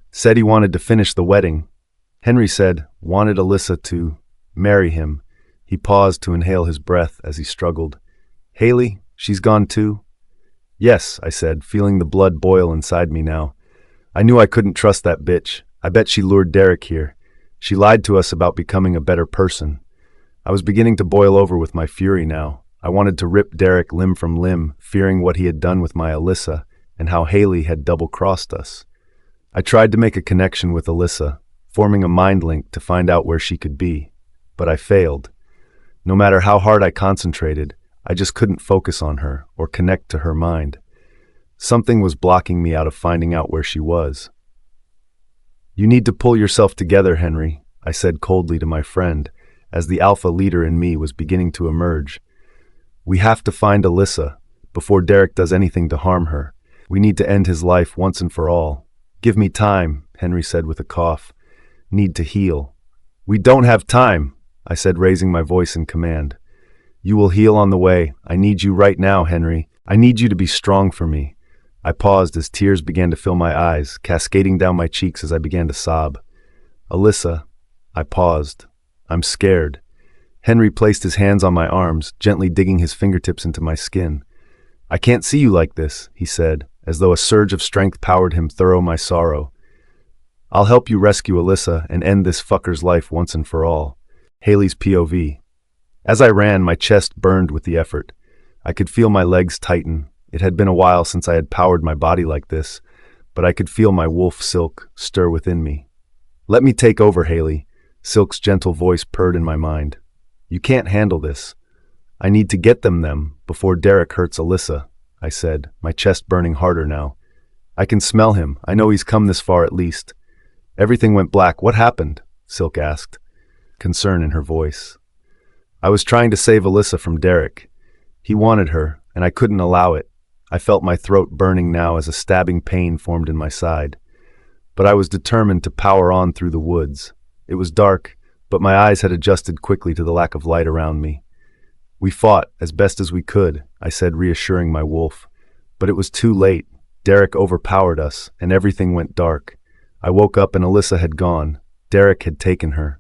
"Said he wanted to finish the wedding." Henry said, "Wanted Alyssa to marry him." He paused to inhale his breath as he struggled. "Haley, she's gone too?" "Yes," I said, feeling the blood boil inside me now. I knew I couldn't trust that bitch. I bet she lured Derek here. She lied to us about becoming a better person. I was beginning to boil over with my fury now. I wanted to rip Derek limb from limb, fearing what he had done with my Alyssa and how Haley had double-crossed us. I tried to make a connection with Alyssa, forming a mind link to find out where she could be, but I failed. No matter how hard I concentrated, I just couldn't focus on her or connect to her mind. Something was blocking me out of finding out where she was. "You need to pull yourself together, Henry," I said coldly to my friend, as the alpha leader in me was beginning to emerge. "We have to find Alyssa before Derek does anything to harm her. We need to end his life once and for all." "Give me time," Henry said with a cough. "Need to heal." "We don't have time," I said, raising my voice in command. "You will heal on the way. I need you right now, Henry. I need you to be strong for me." I paused as tears began to fill my eyes, cascading down my cheeks as I began to sob. "Alyssa," I paused. "I'm scared." Henry placed his hands on my arms, gently digging his fingertips into my skin. "I can't see you like this," he said, as though a surge of strength powered him through my sorrow. "I'll help you rescue Alyssa and end this fucker's life once and for all." Haley's POV. As I ran, my chest burned with the effort. I could feel my legs tighten. It had been a while since I had powered my body like this, but I could feel my wolf Silk stir within me. "Let me take over, Haley," Silk's gentle voice purred in my mind. "You can't handle this. I need to get them before Derek hurts Alyssa," I said, my chest burning harder now. "I can smell him. I know he's come this far at least." Everything went black. "What happened?" Silk asked, concern in her voice. "I was trying to save Alyssa from Derek. He wanted her, and I couldn't allow it. I felt my throat burning now as a stabbing pain formed in my side. But I was determined to power on through the woods. It was dark, but my eyes had adjusted quickly to the lack of light around me. "We fought as best as we could," I said, reassuring my wolf. "But it was too late. Derek overpowered us, and everything went dark. I woke up and Alyssa had gone. Derek had taken her."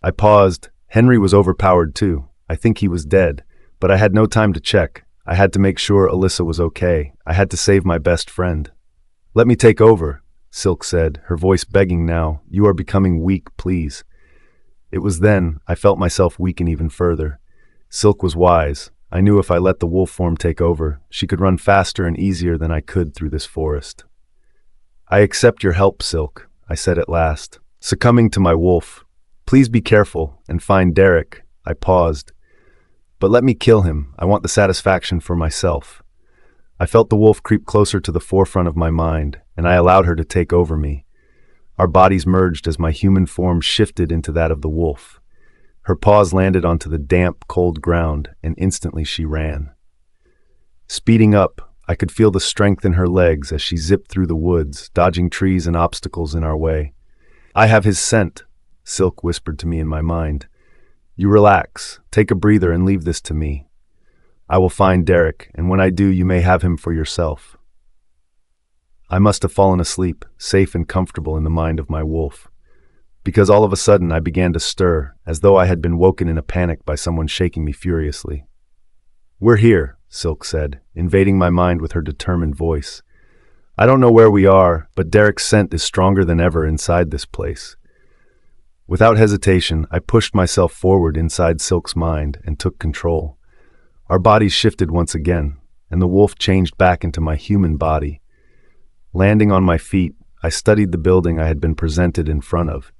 I paused. Henry was overpowered too. I think he was dead, but I had no time to check. I had to make sure Alyssa was okay. I had to save my best friend. "Let me take over," Silk said, her voice begging now. "You are becoming weak, please." It was then I felt myself weaken even further. Silk was wise. I knew if I let the wolf form take over, she could run faster and easier than I could through this forest. "I accept your help, Silk," I said at last, succumbing to my wolf. "Please be careful and find Derek." I paused. "But let me kill him. I want the satisfaction for myself." I felt the wolf creep closer to the forefront of my mind, and I allowed her to take over me. Our bodies merged as my human form shifted into that of the wolf. Her paws landed onto the damp, cold ground, and instantly she ran. Speeding up, I could feel the strength in her legs as she zipped through the woods, dodging trees and obstacles in our way. "I have his scent," Silk whispered to me in my mind. You relax, take a breather and leave this to me. I will find Derek, and when I do, you may have him for yourself. I must have fallen asleep, safe and comfortable in the mind of my wolf, because all of a sudden I began to stir, as though I had been woken in a panic by someone shaking me furiously. "We're here," Silk said, invading my mind with her determined voice. I don't know where we are, but Derek's scent is stronger than ever inside this place. Without hesitation, I pushed myself forward inside Silk's mind and took control. Our bodies shifted once again, and the wolf changed back into my human body. Landing on my feet, I studied the building I had been presented in front of.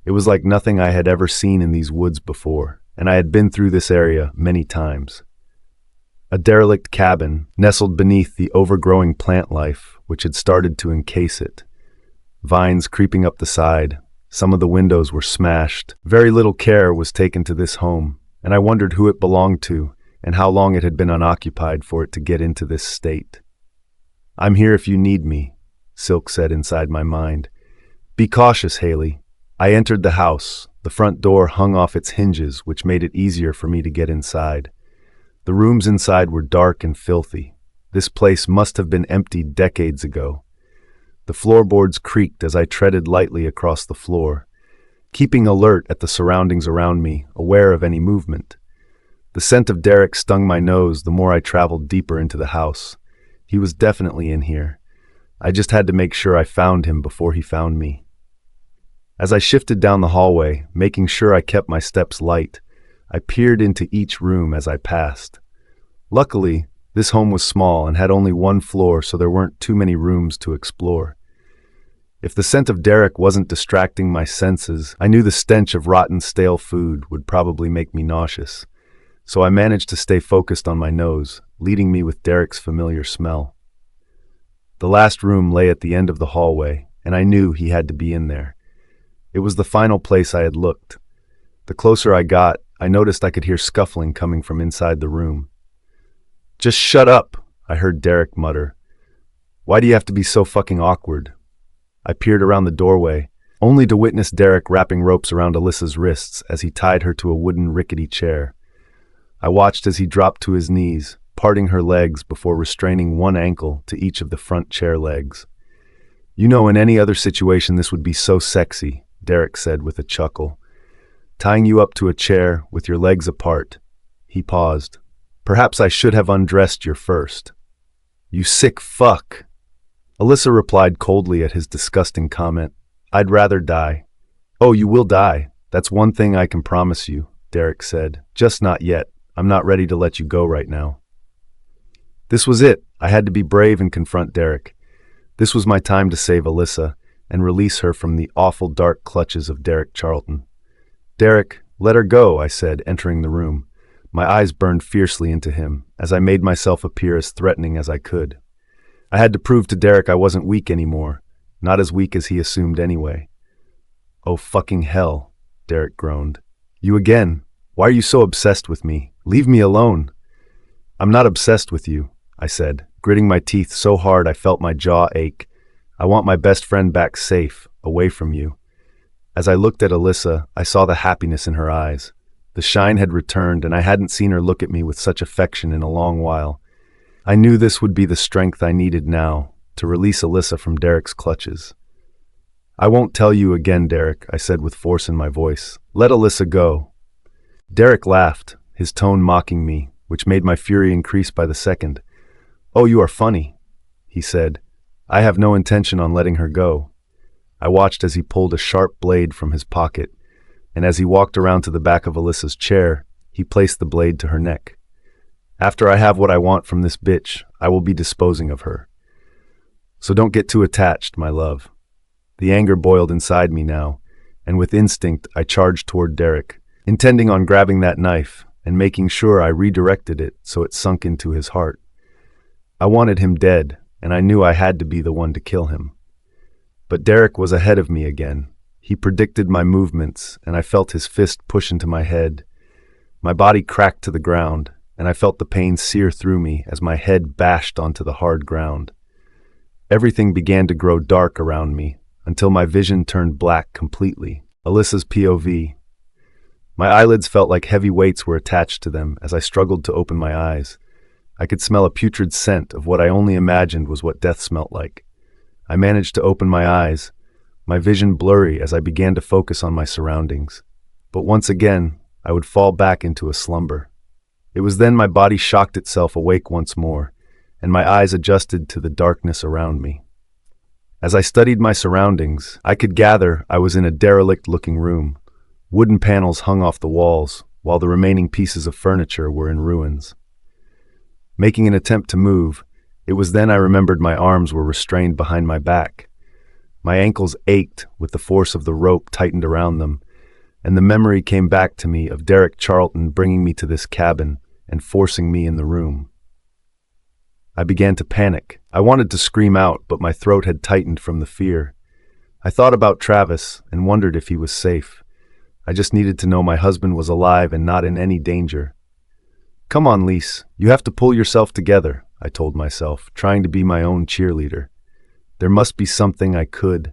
It was like nothing I had ever seen in these woods before, and I had been through this area many times. A derelict cabin, nestled beneath the overgrowing plant life which had started to encase it. Vines creeping up the side, some of the windows were smashed. Very little care was taken to this home, and I wondered who it belonged to and how long it had been unoccupied for it to get into this state. "I'm here if you need me," Silk said inside my mind. "Be cautious, Haley." I entered the house. The front door hung off its hinges, which made it easier for me to get inside. The rooms inside were dark and filthy. This place must have been emptied decades ago. The floorboards creaked as I treaded lightly across the floor, keeping alert at the surroundings around me, aware of any movement. The scent of Derek stung my nose the more I traveled deeper into the house. He was definitely in here. I just had to make sure I found him before he found me. As I shifted down the hallway, making sure I kept my steps light, I peered into each room as I passed. Luckily, this home was small and had only one floor, so there weren't too many rooms to explore. If the scent of Derek wasn't distracting my senses, I knew the stench of rotten, stale food would probably make me nauseous. So I managed to stay focused on my nose, leading me with Derek's familiar smell. The last room lay at the end of the hallway, and I knew he had to be in there. It was the final place I had looked. The closer I got, I noticed I could hear scuffling coming from inside the room. "Just shut up," I heard Derek mutter. "Why do you have to be so fucking awkward?" I peered around the doorway, only to witness Derek wrapping ropes around Alyssa's wrists as he tied her to a wooden rickety chair. I watched as he dropped to his knees, parting her legs before restraining one ankle to each of the front chair legs. "You know, in any other situation this would be so sexy," Derek said with a chuckle. "Tying you up to a chair with your legs apart." He paused. "Perhaps I should have undressed you first." "You sick fuck." Alyssa replied coldly at his disgusting comment. "I'd rather die." "Oh, you will die. That's one thing I can promise you," Derek said. "Just not yet. I'm not ready to let you go right now." This was it. I had to be brave and confront Derek. This was my time to save Alyssa and release her from the awful dark clutches of Derek Charlton. "Derek, let her go," I said, entering the room. My eyes burned fiercely into him as I made myself appear as threatening as I could. I had to prove to Derek I wasn't weak anymore, not as weak as he assumed anyway. "Oh fucking hell," Derek groaned. "You again? Why are you so obsessed with me? Leave me alone." "I'm not obsessed with you," I said, gritting my teeth so hard I felt my jaw ache. "I want my best friend back safe, away from you." As I looked at Alyssa, I saw the happiness in her eyes. The shine had returned, and I hadn't seen her look at me with such affection in a long while. I knew this would be the strength I needed now, to release Alyssa from Derek's clutches. "I won't tell you again, Derek," I said with force in my voice. "Let Alyssa go." Derek laughed, his tone mocking me, which made my fury increase by the second. "Oh, you are funny," he said. "I have no intention on letting her go." I watched as he pulled a sharp blade from his pocket, and as he walked around to the back of Alyssa's chair, he placed the blade to her neck. "After I have what I want from this bitch, I will be disposing of her. So don't get too attached, my love." The anger boiled inside me now, and with instinct I charged toward Derek, intending on grabbing that knife and making sure I redirected it so it sunk into his heart. I wanted him dead, and I knew I had to be the one to kill him. But Derek was ahead of me again. He predicted my movements, and I felt his fist push into my head. My body cracked to the ground, and I felt the pain sear through me as my head bashed onto the hard ground. Everything began to grow dark around me, until my vision turned black completely. Alyssa's POV. My eyelids felt like heavy weights were attached to them as I struggled to open my eyes. I could smell a putrid scent of what I only imagined was what death smelt like. I managed to open my eyes, my vision blurry as I began to focus on my surroundings. But once again, I would fall back into a slumber. It was then my body shocked itself awake once more, and my eyes adjusted to the darkness around me. As I studied my surroundings, I could gather I was in a derelict-looking room. Wooden panels hung off the walls, while the remaining pieces of furniture were in ruins. Making an attempt to move, it was then I remembered my arms were restrained behind my back. My ankles ached with the force of the rope tightened around them, and the memory came back to me of Derek Charlton bringing me to this cabin and forcing me in the room. I began to panic. I wanted to scream out, but my throat had tightened from the fear. I thought about Travis and wondered if he was safe. I just needed to know my husband was alive and not in any danger. "Come on, Lise, you have to pull yourself together," I told myself, trying to be my own cheerleader. There must be something I could.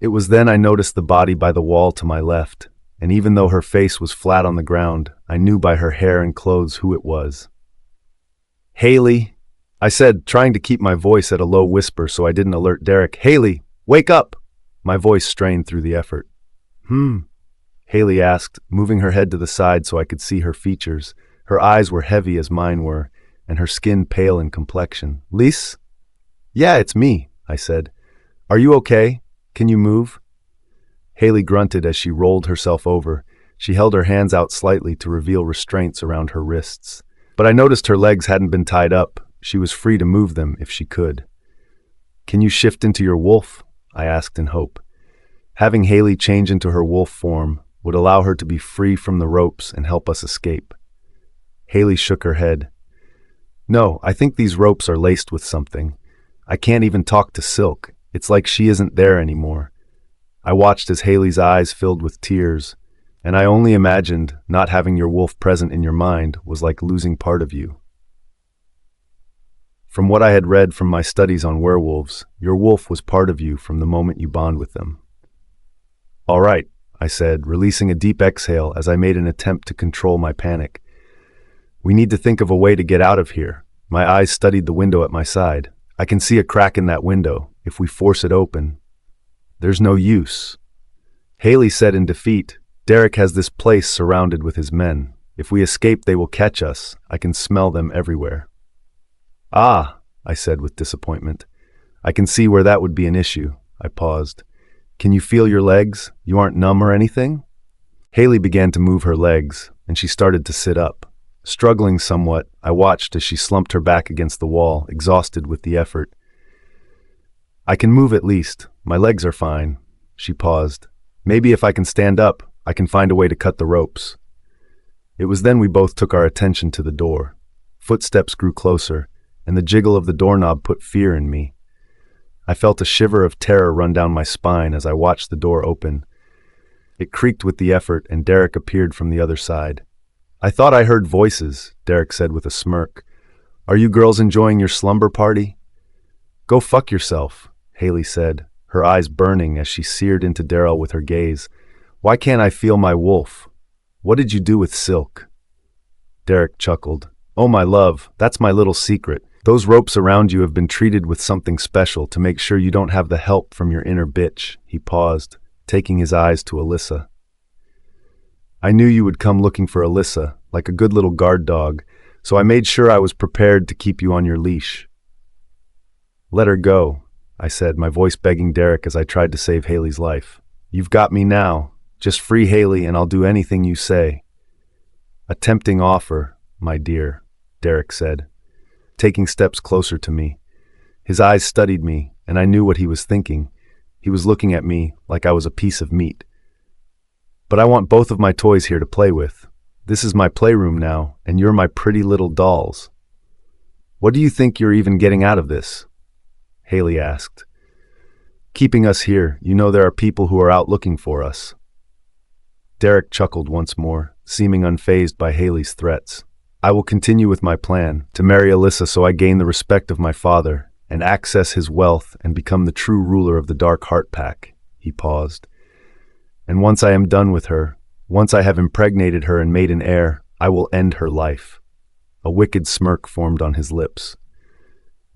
It was then I noticed the body by the wall to my left, and even though her face was flat on the ground, I knew by her hair and clothes who it was. "Haley," I said, trying to keep my voice at a low whisper so I didn't alert Derek. "Haley, wake up!" My voice strained through the effort. Haley asked, moving her head to the side so I could see her features. Her eyes were heavy as mine were, and her skin pale in complexion. "Lise?" "Yeah, it's me," I said. "Are you okay? Can you move?" Haley grunted as she rolled herself over. She held her hands out slightly to reveal restraints around her wrists. But I noticed her legs hadn't been tied up. She was free to move them if she could. "Can you shift into your wolf?" I asked in hope. Having Haley change into her wolf form would allow her to be free from the ropes and help us escape. Haley shook her head. "No, I think these ropes are laced with something. I can't even talk to Silk. It's like she isn't there anymore." I watched as Haley's eyes filled with tears, and I only imagined not having your wolf present in your mind was like losing part of you. From what I had read from my studies on werewolves, your wolf was part of you from the moment you bond with them. "All right," I said, releasing a deep exhale as I made an attempt to control my panic. "We need to think of a way to get out of here." My eyes studied the window at my side. "I can see a crack in that window. If we force it open, there's no use." Haley said in defeat, "Derek has this place surrounded with his men. If we escape, they will catch us. I can smell them everywhere." "Ah," I said with disappointment. "I can see where that would be an issue." I paused. "Can you feel your legs? You aren't numb or anything?" Haley began to move her legs, and she started to sit up. Struggling somewhat, I watched as she slumped her back against the wall, exhausted with the effort. "I can move at least. My legs are fine." She paused. "Maybe if I can stand up, I can find a way to cut the ropes." It was then we both took our attention to the door. Footsteps grew closer, and the jiggle of the doorknob put fear in me. I felt a shiver of terror run down my spine as I watched the door open. It creaked with the effort, and Derek appeared from the other side. "I thought I heard voices," Derek said with a smirk. "Are you girls enjoying your slumber party?" "Go fuck yourself," Haley said, her eyes burning as she seared into Daryl with her gaze. "Why can't I feel my wolf? What did you do with Silk?" Derek chuckled. "Oh, my love, that's my little secret. Those ropes around you have been treated with something special to make sure you don't have the help from your inner bitch." He paused, taking his eyes to Alyssa. "I knew you would come looking for Alyssa, like a good little guard dog, so I made sure I was prepared to keep you on your leash." "Let her go," I said, my voice begging Derek as I tried to save Haley's life. "You've got me now. Just free Haley and I'll do anything you say." "A tempting offer, my dear," Derek said, taking steps closer to me. His eyes studied me, and I knew what he was thinking. He was looking at me like I was a piece of meat. "But I want both of my toys here to play with. This is my playroom now, and you're my pretty little dolls." "What do you think you're even getting out of this?" Haley asked. "Keeping us here. You know there are people who are out looking for us." Derek chuckled once more, seeming unfazed by Haley's threats. "I will continue with my plan, to marry Alyssa so I gain the respect of my father, and access his wealth and become the true ruler of the Dark Heart Pack." He paused. "And once I am done with her, Once I have impregnated her and made an heir, I will end her life. A wicked smirk formed on his lips.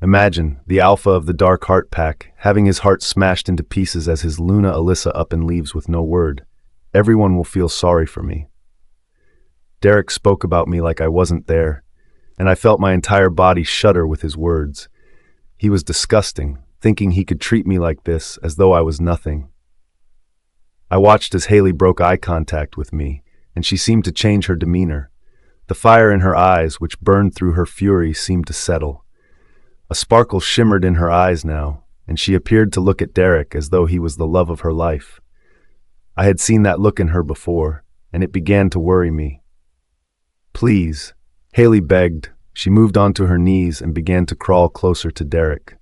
Imagine, the alpha of the Dark Heart Pack, having his heart smashed into pieces as his Luna Alyssa up and leaves with no word. Everyone will feel sorry for me. Derek spoke about me like I wasn't there, and I felt my entire body shudder with his words. He was disgusting, thinking he could treat me like this, as though I was nothing. I watched as Haley broke eye contact with me, and she seemed to change her demeanor. The fire in her eyes, which burned through her fury, seemed to settle. A sparkle shimmered in her eyes now, and she appeared to look at Derek as though he was the love of her life. I had seen that look in her before, and it began to worry me. "Please," Haley begged. She moved onto her knees and began to crawl closer to Derek.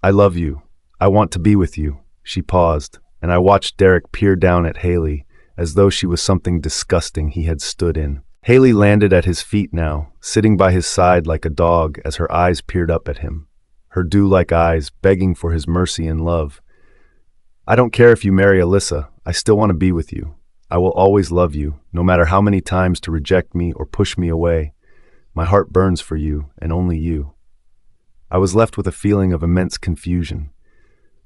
"I love you. I want to be with you." She paused, and I watched Derek peer down at Haley, as though she was something disgusting he had stood in. Haley landed at his feet now, sitting by his side like a dog as her eyes peered up at him, her dew-like eyes begging for his mercy and love. "I don't care if you marry Alyssa, I still want to be with you. I will always love you, no matter how many times to reject me or push me away. My heart burns for you, and only you." I was left with a feeling of immense confusion,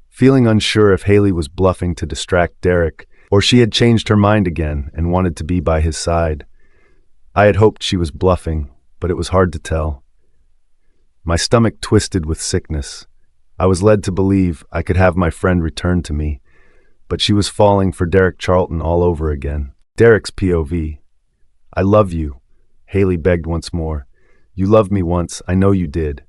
feeling unsure if Haley was bluffing to distract Derek, or she had changed her mind again and wanted to be by his side. I had hoped she was bluffing, but it was hard to tell. My stomach twisted with sickness. I was led to believe I could have my friend return to me, but she was falling for Derek Charlton all over again. Derek's POV. "I love you," Haley begged once more. "You loved me once, I know you did."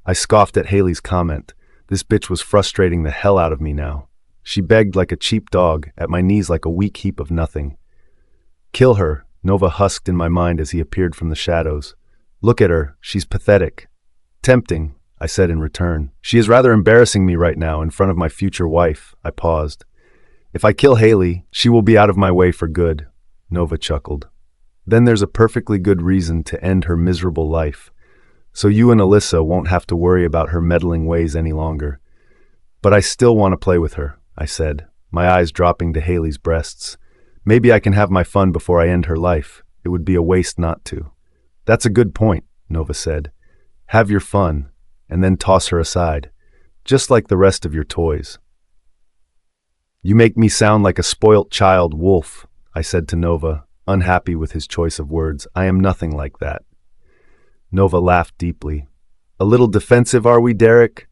I scoffed at Haley's comment. This bitch was frustrating the hell out of me now. She begged like a cheap dog, at my knees like a weak heap of nothing. "Kill her," Nova husked in my mind as he appeared from the shadows. "Look at her, she's pathetic." "Tempting," I said in return. "She is rather embarrassing me right now in front of my future wife." I paused. "If I kill Haley, she will be out of my way for good," Nova chuckled. "Then there's a perfectly good reason to end her miserable life. So you and Alyssa won't have to worry about her meddling ways any longer." "But I still want to play with her," I said, my eyes dropping to Haley's breasts. "Maybe I can have my fun before I end her life. It would be a waste not to." "That's a good point," Nova said. "Have your fun, and then toss her aside, just like the rest of your toys." "You make me sound like a spoilt child wolf," I said to Nova, unhappy with his choice of words. "I am nothing like that." Nova laughed deeply. "A little defensive, are we, Derek?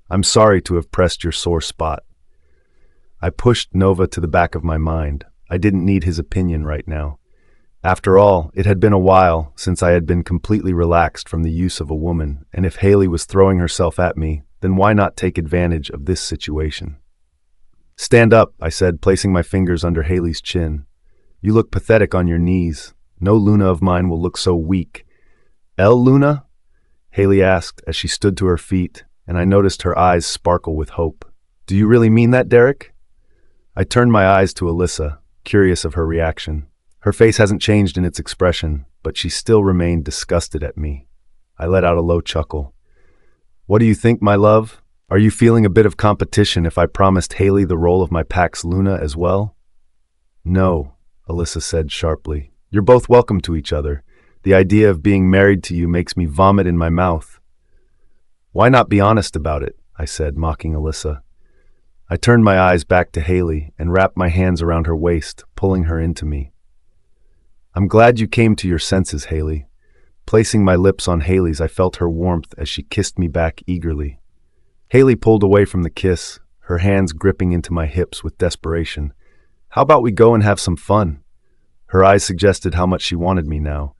I'm sorry to have pressed your sore spot." I pushed Nova to the back of my mind. I didn't need his opinion right now. After all, it had been a while since I had been completely relaxed from the use of a woman, and if Haley was throwing herself at me, then why not take advantage of this situation? "Stand up," I said, placing my fingers under Haley's chin. "You look pathetic on your knees. No Luna of mine will look so weak." "El Luna?" Haley asked as she stood to her feet, and I noticed her eyes sparkle with hope. "Do you really mean that, Derek?" I turned my eyes to Alyssa, curious of her reaction. Her face hasn't changed in its expression, but she still remained disgusted at me. I let out a low chuckle. "What do you think, my love? Are you feeling a bit of competition if I promised Haley the role of my pack's Luna as well?" "No," Alyssa said sharply. "You're both welcome to each other. The idea of being married to you makes me vomit in my mouth." "Why not be honest about it?" I said, mocking Alyssa. I turned my eyes back to Haley and wrapped my hands around her waist, pulling her into me. "I'm glad you came to your senses, Haley." Placing my lips on Haley's, I felt her warmth as she kissed me back eagerly. Haley pulled away from the kiss, her hands gripping into my hips with desperation. "How about we go and have some fun?" Her eyes suggested how much she wanted me now.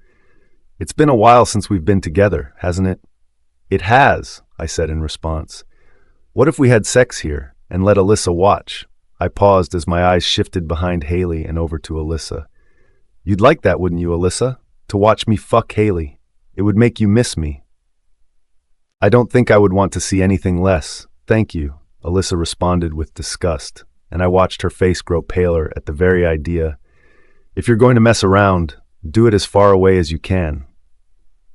"It's been a while since we've been together, hasn't it?" "It has," I said in response. "What if we had sex here and let Alyssa watch?" I paused as my eyes shifted behind Haley and over to Alyssa. "You'd like that, wouldn't you, Alyssa? To watch me fuck Haley. It would make you miss me." "I don't think I would want to see anything less, thank you," Alyssa responded with disgust, and I watched her face grow paler at the very idea. "If you're going to mess around, do it as far away as you can."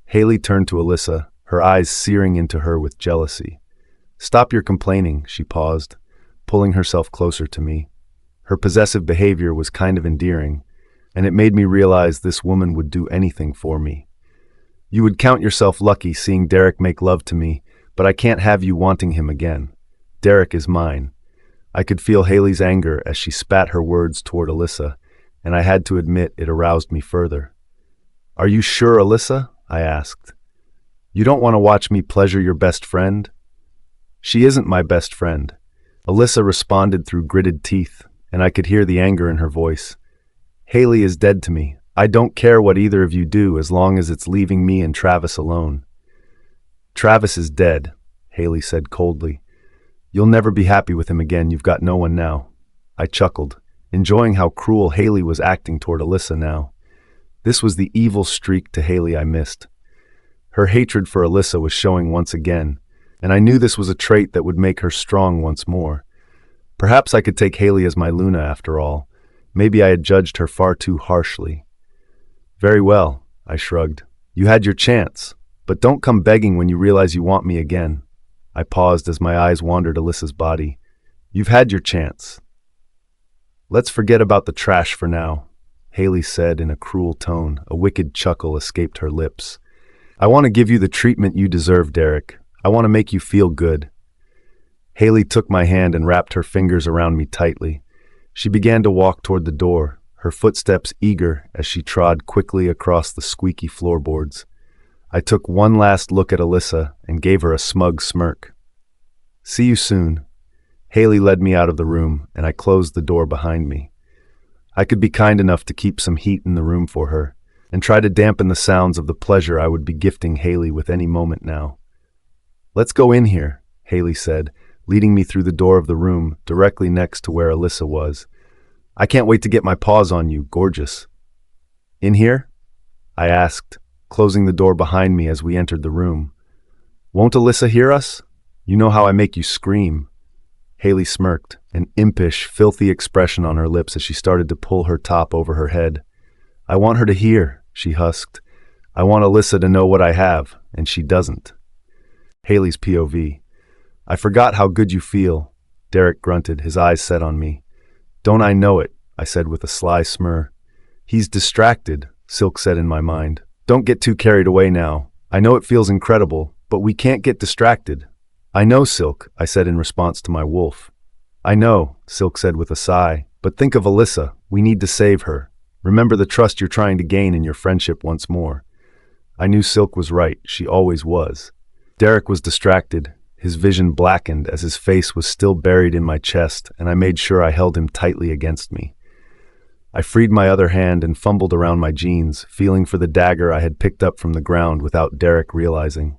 Haley turned to Alyssa, her eyes searing into her with jealousy. "Stop your complaining," she paused, pulling herself closer to me. Her possessive behavior was kind of endearing. and it made me realize this woman would do anything for me. You would count yourself lucky seeing Derek make love to me, but I can't have you wanting him again. Derek is mine. I could feel Haley's anger as she spat her words toward Alyssa, and I had to admit it aroused me further. Are you sure, Alyssa? I asked. You don't want to watch me pleasure your best friend? She isn't my best friend. Alyssa responded through gritted teeth, and I could hear the anger in her voice. Haley is dead to me. I don't care what either of you do as long as it's leaving me and Travis alone. Travis is dead, Haley said coldly. You'll never be happy with him again. You've got no one now. I chuckled, enjoying how cruel Haley was acting toward Alyssa now. This was the evil streak to Haley I missed. Her hatred for Alyssa was showing once again, and I knew this was a trait that would make her strong once more. Perhaps I could take Haley as my Luna after all. Maybe I had judged her far too harshly. Very well, I shrugged. You had your chance, but don't come begging when you realize you want me again. I paused as my eyes wandered Alyssa's body. You've had your chance. Let's forget about the trash for now, Haley said in a cruel tone. A wicked chuckle escaped her lips. I want to give you the treatment you deserve, Derek. I want to make you feel good. Haley took my hand and wrapped her fingers around me tightly. She began to walk toward the door, her footsteps eager as she trod quickly across the squeaky floorboards. I took one last look at Alyssa and gave her a smug smirk. See you soon. Haley led me out of the room, and I closed the door behind me. I could be kind enough to keep some heat in the room for her, and try to dampen the sounds of the pleasure I would be gifting Haley with any moment now. Let's go in here, Haley said, leading me through the door of the room directly next to where Alyssa was. I can't wait to get my paws on you, gorgeous. In here? I asked, closing the door behind me as we entered the room. Won't Alyssa hear us? You know how I make you scream. Haley smirked, an impish, filthy expression on her lips as she started to pull her top over her head. I want her to hear, she husked. I want Alyssa to know what I have, and she doesn't. Haley's POV. I forgot how good you feel, Derek grunted, his eyes set on me. Don't I know it, I said with a sly smirk. He's distracted, Silk said in my mind. Don't get too carried away now. I know it feels incredible, but we can't get distracted. I know, Silk, I said in response to my wolf. I know, Silk said with a sigh, but think of Alyssa. We need to save her. Remember the trust you're trying to gain in your friendship once more. I knew Silk was right. She always was. Derek was distracted. His vision blackened as his face was still buried in my chest, and I made sure I held him tightly against me. I freed my other hand and fumbled around my jeans, feeling for the dagger I had picked up from the ground without Derek realizing.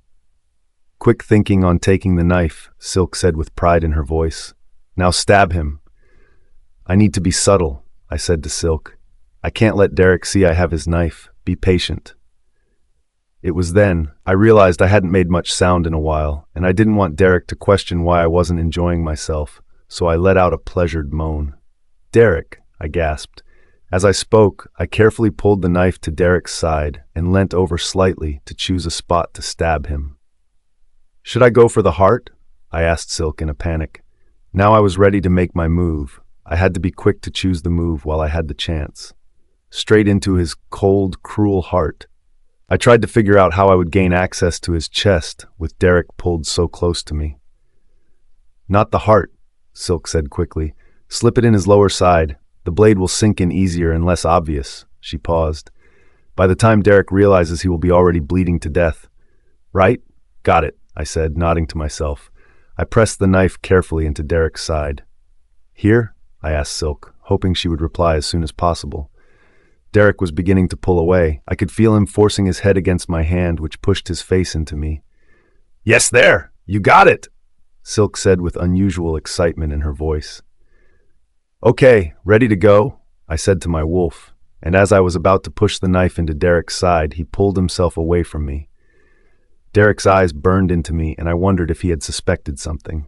Quick thinking on taking the knife, Silk said with pride in her voice. Now stab him. I need to be subtle, I said to Silk. I can't let Derek see I have his knife. Be patient. It was then I realized I hadn't made much sound in a while, and I didn't want Derek to question why I wasn't enjoying myself, so I let out a pleasured moan. Derek, I gasped. As I spoke, I carefully pulled the knife to Derek's side and leant over slightly to choose a spot to stab him. Should I go for the heart? I asked Silk in a panic. Now I was ready to make my move. I had to be quick to choose the move while I had the chance. Straight into his cold, cruel heart. I tried to figure out how I would gain access to his chest with Derek pulled so close to me. Not the heart, Silk said quickly. Slip it in his lower side. The blade will sink in easier and less obvious. She paused. By the time Derek realizes he will be already bleeding to death. Right? Got it, I said, nodding to myself. I pressed the knife carefully into Derek's side. Here? I asked Silk, hoping she would reply as soon as possible. Derek was beginning to pull away. I could feel him forcing his head against my hand, which pushed his face into me. Yes, there! You got it! Silk said with unusual excitement in her voice. Okay, ready to go? I said to my wolf, and as I was about to push the knife into Derek's side, he pulled himself away from me. Derek's eyes burned into me, and I wondered if he had suspected something.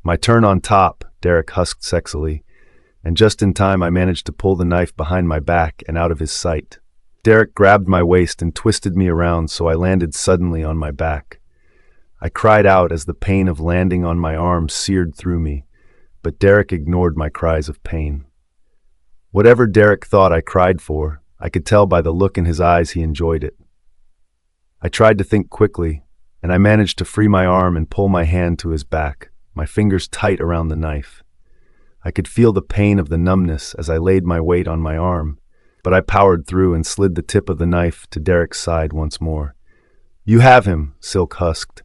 My turn on top, Derek husked sexily, and just in time I managed to pull the knife behind my back and out of his sight. Derek grabbed my waist and twisted me around so I landed suddenly on my back. I cried out as the pain of landing on my arm seared through me, but Derek ignored my cries of pain. Whatever Derek thought I cried for, I could tell by the look in his eyes he enjoyed it. I tried to think quickly, and I managed to free my arm and pull my hand to his back, my fingers tight around the knife. I could feel the pain of the numbness as I laid my weight on my arm, but I powered through and slid the tip of the knife to Derek's side once more. "You have him," Silk husked.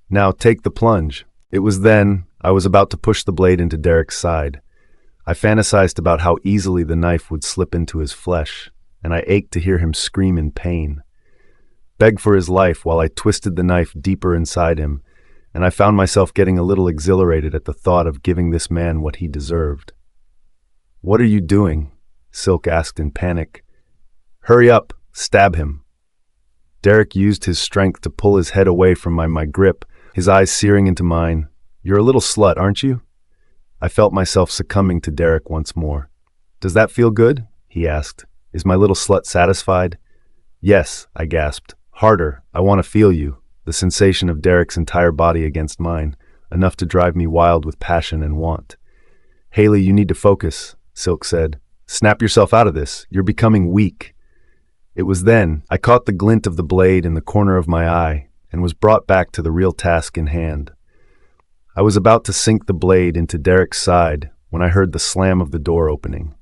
"Now take the plunge." It was then I was about to push the blade into Derek's side. I fantasized about how easily the knife would slip into his flesh, and I ached to hear him scream in pain, beg for his life while I twisted the knife deeper inside him, and I found myself getting a little exhilarated at the thought of giving this man what he deserved. "What are you doing?" Silk asked in panic. "Hurry up, stab him." Derek used his strength to pull his head away from my grip, his eyes searing into mine. "You're a little slut, aren't you?" I felt myself succumbing to Derek once more. "Does that feel good?" he asked. "Is my little slut satisfied?" "Yes," I gasped. "Harder, I want to feel you." The sensation of Derek's entire body against mine, enough to drive me wild with passion and want. "Haley, you need to focus," Silk said. "Snap yourself out of this. You're becoming weak." It was then I caught the glint of the blade in the corner of my eye and was brought back to the real task in hand. I was about to sink the blade into Derek's side when I heard the slam of the door opening.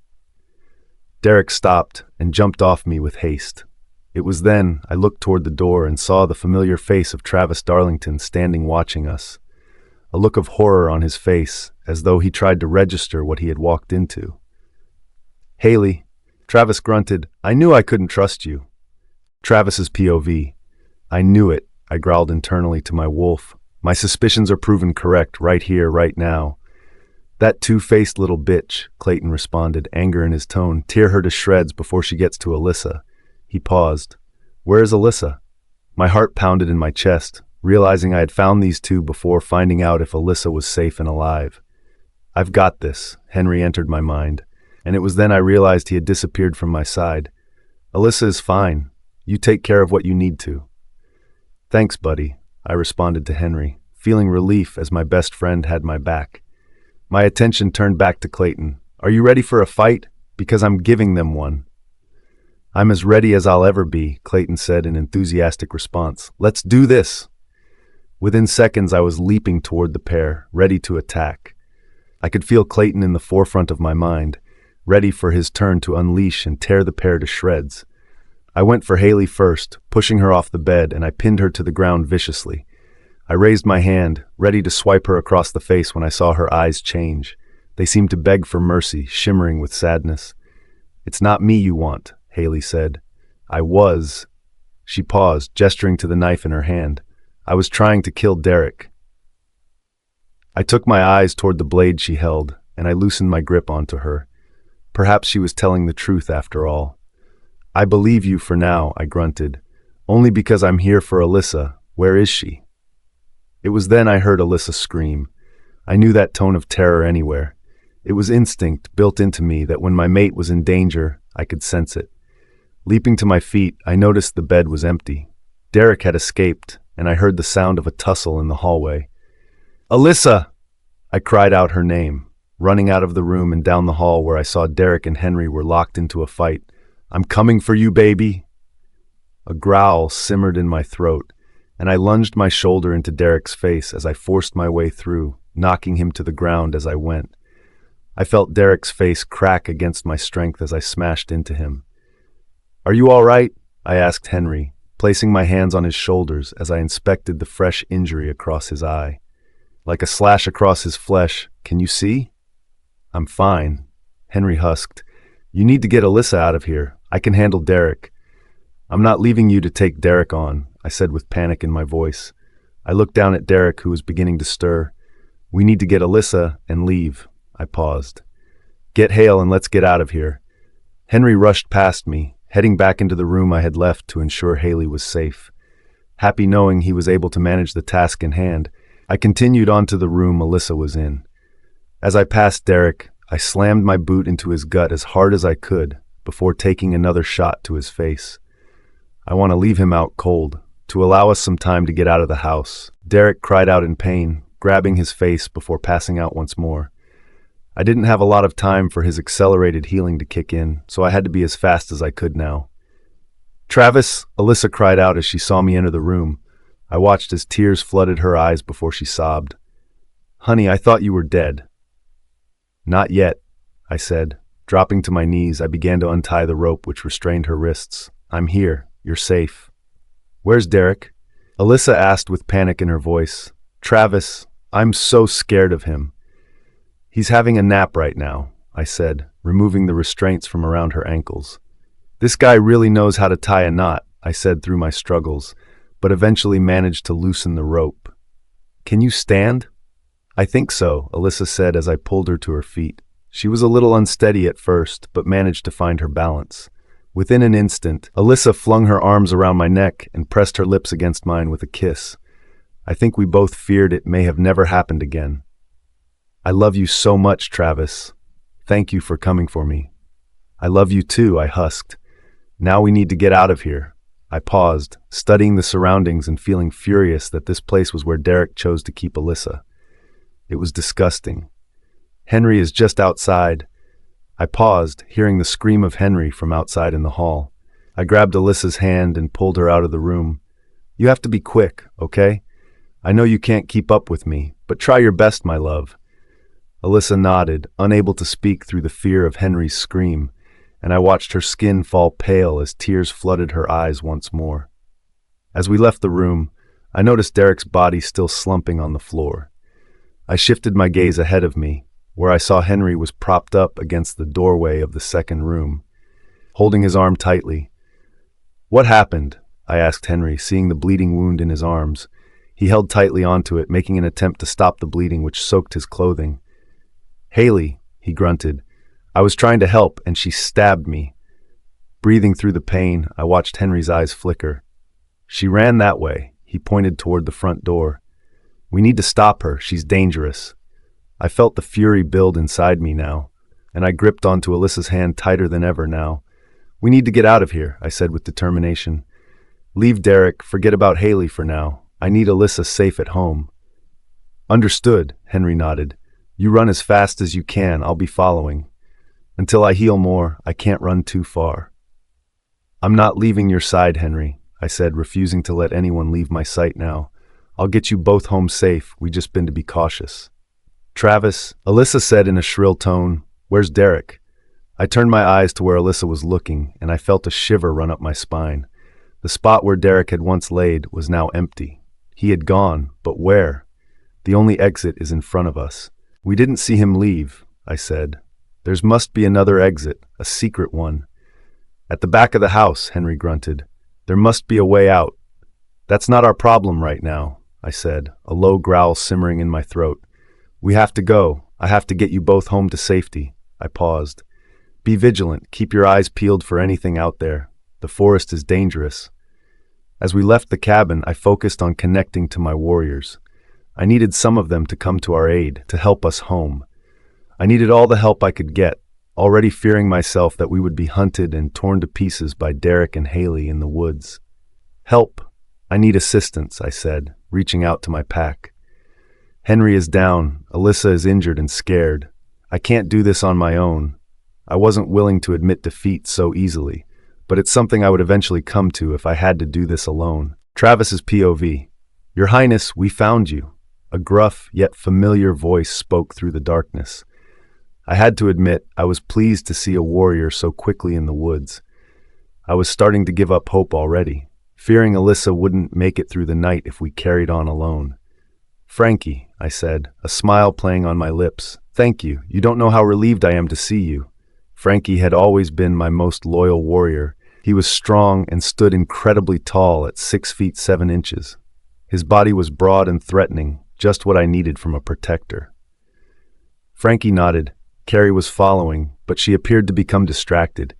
Derek stopped and jumped off me with haste. It was then I looked toward the door and saw the familiar face of Travis Darlington standing watching us, a look of horror on his face as though he tried to register what he had walked into. "Haley," Travis grunted, "I knew I couldn't trust you." Travis's POV. "I knew it," I growled internally to my wolf. "My suspicions are proven correct right here, right now." "That two-faced little bitch," Clayton responded, anger in his tone. "Tear her to shreds before she gets to Alyssa." He paused. "Where is Alyssa?" My heart pounded in my chest, realizing I had found these two before finding out if Alyssa was safe and alive. "I've got this," Henry entered my mind, and it was then I realized he had disappeared from my side. "Alyssa is fine. You take care of what you need to." "Thanks, buddy," I responded to Henry, feeling relief as my best friend had my back. My attention turned back to Clayton. "Are you ready for a fight? Because I'm giving them one." "I'm as ready as I'll ever be," Clayton said in enthusiastic response. "Let's do this." Within seconds, I was leaping toward the pair, ready to attack. I could feel Clayton in the forefront of my mind, ready for his turn to unleash and tear the pair to shreds. I went for Haley first, pushing her off the bed, and I pinned her to the ground viciously. I raised my hand, ready to swipe her across the face when I saw her eyes change. They seemed to beg for mercy, shimmering with sadness. "It's not me you want," Haley said. "I was." She paused, gesturing to the knife in her hand. "I was trying to kill Derek." I took my eyes toward the blade she held, and I loosened my grip onto her. Perhaps she was telling the truth after all. "I believe you for now," I grunted. "Only because I'm here for Alyssa. Where is she?" It was then I heard Alyssa scream. I knew that tone of terror anywhere. It was instinct built into me that when my mate was in danger, I could sense it. Leaping to my feet, I noticed the bed was empty. Derek had escaped, and I heard the sound of a tussle in the hallway. "Alyssa!" I cried out her name, running out of the room and down the hall where I saw Derek and Henry were locked into a fight. "I'm coming for you, baby!" A growl simmered in my throat, and I lunged my shoulder into Derek's face as I forced my way through, knocking him to the ground as I went. I felt Derek's face crack against my strength as I smashed into him. "Are you all right?" I asked Henry, placing my hands on his shoulders as I inspected the fresh injury across his eye. "Like a slash across his flesh. Can you see?" "I'm fine," Henry husked. "You need to get Alyssa out of here. I can handle Derek." "I'm not leaving you to take Derek on," I said with panic in my voice. I looked down at Derek, who was beginning to stir. "We need to get Alyssa and leave." I paused. "Get Hale and let's get out of here." Henry rushed past me, heading back into the room I had left to ensure Haley was safe. Happy knowing he was able to manage the task in hand, I continued on to the room Alyssa was in. As I passed Derek, I slammed my boot into his gut as hard as I could before taking another shot to his face. I want to leave him out cold, to allow us some time to get out of the house. Derek cried out in pain, grabbing his face before passing out once more. I didn't have a lot of time for his accelerated healing to kick in, so I had to be as fast as I could now. "Travis," Alyssa cried out as she saw me enter the room. I watched as tears flooded her eyes before she sobbed. "Honey, I thought you were dead." "Not yet," I said. Dropping to my knees, I began to untie the rope which restrained her wrists. "I'm here. You're safe." "Where's Derek?" Alyssa asked with panic in her voice. "Travis, I'm so scared of him." "He's having a nap right now," I said, removing the restraints from around her ankles. "This guy really knows how to tie a knot," I said through my struggles, but eventually managed to loosen the rope. "Can you stand?" "I think so," Alyssa said as I pulled her to her feet. She was a little unsteady at first, but managed to find her balance. Within an instant, Alyssa flung her arms around my neck and pressed her lips against mine with a kiss. I think we both feared it may have never happened again. "I love you so much, Travis. Thank you for coming for me." "I love you too," I husked. "Now we need to get out of here." I paused, studying the surroundings and feeling furious that this place was where Derek chose to keep Alyssa. It was disgusting. "Henry is just outside." I paused, hearing the scream of Henry from outside in the hall. I grabbed Alyssa's hand and pulled her out of the room. "You have to be quick, okay? I know you can't keep up with me, but try your best, my love." Alyssa nodded, unable to speak through the fear of Henry's scream, and I watched her skin fall pale as tears flooded her eyes once more. As we left the room, I noticed Derek's body still slumping on the floor. I shifted my gaze ahead of me, where I saw Henry was propped up against the doorway of the second room, holding his arm tightly. "What happened?" I asked Henry, seeing the bleeding wound in his arms. He held tightly onto it, making an attempt to stop the bleeding which soaked his clothing. "Haley," he grunted. "I was trying to help, and she stabbed me." Breathing through the pain, I watched Henry's eyes flicker. "She ran that way," he pointed toward the front door. "We need to stop her. She's dangerous." I felt the fury build inside me now, and I gripped onto Alyssa's hand tighter than ever now. "We need to get out of here," I said with determination. "Leave Derek, forget about Haley for now. I need Alyssa safe at home." "Understood," Henry nodded. "You run as fast as you can, I'll be following. Until I heal more, I can't run too far." "I'm not leaving your side, Henry," I said, refusing to let anyone leave my sight now. "I'll get you both home safe, we just been to be cautious." "Travis," Alyssa said in a shrill tone, "where's Derek?" I turned my eyes to where Alyssa was looking, and I felt a shiver run up my spine. The spot where Derek had once laid was now empty. He had gone, but where? The only exit is in front of us. "We didn't see him leave," I said. "There must be another exit, a secret one." "At the back of the house," Henry grunted. "There must be a way out." "That's not our problem right now," I said, a low growl simmering in my throat. "We have to go. I have to get you both home to safety." I paused. "Be vigilant. Keep your eyes peeled for anything out there. The forest is dangerous." As we left the cabin, I focused on connecting to my warriors. I needed some of them to come to our aid, to help us home. I needed all the help I could get, already fearing myself that we would be hunted and torn to pieces by Derek and Haley in the woods. "Help. I need assistance," I said, reaching out to my pack. "Henry is down. Alyssa is injured and scared. I can't do this on my own." I wasn't willing to admit defeat so easily, but it's something I would eventually come to if I had to do this alone. Travis's POV. "Your Highness, we found you." A gruff yet familiar voice spoke through the darkness. I had to admit, I was pleased to see a warrior so quickly in the woods. I was starting to give up hope already, fearing Alyssa wouldn't make it through the night if we carried on alone. "Frankie," I said, a smile playing on my lips. "Thank you. You don't know how relieved I am to see you." Frankie had always been my most loyal warrior. He was strong and stood incredibly tall at 6 feet 7 inches. His body was broad and threatening, just what I needed from a protector. Frankie nodded. Carrie was following, but she appeared to become distracted.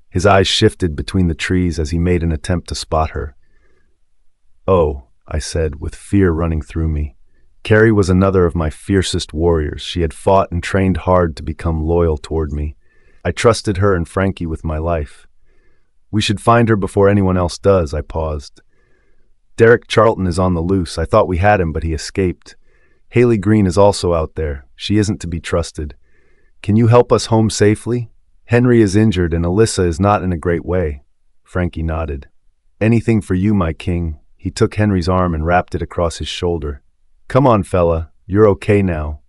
His eyes shifted between the trees as he made an attempt to spot her. "Oh," I said, with fear running through me. Carrie was another of my fiercest warriors. She had fought and trained hard to become loyal toward me. I trusted her and Frankie with my life. "We should find her before anyone else does," I paused. "Derek Charlton is on the loose. I thought we had him, but he escaped. Haley Green is also out there. She isn't to be trusted." Can you help us home safely? Henry is injured and Alyssa is not in a great way. Frankie nodded. Anything for you, my king. He took Henry's arm and wrapped it across his shoulder. Come on, fella, you're okay now.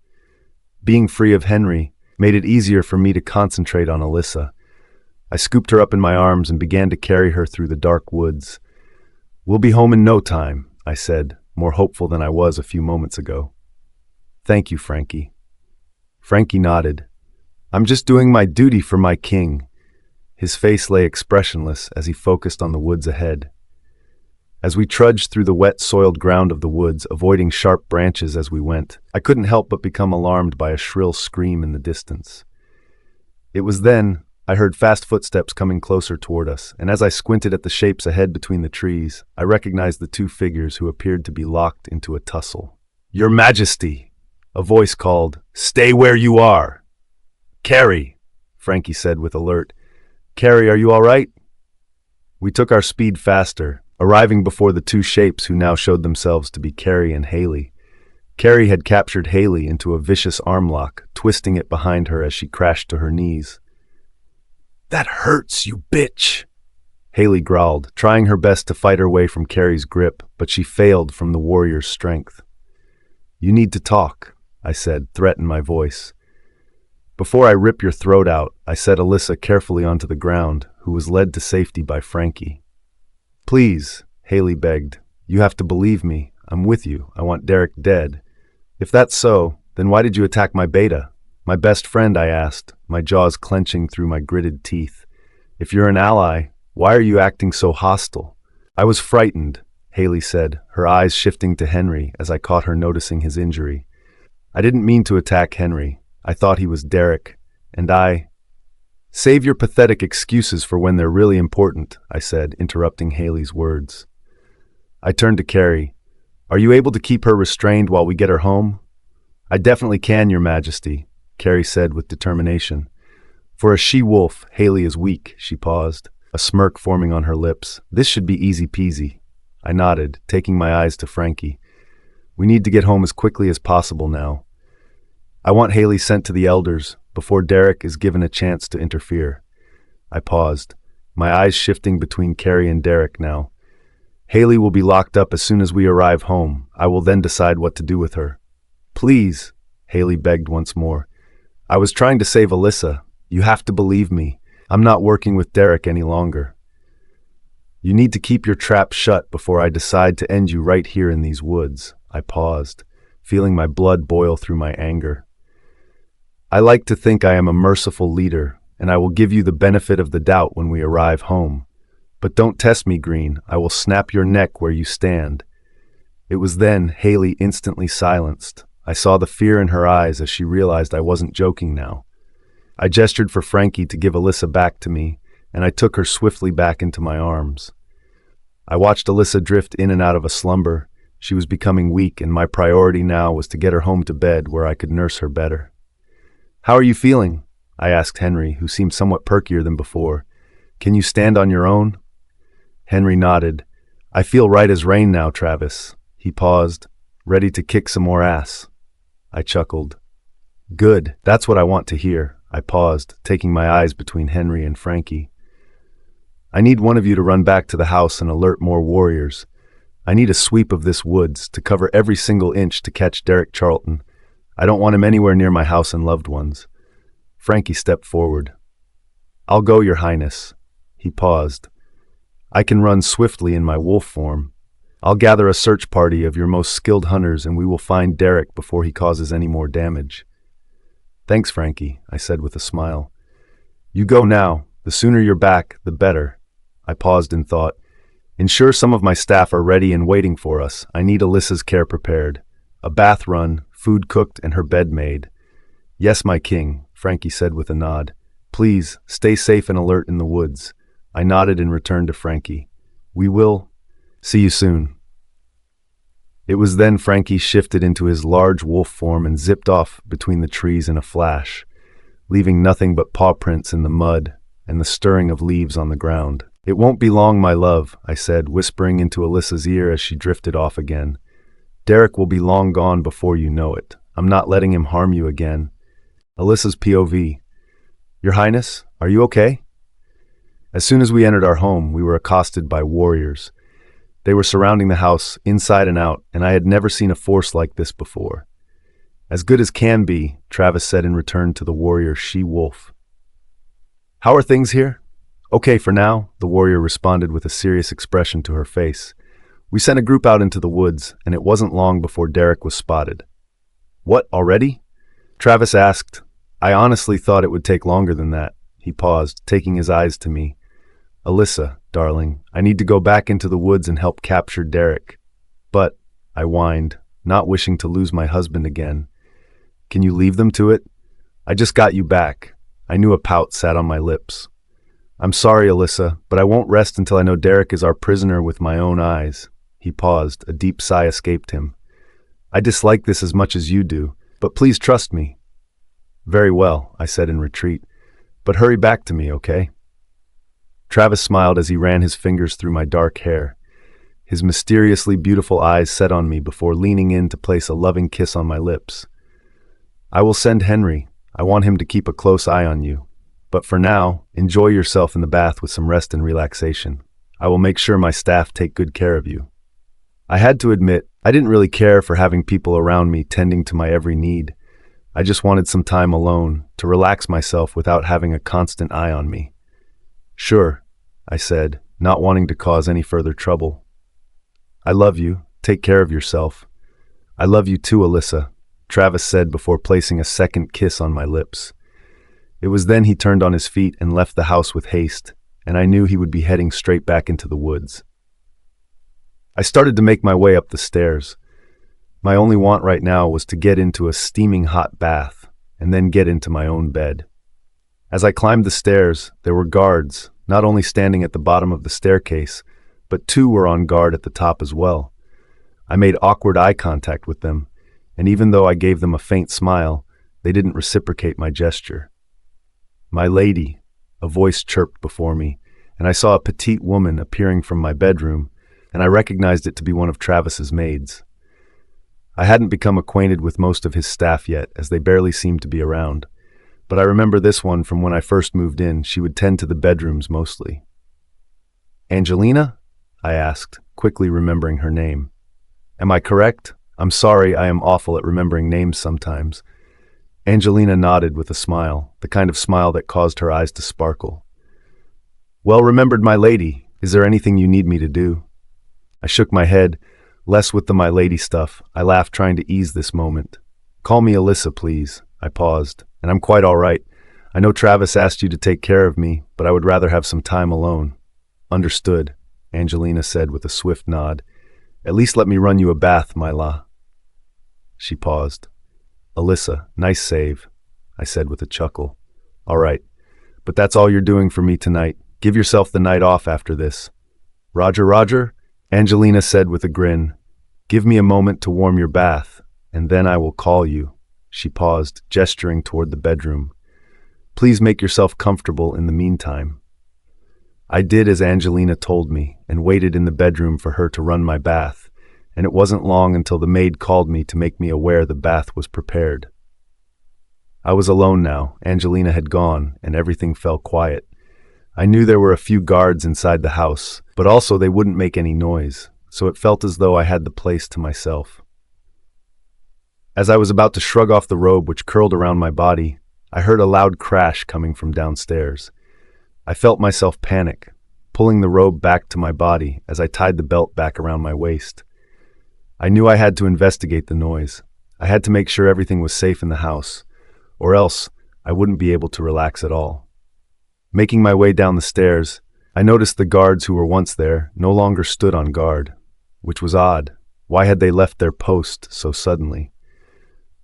Being free of Henry made it easier for me to concentrate on Alyssa. I scooped her up in my arms and began to carry her through the dark woods. We'll be home in no time, I said, more hopeful than I was a few moments ago. Thank you, Frankie. Frankie nodded. I'm just doing my duty for my king. His face lay expressionless as he focused on the woods ahead. As we trudged through the wet, soiled ground of the woods, avoiding sharp branches as we went, I couldn't help but become alarmed by a shrill scream in the distance. It was then I heard fast footsteps coming closer toward us, and as I squinted at the shapes ahead between the trees, I recognized the two figures who appeared to be locked into a tussle. Your Majesty! A voice called, Stay where you are! Carrie! Frankie said with alert. Carrie, are you all right? We took our speed faster, arriving before the two shapes who now showed themselves to be Carrie and Haley. Carrie had captured Haley into a vicious arm lock, twisting it behind her as she crashed to her knees. That hurts, you bitch! Haley growled, trying her best to fight her way from Carrie's grip, but she failed from the warrior's strength. You need to talk, I said, threat in my voice. Before I rip your throat out, I set Alyssa carefully onto the ground, who was led to safety by Frankie. Please, Haley begged. You have to believe me. I'm with you. I want Derek dead. If that's so, then why did you attack my beta? My best friend, I asked, my jaws clenching through my gritted teeth. If you're an ally, why are you acting so hostile? I was frightened, Haley said, her eyes shifting to Henry as I caught her noticing his injury. I didn't mean to attack Henry. I thought he was Derek, and I... Save your pathetic excuses for when they're really important, I said, interrupting Haley's words. I turned to Carrie. Are you able to keep her restrained while we get her home? I definitely can, Your Majesty, Carrie said with determination. For a she-wolf, Haley is weak, she paused, a smirk forming on her lips. This should be easy peasy. I nodded, taking my eyes to Frankie. We need to get home as quickly as possible now. I want Haley sent to the elders before Derek is given a chance to interfere. I paused, my eyes shifting between Carrie and Derek now. Haley will be locked up as soon as we arrive home. I will then decide what to do with her. Please, Haley begged once more. I was trying to save Alyssa. You have to believe me. I'm not working with Derek any longer. You need to keep your trap shut before I decide to end you right here in these woods. I paused, feeling my blood boil through my anger. I like to think I am a merciful leader, and I will give you the benefit of the doubt when we arrive home. But don't test me, Green. I will snap your neck where you stand. It was then Haley instantly silenced. I saw the fear in her eyes as she realized I wasn't joking now. I gestured for Frankie to give Alyssa back to me, and I took her swiftly back into my arms. I watched Alyssa drift in and out of a slumber. She was becoming weak, and my priority now was to get her home to bed where I could nurse her better. How are you feeling? I asked Henry, who seemed somewhat perkier than before. Can you stand on your own? Henry nodded. I feel right as rain now, Travis. He paused, ready to kick some more ass. I chuckled. Good, that's what I want to hear. I paused, taking my eyes between Henry and Frankie. I need one of you to run back to the house and alert more warriors. I need a sweep of this woods to cover every single inch to catch Derek Charlton. I don't want him anywhere near my house and loved ones. Frankie stepped forward. I'll go, Your Highness. He paused. I can run swiftly in my wolf form. I'll gather a search party of your most skilled hunters and we will find Derek before he causes any more damage. Thanks, Frankie, I said with a smile. You go now. The sooner you're back, the better. I paused in thought. Ensure some of my staff are ready and waiting for us. I need Alyssa's care prepared. A bath run, food cooked, and her bed made. Yes, my king, Frankie said with a nod. Please, stay safe and alert in the woods. I nodded and returned to Frankie. We will. See you soon. It was then Frankie shifted into his large wolf form and zipped off between the trees in a flash, leaving nothing but paw prints in the mud and the stirring of leaves on the ground. It won't be long, my love, I said, whispering into Alyssa's ear as she drifted off again. Derek will be long gone before you know it. I'm not letting him harm you again. Alyssa's POV. Your Highness, are you okay? As soon as we entered our home, we were accosted by warriors. They were surrounding the house, inside and out, and I had never seen a force like this before. As good as can be, Travis said in return to the warrior she-wolf. How are things here? Okay for now, the warrior responded with a serious expression to her face. We sent a group out into the woods, and it wasn't long before Derek was spotted. What, already? Travis asked. I honestly thought it would take longer than that. He paused, taking his eyes to me. Alyssa, darling, I need to go back into the woods and help capture Derek. But, I whined, not wishing to lose my husband again. Can you leave them to it? I just got you back. I knew a pout sat on my lips. I'm sorry, Alyssa, but I won't rest until I know Derek is our prisoner with my own eyes. He paused. A deep sigh escaped him. I dislike this as much as you do, but please trust me. Very well, I said in retreat. But hurry back to me, okay? Travis smiled as he ran his fingers through my dark hair. His mysteriously beautiful eyes set on me before leaning in to place a loving kiss on my lips. I will send Henry. I want him to keep a close eye on you. But for now, enjoy yourself in the bath with some rest and relaxation. I will make sure my staff take good care of you. I had to admit, I didn't really care for having people around me tending to my every need. I just wanted some time alone, to relax myself without having a constant eye on me. Sure, I said, not wanting to cause any further trouble. I love you. Take care of yourself. I love you too, Alyssa, Travis said before placing a second kiss on my lips. It was then he turned on his feet and left the house with haste, and I knew he would be heading straight back into the woods. I started to make my way up the stairs. My only want right now was to get into a steaming hot bath, and then get into my own bed. As I climbed the stairs, there were guards, not only standing at the bottom of the staircase, but two were on guard at the top as well. I made awkward eye contact with them, and even though I gave them a faint smile, they didn't reciprocate my gesture. My lady, a voice chirped before me, and I saw a petite woman appearing from my bedroom, and I recognized it to be one of Travis's maids. I hadn't become acquainted with most of his staff yet, as they barely seemed to be around, but I remember this one from when I first moved in. She would tend to the bedrooms mostly. Angelina? I asked, quickly remembering her name. Am I correct? I'm sorry, I am awful at remembering names sometimes. Angelina nodded with a smile, the kind of smile that caused her eyes to sparkle. Well remembered, my lady. Is there anything you need me to do? I shook my head, less with the my lady stuff. I laughed, trying to ease this moment. Call me Alyssa, please. I paused, and I'm quite all right. I know Travis asked you to take care of me, but I would rather have some time alone. Understood, Angelina said with a swift nod. At least let me run you a bath, my la. She paused. Alyssa, nice save, I said with a chuckle. All right, but that's all you're doing for me tonight. Give yourself the night off after this. Roger, Roger, Angelina said with a grin. Give me a moment to warm your bath, and then I will call you. She paused, gesturing toward the bedroom. Please make yourself comfortable in the meantime. I did as Angelina told me, and waited in the bedroom for her to run my bath, and it wasn't long until the maid called me to make me aware the bath was prepared. I was alone now. Angelina had gone, and everything fell quiet. I knew there were a few guards inside the house, but also they wouldn't make any noise, so it felt as though I had the place to myself. As I was about to shrug off the robe which curled around my body, I heard a loud crash coming from downstairs. I felt myself panic, pulling the robe back to my body as I tied the belt back around my waist. I knew I had to investigate the noise. I had to make sure everything was safe in the house, or else I wouldn't be able to relax at all. Making my way down the stairs, I noticed the guards who were once there no longer stood on guard, which was odd. Why had they left their post so suddenly?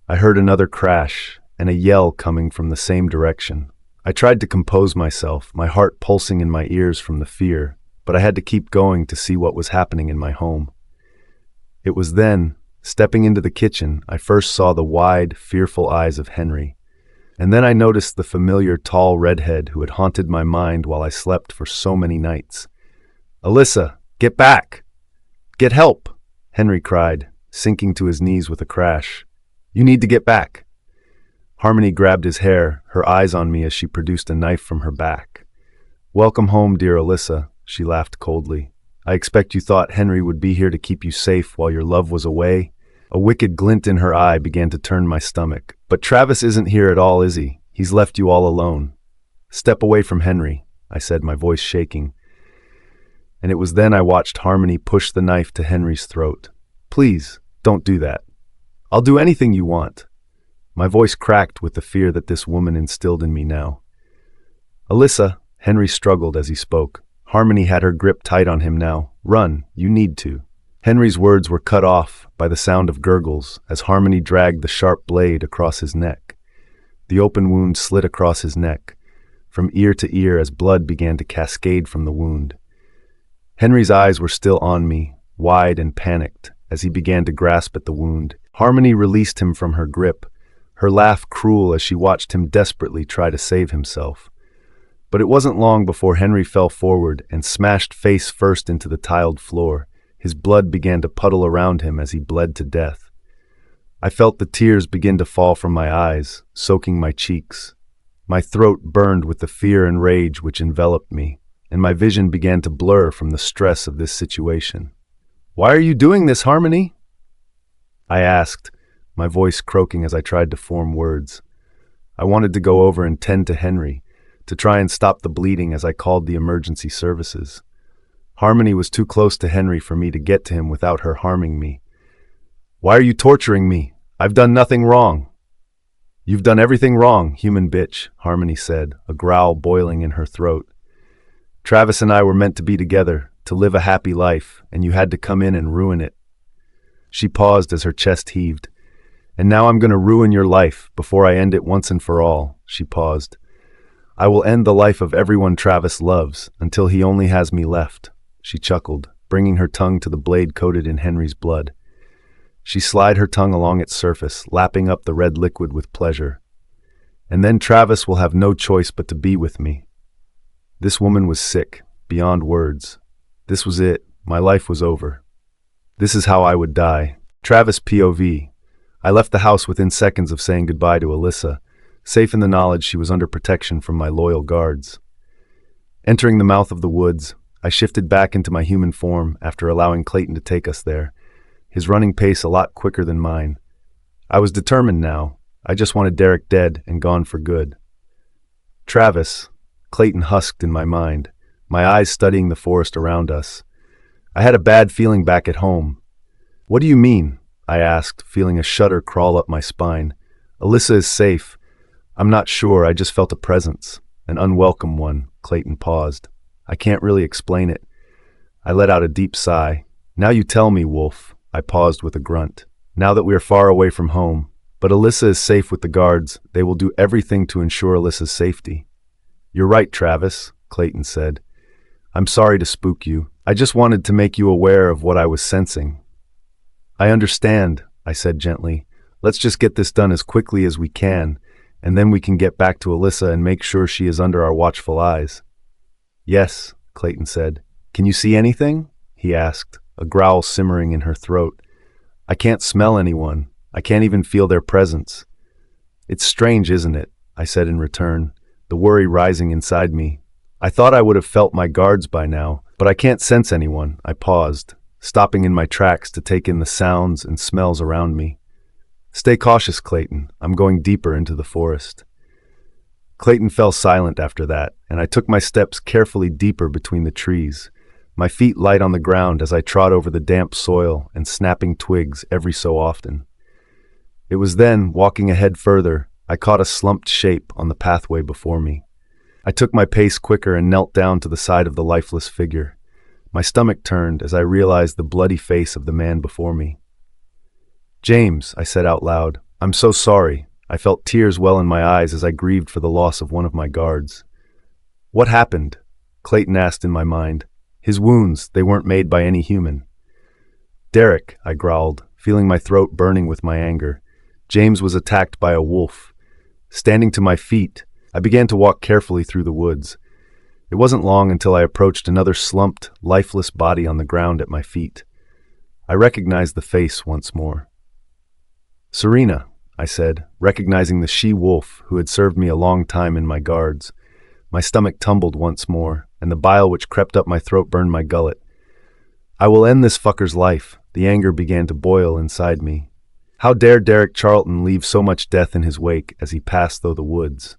I heard another crash and a yell coming from the same direction. I tried to compose myself, my heart pulsing in my ears from the fear, but I had to keep going to see what was happening in my home. It was then, stepping into the kitchen, I first saw the wide, fearful eyes of Henry. And then I noticed the familiar tall redhead who had haunted my mind while I slept for so many nights. Alyssa, get back! Get help! Henry cried, sinking to his knees with a crash. You need to get back. Harmony grabbed his hair, her eyes on me as she produced a knife from her back. "Welcome home, dear Alyssa," she laughed coldly. "I expect you thought Henry would be here to keep you safe while your love was away?" A wicked glint in her eye began to turn my stomach. "But Travis isn't here at all, is he? He's left you all alone." "Step away from Henry," I said, my voice shaking. And it was then I watched Harmony push the knife to Henry's throat. "Please, don't do that. I'll do anything you want." My voice cracked with the fear that this woman instilled in me now. "Alyssa," Henry struggled as he spoke. Harmony had her grip tight on him now. "Run, you need to." Henry's words were cut off by the sound of gurgles as Harmony dragged the sharp blade across his neck. The open wound slid across his neck, from ear to ear as blood began to cascade from the wound. Henry's eyes were still on me, wide and panicked, as he began to grasp at the wound. Harmony released him from her grip, her laugh cruel as she watched him desperately try to save himself. But it wasn't long before Henry fell forward and smashed face first into the tiled floor. His blood began to puddle around him as he bled to death. I felt the tears begin to fall from my eyes, soaking my cheeks. My throat burned with the fear and rage which enveloped me, and my vision began to blur from the stress of this situation. "Why are you doing this, Harmony?" I asked, my voice croaking as I tried to form words. I wanted to go over and tend to Henry, to try and stop the bleeding as I called the emergency services. Harmony was too close to Henry for me to get to him without her harming me. "Why are you torturing me? I've done nothing wrong." "You've done everything wrong, human bitch," Harmony said, a growl boiling in her throat. "Travis and I were meant to be together, to live a happy life, and you had to come in and ruin it." She paused as her chest heaved. "And now I'm going to ruin your life before I end it once and for all," she paused. "I will end the life of everyone Travis loves until he only has me left." She chuckled, bringing her tongue to the blade coated in Henry's blood. She slid her tongue along its surface, lapping up the red liquid with pleasure. "And then Travis will have no choice but to be with me." This woman was sick, beyond words. This was it. My life was over. This is how I would die. Travis POV. I left the house within seconds of saying goodbye to Alyssa, safe in the knowledge she was under protection from my loyal guards. Entering the mouth of the woods, I shifted back into my human form after allowing Clayton to take us there, his running pace a lot quicker than mine. I was determined now. I just wanted Derek dead and gone for good. "Travis," Clayton husked in my mind, my eyes studying the forest around us. I had a bad feeling back at home. "What do you mean?" I asked, feeling a shudder crawl up my spine. "Alyssa is safe. I'm not sure, I just felt a presence. An unwelcome one." Clayton paused. "I can't really explain it." I let out a deep sigh. "Now you tell me, Wolf." I paused with a grunt. "Now that we are far away from home. But Alyssa is safe with the guards. They will do everything to ensure Alyssa's safety." "You're right, Travis," Clayton said. "I'm sorry to spook you. I just wanted to make you aware of what I was sensing." "I understand," I said gently. "Let's just get this done as quickly as we can, and then we can get back to Alyssa and make sure she is under our watchful eyes." "Yes," Clayton said. "Can you see anything?" he asked, a growl simmering in her throat. "I can't smell anyone. I can't even feel their presence." "It's strange, isn't it?" I said in return, the worry rising inside me. "I thought I would have felt my guards by now, but I can't sense anyone." I paused, stopping in my tracks to take in the sounds and smells around me. "Stay cautious, Clayton. I'm going deeper into the forest." Clayton fell silent after that, and I took my steps carefully deeper between the trees, my feet light on the ground as I trod over the damp soil and snapping twigs every so often. It was then, walking ahead further, I caught a slumped shape on the pathway before me. I took my pace quicker and knelt down to the side of the lifeless figure. My stomach turned as I realized the bloody face of the man before me. "James," I said out loud, "I'm so sorry." I felt tears well in my eyes as I grieved for the loss of one of my guards. "What happened?" Clayton asked in my mind. "His wounds, they weren't made by any human." "Derek," I growled, feeling my throat burning with my anger. "James was attacked by a wolf." Standing to my feet, I began to walk carefully through the woods. It wasn't long until I approached another slumped, lifeless body on the ground at my feet. I recognized the face once more. "Serena," I said, recognizing the she-wolf who had served me a long time in my guards. My stomach tumbled once more, and the bile which crept up my throat burned my gullet. I will end this fucker's life. The anger began to boil inside me. How dare Derek Charlton leave so much death in his wake as he passed through the woods?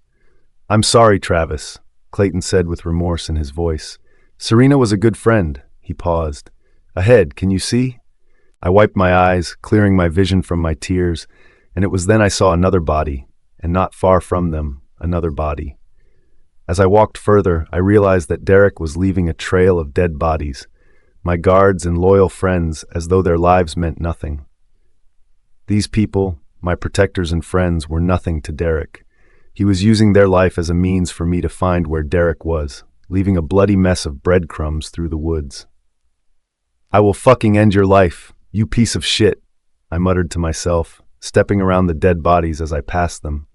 I'm sorry, Travis, Clayton said with remorse in his voice. Serena was a good friend. He paused. Ahead, can you see? I wiped my eyes, clearing my vision from my tears, and it was then I saw another body, and not far from them, another body. As I walked further, I realized that Derek was leaving a trail of dead bodies, my guards and loyal friends, as though their lives meant nothing. These people, my protectors and friends, were nothing to Derek. He was using their life as a means for me to find where Derek was, leaving a bloody mess of breadcrumbs through the woods. I will fucking end your life, you piece of shit, I muttered to myself, stepping around the dead bodies as I passed them.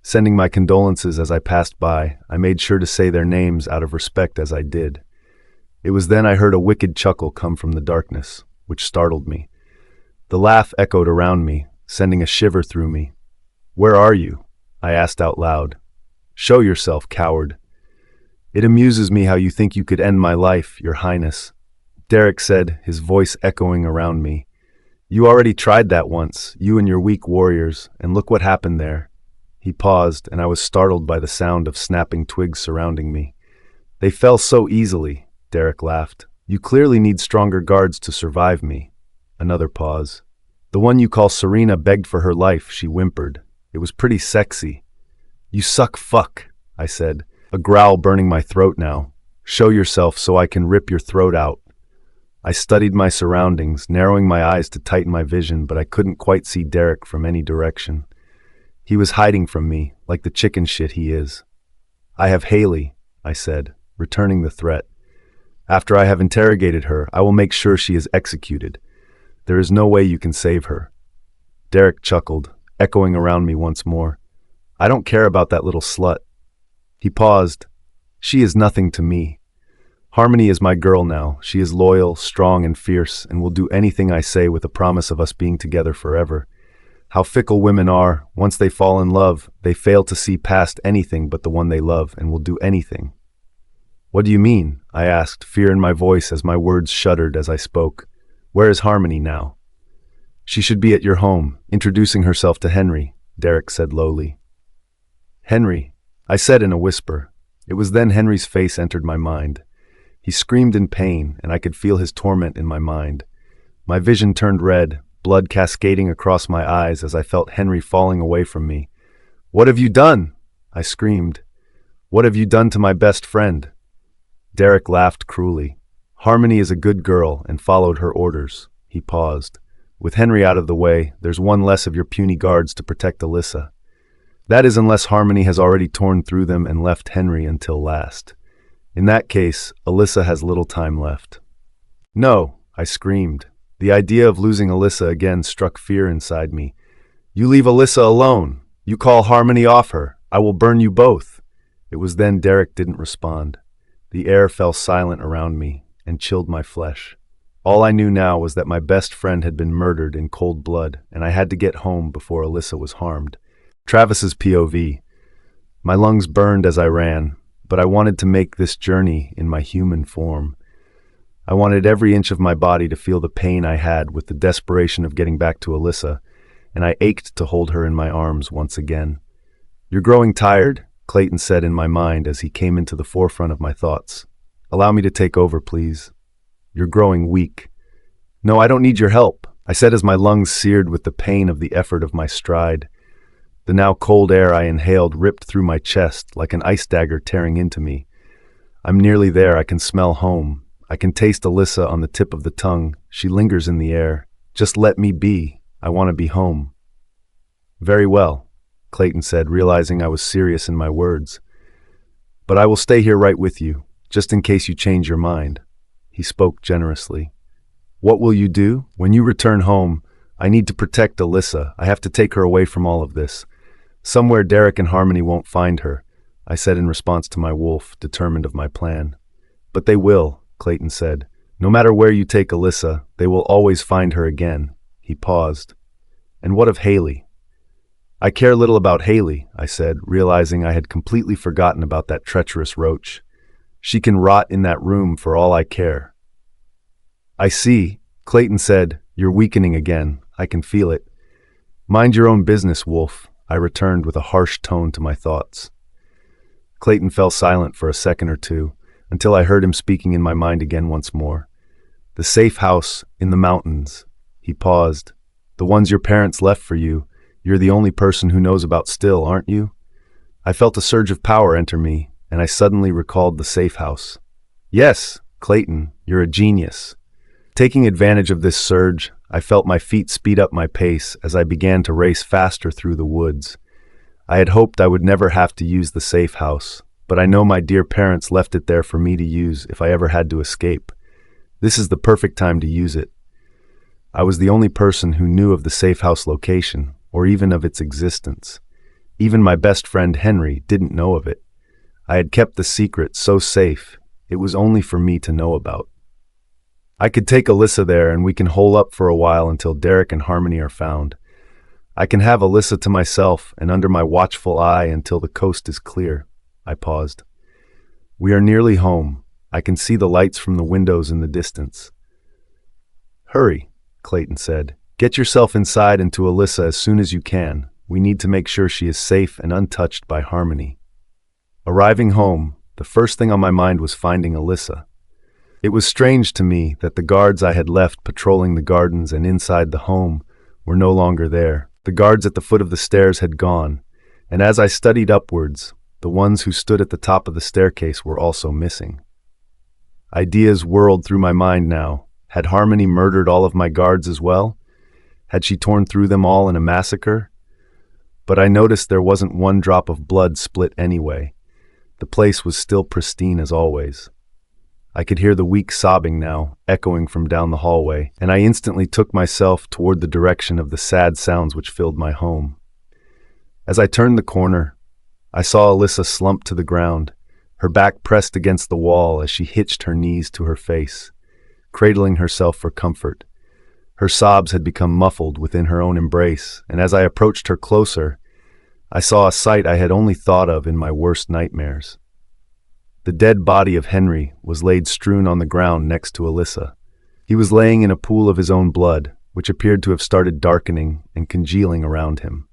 Sending my condolences as I passed by, I made sure to say their names out of respect as I did. It was then I heard a wicked chuckle come from the darkness, which startled me. The laugh echoed around me, sending a shiver through me. Where are you? I asked out loud. Show yourself, coward. It amuses me how you think you could end my life, Your Highness, Derek said, his voice echoing around me. You already tried that once, you and your weak warriors, and look what happened there. He paused, and I was startled by the sound of snapping twigs surrounding me. They fell so easily, Derek laughed. You clearly need stronger guards to survive me. Another pause. The one you call Serena begged for her life, she whimpered. It was pretty sexy. You suck fuck, I said, a growl burning my throat now. Show yourself so I can rip your throat out. I studied my surroundings, narrowing my eyes to tighten my vision, but I couldn't quite see Derek from any direction. He was hiding from me, like the chicken shit he is. I have Haley, I said, returning the threat. After I have interrogated her, I will make sure she is executed. There is no way you can save her. Derek chuckled, echoing around me once more. I don't care about that little slut. He paused. She is nothing to me. Harmony is my girl now. She is loyal, strong, and fierce, and will do anything I say with a promise of us being together forever. How fickle women are. Once they fall in love, they fail to see past anything but the one they love and will do anything. What do you mean? I asked, fear in my voice as my words shuddered as I spoke. Where is Harmony now? She should be at your home, introducing herself to Henry, Derek said lowly. Henry, I said in a whisper. It was then Henry's face entered my mind. He screamed in pain, and I could feel his torment in my mind. My vision turned red, blood cascading across my eyes as I felt Henry falling away from me. What have you done? I screamed. What have you done to my best friend? Derek laughed cruelly. Harmony is a good girl and followed her orders. He paused. With Henry out of the way, there's one less of your puny guards to protect Alyssa. That is unless Harmony has already torn through them and left Henry until last. In that case, Alyssa has little time left. No, I screamed. The idea of losing Alyssa again struck fear inside me. You leave Alyssa alone. You call Harmony off her. I will burn you both. It was then Derek didn't respond. The air fell silent around me and chilled my flesh. All I knew now was that my best friend had been murdered in cold blood, and I had to get home before Alyssa was harmed. Travis's POV. My lungs burned as I ran, but I wanted to make this journey in my human form. I wanted every inch of my body to feel the pain I had with the desperation of getting back to Alyssa, and I ached to hold her in my arms once again. You're growing tired, Clayton said in my mind as he came into the forefront of my thoughts. Allow me to take over, please. You're growing weak. No, I don't need your help, I said as my lungs seared with the pain of the effort of my stride. The now cold air I inhaled ripped through my chest like an ice dagger tearing into me. I'm nearly there. I can smell home. I can taste Alyssa on the tip of the tongue. She lingers in the air. Just let me be. I want to be home. Very well, Clayton said, realizing I was serious in my words. But I will stay here right with you, just in case you change your mind. He spoke generously. What will you do? When you return home, I need to protect Alyssa. I have to take her away from all of this. Somewhere Derek and Harmony won't find her, I said in response to my wolf, determined of my plan. But they will, Clayton said. No matter where you take Alyssa, they will always find her again. He paused. And what of Haley? I care little about Haley, I said, realizing I had completely forgotten about that treacherous roach. She can rot in that room for all I care. I see, Clayton said. You're weakening again. I can feel it. Mind your own business, Wolf, I returned with a harsh tone to my thoughts. Clayton fell silent for a second or two, until I heard him speaking in my mind again once more. The safe house in the mountains. He paused. The ones your parents left for you. You're the only person who knows about still, aren't you? I felt a surge of power enter me, and I suddenly recalled the safe house. Yes, Clayton, you're a genius. Taking advantage of this surge, I felt my feet speed up my pace as I began to race faster through the woods. I had hoped I would never have to use the safe house, but I know my dear parents left it there for me to use if I ever had to escape. This is the perfect time to use it. I was the only person who knew of the safe house location, or even of its existence. Even my best friend Henry didn't know of it. I had kept the secret so safe, it was only for me to know about. I could take Alyssa there and we can hole up for a while until Derek and Harmony are found. I can have Alyssa to myself and under my watchful eye until the coast is clear. I paused. We are nearly home. I can see the lights from the windows in the distance. Hurry, Clayton said. Get yourself inside and to Alyssa as soon as you can. We need to make sure she is safe and untouched by Harmony. Arriving home, the first thing on my mind was finding Alyssa. It was strange to me that the guards I had left patrolling the gardens and inside the home were no longer there. The guards at the foot of the stairs had gone, and as I studied upwards, the ones who stood at the top of the staircase were also missing. Ideas whirled through my mind now. Had Harmony murdered all of my guards as well? Had she torn through them all in a massacre? But I noticed there wasn't one drop of blood split anyway. The place was still pristine as always. I could hear the weak sobbing now, echoing from down the hallway, and I instantly took myself toward the direction of the sad sounds which filled my home. As I turned the corner, I saw Alyssa slump to the ground, her back pressed against the wall as she hitched her knees to her face, cradling herself for comfort. Her sobs had become muffled within her own embrace, and as I approached her closer, I saw a sight I had only thought of in my worst nightmares. The dead body of Henry was laid strewn on the ground next to Alyssa. He was laying in a pool of his own blood, which appeared to have started darkening and congealing around him.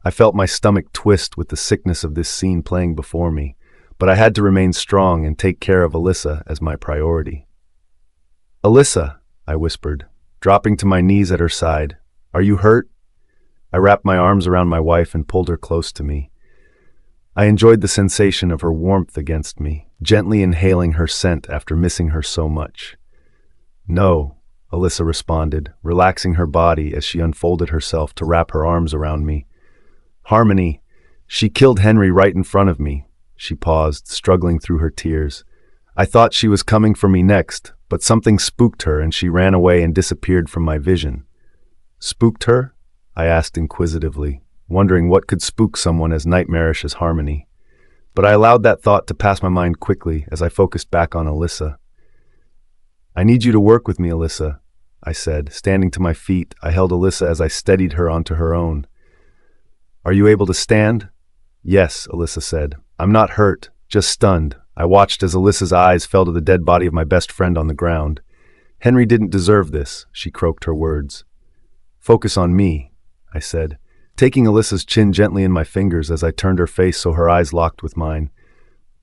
I felt my stomach twist with the sickness of this scene playing before me, but I had to remain strong and take care of Alyssa as my priority. "Alyssa," I whispered, dropping to my knees at her side. "Are you hurt?" I wrapped my arms around my wife and pulled her close to me. I enjoyed the sensation of her warmth against me, gently inhaling her scent after missing her so much. "No," Alyssa responded, relaxing her body as she unfolded herself to wrap her arms around me. "Harmony, she killed Henry right in front of me." She paused, struggling through her tears. "I thought she was coming for me next, but something spooked her and she ran away and disappeared from my vision." "Spooked her?" I asked inquisitively, wondering what could spook someone as nightmarish as Harmony. But I allowed that thought to pass my mind quickly as I focused back on Alyssa. "I need you to work with me, Alyssa," I said. Standing to my feet, I held Alyssa as I steadied her onto her own. "Are you able to stand?" "Yes," Alyssa said. "I'm not hurt, just stunned." I watched as Alyssa's eyes fell to the dead body of my best friend on the ground. "Henry didn't deserve this," she croaked her words. "Focus on me," I said, taking Alyssa's chin gently in my fingers as I turned her face so her eyes locked with mine.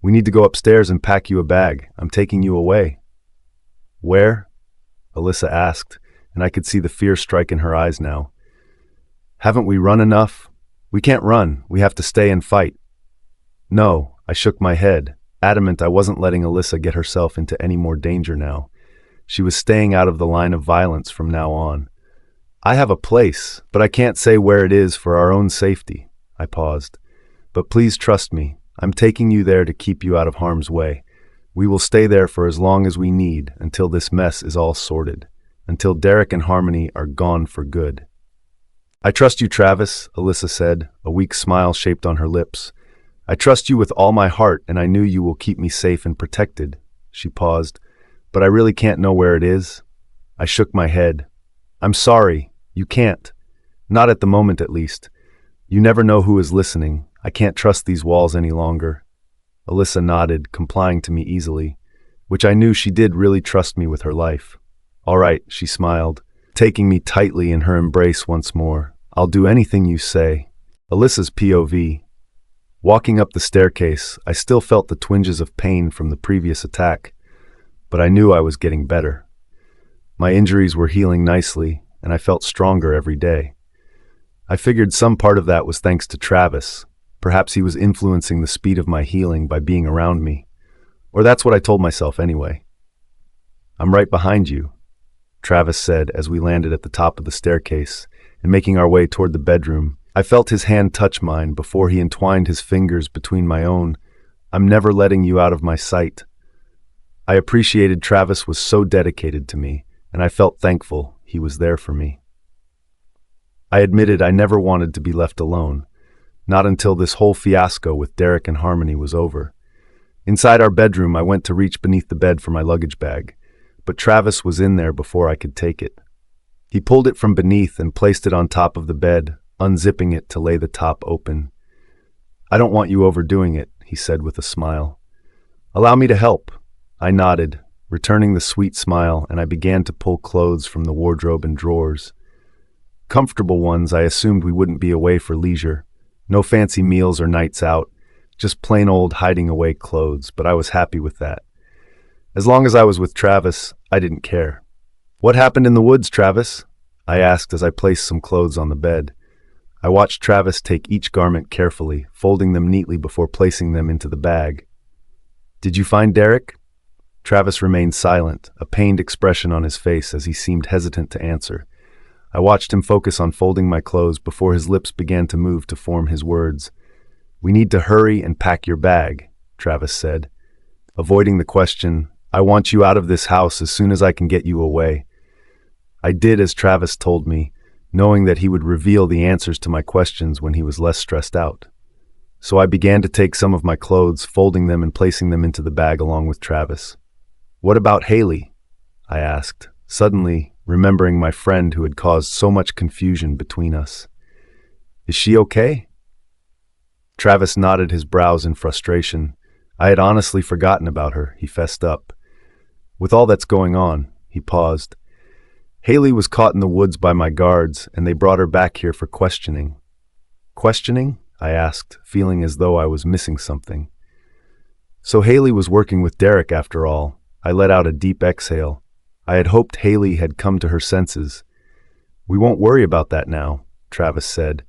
"We need to go upstairs and pack you a bag. I'm taking you away." "Where?" Alyssa asked, and I could see the fear strike in her eyes now. "Haven't we run enough?" "We can't run. We have to stay and fight." "No," I shook my head, adamant I wasn't letting Alyssa get herself into any more danger now. She was staying out of the line of violence from now on. "I have a place, but I can't say where it is for our own safety." I paused. "But please trust me. I'm taking you there to keep you out of harm's way. We will stay there for as long as we need until this mess is all sorted, until Derek and Harmony are gone for good." "I trust you, Travis," Alyssa said, a weak smile shaped on her lips. "I trust you with all my heart, and I know you will keep me safe and protected." She paused. "But I really can't know where it is." I shook my head. "I'm sorry. You can't. Not at the moment, at least. You never know who is listening. I can't trust these walls any longer. Alyssa nodded, complying to me easily, which I knew she did really trust me with her life. All right, she smiled, taking me tightly in her embrace once more. I'll do anything you say. Alyssa's POV. Walking up the staircase, I still felt the twinges of pain from the previous attack, but I knew I was getting better. My injuries were healing nicely, and I felt stronger every day. I figured some part of that was thanks to Travis. Perhaps he was influencing the speed of my healing by being around me. Or that's what I told myself anyway. I'm right behind you, Travis said as we landed at the top of the staircase and making our way toward the bedroom. I felt his hand touch mine before he entwined his fingers between my own. I'm never letting you out of my sight. I appreciated Travis was so dedicated to me, and I felt thankful he was there for me. I admitted I never wanted to be left alone, not until this whole fiasco with Derek and Harmony was over. Inside our bedroom, I went to reach beneath the bed for my luggage bag, but Travis was in there before I could take it. He pulled it from beneath and placed it on top of the bed, unzipping it to lay the top open. I don't want you overdoing it, he said with a smile. Allow me to help. I nodded, returning the sweet smile, and I began to pull clothes from the wardrobe and drawers. Comfortable ones I assumed we wouldn't be away for leisure. No fancy meals or nights out, just plain old hiding away clothes, but I was happy with that. As long as I was with Travis, I didn't care. What happened in the woods, Travis? I asked as I placed some clothes on the bed. I watched Travis take each garment carefully, folding them neatly before placing them into the bag. Did you find Derek? Travis remained silent, a pained expression on his face as he seemed hesitant to answer. I watched him focus on folding my clothes before his lips began to move to form his words. We need to hurry and pack your bag, Travis said. Avoiding the question, I want you out of this house as soon as I can get you away. I did as Travis told me, knowing that he would reveal the answers to my questions when he was less stressed out. So I began to take some of my clothes, folding them and placing them into the bag along with Travis. What about Haley? I asked, suddenly remembering my friend who had caused so much confusion between us. Is she okay? Travis knotted his brows in frustration. I had honestly forgotten about her, he fessed up. With all that's going on, he paused. Haley was caught in the woods by my guards, and they brought her back here for questioning. Questioning? I asked, feeling as though I was missing something. So Haley was working with Derek after all. I let out a deep exhale. I had hoped Haley had come to her senses. We won't worry about that now, Travis said,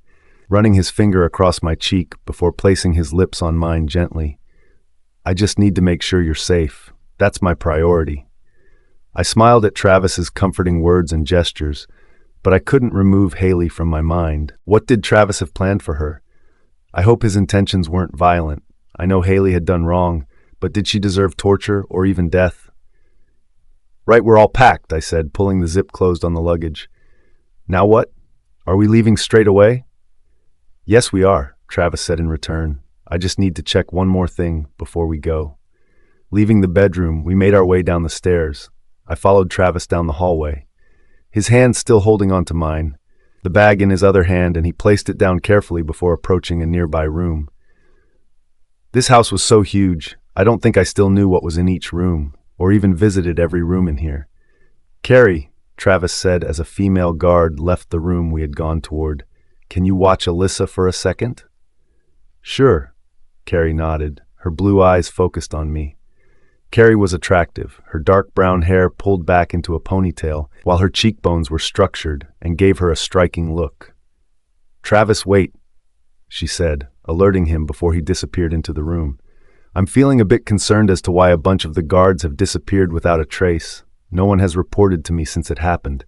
running his finger across my cheek before placing his lips on mine gently. I just need to make sure you're safe. That's my priority. I smiled at Travis's comforting words and gestures, but I couldn't remove Haley from my mind. What did Travis have planned for her? I hope his intentions weren't violent. I know Haley had done wrong, but did she deserve torture or even death? Right, we're all packed, I said, pulling the zip closed on the luggage. Now what? Are we leaving straight away? Yes, we are, Travis said in return. I just need to check one more thing before we go. Leaving the bedroom, we made our way down the stairs. I followed Travis down the hallway, his hand still holding onto mine, the bag in his other hand, and he placed it down carefully before approaching a nearby room. This house was so huge, I don't think I still knew what was in each room, or even visited every room in here. Carrie, Travis said as a female guard left the room we had gone toward, can you watch Alyssa for a second? Sure, Carrie nodded, her blue eyes focused on me. Carrie was attractive, her dark brown hair pulled back into a ponytail, while her cheekbones were structured and gave her a striking look. Travis, wait, she said, alerting him before he disappeared into the room. I'm feeling a bit concerned as to why a bunch of the guards have disappeared without a trace. No one has reported to me since it happened.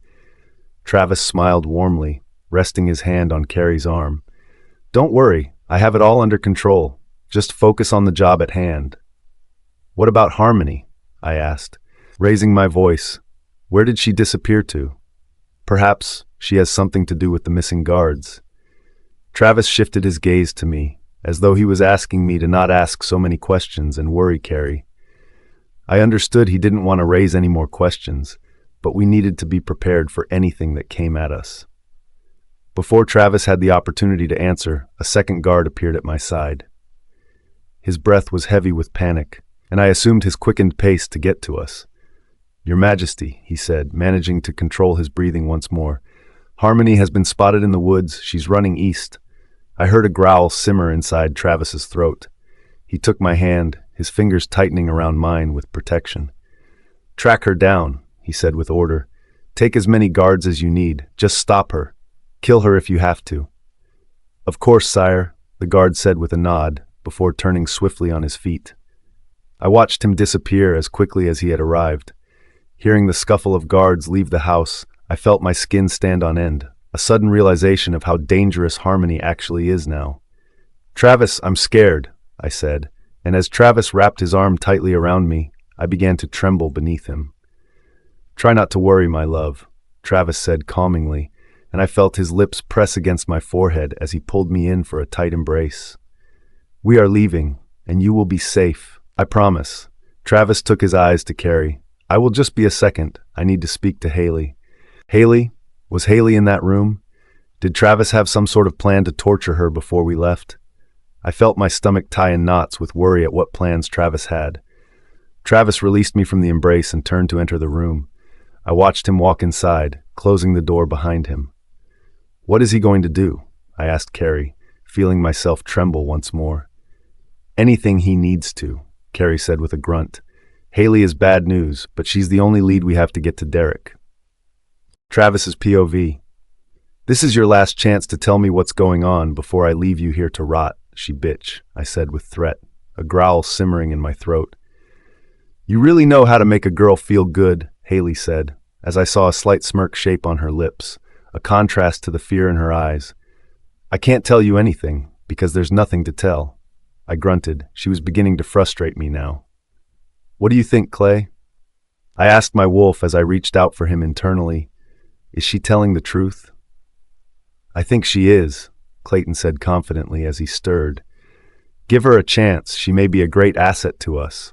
Travis smiled warmly, resting his hand on Carrie's arm. Don't worry, I have it all under control. Just focus on the job at hand. What about Harmony? I asked, raising my voice. Where did she disappear to? Perhaps she has something to do with the missing guards. Travis shifted his gaze to me, as though he was asking me to not ask so many questions and worry Carrie. I understood he didn't want to raise any more questions, but we needed to be prepared for anything that came at us. Before Travis had the opportunity to answer, a second guard appeared at my side. His breath was heavy with panic, and I assumed his quickened pace to get to us. "Your Majesty," he said, managing to control his breathing once more. "Harmony has been spotted in the woods. She's running east." I heard a growl simmer inside Travis's throat. He took my hand, his fingers tightening around mine with protection. "Track her down," he said with order. "Take as many guards as you need. Just stop her. Kill her if you have to." "Of course, sire," the guard said with a nod, before turning swiftly on his feet. I watched him disappear as quickly as he had arrived. Hearing the scuffle of guards leave the house, I felt my skin stand on end, a sudden realization of how dangerous Harmony actually is now. "Travis, I'm scared," I said, and as Travis wrapped his arm tightly around me, I began to tremble beneath him. "Try not to worry, my love," Travis said calmingly, and I felt his lips press against my forehead as he pulled me in for a tight embrace. "We are leaving, and you will be safe, I promise." Travis took his eyes to Carrie. "I will just be a second. I need to speak to Haley." Haley? Was Haley in that room? Did Travis have some sort of plan to torture her before we left? I felt my stomach tie in knots with worry at what plans Travis had. Travis released me from the embrace and turned to enter the room. I watched him walk inside, closing the door behind him. "What is he going to do?" I asked Carrie, feeling myself tremble once more. "Anything he needs to," Carrie said with a grunt. "Haley is bad news, but she's the only lead we have to get to Derek." Travis's POV. "This is your last chance to tell me what's going on before I leave you here to rot, she bitch," I said with threat, a growl simmering in my throat. "You really know how to make a girl feel good," Haley said, as I saw a slight smirk shape on her lips, a contrast to the fear in her eyes. "I can't tell you anything, because there's nothing to tell." I grunted. She was beginning to frustrate me now. "What do you think, Clay?" I asked my wolf as I reached out for him internally. "Is she telling the truth?" "I think she is," Clayton said confidently as he stirred. "Give her a chance. She may be a great asset to us."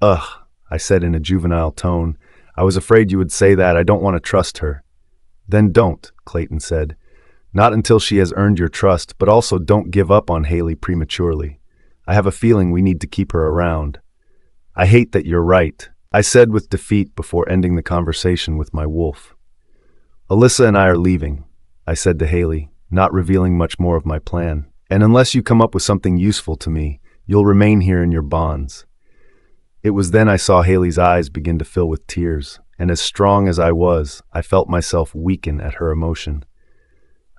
"Ugh," I said in a juvenile tone. "I was afraid you would say that. I don't want to trust her." "Then don't," Clayton said. "Not until she has earned your trust, but also don't give up on Haley prematurely. I have a feeling we need to keep her around." "I hate that you're right," I said with defeat before ending the conversation with my wolf. "Alyssa and I are leaving," I said to Haley, not revealing much more of my plan. "And unless you come up with something useful to me, you'll remain here in your bonds." It was then I saw Haley's eyes begin to fill with tears, and as strong as I was, I felt myself weaken at her emotion.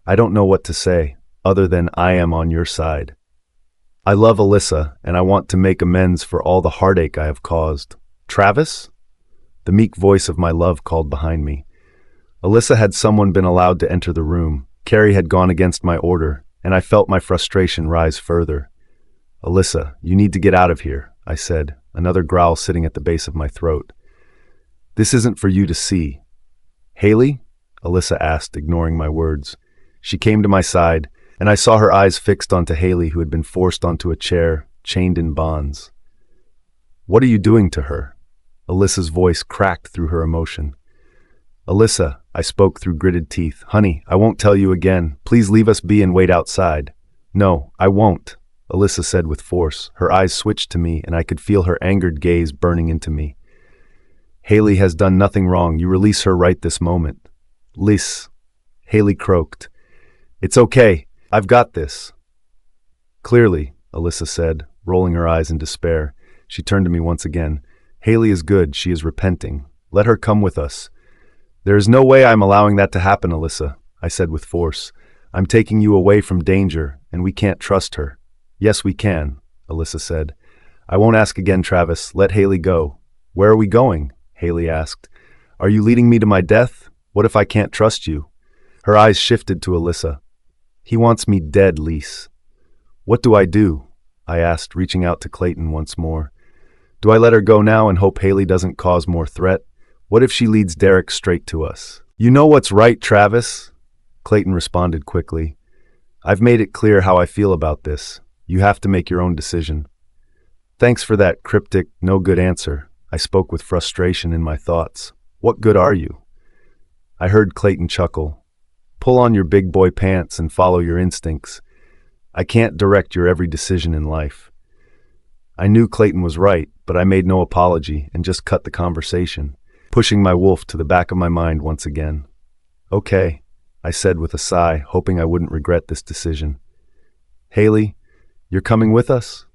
I don't know what to say, other than I am on your side. I love Alyssa, and I want to make amends for all the heartache I have caused. "Travis?" The meek voice of my love called behind me. Alyssa had someone been allowed to enter the room. Carrie had gone against my order, and I felt my frustration rise further. "Alyssa, you need to get out of here," I said, another growl sitting at the base of my throat. "This isn't for you to see." "Haley?" Alyssa asked, ignoring my words. She came to my side, and I saw her eyes fixed onto Haley, who had been forced onto a chair, chained in bonds. "What are you doing to her?" Alyssa's voice cracked through her emotion. "Alyssa," I spoke through gritted teeth. "Honey, I won't tell you again. Please leave us be and wait outside." "No, I won't," Alyssa said with force. Her eyes switched to me, and I could feel her angered gaze burning into me. "Haley has done nothing wrong. You release her right this moment." "Liz," Haley croaked. "It's okay. I've got this." "Clearly," Alyssa said, rolling her eyes in despair. She turned to me once again. "Haley is good. She is repenting. Let her come with us." "There is no way I'm allowing that to happen, Alyssa," I said with force. "I'm taking you away from danger, and we can't trust her." "Yes, we can," Alyssa said. "I won't ask again, Travis. Let Haley go." "Where are we going?" Haley asked. "Are you leading me to my death? What if I can't trust you?" Her eyes shifted to Alyssa. "He wants me dead, Lise." "What do I do?" I asked, reaching out to Clayton once more. "Do I let her go now and hope Haley doesn't cause more threat? What if she leads Derek straight to us?" "You know what's right, Travis," Clayton responded quickly. "I've made it clear how I feel about this. You have to make your own decision." "Thanks for that cryptic, no good answer." I spoke with frustration in my thoughts. "What good are you?" I heard Clayton chuckle. Pull on your big boy pants and follow your instincts. I can't direct your every decision in life. I knew Clayton was right, but I made no apology and just cut the conversation, pushing my wolf to the back of my mind once again. Okay, I said with a sigh, hoping I wouldn't regret this decision. Haley, you're coming with us?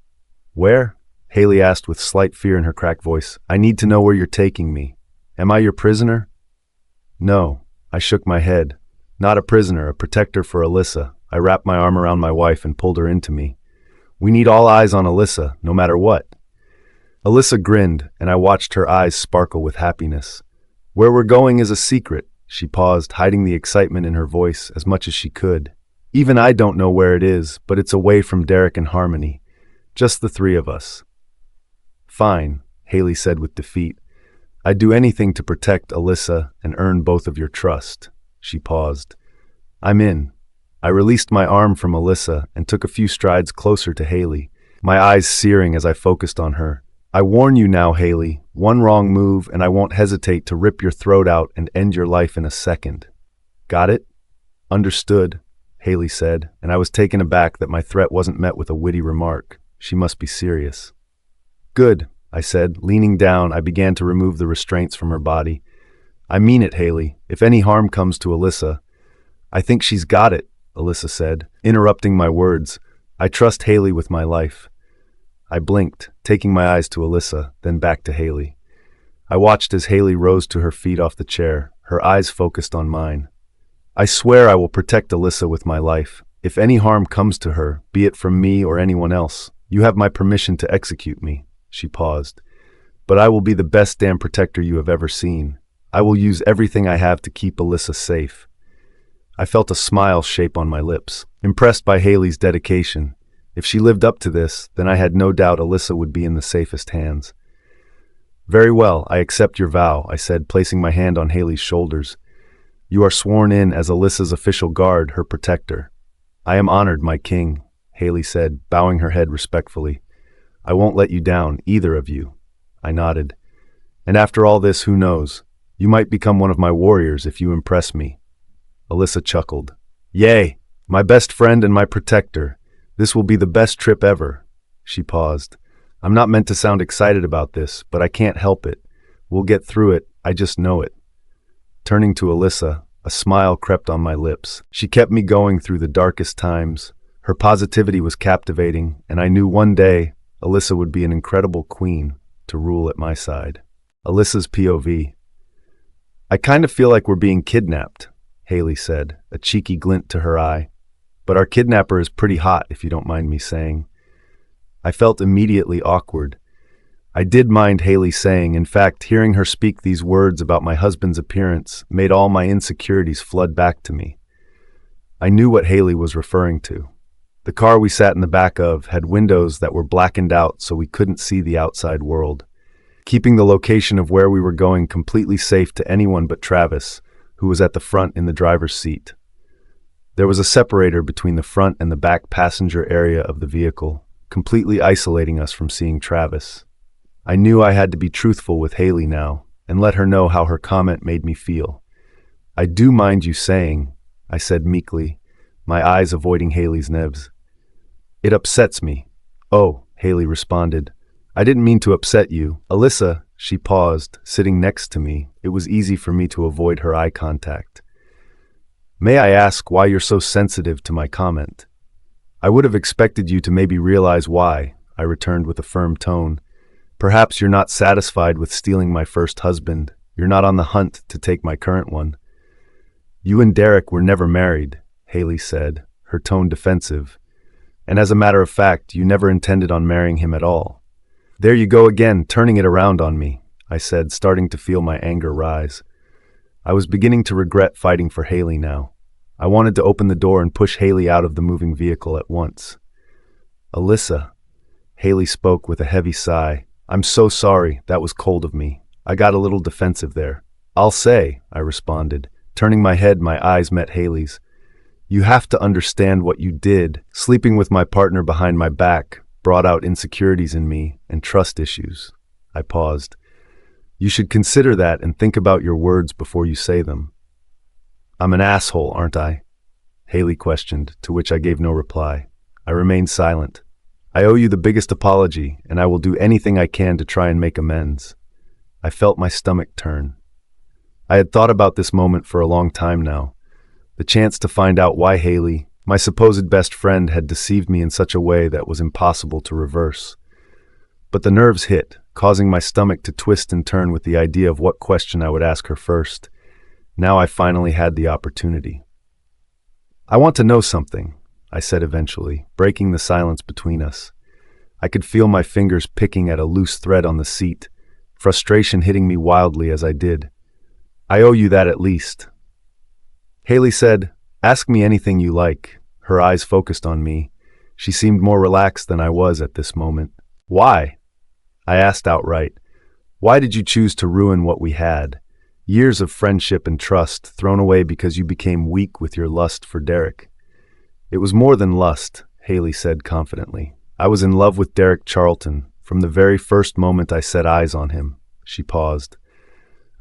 Where? Haley asked with slight fear in her cracked voice. I need to know where you're taking me. Am I your prisoner? No, I shook my head. Not a prisoner, a protector for Alyssa. I wrapped my arm around my wife and pulled her into me. We need all eyes on Alyssa, no matter what. Alyssa grinned, and I watched her eyes sparkle with happiness. Where we're going is a secret, she paused, hiding the excitement in her voice as much as she could. Even I don't know where it is, but it's away from Derek and Harmony. Just the three of us. Fine, Haley said with defeat. I'd do anything to protect Alyssa and earn both of your trust. She paused. I'm in. I released my arm from Alyssa and took a few strides closer to Haley, my eyes searing as I focused on her. I warn you now, Haley, one wrong move and I won't hesitate to rip your throat out and end your life in a second. Got it? Understood, Haley said, and I was taken aback that my threat wasn't met with a witty remark. She must be serious. Good, I said. Leaning down, I began to remove the restraints from her body. I mean it, Haley. If any harm comes to Alyssa... I think she's got it, Alyssa said, interrupting my words. I trust Haley with my life. I blinked, taking my eyes to Alyssa, then back to Haley. I watched as Haley rose to her feet off the chair, her eyes focused on mine. I swear I will protect Alyssa with my life. If any harm comes to her, be it from me or anyone else, you have my permission to execute me. She paused. But I will be the best damn protector you have ever seen. I will use everything I have to keep Alyssa safe. I felt a smile shape on my lips, impressed by Haley's dedication. If she lived up to this, then I had no doubt Alyssa would be in the safest hands. Very well, I accept your vow, I said, placing my hand on Haley's shoulders. You are sworn in as Alyssa's official guard, her protector. I am honored, my king, Haley said, bowing her head respectfully. I won't let you down, either of you. I nodded. And after all this, who knows? You might become one of my warriors if you impress me. Alyssa chuckled. Yay, my best friend and my protector. This will be the best trip ever. She paused. I'm not meant to sound excited about this, but I can't help it. We'll get through it, I just know it. Turning to Alyssa, a smile crept on my lips. She kept me going through the darkest times. Her positivity was captivating, and I knew one day Alyssa would be an incredible queen to rule at my side. Alyssa's POV. I kind of feel like we're being kidnapped, Haley said, a cheeky glint to her eye. But our kidnapper is pretty hot, if you don't mind me saying. I felt immediately awkward. I did mind Haley saying, in fact, hearing her speak these words about my husband's appearance made all my insecurities flood back to me. I knew what Haley was referring to. The car we sat in the back of had windows that were blackened out so we couldn't see the outside world, keeping the location of where we were going completely safe to anyone but Travis, who was at the front in the driver's seat. There was a separator between the front and the back passenger area of the vehicle, completely isolating us from seeing Travis. I knew I had to be truthful with Haley now and let her know how her comment made me feel. I do mind you saying, I said meekly, my eyes avoiding Haley's nebs. It upsets me. Oh, Haley responded. I didn't mean to upset you. Alyssa, she paused, sitting next to me. It was easy for me to avoid her eye contact. May I ask why you're so sensitive to my comment? I would have expected you to maybe realize why, I returned with a firm tone. Perhaps you're not satisfied with stealing my first husband. You're not on the hunt to take my current one. You and Derek were never married, Haley said, her tone defensive. And as a matter of fact, you never intended on marrying him at all. There you go again, turning it around on me, I said, starting to feel my anger rise. I was beginning to regret fighting for Haley now. I wanted to open the door and push Haley out of the moving vehicle at once. Alyssa, Haley spoke with a heavy sigh. I'm so sorry, that was cold of me. I got a little defensive there. I'll say, I responded. Turning my head, my eyes met Haley's. You have to understand what you did. Sleeping with my partner behind my back brought out insecurities in me and trust issues. I paused. You should consider that and think about your words before you say them. I'm an asshole, aren't I? Haley questioned, to which I gave no reply. I remained silent. I owe you the biggest apology, and I will do anything I can to try and make amends. I felt my stomach turn. I had thought about this moment for a long time now. The chance to find out why Haley, my supposed best friend, had deceived me in such a way that was impossible to reverse. But the nerves hit, causing my stomach to twist and turn with the idea of what question I would ask her first. Now I finally had the opportunity. I want to know something, I said eventually, breaking the silence between us. I could feel my fingers picking at a loose thread on the seat, frustration hitting me wildly as I did. I owe you that at least. Haley said, "Ask me anything you like." Her eyes focused on me. She seemed more relaxed than I was at this moment. Why? I asked outright. Why did you choose to ruin what we had? Years of friendship and trust thrown away because you became weak with your lust for Derek. It was more than lust, Haley said confidently. I was in love with Derek Charlton from the very first moment I set eyes on him. She paused.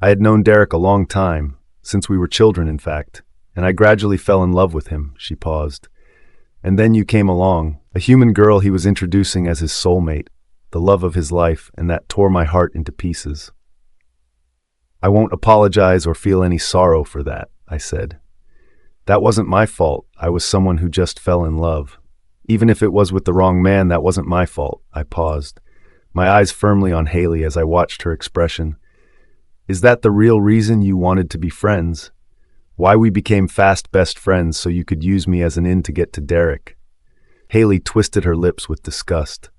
I had known Derek a long time, since we were children in fact, and I gradually fell in love with him. She paused. And then you came along, a human girl he was introducing as his soulmate, the love of his life, and that tore my heart into pieces. I won't apologize or feel any sorrow for that, I said. That wasn't my fault. I was someone who just fell in love. Even if it was with the wrong man, that wasn't my fault. I paused, my eyes firmly on Haley as I watched her expression. Is that the real reason you wanted to be friends? Why we became fast best friends so you could use me as an in to get to Derek? Haley twisted her lips with disgust.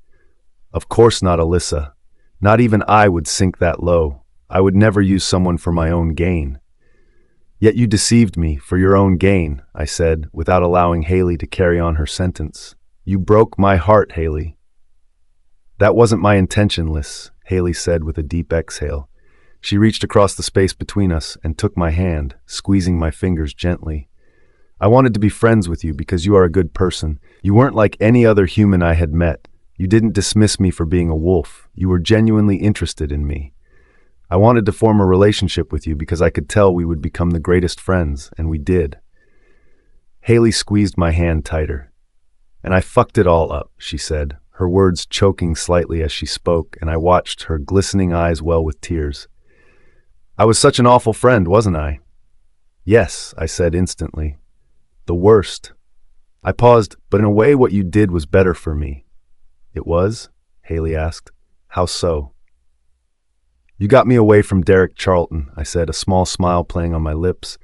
Of course not, Alyssa. Not even I would sink that low. I would never use someone for my own gain. Yet you deceived me for your own gain, I said, without allowing Haley to carry on her sentence. You broke my heart, Haley. That wasn't my intention, Liz, Haley said with a deep exhale. She reached across the space between us and took my hand, squeezing my fingers gently. I wanted to be friends with you because you are a good person. You weren't like any other human I had met. You didn't dismiss me for being a wolf. You were genuinely interested in me. I wanted to form a relationship with you because I could tell we would become the greatest friends, and we did. Haley squeezed my hand tighter. And I fucked it all up, she said, her words choking slightly as she spoke, and I watched her glistening eyes well with tears. I was such an awful friend, wasn't I? Yes, I said instantly. The worst. I paused, but in a way what you did was better for me. It was? Haley asked. How so? You got me away from Derek Charlton, I said, a small smile playing on my lips.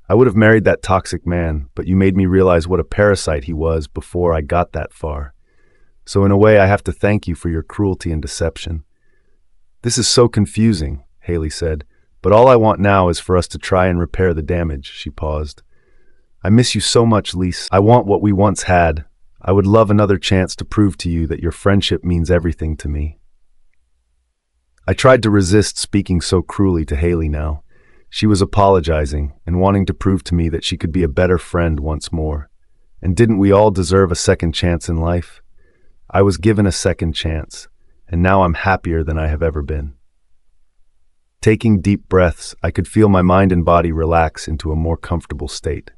I would have married that toxic man, but you made me realize what a parasite he was before I got that far. So in a way I have to thank you for your cruelty and deception. This is so confusing, Haley said, but all I want now is for us to try and repair the damage, she paused. I miss you so much, Lise. I want what we once had. I would love another chance to prove to you that your friendship means everything to me. I tried to resist speaking so cruelly to Haley now. She was apologizing and wanting to prove to me that she could be a better friend once more. And didn't we all deserve a second chance in life? I was given a second chance, and now I'm happier than I have ever been. Taking deep breaths, I could feel my mind and body relax into a more comfortable state.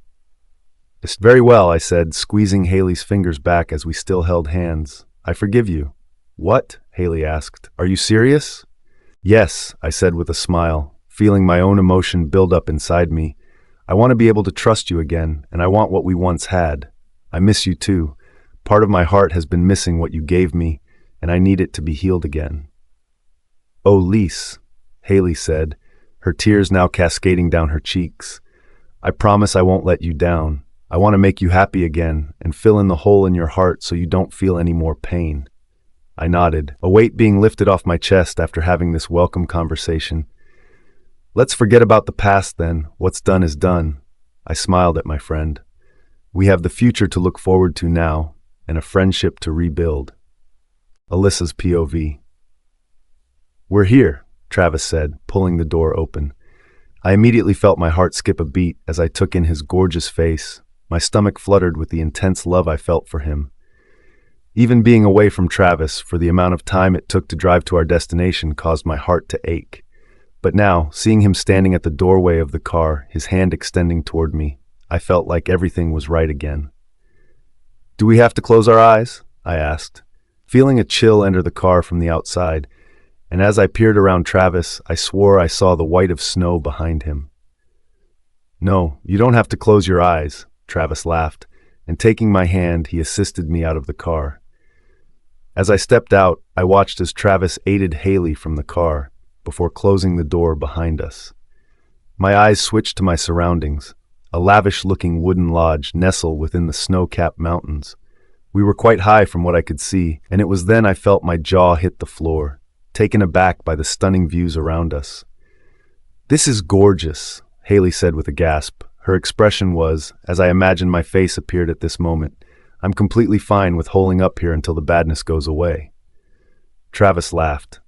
It's very well, I said, squeezing Haley's fingers back as we still held hands. I forgive you. What? Haley asked. Are you serious? Yes, I said with a smile, feeling my own emotion build up inside me. I want to be able to trust you again, and I want what we once had. I miss you too. Part of my heart has been missing what you gave me, and I need it to be healed again. Oh, Lise, Haley said, her tears now cascading down her cheeks. I promise I won't let you down. I want to make you happy again and fill in the hole in your heart so you don't feel any more pain. I nodded, a weight being lifted off my chest after having this welcome conversation. Let's forget about the past then. What's done is done. I smiled at my friend. We have the future to look forward to now, and a friendship to rebuild. Alyssa's POV. We're here, Travis said, pulling the door open. I immediately felt my heart skip a beat as I took in his gorgeous face. My stomach fluttered with the intense love I felt for him. Even being away from Travis for the amount of time it took to drive to our destination caused my heart to ache. But now, seeing him standing at the doorway of the car, his hand extending toward me, I felt like everything was right again. "Do we have to close our eyes?" I asked, feeling a chill enter the car from the outside, and as I peered around Travis, I swore I saw the white of snow behind him. "No, you don't have to close your eyes," Travis laughed, and taking my hand, he assisted me out of the car. As I stepped out, I watched as Travis aided Haley from the car before closing the door behind us. My eyes switched to my surroundings, a lavish-looking wooden lodge nestled within the snow-capped mountains. We were quite high from what I could see, and it was then I felt my jaw hit the floor, taken aback by the stunning views around us. "This is gorgeous," Haley said with a gasp. Her expression was, as I imagined my face appeared at this moment, "I'm completely fine with holding up here until the badness goes away." Travis laughed.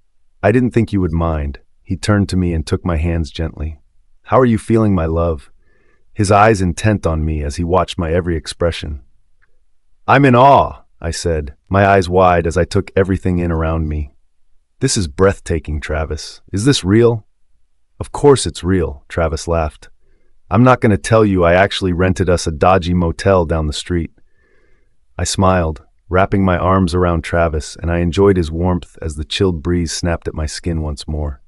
"I didn't think you would mind." He turned to me and took my hands gently. "How are you feeling, my love?" His eyes intent on me as he watched my every expression. "I'm in awe," I said, my eyes wide as I took everything in around me. "This is breathtaking, Travis. Is this real?" "Of course it's real," Travis laughed. "I'm not going to tell you I actually rented us a dodgy motel down the street." I smiled, wrapping my arms around Travis, and I enjoyed his warmth as the chilled breeze snapped at my skin once more.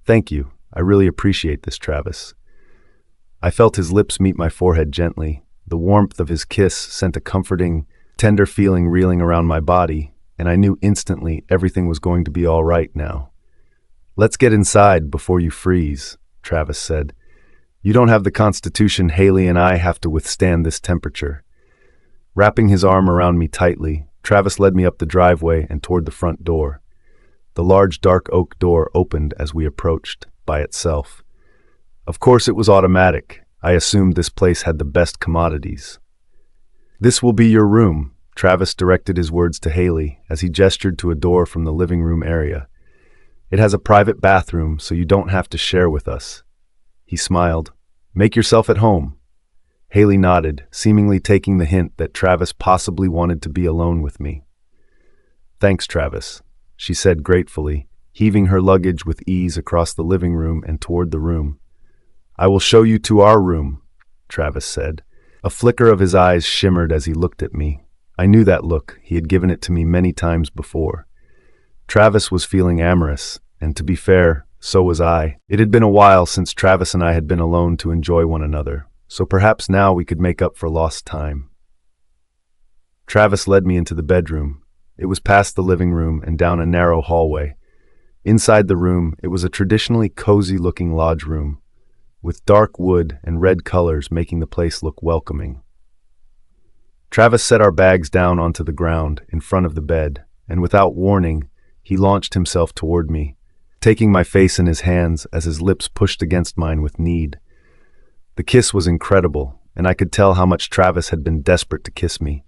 "Thank you. I really appreciate this, Travis." I felt his lips meet my forehead gently. The warmth of his kiss sent a comforting, tender feeling reeling around my body, and I knew instantly everything was going to be all right now. "Let's get inside before you freeze," Travis said. "You don't have the constitution Haley and I have to withstand this temperature." Wrapping his arm around me tightly, Travis led me up the driveway and toward the front door. The large dark oak door opened as we approached, by itself. Of course it was automatic. I assumed this place had the best commodities. "This will be your room," Travis directed his words to Haley as he gestured to a door from the living room area. "It has a private bathroom, so you don't have to share with us." He smiled. "Make yourself at home." Haley nodded, seemingly taking the hint that Travis possibly wanted to be alone with me. "Thanks, Travis," she said gratefully, heaving her luggage with ease across the living room and toward the room. "I will show you to our room," Travis said. A flicker of his eyes shimmered as he looked at me. I knew that look. He had given it to me many times before. Travis was feeling amorous, and to be fair, so was I. It had been a while since Travis and I had been alone to enjoy one another, so perhaps now we could make up for lost time. Travis led me into the bedroom. It was past the living room and down a narrow hallway. Inside the room, it was a traditionally cozy-looking lodge room, with dark wood and red colors making the place look welcoming. Travis set our bags down onto the ground in front of the bed, and without warning, he launched himself toward me, taking my face in his hands as his lips pushed against mine with need. The kiss was incredible, and I could tell how much Travis had been desperate to kiss me.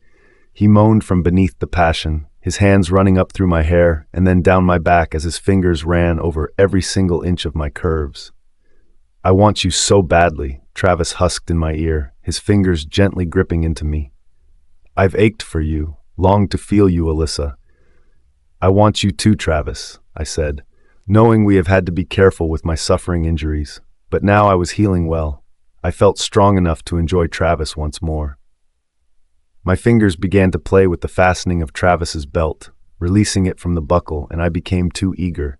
He moaned from beneath the passion, his hands running up through my hair and then down my back as his fingers ran over every single inch of my curves. "I want you so badly," Travis husked in my ear, his fingers gently gripping into me. "I've ached for you, longed to feel you, Alyssa." "I want you too, Travis," I said, knowing we have had to be careful with my suffering injuries, but now I was healing well. I felt strong enough to enjoy Travis once more. My fingers began to play with the fastening of Travis's belt, releasing it from the buckle, and I became too eager.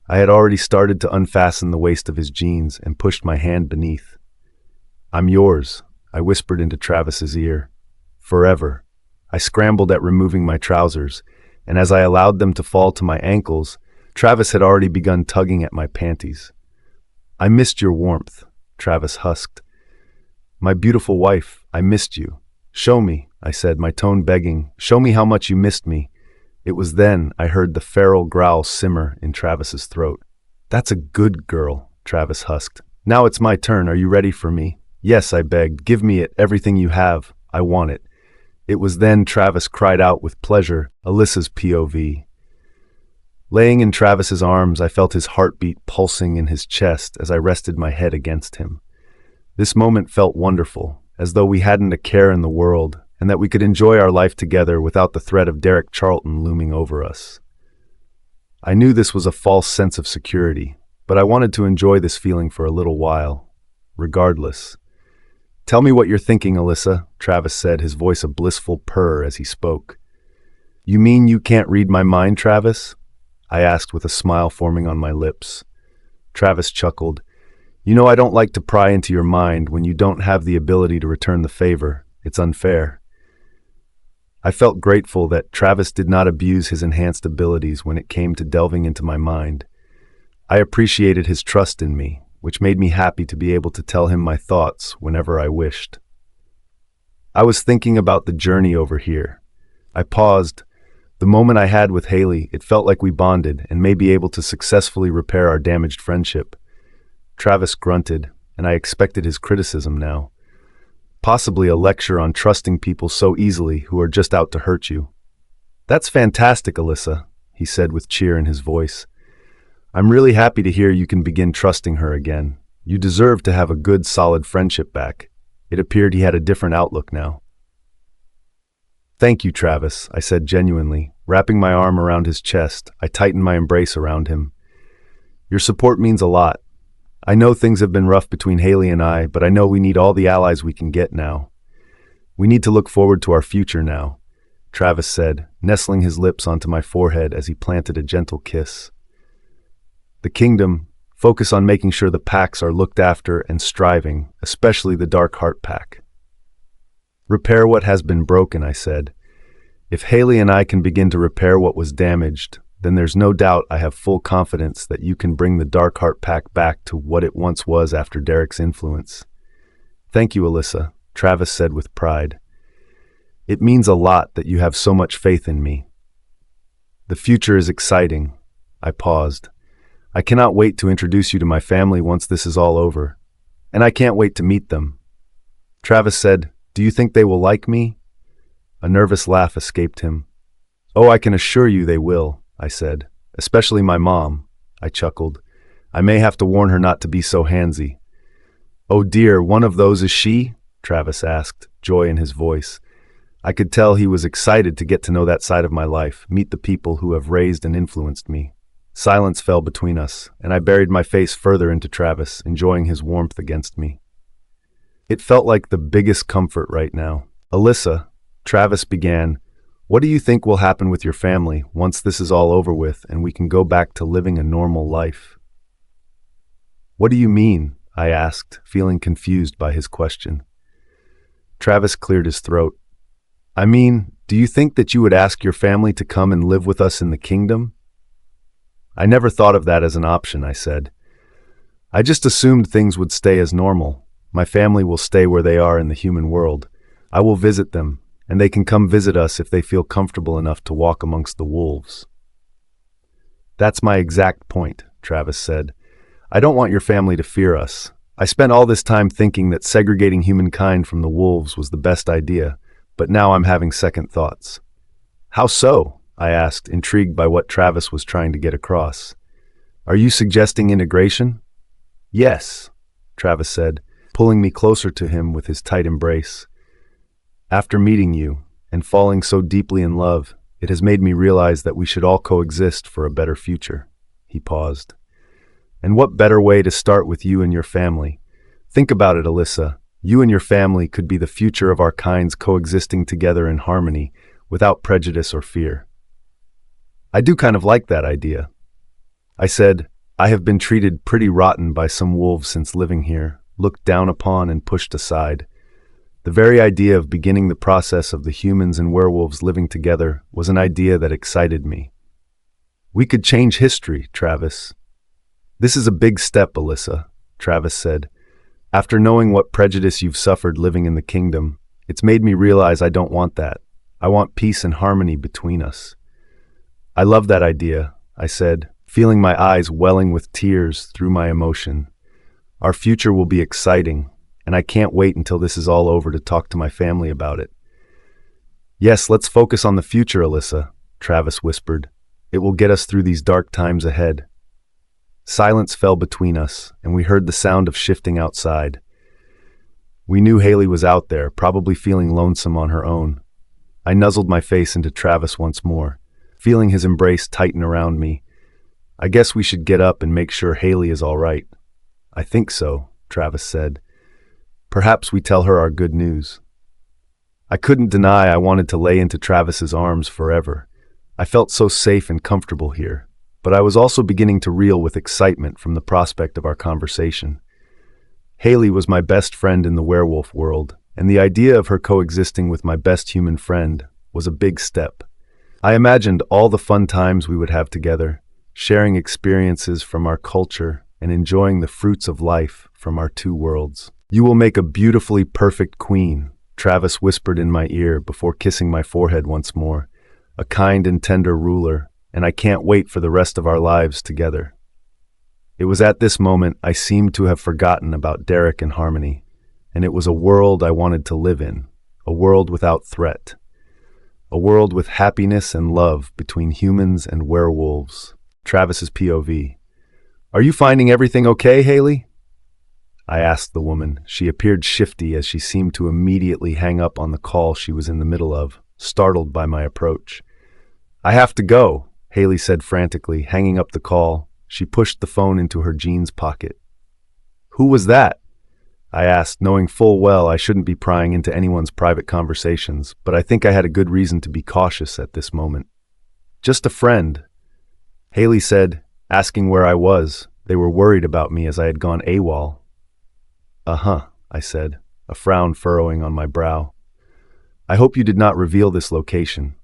I had already started to unfasten the waist of his jeans and pushed my hand beneath. "I'm yours," I whispered into Travis's ear. "Forever." I scrambled at removing my trousers, and as I allowed them to fall to my ankles, Travis had already begun tugging at my panties. "I missed your warmth," Travis husked. "My beautiful wife, I missed you." "Show me," I said, my tone begging. "Show me how much you missed me." It was then I heard the feral growl simmer in Travis's throat. "That's a good girl," Travis husked. "Now it's my turn. Are you ready for me?" "Yes," I begged. "Give me it, everything you have. I want it." It was then Travis cried out with pleasure, Alyssa's POV. Laying in Travis's arms, I felt his heartbeat pulsing in his chest as I rested my head against him. This moment felt wonderful, as though we hadn't a care in the world, and that we could enjoy our life together without the threat of Derek Charlton looming over us. I knew this was a false sense of security, but I wanted to enjoy this feeling for a little while, regardless. Tell me what you're thinking, Alyssa, Travis said, his voice a blissful purr as he spoke. You mean you can't read my mind, Travis? I asked with a smile forming on my lips. Travis chuckled. You know I don't like to pry into your mind when you don't have the ability to return the favor. It's unfair. I felt grateful that Travis did not abuse his enhanced abilities when it came to delving into my mind. I appreciated his trust in me, which made me happy to be able to tell him my thoughts whenever I wished. I was thinking about the journey over here. I paused. The moment I had with Haley, it felt like we bonded and may be able to successfully repair our damaged friendship. Travis grunted, and I expected his criticism now. Possibly a lecture on trusting people so easily who are just out to hurt you. That's fantastic, Alyssa, he said with cheer in his voice. I'm really happy to hear you can begin trusting her again. You deserve to have a good, solid friendship back. It appeared he had a different outlook now. Thank you, Travis, I said genuinely. Wrapping my arm around his chest, I tightened my embrace around him. Your support means a lot. I know things have been rough between Haley and I, but I know we need all the allies we can get now. We need to look forward to our future now, Travis said, nestling his lips onto my forehead as he planted a gentle kiss. The kingdom, focus on making sure the packs are looked after and striving, especially the Dark Heart pack. Repair what has been broken, I said. If Haley and I can begin to repair what was damaged, then there's no doubt I have full confidence that you can bring the Dark Heart pack back to what it once was after Derek's influence. Thank you, Alyssa, Travis said with pride. It means a lot that you have so much faith in me. The future is exciting. I paused. I cannot wait to introduce you to my family once this is all over. And I can't wait to meet them. Travis said, Do you think they will like me? A nervous laugh escaped him. Oh, I can assure you they will, I said. Especially my mom, I chuckled. I may have to warn her not to be so handsy. Oh dear, one of those is she? Travis asked, joy in his voice. I could tell he was excited to get to know that side of my life, meet the people who have raised and influenced me. Silence fell between us, and I buried my face further into Travis, enjoying his warmth against me. It felt like the biggest comfort right now. Alyssa, Travis began, what do you think will happen with your family once this is all over with and we can go back to living a normal life? What do you mean? I asked, feeling confused by his question. Travis cleared his throat. I mean, do you think that you would ask your family to come and live with us in the kingdom? I never thought of that as an option, I said. I just assumed things would stay as normal. My family will stay where they are in the human world. I will visit them, and they can come visit us if they feel comfortable enough to walk amongst the wolves. That's my exact point, Travis said. I don't want your family to fear us. I spent all this time thinking that segregating humankind from the wolves was the best idea, but now I'm having second thoughts. How so? I asked, intrigued by what Travis was trying to get across. Are you suggesting integration? Yes, Travis said, pulling me closer to him with his tight embrace. After meeting you and falling so deeply in love, it has made me realize that we should all coexist for a better future. He paused. And what better way to start with you and your family? Think about it, Alyssa. You and your family could be the future of our kinds coexisting together in harmony, without prejudice or fear. I do kind of like that idea. I said, I have been treated pretty rotten by some wolves since living here, looked down upon and pushed aside. The very idea of beginning the process of the humans and werewolves living together was an idea that excited me. We could change history, Travis. This is a big step, Alyssa, Travis said. After knowing what prejudice you've suffered living in the kingdom, it's made me realize I don't want that. I want peace and harmony between us. I love that idea, I said, feeling my eyes welling with tears through my emotion. Our future will be exciting, and I can't wait until this is all over to talk to my family about it. Yes, let's focus on the future, Alyssa, Travis whispered. It will get us through these dark times ahead. Silence fell between us, and we heard the sound of shifting outside. We knew Haley was out there, probably feeling lonesome on her own. I nuzzled my face into Travis once more, feeling his embrace tighten around me. I guess we should get up and make sure Haley is all right. I think so, Travis said. Perhaps we tell her our good news. I couldn't deny I wanted to lay into Travis's arms forever. I felt so safe and comfortable here, but I was also beginning to reel with excitement from the prospect of our conversation. Haley was my best friend in the werewolf world, and the idea of her coexisting with my best human friend was a big step. I imagined all the fun times we would have together, sharing experiences from our culture and enjoying the fruits of life from our two worlds. "You will make a beautifully perfect queen," Travis whispered in my ear before kissing my forehead once more. "A kind and tender ruler, and I can't wait for the rest of our lives together." It was at this moment I seemed to have forgotten about Derek and Harmony, and it was a world I wanted to live in, a world without threat, a world with happiness and love between humans and werewolves. Travis's POV. "Are you finding everything okay, Haley?" I asked the woman. She appeared shifty as she seemed to immediately hang up on the call she was in the middle of, startled by my approach. "I have to go," Haley said frantically, hanging up the call. She pushed the phone into her jeans pocket. "Who was that?" I asked, knowing full well I shouldn't be prying into anyone's private conversations, but I think I had a good reason to be cautious at this moment. "Just a friend," Haley said, asking where I was. They were worried about me as I had gone AWOL. "Uh-huh," I said, a frown furrowing on my brow. "I hope you did not reveal this location."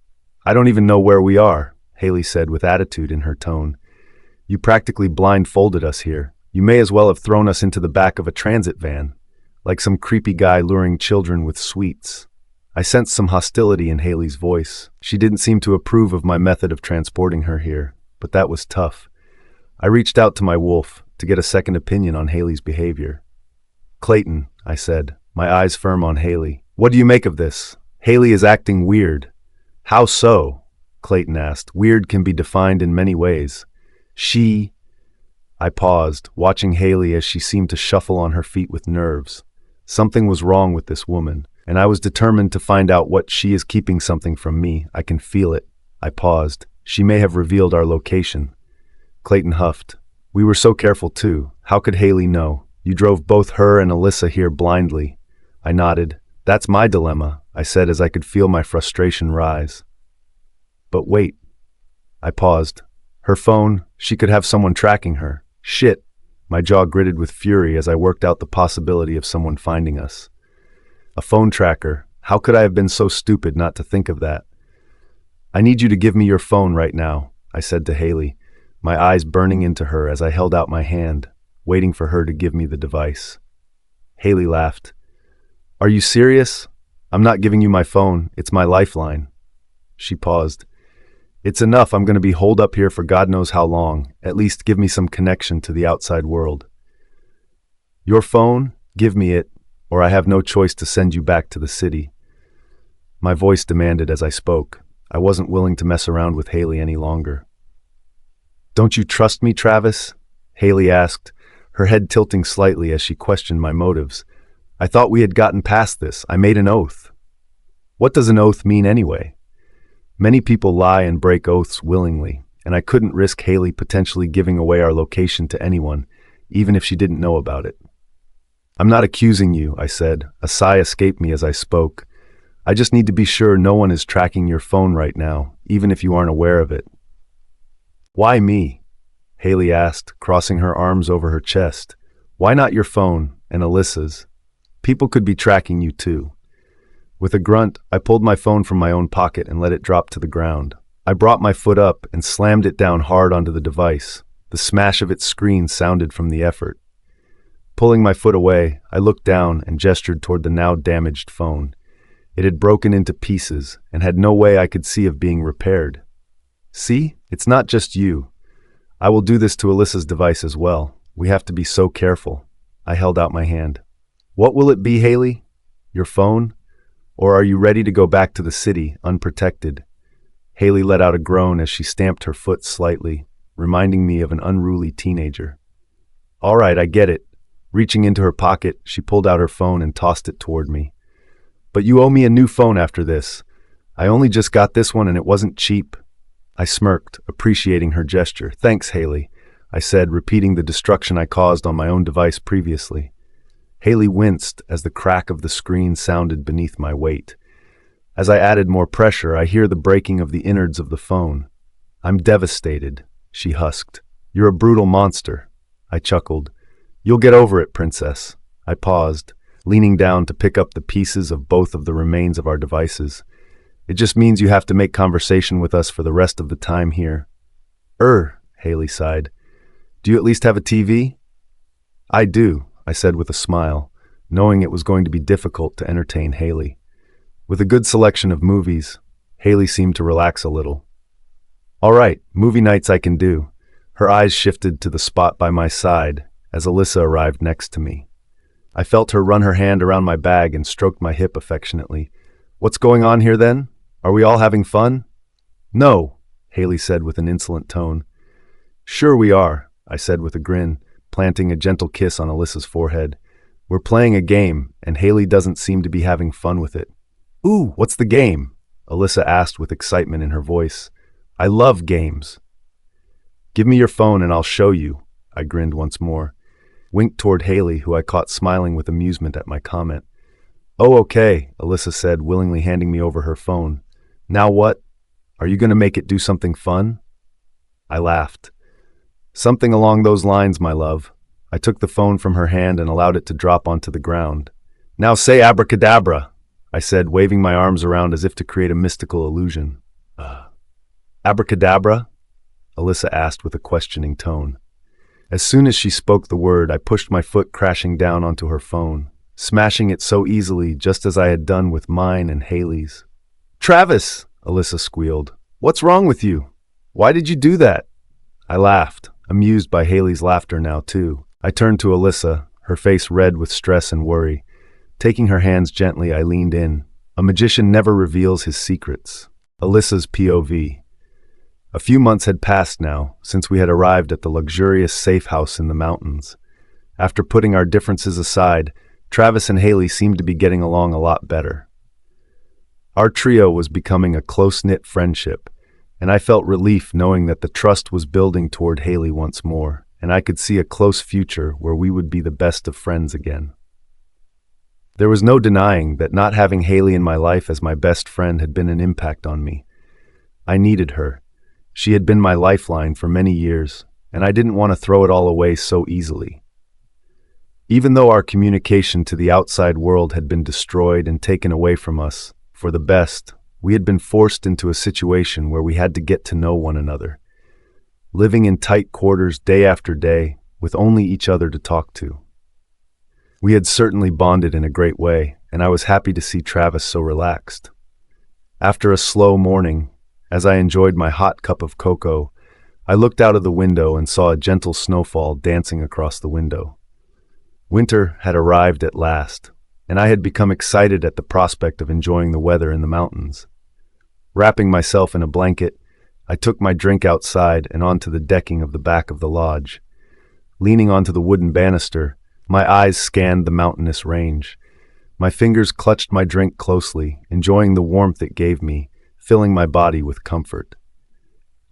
"I don't even know where we are," Haley said with attitude in her tone. "You practically blindfolded us here. You may as well have thrown us into the back of a transit van, like some creepy guy luring children with sweets." I sensed some hostility in Haley's voice. She didn't seem to approve of my method of transporting her here, but that was tough. I reached out to my wolf to get a second opinion on Haley's behavior. "Clayton," I said, my eyes firm on Haley. "What do you make of this? Haley is acting weird." "How so?" Clayton asked. "Weird can be defined in many ways." I paused, watching Haley as she seemed to shuffle on her feet with nerves. Something was wrong with this woman, and I was determined to find out what she is keeping something from me. I can feel it. I paused. "She may have revealed our location." Clayton huffed. "We were so careful too. How could Haley know? You drove both her and Alyssa here blindly." I nodded. "That's my dilemma," I said as I could feel my frustration rise. "But wait." I paused. Her phone, she could have someone tracking her. Shit. My jaw gritted with fury as I worked out the possibility of someone finding us. A phone tracker. How could I have been so stupid not to think of that? "I need you to give me your phone right now," I said to Haley, my eyes burning into her as I held out my hand, waiting for her to give me the device. Haley laughed. "Are you serious? I'm not giving you my phone. It's my lifeline." She paused. "It's enough. I'm going to be holed up here for God knows how long. At least give me some connection to the outside world." "Your phone? Give me it, or I have no choice to send you back to the city." My voice demanded as I spoke. I wasn't willing to mess around with Haley any longer. "Don't you trust me, Travis?" Haley asked, her head tilting slightly as she questioned my motives. "I thought we had gotten past this. I made an oath." "What does an oath mean anyway?" Many people lie and break oaths willingly, and I couldn't risk Haley potentially giving away our location to anyone, even if she didn't know about it. "I'm not accusing you," I said. A sigh escaped me as I spoke. "I just need to be sure no one is tracking your phone right now, even if you aren't aware of it." "Why me?" Haley asked, crossing her arms over her chest. "Why not your phone and Alyssa's? People could be tracking you too." With a grunt, I pulled my phone from my own pocket and let it drop to the ground. I brought my foot up and slammed it down hard onto the device. The smash of its screen sounded from the effort. Pulling my foot away, I looked down and gestured toward the now damaged phone. It had broken into pieces and had no way I could see of being repaired. "See? It's not just you. I will do this to Alyssa's device as well. We have to be so careful." I held out my hand. "What will it be, Haley? Your phone? Or are you ready to go back to the city, unprotected?" Haley let out a groan as she stamped her foot slightly, reminding me of an unruly teenager. "All right, I get it." Reaching into her pocket, she pulled out her phone and tossed it toward me. "But you owe me a new phone after this. I only just got this one and it wasn't cheap." I smirked, appreciating her gesture. Thanks, Haley, I said, repeating the destruction I caused on my own device previously. Haley winced as the crack of the screen sounded beneath my weight. As I added more pressure, I hear the breaking of the innards of the phone. I'm devastated, she husked. You're a brutal monster, I chuckled. You'll get over it, princess. I paused, leaning down to pick up the pieces of both of the remains of our devices. It just means you have to make conversation with us for the rest of the time here. Haley sighed. Do you at least have a TV? I do, I said with a smile, knowing it was going to be difficult to entertain Haley. With a good selection of movies, Haley seemed to relax a little. All right, movie nights I can do. Her eyes shifted to the spot by my side as Alyssa arrived next to me. I felt her run her hand around my bag and stroked my hip affectionately. What's going on here then? Are we all having fun? No, Haley said with an insolent tone. Sure we are, I said with a grin, planting a gentle kiss on Alyssa's forehead. We're playing a game, and Haley doesn't seem to be having fun with it. Ooh, what's the game? Alyssa asked with excitement in her voice. I love games. Give me your phone and I'll show you, I grinned once more. Winked toward Haley, who I caught smiling with amusement at my comment. Oh, okay, Alyssa said, willingly handing me over her phone. Now what? Are you going to make it do something fun? I laughed. Something along those lines, my love. I took the phone from her hand and allowed it to drop onto the ground. Now say abracadabra, I said, waving my arms around as if to create a mystical illusion. Abracadabra? Alyssa asked with a questioning tone. As soon as she spoke the word, I pushed my foot crashing down onto her phone, smashing it so easily, just as I had done with mine and Haley's. Travis, Alyssa squealed. What's wrong with you? Why did you do that? I laughed, amused by Haley's laughter now too. I turned to Alyssa, her face red with stress and worry. Taking her hands gently, I leaned in. A magician never reveals his secrets. Alyssa's POV. A few months had passed now, since we had arrived at the luxurious safe house in the mountains. After putting our differences aside, Travis and Haley seemed to be getting along a lot better. Our trio was becoming a close-knit friendship, and I felt relief knowing that the trust was building toward Haley once more, and I could see a close future where we would be the best of friends again. There was no denying that not having Haley in my life as my best friend had been an impact on me. I needed her. She had been my lifeline for many years, and I didn't want to throw it all away so easily. Even though our communication to the outside world had been destroyed and taken away from us, for the best, we had been forced into a situation where we had to get to know one another, living in tight quarters day after day with only each other to talk to. We had certainly bonded in a great way, and I was happy to see Travis so relaxed. After a slow morning, as I enjoyed my hot cup of cocoa, I looked out of the window and saw a gentle snowfall dancing across the window. Winter had arrived at last, and I had become excited at the prospect of enjoying the weather in the mountains. Wrapping myself in a blanket, I took my drink outside and onto the decking of the back of the lodge. Leaning onto the wooden banister, my eyes scanned the mountainous range. My fingers clutched my drink closely, enjoying the warmth it gave me, filling my body with comfort.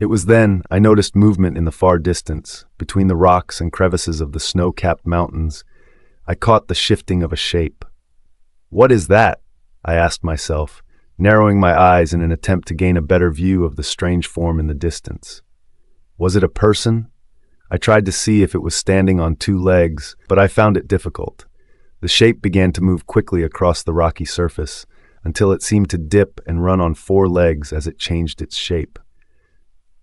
It was then I noticed movement in the far distance, between the rocks and crevices of the snow-capped mountains. I caught the shifting of a shape. What is that? I asked myself, narrowing my eyes in an attempt to gain a better view of the strange form in the distance. Was it a person? I tried to see if it was standing on two legs, but I found it difficult. The shape began to move quickly across the rocky surface, until it seemed to dip and run on four legs as it changed its shape.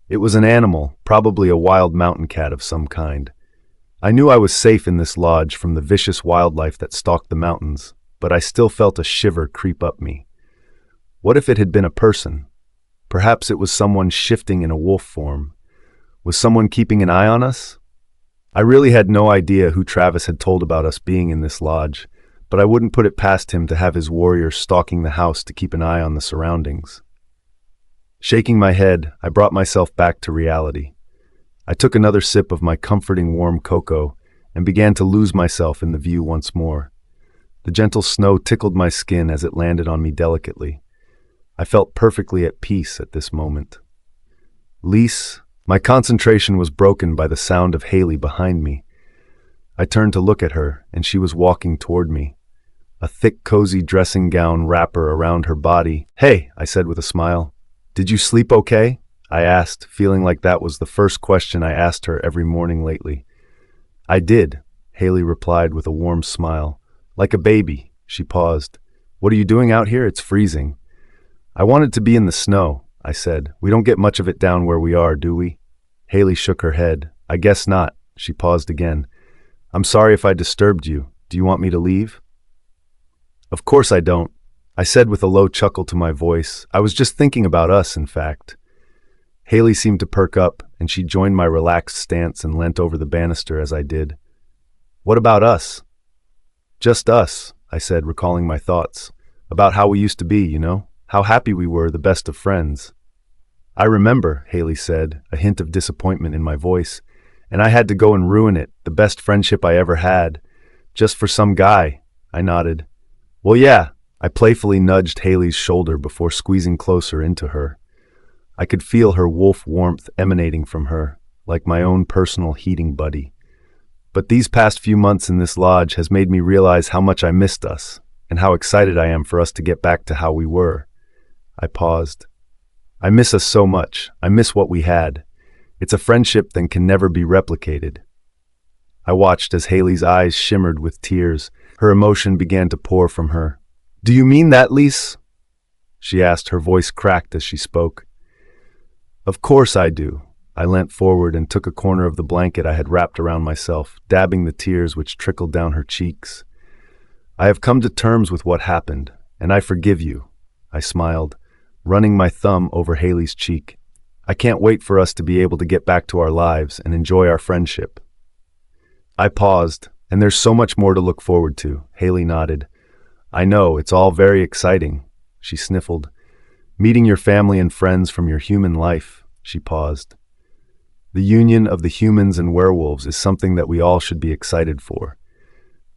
It was an animal, probably a wild mountain cat of some kind. I knew I was safe in this lodge from the vicious wildlife that stalked the mountains, but I still felt a shiver creep up me. What if it had been a person? Perhaps it was someone shifting in a wolf form. Was someone keeping an eye on us? I really had no idea who Travis had told about us being in this lodge, but I wouldn't put it past him to have his warriors stalking the house to keep an eye on the surroundings. Shaking my head, I brought myself back to reality. I took another sip of my comforting warm cocoa and began to lose myself in the view once more. The gentle snow tickled my skin as it landed on me delicately. I felt perfectly at peace at this moment. Lise, my concentration was broken by the sound of Haley behind me. I turned to look at her, and she was walking toward me, a thick, cozy dressing gown wrapper around her body. "Hey," I said with a smile. "Did you sleep okay?" I asked, feeling like that was the first question I asked her every morning lately. "I did," Haley replied with a warm smile. "Like a baby." She paused. "What are you doing out here? It's freezing." "I wanted to be in the snow," I said. "We don't get much of it down where we are, do we?" Haley shook her head. "I guess not." She paused again. "I'm sorry if I disturbed you. Do you want me to leave?" "Of course I don't," I said with a low chuckle to my voice. "I was just thinking about us, in fact." Haley seemed to perk up, and she joined my relaxed stance and leant over the banister as I did. "What about us?" "Just us," I said, recalling my thoughts. "About how we used to be, you know? How happy we were, the best of friends." "I remember," Haley said, a hint of disappointment in my voice. "And I had to go and ruin it, the best friendship I ever had. Just for some guy." I nodded. "Well, yeah." I playfully nudged Haley's shoulder before squeezing closer into her. I could feel her wolf warmth emanating from her, like my own personal heating buddy. But these past few months in this lodge has made me realize how much I missed us, and how excited I am for us to get back to how we were. I paused. "I miss us so much. I miss what we had. It's a friendship that can never be replicated." I watched as Haley's eyes shimmered with tears. Her emotion began to pour from her. "Do you mean that, Lise?" she asked, her voice cracked as she spoke. "Of course I do." I leant forward and took a corner of the blanket I had wrapped around myself, dabbing the tears which trickled down her cheeks. "I have come to terms with what happened, and I forgive you." I smiled, running my thumb over Haley's cheek. "I can't wait for us to be able to get back to our lives and enjoy our friendship." I paused, "And there's so much more to look forward to." Haley nodded. "I know, it's all very exciting." She sniffled. "Meeting your family and friends from your human life." She paused. "The union of the humans and werewolves is something that we all should be excited for.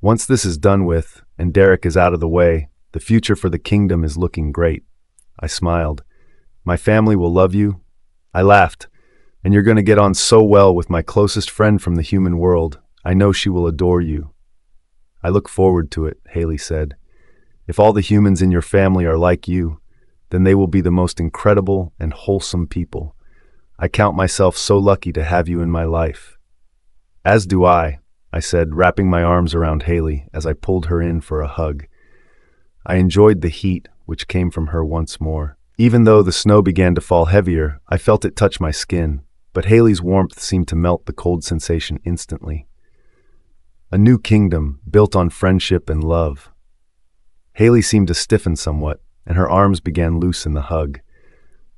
Once this is done with, and Derek is out of the way, the future for the kingdom is looking great." I smiled. "My family will love you." I laughed. "And you're going to get on so well with my closest friend from the human world. I know she will adore you." "I look forward to it," Haley said. "If all the humans in your family are like you, then they will be the most incredible and wholesome people. I count myself so lucky to have you in my life." "As do I," said, wrapping my arms around Haley as I pulled her in for a hug. I enjoyed the heat which came from her once more. Even though the snow began to fall heavier, I felt it touch my skin, but Haley's warmth seemed to melt the cold sensation instantly. A new kingdom, built on friendship and love. Haley seemed to stiffen somewhat, and her arms began loose in the hug.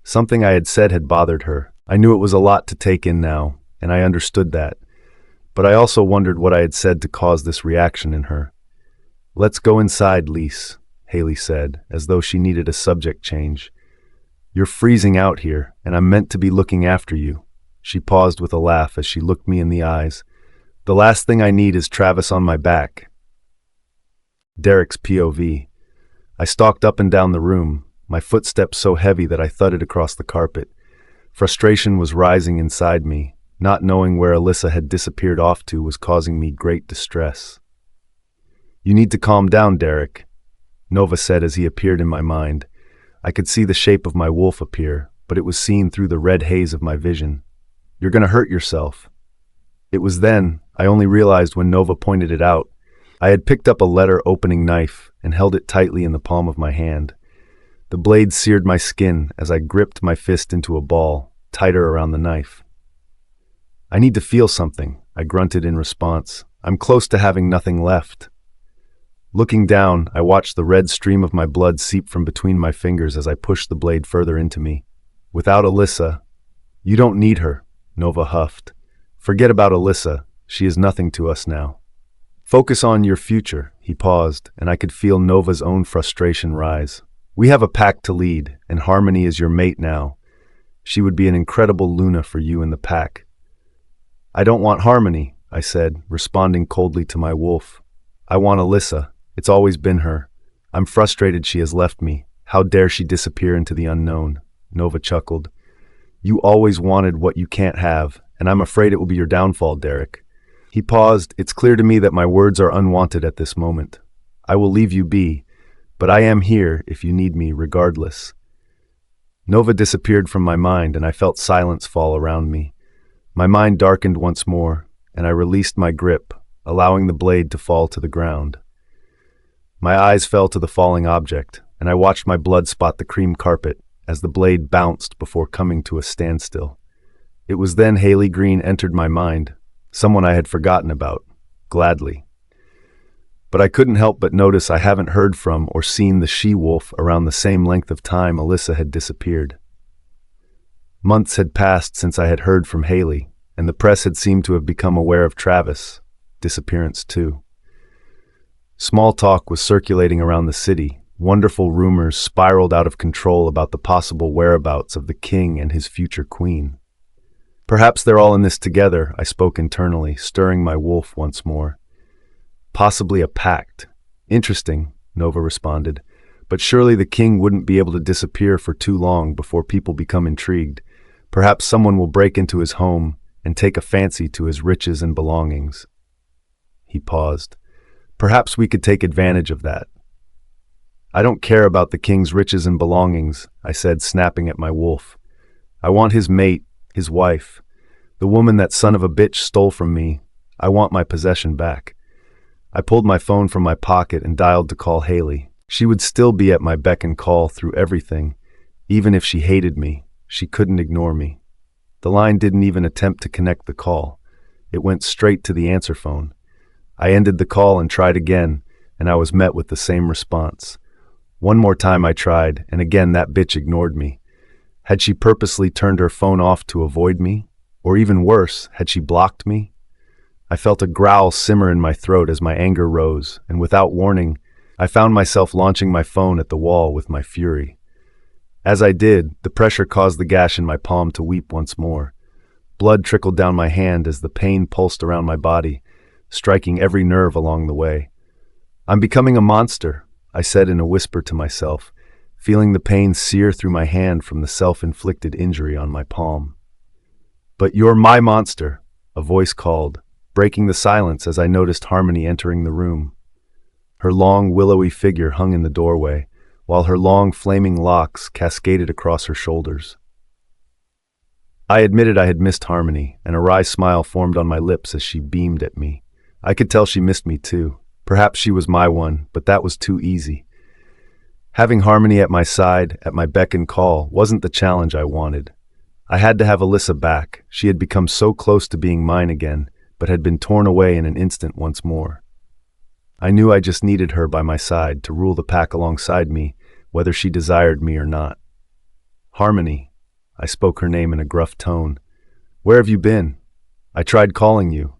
Something I had said had bothered her. I knew it was a lot to take in now, and I understood that. But I also wondered what I had said to cause this reaction in her. "Let's go inside, Lise," Haley said, as though she needed a subject change. "You're freezing out here, and I'm meant to be looking after you." She paused with a laugh as she looked me in the eyes. "The last thing I need is Travis on my back." Derek's POV. I stalked up and down the room, my footsteps so heavy that I thudded across the carpet. Frustration was rising inside me. Not knowing where Alyssa had disappeared off to was causing me great distress. "You need to calm down, Derek," Nova said as he appeared in my mind. I could see the shape of my wolf appear, but it was seen through the red haze of my vision. "You're going to hurt yourself." It was then I only realized when Nova pointed it out. I had picked up a letter-opening knife and held it tightly in the palm of my hand. The blade seared my skin as I gripped my fist into a ball, tighter around the knife. "I need to feel something," I grunted in response. "I'm close to having nothing left." Looking down, I watched the red stream of my blood seep from between my fingers as I pushed the blade further into me. "Without Alyssa—" "You don't need her," Nova huffed. "Forget about Alyssa. She is nothing to us now. Focus on your future." He paused, and I could feel Nova's own frustration rise. "We have a pack to lead, and Harmony is your mate now. She would be an incredible Luna for you in the pack." "I don't want Harmony," I said, responding coldly to my wolf. "I want Alyssa. It's always been her. I'm frustrated she has left me. How dare she disappear into the unknown?" Nova chuckled. You always wanted what you can't have, and I'm afraid it will be your downfall, Derek. He paused. It's clear to me that my words are unwanted at this moment. I will leave you be, but I am here if you need me regardless. Nova disappeared from my mind, and I felt silence fall around me. My mind darkened once more, and I released my grip, allowing the blade to fall to the ground. My eyes fell to the falling object, and I watched my blood spot the cream carpet as the blade bounced before coming to a standstill. It was then Haley Green entered my mind, someone I had forgotten about, gladly. But I couldn't help but notice I haven't heard from or seen the she-wolf around the same length of time Alyssa had disappeared. Months had passed since I had heard from Haley, and the press had seemed to have become aware of Travis' disappearance too. Small talk was circulating around the city. Wonderful rumors spiraled out of control about the possible whereabouts of the king and his future queen. Perhaps they're all in this together, I spoke internally, stirring my wolf once more. Possibly a pact. Interesting, Nova responded. But surely the king wouldn't be able to disappear for too long before people become intrigued. Perhaps someone will break into his home and take a fancy to his riches and belongings. He paused. Perhaps we could take advantage of that. I don't care about the king's riches and belongings, I said, snapping at my wolf. I want his mate, his wife. The woman that son of a bitch stole from me. I want my possession back. I pulled my phone from my pocket and dialed to call Haley. She would still be at my beck and call through everything. Even if she hated me, she couldn't ignore me. The line didn't even attempt to connect the call. It went straight to the answer phone. I ended the call and tried again, and I was met with the same response. One more time I tried, and again that bitch ignored me. Had she purposely turned her phone off to avoid me? Or even worse, had she blocked me? I felt a growl simmer in my throat as my anger rose, and without warning, I found myself launching my phone at the wall with my fury. As I did, the pressure caused the gash in my palm to weep once more. Blood trickled down my hand as the pain pulsed around my body, striking every nerve along the way. I'm becoming a monster, I said in a whisper to myself, feeling the pain sear through my hand from the self-inflicted injury on my palm. But you're my monster, a voice called, breaking the silence as I noticed Harmony entering the room. Her long, willowy figure hung in the doorway, while her long, flaming locks cascaded across her shoulders. I admitted I had missed Harmony, and a wry smile formed on my lips as she beamed at me. I could tell she missed me too. Perhaps she was my one, but that was too easy. Having Harmony at my side, at my beck and call, wasn't the challenge I wanted. I had to have Alyssa back. She had become so close to being mine again, but had been torn away in an instant once more. I knew I just needed her by my side to rule the pack alongside me, whether she desired me or not. Harmony, I spoke her name in a gruff tone. Where have you been? I tried calling you.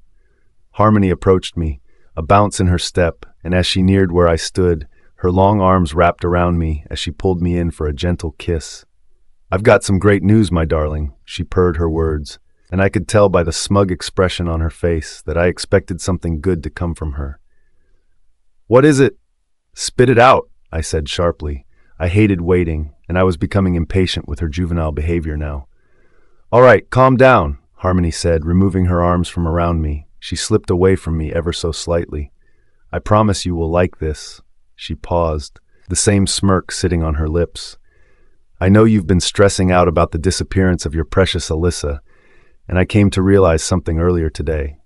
Harmony approached me, a bounce in her step, and as she neared where I stood, her long arms wrapped around me as she pulled me in for a gentle kiss. I've got some great news, my darling, she purred her words, and I could tell by the smug expression on her face that I expected something good to come from her. What is it? Spit it out, I said sharply. I hated waiting, and I was becoming impatient with her juvenile behavior now. All right, calm down, Harmony said, removing her arms from around me. She slipped away from me ever so slightly. I promise you will like this. She paused, the same smirk sitting on her lips. I know you've been stressing out about the disappearance of your precious Alyssa, and I came to realize something earlier today.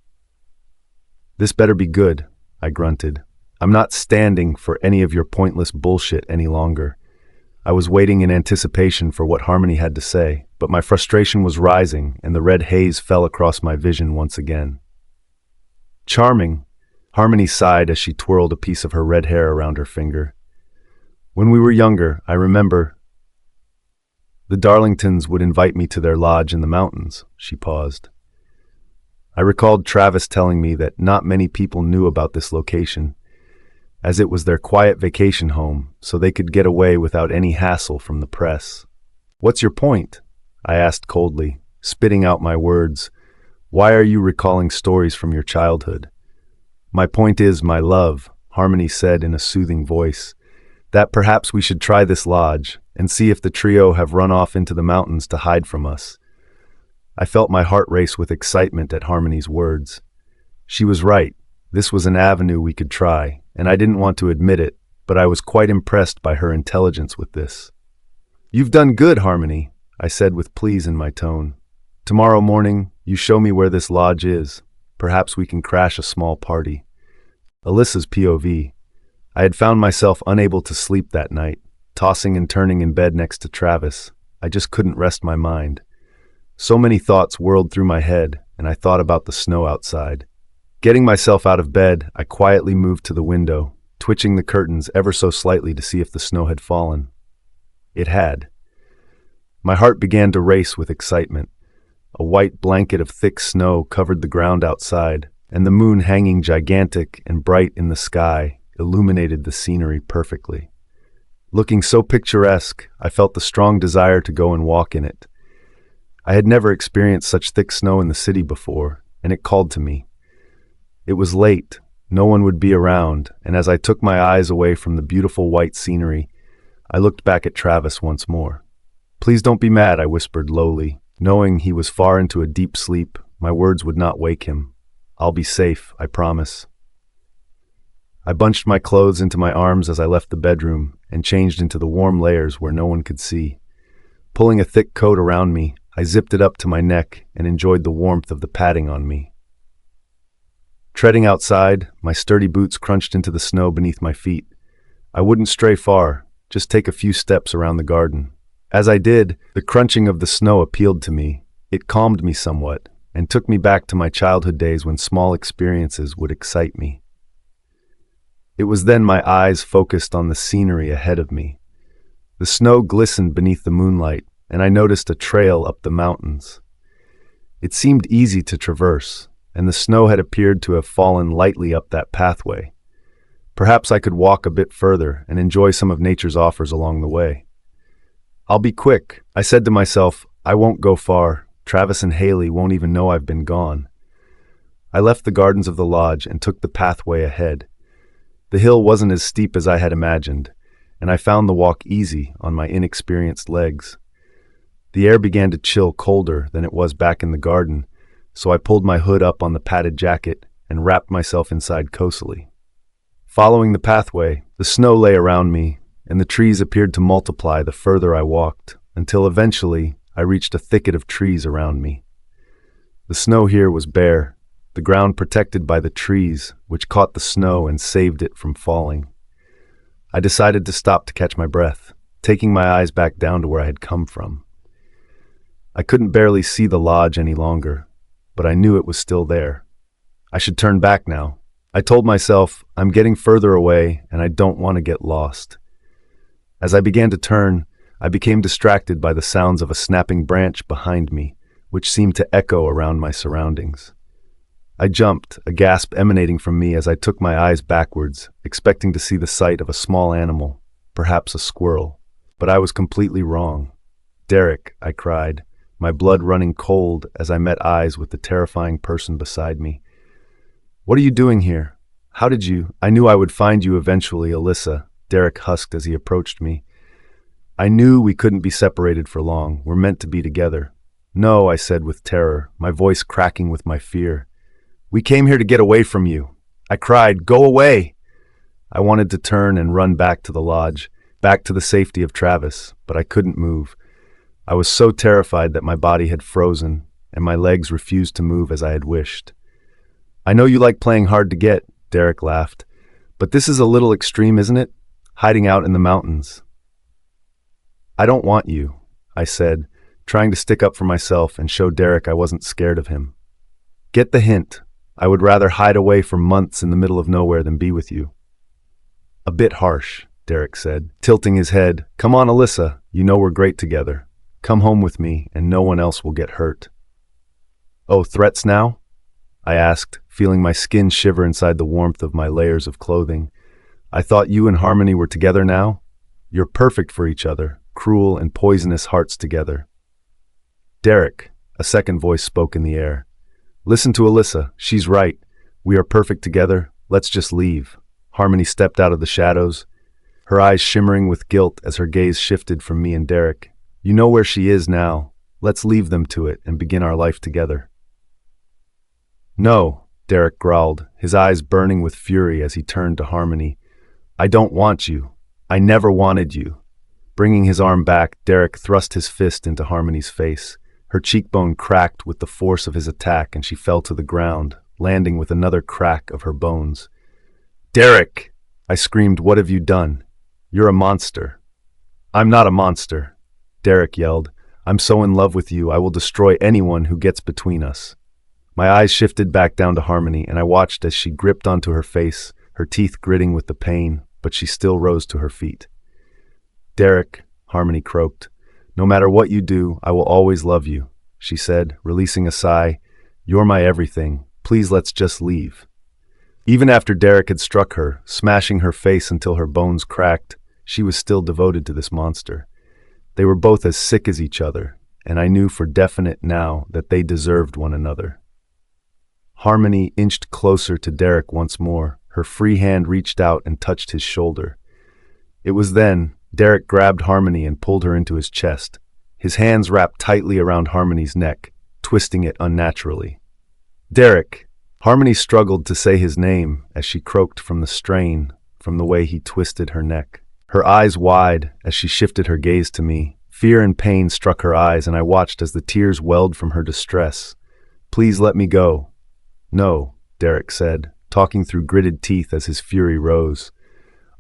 This better be good, I grunted. I'm not standing for any of your pointless bullshit any longer. I was waiting in anticipation for what Harmony had to say, but my frustration was rising and the red haze fell across my vision once again. Charming, Harmony sighed as she twirled a piece of her red hair around her finger. When we were younger, I remember the Darlingtons would invite me to their lodge in the mountains, she paused. I recalled Travis telling me that not many people knew about this location, as it was their quiet vacation home, so they could get away without any hassle from the press. What's your point? I asked coldly, spitting out my words. Why are you recalling stories from your childhood? My point is, my love, Harmony said in a soothing voice, that perhaps we should try this lodge and see if the trio have run off into the mountains to hide from us. I felt my heart race with excitement at Harmony's words. She was right. This was an avenue we could try, and I didn't want to admit it, but I was quite impressed by her intelligence with this. "You've done good, Harmony," I said with pleas in my tone. "Tomorrow morning, you show me where this lodge is. Perhaps we can crash a small party." Alyssa's POV. I had found myself unable to sleep that night, tossing and turning in bed next to Travis. I just couldn't rest my mind. So many thoughts whirled through my head, and I thought about the snow outside. Getting myself out of bed, I quietly moved to the window, twitching the curtains ever so slightly to see if the snow had fallen. It had. My heart began to race with excitement. A white blanket of thick snow covered the ground outside, and the moon hanging gigantic and bright in the sky illuminated the scenery perfectly. Looking so picturesque, I felt the strong desire to go and walk in it. I had never experienced such thick snow in the city before, and it called to me. It was late, no one would be around, and as I took my eyes away from the beautiful white scenery, I looked back at Travis once more. "Please don't be mad," I whispered lowly. Knowing he was far into a deep sleep, my words would not wake him. "I'll be safe, I promise." I bunched my clothes into my arms as I left the bedroom and changed into the warm layers where no one could see. Pulling a thick coat around me, I zipped it up to my neck and enjoyed the warmth of the padding on me. Treading outside, my sturdy boots crunched into the snow beneath my feet. I wouldn't stray far, just take a few steps around the garden. As I did, the crunching of the snow appealed to me. It calmed me somewhat and took me back to my childhood days when small experiences would excite me. It was then my eyes focused on the scenery ahead of me. The snow glistened beneath the moonlight, and I noticed a trail up the mountains. It seemed easy to traverse, and the snow had appeared to have fallen lightly up that pathway. Perhaps I could walk a bit further and enjoy some of nature's offers along the way. "I'll be quick," I said to myself. "I won't go far. Travis and Haley won't even know I've been gone." I left the gardens of the lodge and took the pathway ahead. The hill wasn't as steep as I had imagined, and I found the walk easy on my inexperienced legs. The air began to chill colder than it was back in the garden, so I pulled my hood up on the padded jacket and wrapped myself inside cosily. Following the pathway, the snow lay around me, and the trees appeared to multiply the further I walked, until eventually I reached a thicket of trees around me. The snow here was bare, the ground protected by the trees, which caught the snow and saved it from falling. I decided to stop to catch my breath, taking my eyes back down to where I had come from. I couldn't barely see the lodge any longer, but I knew it was still there. I should turn back now. I told myself, I'm getting further away and I don't want to get lost. As I began to turn, I became distracted by the sounds of a snapping branch behind me, which seemed to echo around my surroundings. I jumped, a gasp emanating from me as I took my eyes backwards, expecting to see the sight of a small animal, perhaps a squirrel. But I was completely wrong. "Derek," I cried, my blood running cold as I met eyes with the terrifying person beside me. "What are you doing here? How did you—" "I knew I would find you eventually, Alyssa," Derek husked as he approached me. "I knew we couldn't be separated for long. We're meant to be together." "No," I said with terror, my voice cracking with my fear. "We came here to get away from you." I cried, "Go away!" I wanted to turn and run back to the lodge, back to the safety of Travis, but I couldn't move. I was so terrified that my body had frozen, and my legs refused to move as I had wished. "I know you like playing hard to get," Derek laughed, "but this is a little extreme, isn't it? Hiding out in the mountains." "I don't want you," I said, trying to stick up for myself and show Derek I wasn't scared of him. "Get the hint. I would rather hide away for months in the middle of nowhere than be with you." "A bit harsh," Derek said, tilting his head. "Come on, Alyssa, you know we're great together. Come home with me, and no one else will get hurt." "Oh, threats now?" I asked, feeling my skin shiver inside the warmth of my layers of clothing. "I thought you and Harmony were together now? You're perfect for each other, cruel and poisonous hearts together." "Derek," a second voice spoke in the air. "Listen to Alyssa, she's right. We are perfect together, let's just leave." Harmony stepped out of the shadows, her eyes shimmering with guilt as her gaze shifted from me and Derek. "You know where she is now. Let's leave them to it and begin our life together. No, Derek growled, his eyes burning with fury as he turned to Harmony. I don't want you. I never wanted you. Bringing his arm back, Derek thrust his fist into Harmony's face. Her cheekbone cracked with the force of his attack and she fell to the ground, landing with another crack of her bones. Derek! I screamed, what have you done? You're a monster. I'm not a monster, Derek yelled. I'm so in love with you, I will destroy anyone who gets between us. My eyes shifted back down to Harmony, and I watched as she gripped onto her face, her teeth gritting with the pain, but she still rose to her feet. Derek, Harmony croaked, no matter what you do, I will always love you, she said, releasing a sigh. You're my everything. Please let's just leave. Even after Derek had struck her, smashing her face until her bones cracked, she was still devoted to this monster. They were both as sick as each other, and I knew for definite now that they deserved one another. Harmony inched closer to Derek once more. Her free hand reached out and touched his shoulder. It was then Derek grabbed Harmony and pulled her into his chest. His hands wrapped tightly around Harmony's neck, twisting it unnaturally. Derek! Harmony struggled to say his name as she croaked from the strain, from the way he twisted her neck. Her eyes wide as she shifted her gaze to me. Fear and pain struck her eyes, and I watched as the tears welled from her distress. Please let me go. No, Derek said, talking through gritted teeth as his fury rose.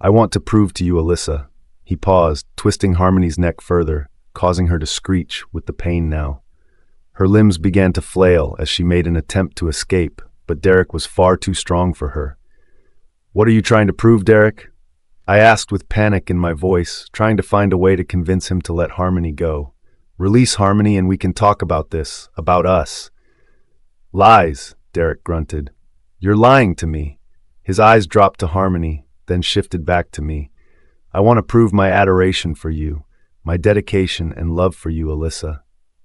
I want to prove to you, Alyssa. He paused, twisting Harmony's neck further, causing her to screech with the pain now. Her limbs began to flail as she made an attempt to escape, but Derek was far too strong for her. What are you trying to prove, Derek? I asked with panic in my voice, trying to find a way to convince him to let Harmony go. Release Harmony and we can talk about this, about us. Lies, Derek grunted. You're lying to me. His eyes dropped to Harmony, then shifted back to me. I want to prove my adoration for you, my dedication and love for you, Alyssa.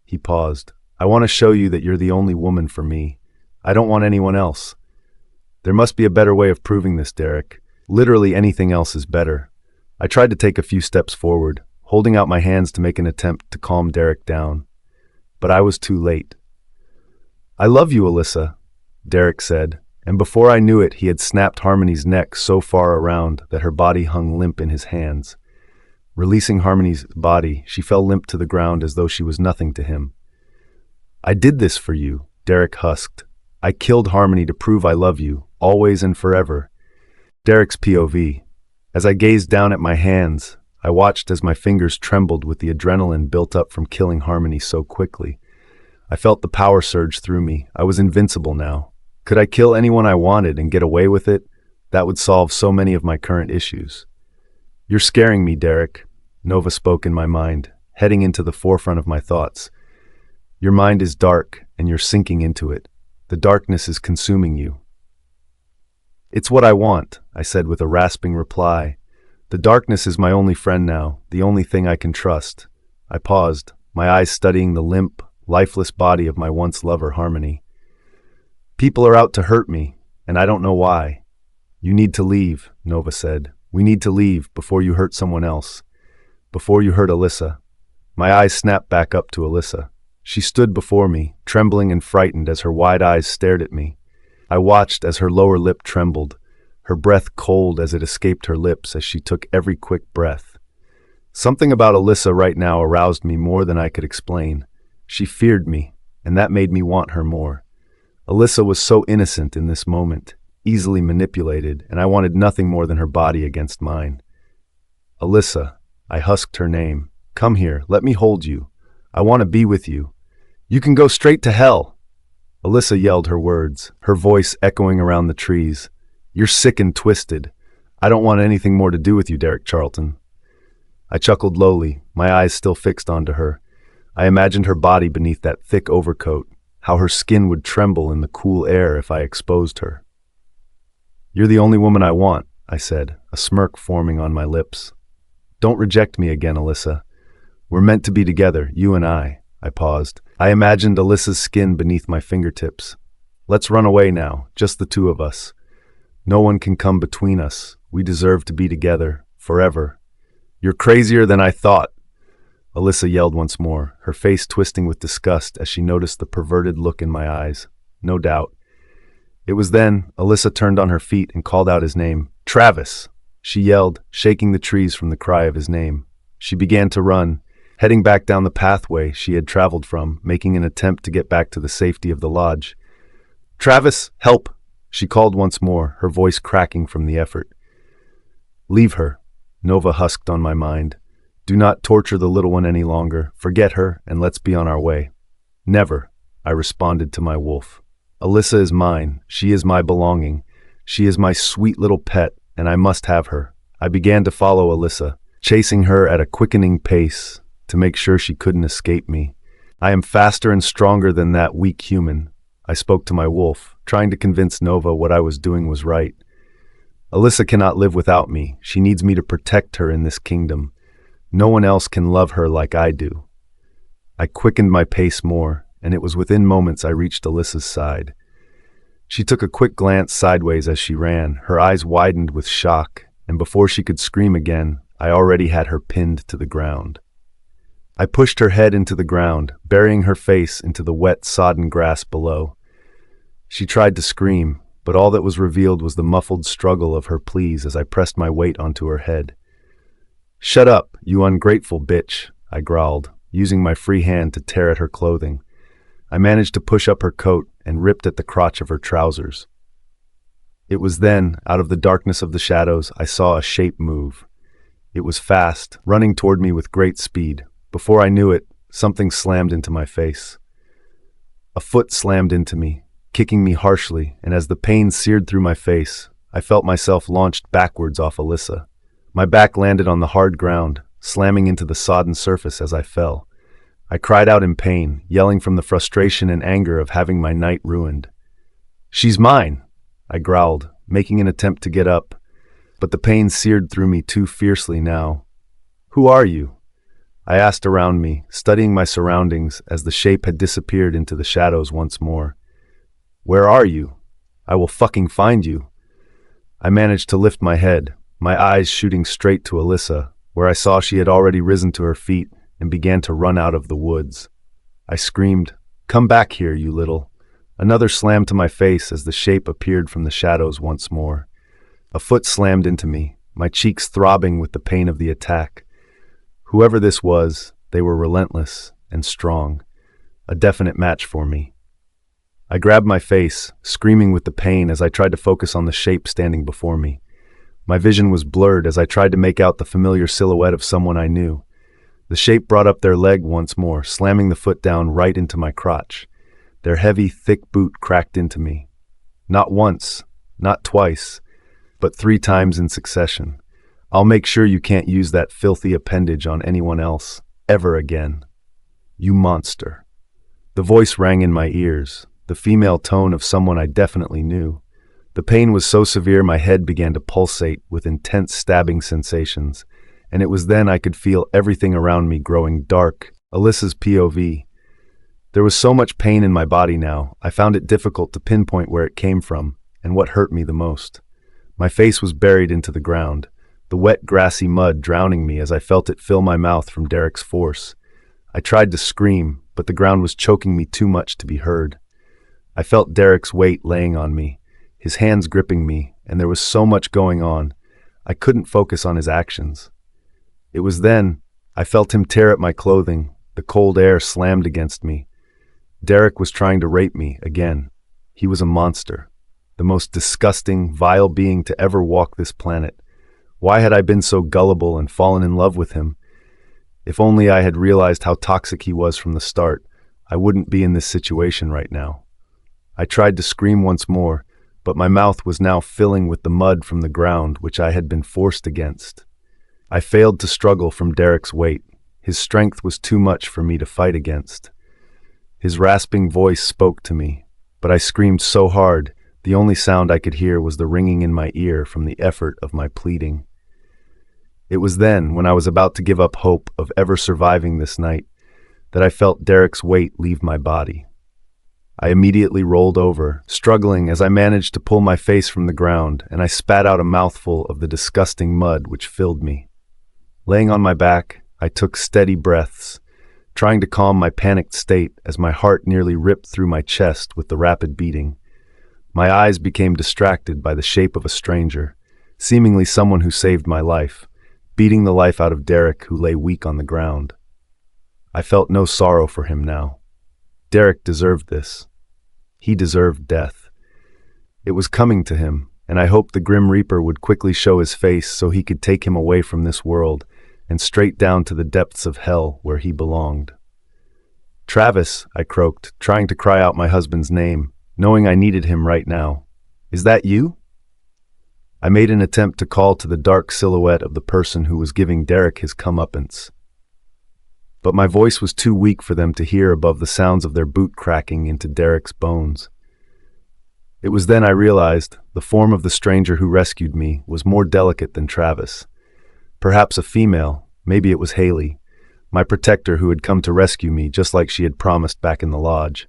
He paused. I want to show you that you're the only woman for me. I don't want anyone else. There must be a better way of proving this, Derek. Literally anything else is better. I tried to take a few steps forward, holding out my hands to make an attempt to calm Derek down. But I was too late. I love you, Alyssa, Derek said, and before I knew it, he had snapped Harmony's neck so far around that her body hung limp in his hands. Releasing Harmony's body, she fell limp to the ground as though she was nothing to him. I did this for you, Derek husked. I killed Harmony to prove I love you, always and forever. Derek's POV. As I gazed down at my hands, I watched as my fingers trembled with the adrenaline built up from killing Harmony so quickly. I felt the power surge through me. I was invincible now. Could I kill anyone I wanted and get away with it? That would solve so many of my current issues. You're scaring me, Derek, Nova spoke in my mind, heading into the forefront of my thoughts. Your mind is dark, and you're sinking into it. The darkness is consuming you. It's what I want, I said with a rasping reply. The darkness is my only friend now, the only thing I can trust. I paused, my eyes studying the limp, lifeless body of my once lover, Harmony. People are out to hurt me, and I don't know why. You need to leave, Nova said. We need to leave before you hurt someone else. Before you hurt Alyssa. My eyes snapped back up to Alyssa. She stood before me, trembling and frightened as her wide eyes stared at me. I watched as her lower lip trembled, her breath cold as it escaped her lips as she took every quick breath. Something about Alyssa right now aroused me more than I could explain. She feared me, and that made me want her more. Alyssa was so innocent in this moment, easily manipulated, and I wanted nothing more than her body against mine. Alyssa, I husked her name. Come here, let me hold you. I want to be with you. You can go straight to hell. Alyssa yelled her words, her voice echoing around the trees. You're sick and twisted. I don't want anything more to do with you, Derek Charlton. I chuckled lowly, my eyes still fixed onto her. I imagined her body beneath that thick overcoat, how her skin would tremble in the cool air if I exposed her. You're the only woman I want, I said, a smirk forming on my lips. Don't reject me again, Alyssa. We're meant to be together, you and I paused. I imagined Alyssa's skin beneath my fingertips. Let's run away now, just the two of us. No one can come between us. We deserve to be together, forever. You're crazier than I thought. Alyssa yelled once more, her face twisting with disgust as she noticed the perverted look in my eyes. No doubt. It was then Alyssa turned on her feet and called out his name. "Travis!" she yelled, shaking the trees from the cry of his name. She began to run, heading back down the pathway she had traveled from, making an attempt to get back to the safety of the lodge. "Travis, help!" she called once more, her voice cracking from the effort. "Leave her," Nova husked on my mind. "Do not torture the little one any longer. Forget her, and let's be on our way." "Never," I responded to my wolf. "Alyssa is mine. She is my belonging. She is my sweet little pet, and I must have her." I began to follow Alyssa, chasing her at a quickening pace to make sure she couldn't escape me. "I am faster and stronger than that weak human," I spoke to my wolf, trying to convince Nova what I was doing was right. "Alyssa cannot live without me. She needs me to protect her in this kingdom. No one else can love her like I do." I quickened my pace more, and it was within moments I reached Alyssa's side. She took a quick glance sideways as she ran, her eyes widened with shock, and before she could scream again, I already had her pinned to the ground. I pushed her head into the ground, burying her face into the wet, sodden grass below. She tried to scream, but all that was revealed was the muffled struggle of her pleas as I pressed my weight onto her head. "Shut up, you ungrateful bitch," I growled, using my free hand to tear at her clothing. I managed to push up her coat and ripped at the crotch of her trousers. It was then, out of the darkness of the shadows, I saw a shape move. It was fast, running toward me with great speed. Before I knew it, something slammed into my face. A foot slammed into me, kicking me harshly, and as the pain seared through my face, I felt myself launched backwards off Alyssa. My back landed on the hard ground, slamming into the sodden surface as I fell. I cried out in pain, yelling from the frustration and anger of having my night ruined. "She's mine!" I growled, making an attempt to get up, but the pain seared through me too fiercely now. "Who are you?" I asked around me, studying my surroundings as the shape had disappeared into the shadows once more. "Where are you? I will fucking find you." I managed to lift my head, my eyes shooting straight to Alyssa, where I saw she had already risen to her feet and began to run out of the woods. I screamed, "Come back here, you little." Another slam to my face as the shape appeared from the shadows once more. A foot slammed into me, my cheeks throbbing with the pain of the attack. Whoever this was, they were relentless and strong, a definite match for me. I grabbed my face, screaming with the pain as I tried to focus on the shape standing before me. My vision was blurred as I tried to make out the familiar silhouette of someone I knew. The shape brought up their leg once more, slamming the foot down right into my crotch. Their heavy, thick boot cracked into me. Not once, not twice, but 3 times in succession. "I'll make sure you can't use that filthy appendage on anyone else, ever again. You monster." The voice rang in my ears, the female tone of someone I definitely knew. The pain was so severe my head began to pulsate with intense stabbing sensations, and it was then I could feel everything around me growing dark. Alyssa's POV. There was so much pain in my body now, I found it difficult to pinpoint where it came from and what hurt me the most. My face was buried into the ground, the wet grassy mud drowning me as I felt it fill my mouth from Derek's force. I tried to scream, but the ground was choking me too much to be heard. I felt Derek's weight laying on me, his hands gripping me, and there was so much going on, I couldn't focus on his actions. It was then I felt him tear at my clothing, the cold air slammed against me. Derek was trying to rape me again. He was a monster, the most disgusting, vile being to ever walk this planet. Why had I been so gullible and fallen in love with him? If only I had realized how toxic he was from the start, I wouldn't be in this situation right now. I tried to scream once more, but my mouth was now filling with the mud from the ground which I had been forced against. I failed to struggle from Derek's weight. His strength was too much for me to fight against. His rasping voice spoke to me, but I screamed so hard, the only sound I could hear was the ringing in my ear from the effort of my pleading. It was then, when I was about to give up hope of ever surviving this night, that I felt Derek's weight leave my body. I immediately rolled over, struggling as I managed to pull my face from the ground, and I spat out a mouthful of the disgusting mud which filled me. Laying on my back, I took steady breaths, trying to calm my panicked state as my heart nearly ripped through my chest with the rapid beating. My eyes became distracted by the shape of a stranger, seemingly someone who saved my life, beating the life out of Derek, who lay weak on the ground. I felt no sorrow for him now. Derek deserved this. He deserved death. It was coming to him, and I hoped the Grim Reaper would quickly show his face so he could take him away from this world and straight down to the depths of hell where he belonged. "Travis," I croaked, trying to cry out my husband's name, knowing I needed him right now. "Is that you?" I made an attempt to call to the dark silhouette of the person who was giving Derek his comeuppance. But my voice was too weak for them to hear above the sounds of their boot cracking into Derek's bones. It was then I realized the form of the stranger who rescued me was more delicate than Travis. Perhaps a female, maybe it was Haley, my protector who had come to rescue me just like she had promised back in the lodge.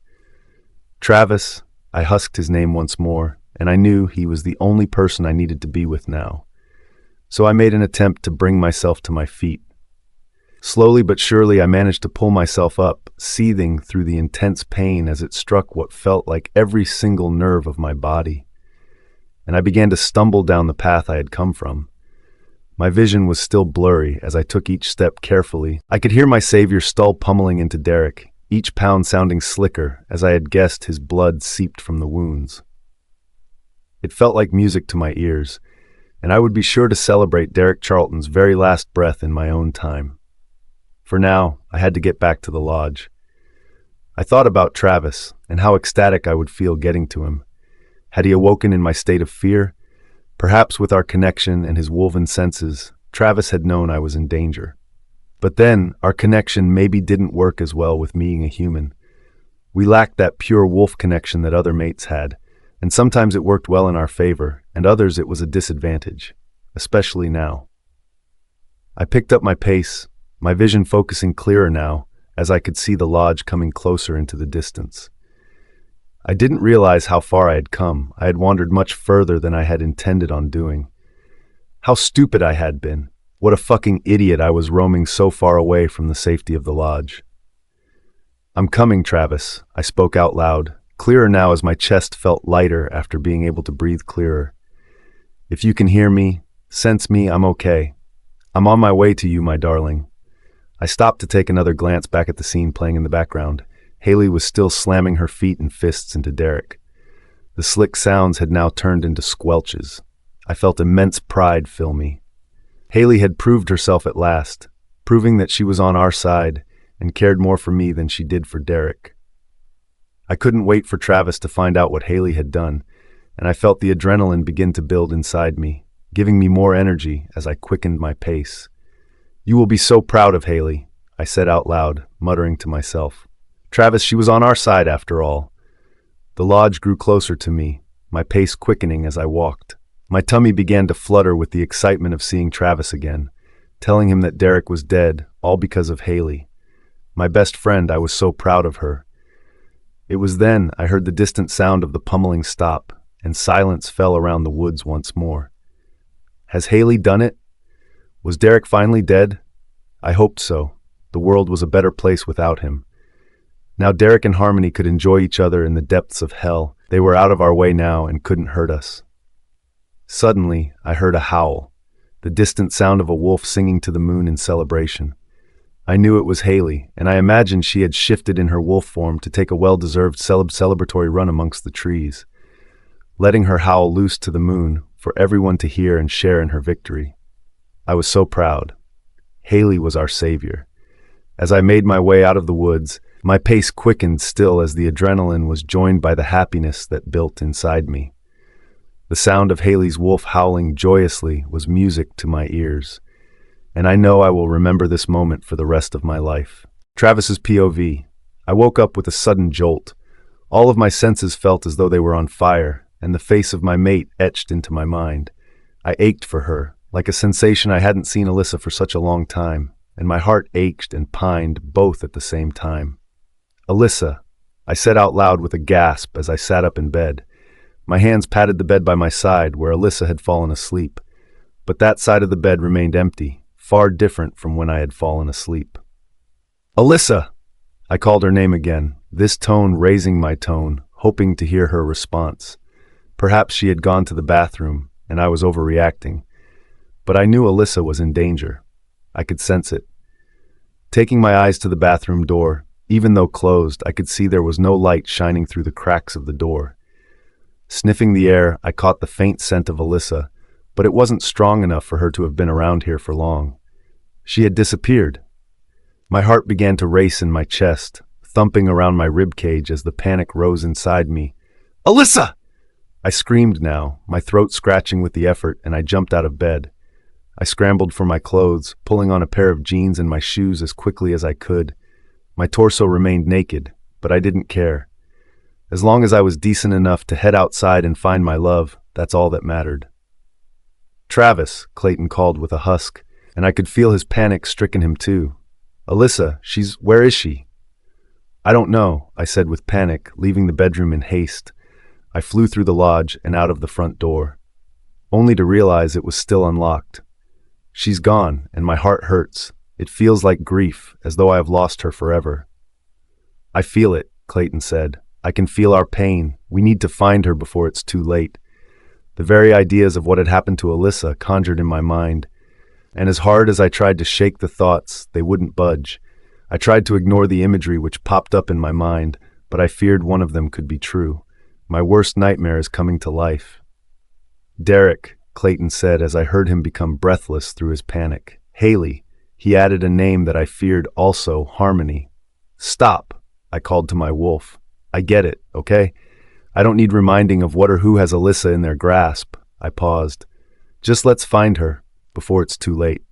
Travis, I husked his name once more, and I knew he was the only person I needed to be with now. So I made an attempt to bring myself to my feet. Slowly but surely I managed to pull myself up, seething through the intense pain as it struck what felt like every single nerve of my body. And I began to stumble down the path I had come from. My vision was still blurry as I took each step carefully. I could hear my savior's skull pummeling into Derek, each pound sounding slicker as I had guessed his blood seeped from the wounds. It felt like music to my ears, and I would be sure to celebrate Derek Charlton's very last breath in my own time. For now, I had to get back to the lodge. I thought about Travis and how ecstatic I would feel getting to him. Had he awoken in my state of fear? Perhaps with our connection and his woven senses, Travis had known I was in danger. But then, our connection maybe didn't work as well with being a human. We lacked that pure wolf connection that other mates had, and sometimes it worked well in our favor, and others it was a disadvantage, especially now. I picked up my pace, my vision focusing clearer now, as I could see the lodge coming closer into the distance. I didn't realize how far I had come. I had wandered much further than I had intended on doing. How stupid I had been. What a fucking idiot I was roaming so far away from the safety of the lodge. "I'm coming, Travis," I spoke out loud, clearer now as my chest felt lighter after being able to breathe clearer. "If you can hear me, sense me, I'm okay. I'm on my way to you, my darling." I stopped to take another glance back at the scene playing in the background. Haley was still slamming her feet and fists into Derek. The slick sounds had now turned into squelches. I felt immense pride fill me. Haley had proved herself at last, proving that she was on our side and cared more for me than she did for Derek. I couldn't wait for Travis to find out what Haley had done, and I felt the adrenaline begin to build inside me, giving me more energy as I quickened my pace. "You will be so proud of Haley," I said out loud, muttering to myself. Travis, she was on our side after all. The lodge grew closer to me, my pace quickening as I walked. My tummy began to flutter with the excitement of seeing Travis again, telling him that Derek was dead, all because of Haley. My best friend, I was so proud of her. It was then I heard the distant sound of the pummeling stop, and silence fell around the woods once more. Has Haley done it? Was Derek finally dead? I hoped so. The world was a better place without him. Now Derek and Harmony could enjoy each other in the depths of hell. They were out of our way now and couldn't hurt us. Suddenly, I heard a howl, the distant sound of a wolf singing to the moon in celebration. I knew it was Haley, and I imagined she had shifted in her wolf form to take a well-deserved celebratory run amongst the trees, letting her howl loose to the moon for everyone to hear and share in her victory. I was so proud. Haley was our savior. As I made my way out of the woods, my pace quickened still as the adrenaline was joined by the happiness that built inside me. The sound of Haley's wolf howling joyously was music to my ears, and I know I will remember this moment for the rest of my life. Travis's POV. I woke up with a sudden jolt. All of my senses felt as though they were on fire, and the face of my mate etched into my mind. I ached for her, like a sensation I hadn't seen Alyssa for such a long time, and my heart ached and pined both at the same time. "Alyssa," I said out loud with a gasp as I sat up in bed. My hands patted the bed by my side where Alyssa had fallen asleep, but that side of the bed remained empty, far different from when I had fallen asleep. Alyssa! I called her name again, this tone raising my tone, hoping to hear her response. Perhaps she had gone to the bathroom, and I was overreacting. But I knew Alyssa was in danger. I could sense it. Taking my eyes to the bathroom door, even though closed, I could see there was no light shining through the cracks of the door. Sniffing the air, I caught the faint scent of Alyssa, but it wasn't strong enough for her to have been around here for long. She had disappeared. My heart began to race in my chest, thumping around my ribcage as the panic rose inside me. Alyssa! I screamed now, my throat scratching with the effort, and I jumped out of bed. I scrambled for my clothes, pulling on a pair of jeans and my shoes as quickly as I could. My torso remained naked, but I didn't care. As long as I was decent enough to head outside and find my love, that's all that mattered. Travis, Clayton called with a husk, and I could feel his panic stricken him too. Alyssa, where is she? I don't know, I said with panic, leaving the bedroom in haste. I flew through the lodge and out of the front door, only to realize it was still unlocked. She's gone, and my heart hurts. It feels like grief, as though I have lost her forever. I feel it, Clayton said. I can feel our pain. We need to find her before it's too late. The very ideas of what had happened to Alyssa conjured in my mind, and as hard as I tried to shake the thoughts, they wouldn't budge. I tried to ignore the imagery which popped up in my mind, but I feared one of them could be true. My worst nightmare is coming to life. Derek, Clayton said as I heard him become breathless through his panic. Haley, he added a name that I feared also, Harmony. Stop, I called to my wolf. I get it, okay? I don't need reminding of what or who has Alyssa in their grasp. I paused. Just let's find her, before it's too late.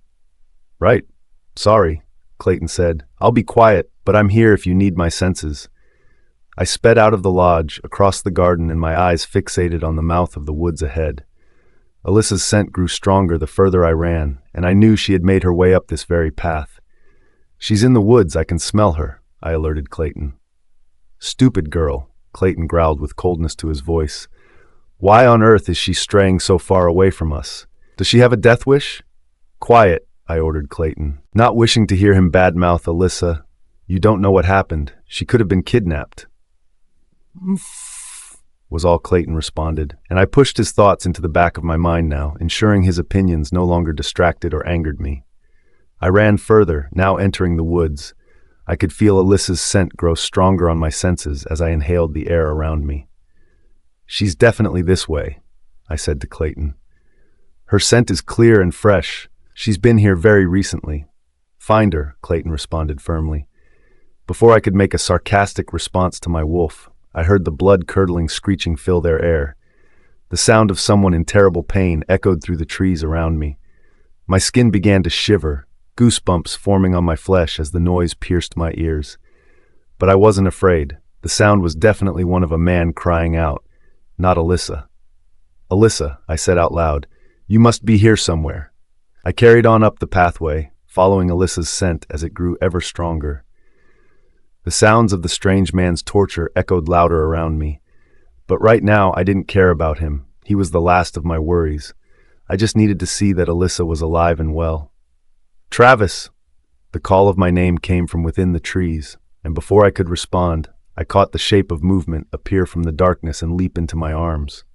Right. Sorry, Clayton said. I'll be quiet, but I'm here if you need my senses. I sped out of the lodge, across the garden, and my eyes fixated on the mouth of the woods ahead. Alyssa's scent grew stronger the further I ran, and I knew she had made her way up this very path. She's in the woods, I can smell her, I alerted Clayton. Stupid girl, Clayton growled with coldness to his voice. Why on earth is she straying so far away from us? Does she have a death wish? Quiet, I ordered Clayton, not wishing to hear him badmouth Alyssa. You don't know what happened. She could have been kidnapped. Was all Clayton responded, and I pushed his thoughts into the back of my mind now, ensuring his opinions no longer distracted or angered me. I ran further, now entering the woods. I could feel Alyssa's scent grow stronger on my senses as I inhaled the air around me. She's definitely this way, I said to Clayton. Her scent is clear and fresh. She's been here very recently. Find her, Clayton responded firmly. Before I could make a sarcastic response to my wolf, I heard the blood-curdling screeching fill their air. The sound of someone in terrible pain echoed through the trees around me. My skin began to shiver, goosebumps forming on my flesh as the noise pierced my ears. But I wasn't afraid. The sound was definitely one of a man crying out, not Alyssa. Alyssa, I said out loud, you must be here somewhere. I carried on up the pathway, following Alyssa's scent as it grew ever stronger. The sounds of the strange man's torture echoed louder around me. But right now, I didn't care about him. He was the last of my worries. I just needed to see that Alyssa was alive and well. Travis! The call of my name came from within the trees, and before I could respond, I caught the shape of movement appear from the darkness and leap into my arms.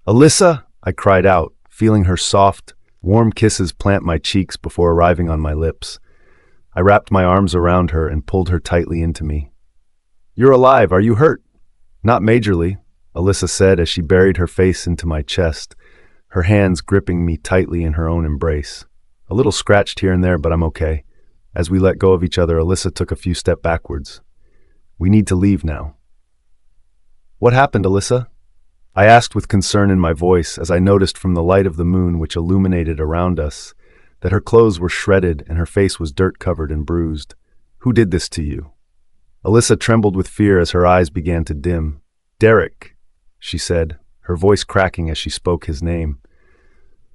Alyssa! I cried out, feeling her soft, warm kisses plant my cheeks before arriving on my lips. I wrapped my arms around her and pulled her tightly into me. You're alive, are you hurt? Not majorly, Alyssa said as she buried her face into my chest, her hands gripping me tightly in her own embrace. A little scratched here and there, but I'm okay. As we let go of each other, Alyssa took a few steps backwards. We need to leave now. What happened, Alyssa? I asked with concern in my voice as I noticed from the light of the moon which illuminated around us that her clothes were shredded and her face was dirt-covered and bruised. Who did this to you? Alyssa trembled with fear as her eyes began to dim. Derek, she said, her voice cracking as she spoke his name.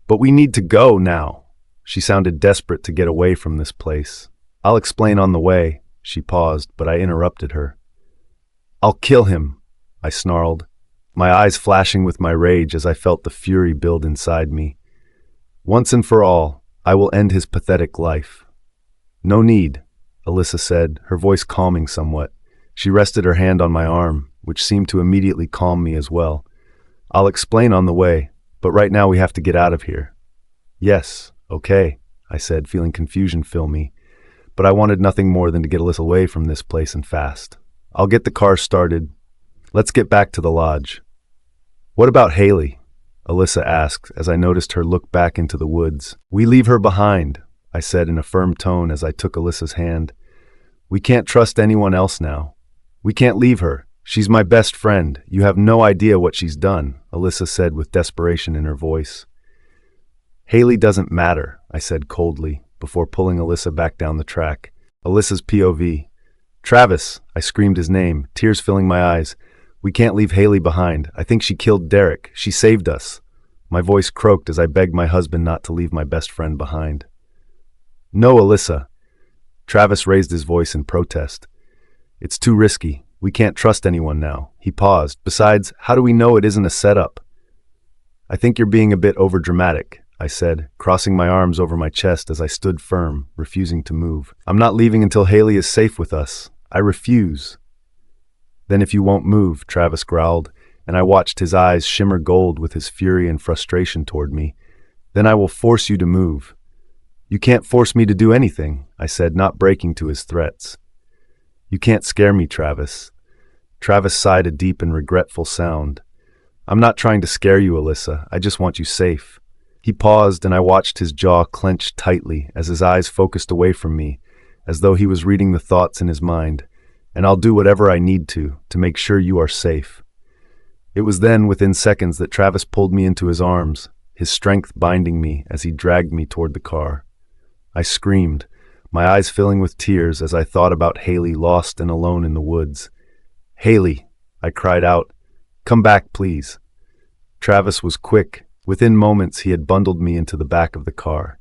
But we need to go now. She sounded desperate to get away from this place. I'll explain on the way. She paused, but I interrupted her. I'll kill him, I snarled, my eyes flashing with my rage as I felt the fury build inside me. Once and for all, I will end his pathetic life. No need, Alyssa said, her voice calming somewhat. She rested her hand on my arm, which seemed to immediately calm me as well. I'll explain on the way, but right now we have to get out of here. Yes, okay, I said, feeling confusion fill me. But I wanted nothing more than to get Alyssa away from this place and fast. I'll get the car started. Let's get back to the lodge. What about Haley? Alyssa asked as I noticed her look back into the woods. We leave her behind, I said in a firm tone as I took Alyssa's hand. We can't trust anyone else now. We can't leave her. She's my best friend. You have no idea what she's done, Alyssa said with desperation in her voice. Haley doesn't matter, I said coldly, before pulling Alyssa back down the track. Alyssa's POV. Travis, I screamed his name, tears filling my eyes. We can't leave Haley behind. I think she killed Derek. She saved us. My voice croaked as I begged my husband not to leave my best friend behind. No, Alyssa. Travis raised his voice in protest. It's too risky. We can't trust anyone now. He paused. Besides, how do we know it isn't a setup? I think you're being a bit overdramatic, I said, crossing my arms over my chest as I stood firm, refusing to move. I'm not leaving until Haley is safe with us. I refuse. Then if you won't move, Travis growled, and I watched his eyes shimmer gold with his fury and frustration toward me. Then I will force you to move. You can't force me to do anything, I said, not breaking to his threats. You can't scare me, Travis. Travis sighed a deep and regretful sound. I'm not trying to scare you, Alyssa. I just want you safe. He paused, and I watched his jaw clench tightly as his eyes focused away from me, as though he was reading the thoughts in his mind. And I'll do whatever I need to make sure you are safe. It was then, within seconds, that Travis pulled me into his arms, his strength binding me as he dragged me toward the car. I screamed, my eyes filling with tears as I thought about Haley lost and alone in the woods. Haley, I cried out, come back, please. Travis was quick. Within moments, he had bundled me into the back of the car.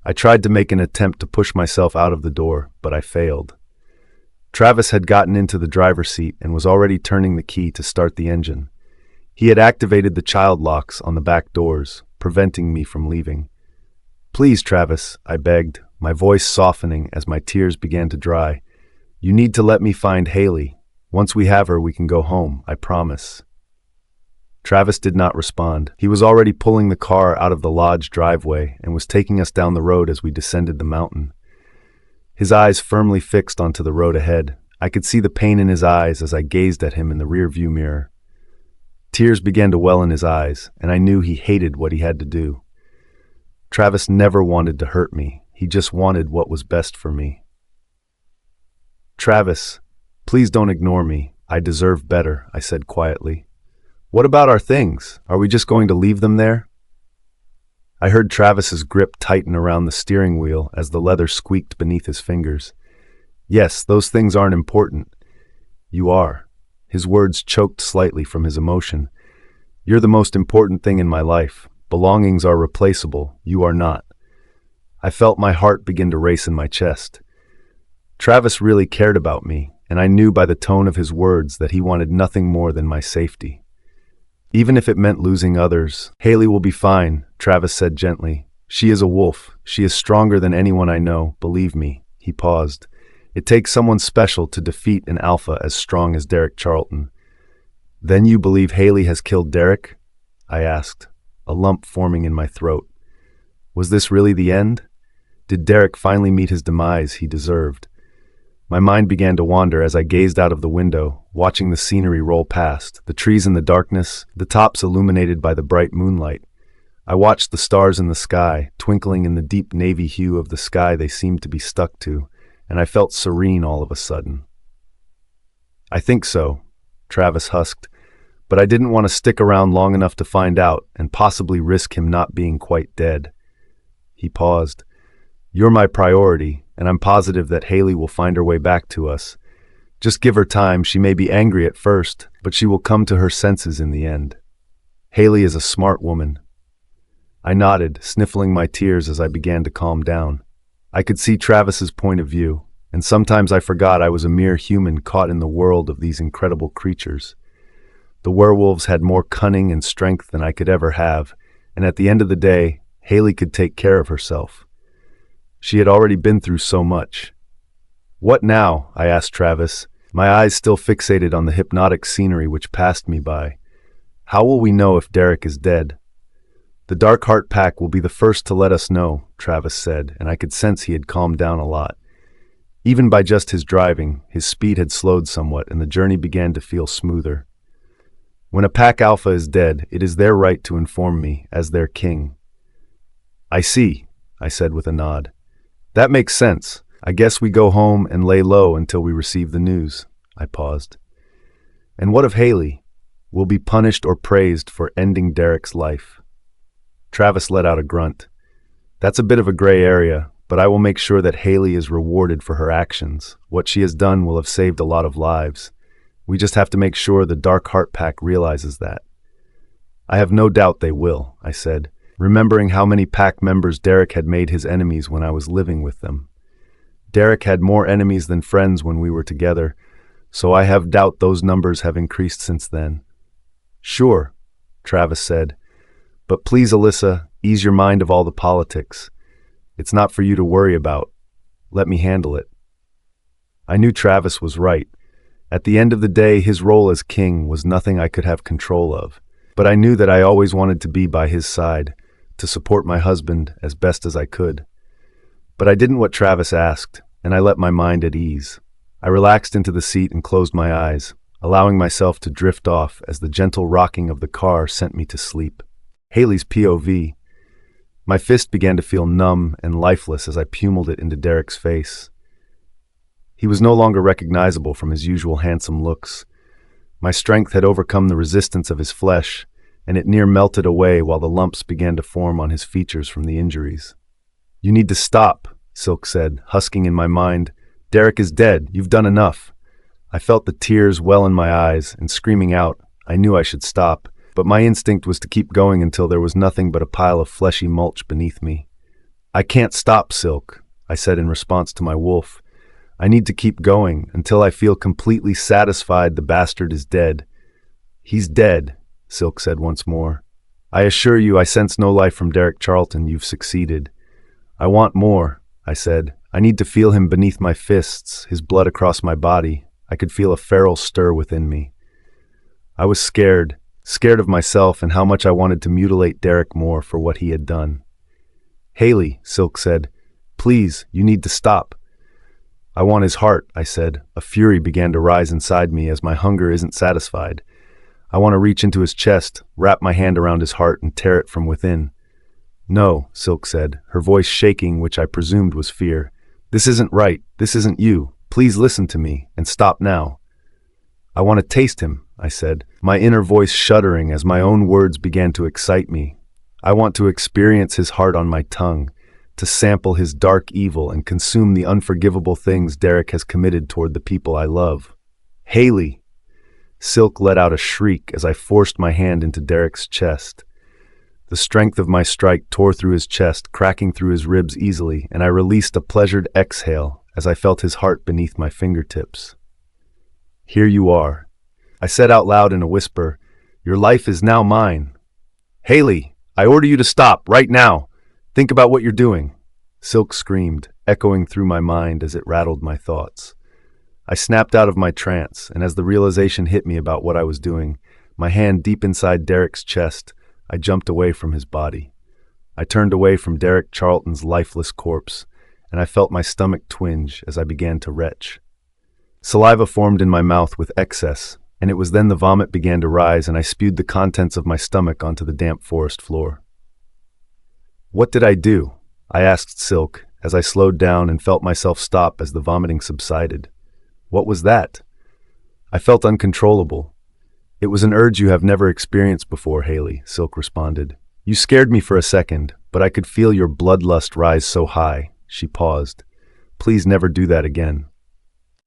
I tried to make an attempt to push myself out of the door, but I failed. Travis had gotten into the driver's seat and was already turning the key to start the engine. He had activated the child locks on the back doors, preventing me from leaving. Please, Travis, I begged, my voice softening as my tears began to dry. You need to let me find Haley. Once we have her, we can go home, I promise. Travis did not respond. He was already pulling the car out of the lodge driveway and was taking us down the road as we descended the mountain. His eyes firmly fixed onto the road ahead. I could see the pain in his eyes as I gazed at him in the rear-view mirror. Tears began to well in his eyes, and I knew he hated what he had to do. Travis never wanted to hurt me. He just wanted what was best for me. Travis, please don't ignore me. I deserve better, I said quietly. What about our things? Are we just going to leave them there? I heard Travis's grip tighten around the steering wheel as the leather squeaked beneath his fingers. Yes, those things aren't important. You are. His words choked slightly from his emotion. You're the most important thing in my life. Belongings are replaceable. You are not. I felt my heart begin to race in my chest. Travis really cared about me, and I knew by the tone of his words that he wanted nothing more than my safety. Even if it meant losing others. Haley will be fine, Travis said gently. She is a wolf. She is stronger than anyone I know, believe me. He paused. It takes someone special to defeat an alpha as strong as Derek Charlton. Then you believe Haley has killed Derek? I asked, a lump forming in my throat. Was this really the end? Did Derek finally meet his demise he deserved? My mind began to wander as I gazed out of the window, watching the scenery roll past, the trees in the darkness, the tops illuminated by the bright moonlight. I watched the stars in the sky, twinkling in the deep navy hue of the sky they seemed to be stuck to, and I felt serene all of a sudden. I think so, Travis husked, but I didn't want to stick around long enough to find out and possibly risk him not being quite dead. He paused. You're my priority, and I'm positive that Haley will find her way back to us. Just give her time. She may be angry at first, but she will come to her senses in the end. Haley is a smart woman. I nodded, sniffling my tears as I began to calm down. I could see Travis's point of view, and sometimes I forgot I was a mere human caught in the world of these incredible creatures. The werewolves had more cunning and strength than I could ever have, and at the end of the day, Haley could take care of herself. She had already been through so much. What now? I asked Travis, my eyes still fixated on the hypnotic scenery which passed me by. How will we know if Derek is dead? The Dark Heart Pack will be the first to let us know, Travis said, and I could sense he had calmed down a lot. Even by just his driving, his speed had slowed somewhat and the journey began to feel smoother. When a pack alpha is dead, it is their right to inform me, as their king. I see, I said with a nod. That makes sense. I guess we go home and lay low until we receive the news. I paused. And what of Haley? Will be punished or praised for ending Derek's life? Travis let out a grunt. That's a bit of a gray area, but I will make sure that Haley is rewarded for her actions. What she has done will have saved a lot of lives. We just have to make sure the Dark Heart Pack realizes that. I have no doubt they will, I said, remembering how many pack members Derek had made his enemies when I was living with them. Derek had more enemies than friends when we were together, so I have doubt those numbers have increased since then. Sure, Travis said, but please, Alyssa, ease your mind of all the politics. It's not for you to worry about. Let me handle it. I knew Travis was right. At the end of the day, his role as king was nothing I could have control of, but I knew that I always wanted to be by his side, to support my husband as best as I could. But I didn't what Travis asked, and I let my mind at ease. I relaxed into the seat and closed my eyes, allowing myself to drift off as the gentle rocking of the car sent me to sleep. Haley's POV. My fist began to feel numb and lifeless as I pummeled it into Derek's face. He was no longer recognizable from his usual handsome looks. My strength had overcome the resistance of his flesh, and it near melted away while the lumps began to form on his features from the injuries. You need to stop, Silk said, husking in my mind. Derek is dead. You've done enough. I felt the tears well in my eyes, and screaming out, I knew I should stop, but my instinct was to keep going until there was nothing but a pile of fleshy mulch beneath me. I can't stop, Silk, I said in response to my wolf. I need to keep going until I feel completely satisfied the bastard is dead. He's dead, Silk said once more. I assure you I sense no life from Derek Charlton. You've succeeded. I want more, I said. I need to feel him beneath my fists, his blood across my body. I could feel a feral stir within me. I was scared of myself and how much I wanted to mutilate Derek more for what he had done. Haley, Silk said, please, you need to stop. I want his heart, I said. A fury began to rise inside me as my hunger isn't satisfied. I want to reach into his chest, wrap my hand around his heart and tear it from within. No, Silk said, her voice shaking, which I presumed was fear. This isn't right. This isn't you. Please listen to me, and stop now. I want to taste him, I said, my inner voice shuddering as my own words began to excite me. I want to experience his heart on my tongue, to sample his dark evil and consume the unforgivable things Derek has committed toward the people I love. Haley! Silk let out a shriek as I forced my hand into Derek's chest. The strength of my strike tore through his chest, cracking through his ribs easily, and I released a pleasured exhale as I felt his heart beneath my fingertips. Here you are. I said out loud in a whisper, your life is now mine. Haley, I order you to stop, right now. Think about what you're doing. Silk screamed, echoing through my mind as it rattled my thoughts. I snapped out of my trance, and as the realization hit me about what I was doing, my hand deep inside Derek's chest, I jumped away from his body. I turned away from Derek Charlton's lifeless corpse, and I felt my stomach twinge as I began to retch. Saliva formed in my mouth with excess, and it was then the vomit began to rise and I spewed the contents of my stomach onto the damp forest floor. What did I do? I asked Silk as I slowed down and felt myself stop as the vomiting subsided. What was that? I felt uncontrollable. It was an urge you have never experienced before, Haley, Silk responded. You scared me for a second, but I could feel your bloodlust rise so high. She paused. Please never do that again.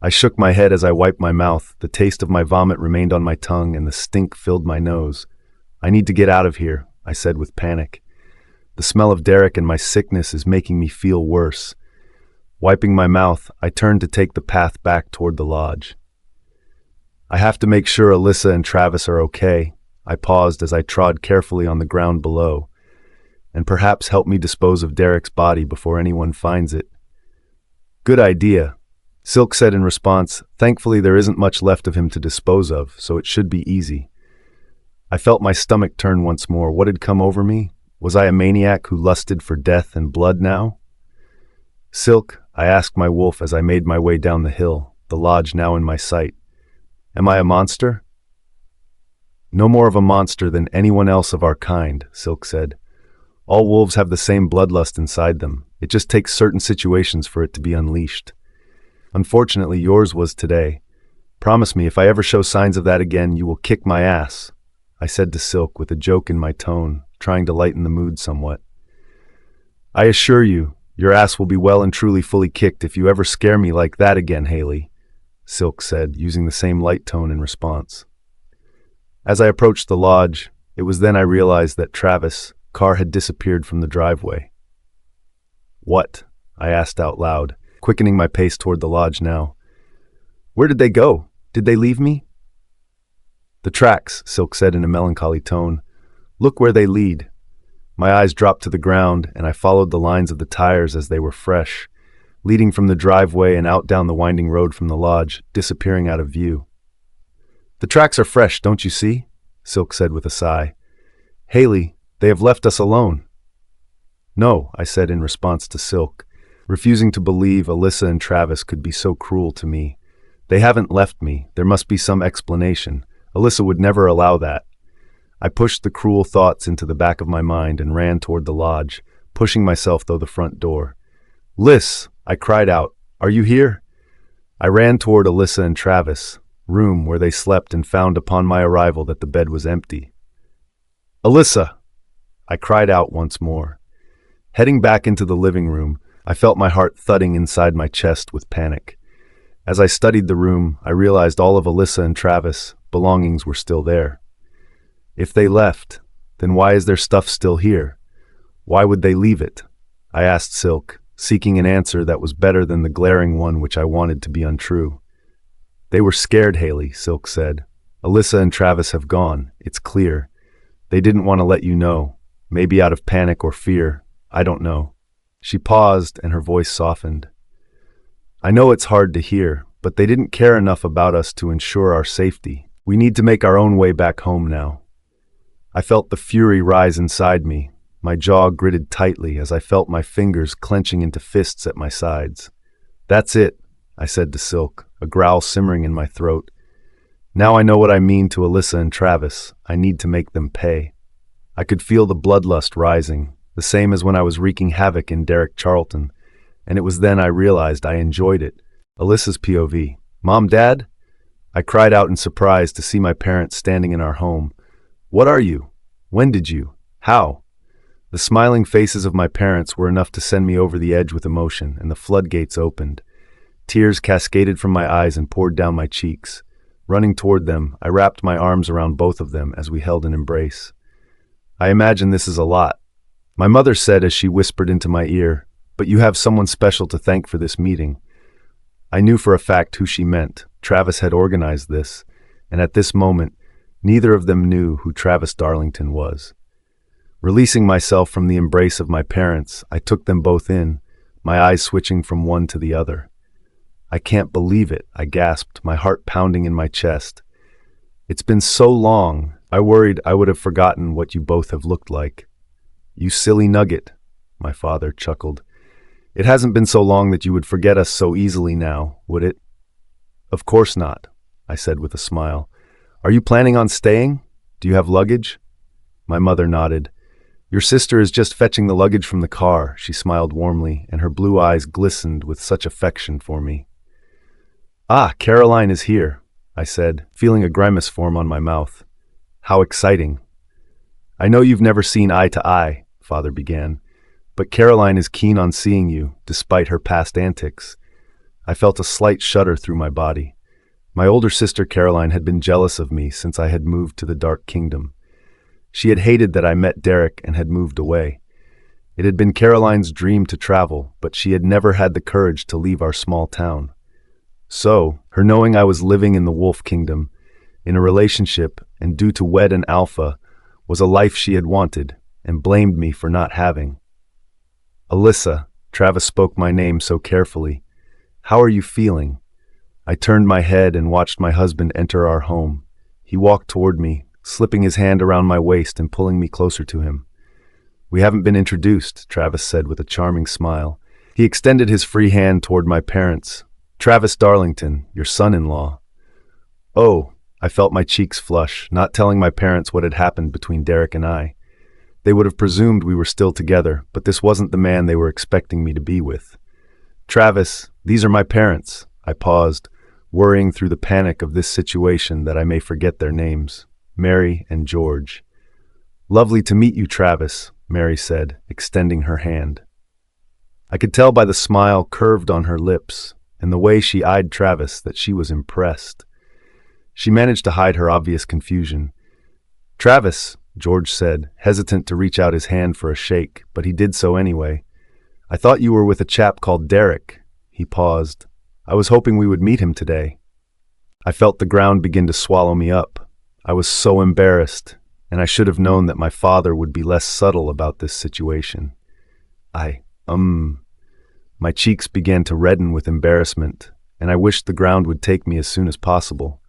I shook my head as I wiped my mouth. The taste of my vomit remained on my tongue and the stink filled my nose. I need to get out of here, I said with panic. The smell of Derek and my sickness is making me feel worse. Wiping my mouth, I turned to take the path back toward the lodge. I have to make sure Alyssa and Travis are okay. I paused as I trod carefully on the ground below. and perhaps help me dispose of Derek's body before anyone finds it. Good idea, Silk said in response. Thankfully, there isn't much left of him to dispose of, so it should be easy. I felt my stomach turn once more. What had come over me? Was I a maniac who lusted for death and blood now? Silk, I asked my wolf as I made my way down the hill, the lodge now in my sight. Am I a monster? No more of a monster than anyone else of our kind, Silk said. All wolves have the same bloodlust inside them. It just takes certain situations for it to be unleashed. Unfortunately, yours was today. Promise me if I ever show signs of that again, you will kick my ass, I said to Silk with a joke in my tone, trying to lighten the mood somewhat. I assure you, your ass will be well and truly fully kicked if you ever scare me like that again, Haley, Silk said, using the same light tone in response. As I approached the lodge, it was then I realized that Travis' car had disappeared from the driveway. What? I asked out loud, quickening my pace toward the lodge now. Where did they go? Did they leave me? The tracks, Silk said in a melancholy tone. Look where they lead. My eyes dropped to the ground, and I followed the lines of the tires as they were fresh, leading from the driveway and out down the winding road from the lodge, disappearing out of view. The tracks are fresh, don't you see? Silk said with a sigh. Haley, they have left us alone. No, I said in response to Silk, refusing to believe Alyssa and Travis could be so cruel to me. They haven't left me. There must be some explanation. Alyssa would never allow that. I pushed the cruel thoughts into the back of my mind and ran toward the lodge, pushing myself through the front door. Liz, I cried out, are you here? I ran toward Alyssa and Travis' room where they slept and found upon my arrival that the bed was empty. Alyssa! I cried out once more. Heading back into the living room, I felt my heart thudding inside my chest with panic. As I studied the room, I realized all of Alyssa and Travis' belongings were still there. If they left, then why is their stuff still here? Why would they leave it? I asked Silk, seeking an answer that was better than the glaring one which I wanted to be untrue. They were scared, Haley, Silk said. Alyssa and Travis have gone, it's clear. They didn't want to let you know, maybe out of panic or fear, I don't know. She paused and her voice softened. I know it's hard to hear, but they didn't care enough about us to ensure our safety. We need to make our own way back home now. I felt the fury rise inside me. My jaw gritted tightly as I felt my fingers clenching into fists at my sides. That's it, I said to Silk, a growl simmering in my throat. Now I know what I mean to Alyssa and Travis. I need to make them pay. I could feel the bloodlust rising, the same as when I was wreaking havoc in Derek Charlton, and it was then I realized I enjoyed it. Alyssa's POV. Mom, Dad? I cried out in surprise to see my parents standing in our home. What are you? When did you? How? The smiling faces of my parents were enough to send me over the edge with emotion, and the floodgates opened. Tears cascaded from my eyes and poured down my cheeks. Running toward them, I wrapped my arms around both of them as we held an embrace. I imagine this is a lot. My mother said as she whispered into my ear, but you have someone special to thank for this meeting. I knew for a fact who she meant. Travis had organized this, and at this moment, neither of them knew who Travis Darlington was. Releasing myself from the embrace of my parents, I took them both in, my eyes switching from one to the other. I can't believe it, I gasped, my heart pounding in my chest. It's been so long, I worried I would have forgotten what you both have looked like. You silly nugget, my father chuckled. It hasn't been so long that you would forget us so easily now, would it? Of course not, I said with a smile. Are you planning on staying? Do you have luggage? My mother nodded. Your sister is just fetching the luggage from the car, she smiled warmly, and her blue eyes glistened with such affection for me. Ah, Caroline is here, I said, feeling a grimace form on my mouth. How exciting. I know you've never seen eye to eye, Father began, but Caroline is keen on seeing you, despite her past antics. I felt a slight shudder through my body. My older sister Caroline had been jealous of me since I had moved to the Dark Kingdom. She had hated that I met Derek and had moved away. It had been Caroline's dream to travel, but she had never had the courage to leave our small town. So, her knowing I was living in the Wolf Kingdom, in a relationship, and due to wed an alpha, was a life she had wanted, and blamed me for not having. Alyssa, Travis spoke my name so carefully. How are you feeling? I turned my head and watched my husband enter our home. He walked toward me, slipping his hand around my waist and pulling me closer to him. We haven't been introduced, Travis said with a charming smile. He extended his free hand toward my parents. Travis Darlington, your son-in-law. Oh, I felt my cheeks flush, not telling my parents what had happened between Derek and I. They would have presumed we were still together, but this wasn't the man they were expecting me to be with. Travis, these are my parents. I paused, worrying through the panic of this situation that I may forget their names. Mary and George. Lovely to meet you, Travis, Mary said, extending her hand. I could tell by the smile curved on her lips and the way she eyed Travis that she was impressed. She managed to hide her obvious confusion. Travis, George said, hesitant to reach out his hand for a shake, but he did so anyway. I thought you were with a chap called Derek. He paused. I was hoping we would meet him today. I felt the ground begin to swallow me up. I was so embarrassed, and I should have known that my father would be less subtle about this situation. My cheeks began to redden with embarrassment, and I wished the ground would take me as soon as possible.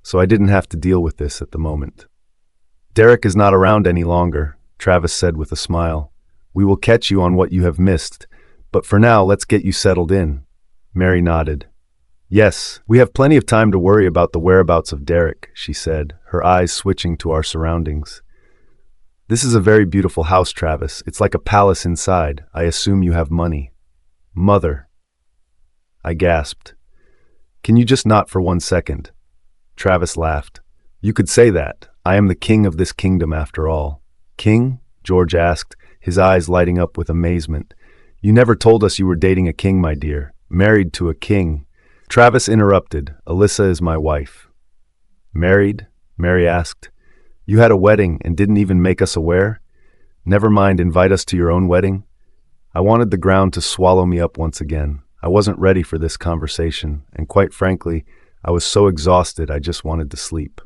So I didn't have to deal with this at the moment. Derek is not around any longer, Travis said with a smile. We will catch you on what you have missed, but for now let's get you settled in. Mary nodded. Yes, we have plenty of time to worry about the whereabouts of Derek, she said, her eyes switching to our surroundings. This is a very beautiful house, Travis. It's like a palace inside. I assume you have money. Mother. I gasped. Can you just not for 1 second? Travis laughed. You could say that. I am the king of this kingdom after all. King? George asked, his eyes lighting up with amazement. You never told us you were dating a king, my dear. Married to a king. Travis interrupted. Alyssa is my wife. Married? Mary asked. You had a wedding and didn't even make us aware? Never mind, invite us to your own wedding? I wanted the ground to swallow me up once again. I wasn't ready for this conversation, and quite frankly, I was so exhausted I just wanted to sleep.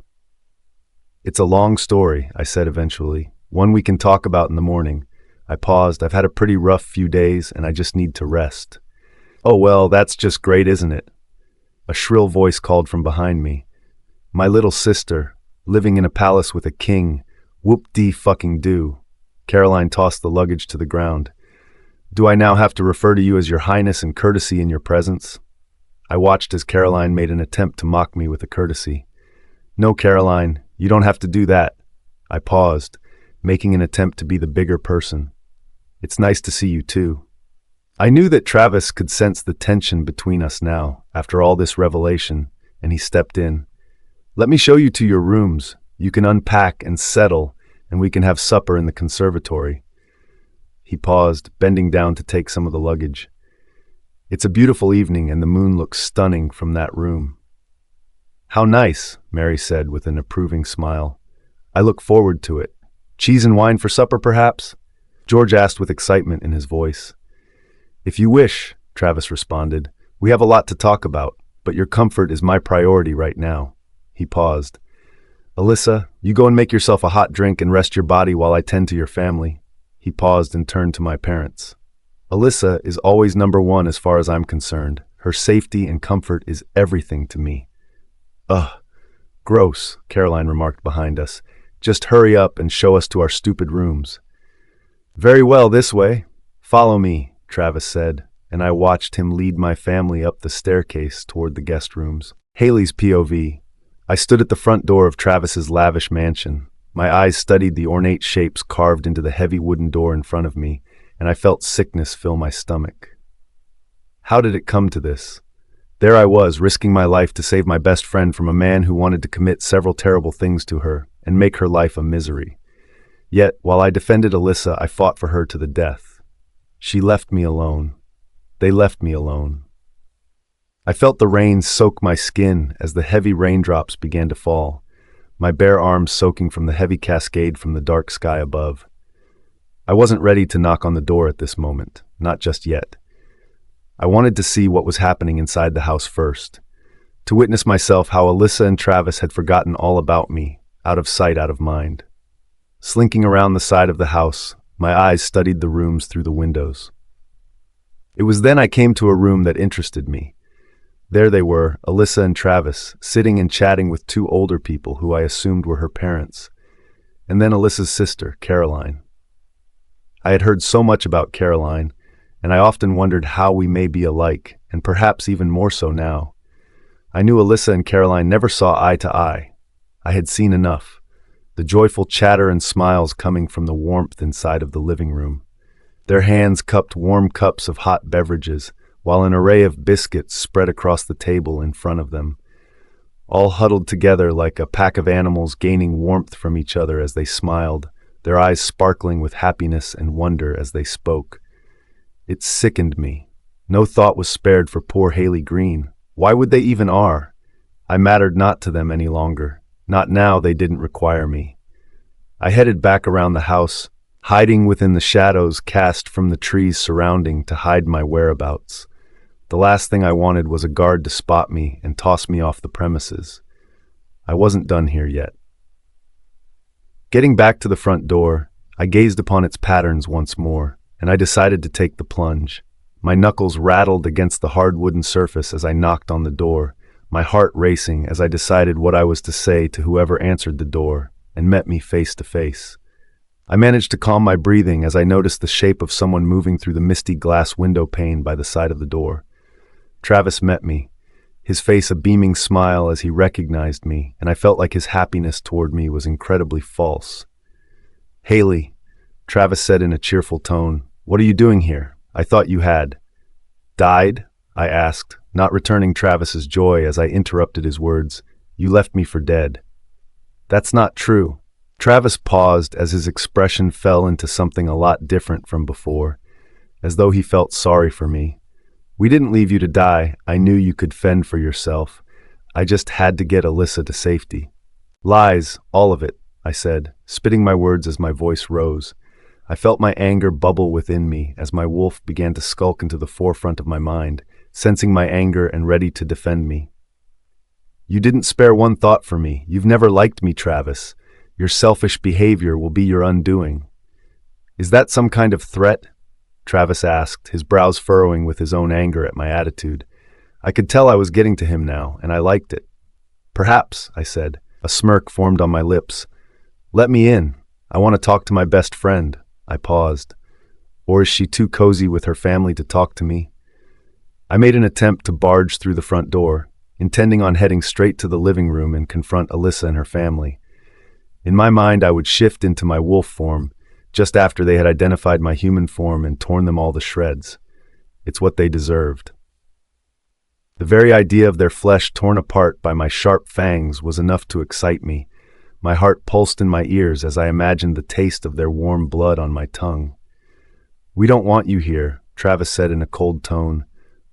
It's a long story, I said eventually. One we can talk about in the morning. I paused. I've had a pretty rough few days, and I just need to rest. Oh well, that's just great, isn't it? A shrill voice called from behind me. My little sister, living in a palace with a king. Whoop-dee-fucking-do. Caroline tossed the luggage to the ground. Do I now have to refer to you as your highness and courtesy in your presence? I watched as Caroline made an attempt to mock me with a courtesy. No, Caroline, you don't have to do that. I paused, making an attempt to be the bigger person. It's nice to see you too. I knew that Travis could sense the tension between us now, after all this revelation, and he stepped in. Let me show you to your rooms. You can unpack and settle, and we can have supper in the conservatory. He paused, bending down to take some of the luggage. It's a beautiful evening, and the moon looks stunning from that room. How nice, Mary said with an approving smile. I look forward to it. Cheese and wine for supper, perhaps? George asked with excitement in his voice. If you wish, Travis responded. We have a lot to talk about, but your comfort is my priority right now. He paused. Alyssa, you go and make yourself a hot drink and rest your body while I tend to your family. He paused and turned to my parents. Alyssa is always number one as far as I'm concerned. Her safety and comfort is everything to me. Ugh, gross, Caroline remarked behind us. Just hurry up and show us to our stupid rooms. Very well, this way. Follow me, Travis said, and I watched him lead my family up the staircase toward the guest rooms. Haley's POV. I stood at the front door of Travis's lavish mansion. My eyes studied the ornate shapes carved into the heavy wooden door in front of me, and I felt sickness fill my stomach. How did it come to this? There I was, risking my life to save my best friend from a man who wanted to commit several terrible things to her and make her life a misery. Yet, while I defended Alyssa, I fought for her to the death. She left me alone. They left me alone. I felt the rain soak my skin as the heavy raindrops began to fall, my bare arms soaking from the heavy cascade from the dark sky above. I wasn't ready to knock on the door at this moment, not just yet. I wanted to see what was happening inside the house first, to witness myself how Alyssa and Travis had forgotten all about me, out of sight, out of mind. Slinking around the side of the house, my eyes studied the rooms through the windows. It was then I came to a room that interested me. There they were, Alyssa and Travis, sitting and chatting with two older people who I assumed were her parents. And then Alyssa's sister, Caroline. I had heard so much about Caroline, and I often wondered how we may be alike, and perhaps even more so now. I knew Alyssa and Caroline never saw eye to eye. I had seen enough. The joyful chatter and smiles coming from the warmth inside of the living room. Their hands cupped warm cups of hot beverages, while an array of biscuits spread across the table in front of them, all huddled together like a pack of animals gaining warmth from each other as they smiled, their eyes sparkling with happiness and wonder as they spoke. It sickened me. No thought was spared for poor Haley Green. Why would they even are? I mattered not to them any longer. Not now they didn't require me. I headed back around the house, hiding within the shadows cast from the trees surrounding to hide my whereabouts. The last thing I wanted was a guard to spot me and toss me off the premises. I wasn't done here yet. Getting back to the front door, I gazed upon its patterns once more, and I decided to take the plunge. My knuckles rattled against the hard wooden surface as I knocked on the door, my heart racing as I decided what I was to say to whoever answered the door and met me face to face. I managed to calm my breathing as I noticed the shape of someone moving through the misty glass window pane by the side of the door. Travis met me, his face a beaming smile as he recognized me, and I felt like his happiness toward me was incredibly false. "Haley," Travis said in a cheerful tone, "what are you doing here? I thought you had died?" I asked, not returning Travis's joy as I interrupted his words. "You left me for dead." "That's not true." Travis paused as his expression fell into something a lot different from before, as though he felt sorry for me. "We didn't leave you to die. I knew you could fend for yourself. I just had to get Alyssa to safety." "Lies, all of it," I said, spitting my words as my voice rose. I felt my anger bubble within me as my wolf began to skulk into the forefront of my mind, sensing my anger and ready to defend me. "You didn't spare one thought for me. You've never liked me, Travis. Your selfish behavior will be your undoing." "Is that some kind of threat?" Travis asked, his brows furrowing with his own anger at my attitude. I could tell I was getting to him now, and I liked it. "Perhaps," I said. A smirk formed on my lips. "Let me in. I want to talk to my best friend." I paused. "Or is she too cozy with her family to talk to me?" I made an attempt to barge through the front door, intending on heading straight to the living room and confront Alyssa and her family. In my mind, I would shift into my wolf form, just after they had identified my human form and torn them all to shreds. It's what they deserved. The very idea of their flesh torn apart by my sharp fangs was enough to excite me. My heart pulsed in my ears as I imagined the taste of their warm blood on my tongue. "We don't want you here," Travis said in a cold tone.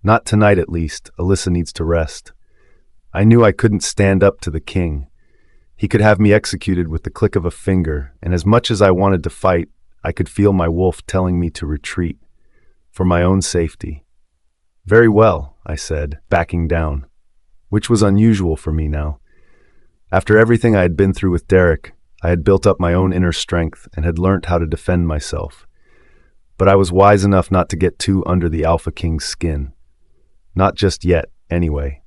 "Not tonight, at least. Alyssa needs to rest." I knew I couldn't stand up to the king. He could have me executed with the click of a finger, and as much as I wanted to fight, I could feel my wolf telling me to retreat, for my own safety. "Very well," I said, backing down, which was unusual for me now. After everything I had been through with Derek, I had built up my own inner strength and had learnt how to defend myself. But I was wise enough not to get too under the Alpha King's skin. Not just yet, anyway.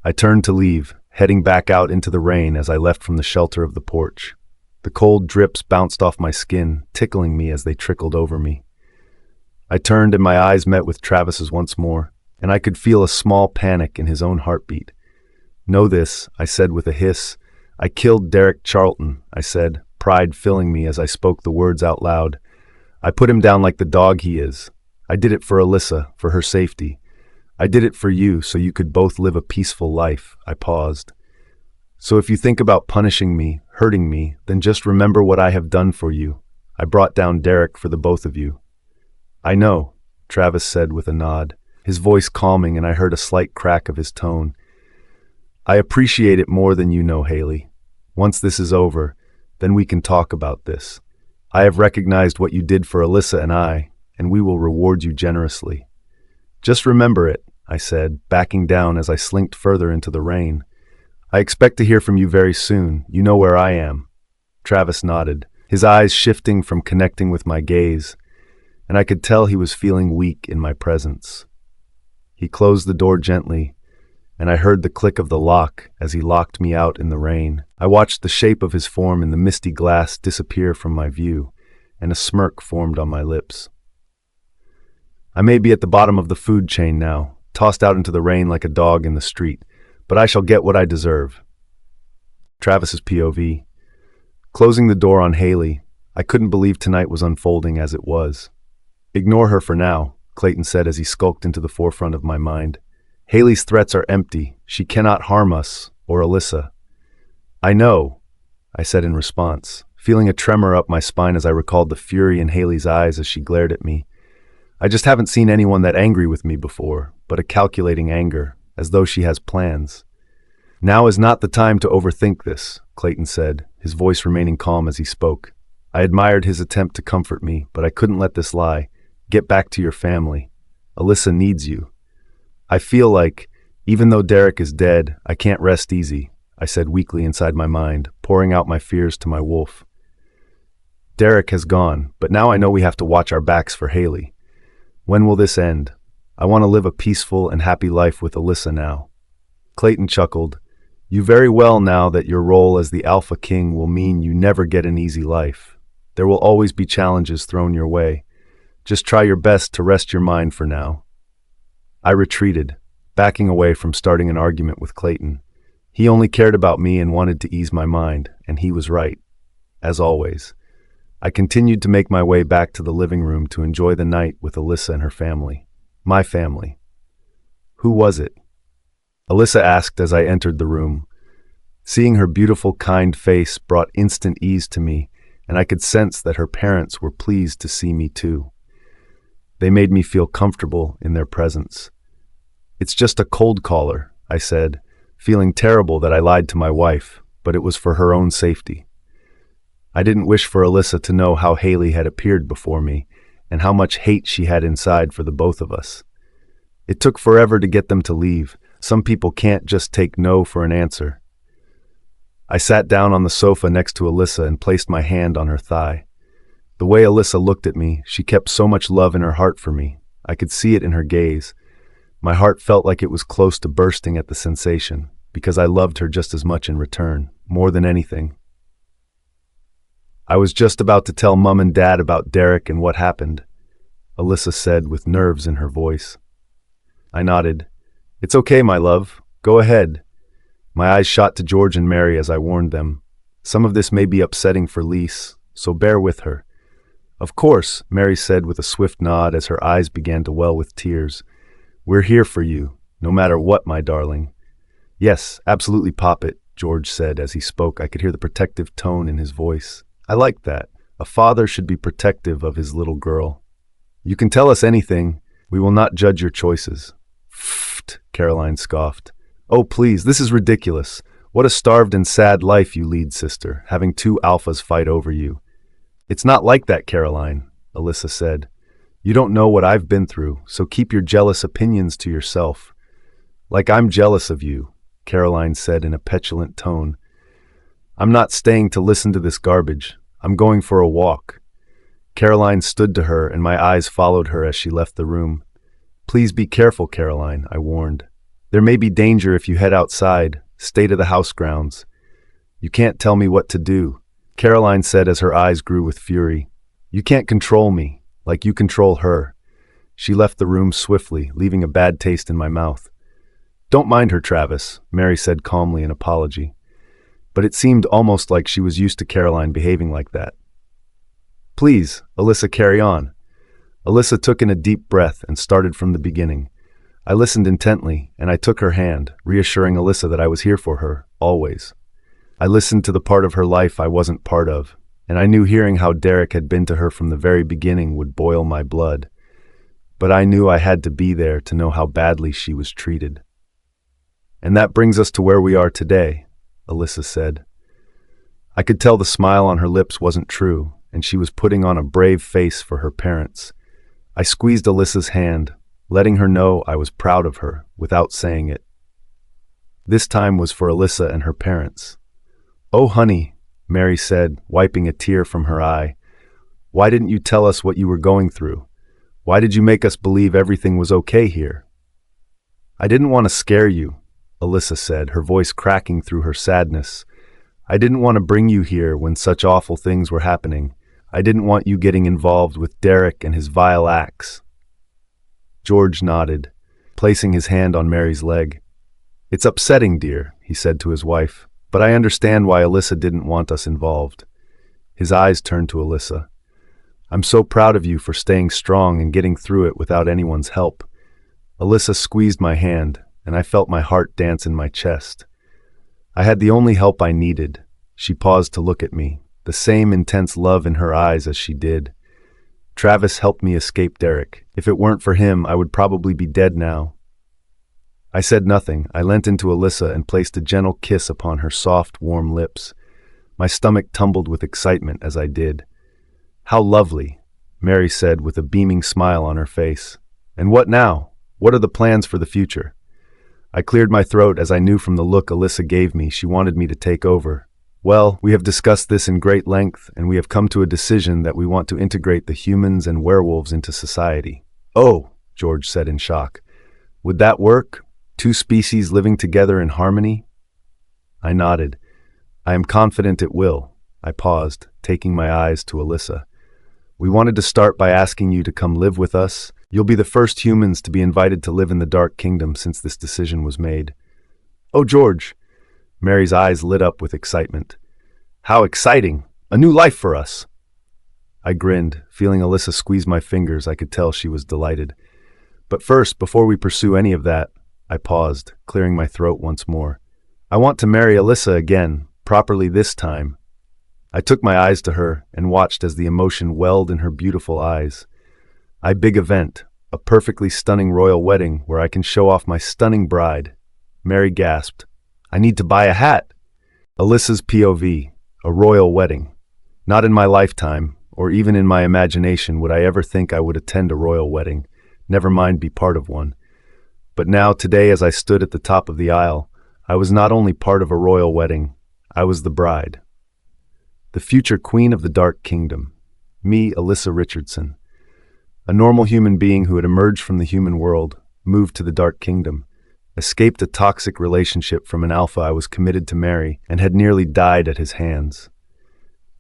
I turned to leave, heading back out into the rain as I left from the shelter of the porch. The cold drips bounced off my skin, tickling me as they trickled over me. I turned and my eyes met with Travis's once more, and I could feel a small panic in his own heartbeat. "Know this," I said with a hiss. "I killed Derek Charlton," I said, pride filling me as I spoke the words out loud. "I put him down like the dog he is. I did it for Alyssa, for her safety. I did it for you so you could both live a peaceful life." I paused. "So if you think about punishing me, hurting me, then just remember what I have done for you. I brought down Derek for the both of you." "I know," Travis said with a nod, his voice calming, and I heard a slight crack of his tone. "I appreciate it more than you know, Haley. Once this is over, then we can talk about this. I have recognized what you did for Alyssa and I, and we will reward you generously. Just remember it," I said, backing down as I slinked further into the rain. "I expect to hear from you very soon. You know where I am." Travis nodded. his eyes shifting from connecting with my gaze, and I could tell he was feeling weak in my presence. He closed the door gently, and I heard the click of the lock as he locked me out in the rain. I watched the shape of his form in the misty glass disappear from my view, and a smirk formed on my lips. I may be at the bottom of the food chain now, tossed out into the rain like a dog in the street, but I shall get what I deserve. Travis's POV. Closing the door on Haley, I couldn't believe tonight was unfolding as it was. Ignore her for now, Clayton said as he skulked into the forefront of my mind. Haley's threats are empty. She cannot harm us, or Alyssa. I know, I said in response, feeling a tremor up my spine as I recalled the fury in Haley's eyes as she glared at me. I just haven't seen anyone that angry with me before, but a calculating anger, as though she has plans. Now is not the time to overthink this, Clayton said, his voice remaining calm as he spoke. I admired his attempt to comfort me, but I couldn't let this lie. Get back to your family. Alyssa needs you. I feel like, even though Derek is dead, I can't rest easy, I said weakly inside my mind, pouring out my fears to my wolf. Derek has gone, but now I know we have to watch our backs for Haley. When will this end? I want to live a peaceful and happy life with Alyssa now. Clayton chuckled. You very well know that your role as the Alpha King will mean you never get an easy life. There will always be challenges thrown your way. Just try your best to rest your mind for now. I retreated, backing away from starting an argument with Clayton. He only cared about me and wanted to ease my mind, and he was right. As always, I continued to make my way back to the living room to enjoy the night with Alyssa and her family. My family. Who was it? Alyssa asked as I entered the room. Seeing her beautiful, kind face brought instant ease to me, and I could sense that her parents were pleased to see me too. They made me feel comfortable in their presence. It's just a cold caller, I said, feeling terrible that I lied to my wife, but it was for her own safety. I didn't wish for Alyssa to know how Haley had appeared before me and how much hate she had inside for the both of us. It took forever to get them to leave. Some people can't just take no for an answer. I sat down on the sofa next to Alyssa and placed my hand on her thigh. The way Alyssa looked at me, she kept so much love in her heart for me. I could see it in her gaze. My heart felt like it was close to bursting at the sensation, because I loved her just as much in return, more than anything. I was just about to tell Mum and Dad about Derek and what happened, Alyssa said with nerves in her voice. I nodded. It's okay, my love. Go ahead. My eyes shot to George and Mary as I warned them. Some of this may be upsetting for Lise, so bear with her. Of course, Mary said with a swift nod as her eyes began to well with tears. We're here for you, no matter what, my darling. Yes, absolutely, Poppet, George said as he spoke. I could hear the protective tone in his voice. I liked that. A father should be protective of his little girl. You can tell us anything. We will not judge your choices. Pfft, Caroline scoffed. Oh, please, this is ridiculous. What a starved and sad life you lead, sister, having two alphas fight over you. It's not like that, Caroline, Alyssa said. You don't know what I've been through, so keep your jealous opinions to yourself. Like I'm jealous of you, Caroline said in a petulant tone. I'm not staying to listen to this garbage. I'm going for a walk. Caroline stood to her, and my eyes followed her as she left the room. Please be careful, Caroline, I warned. There may be danger if you head outside. Stay to the house grounds. You can't tell me what to do, Caroline said as her eyes grew with fury. You can't control me, like you control her. She left the room swiftly, leaving a bad taste in my mouth. Don't mind her, Travis, Mary said calmly in apology. But it seemed almost like she was used to Caroline behaving like that. Please, Alyssa, carry on. Alyssa took in a deep breath and started from the beginning. I listened intently, and I took her hand, reassuring Alyssa that I was here for her, always. I listened to the part of her life I wasn't part of, and I knew hearing how Derek had been to her from the very beginning would boil my blood. But I knew I had to be there to know how badly she was treated. And that brings us to where we are today, Alyssa said. I could tell the smile on her lips wasn't true, and she was putting on a brave face for her parents. I squeezed Alyssa's hand, letting her know I was proud of her, without saying it. This time was for Alyssa and her parents. Oh, honey, Mary said, wiping a tear from her eye. "Why didn't you tell us what you were going through? Why did you make us believe everything was okay here?" "I didn't want to scare you," Alyssa said, her voice cracking through her sadness. "I didn't want to bring you here when such awful things were happening. I didn't want you getting involved with Derek and his vile acts." George nodded, placing his hand on Mary's leg. "It's upsetting, dear," he said to his wife, "but I understand why Alyssa didn't want us involved." His eyes turned to Alyssa. "I'm so proud of you for staying strong and getting through it without anyone's help." Alyssa squeezed my hand, and I felt my heart dance in my chest. I had the only help I needed. She paused to look at me, the same intense love in her eyes as she did. "Travis helped me escape Derek. If it weren't for him, I would probably be dead now." I said nothing. I leant into Alyssa and placed a gentle kiss upon her soft, warm lips. My stomach tumbled with excitement as I did. "How lovely," Mary said with a beaming smile on her face. "And what now? What are the plans for the future?" I cleared my throat as I knew from the look Alyssa gave me she wanted me to take over. "Well, we have discussed this in great length, and we have come to a decision that we want to integrate the humans and werewolves into society." "Oh," George said in shock. "Would that work? Two species living together in harmony?" I nodded. "I am confident it will." I paused, taking my eyes to Alyssa. "We wanted to start by asking you to come live with us. You'll be the first humans to be invited to live in the Dark Kingdom since this decision was made." "Oh, George!" Mary's eyes lit up with excitement. "How exciting! A new life for us!" I grinned, feeling Alyssa squeeze my fingers. I could tell she was delighted. "But first, before we pursue any of that," I paused, clearing my throat once more. "I want to marry Alyssa again, properly this time." I took my eyes to her and watched as the emotion welled in her beautiful eyes. "A big event, a perfectly stunning royal wedding where I can show off my stunning bride." Mary gasped. "I need to buy a hat." Alyssa's POV, a royal wedding. Not in my lifetime, or even in my imagination, would I ever think I would attend a royal wedding, never mind be part of one. But now, today, as I stood at the top of the aisle, I was not only part of a royal wedding, I was the bride. The future queen of the Dark Kingdom. Me, Alyssa Richardson. A normal human being who had emerged from the human world, moved to the Dark Kingdom, escaped a toxic relationship from an alpha I was committed to marry, and had nearly died at his hands.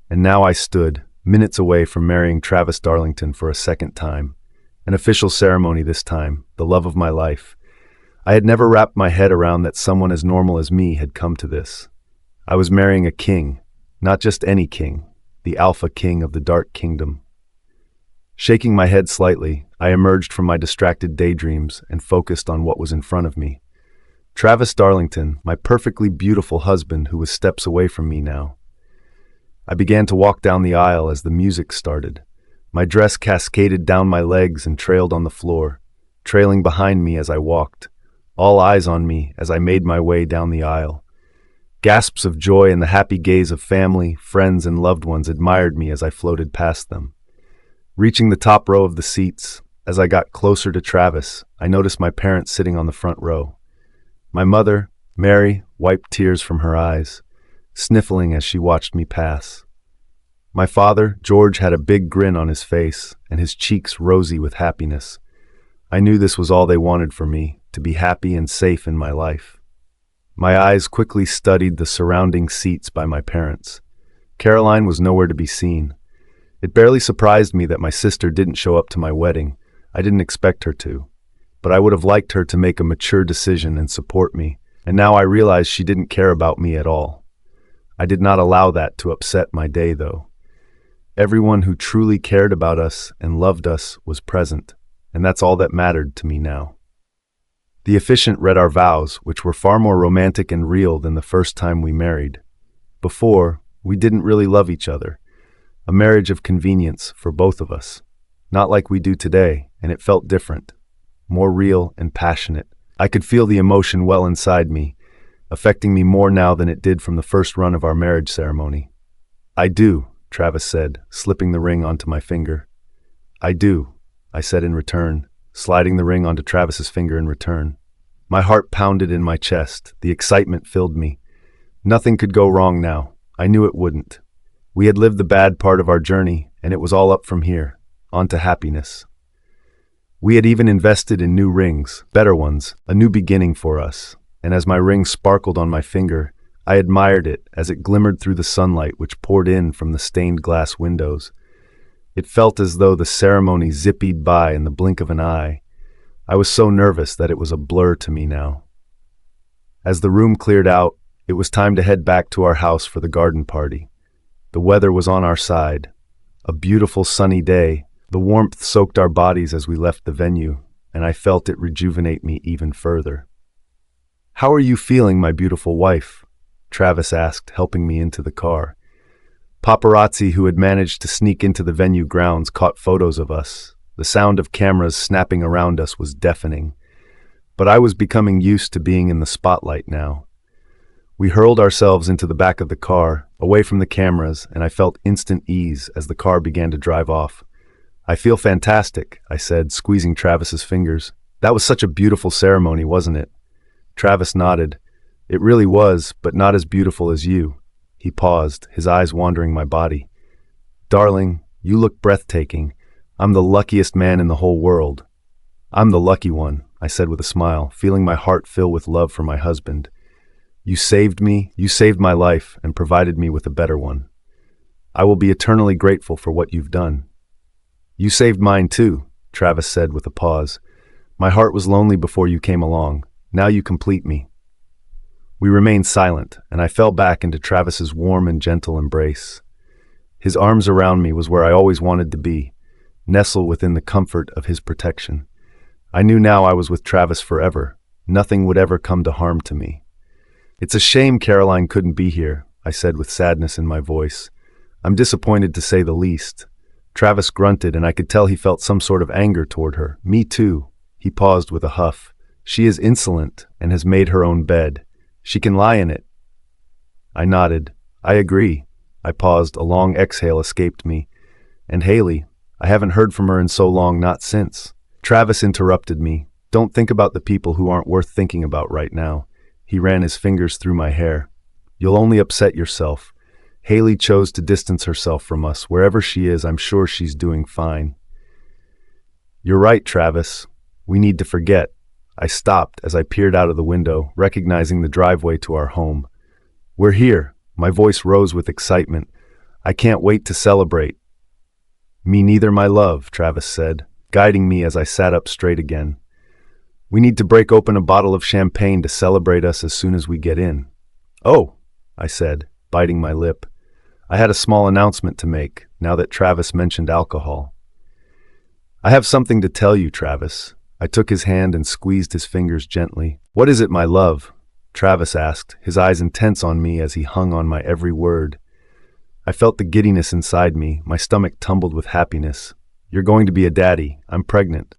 And now I stood, minutes away from marrying Travis Darlington for a second time. An official ceremony this time, the love of my life. I had never wrapped my head around that someone as normal as me had come to this. I was marrying a king, not just any king, the Alpha King of the Dark Kingdom. Shaking my head slightly, I emerged from my distracted daydreams and focused on what was in front of me. Travis Darlington, my perfectly beautiful husband who was steps away from me now. I began to walk down the aisle as the music started. My dress cascaded down my legs and trailed on the floor, trailing behind me as I walked. All eyes on me as I made my way down the aisle. Gasps of joy and the happy gaze of family, friends, and loved ones admired me as I floated past them. Reaching the top row of the seats, as I got closer to Travis, I noticed my parents sitting on the front row. My mother, Mary, wiped tears from her eyes, sniffling as she watched me pass. My father, George, had a big grin on his face and his cheeks rosy with happiness. I knew this was all they wanted for me, to be happy and safe in my life. My eyes quickly studied the surrounding seats by my parents. Caroline was nowhere to be seen. It barely surprised me that my sister didn't show up to my wedding. I didn't expect her to. But I would have liked her to make a mature decision and support me, and now I realized she didn't care about me at all. I did not allow that to upset my day, though. Everyone who truly cared about us and loved us was present, and that's all that mattered to me now. The officiant read our vows, which were far more romantic and real than the first time we married. Before, we didn't really love each other. A marriage of convenience for both of us. Not like we do today, and it felt different. More real and passionate. I could feel the emotion well inside me, affecting me more now than it did from the first run of our marriage ceremony. "I do," Travis said, slipping the ring onto my finger. "I do," I said in return, sliding the ring onto Travis's finger in return. My heart pounded in my chest. The excitement filled me. Nothing could go wrong now. I knew it wouldn't. We had lived the bad part of our journey, and it was all up from here, on to happiness. We had even invested in new rings, better ones, a new beginning for us, and as my ring sparkled on my finger, I admired it as it glimmered through the sunlight which poured in from the stained glass windows. It felt as though the ceremony zippied by in the blink of an eye. I was so nervous that it was a blur to me now. As the room cleared out, it was time to head back to our house for the garden party. The weather was on our side. A beautiful sunny day. The warmth soaked our bodies as we left the venue, and I felt it rejuvenate me even further. "How are you feeling, my beautiful wife?" Travis asked, helping me into the car. Paparazzi who had managed to sneak into the venue grounds caught photos of us. The sound of cameras snapping around us was deafening. But I was becoming used to being in the spotlight now. We hurled ourselves into the back of the car, away from the cameras, and I felt instant ease as the car began to drive off. "I feel fantastic," I said, squeezing Travis's fingers. "That was such a beautiful ceremony, wasn't it?" Travis nodded. "It really was, but not as beautiful as you." He paused, his eyes wandering my body. "Darling, you look breathtaking. I'm the luckiest man in the whole world." "I'm the lucky one," I said with a smile, feeling my heart fill with love for my husband. "You saved me, you saved my life, and provided me with a better one. I will be eternally grateful for what you've done." "You saved mine too," Travis said with a pause. "My heart was lonely before you came along. Now you complete me." We remained silent, and I fell back into Travis's warm and gentle embrace. His arms around me was where I always wanted to be, nestle within the comfort of his protection. I knew now I was with Travis forever. Nothing would ever come to harm to me. "It's a shame Caroline couldn't be here," I said with sadness in my voice. "I'm disappointed to say the least." Travis grunted, and I could tell he felt some sort of anger toward her. "Me too." He paused with a huff. "She is insolent and has made her own bed. She can lie in it." I nodded. "I agree." I paused. A long exhale escaped me. "And Haley, I haven't heard from her in so long, not since." Travis interrupted me. "Don't think about the people who aren't worth thinking about right now." He ran his fingers through my hair. "You'll only upset yourself. Haley chose to distance herself from us. Wherever she is, I'm sure she's doing fine." "You're right, Travis. We need to forget." I stopped as I peered out of the window, recognizing the driveway to our home. "We're here." My voice rose with excitement. "I can't wait to celebrate." "Me neither, my love," Travis said, guiding me as I sat up straight again. "We need to break open a bottle of champagne to celebrate us as soon as we get in." "Oh," I said, biting my lip. I had a small announcement to make, now that Travis mentioned alcohol. "I have something to tell you, Travis." I took his hand and squeezed his fingers gently. "What is it, my love?" Travis asked, his eyes intense on me as he hung on my every word. I felt the giddiness inside me, my stomach tumbled with happiness. "You're going to be a daddy. I'm pregnant."